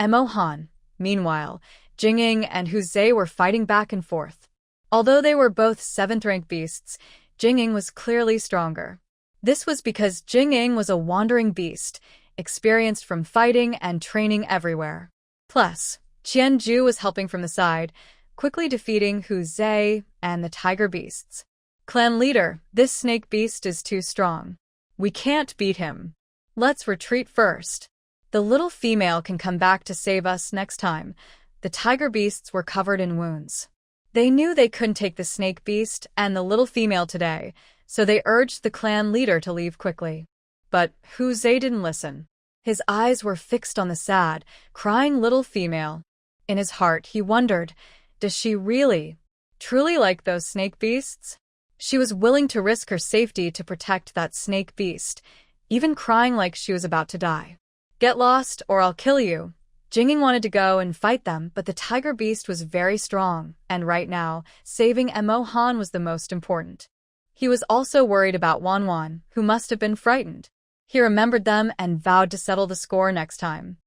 Emo Han. Meanwhile, Jing and ruse were fighting back and forth. Although they were both 7th-rank beasts, Jing was clearly stronger. This was because Jing was a wandering beast, experienced from fighting and training everywhere. Plus, Qianjue was helping from the side, quickly defeating ruse and the tiger beasts. Clan leader, this snake beast is too strong. We can't beat him. Let's retreat first. The little female can come back to save us next time. The tiger beasts were covered in wounds. They knew they couldn't take the snake beast and the little female today, so they urged the clan leader to leave quickly. But ruse didn't listen. His eyes were fixed on the sad, crying little female. In his heart, he wondered, does she really, truly like those snake beasts? She was willing to risk her safety to protect that snake beast, even crying like she was about to die. Get lost or I'll kill you. Jing wanted to go and fight them, but the tiger beast was very strong, and right now, saving Emo Han was the most important. He was also worried about Wan, who must have been frightened. He remembered them and vowed to settle the score next time.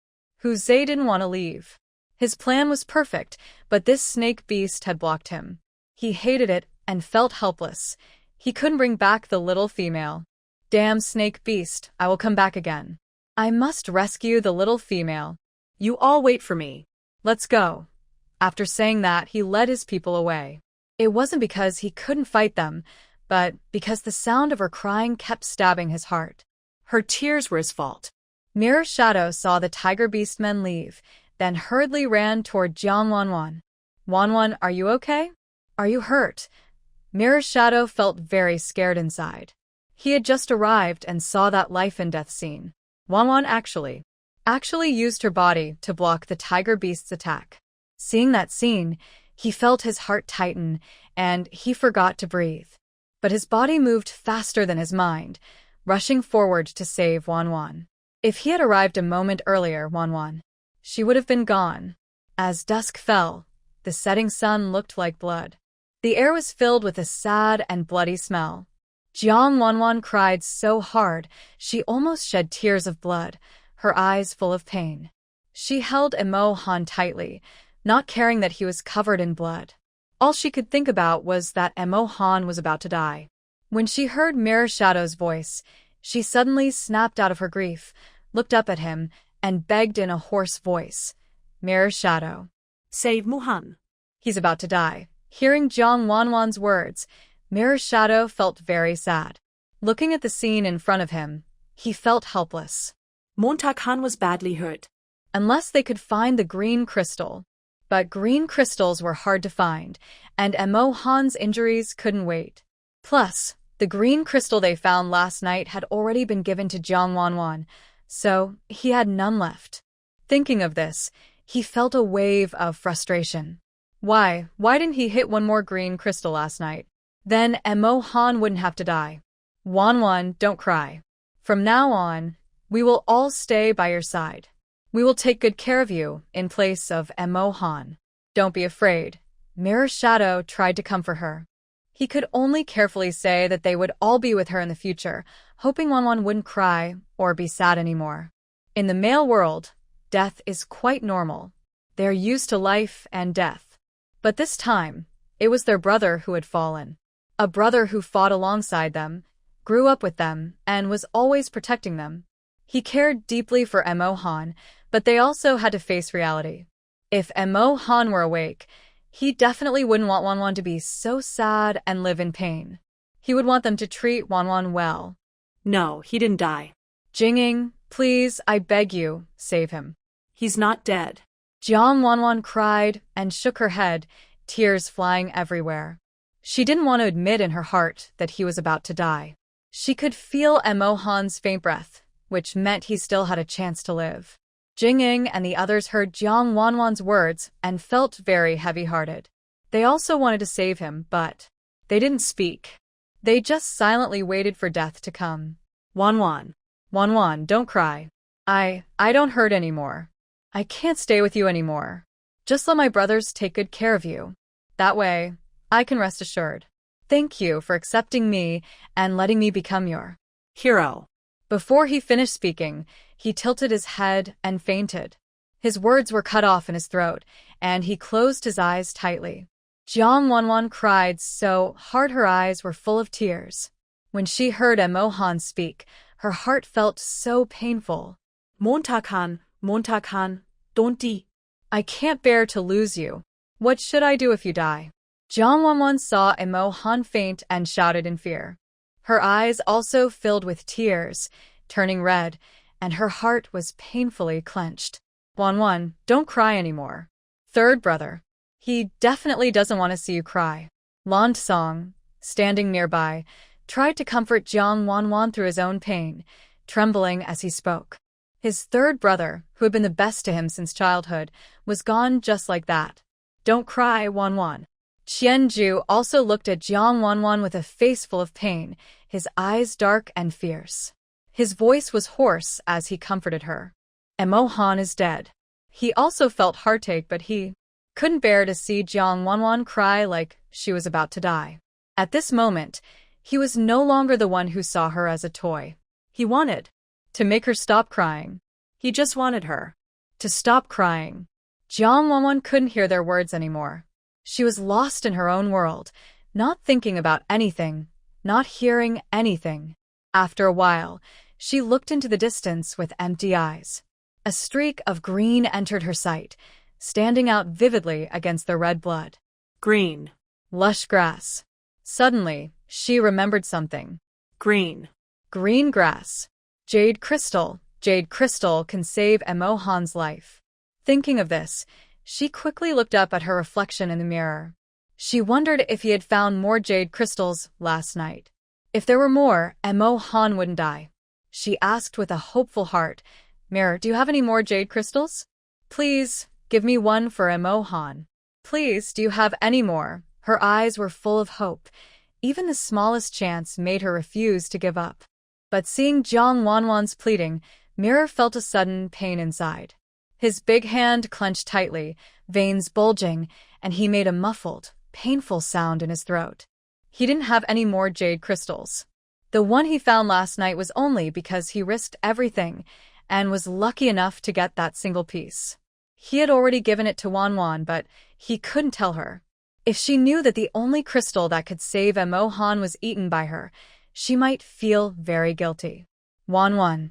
Ruse didn't want to leave. His plan was perfect, but this snake beast had blocked him. He hated it and felt helpless. He couldn't bring back the little female. Damn snake beast, I will come back again. I must rescue the little female. You all wait for me. Let's go. After saying that, he led his people away. It wasn't because he couldn't fight them, but because the sound of her crying kept stabbing his heart. Her tears were his fault. Mirror Shadow saw the tiger beastmen leave, then hurriedly ran toward Jang Wan. Wan, are you okay? Are you hurt? Mirror Shadow felt very scared inside. He had just arrived and saw that life and death scene. Wan actually used her body to block the tiger beast's attack. Seeing that scene, he felt his heart tighten, and he forgot to breathe. But his body moved faster than his mind, rushing forward to save Wan. If he had arrived a moment earlier, Wan, she would have been gone. As dusk fell, the setting sun looked like blood. The air was filled with a sad and bloody smell. Jang Wan cried so hard she almost shed tears of blood, her eyes full of pain. She held Emo Han tightly, not caring that he was covered in blood. All she could think about was that Emo Han was about to die. When she heard Mirror Shadow's voice, she suddenly snapped out of her grief, looked up at him, and begged in a hoarse voice, "Mirror Shadow, save Emo Han. He's about to die." Hearing Jang Wan's words, Mirror Shadow felt very sad. Looking at the scene in front of him, he felt helpless. Emo Han was badly hurt. Unless they could find the green crystal. But green crystals were hard to find, and Emo Han's injuries couldn't wait. Plus, the green crystal they found last night had already been given to Jang Wan, so he had none left. Thinking of this, he felt a wave of frustration. Why didn't he hit one more green crystal last night? Then Emo Han wouldn't have to die. Wan, don't cry. From now on, we will all stay by your side. We will take good care of you in place of Emo Han. Don't be afraid. Mirror Shadow tried to comfort her. He could only carefully say that they would all be with her in the future, hoping Wan wouldn't cry or be sad anymore. In the male world, death is quite normal. They're used to life and death. But this time, it was their brother who had fallen. A brother who fought alongside them, grew up with them, and was always protecting them. He cared deeply for Emo Han, but they also had to face reality. If Emo Han were awake, he definitely wouldn't want Wan to be so sad and live in pain. He would want them to treat Wan well. No, he didn't die. Jing, please, I beg you, save him. He's not dead. Jang Wan cried and shook her head, tears flying everywhere. She didn't want to admit in her heart that he was about to die. She could feel Emo Han's faint breath, which meant he still had a chance to live. Jing and the others heard Jang Wan's words and felt very heavy-hearted. They also wanted to save him, but they didn't speak. They just silently waited for death to come. Wan, don't cry. I don't hurt anymore. I can't stay with you anymore. Just let my brothers take good care of you. That way, I can rest assured. Thank you for accepting me and letting me become your hero. Before he finished speaking, he tilted his head and fainted. His words were cut off in his throat, and he closed his eyes tightly. Jang Wan cried so hard her eyes were full of tears. When she heard Emo Han speak, her heart felt so painful. Emo Han, don't die. I can't bear to lose you. What should I do if you die? Jang Wan saw Emo Han faint and shouted in fear. Her eyes also filled with tears, turning red, and her heart was painfully clenched. Wan, don't cry anymore. Third brother. He definitely doesn't want to see you cry. Lan Song, standing nearby, tried to comfort Jang Wan through his own pain, trembling as he spoke. His third brother, who had been the best to him since childhood, was gone just like that. Don't cry, Wan. Qianju also looked at Jang Wan with a face full of pain, his eyes dark and fierce. His voice was hoarse as he comforted her. Emo Han is dead. He also felt heartache, but he couldn't bear to see Jang Wan cry like she was about to die. At this moment, he was no longer the one who saw her as a toy. He wanted to make her stop crying. He just wanted her to stop crying. Jang Wan couldn't hear their words anymore. She was lost in her own world, not thinking about anything, not hearing anything. After a while, she looked into the distance with empty eyes. A streak of green entered her sight, standing out vividly against the red blood. Green. Lush grass. Suddenly, she remembered something. Green. Green grass. Jade crystal. Jade crystal can save Emo Han's life. Thinking of this, she quickly looked up at her reflection in the mirror. She wondered if he had found more jade crystals last night. If there were more, Emo Han wouldn't die. She asked with a hopeful heart, "Mirror, do you have any more jade crystals? Please, give me one for Emo Han. Please, do you have any more?" Her eyes were full of hope. Even the smallest chance made her refuse to give up. But seeing Jang Wan's pleading, Mirror felt a sudden pain inside. His big hand clenched tightly, veins bulging, and he made a muffled, painful sound in his throat. He didn't have any more jade crystals. The one he found last night was only because he risked everything and was lucky enough to get that single piece. He had already given it to Wan, but he couldn't tell her. If she knew that the only crystal that could save Emo Han was eaten by her, she might feel very guilty. Wan,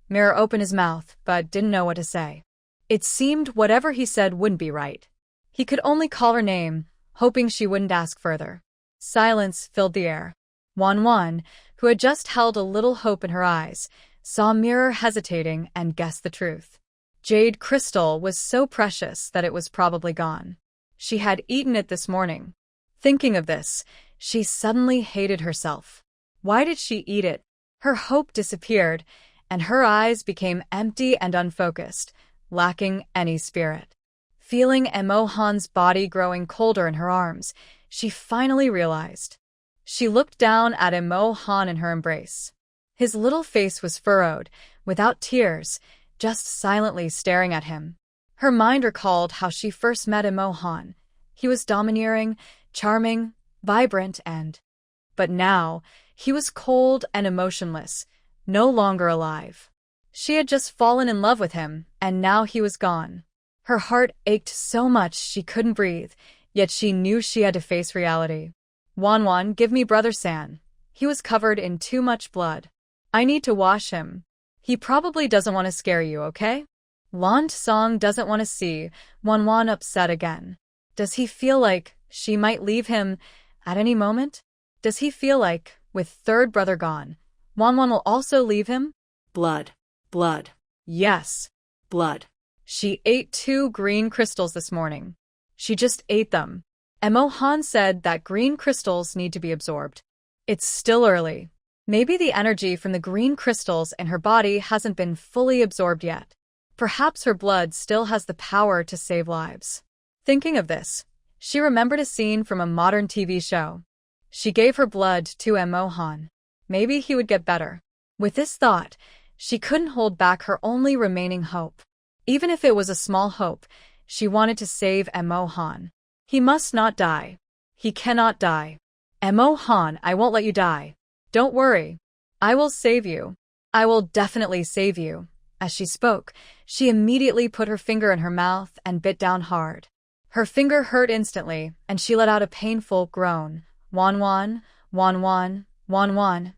Mirror opened his mouth, but didn't know what to say. It seemed whatever he said wouldn't be right. He could only call her name, hoping she wouldn't ask further. Silence filled the air. Wan, who had just held a little hope in her eyes, saw Mirror hesitating and guessed the truth. Jade crystal was so precious that it was probably gone. She had eaten it this morning. Thinking of this, she suddenly hated herself. Why did she eat it? Her hope disappeared, and her eyes became empty and unfocused, lacking any spirit. Feeling Emo Han's body growing colder in her arms, she finally realized. She looked down at Emo Han in her embrace. His little face was furrowed, without tears, just silently staring at him. Her mind recalled how she first met Emo Han. He was domineering, charming, vibrant, but now, he was cold and emotionless, no longer alive. She had just fallen in love with him, and now he was gone. Her heart ached so much she couldn't breathe, yet she knew she had to face reality. Wan, give me Brother San. He was covered in too much blood. I need to wash him. He probably doesn't want to scare you, okay? Lan Song doesn't want to see Wan upset again. Does he feel like she might leave him at any moment? Does he feel like, with third brother gone, Wan will also leave him? Blood. Yes. Blood. She ate 2 green crystals this morning. She just ate them. Emo Han said that green crystals need to be absorbed. It's still early. Maybe the energy from the green crystals in her body hasn't been fully absorbed yet. Perhaps her blood still has the power to save lives. Thinking of this, she remembered a scene from a modern TV show. She gave her blood to Emo Han. Maybe he would get better. With this thought, she couldn't hold back her only remaining hope. Even if it was a small hope, she wanted to save Emo Han. He must not die. He cannot die. Emo Han, I won't let you die. Don't worry. I will save you. I will definitely save you. As she spoke, she immediately put her finger in her mouth and bit down hard. Her finger hurt instantly, and she let out a painful groan. Wan.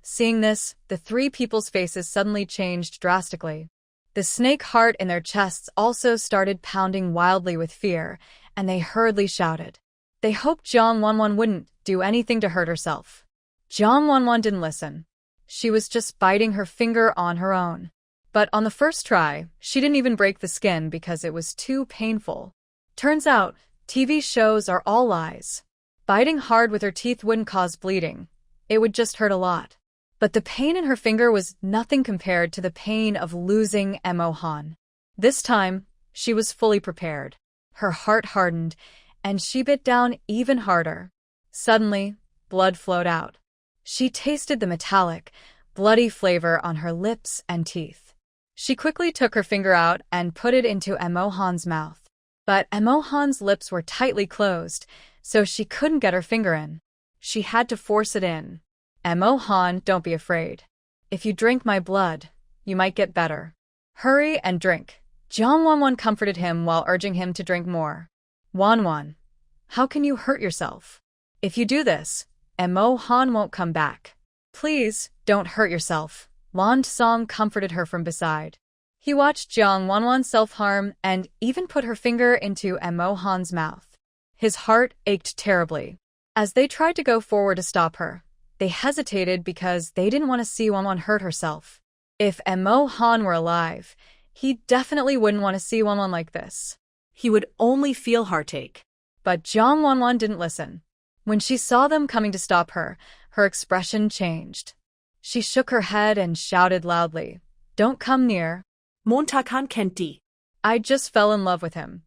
Seeing this, the 3 people's faces suddenly changed drastically. The snake heart in their chests also started pounding wildly with fear, and they hurriedly shouted. They hoped Jang Wan wouldn't do anything to hurt herself. Jang Wan didn't listen. She was just biting her finger on her own. But on the first try, she didn't even break the skin because it was too painful. Turns out, TV shows are all lies. Biting hard with her teeth wouldn't cause bleeding. It would just hurt a lot. But the pain in her finger was nothing compared to the pain of losing Emo Han. This time, she was fully prepared. Her heart hardened, and she bit down even harder. Suddenly, blood flowed out. She tasted the metallic, bloody flavor on her lips and teeth. She quickly took her finger out and put it into Emo Han's mouth. But Emo Han's lips were tightly closed, so she couldn't get her finger in. She had to force it in. Emo Han, don't be afraid. If you drink my blood, you might get better. Hurry and drink. Jang Wan comforted him while urging him to drink more. Wan, how can you hurt yourself? If you do this, Emo Han won't come back. Please, don't hurt yourself. Lan Song comforted her from beside. He watched Jang Wan self-harm and even put her finger into Emo Han's mouth. His heart ached terribly. As they tried to go forward to stop her, they hesitated because they didn't want to see Wan hurt herself. If Emo Han were alive, he definitely wouldn't want to see Wan like this. He would only feel heartache. But Jang Wan didn't listen. When she saw them coming to stop her, her expression changed. She shook her head and shouted loudly, "Don't come near. Montakan Kenti. I just fell in love with him.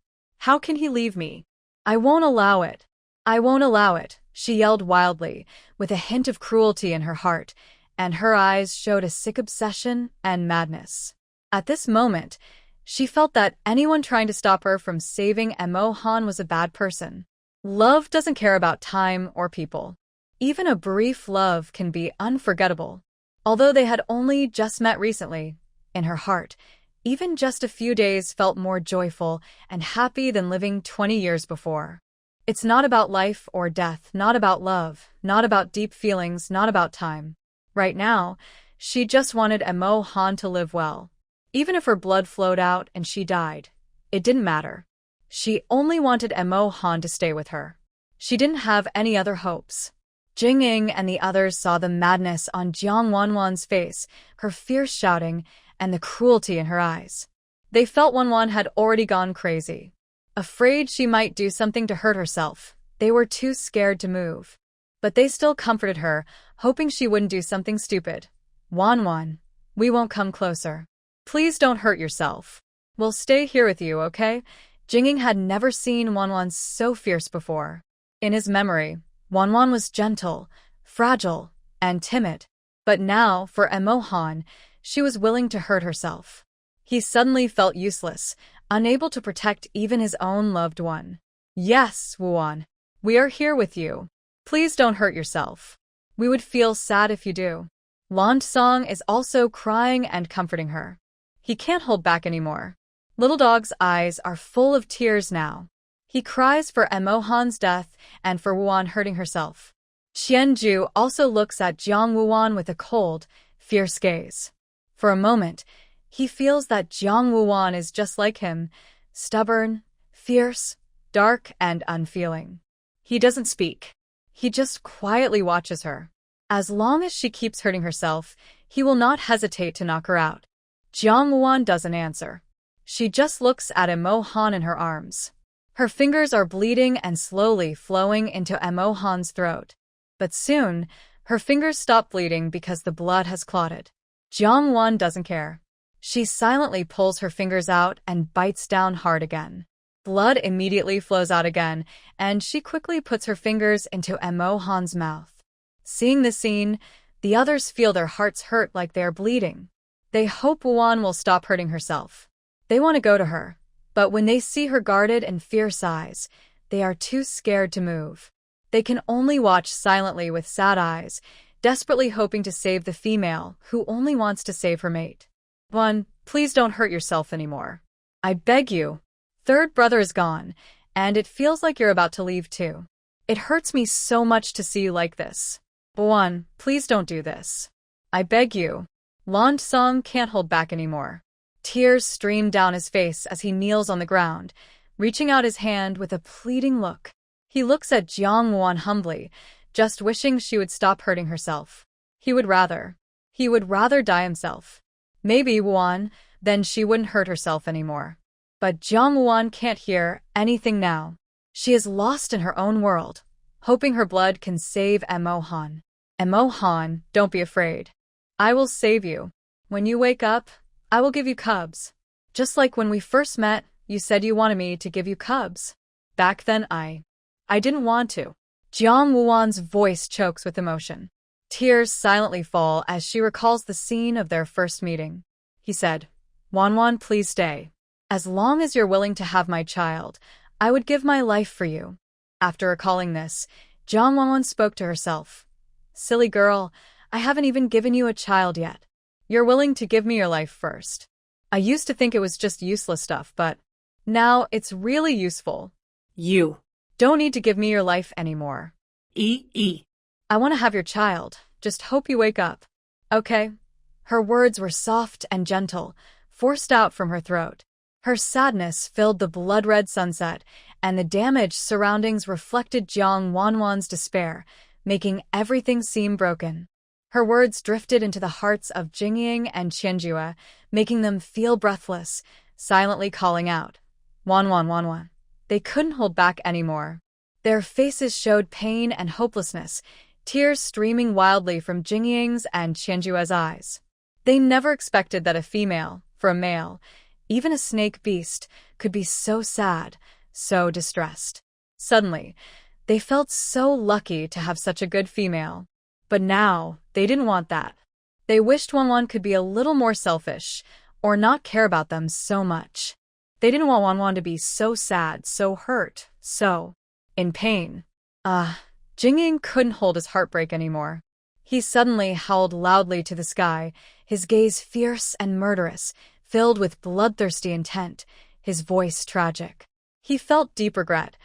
How can he leave me? I won't allow it. I won't allow it," she yelled wildly, with a hint of cruelty in her heart, and her eyes showed a sick obsession and madness. At this moment, she felt that anyone trying to stop her from saving Emo Han was a bad person. Love doesn't care about time or people. Even a brief love can be unforgettable. Although they had only just met recently, in her heart, even just a few days felt more joyful and happy than living 20 years before. It's not about life or death, not about love, not about deep feelings, not about time. Right now, she just wanted Emo Han to live well. Even if her blood flowed out and she died, it didn't matter. She only wanted Emo Han to stay with her. She didn't have any other hopes. Jing and the others saw the madness on Jang Wan's face, her fierce shouting, and the cruelty in her eyes. They felt Wan had already gone crazy. Afraid she might do something to hurt herself, they were too scared to move. But they still comforted her, hoping she wouldn't do something stupid. Wan, we won't come closer. Please don't hurt yourself. We'll stay here with you, okay? Jing had never seen Wan so fierce before. In his memory, Wan was gentle, fragile, and timid. But now, for Emo Han, she was willing to hurt herself. He suddenly felt useless, unable to protect even his own loved one. Yes, Wan, we are here with you. Please don't hurt yourself. We would feel sad if you do. Lan Song is also crying and comforting her. He can't hold back anymore. Little Dog's eyes are full of tears now. He cries for Emo Han's death and for Wan hurting herself. Qianju also looks at Jiang Wan with a cold, fierce gaze. For a moment, he feels that Jiang Wan is just like him, stubborn, fierce, dark, and unfeeling. He doesn't speak. He just quietly watches her. As long as she keeps hurting herself, he will not hesitate to knock her out. Jiang Wan doesn't answer. She just looks at Emo Han in her arms. Her fingers are bleeding and slowly flowing into Emo Han's throat. But soon, her fingers stop bleeding because the blood has clotted. Jiang Wan doesn't care. She silently pulls her fingers out and bites down hard again. Blood immediately flows out again, and she quickly puts her fingers into Emo Han's mouth. Seeing this scene, the others feel their hearts hurt like they are bleeding. They hope Wan will stop hurting herself. They want to go to her, but when they see her guarded and fierce eyes, they are too scared to move. They can only watch silently with sad eyes, desperately hoping to save the female who only wants to save her mate. Wan, please don't hurt yourself anymore. I beg you. Third brother is gone, and it feels like you're about to leave too. It hurts me so much to see you like this. Wan, please don't do this. I beg you. Lan Song can't hold back anymore. Tears stream down his face as he kneels on the ground, reaching out his hand with a pleading look. He looks at Jiang Wan humbly, just wishing she would stop hurting herself. He would rather die himself. Maybe Wan, then she wouldn't hurt herself anymore. But Jiang Wan can't hear anything now. She is lost in her own world, hoping her blood can save Emo Han. Emo Han, don't be afraid. I will save you. When you wake up, I will give you cubs. Just like when we first met, you said you wanted me to give you cubs. Back then I didn't want to. Jiang Wan's voice chokes with emotion. Tears silently fall as she recalls the scene of their first meeting. He said, Wan, please stay. As long as you're willing to have my child, I would give my life for you. After recalling this, Jiang Wan spoke to herself. Silly girl, I haven't even given you a child yet. You're willing to give me your life first. I used to think it was just useless stuff, but now it's really useful. You don't need to give me your life anymore. I want to have your child. Just hope you wake up. Okay? Her words were soft and gentle, forced out from her throat. Her sadness filled the blood-red sunset, and the damaged surroundings reflected Jang Wan's despair, making everything seem broken. Her words drifted into the hearts of Jing and Qianjue, making them feel breathless, silently calling out, Wan. They couldn't hold back anymore. Their faces showed pain and hopelessness, tears streaming wildly from Jingying's and Qianjue's eyes. They never expected that a female, for a male, even a snake beast, could be so sad, so distressed. Suddenly, they felt so lucky to have such a good female. But now, they didn't want that. They wished Wan could be a little more selfish, or not care about them so much. They didn't want Wan to be so sad, so hurt, so in pain. Jingying couldn't hold his heartbreak anymore. He suddenly howled loudly to the sky, his gaze fierce and murderous, filled with bloodthirsty intent, his voice tragic. He felt deep regret.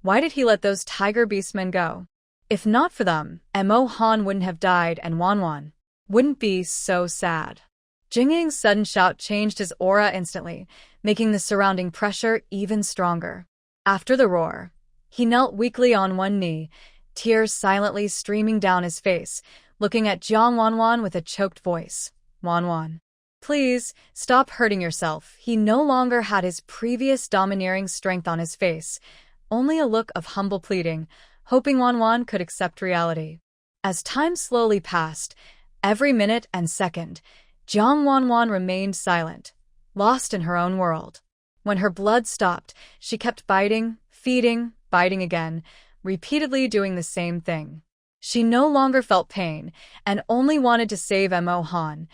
Why did he let those tiger beastmen go? If not for them, Emo Han wouldn't have died and Wan wouldn't be so sad. Jingying's sudden shout changed his aura instantly, making the surrounding pressure even stronger. After the roar, he knelt weakly on one knee, tears silently streaming down his face, looking at Jang Wan with a choked voice. Wan. Please, stop hurting yourself. He no longer had his previous domineering strength on his face, only a look of humble pleading, hoping Wan could accept reality. As time slowly passed, every minute and second, Jang Wan remained silent, lost in her own world. When her blood stopped, she kept biting, feeding, biting again, repeatedly doing the same thing. She no longer felt pain, and only wanted to save Emo Han,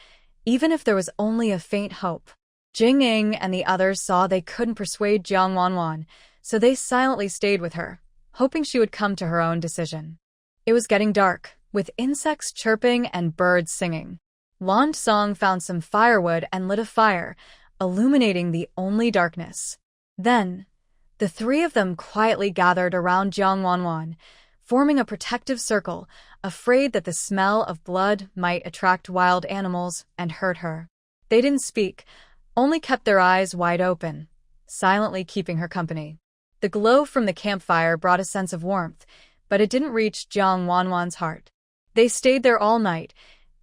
even if there was only a faint hope. Jing and the others saw they couldn't persuade Jang Wan, so they silently stayed with her, hoping she would come to her own decision. It was getting dark, with insects chirping and birds singing. Langong found some firewood and lit a fire, illuminating the only darkness. Then, the three of them quietly gathered around Jang Wan, forming a protective circle, afraid that the smell of blood might attract wild animals and hurt her. They didn't speak, only kept their eyes wide open, silently keeping her company. The glow from the campfire brought a sense of warmth, but it didn't reach Jang Wan's heart. They stayed there all night,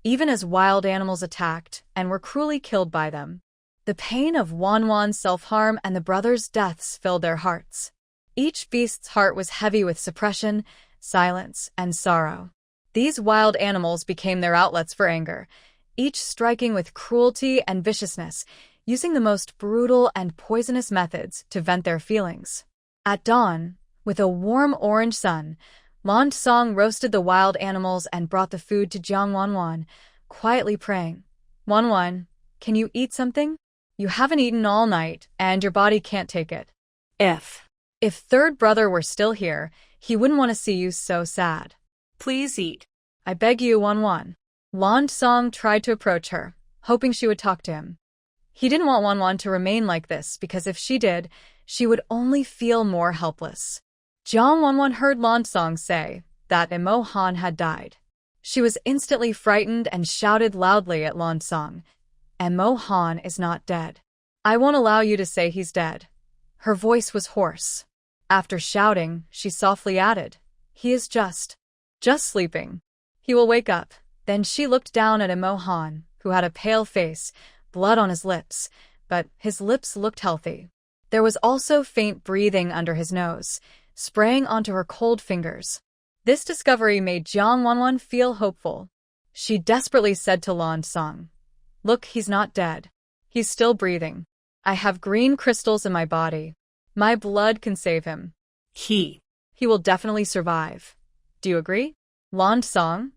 even as wild animals attacked and were cruelly killed by them. The pain of Wan's self-harm and the brothers' deaths filled their hearts. Each beast's heart was heavy with suppression, silence, and sorrow. These wild animals became their outlets for anger, each striking with cruelty and viciousness, using the most brutal and poisonous methods to vent their feelings. At dawn, with a warm orange sun, Langong roasted the wild animals and brought the food to Jang Wan, quietly praying, Wan, can you eat something? You haven't eaten all night, and your body can't take it. If third brother were still here, he wouldn't want to see you so sad. Please eat. I beg you, Wan. Langong tried to approach her, hoping she would talk to him. He didn't want Wan to remain like this because if she did, she would only feel more helpless. Jang Wan heard Langong say that Emo Han had died. She was instantly frightened and shouted loudly at Langong, Emo Han is not dead. I won't allow you to say he's dead. Her voice was hoarse. After shouting, she softly added, he is just sleeping. He will wake up. Then she looked down at Emo Han, who had a pale face, blood on his lips, but his lips looked healthy. There was also faint breathing under his nose, spraying onto her cold fingers. This discovery made Jang Wan feel hopeful. She desperately said to Langong, look, he's not dead. He's still breathing. I have green crystals in my body. My blood can save him. He will definitely survive. Do you agree? Langong?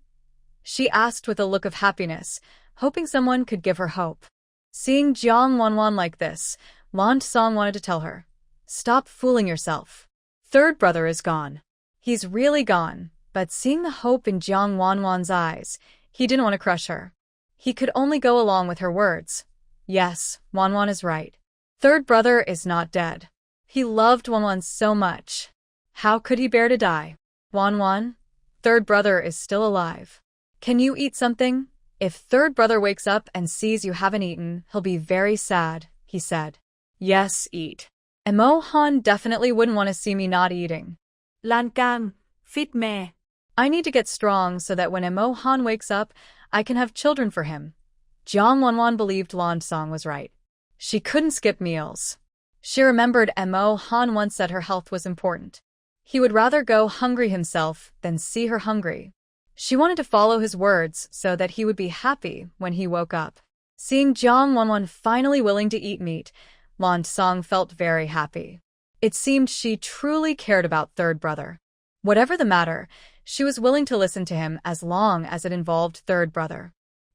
She asked with a look of happiness, hoping someone could give her hope. Seeing Jang Wan like this, Langong wanted to tell her, stop fooling yourself. Third brother is gone. He's really gone, but seeing the hope in Jang Wan's eyes, he didn't want to crush her. He could only go along with her words. Yes, Wan is right. Third brother is not dead. He loved Wan so much. How could he bear to die? Wan, third brother is still alive. Can you eat something? If third brother wakes up and sees you haven't eaten, he'll be very sad, he said. Yes, eat. Emo Han definitely wouldn't want to see me not eating. Langong, fit me. I need to get strong so that when Emo Han wakes up, I can have children for him. Jang Wan believed Langong was right. She couldn't skip meals. She remembered Emo Han once said her health was important. He would rather go hungry himself than see her hungry. She wanted to follow his words so that he would be happy when he woke up. Seeing Jang Wan finally willing to eat meat, Langong felt very happy. It seemed she truly cared about third brother. Whatever the matter, she was willing to listen to him as long as it involved third brother.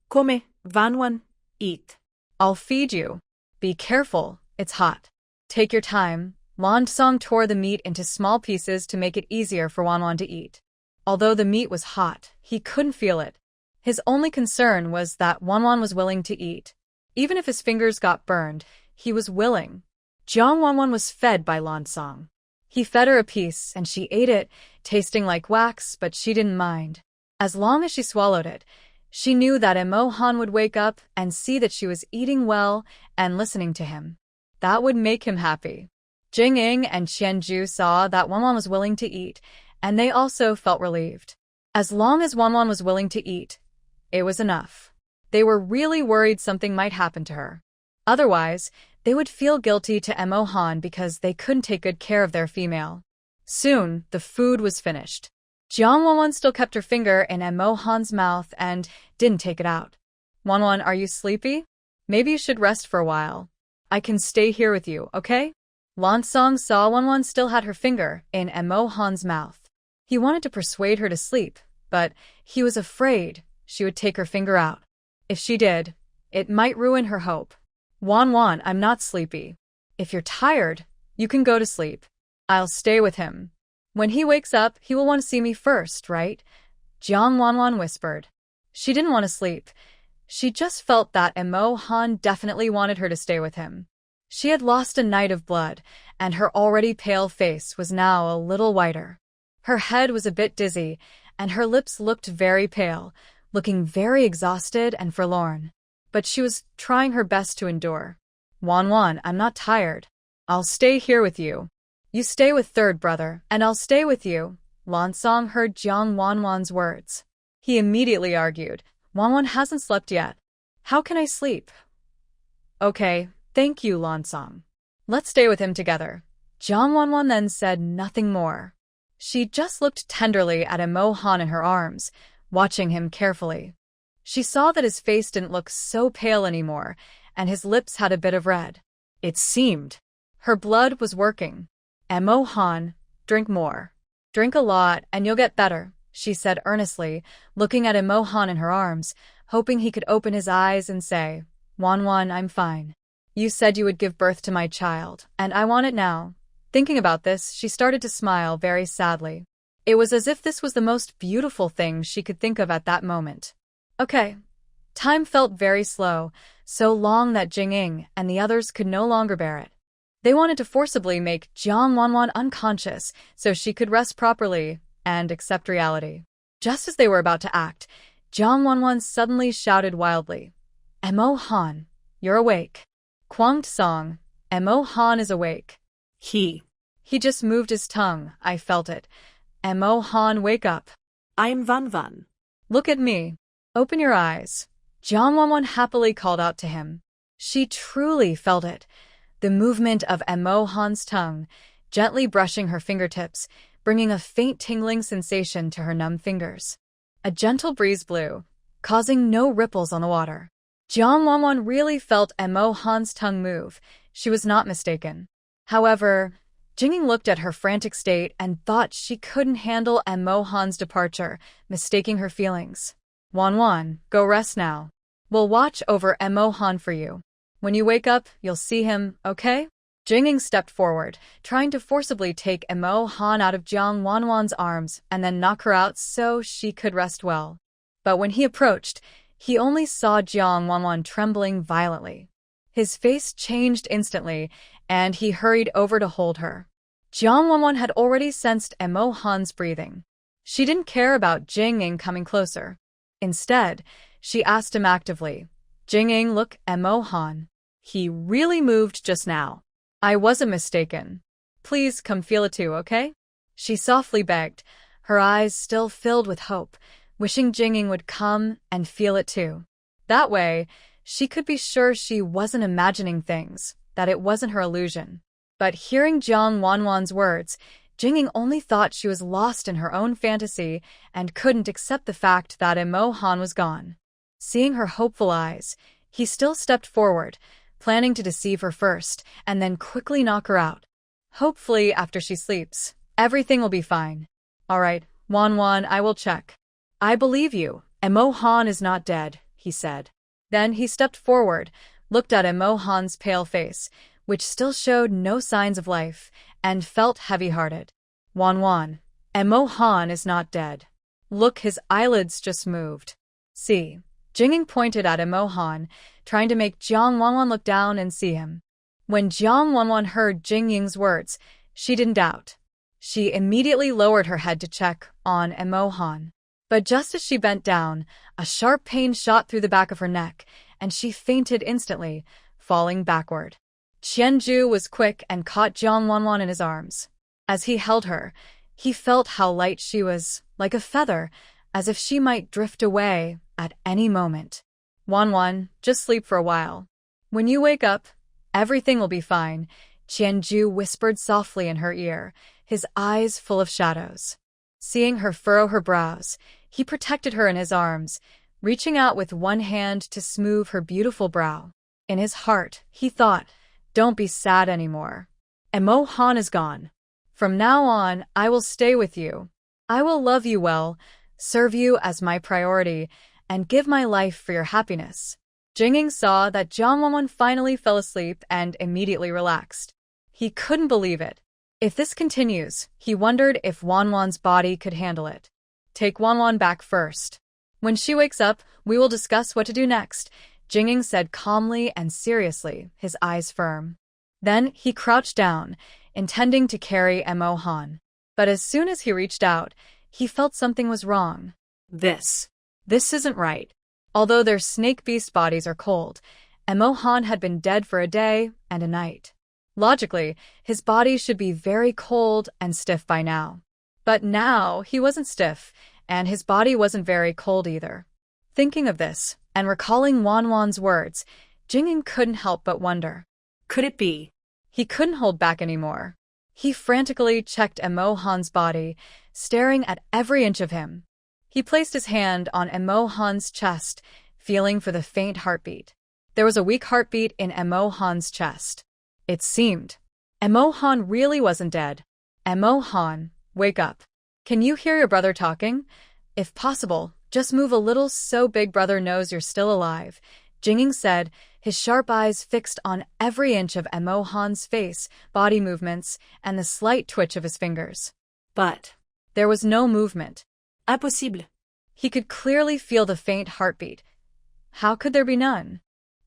Come, Wan, eat. I'll feed you. Be careful, it's hot. Take your time. Langong tore the meat into small pieces to make it easier for Wan to eat. Although the meat was hot, he couldn't feel it. His only concern was that Wan was willing to eat. Even if his fingers got burned, he was willing. Jang Wan was fed by Langong. He fed her a piece, and she ate it, tasting like wax, but she didn't mind. As long as she swallowed it, she knew that Emo Han would wake up and see that she was eating well and listening to him. That would make him happy. Jing and Qianju saw that Wan was willing to eat, and they also felt relieved. As long as Wan was willing to eat, it was enough. They were really worried something might happen to her. Otherwise, they would feel guilty to Emo Han because they couldn't take good care of their female. Soon, the food was finished. Jang Wan still kept her finger in Emo Han's mouth and didn't take it out. Wan, are you sleepy? Maybe you should rest for a while. I can stay here with you, okay? Langong saw Wan still had her finger in Emo Han's mouth. He wanted to persuade her to sleep, but he was afraid she would take her finger out. If she did, it might ruin her hope. Wan, I'm not sleepy. If you're tired, you can go to sleep. I'll stay with him. When he wakes up, he will want to see me first, right? Jang Wan whispered. She didn't want to sleep. She just felt that Emo Han definitely wanted her to stay with him. She had lost a night of blood, and her already pale face was now a little whiter. Her head was a bit dizzy, and her lips looked very pale, looking very exhausted and forlorn. But she was trying her best to endure. Wan, I'm not tired. I'll stay here with you. You stay with third brother, and I'll stay with you. Langong heard Jang Wan's words. He immediately argued. Wan hasn't slept yet. How can I sleep? Okay, thank you, Langong. Let's stay with him together. Jang Wan then said nothing more. She just looked tenderly at Emo Han in her arms, watching him carefully. She saw that his face didn't look so pale anymore, and his lips had a bit of red. It seemed her blood was working. Emo Han, drink more. Drink a lot, and you'll get better, she said earnestly, looking at Emo Han in her arms, hoping he could open his eyes and say, Wan, I'm fine. You said you would give birth to my child, and I want it now. Thinking about this, she started to smile very sadly. It was as if this was the most beautiful thing she could think of at that moment. Okay. Time felt very slow, so long that Jing and the others could no longer bear it. They wanted to forcibly make Jang Wan unconscious so she could rest properly and accept reality. Just as they were about to act, Jang Wan suddenly shouted wildly, Emo Han, you're awake. Kwanged song, Emo Han is awake. He just moved his tongue, I felt it. Emo Han, wake up. I'm Van. Look at me. Open your eyes. Jang Wan happily called out to him. She truly felt it. The movement of Emo Han's tongue, gently brushing her fingertips, bringing a faint tingling sensation to her numb fingers. A gentle breeze blew, causing no ripples on the water. Jang Wan really felt Emo Han's tongue move. She was not mistaken. However, Jing looked at her frantic state and thought she couldn't handle Emo Han's departure, mistaking her feelings. Wan, go rest now. We'll watch over Emo Han for you. When you wake up, you'll see him, okay? Jing stepped forward, trying to forcibly take Emo Han out of Jang Wan's arms and then knock her out so she could rest well. But when he approached, he only saw Jang Wan trembling violently. His face changed instantly, and he hurried over to hold her. Jang Wan had already sensed Emo Han's breathing. She didn't care about Jing coming closer. Instead, she asked him actively, Jing, look, Emo Han. He really moved just now. I wasn't mistaken. Please come feel it too, okay? She softly begged, her eyes still filled with hope, wishing Jing would come and feel it too. That way, she could be sure she wasn't imagining things, that it wasn't her illusion. But hearing Jang Wan's words, Jing only thought she was lost in her own fantasy and couldn't accept the fact that Emo Han was gone. Seeing her hopeful eyes, he still stepped forward, planning to deceive her first and then quickly knock her out. Hopefully, after she sleeps, everything will be fine. All right, Wan, I will check. I believe you. Emo Han is not dead, he said. Then he stepped forward, looked at Emo Han's pale face, which still showed no signs of life, and felt heavy-hearted. Wan, Emo Han is not dead. Look, his eyelids just moved. See. Jing pointed at Emo Han, trying to make Jang Wan look down and see him. When Jang Wan heard Jing's words, she didn't doubt. She immediately lowered her head to check on Emo Han. But just as she bent down, a sharp pain shot through the back of her neck, and she fainted instantly, falling backward. Qianju was quick and caught Jang Wan in his arms. As he held her, he felt how light she was, like a feather, as if she might drift away at any moment. Wan, just sleep for a while. When you wake up, everything will be fine, Qianju whispered softly in her ear, his eyes full of shadows. Seeing her furrow her brows, he protected her in his arms, reaching out with one hand to smooth her beautiful brow. In his heart, he thought, don't be sad anymore. Emo Han is gone. From now on, I will stay with you. I will love you well, serve you as my priority, and give my life for your happiness. Jing saw that Jang Wan finally fell asleep and immediately relaxed. He couldn't believe it. If this continues, he wondered if Wan's body could handle it. Take Wan back first. When she wakes up, we will discuss what to do next, Jing said calmly and seriously, his eyes firm. Then he crouched down, intending to carry Emo Han. But as soon as he reached out, he felt something was wrong. This isn't right. Although their snake beast bodies are cold, Emo Han had been dead for a day and a night. Logically, his body should be very cold and stiff by now. But now, he wasn't stiff, and his body wasn't very cold either. Thinking of this, and recalling Wan's words, Jing couldn't help but wonder. Could it be? He couldn't hold back anymore. He frantically checked Emo Han's body, staring at every inch of him. He placed his hand on Emo Han's chest, feeling for the faint heartbeat. There was a weak heartbeat in Emo Han's chest. It seemed. Emo Han really wasn't dead. Emo Han, wake up. Can you hear your brother talking? If possible, just move a little so Big Brother knows you're still alive, Jing said, his sharp eyes fixed on every inch of Emo Han's face, body movements, and the slight twitch of his fingers. But there was no movement. Impossible. He could clearly feel the faint heartbeat. How could there be none?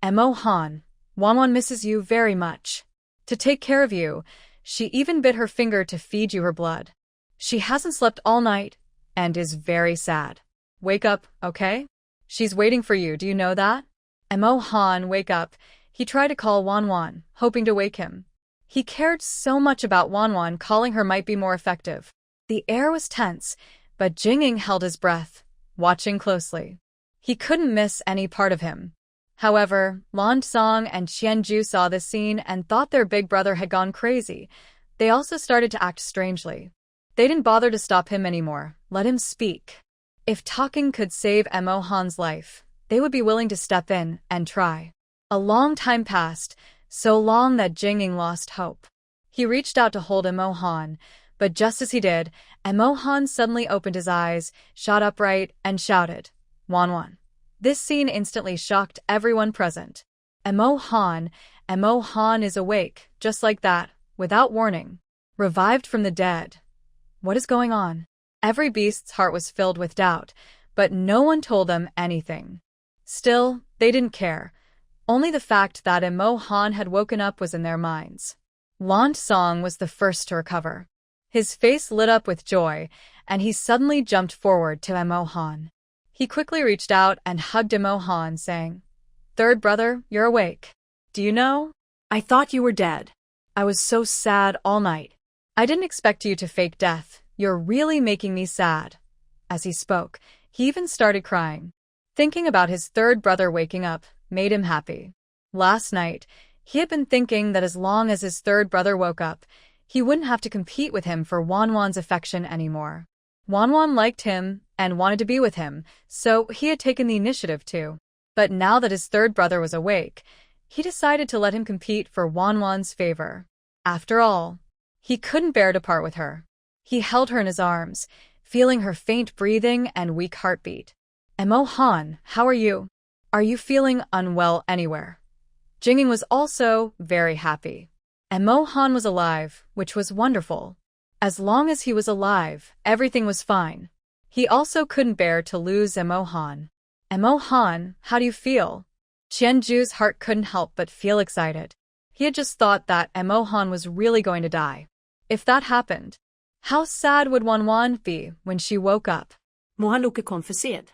Emo Han, Wan misses you very much. To take care of you, she even bit her finger to feed you her blood. She hasn't slept all night and is very sad. Wake up, okay? She's waiting for you, do you know that? Emo Han, wake up. He tried to call Wan, hoping to wake him. He cared so much about Wan, calling her might be more effective. The air was tense, but Jing held his breath, watching closely. He couldn't miss any part of him. However, Langong and Qianju saw this scene and thought their big brother had gone crazy. They also started to act strangely. They didn't bother to stop him anymore, let him speak. If talking could save Emo Han's life, they would be willing to step in and try. A long time passed, so long that Jing lost hope. He reached out to hold Emo Han, but just as he did, Emo Han suddenly opened his eyes, shot upright, and shouted, Wan. This scene instantly shocked everyone present. Emo Han is awake, just like that, without warning. Revived from the dead. What is going on? Every beast's heart was filled with doubt, but no one told them anything. Still, they didn't care. Only the fact that Emo Han had woken up was in their minds. Langong was the first to recover. His face lit up with joy, and he suddenly jumped forward to Emo Han. He quickly reached out and hugged Emo Han, saying, "Third brother, you're awake. Do you know? I thought you were dead. I was so sad all night. I didn't expect you to fake death. You're really making me sad." As he spoke, he even started crying. Thinking about his third brother waking up made him happy. Last night, he had been thinking that as long as his third brother woke up, he wouldn't have to compete with him for Wan's affection anymore. Wan liked him and wanted to be with him, so he had taken the initiative too. But now that his third brother was awake, he decided to let him compete for Wan's favor. After all, he couldn't bear to part with her. He held her in his arms, feeling her faint breathing and weak heartbeat. "Emo Han, how are you? Are you feeling unwell anywhere?" Jing was also very happy. Emo Han was alive, which was wonderful. As long as he was alive, everything was fine. He also couldn't bear to lose Emo Han. "Emo Han, how do you feel?" Qianju's heart couldn't help but feel excited. He had just thought that Emo Han was really going to die. If that happened, how sad would Wan be when she woke up? Må han lukke kom for sent.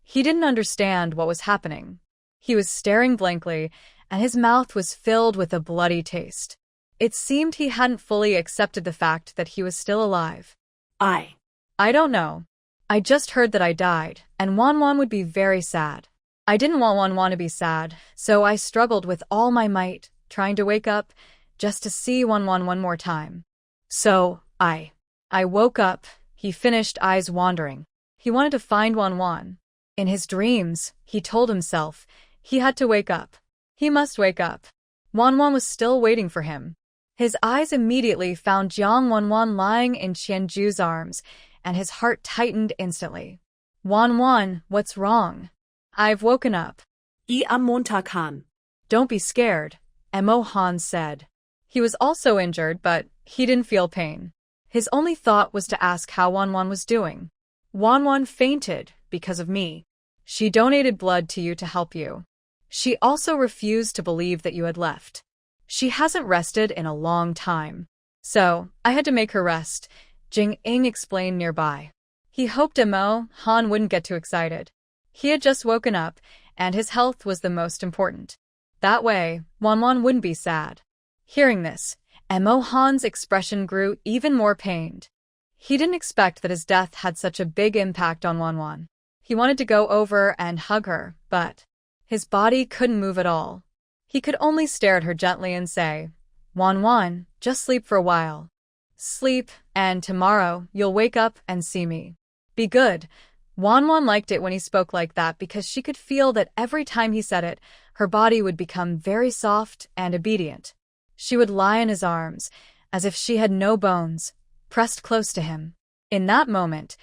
He didn't understand what was happening. He was staring blankly, and his mouth was filled with a bloody taste. It seemed he hadn't fully accepted the fact that he was still alive. I don't know. I just heard that I died, and Wan would be very sad. I didn't want Wan to be sad, so I struggled with all my might, trying to wake up, just to see Wan one more time. So, I woke up, he finished, eyes wandering. He wanted to find Wan. In his dreams, he told himself, he had to wake up. He must wake up. Wan was still waiting for him. His eyes immediately found Jang Wan lying in Qianju's arms, and his heart tightened instantly. "Wan, what's wrong?" "I've woken up." I am Montag Han. "Don't be scared," Emo Han said. He was also injured, but he didn't feel pain. His only thought was to ask how Wan was doing. "Wan fainted because of me. She donated blood to you to help you. She also refused to believe that you had left. She hasn't rested in a long time. So, I had to make her rest," Jing explained nearby. He hoped Emo Han wouldn't get too excited. He had just woken up, and his health was the most important. That way, Wan wouldn't be sad. Hearing this, Emo Han's expression grew even more pained. He didn't expect that his death had such a big impact on Wan. He wanted to go over and hug her, but his body couldn't move at all. He could only stare at her gently and say, "Wan, just sleep for a while. Sleep, and tomorrow you'll wake up and see me. Be good." Wan liked it when he spoke like that because she could feel that every time he said it, her body would become very soft and obedient. She would lie in his arms, as if she had no bones, pressed close to him. In that moment,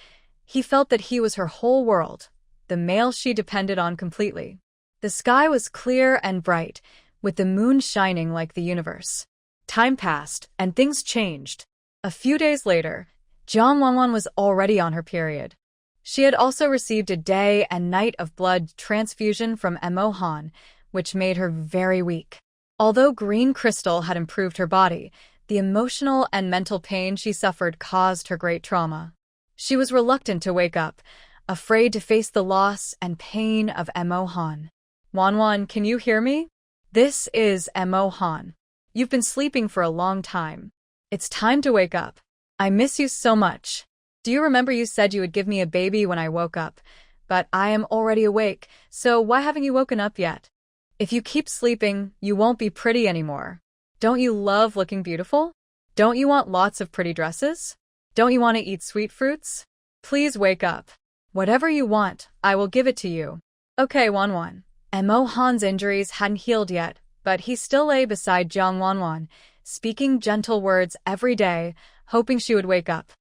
he felt that he was her whole world, the male she depended on completely. The sky was clear and bright, with the moon shining like the universe. Time passed, and things changed. A few days later, Jang Wan was already on her period. She had also received a day and night of blood transfusion from Emo Han, which made her very weak. Although green crystal had improved her body, the emotional and mental pain she suffered caused her great trauma. She was reluctant to wake up, afraid to face the loss and pain of Emo Han. "Wan, can you hear me? This is Emo Han. You've been sleeping for a long time. It's time to wake up. I miss you so much. Do you remember you said you would give me a baby when I woke up? But I am already awake, so why haven't you woken up yet? If you keep sleeping, you won't be pretty anymore. Don't you love looking beautiful? Don't you want lots of pretty dresses? Don't you want to eat sweet fruits? Please wake up. Whatever you want, I will give it to you." "Okay, Wan." Emo Han's injuries hadn't healed yet, but he still lay beside Jang Wan, speaking gentle words every day, hoping she would wake up.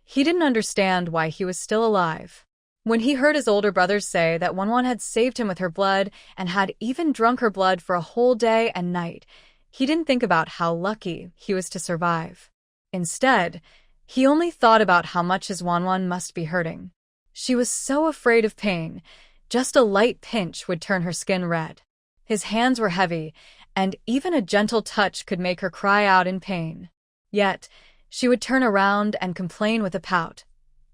He didn't understand why he was still alive. When he heard his older brothers say that Wan had saved him with her blood and had even drunk her blood for a whole day and night, he didn't think about how lucky he was to survive. Instead, he only thought about how much his Wan must be hurting. She was so afraid of pain. Just a light pinch would turn her skin red. His hands were heavy, and even a gentle touch could make her cry out in pain. Yet, She would turn around and complain with a pout.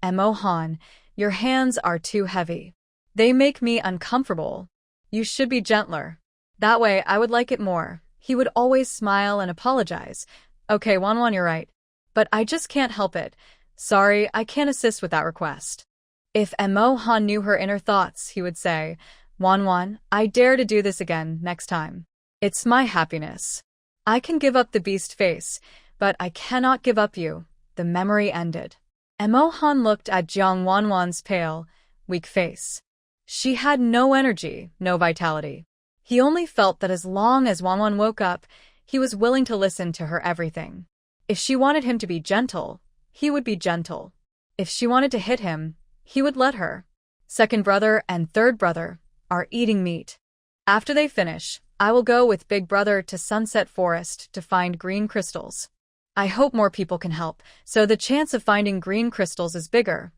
Emo Han, your hands are too heavy. They make me uncomfortable. You should be gentler. That way I would like it more. He would always smile and apologize. Okay, Wan Wan, you're right. But I just can't help it. Sorry, I can't assist with that request. If Emo Han knew her inner thoughts, he would say, Wan Wan, I dare to do this again next time. It's my happiness. I can give up the beast face, but I cannot give up you. The memory ended. Emo Han looked at Jang Wan's pale, weak face. She had no energy, no vitality. He only felt that as long as Wan Wan woke up, he was willing to listen to her everything. If she wanted him to be gentle, he would be gentle. If she wanted to hit him, he would let her. Second brother and third brother are eating meat. After they finish, I will go with big brother to Sunset Forest to find green crystals. I hope more people can help, so the chance of finding green crystals is bigger.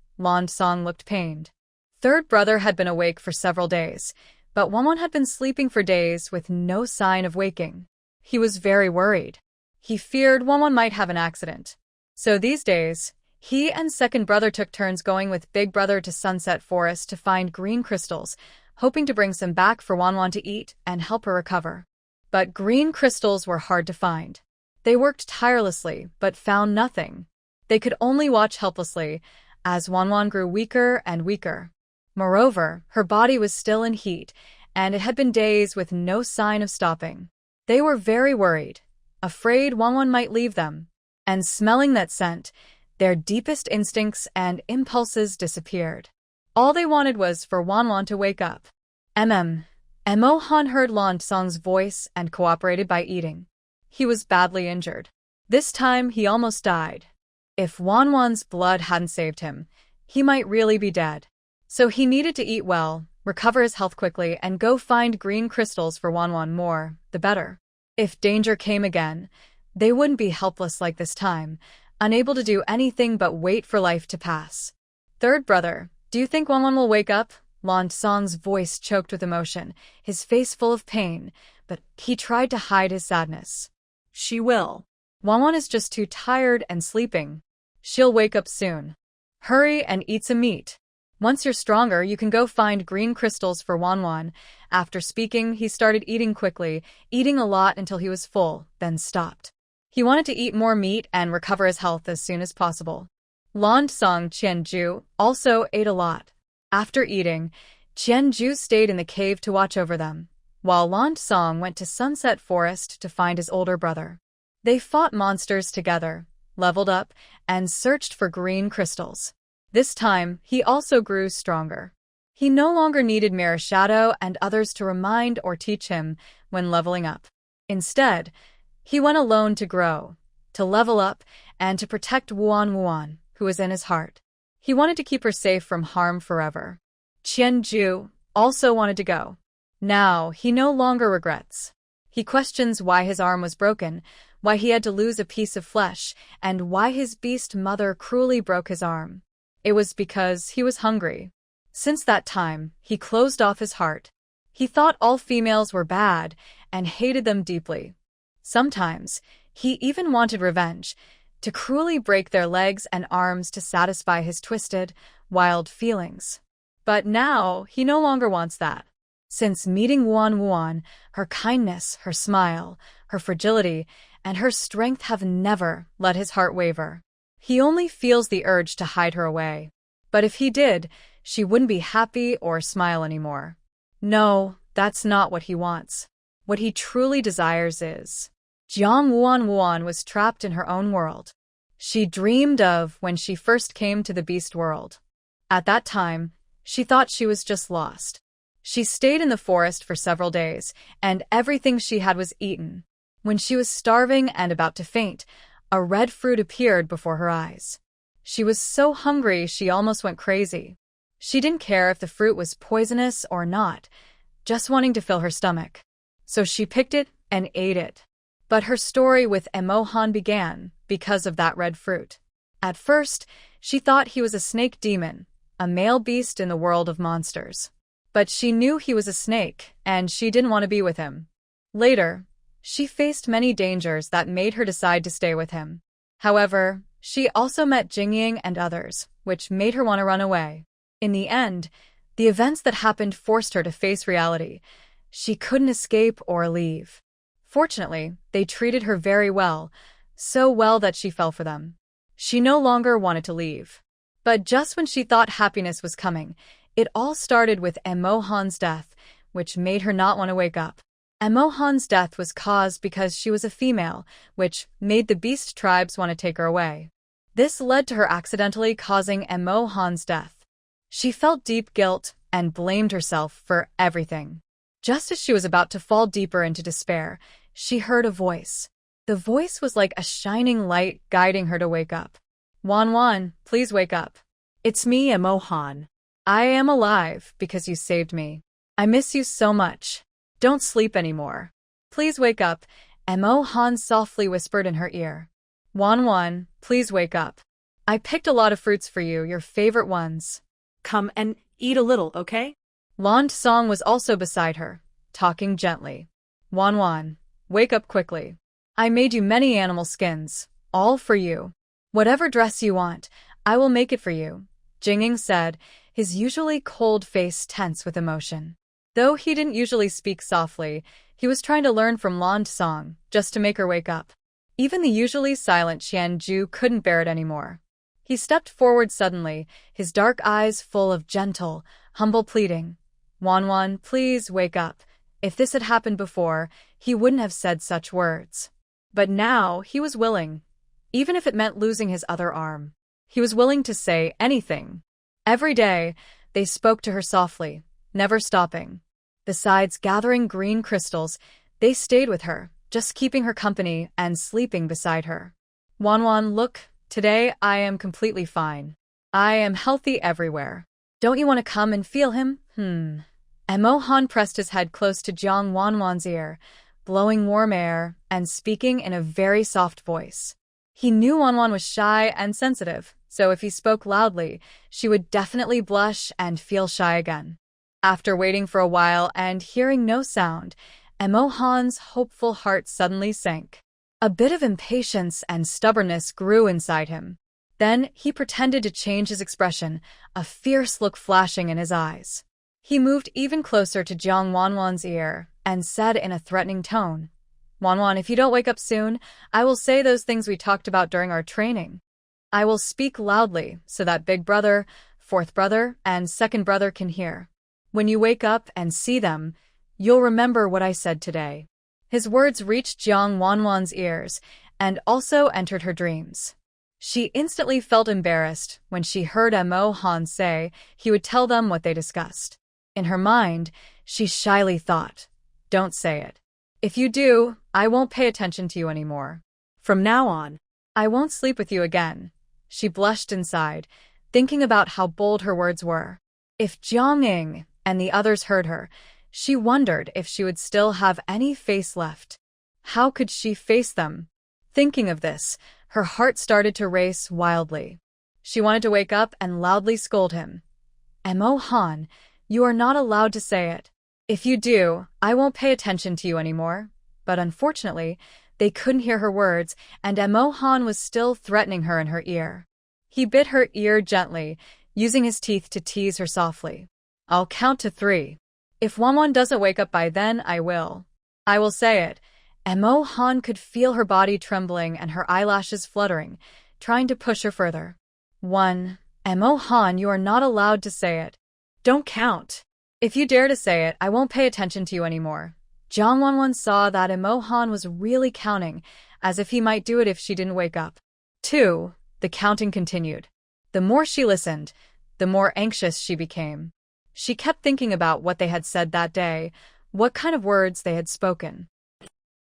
Song looked pained. Third brother had been awake for several days, but Wan had been sleeping for days with no sign of waking. He was very worried. He feared Wan might have an accident. So these days, he and second brother took turns going with big brother to Sunset Forest to find green crystals, hoping to bring some back for Wan to eat and help her recover. But green crystals were hard to find. They worked tirelessly, but found nothing. They could only watch helplessly as Wan grew weaker and weaker. Moreover, her body was still in heat, and it had been days with no sign of stopping. They were very worried, afraid Wan might leave them. And smelling that scent, their deepest instincts and impulses disappeared. All they wanted was for Wan to wake up. Emo Han heard Song's voice and cooperated by eating. He was badly injured. This time he almost died. If Wan's blood hadn't saved him, he might really be dead. So he needed to eat well, recover his health quickly, and go find green crystals for Wan more, the better. If danger came again, they wouldn't be helpless like this time, unable to do anything but wait for life to pass. Third brother, do you think Wan will wake up? Song's voice choked with emotion, his face full of pain, but he tried to hide his sadness. She will. Wan is just too tired and sleeping. She'll wake up soon. Hurry and eat some meat. Once you're stronger, you can go find green crystals for Wan. After speaking, he started eating quickly, eating a lot until he was full, then stopped. He wanted to eat more meat and recover his health as soon as possible. Song Qianju also ate a lot. After eating, Qianju stayed in the cave to watch over them, while Song went to Sunset Forest to find his older brother. They fought monsters together, leveled up, and searched for green crystals. This time, he also grew stronger. He no longer needed Mirror Shadow and others to remind or teach him when leveling up. Instead, he went alone to grow, to level up, and to protect Wan, who was in his heart. He wanted to keep her safe from harm forever. Qianju also wanted to go. Now, he no longer regrets. He questions why his arm was broken, why he had to lose a piece of flesh, and why his beast mother cruelly broke his arm. It was because he was hungry. Since that time, he closed off his heart. He thought all females were bad and hated them deeply. Sometimes, he even wanted revenge, to cruelly break their legs and arms to satisfy his twisted, wild feelings. But now, he no longer wants that. Since meeting Wan, her kindness, her smile, her fragility, and her strength have never let his heart waver. He only feels the urge to hide her away. But if he did, she wouldn't be happy or smile anymore. No, that's not what he wants. What he truly desires is. Jang Wan was trapped in her own world. She dreamed of when she first came to the beast world. At that time, she thought she was just lost. She stayed in the forest for several days, and everything she had was eaten. When she was starving and about to faint, a red fruit appeared before her eyes. She was so hungry she almost went crazy. She didn't care if the fruit was poisonous or not, just wanting to fill her stomach. So she picked it and ate it. But her story with Emo Han began because of that red fruit. At first, she thought he was a snake demon, a male beast in the world of monsters. But she knew he was a snake, and she didn't want to be with him. Later, she faced many dangers that made her decide to stay with him. However, She also met Jing and others, which made her want to run away. In the end, the events that happened forced her to face reality. She couldn't escape or leave. Fortunately, they treated her very well, so well that she fell for them. She no longer wanted to leave. But just when she thought happiness was coming, it all started with Emo Han's death, which made her not want to wake up. Emo Han's death was caused because she was a female, which made the beast tribes want to take her away. This led to her accidentally causing Emo Han's death. She felt deep guilt and blamed herself for everything. Just as she was about to fall deeper into despair, she heard a voice. The voice was like a shining light guiding her to wake up. Wan Wan, please wake up. It's me, Emo Han. I am alive because you saved me. I miss you so much. Don't sleep anymore. Please wake up, Emo Han softly whispered in her ear. Wan Wan, please wake up. I picked a lot of fruits for you, your favorite ones. Come and eat a little, okay? Lan Song was also beside her, talking gently. Wan Wan, wake up quickly. I made you many animal skins, all for you. Whatever dress you want, I will make it for you, Jing said, his usually cold face tense with emotion. Though he didn't usually speak softly, he was trying to learn from Lan Song, just to make her wake up. Even the usually silent Qianju couldn't bear it anymore. He stepped forward suddenly, his dark eyes full of gentle, humble pleading. Wan Wan, please wake up. If this had happened before, he wouldn't have said such words. But now, he was willing. Even if it meant losing his other arm. He was willing to say anything. Every day, they spoke to her softly, never stopping. Besides gathering green crystals, they stayed with her, just keeping her company and sleeping beside her. Wan Wan, look, today I am completely fine. I am healthy everywhere. Don't you want to come and feel him? Emo Han pressed his head close to Jang Wan's ear, blowing warm air and speaking in a very soft voice. He knew Wan was shy and sensitive, so if he spoke loudly, she would definitely blush and feel shy again. After waiting for a while and hearing no sound, Emo Han's hopeful heart suddenly sank. A bit of impatience and stubbornness grew inside him. Then he pretended to change his expression, a fierce look flashing in his eyes. He moved even closer to Jang Wan's ear and said in a threatening tone, Wan, if you don't wake up soon, I will say those things we talked about during our training. I will speak loudly so that big brother, fourth brother, and second brother can hear. When you wake up and see them, you'll remember what I said today. His words reached Jang Wan's ears and also entered her dreams. She instantly felt embarrassed when she heard Emo Han say he would tell them what they discussed. In her mind, she shyly thought, don't say it. If you do, I won't pay attention to you anymore. From now on, I won't sleep with you again. She blushed inside, thinking about how bold her words were. If Jiang and the others heard her, she wondered if she would still have any face left. How could she face them? Thinking of this, her heart started to race wildly. She wanted to wake up and loudly scold him. Emo Han, you are not allowed to say it. If you do, I won't pay attention to you anymore. But unfortunately, they couldn't hear her words, and Emo Han was still threatening her in her ear. He bit her ear gently, using his teeth to tease her softly. I'll count to 3. If Wan doesn't wake up by then, I will. I will say it. Emo Han could feel her body trembling and her eyelashes fluttering, trying to push her further. 1. Emo Han, you are not allowed to say it. Don't count. If you dare to say it, I won't pay attention to you anymore. Jang Wan saw that Emo Han was really counting, as if he might do it if she didn't wake up. 2. The counting continued. The more she listened, the more anxious she became. She kept thinking about what they had said that day, what kind of words they had spoken.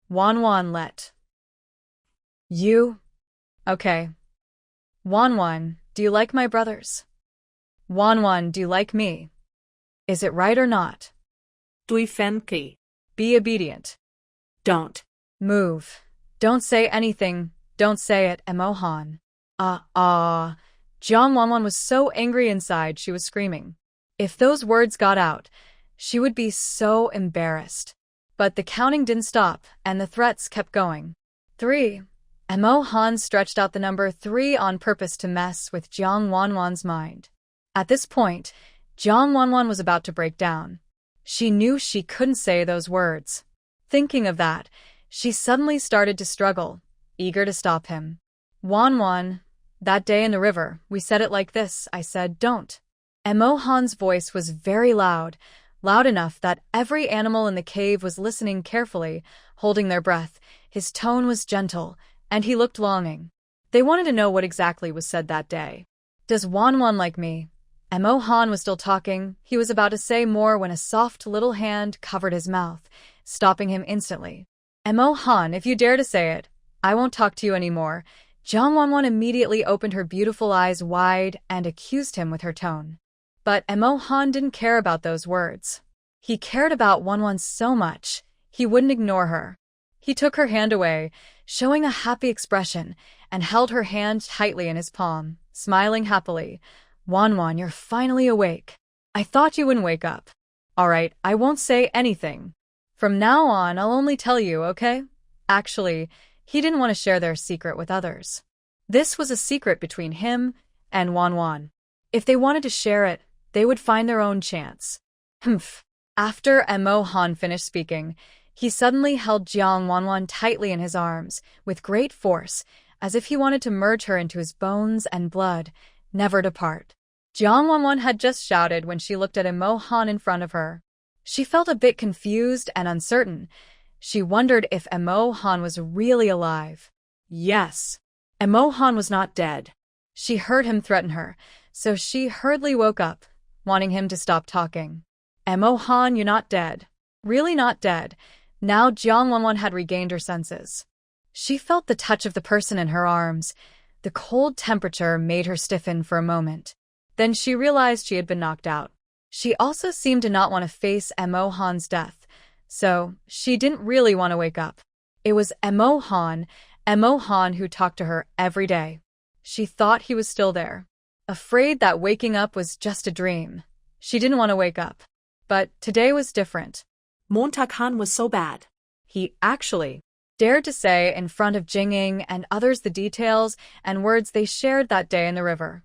Wan, let. You? Okay. Wan, do you like my brothers? Wan, do you like me? Is it right or not? Dui Fenki. Be obedient. Don't. Move. Don't say anything. Don't say it, Emo Han. Jang Wan was so angry inside she was screaming. If those words got out, she would be so embarrassed. But the counting didn't stop, and the threats kept going. 3. Emo Han stretched out the number 3 on purpose to mess with Jang Wan's mind. At this point, Jang Wan was about to break down. She knew she couldn't say those words. Thinking of that, she suddenly started to struggle, eager to stop him. Wan, that day in the river, we said it like this, I said, don't. Emo Han's voice was very loud, loud enough that every animal in the cave was listening carefully, holding their breath. His tone was gentle, and he looked longing. They wanted to know what exactly was said that day. Does Wan like me? Emo Han was still talking. He was about to say more when a soft little hand covered his mouth, stopping him instantly. Emo Han, if you dare to say it, I won't talk to you anymore. Jang Wan immediately opened her beautiful eyes wide and accused him with her tone. But Emo Han didn't care about those words. He cared about Wan so much, he wouldn't ignore her. He took her hand away, showing a happy expression, and held her hand tightly in his palm, smiling happily. Wan, you're finally awake. I thought you wouldn't wake up. All right, I won't say anything. From now on, I'll only tell you, okay? Actually, he didn't want to share their secret with others. This was a secret between him and Wan. If they wanted to share it, they would find their own chance. Humph. After Emo Han finished speaking, he suddenly held Jang Wan tightly in his arms, with great force, as if he wanted to merge her into his bones and blood, never to part. Jang Wan had just shouted when she looked at Emo Han in front of her. She felt a bit confused and uncertain. She wondered if Emo Han was really alive. Yes. Emo Han was not dead. She heard him threaten her, so she hurriedly woke up, wanting him to stop talking. Emo Han, you're not dead. Really not dead. Now Jang Wan had regained her senses. She felt the touch of the person in her arms. The cold temperature made her stiffen for a moment. Then she realized she had been knocked out. She also seemed to not want to face Emo Han's death, so she didn't really want to wake up. It was Emo Han who talked to her every day. She thought he was still there. Afraid that waking up was just a dream. She didn't want to wake up. But today was different. Montag Han was so bad. He actually dared to say in front of Jing and others the details and words they shared that day in the river.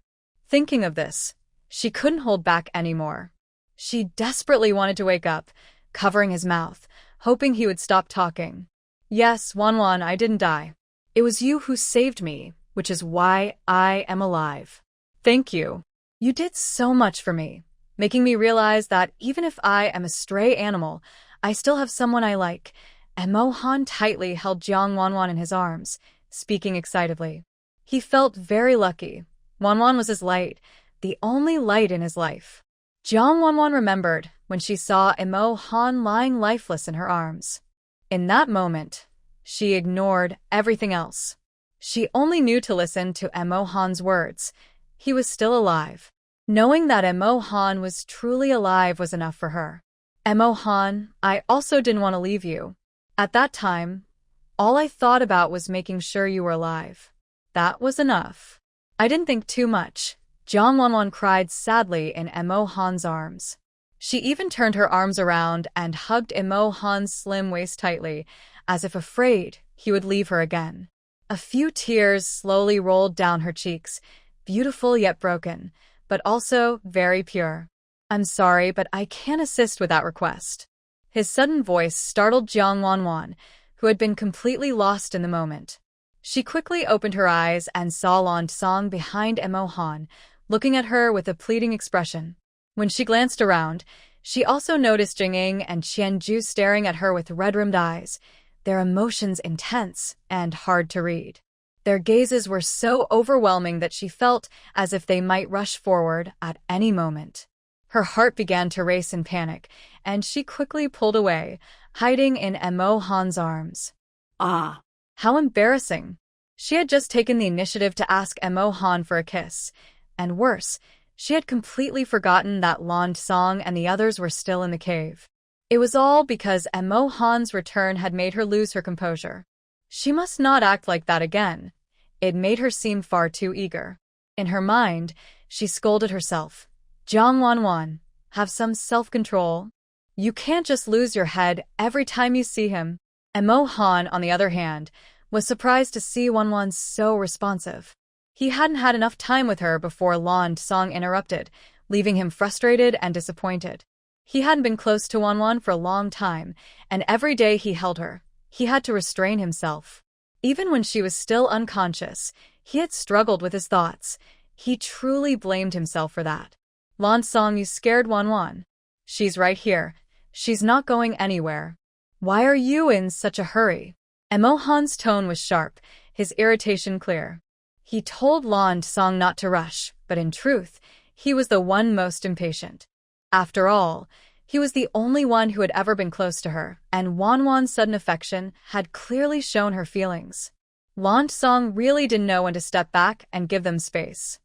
Thinking of this, she couldn't hold back anymore. She desperately wanted to wake up, covering his mouth, hoping he would stop talking. Yes, Wan, I didn't die. It was you who saved me, which is why I am alive. Thank you. You did so much for me, making me realize that even if I am a stray animal, I still have someone I like. Emo Han tightly held Jang Wan in his arms, speaking excitedly. He felt very lucky. Wan was his light, the only light in his life. Jang Wan remembered when she saw Emo Han lying lifeless in her arms. In that moment, she ignored everything else. She only knew to listen to Emo Han's words. He was still alive. Knowing that Emo Han was truly alive was enough for her. Emo Han, I also didn't want to leave you. At that time, all I thought about was making sure you were alive. That was enough. I didn't think too much. Jang Wan cried sadly in Emo Han's arms. She even turned her arms around and hugged Emo Han's slim waist tightly, as if afraid he would leave her again. A few tears slowly rolled down her cheeks, beautiful yet broken, but also very pure. I'm sorry, but I can't assist with that request. His sudden voice startled Jang Wan, who had been completely lost in the moment. She quickly opened her eyes and saw Lan Song behind Emo Han, looking at her with a pleading expression. When she glanced around, she also noticed Jing and Qianju staring at her with red-rimmed eyes, their emotions intense and hard to read. Their gazes were so overwhelming that she felt as if they might rush forward at any moment. Her heart began to race in panic, and she quickly pulled away, hiding in Emo Han's arms. Ah! How embarrassing! She had just taken the initiative to ask Emo Han for a kiss, and worse, she had completely forgotten that Lan Song and the others were still in the cave. It was all because Emo Han's return had made her lose her composure. She must not act like that again. It made her seem far too eager. In her mind, she scolded herself. Jang Wan, have some self-control. You can't just lose your head every time you see him. Emo Han, on the other hand, was surprised to see Wan Wan so responsive. He hadn't had enough time with her before Lan Song interrupted, leaving him frustrated and disappointed. He hadn't been close to Wan Wan for a long time, and every day he held her, he had to restrain himself. Even when she was still unconscious, he had struggled with his thoughts. He truly blamed himself for that. Lan Song, you scared Wan Wan. She's right here. She's not going anywhere. Why are you in such a hurry? Emo Han's tone was sharp, his irritation clear. He told Lan Song not to rush, but in truth, he was the one most impatient. After all, he was the only one who had ever been close to her, and Wan Wan's sudden affection had clearly shown her feelings. Lan Song really didn't know when to step back and give them space.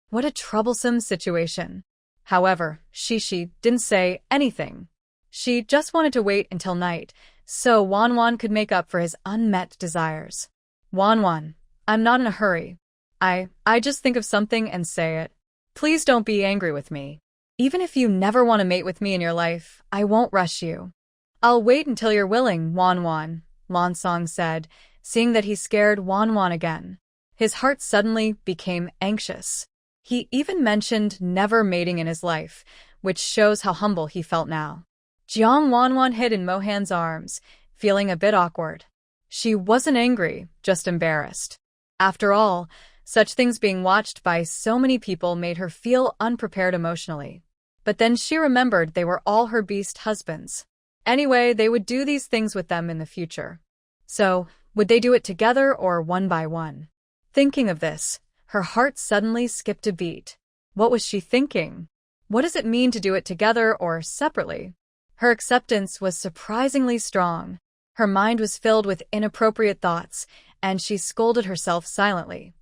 What a troublesome situation. However, she didn't say anything. She just wanted to wait until night, so Wan Wan could make up for his unmet desires. Wan Wan, I'm not in a hurry. I just think of something and say it. Please don't be angry with me. Even if you never want to mate with me in your life, I won't rush you. I'll wait until you're willing, Wan Wan, Lan Song said, seeing that he scared Wan Wan again. His heart suddenly became anxious. He even mentioned never mating in his life, which shows how humble he felt now. Jang Wan hid in Mo Han's arms, feeling a bit awkward. She wasn't angry, just embarrassed. After all, such things being watched by so many people made her feel unprepared emotionally. But then she remembered they were all her beast husbands. Anyway, they would do these things with them in the future. So, would they do it together or one by one? Thinking of this, her heart suddenly skipped a beat. What was she thinking? What does it mean to do it together or separately? Her acceptance was surprisingly strong. Her mind was filled with inappropriate thoughts, and she scolded herself silently.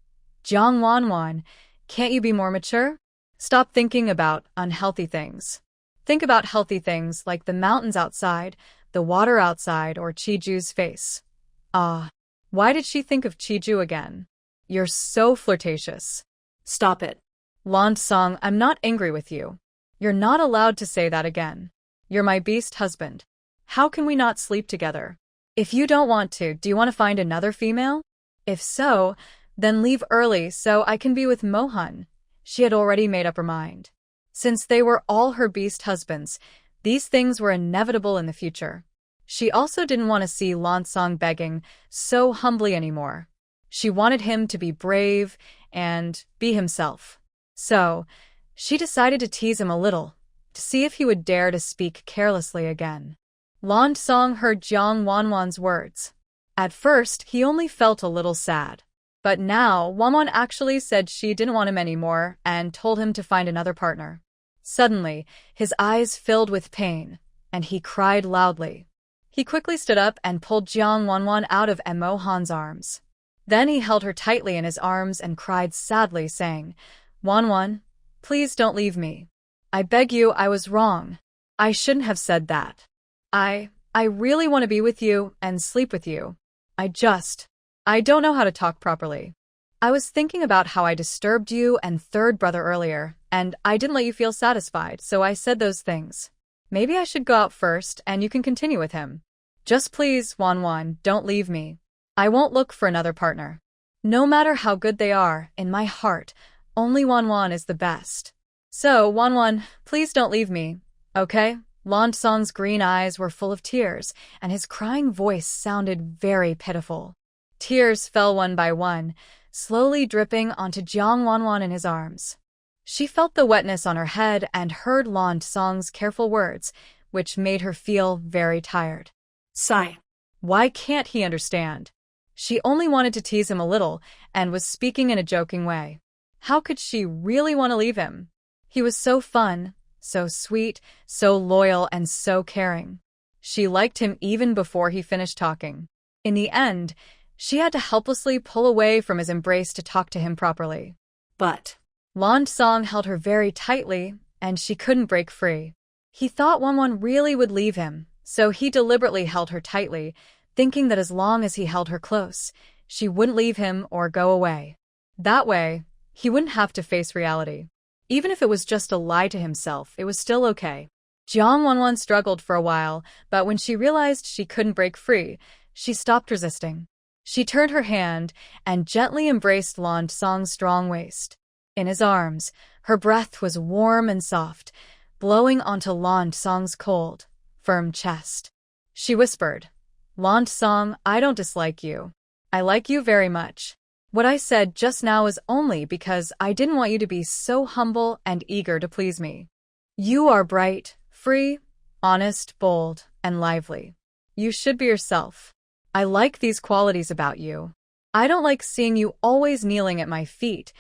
Jang Wan, can't you be more mature? Stop thinking about unhealthy things. Think about healthy things like the mountains outside, the water outside, or Chiju's face. Why did she think of Chiju again? You're so flirtatious. Stop it. Lan Song, I'm not angry with you. You're not allowed to say that again. You're my beast husband. How can we not sleep together? If you don't want to, do you want to find another female? If so, then leave early so I can be with Mo Han. She had already made up her mind. Since they were all her beast husbands, these things were inevitable in the future. She also didn't want to see Lan Song begging so humbly anymore. She wanted him to be brave and be himself. So, she decided to tease him a little, to see if he would dare to speak carelessly again. Lan Song heard Jang Wan's words. At first, he only felt a little sad. But now, Wan Wan actually said she didn't want him anymore and told him to find another partner. Suddenly, his eyes filled with pain, and he cried loudly. He quickly stood up and pulled Jang Wan out of Emo Han's arms. Then he held her tightly in his arms and cried sadly, saying, Wan, please don't leave me. I beg you, I was wrong. I shouldn't have said that. I really want to be with you and sleep with you. I don't know how to talk properly. I was thinking about how I disturbed you and third brother earlier, and I didn't let you feel satisfied, so I said those things. Maybe I should go out first and you can continue with him. Just please, Wan, don't leave me. I won't look for another partner. No matter how good they are, in my heart, only Wan is the best. So, Wan, please don't leave me, okay? Lan Song's green eyes were full of tears, and his crying voice sounded very pitiful. Tears fell one by one, slowly dripping onto Jang Wan in his arms. She felt the wetness on her head and heard Lan Song's careful words, which made her feel very tired. Sigh. Why can't he understand? She only wanted to tease him a little and was speaking in a joking way. How could she really want to leave him? He was so fun, so sweet, so loyal, and so caring. She liked him even before he finished talking. In the end, she had to helplessly pull away from his embrace to talk to him properly. But Lan Song held her very tightly, and she couldn't break free. He thought Wan really would leave him, so he deliberately held her tightly, thinking that as long as he held her close, she wouldn't leave him or go away. That way, he wouldn't have to face reality. Even if it was just a lie to himself, it was still okay. Jang Wan struggled for a while, but when she realized she couldn't break free, she stopped resisting. She turned her hand and gently embraced Lan Song's strong waist. In his arms, her breath was warm and soft, blowing onto Lan Song's cold, firm chest. She whispered, "Lan Song, I don't dislike you. I like you very much. What I said just now is only because I didn't want you to be so humble and eager to please me. You are bright, free, honest, bold, and lively. You should be yourself. I like these qualities about you. I don't like seeing you always kneeling at my feet,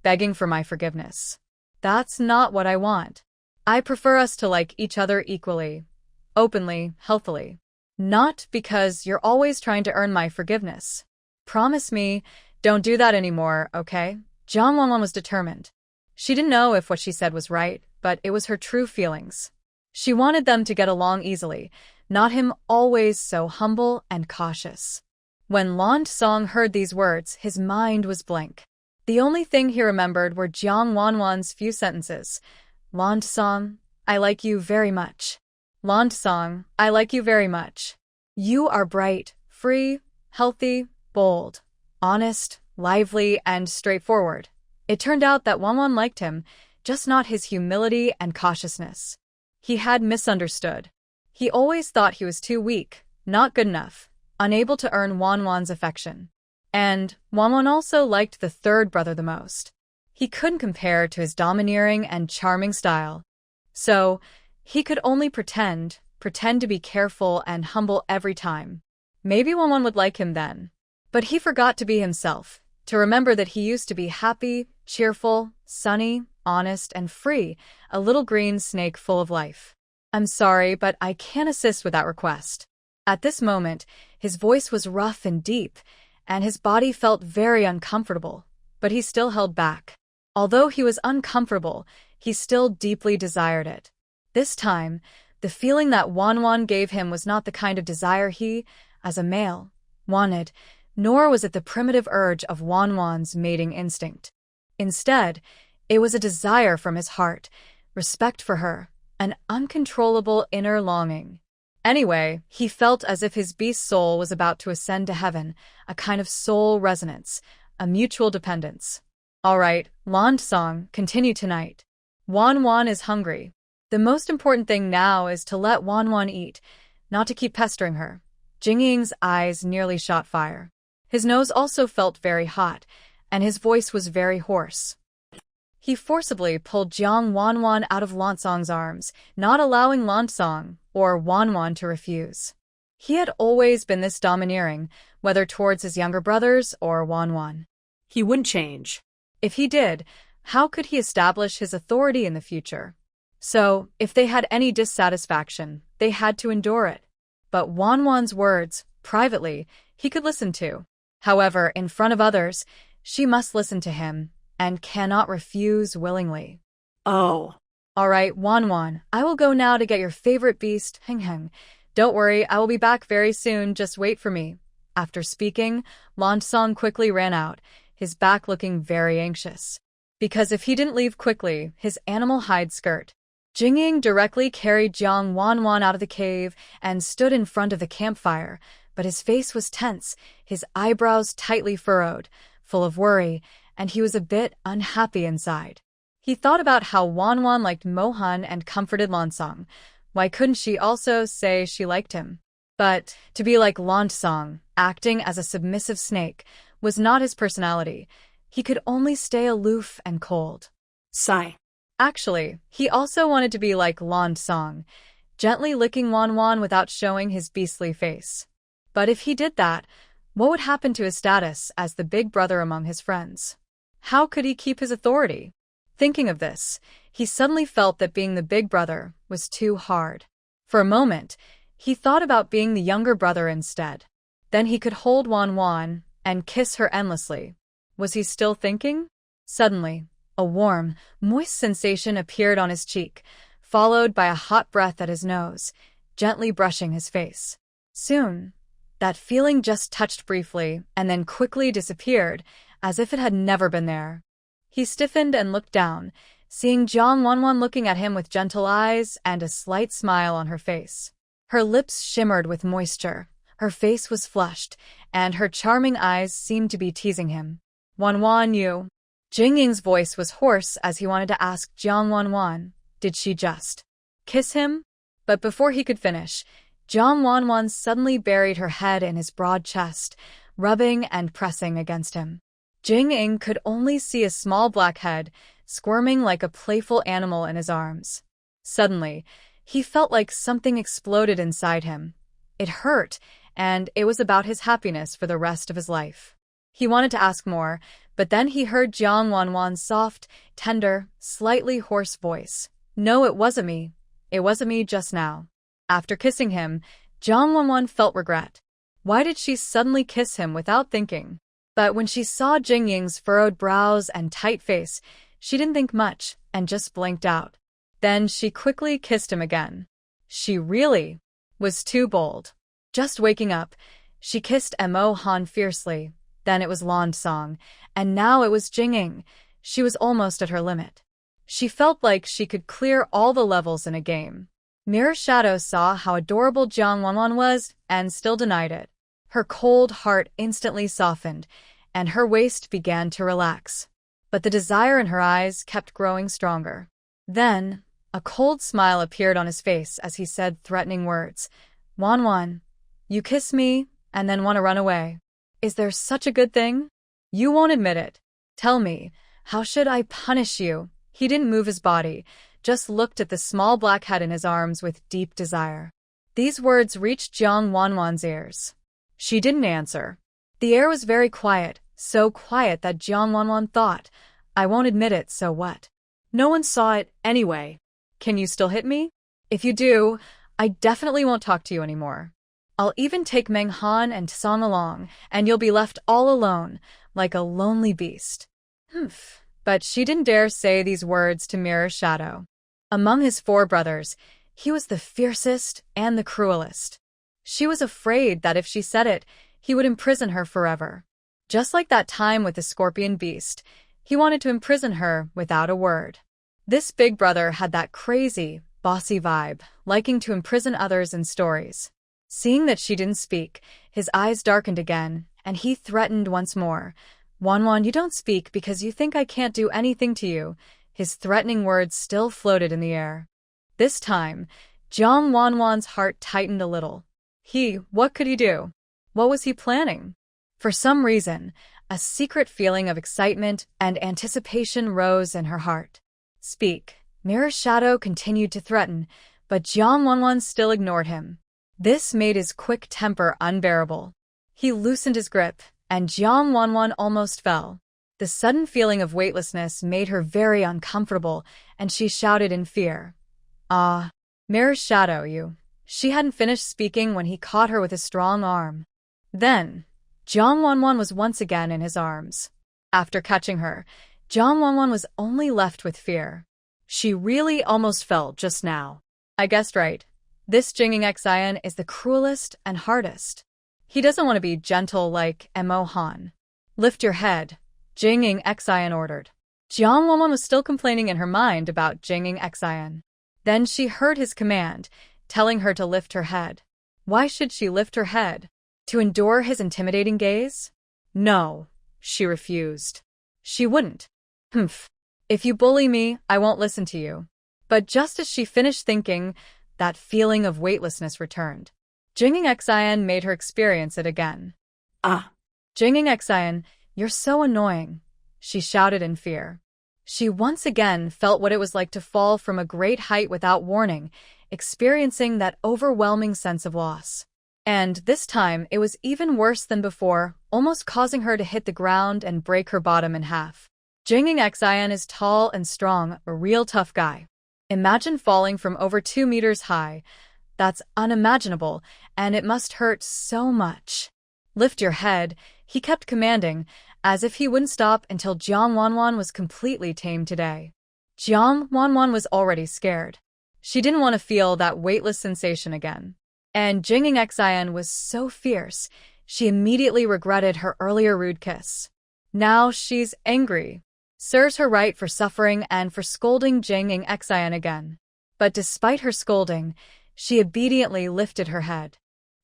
begging for my forgiveness. That's not what I want. I prefer us to like each other equally, openly, healthily. Not because you're always trying to earn my forgiveness. Promise me, don't do that anymore, okay?" Jang Wan was determined. She didn't know if what she said was right, but it was her true feelings. She wanted them to get along easily, not him always so humble and cautious. When Lan Song heard these words, his mind was blank. The only thing he remembered were Jang Wan's few sentences. "Lan Song, I like you very much. Lan Song, I like you very much. You are bright, free, healthy, bold, honest, lively, and straightforward." It turned out that Wan liked him, just not his humility and cautiousness. He had misunderstood. He always thought he was too weak, not good enough, unable to earn Wan's affection. And Wan also liked the third brother the most. He couldn't compare to his domineering and charming style. So, he could only pretend to be careful and humble every time. Maybe Wan would like him then. But he forgot to be himself, to remember that he used to be happy, cheerful, sunny, honest, and free, a little green snake full of life. "I'm sorry, but I can't assist with that request." At this moment, his voice was rough and deep, and his body felt very uncomfortable, but he still held back. Although he was uncomfortable, he still deeply desired it. This time, the feeling that Wan gave him was not the kind of desire he, as a male, wanted, nor was it the primitive urge of Wan's mating instinct. Instead, it was a desire from his heart, respect for her, an uncontrollable inner longing. Anyway, he felt as if his beast soul was about to ascend to heaven, a kind of soul resonance, a mutual dependence. "All right, Lan Song, continue tonight. Wan is hungry. The most important thing now is to let Wan eat, not to keep pestering her." Jing's eyes nearly shot fire. His nose also felt very hot, and his voice was very hoarse. He forcibly pulled Jang Wan out of Lan Song's arms, not allowing Lan Song or Wan to refuse. He had always been this domineering, whether towards his younger brothers or Wan. He wouldn't change. If he did, how could he establish his authority in the future? So, if they had any dissatisfaction, they had to endure it. But Wan's words, privately, he could listen to. However, in front of others, she must listen to him, and cannot refuse willingly. "Oh. All right, Wan, I will go now to get your favorite beast, Heng. Don't worry, I will be back very soon, just wait for me." After speaking, Lan Song quickly ran out, his back looking very anxious. Because if he didn't leave quickly, his animal hide skirt. Jing directly carried Jang Wan out of the cave and stood in front of the campfire, but his face was tense, his eyebrows tightly furrowed, full of worry, and he was a bit unhappy inside. He thought about how Wan liked Emo Han and comforted Lan Song. Why couldn't she also say she liked him? But to be like Lan Song, acting as a submissive snake, was not his personality. He could only stay aloof and cold. Sigh. Actually, he also wanted to be like Lan Song, gently licking Wan without showing his beastly face. But if he did that, what would happen to his status as the big brother among his friends? How could he keep his authority? Thinking of this, he suddenly felt that being the big brother was too hard. For a moment, he thought about being the younger brother instead. Then he could hold Wan and kiss her endlessly. Was he still thinking? Suddenly, a warm, moist sensation appeared on his cheek, followed by a hot breath at his nose, gently brushing his face. Soon, that feeling just touched briefly and then quickly disappeared, as if it had never been there. He stiffened and looked down, seeing Jang Wan looking at him with gentle eyes and a slight smile on her face. Her lips shimmered with moisture, Her face was flushed, and her charming eyes seemed to be teasing him. Wan, you. Jing Ying's voice was hoarse as he wanted to ask Jang Wan, did she just kiss him? But before he could finish, Jang Wan suddenly buried her head in his broad chest, rubbing and pressing against him. Jing Ying could only see a small black head, squirming like a playful animal in his arms. Suddenly, he felt like something exploded inside him. It hurt, and it was about his happiness for the rest of his life. He wanted to ask more, but then he heard Jang Wan's soft, tender, slightly hoarse voice. No, it wasn't me. It wasn't me just now. After kissing him, Jang Wan felt regret. Why did she suddenly kiss him without thinking? But when she saw Jing Ying's furrowed brows and tight face, she didn't think much and just blinked out. Then she quickly kissed him again. She really was too bold. Just waking up, she kissed Emo Han fiercely. Then it was Song, and now it was Jing Ying. She was almost at her limit. She felt like she could clear all the levels in a game. Mirror Shadow saw how adorable Jang Wan was and still denied it. Her cold heart instantly softened, and her waist began to relax. But the desire in her eyes kept growing stronger. Then, a cold smile appeared on his face as he said threatening words. Wan, you kiss me and then want to run away. Is there such a good thing? You won't admit it. Tell me, how should I punish you? He didn't move his body, just looked at the small black head in his arms with deep desire. These words reached Jang Wan's ears. She didn't answer. The air was very quiet, so quiet that Jang Wan thought, I won't admit it, so what? No one saw it anyway. Can you still hit me? If you do, I definitely won't talk to you anymore. I'll even take Meng Han and Song along, and you'll be left all alone, like a lonely beast. Humph. But she didn't dare say these words to Mirror Shadow. Among his 4 brothers, he was the fiercest and the cruelest. She was afraid that if she said it, he would imprison her forever. Just like that time with the scorpion beast, he wanted to imprison her without a word. This big brother had that crazy, bossy vibe, liking to imprison others in stories. Seeing that she didn't speak, his eyes darkened again, and he threatened once more. Wan, you don't speak because you think I can't do anything to you. His threatening words still floated in the air. This time, Jang Wan's heart tightened a little. What could he do? What was he planning? For some reason, a secret feeling of excitement and anticipation rose in her heart. Speak. Mirror Shadow continued to threaten, but Jang Wan still ignored him. This made his quick temper unbearable. He loosened his grip, and Jang Wan almost fell. The sudden feeling of weightlessness made her very uncomfortable, and she shouted in fear. Ah, Mirror Shadow, you. She hadn't finished speaking when he caught her with a strong arm. Then, Jang Wan was once again in his arms. After catching her, Jang Wan was only left with fear. She really almost fell just now. I guessed right. This Jing Xian is the cruelest and hardest. He doesn't want to be gentle like Emo Han. Lift your head, Jing Xian ordered. Jang Wan was still complaining in her mind about Jing Xian. Then she heard his command, telling her to lift her head. Why should she lift her head? To endure his intimidating gaze? No, she refused. She wouldn't. Humph. If you bully me, I won't listen to you. But just as she finished thinking, that feeling of weightlessness returned. Jing Xian made her experience it again. Ah. Jing Xian, you're so annoying, she shouted in fear. She once again felt what it was like to fall from a great height without warning, experiencing that overwhelming sense of loss. And this time, it was even worse than before, almost causing her to hit the ground and break her bottom in half. Jing Xian is tall and strong, a real tough guy. Imagine falling from over 2 meters high. That's unimaginable, and it must hurt so much. Lift your head, he kept commanding, as if he wouldn't stop until Jang Wan was completely tamed today. Jang Wan was already scared. She didn't want to feel that weightless sensation again. And Jing Xian was so fierce, she immediately regretted her earlier rude kiss. Now she's angry. Serves her right for suffering and for scolding Jing Xian again. But despite her scolding, she obediently lifted her head.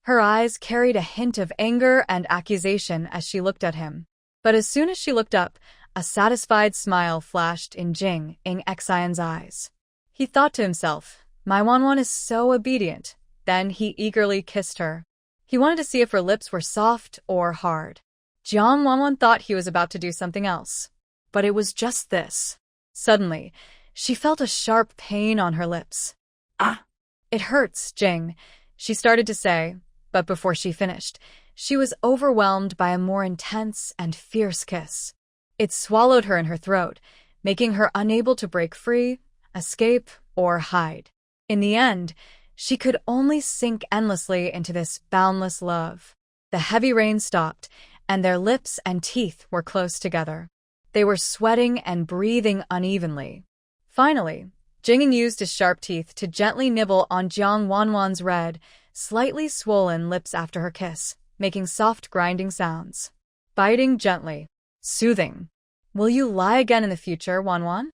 Her eyes carried a hint of anger and accusation as she looked at him. But as soon as she looked up, a satisfied smile flashed in Jing Xian's eyes. He thought to himself, my Wan is so obedient. Then he eagerly kissed her. He wanted to see if her lips were soft or hard. Jang Wan thought he was about to do something else. But it was just this. Suddenly, she felt a sharp pain on her lips. Ah! It hurts, Jing, she started to say, but before she finished, she was overwhelmed by a more intense and fierce kiss. It swallowed her in her throat, making her unable to break free, escape, or hide. In the end, she could only sink endlessly into this boundless love. The heavy rain stopped, and their lips and teeth were close together. They were sweating and breathing unevenly. Finally, Jing used his sharp teeth to gently nibble on Jang Wan's red, slightly swollen lips after her kiss, making soft grinding sounds. Biting gently. Soothing. Will you lie again in the future, Wan?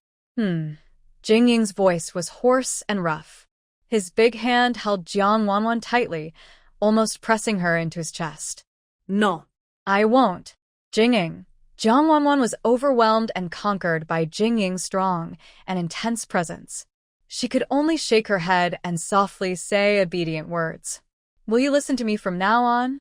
Jing Ying's voice was hoarse and rough. His big hand held Jang Wan tightly, almost pressing her into his chest. No. I won't. Jing Ying. Jang Wan was overwhelmed and conquered by Jing Ying's strong and intense presence. She could only shake her head and softly say obedient words. Will you listen to me from now on?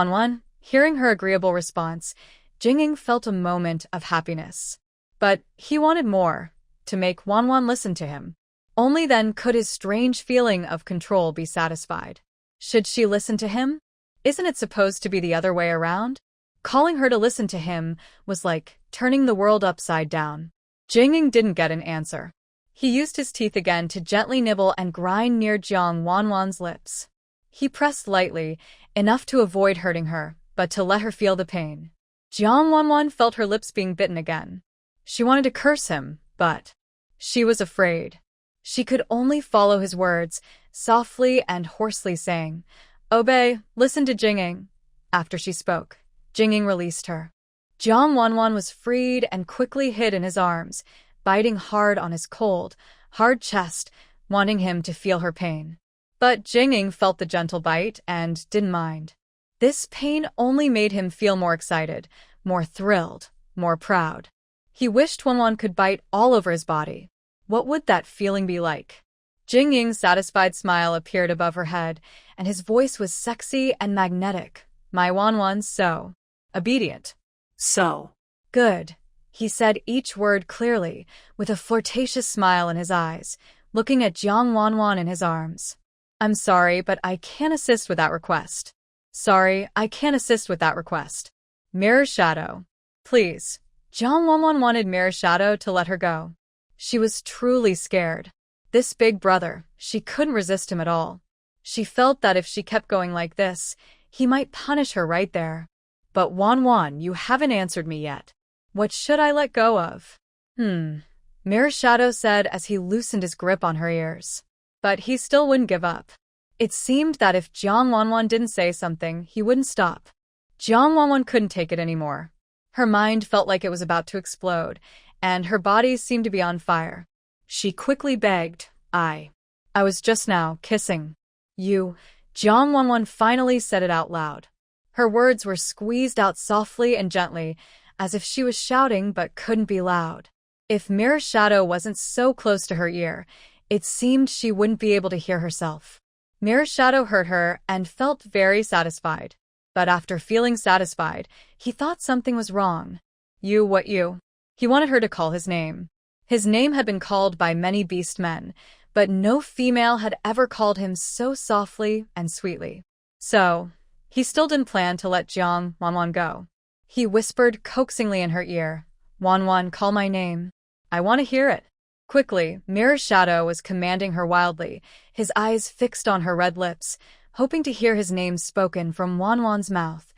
Wan. Hearing her agreeable response, Jing Ying felt a moment of happiness. But he wanted more, to make Wan listen to him. Only then could his strange feeling of control be satisfied. Should she listen to him? Isn't it supposed to be the other way around? Calling her to listen to him was like turning the world upside down. Jing Ying didn't get an answer. He used his teeth again to gently nibble and grind near Jang Wan's lips. He pressed lightly, enough to avoid hurting her, but to let her feel the pain. Jang Wan felt her lips being bitten again. She wanted to curse him, but she was afraid. She could only follow his words, softly and hoarsely saying, Obey, listen to Jing Ying. After she spoke, Jing Ying released her. Jang Wan was freed and quickly hid in his arms, biting hard on his cold, hard chest, wanting him to feel her pain. But Jing Ying felt the gentle bite and didn't mind. This pain only made him feel more excited, more thrilled, more proud. He wished Wan could bite all over his body. What would that feeling be like? Jing Ying's satisfied smile appeared above her head, and his voice was sexy and magnetic. My Wan's so obedient. So good. He said each word clearly, with a flirtatious smile in his eyes, looking at Jang Wan in his arms. I'm sorry, but I can't assist with that request. Sorry, I can't assist with that request. Mirror Shadow. Please. Jang Wan wanted Mirror Shadow to let her go. She was truly scared. This big brother, she couldn't resist him at all. She felt that if she kept going like this, he might punish her right there. But Wan, you haven't answered me yet. What should I let go of? Mirror Shadow said as he loosened his grip on her ears. But he still wouldn't give up. It seemed that if Jang Wan didn't say something, he wouldn't stop. Jang Wan couldn't take it anymore. Her mind felt like it was about to explode, and her body seemed to be on fire. She quickly begged, I was just now kissing you. Jang Wan finally said it out loud. Her words were squeezed out softly and gently, as if she was shouting but couldn't be loud. If Mirror Shadow wasn't so close to her ear, it seemed she wouldn't be able to hear herself. Mirror Shadow heard her and felt very satisfied. But after feeling satisfied, he thought something was wrong. You? He wanted her to call his name. His name had been called by many beastmen, but no female had ever called him so softly and sweetly. So, he still didn't plan to let Jang Wan go. He whispered coaxingly in her ear, Wan, call my name. I want to hear it. Quickly, Mirror Shadow was commanding her wildly, his eyes fixed on her red lips, hoping to hear his name spoken from Wan's mouth.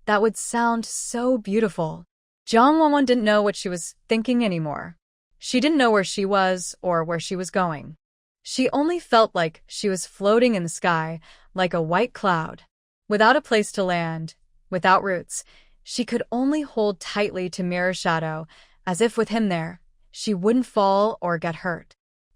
That would sound so beautiful. Jang Wan didn't know what she was thinking anymore. She didn't know where she was or where she was going. She only felt like she was floating in the sky, like a white cloud. Without a place to land, without roots, she could only hold tightly to Mirror Shadow, as if with him there, she wouldn't fall or get hurt.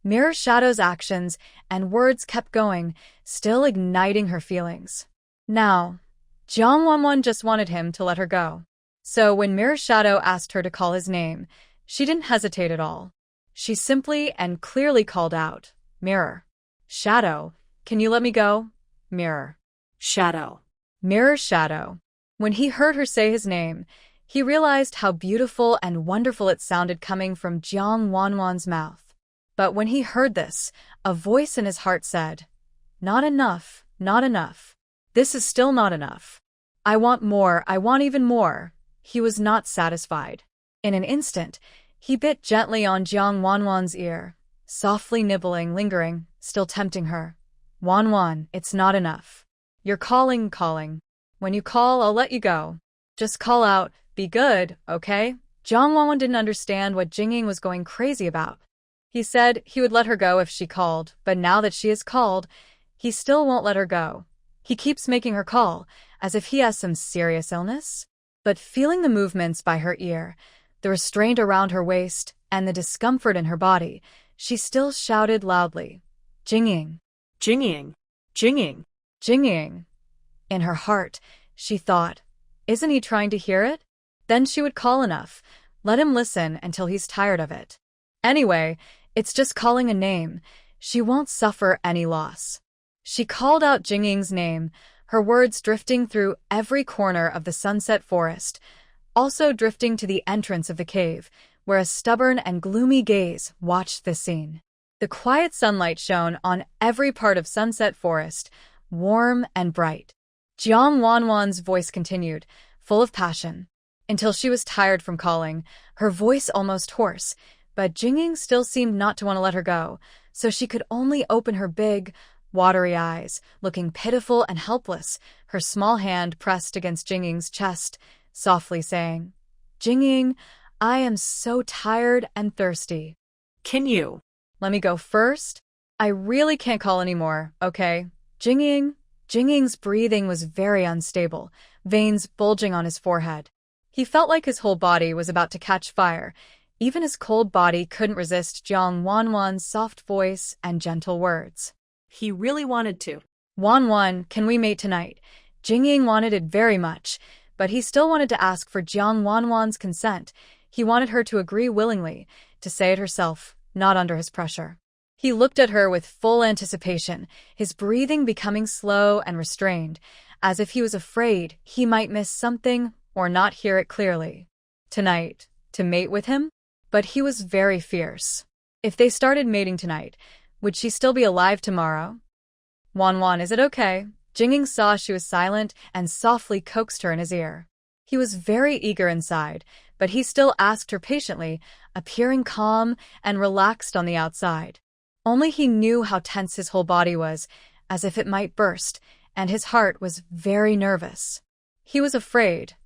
Mirror Shadow's actions and words kept going, still igniting her feelings. Now, Jang Wan just wanted him to let her go. So when Mirror Shadow asked her to call his name, she didn't hesitate at all. She simply and clearly called out, "Mirror Shadow, can you let me go? Mirror Shadow. Mirror Shadow." When he heard her say his name, he realized how beautiful and wonderful it sounded coming from Jang Wan's mouth. But when he heard this, a voice in his heart said, "Not enough, not enough. This is still not enough. I want more, I want even more." He was not satisfied. In an instant, he bit gently on Jang Wan's ear, softly nibbling, lingering, still tempting her. "Wan, it's not enough. You're calling. When you call, I'll let you go. Just call out, be good, okay?" Jang Wan didn't understand what Jing was going crazy about. He said he would let her go if she called, but now that she has called, he still won't let her go. He keeps making her call, as if he has some serious illness. But feeling the movements by her ear, the restraint around her waist, and the discomfort in her body, she still shouted loudly, "Jing! Jinging. Jing!" In her heart, she thought, isn't he trying to hear it? Then she would call enough, let him listen until he's tired of it. Anyway, it's just calling a name. She won't suffer any loss. She called out Jing's name, her words drifting through every corner of the sunset forest, also drifting to the entrance of the cave, where a stubborn and gloomy gaze watched the scene. The quiet sunlight shone on every part of Sunset Forest, warm and bright. Jang Wan's voice continued, full of passion, until she was tired from calling, her voice almost hoarse, but Jing still seemed not to want to let her go, so she could only open her big, watery eyes, looking pitiful and helpless, her small hand pressed against Jing's chest, softly saying, "Jing, I am so tired and thirsty. Can you let me go first? I really can't call anymore, okay?" Jing's breathing was very unstable, veins bulging on his forehead. He felt like his whole body was about to catch fire. Even his cold body couldn't resist Jang Wan's soft voice and gentle words. He really wanted to. "Wan, can we mate tonight?" Jing wanted it very much, but he still wanted to ask for Jang Wan's consent. He wanted her to agree willingly, to say it herself, not under his pressure. He looked at her with full anticipation, his breathing becoming slow and restrained, as if he was afraid he might miss something or not hear it clearly. Tonight, to mate with him? But he was very fierce. If they started mating tonight, would she still be alive tomorrow? "Wan, is it okay?" Jing saw she was silent and softly coaxed her in his ear. He was very eager inside, but he still asked her patiently, appearing calm and relaxed on the outside. Only he knew how tense his whole body was, as if it might burst, and his heart was very nervous. He was afraid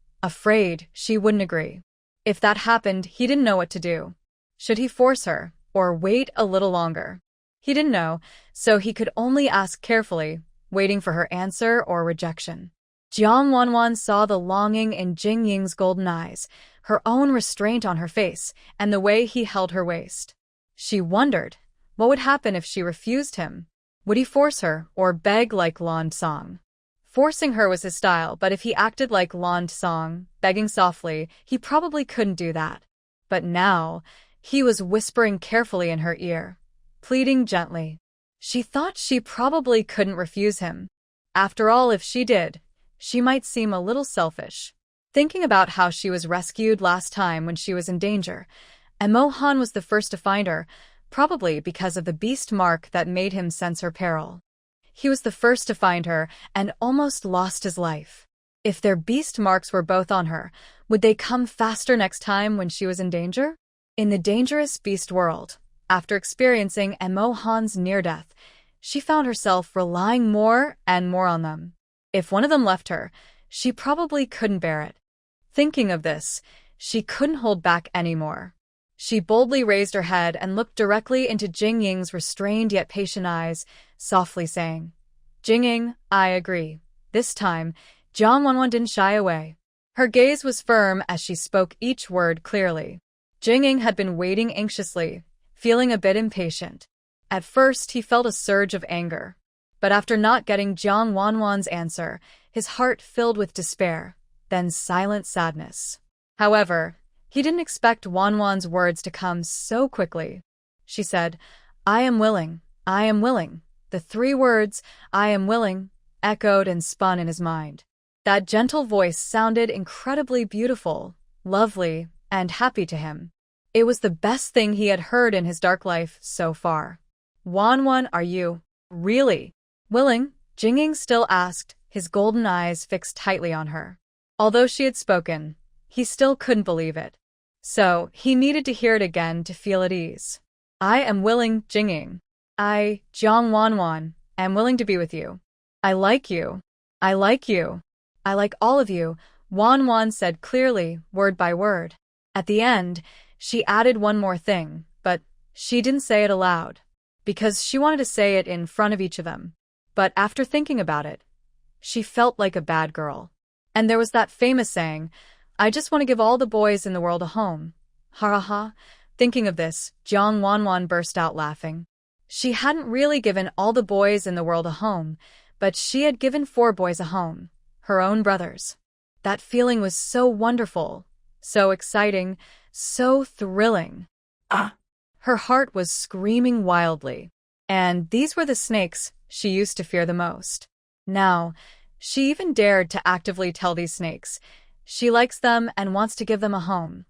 she wouldn't agree. If that happened, he didn't know what to do. Should he force her, or wait a little longer? He didn't know, so he could only ask carefully, waiting for her answer or rejection. Jang Wan saw the longing in Jing's golden eyes, her own restraint on her face, and the way he held her waist. She wondered, what would happen if she refused him? Would he force her, or beg like Lan Song? Forcing her was his style, but if he acted like Lan Song, begging softly, he probably couldn't do that. But now, he was whispering carefully in her ear, pleading gently. She thought she probably couldn't refuse him. After all, if she did, she might seem a little selfish. Thinking about how she was rescued last time when she was in danger, Emo Han was the first to find her, probably because of the beast mark that made him sense her peril. He was the first to find her and almost lost his life. If their beast marks were both on her, would they come faster next time when she was in danger? In the dangerous beast world, after experiencing Emo Han's near-death, she found herself relying more and more on them. If one of them left her, she probably couldn't bear it. Thinking of this, she couldn't hold back anymore. She boldly raised her head and looked directly into Jing's restrained yet patient eyes, softly saying, "Jing, I agree." This time, Jang Wan didn't shy away. Her gaze was firm as she spoke each word clearly. Jing had been waiting anxiously, feeling a bit impatient. At first, he felt a surge of anger. But after not getting Jang Wan's answer, his heart filled with despair, then silent sadness. However, he didn't expect Wan's words to come so quickly. She said, I am willing, I am willing. The 3 words, I am willing, echoed and spun in his mind. That gentle voice sounded incredibly beautiful, lovely, and happy to him. It was the best thing he had heard in his dark life so far. Wan, are you really willing? Jing still asked, his golden eyes fixed tightly on her. Although she had spoken, he still couldn't believe it. So, he needed to hear it again to feel at ease. I am willing, Jing. I, Jang Wan, am willing to be with you. I like you. I like you. I like all of you, Wan said clearly, word by word. At the end, she added one more thing, but she didn't say it aloud, because she wanted to say it in front of each of them. But after thinking about it, she felt like a bad girl. And there was that famous saying, I just want to give all the boys in the world a home. Ha ha ha. Thinking of this, Jang Wan burst out laughing. She hadn't really given all the boys in the world a home, but she had given 4 boys a home, her own brothers. That feeling was so wonderful, so exciting, so thrilling. Her heart was screaming wildly. And these were the snakes she used to fear the most. Now, she even dared to actively tell these snakes she likes them and wants to give them a home.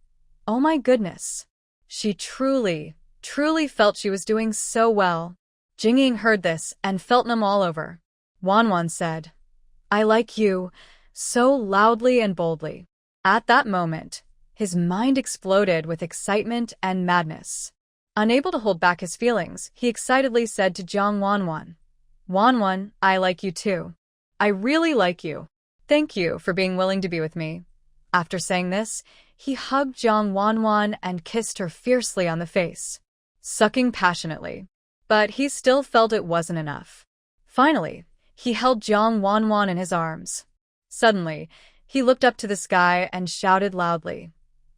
Oh my goodness. She truly felt she was doing so well. Jing heard this and felt numb all over. Wan said, I like you, so loudly and boldly. At that moment, his mind exploded with excitement and madness. Unable to hold back his feelings, he excitedly said to Jang Wan, I like you too. I really like you. Thank you for being willing to be with me. After saying this, he hugged Jang Wan and kissed her fiercely on the face, sucking passionately. But he still felt it wasn't enough. Finally, he held Jang Wan in his arms. Suddenly, he looked up to the sky and shouted loudly.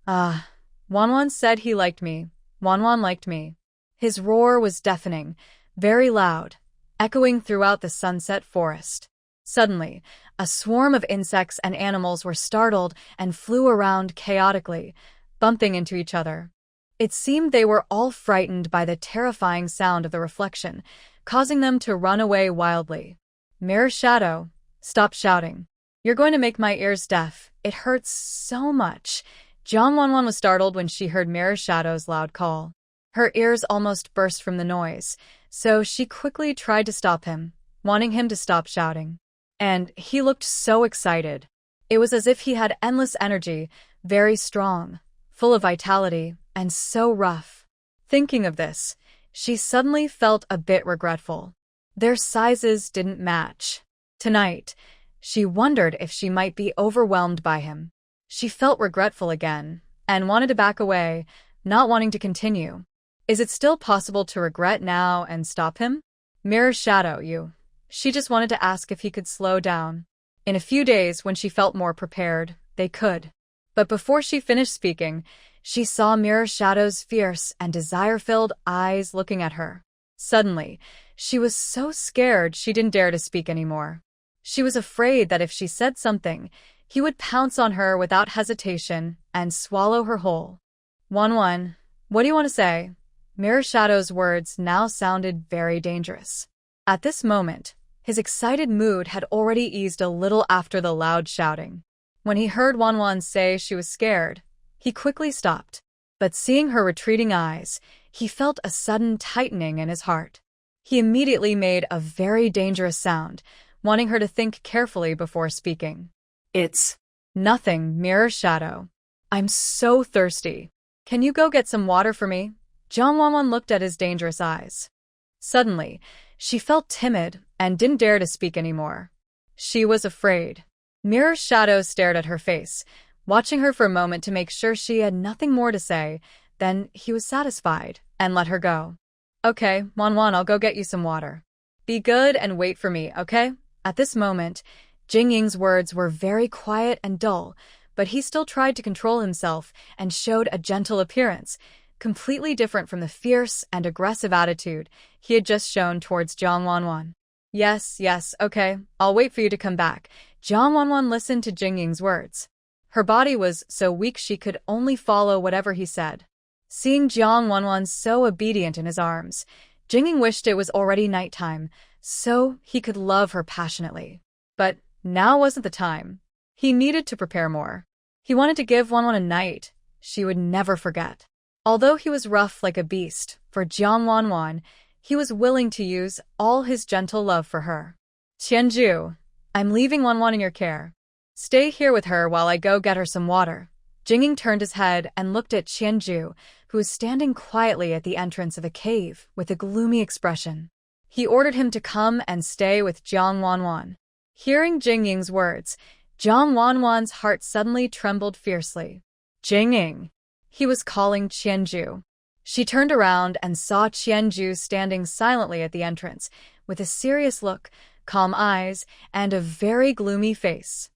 Wan said he liked me. Wan liked me. His roar was deafening, very loud, echoing throughout the sunset forest. Suddenly, a swarm of insects and animals were startled and flew around chaotically, bumping into each other. It seemed they were all frightened by the terrifying sound of the reflection, causing them to run away wildly. Mirror Shadow, stop shouting. You're going to make my ears deaf. It hurts so much. Jang Wan was startled when she heard Mirror Shadow's loud call. Her ears almost burst from the noise, so she quickly tried to stop him, wanting him to stop shouting. And he looked so excited. It was as if he had endless energy, very strong, full of vitality, and so rough. Thinking of this, she suddenly felt a bit regretful. Their sizes didn't match. Tonight, she wondered if she might be overwhelmed by him. She felt regretful again, and wanted to back away, not wanting to continue. Is it still possible to regret now and stop him? Mirror Shadow, you. She just wanted to ask if he could slow down. In a few days, when she felt more prepared, they could. But before she finished speaking, she saw Mirror Shadow's fierce and desire-filled eyes looking at her. Suddenly, she was so scared she didn't dare to speak anymore. She was afraid that if she said something, he would pounce on her without hesitation and swallow her whole. Wan, what do you want to say? Mirror Shadow's words now sounded very dangerous. At this moment, his excited mood had already eased a little after the loud shouting. When he heard Wan say she was scared, he quickly stopped. But seeing her retreating eyes, he felt a sudden tightening in his heart. He immediately made a very dangerous sound, wanting her to think carefully before speaking. It's nothing, Mirror Shadow. I'm so thirsty. Can you go get some water for me? Jang Wan looked at his dangerous eyes. Suddenly, she felt timid and didn't dare to speak anymore. She was afraid. Mirror Shadow stared at her face, watching her for a moment to make sure she had nothing more to say. Then he was satisfied and let her go. Okay, Wan, I'll go get you some water. Be good and wait for me, okay? At this moment, Jing's words were very quiet and dull, but he still tried to control himself and showed a gentle appearance, completely different from the fierce and aggressive attitude he had just shown towards Jang Wan. Yes, okay, I'll wait for you to come back. Jang Wan listened to Jing words. Her body was so weak she could only follow whatever he said. Seeing Jang Wan so obedient in his arms, Jing wished it was already nighttime, so he could love her passionately. But now wasn't the time. He needed to prepare more. He wanted to give Wan a night she would never forget. Although he was rough like a beast, for Jang Wan, he was willing to use all his gentle love for her. Qianju, I'm leaving Wan in your care. Stay here with her while I go get her some water. Jing turned his head and looked at Qianju, who was standing quietly at the entrance of a cave with a gloomy expression. He ordered him to come and stay with Jang Wan. Hearing Jing's words, Jang Wan's heart suddenly trembled fiercely. Jing! He was calling Qianju. She turned around and saw Qianju standing silently at the entrance, with a serious look, calm eyes, and a very gloomy face.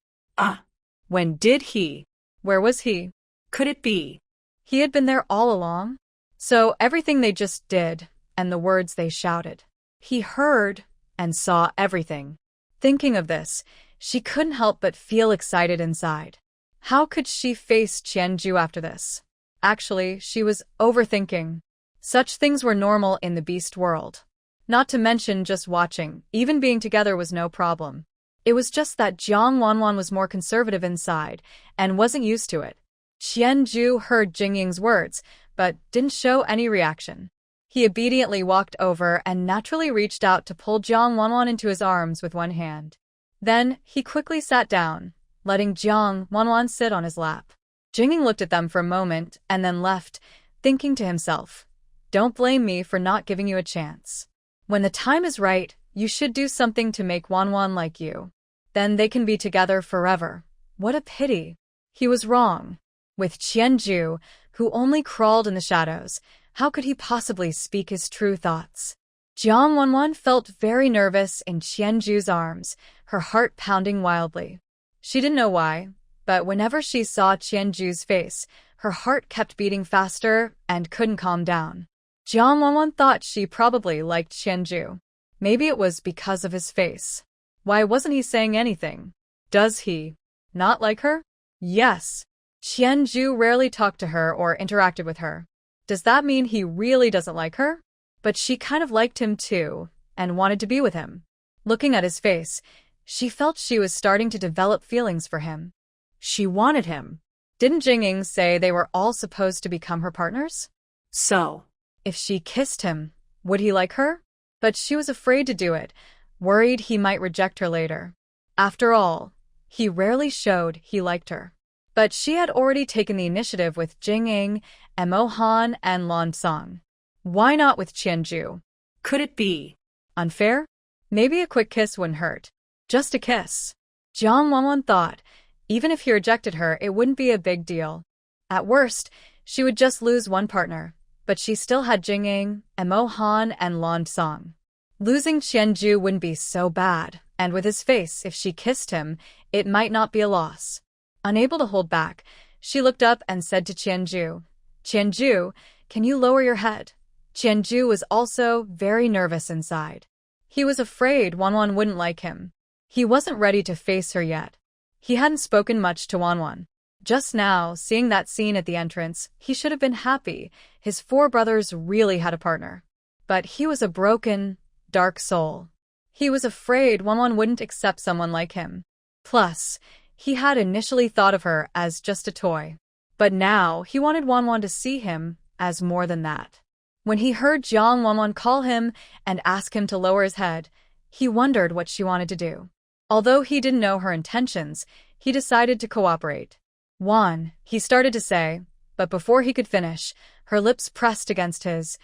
When did he? Where was he? Could it be? He had been there all along? So everything they just did, and the words they shouted. He heard and saw everything. Thinking of this, she couldn't help but feel excited inside. How could she face Qianju after this? Actually, she was overthinking. Such things were normal in the beast world. Not to mention just watching, even being together was no problem. It was just that Jang Wan was more conservative inside and wasn't used to it. Qianju heard Jing's words, but didn't show any reaction. He obediently walked over and naturally reached out to pull Jang Wan into his arms with one hand. Then he quickly sat down, letting Jang Wan sit on his lap. Jing looked at them for a moment and then left, thinking to himself, "Don't blame me for not giving you a chance. When the time is right, you should do something to make Wan like you. Then they can be together forever. What a pity." He was wrong. With Qianju, who only crawled in the shadows, how could he possibly speak his true thoughts? Jang Wan felt very nervous in Qianju's arms, her heart pounding wildly. She didn't know why, but whenever she saw Qianju's face, her heart kept beating faster and couldn't calm down. Jang Wan thought she probably liked Qianju. Maybe it was because of his face. Why wasn't he saying anything? Does he not like her? Yes. Qianju rarely talked to her or interacted with her. Does that mean he really doesn't like her? But she kind of liked him too, and wanted to be with him. Looking at his face, she felt she was starting to develop feelings for him. She wanted him. Didn't Jing say they were all supposed to become her partners? So, if she kissed him, would he like her? But she was afraid to do it, worried he might reject her later. After all, he rarely showed he liked her. But she had already taken the initiative with Jing, Emo Han, and Langong. Why not with Qianju? Could it be unfair? Maybe a quick kiss wouldn't hurt. Just a kiss. Jang Wan thought, even if he rejected her, it wouldn't be a big deal. At worst, she would just lose one partner, but she still had Jing, Emo Han, and Langong. Losing Qianju wouldn't be so bad, and with his face, if she kissed him, it might not be a loss. Unable to hold back, she looked up and said to Qianju, "Qianju, can you lower your head?" Qianju was also very nervous inside. He was afraid Wan wouldn't like him. He wasn't ready to face her yet. He hadn't spoken much to Wan. Just now, seeing that scene at the entrance, he should have been happy. His four brothers really had a partner. But he was a broken, dark soul. He was afraid Wan wouldn't accept someone like him. Plus, he had initially thought of her as just a toy. But now, he wanted Wan to see him as more than that. When he heard Jang Wan call him and ask him to lower his head, he wondered what she wanted to do. Although he didn't know her intentions, he decided to cooperate. "Wan," he started to say, but before he could finish, her lips pressed against his,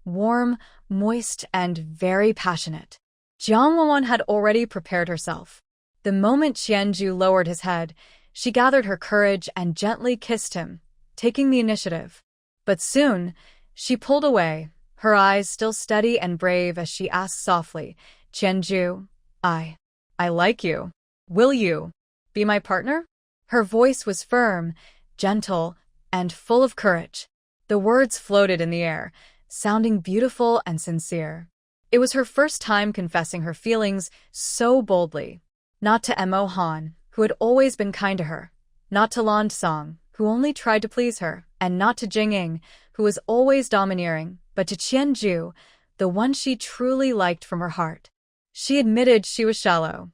warm, moist, and very passionate. Jang Wan had already prepared herself. The moment Qianju lowered his head, she gathered her courage and gently kissed him, taking the initiative. But soon, she pulled away, her eyes still steady and brave as she asked softly, "Qianju, I like you. Will you be my partner?" Her voice was firm, gentle, and full of courage. The words floated in the air, sounding beautiful and sincere. It was her first time confessing her feelings so boldly. Not to Emo Han, who had always been kind to her. Not to Langong, who only tried to please her. And not to Jing, who was always domineering, but to Qianju, the one she truly liked from her heart. She admitted she was shallow.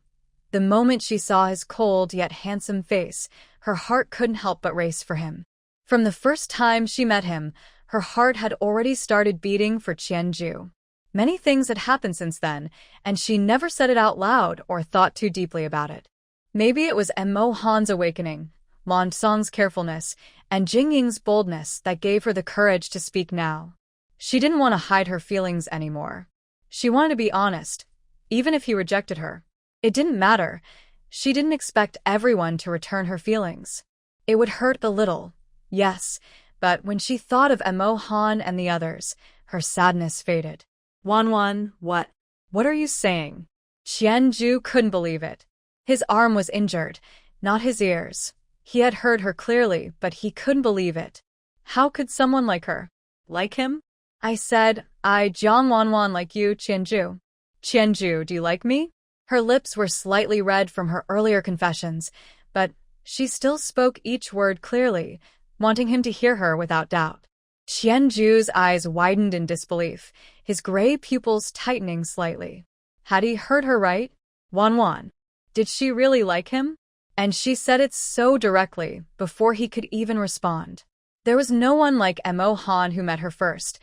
The moment she saw his cold yet handsome face, her heart couldn't help but race for him. From the first time she met him, her heart had already started beating for Qianju. Many things had happened since then, and she never said it out loud or thought too deeply about it. Maybe it was Emo Han's awakening, Langong's carefulness, and Jing's boldness that gave her the courage to speak now. She didn't want to hide her feelings anymore. She wanted to be honest, even if he rejected her. It didn't matter. She didn't expect everyone to return her feelings. It would hurt a little, yes, but when she thought of Emo Han and the others, her sadness faded. Wan, what? What are you saying? Qianju couldn't believe it. His arm was injured, not his ears. He had heard her clearly, but he couldn't believe it. How could someone like her? Like him? I said, Jang Wan like you, Qianju. Qianju, do you like me? Her lips were slightly red from her earlier confessions, but she still spoke each word clearly, wanting him to hear her without doubt. Qianju's eyes widened in disbelief, his gray pupils tightening slightly. Had he heard her right? Wan. Did she really like him? And she said it so directly, before he could even respond. There was no one like Emo Han who met her first,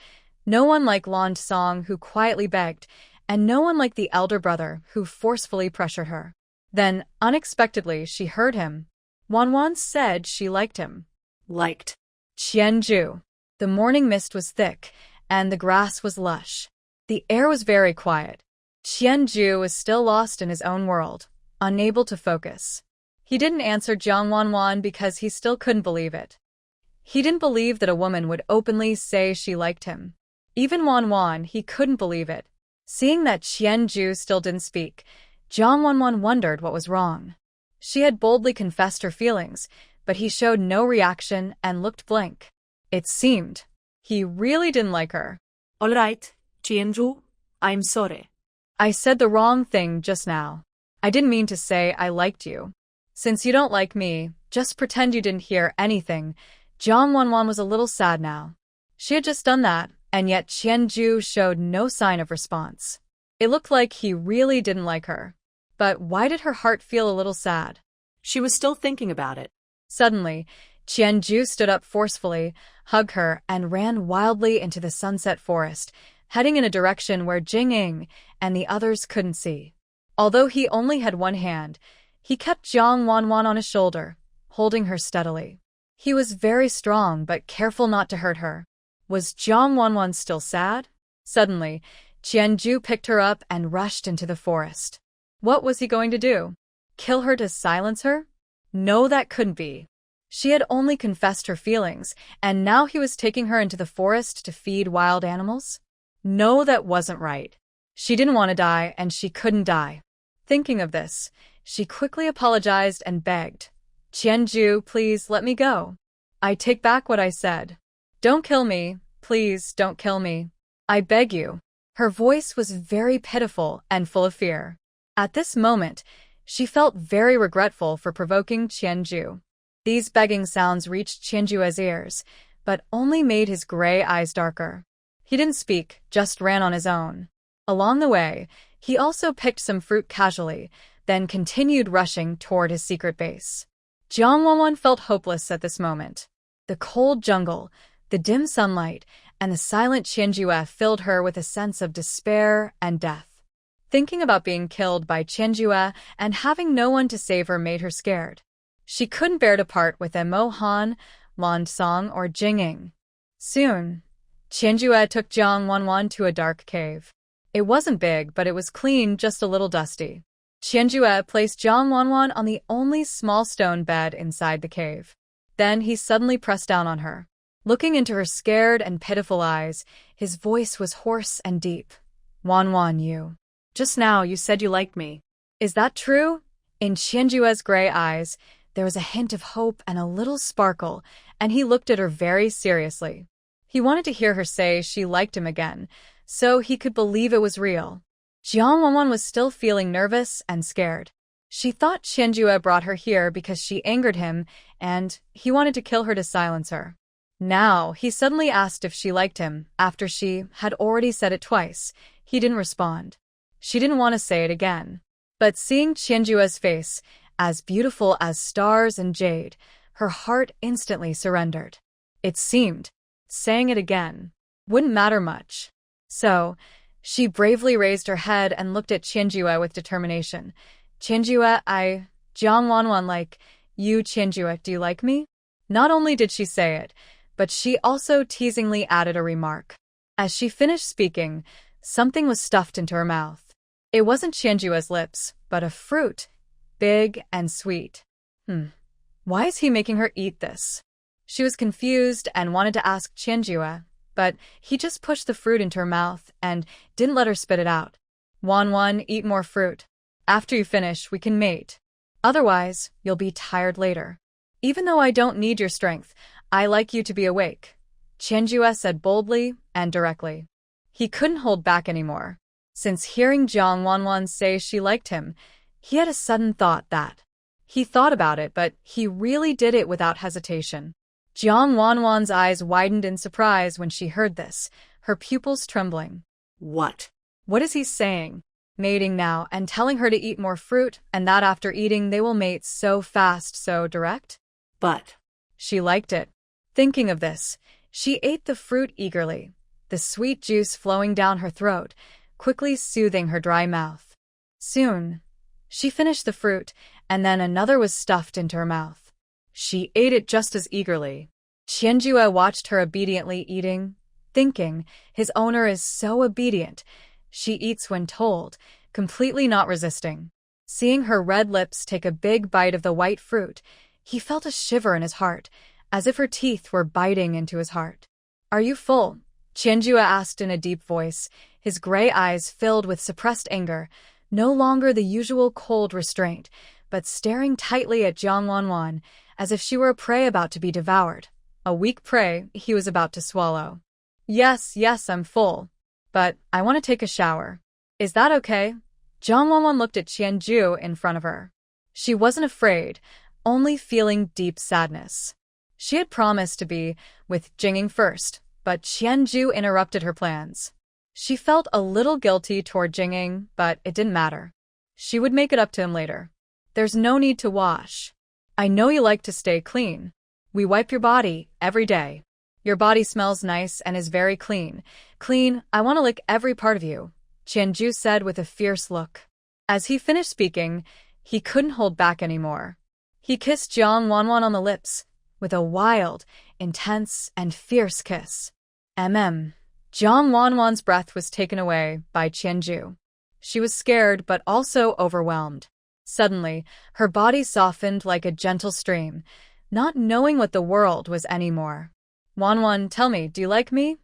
no one like Langong who quietly begged, and no one like the elder brother who forcefully pressured her. Then, unexpectedly, she heard him. Wan said she liked him. Liked. Qianju. The morning mist was thick, and the grass was lush. The air was very quiet. Qianju was still lost in his own world, unable to focus. He didn't answer Jang Wan because he still couldn't believe it. He didn't believe that a woman would openly say she liked him. Even Wan, he couldn't believe it. Seeing that Qianju still didn't speak, Jang Wan wondered what was wrong. She had boldly confessed her feelings, but he showed no reaction and looked blank. It seemed he really didn't like her. All right, Qianju, I'm sorry. I said the wrong thing just now. I didn't mean to say I liked you. Since you don't like me, just pretend you didn't hear anything. Jang Wan was a little sad now. She had just done that, and yet Qianju showed no sign of response. It looked like he really didn't like her. But why did her heart feel a little sad? She was still thinking about it. Suddenly, Qianju stood up forcefully, hugged her, and ran wildly into the sunset forest, heading in a direction where Jing and the others couldn't see. Although he only had one hand, he kept Jang Wan on his shoulder, holding her steadily. He was very strong but careful not to hurt her. Was Jang Wan still sad? Suddenly, Qianju picked her up and rushed into the forest. What was he going to do? Kill her to silence her? No, that couldn't be. She had only confessed her feelings, and now he was taking her into the forest to feed wild animals? No, that wasn't right. She didn't want to die, and she couldn't die. Thinking of this, she quickly apologized and begged. Qianju, please let me go. I take back what I said. Don't kill me. Please don't kill me. I beg you. Her voice was very pitiful and full of fear. At this moment, she felt very regretful for provoking Qianju. These begging sounds reached Qianju's ears, but only made his gray eyes darker. He didn't speak, just ran on his own. Along the way, he also picked some fruit casually, then continued rushing toward his secret base. Jang Wan felt hopeless at this moment. The cold jungle, the dim sunlight, and the silent Qianju filled her with a sense of despair and death. Thinking about being killed by Qianju and having no one to save her made her scared. She couldn't bear to part with Emo Han, Langong, or Jing. Soon, Qianju took Jang Wan to a dark cave. It wasn't big, but it was clean, just a little dusty. Qianju placed Jang Wan on the only small stone bed inside the cave. Then he suddenly pressed down on her. Looking into her scared and pitiful eyes, his voice was hoarse and deep. Wan, you. Just now you said you liked me. Is that true? In Qianju's gray eyes, there was a hint of hope and a little sparkle, and he looked at her very seriously. He wanted to hear her say she liked him again, so he could believe it was real. Jang Wan was still feeling nervous and scared. She thought Qianjue brought her here because she angered him, and he wanted to kill her to silence her. Now, he suddenly asked if she liked him, after she had already said it twice. He didn't respond. She didn't want to say it again. But seeing Qianjue's face, as beautiful as stars and jade, her heart instantly surrendered. It seemed, saying it again, wouldn't matter much. So, she bravely raised her head and looked at Qianjue with determination. Qianjue, Jang Wan like, you Qianjue, do you like me? Not only did she say it, but she also teasingly added a remark. As she finished speaking, something was stuffed into her mouth. It wasn't Qianjue's lips, but a fruit, big and sweet. Why is he making her eat this? She was confused and wanted to ask Qianjue, but he just pushed the fruit into her mouth and didn't let her spit it out. Wan, eat more fruit. After you finish, we can mate. Otherwise, you'll be tired later. Even though I don't need your strength, I like you to be awake, Qianjue said boldly and directly. He couldn't hold back anymore. Since hearing Jang Wan say she liked him, he had a sudden thought that. He thought about it, but he really did it without hesitation. Jang Wan's eyes widened in surprise when she heard this, her pupils trembling. What? What is he saying? Mating now and telling her to eat more fruit, and that after eating they will mate so fast, so direct? But she liked it. Thinking of this, she ate the fruit eagerly, the sweet juice flowing down her throat, quickly soothing her dry mouth. Soon, she finished the fruit, and then another was stuffed into her mouth. She ate it just as eagerly. Qianjue watched her obediently eating, thinking, his owner is so obedient. She eats when told, completely not resisting. Seeing her red lips take a big bite of the white fruit, he felt a shiver in his heart, as if her teeth were biting into his heart. Are you full? Qianjue asked in a deep voice, his gray eyes filled with suppressed anger, no longer the usual cold restraint, but staring tightly at Jang Wan, as if she were a prey about to be devoured, a weak prey he was about to swallow. Yes, I'm full. But I want to take a shower. Is that okay? Jang Wan looked at Qianjue in front of her. She wasn't afraid, only feeling deep sadness. She had promised to be with Jing first, but Qianjue interrupted her plans. She felt a little guilty toward Jing, but it didn't matter. She would make it up to him later. There's no need to wash. I know you like to stay clean. We wipe your body every day. Your body smells nice and is very clean. Clean, I want to lick every part of you, Qianjue said with a fierce look. As he finished speaking, he couldn't hold back anymore. He kissed Jang Wan on the lips, with a wild, intense, and fierce kiss. Jang Wan's breath was taken away by Qianjue. She was scared but also overwhelmed. Suddenly, her body softened like a gentle stream, not knowing what the world was anymore. Wan, tell me, do you like me?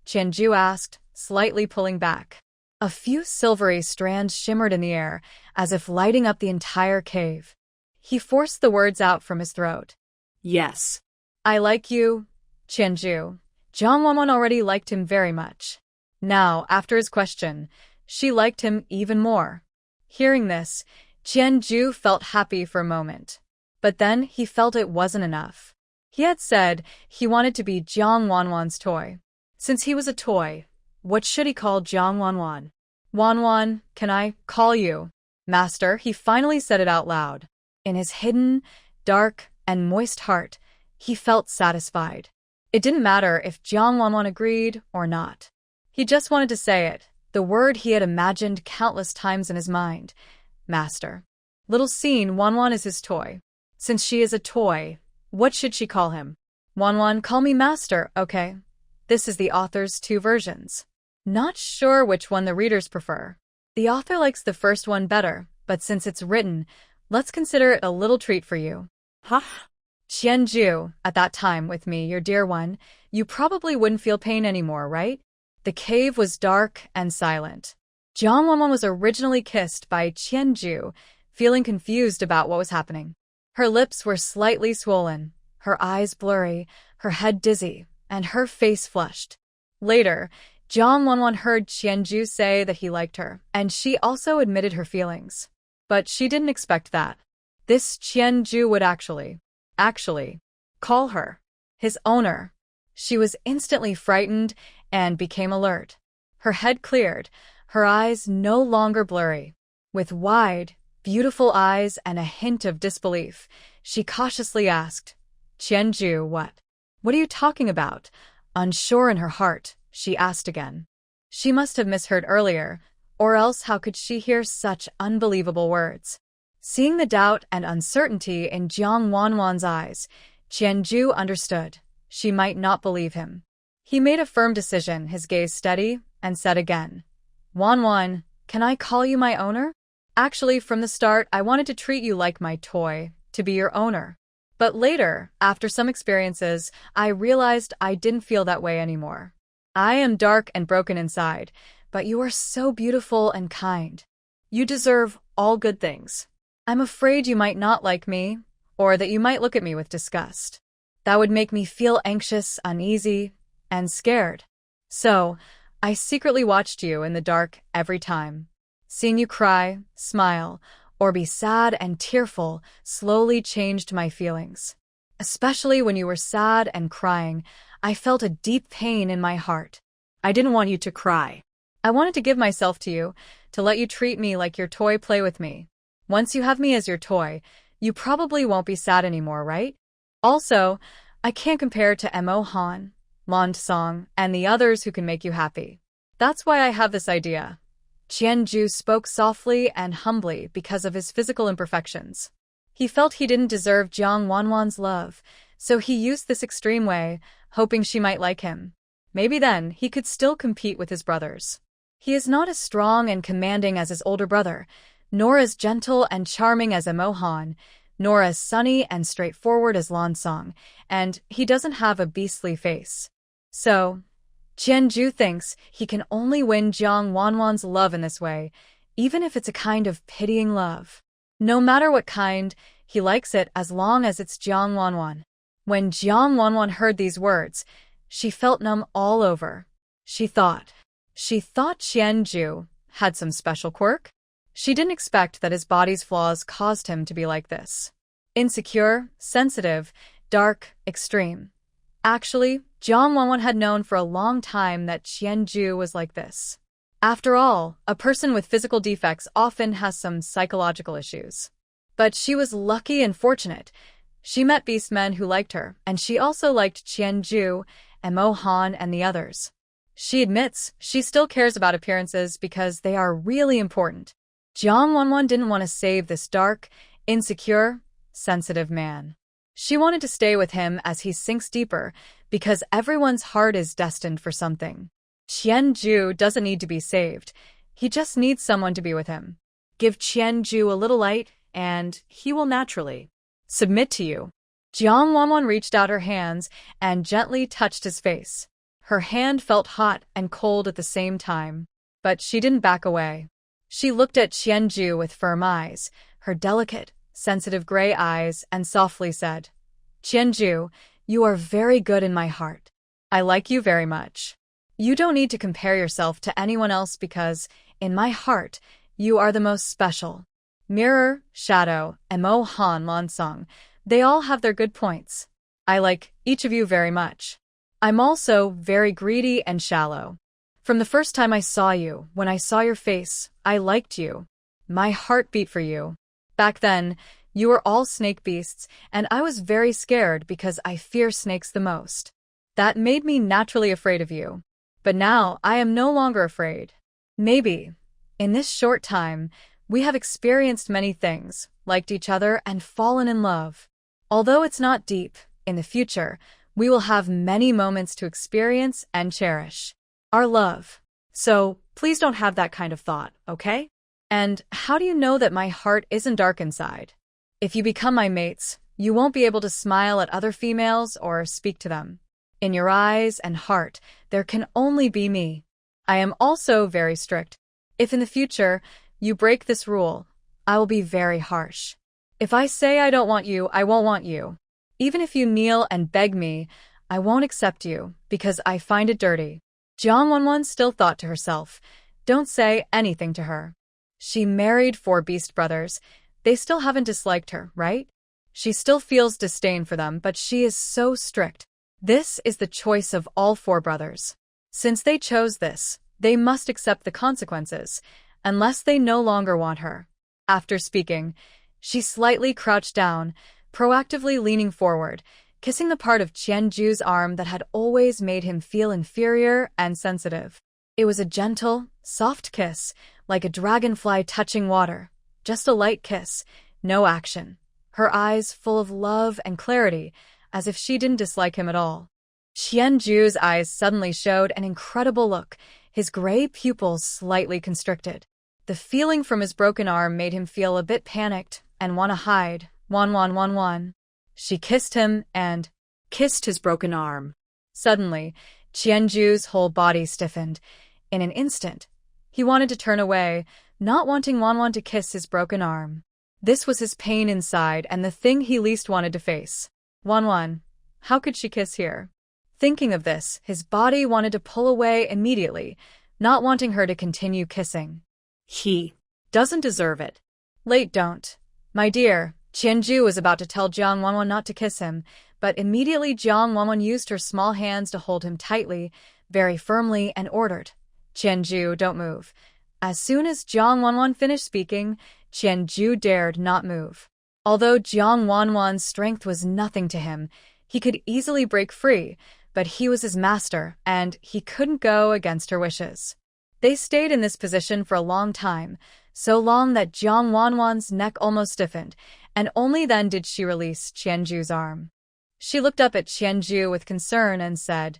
Qianjue asked, slightly pulling back. A few silvery strands shimmered in the air, as if lighting up the entire cave. He forced the words out from his throat. Yes. I like you, Qianjue. Jang Wan already liked him very much. Now, after his question, she liked him even more. Hearing this, Qianjue felt happy for a moment. But then he felt it wasn't enough. He had said he wanted to be Jang Wan's toy. Since he was a toy, what should he call Jang Wan? Wan, can I call you Master? He finally said it out loud. In his hidden, dark, and moist heart, he felt satisfied. It didn't matter if Jang Wan agreed or not. He just wanted to say it, the word he had imagined countless times in his mind. Master. Little scene, Wan is his toy. Since she is a toy, what should she call him? Wan, call me Master, okay? This is the author's 2 versions. Not sure which one the readers prefer. The author likes the first one better, but since it's written, let's consider it a little treat for you. Huh? Qianjue, at that time with me, your dear one, you probably wouldn't feel pain anymore, right? The cave was dark and silent. Jang Wan was originally kissed by Qianjue, feeling confused about what was happening. Her lips were slightly swollen, her eyes blurry, her head dizzy, and her face flushed. Later, Jang Wan heard Qianju say that he liked her, and she also admitted her feelings. But she didn't expect that. This Qianju would actually call her his owner. She was instantly frightened and became alert. Her head cleared, her eyes no longer blurry. With wide, beautiful eyes and a hint of disbelief, she cautiously asked, Qianju, what? What are you talking about? Unsure in her heart, she asked again. She must have misheard earlier, or else how could she hear such unbelievable words? Seeing the doubt and uncertainty in Jang Wan's eyes, Qianju understood. She might not believe him. He made a firm decision, his gaze steady, and said again, Wan, can I call you my owner? Actually, from the start, I wanted to treat you like my toy, to be your owner. But later, after some experiences, I realized I didn't feel that way anymore. I am dark and broken inside, but you are so beautiful and kind. You deserve all good things. I'm afraid you might not like me, or that you might look at me with disgust. That would make me feel anxious, uneasy, and scared. So, I secretly watched you in the dark every time. Seeing you cry, smile, or be sad and tearful slowly changed my feelings. Especially when you were sad and crying, I felt a deep pain in my heart. I didn't want you to cry. I wanted to give myself to you, to let you treat me like your toy, play with me. Once you have me as your toy, you probably won't be sad anymore, right? Also, I can't compare to Emo Han, Song, and the others who can make you happy. That's why I have this idea. Qianju spoke softly and humbly because of his physical imperfections. He felt he didn't deserve Jang Wan's love, so he used this extreme way, hoping she might like him. Maybe then he could still compete with his brothers. He is not as strong and commanding as his older brother, nor as gentle and charming as Emo Han, nor as sunny and straightforward as Song, and he doesn't have a beastly face. So, Qianju thinks he can only win Jang Wan's love in this way, even if it's a kind of pitying love. No matter what kind, he likes it as long as it's Jang Wan. When Jang Wan heard these words, she felt numb all over. She thought Qianju had some special quirk? She didn't expect that his body's flaws caused him to be like this. Insecure, sensitive, dark, extreme. Actually, Jang Wan had known for a long time that Qianju was like this. After all, a person with physical defects often has some psychological issues. But she was lucky and fortunate. She met beastmen who liked her, and she also liked Qianju, Emo Han, and the others. She admits she still cares about appearances because they are really important. Jang Wan didn't want to save this dark, insecure, sensitive man. She wanted to stay with him as he sinks deeper, because everyone's heart is destined for something. Qianju doesn't need to be saved. He just needs someone to be with him. Give Qianju a little light, and he will naturally submit to you. Jang Wan reached out her hands and gently touched his face. Her hand felt hot and cold at the same time, but she didn't back away. She looked at Qianju with firm eyes, her delicate, sensitive gray eyes, and softly said, Qianju, you are very good in my heart. I like you very much. You don't need to compare yourself to anyone else because, in my heart, you are the most special. Mirror, Shadow, Emo Han, Song, they all have their good points. I like each of you very much. I'm also very greedy and shallow. From the first time I saw you, when I saw your face, I liked you. My heart beat for you. Back then, you were all snake beasts, and I was very scared because I fear snakes the most. That made me naturally afraid of you. But now I am no longer afraid. Maybe, in this short time, we have experienced many things, liked each other, and fallen in love. Although it's not deep, in the future, we will have many moments to experience and cherish our love. So, please don't have that kind of thought, okay? And how do you know that my heart isn't dark inside? If you become my mates, you won't be able to smile at other females or speak to them. In your eyes and heart, there can only be me. I am also very strict. If in the future you break this rule, I will be very harsh. If I say I don't want you, I won't want you. Even if you kneel and beg me, I won't accept you, because I find it dirty. Jang Wan still thought to herself, don't say anything to her. She married 4 beast brothers. They still haven't disliked her, right? She still feels disdain for them, but she is so strict. This is the choice of all 4 brothers. Since they chose this, they must accept the consequences, unless they no longer want her. After speaking, she slightly crouched down, proactively leaning forward, kissing the part of Qianju's arm that had always made him feel inferior and sensitive. It was a gentle, soft kiss, like a dragonfly touching water. Just a light kiss, no action. Her eyes full of love and clarity, as if she didn't dislike him at all. Qianju's eyes suddenly showed an incredible look, his gray pupils slightly constricted. The feeling from his broken arm made him feel a bit panicked and want to hide. Wan. She kissed him and kissed his broken arm. Suddenly, Qianju's whole body stiffened. In an instant, he wanted to turn away, not wanting Wan to kiss his broken arm. This was his pain inside and the thing he least wanted to face. Wan, how could she kiss here? Thinking of this, his body wanted to pull away immediately, not wanting her to continue kissing. He doesn't deserve it. Late don't. My dear, Qianju was about to tell Jang Wan not to kiss him, but immediately Jang Wan used her small hands to hold him tightly, very firmly, and ordered, Qianju, don't move. As soon as Jang Wan finished speaking, Qianju dared not move. Although Jang Wan's strength was nothing to him, he could easily break free, but he was his master, and he couldn't go against her wishes. They stayed in this position for a long time, so long that Jang Wan's neck almost stiffened, and only then did she release Qianju's arm. She looked up at Qianju with concern and said,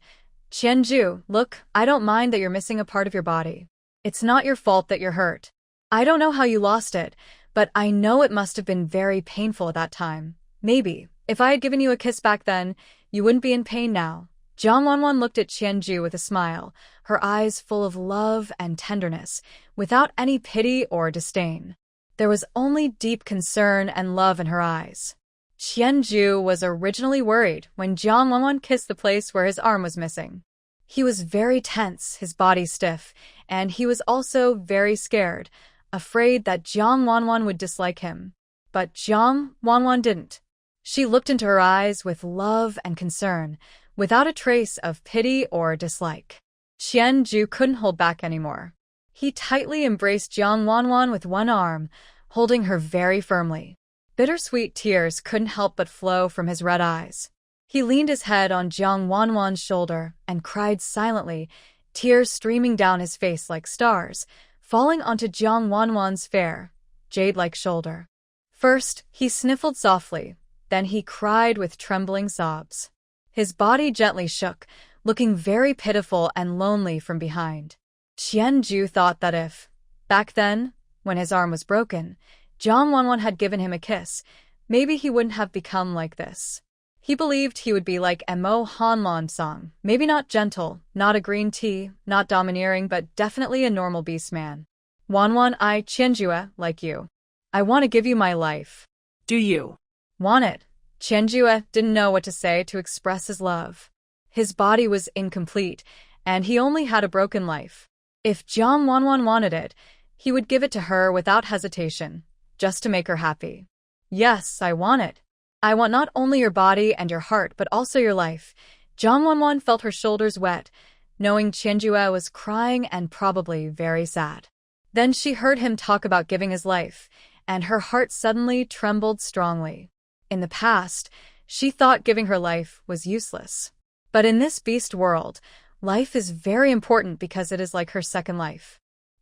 Qianju, look, I don't mind that you're missing a part of your body. It's not your fault that you're hurt. I don't know how you lost it, but I know it must have been very painful at that time. Maybe, if I had given you a kiss back then, you wouldn't be in pain now. Jang Wan looked at Qianju with a smile, her eyes full of love and tenderness, without any pity or disdain. There was only deep concern and love in her eyes. Qianju was originally worried when Jang Wan kissed the place where his arm was missing. He was very tense, his body stiff, and he was also very scared, afraid that Jang Wan would dislike him. But Jang Wan didn't. She looked into her eyes with love and concern, without a trace of pity or dislike. Qianju couldn't hold back anymore. He tightly embraced Jang Wan with one arm, holding her very firmly. Bittersweet tears couldn't help but flow from his red eyes. He leaned his head on Jang Wan's shoulder and cried silently, tears streaming down his face like stars, falling onto Jang Wan's fair, jade-like shoulder. First, he sniffled softly, then he cried with trembling sobs. His body gently shook, looking very pitiful and lonely from behind. Qianju thought that if, back then, when his arm was broken, Jang Wan had given him a kiss, maybe he wouldn't have become like this. He believed he would be like Emo Han song, maybe not gentle, not a green tea, not domineering, but definitely a normal beastman. Wan I Qianju, like you. I want to give you my life. Do you want it? Qianju didn't know what to say to express his love. His body was incomplete, and he only had a broken life. If Jang Wan wanted it, he would give it to her without hesitation, just to make her happy. Yes, I want it. I want not only your body and your heart, but also your life. Jang Wan felt her shoulders wet, knowing Qianju was crying and probably very sad. Then she heard him talk about giving his life, and her heart suddenly trembled strongly. In the past, she thought giving her life was useless. But in this beast world, life is very important because it is like her second life.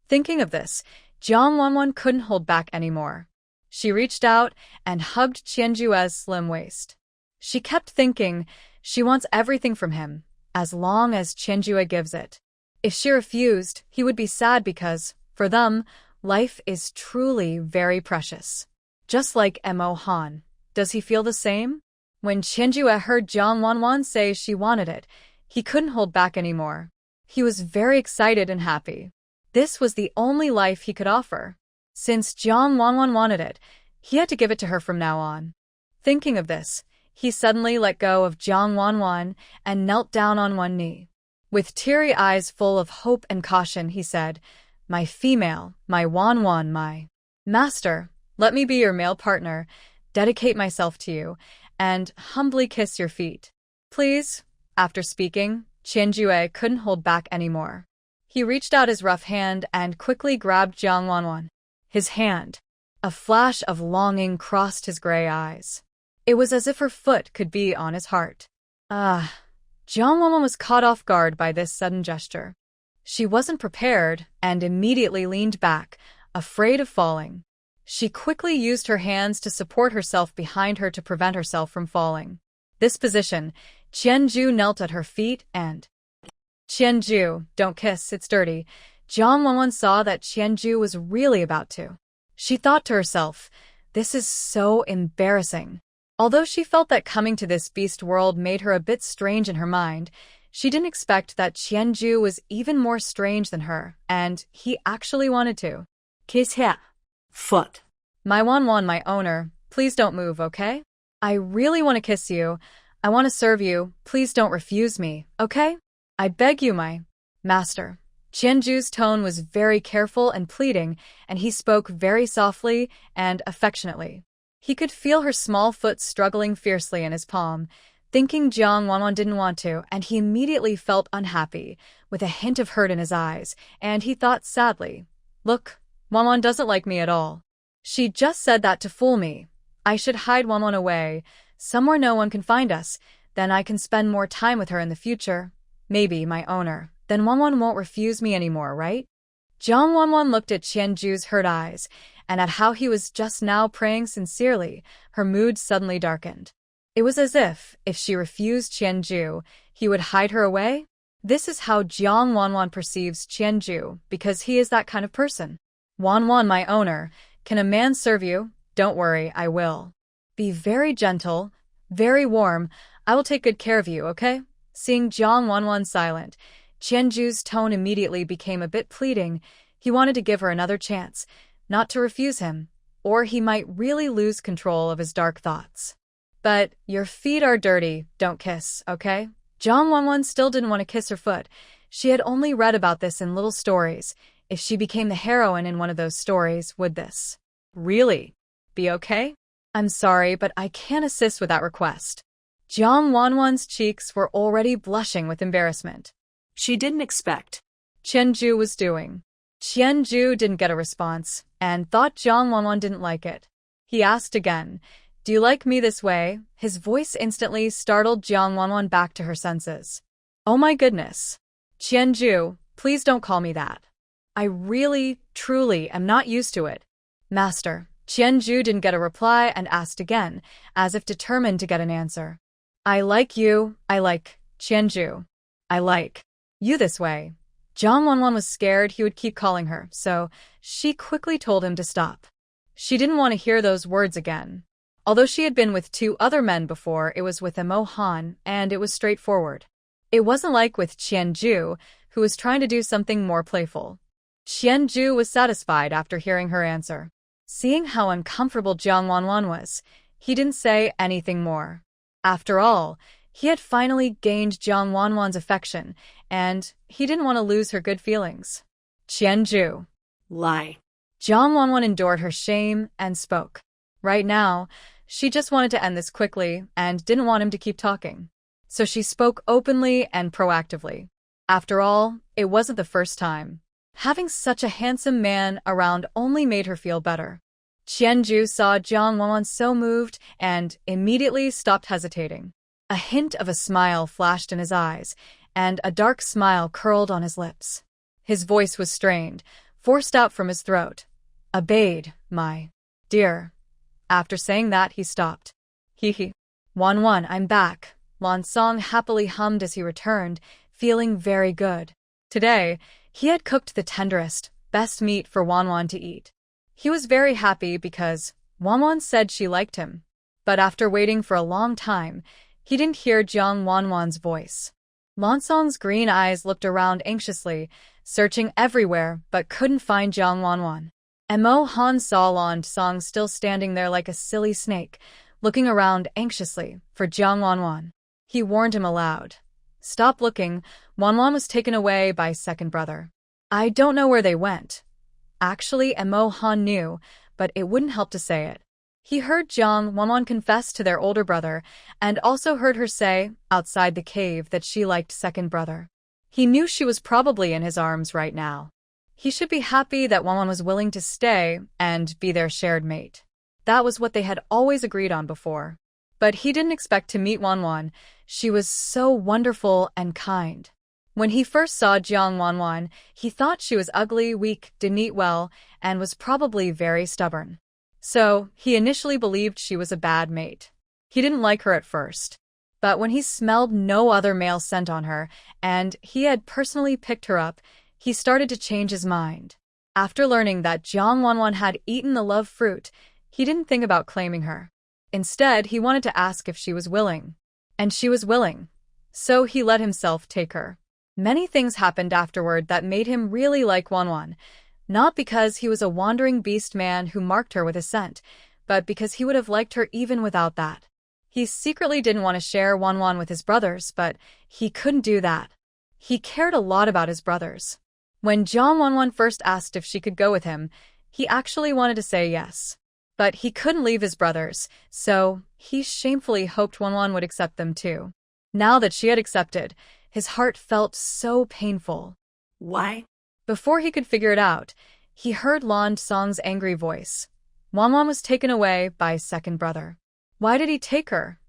Thinking of this, Jang Wan couldn't hold back anymore. She reached out and hugged Qianju's slim waist. She kept thinking she wants everything from him, as long as Qianju gives it. If she refused, he would be sad because, for them, life is truly very precious. Just like Emo Han. Does he feel the same? When Qianju heard Jang Wan say she wanted it, he couldn't hold back anymore. He was very excited and happy. This was the only life he could offer. Since Jang Wan wanted it, he had to give it to her from now on. Thinking of this, He suddenly let go of Jang Wan and knelt down on one knee. With teary eyes full of hope and caution, he said, "My female, my Wan, my master, let me be your male partner, dedicate myself to you, and humbly kiss your feet. Please." After speaking, Qianjue couldn't hold back anymore. He reached out his rough hand and quickly grabbed Jang Wan. His hand. A flash of longing crossed his gray eyes. It was as if her foot could be on his heart. Jang Wan was caught off guard by this sudden gesture. She wasn't prepared and immediately leaned back, afraid of falling. She quickly used her hands to support herself behind her to prevent herself from falling. This position, Qianju knelt at her feet and... "Qianju, don't kiss, it's dirty." Jang Wan saw that Qianju was really about to. She thought to herself, this is so embarrassing. Although she felt that coming to this beast world made her a bit strange in her mind, she didn't expect that Qianju was even more strange than her, and he actually wanted to. "Kiss here." "Foot." "My Wan, my owner, please don't move, okay? I really want to kiss you. I want to serve you. Please don't refuse me, okay? I beg you, my master." Qianju's tone was very careful and pleading, and he spoke very softly and affectionately. He could feel her small foot struggling fiercely in his palm, thinking Jang Wan didn't want to, and he immediately felt unhappy, with a hint of hurt in his eyes, and he thought sadly, "Look, Wan doesn't like me at all. She just said that to fool me. I should hide Wan away, somewhere no one can find us, then I can spend more time with her in the future. Maybe, my owner. Then Wan won't refuse me anymore, right?" Jang Wan looked at Qianju's hurt eyes, and at how he was just now praying sincerely, her mood suddenly darkened. It was as if she refused Qianju, he would hide her away? This is how Jang Wan perceives Qianju, because he is that kind of person. "Wan, my owner, can a man serve you? Don't worry, I will. Be very gentle, very warm. I will take good care of you, okay?" Seeing Jang Wan silent, Qianju's tone immediately became a bit pleading. He wanted to give her another chance, not to refuse him, or he might really lose control of his dark thoughts. "But your feet are dirty, don't kiss, okay?" Jang Wan still didn't want to kiss her foot. She had only read about this in little stories. If she became the heroine in one of those stories, would this really be okay? "I'm sorry, but I can't assist with that request." Jang Wan's cheeks were already blushing with embarrassment. She didn't expect Qianju was doing. Qianju didn't get a response, and thought Jang Wan didn't like it. He asked again, "Do you like me this way?" His voice instantly startled Jang Wan back to her senses. "Oh my goodness. Qianju, please don't call me that. I really, truly am not used to it." "Master." Qianju didn't get a reply and asked again, as if determined to get an answer. "I like you, I like, Qianju. I like you this way." Jang Wan was scared he would keep calling her, so she quickly told him to stop. She didn't want to hear those words again. Although she had been with 2 other men before, it was with Emo Han, and it was straightforward. It wasn't like with Qianju, who was trying to do something more playful. Qianju was satisfied after hearing her answer. Seeing how uncomfortable Jang Wan was, he didn't say anything more. After all, he had finally gained Jang Wan's affection, and he didn't want to lose her good feelings. "Qianju." "Lie." Jang Wan endured her shame and spoke. Right now, she just wanted to end this quickly and didn't want him to keep talking. So she spoke openly and proactively. After all, it wasn't the first time. Having such a handsome man around only made her feel better. Qianju saw Jang Wan so moved and immediately stopped hesitating. A hint of a smile flashed in his eyes, and a dark smile curled on his lips. His voice was strained, forced out from his throat. "Obeyed, my dear." After saying that, he stopped. Hee. "Wan, I'm back." Lan Song happily hummed as he returned, feeling very good. Today, he had cooked the tenderest, best meat for Wan to eat. He was very happy because Wan said she liked him. But after waiting for a long time, he didn't hear Jang Wan's voice. Lan Song's green eyes looked around anxiously, searching everywhere but couldn't find Jang Wan. Emo Han saw Lan Song still standing there like a silly snake, looking around anxiously for Jang Wan. He warned him aloud. Stop looking, Wan was taken away by second brother. I don't know where they went. Actually, Emo Han knew, but it wouldn't help to say it. He heard Jang Wan confess to their older brother, and also heard her say, outside the cave, that she liked second brother. He knew she was probably in his arms right now. He should be happy that Wan was willing to stay and be their shared mate. That was what they had always agreed on before. But he didn't expect to meet Wan. She was so wonderful and kind. When he first saw Jang Wan, he thought she was ugly, weak, didn't eat well, and was probably very stubborn. So, he initially believed she was a bad mate. He didn't like her at first. But when he smelled no other male scent on her, and he had personally picked her up, he started to change his mind. After learning that Jang Wan had eaten the love fruit, he didn't think about claiming her. Instead, he wanted to ask if she was willing. And she was willing. So he let himself take her. Many things happened afterward that made him really like Wan. Not because he was a wandering beast man who marked her with a scent, but because he would have liked her even without that. He secretly didn't want to share Wan with his brothers, but he couldn't do that. He cared a lot about his brothers. When Jang Wan first asked if she could go with him, he actually wanted to say yes. But he couldn't leave his brothers, so he shamefully hoped Wan would accept them too. Now that she had accepted, his heart felt so painful. Why? Before he could figure it out, he heard Lan Song's angry voice. Wan was taken away by second brother. Why did he take her?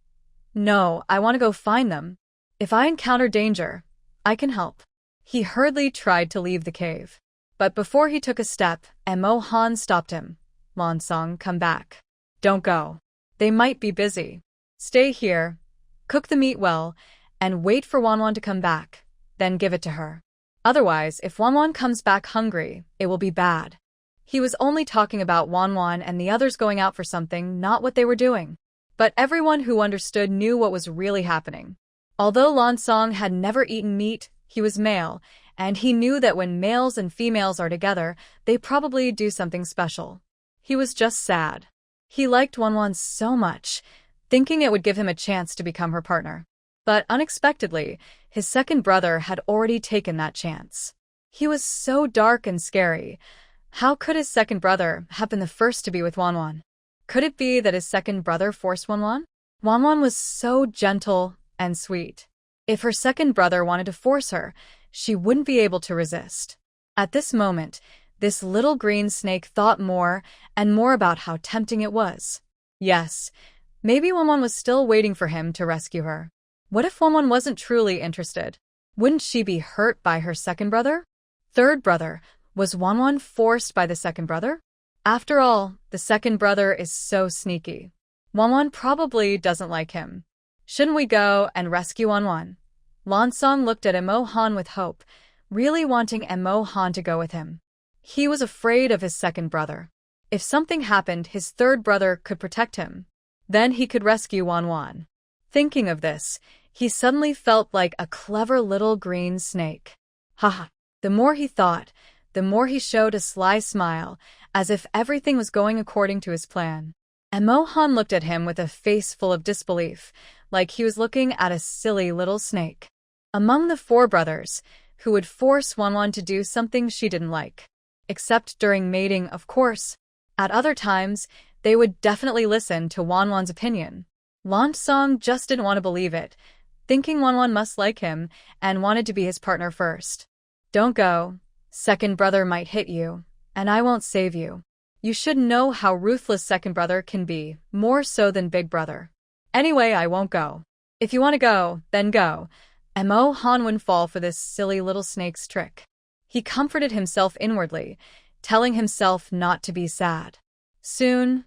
No, I want to go find them. If I encounter danger, I can help. He hurriedly tried to leave the cave. But before he took a step, Emo Han stopped him. Lan Song, come back. Don't go. They might be busy. Stay here, cook the meat well, and wait for Wan to come back, then give it to her. Otherwise, if Wan comes back hungry, it will be bad. He was only talking about Wan and the others going out for something, not what they were doing. But everyone who understood knew what was really happening. Although Lan Song had never eaten meat, he was male, and he knew that when males and females are together, they probably do something special. He was just sad. He liked Wan so much, thinking it would give him a chance to become her partner. But unexpectedly, his second brother had already taken that chance. He was so dark and scary. How could his second brother have been the first to be with Wan? Could it be that his second brother forced Wan? Wan was so gentle and sweet. If her second brother wanted to force her, she wouldn't be able to resist. At this moment, this little green snake thought more and more about how tempting it was. Yes, maybe Wan was still waiting for him to rescue her. What if Wan wasn't truly interested? Wouldn't she be hurt by her second brother? Third brother, was Wan forced by the second brother? After all, the second brother is so sneaky. Wan probably doesn't like him. Shouldn't we go and rescue Wan? Lan Song looked at Emo Han with hope, really wanting Emo Han to go with him. He was afraid of his second brother. If something happened, his third brother could protect him. Then he could rescue Wan. Thinking of this, he suddenly felt like a clever little green snake. Haha. The more he thought, the more he showed a sly smile, as if everything was going according to his plan. Emo Han looked at him with a face full of disbelief, like he was looking at a silly little snake. Among the four brothers, who would force Wan to do something she didn't like. Except during mating, of course. At other times, they would definitely listen to Wan's opinion. Lan Song just didn't want to believe it, thinking Wan must like him and wanted to be his partner first. Don't go. Second brother might hit you, and I won't save you. You should know how ruthless second brother can be, more so than big brother. Anyway, I won't go. If you want to go, then go. Emo Han wouldn't fall for this silly little snake's trick. He comforted himself inwardly, telling himself not to be sad. Soon,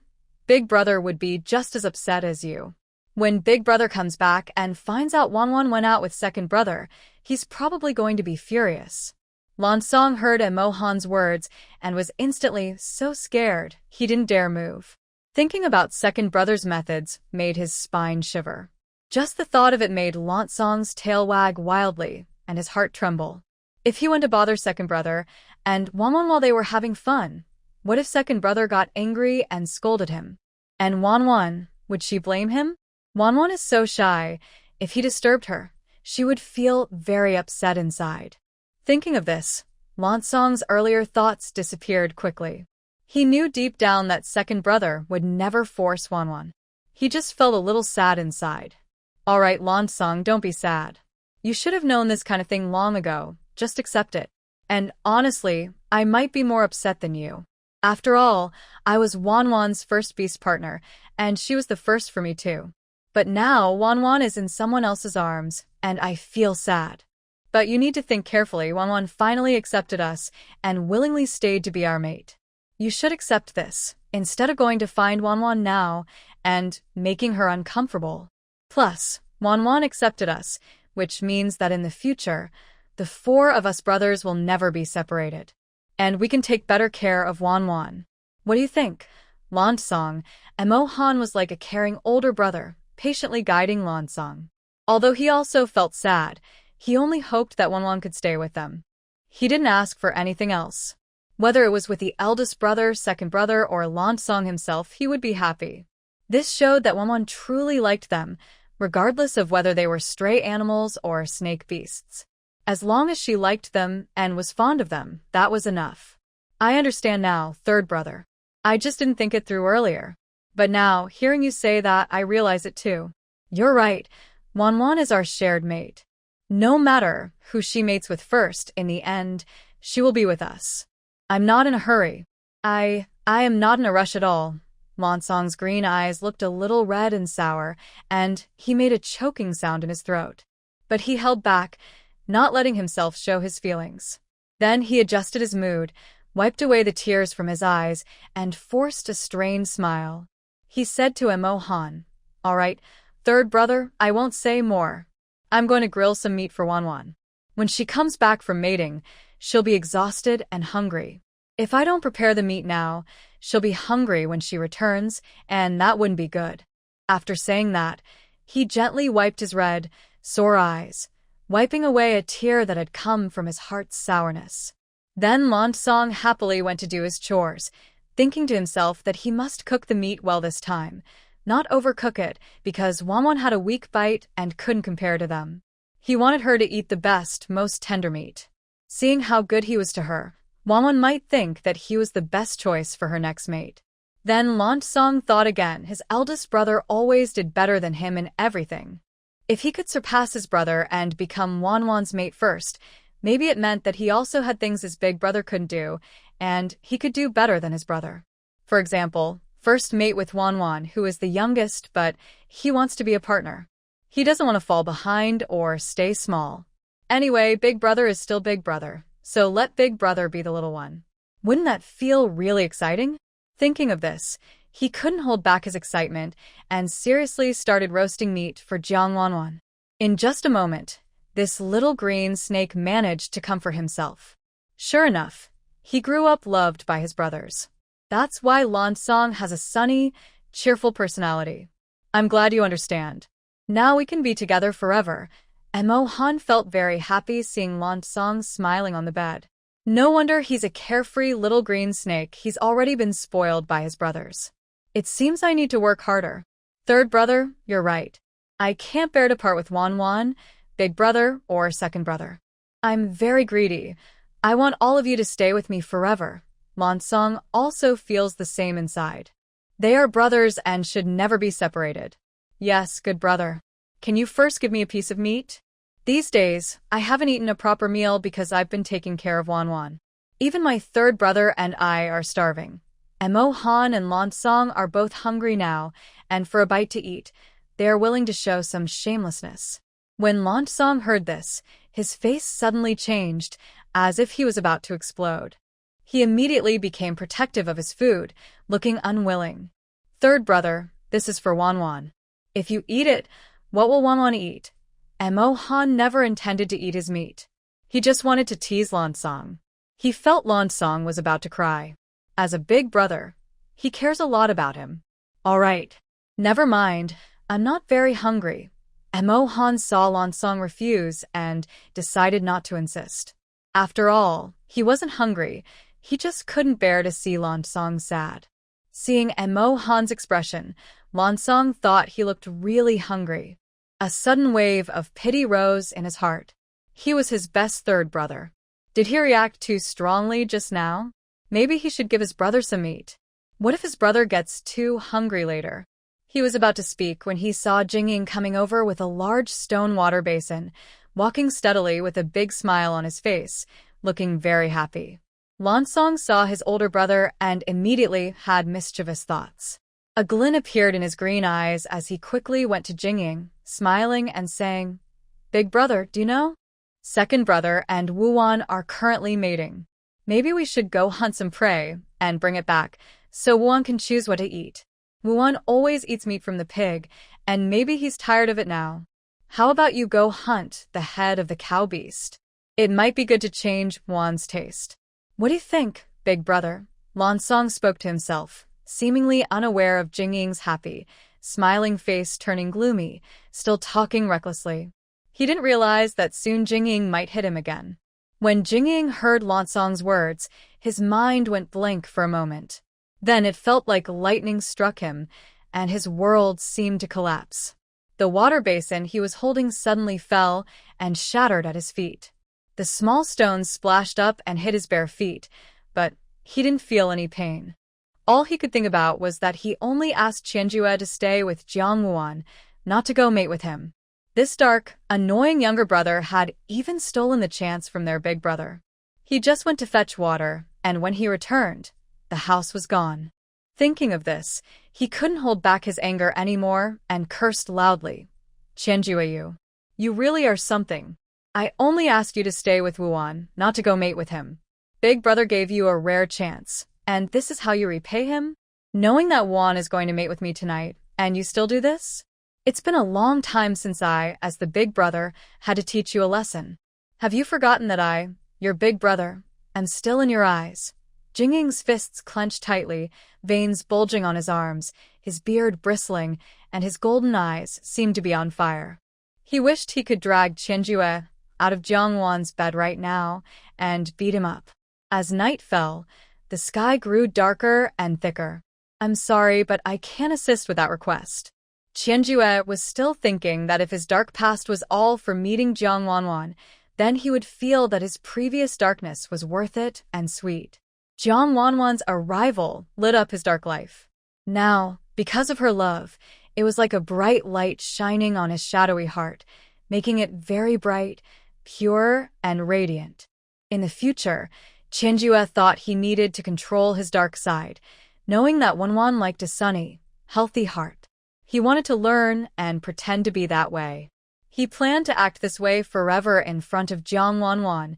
big brother would be just as upset as you. When big brother comes back and finds out Wan went out with second brother, he's probably going to be furious. Lan Song heard Emo Han's words and was instantly so scared he didn't dare move. Thinking about second brother's methods made his spine shiver. Just the thought of it made Lan Song's tail wag wildly and his heart tremble. If he went to bother second brother and Wan while they were having fun, what if second brother got angry and scolded him? And Wan, Would she blame him? Wan Wan is so shy. If he disturbed her, she would feel very upset inside. Thinking of this, Lansong's earlier thoughts disappeared quickly. He knew deep down that second brother would never force Wan Wan. He just felt a little sad inside. All right, Lansong, don't be sad. You should have known this kind of thing long ago. Just accept it. And honestly, I might be more upset than you. After all, I was Wan Wan's first beast partner, and she was the first for me too. But now Wan Wan is in someone else's arms, and I feel sad. But you need to think carefully. Wan Wan finally accepted us and willingly stayed to be our mate. You should accept this, instead of going to find Wan Wan now and making her uncomfortable. Plus, Wan Wan accepted us, which means that in the future, the four of us brothers will never be separated. And we can take better care of Wan Wan. What do you think? Lansong, Emo Han was like a caring older brother, patiently guiding Lansong. Although he also felt sad, he only hoped that Wan Wan could stay with them. He didn't ask for anything else. Whether it was with the eldest brother, second brother, or Lansong himself, he would be happy. This showed that Wan Wan truly liked them, regardless of whether they were stray animals or snake beasts. As long as she liked them and was fond of them, that was enough. I understand now, third brother. I just didn't think it through earlier. But now, hearing you say that, I realize it too. You're right. Wan Wan is our shared mate. No matter who she mates with first, in the end, she will be with us. I'm not in a hurry. I am not in a rush at all. Lansong's green eyes looked a little red and sour, and he made a choking sound in his throat. But he held back, not letting himself show his feelings. Then he adjusted his mood, wiped away the tears from his eyes, and forced a strained smile. He said to Emo Han, "All right, third brother, I won't say more. I'm going to grill some meat for Wan Wan. When she comes back from mating, she'll be exhausted and hungry. If I don't prepare the meat now, she'll be hungry when she returns, and that wouldn't be good." After saying that, he gently wiped his red, sore eyes, wiping away a tear that had come from his heart's sourness. Then Lansong happily went to do his chores, thinking to himself that he must cook the meat well this time, not overcook it, because Wan Wan had a weak bite and couldn't compare to them. He wanted her to eat the best, most tender meat. Seeing how good he was to her, Wan Wan might think that he was the best choice for her next mate. Then Lansong thought again. His eldest brother always did better than him in everything. If he could surpass his brother and become Wan Wan's mate first, maybe it meant that he also had things his big brother couldn't do, and he could do better than his brother. For example, first mate with Wan Wan, who is the youngest, but he wants to be a partner. He doesn't want to fall behind or stay small. Anyway, big brother is still big brother, so let big brother be the little one. Wouldn't that feel really exciting? Thinking of this, he couldn't hold back his excitement and seriously started roasting meat for Jang Wan. In just a moment, this little green snake managed to comfort himself. Sure enough, he grew up loved by his brothers. That's why Lansong has a sunny, cheerful personality. I'm glad you understand. Now we can be together forever. Emo Han felt very happy seeing Lansong smiling on the bed. No wonder he's a carefree little green snake. He's already been spoiled by his brothers. It seems I need to work harder. Third brother, you're right. I can't bear to part with Wan Wan, big brother, or second brother. I'm very greedy. I want all of you to stay with me forever. Lansong also feels the same inside. They are brothers and should never be separated. Yes, good brother. Can you first give me a piece of meat? These days, I haven't eaten a proper meal because I've been taking care of Wan Wan. Even my third brother and I are starving. Emo Han and Lansong are both hungry now, and for a bite to eat, they are willing to show some shamelessness. When Lansong heard this, his face suddenly changed, as if he was about to explode. He immediately became protective of his food, looking unwilling. Third brother, this is for Wan Wan. If you eat it, what will Wan Wan eat? Emo Han never intended to eat his meat. He just wanted to tease Lansong. He felt Lansong was about to cry. As a big brother, he cares a lot about him. All right. Never mind. I'm not very hungry. Emo Han saw Lansong refuse and decided not to insist. After all, he wasn't hungry. He just couldn't bear to see Lansong sad. Seeing Emo Han's expression, Lansong thought he looked really hungry. A sudden wave of pity rose in his heart. He was his best third brother. Did he react too strongly just now? Maybe he should give his brother some meat. What if his brother gets too hungry later? He was about to speak when he saw Jing coming over with a large stone water basin, walking steadily with a big smile on his face, looking very happy. Lansong saw his older brother and immediately had mischievous thoughts. A glint appeared in his green eyes as he quickly went to Jing, smiling and saying, "Big brother, do you know? Second brother and Wuan are currently mating. Maybe we should go hunt some prey and bring it back so Wuan can choose what to eat. Wuan always eats meat from the pig, and maybe he's tired of it now. How about you go hunt the head of the cow beast? It might be good to change Wuan's taste." "What do you think, big brother?" Lansong spoke to himself, seemingly unaware of Jing's happy, smiling face turning gloomy, still talking recklessly. He didn't realize that soon Jing might hit him again. When Jing heard Lansong's words, his mind went blank for a moment. Then it felt like lightning struck him, and his world seemed to collapse. The water basin he was holding suddenly fell and shattered at his feet. The small stones splashed up and hit his bare feet, but he didn't feel any pain. All he could think about was that he only asked Qianjue to stay with Jang Wan, not to go mate with him. This dark, annoying younger brother had even stolen the chance from their big brother. He just went to fetch water, and when he returned, the house was gone. Thinking of this, he couldn't hold back his anger anymore and cursed loudly. "Qianjue, you really are something. I only asked you to stay with Wuan, not to go mate with him. Big brother gave you a rare chance, and this is how you repay him? Knowing that Wuan is going to mate with me tonight, and you still do this? It's been a long time since I, as the big brother, had to teach you a lesson. Have you forgotten that I, your big brother, am still in your eyes?" Jing's fists clenched tightly, veins bulging on his arms, his beard bristling, and his golden eyes seemed to be on fire. He wished he could drag Qianjue out of Jang Wan's bed right now and beat him up. As night fell, the sky grew darker and thicker. "I'm sorry, but I can't assist with that request." Qianjue was still thinking that if his dark past was all for meeting Jang Wan, then he would feel that his previous darkness was worth it and sweet. Jang Wan's arrival lit up his dark life. Now, because of her love, it was like a bright light shining on his shadowy heart, making it very bright, pure, and radiant. In the future, Qianjue thought he needed to control his dark side, knowing that Wanwan liked a sunny, healthy heart. He wanted to learn and pretend to be that way. He planned to act this way forever in front of Jang Wan,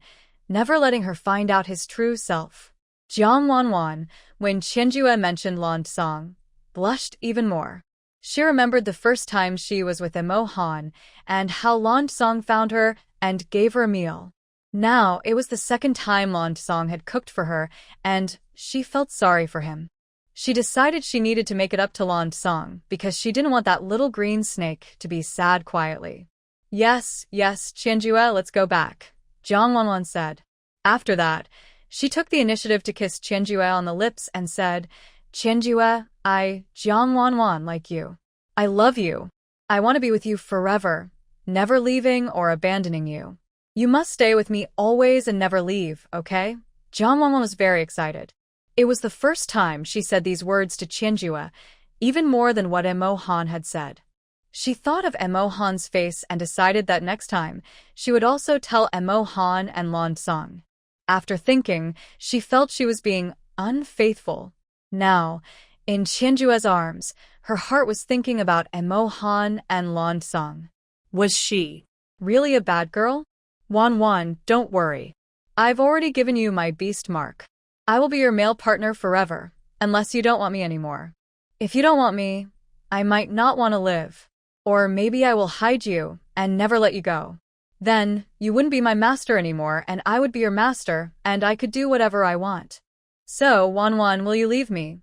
never letting her find out his true self. Jang Wan, when Qianjue mentioned Lansong, blushed even more. She remembered the first time she was with Emo Han and how Lansong found her and gave her a meal. Now it was the second time Lansong had cooked for her, and she felt sorry for him. She decided she needed to make it up to Lansong because she didn't want that little green snake to be sad quietly. Yes, Qianjue, let's go back," Jang Wan said. After that, she took the initiative to kiss Qianjue on the lips and said, "Qianjue, I, Jang Wan, like you. I love you. I want to be with you forever, never leaving or abandoning you. You must stay with me always and never leave, okay?" Jang Wan was very excited. It was the first time she said these words to Qianjue, even more than what Emo Han had said. She thought of Emo Han's face and decided that next time, she would also tell Emo Han and Lansong. After thinking, she felt she was being unfaithful. Now, in Qianjue's arms, her heart was thinking about Emo Han and Lansong. Was she really a bad girl? Wan, don't worry. I've already given you my beast mark. I will be your male partner forever, unless you don't want me anymore. If you don't want me, I might not want to live. Or maybe I will hide you and never let you go. Then, you wouldn't be my master anymore, and I would be your master, and I could do whatever I want. So, Wan, will you leave me?"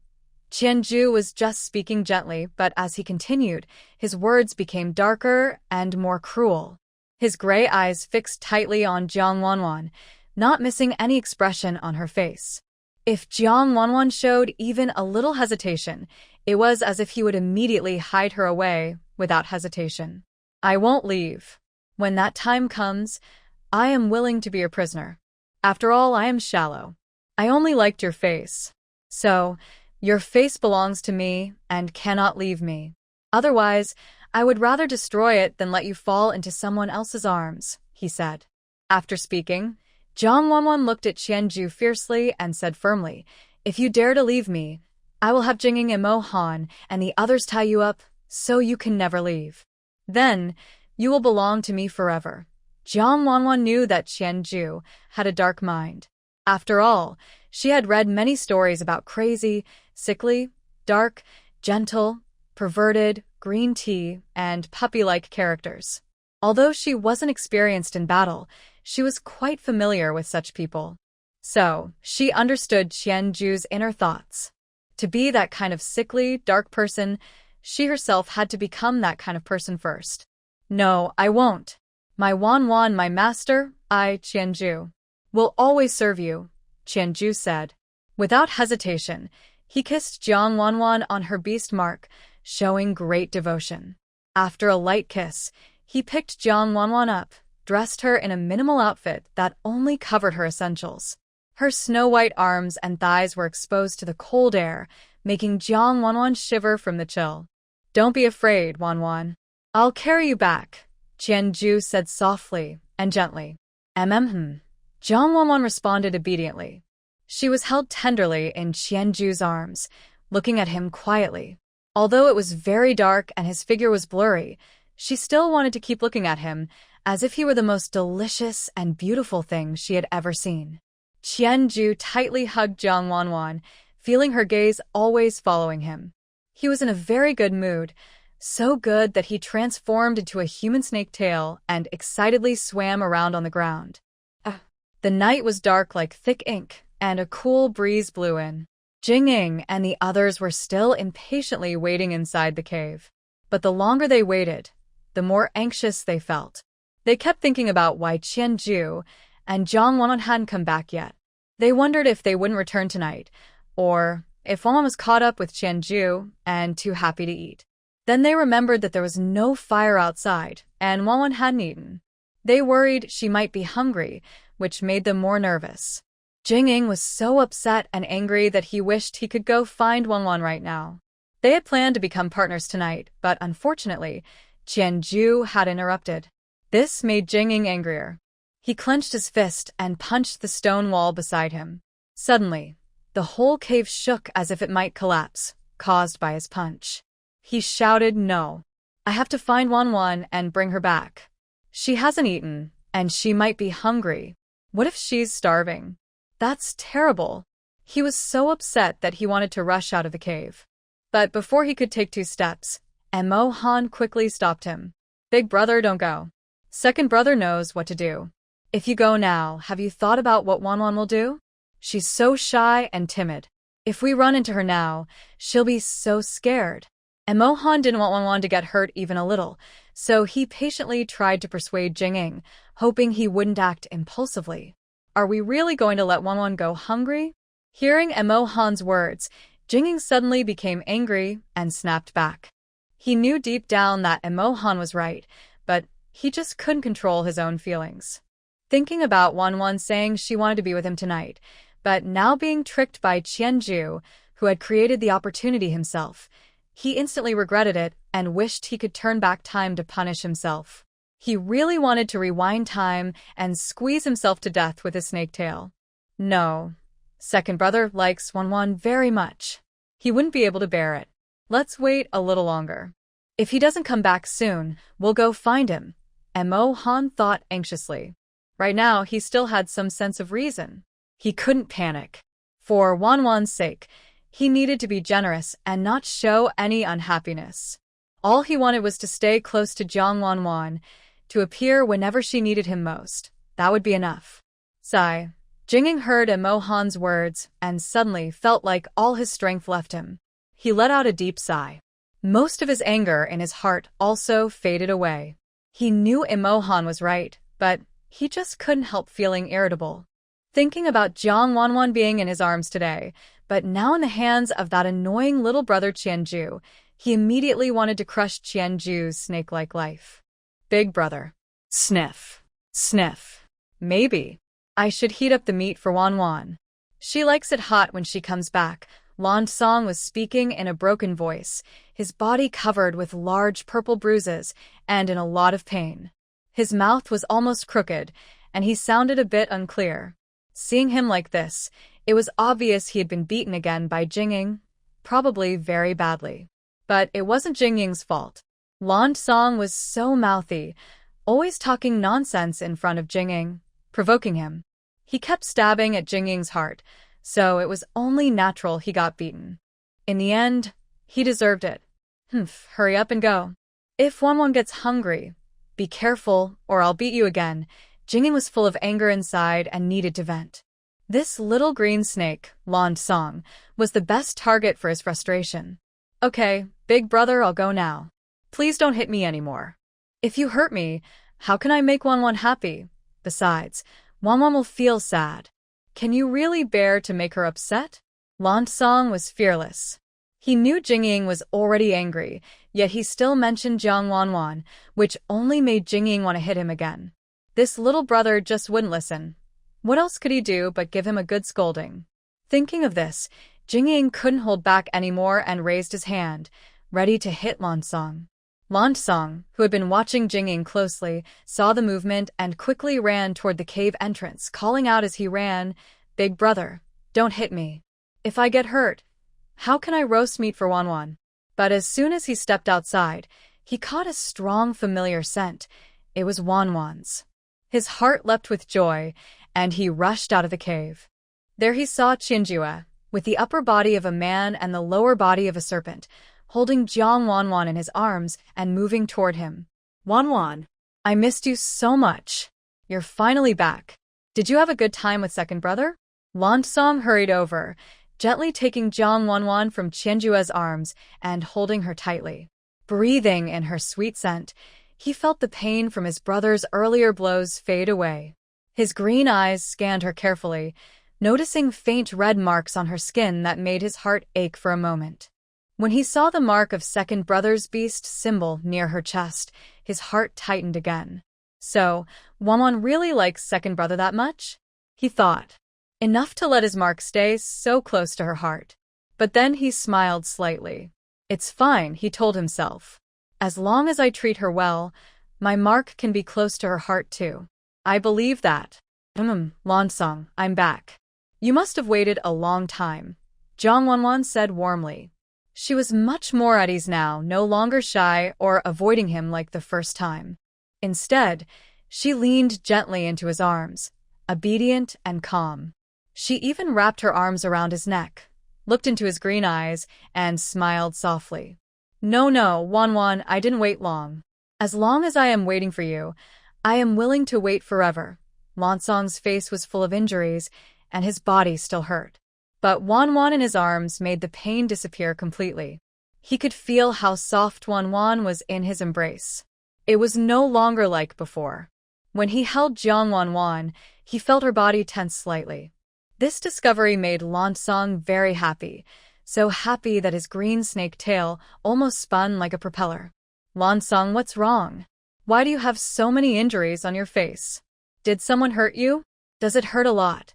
Qianjue was just speaking gently, but as he continued, his words became darker and more cruel. His gray eyes fixed tightly on Jang Wan, not missing any expression on her face. If Jang Wan showed even a little hesitation, it was as if he would immediately hide her away without hesitation. I won't leave. When that time comes, I am willing to be your prisoner. After all, I am shallow. I only liked your face. So, your face belongs to me and cannot leave me. Otherwise, I would rather destroy it than let you fall into someone else's arms, he said. After speaking, Jang Wan looked at Qianju fiercely and said firmly, If you dare to leave me, I will have Jing, Emo Han, and the others tie you up, so you can never leave. Then, you will belong to me forever. Jang Wan knew that Qianju had a dark mind. After all, she had read many stories about crazy, sickly, dark, gentle, perverted, green tea, and puppy-like characters. Although she wasn't experienced in battle, she was quite familiar with such people. So, she understood Qianju's inner thoughts. To be that kind of sickly, dark person, she herself had to become that kind of person first. No, I won't. My Wan, my master, Qianju, will always serve you, Qianju said. Without hesitation, he kissed Jang Wan on her beast mark, showing great devotion. After a light kiss, he picked Jang Wan up, dressed her in a minimal outfit that only covered her essentials. Her snow-white arms and thighs were exposed to the cold air, making Jang Wan shiver from the chill. Don't be afraid, Wan. I'll carry you back, Qianju said softly and gently. Jang Wan responded obediently. She was held tenderly in Qianju's arms, looking at him quietly. Although it was very dark and his figure was blurry, she still wanted to keep looking at him, as if he were the most delicious and beautiful thing she had ever seen. Qianju tightly hugged Jang Wan, feeling her gaze always following him. He was in a very good mood, so good that he transformed into a human snake tail and excitedly swam around on the ground. The night was dark like thick ink, and a cool breeze blew in. Jing and the others were still impatiently waiting inside the cave. But the longer they waited, the more anxious they felt. They kept thinking about why Qianju and Jang Wan hadn't come back yet. They wondered if they wouldn't return tonight, or if Wan was caught up with Qianju and too happy to eat. Then they remembered that there was no fire outside, and Wan hadn't eaten. They worried she might be hungry, which made them more nervous. Jing was so upset and angry that he wished he could go find Wan right now. They had planned to become partners tonight, but unfortunately, Qianju had interrupted. This made Jing angrier. He clenched his fist and punched the stone wall beside him. Suddenly, the whole cave shook as if it might collapse, caused by his punch. He shouted, No. I have to find Wan and bring her back. She hasn't eaten, and she might be hungry. What if she's starving? That's terrible. He was so upset that he wanted to rush out of the cave. But before he could take 2 steps, Emo Han quickly stopped him. Big brother, don't go. Second brother knows what to do. If you go now, have you thought about what Wan will do? She's so shy and timid. If we run into her now, she'll be so scared. Emo Han didn't want Wan to get hurt even a little, so he patiently tried to persuade Jing, hoping he wouldn't act impulsively. Are we really going to let Wan go hungry? Hearing Emo Han's words, Jing suddenly became angry and snapped back. He knew deep down that Emo Han was right, but he just couldn't control his own feelings. Thinking about Wan saying she wanted to be with him tonight, but now being tricked by Qianju, who had created the opportunity himself, he instantly regretted it and wished he could turn back time to punish himself. He really wanted to rewind time and squeeze himself to death with his snake tail. No. Second brother likes Wan very much. He wouldn't be able to bear it. Let's wait a little longer. If he doesn't come back soon, we'll go find him, Emo Han thought anxiously. Right now, he still had some sense of reason. He couldn't panic. For Wan's sake, he needed to be generous and not show any unhappiness. All he wanted was to stay close to Jang Wan, to appear whenever she needed him most. That would be enough. Sigh. Jing heard Emo Han's words and suddenly felt like all his strength left him. He let out a deep sigh. Most of his anger in his heart also faded away. He knew Emo Han was right, but he just couldn't help feeling irritable. thinking about Jang Wan being in his arms today, but now in the hands of that annoying little brother Qianju. He immediately wanted to crush Qianju's snake-like life. Big brother. Sniff. Sniff. Maybe I should heat up the meat for Wan. She likes it hot when she comes back. Song was speaking in a broken voice, his body covered with large purple bruises and in a lot of pain. His mouth was almost crooked, and he sounded a bit unclear. Seeing him like this, it was obvious he had been beaten again by Jing, probably very badly. But it wasn't Jing's fault. Song was so mouthy, always talking nonsense in front of Jing, provoking him. He kept stabbing at Jing's heart, so it was only natural he got beaten. In the end, he deserved it. Hurry up and go. If Wan gets hungry, be careful or I'll beat you again. Jing was full of anger inside and needed to vent. This little green snake, Song, was the best target for his frustration. Okay, big brother, I'll go now. Please don't hit me anymore. If you hurt me, how can I make Wan happy? Besides, Wan will feel sad. Can you really bear to make her upset? Song was fearless. He knew Jing was already angry, yet he still mentioned Jang Wan, which only made Jing want to hit him again. This little brother just wouldn't listen. What else could he do but give him a good scolding? Thinking of this, Jing couldn't hold back anymore and raised his hand, ready to hit Song. Song, who had been watching Jing closely, saw the movement and quickly ran toward the cave entrance, calling out as he ran, "Big brother, don't hit me. If I get hurt, how can I roast meat for Wan?" But as soon as he stepped outside, he caught a strong familiar scent. It was Wan's. His heart leapt with joy, and he rushed out of the cave. There he saw Qianju, with the upper body of a man and the lower body of a serpent, holding Jang Wan in his arms and moving toward him. Wan, I missed you so much. You're finally back. Did you have a good time with second brother? Song hurried over, gently taking Jang Wan from Qianju's arms and holding her tightly. Breathing in her sweet scent, he felt the pain from his brother's earlier blows fade away. His green eyes scanned her carefully, noticing faint red marks on her skin that made his heart ache for a moment. When he saw the mark of second brother's beast symbol near her chest, his heart tightened again. So, Wan really likes second brother that much? He thought. Enough to let his mark stay so close to her heart. But then he smiled slightly. It's fine, he told himself. As long as I treat her well, my mark can be close to her heart too. I believe that. Song, I'm back. You must have waited a long time, Jang Wan said warmly. She was much more at ease now, no longer shy or avoiding him like the first time. Instead, she leaned gently into his arms, obedient and calm. She even wrapped her arms around his neck, looked into his green eyes, and smiled softly. No, Wan, I didn't wait long. As long as I am waiting for you, I am willing to wait forever. Song's face was full of injuries, and his body still hurt. But Wan in his arms made the pain disappear completely. He could feel how soft Wan was in his embrace. It was no longer like before. When he held Jang Wan, he felt her body tense slightly. This discovery made Song very happy, so happy that his green snake tail almost spun like a propeller. Song, what's wrong? Why do you have so many injuries on your face? Did someone hurt you? Does it hurt a lot?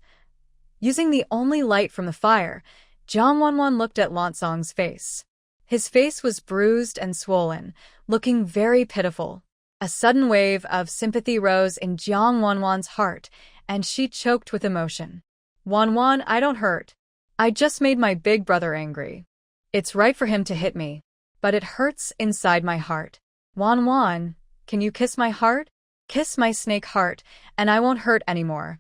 Using the only light from the fire, Jang Wan looked at Song's face. His face was bruised and swollen, looking very pitiful. A sudden wave of sympathy rose in Jang Wan's heart, and she choked with emotion. Wan, I don't hurt. I just made my big brother angry. It's right for him to hit me, but it hurts inside my heart. Wan, can you kiss my heart? Kiss my snake heart, and I won't hurt anymore.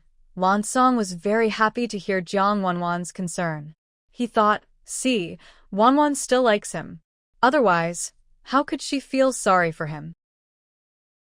Song was very happy to hear Jang Wan's concern. He thought, see, Wan still likes him. Otherwise, how could she feel sorry for him?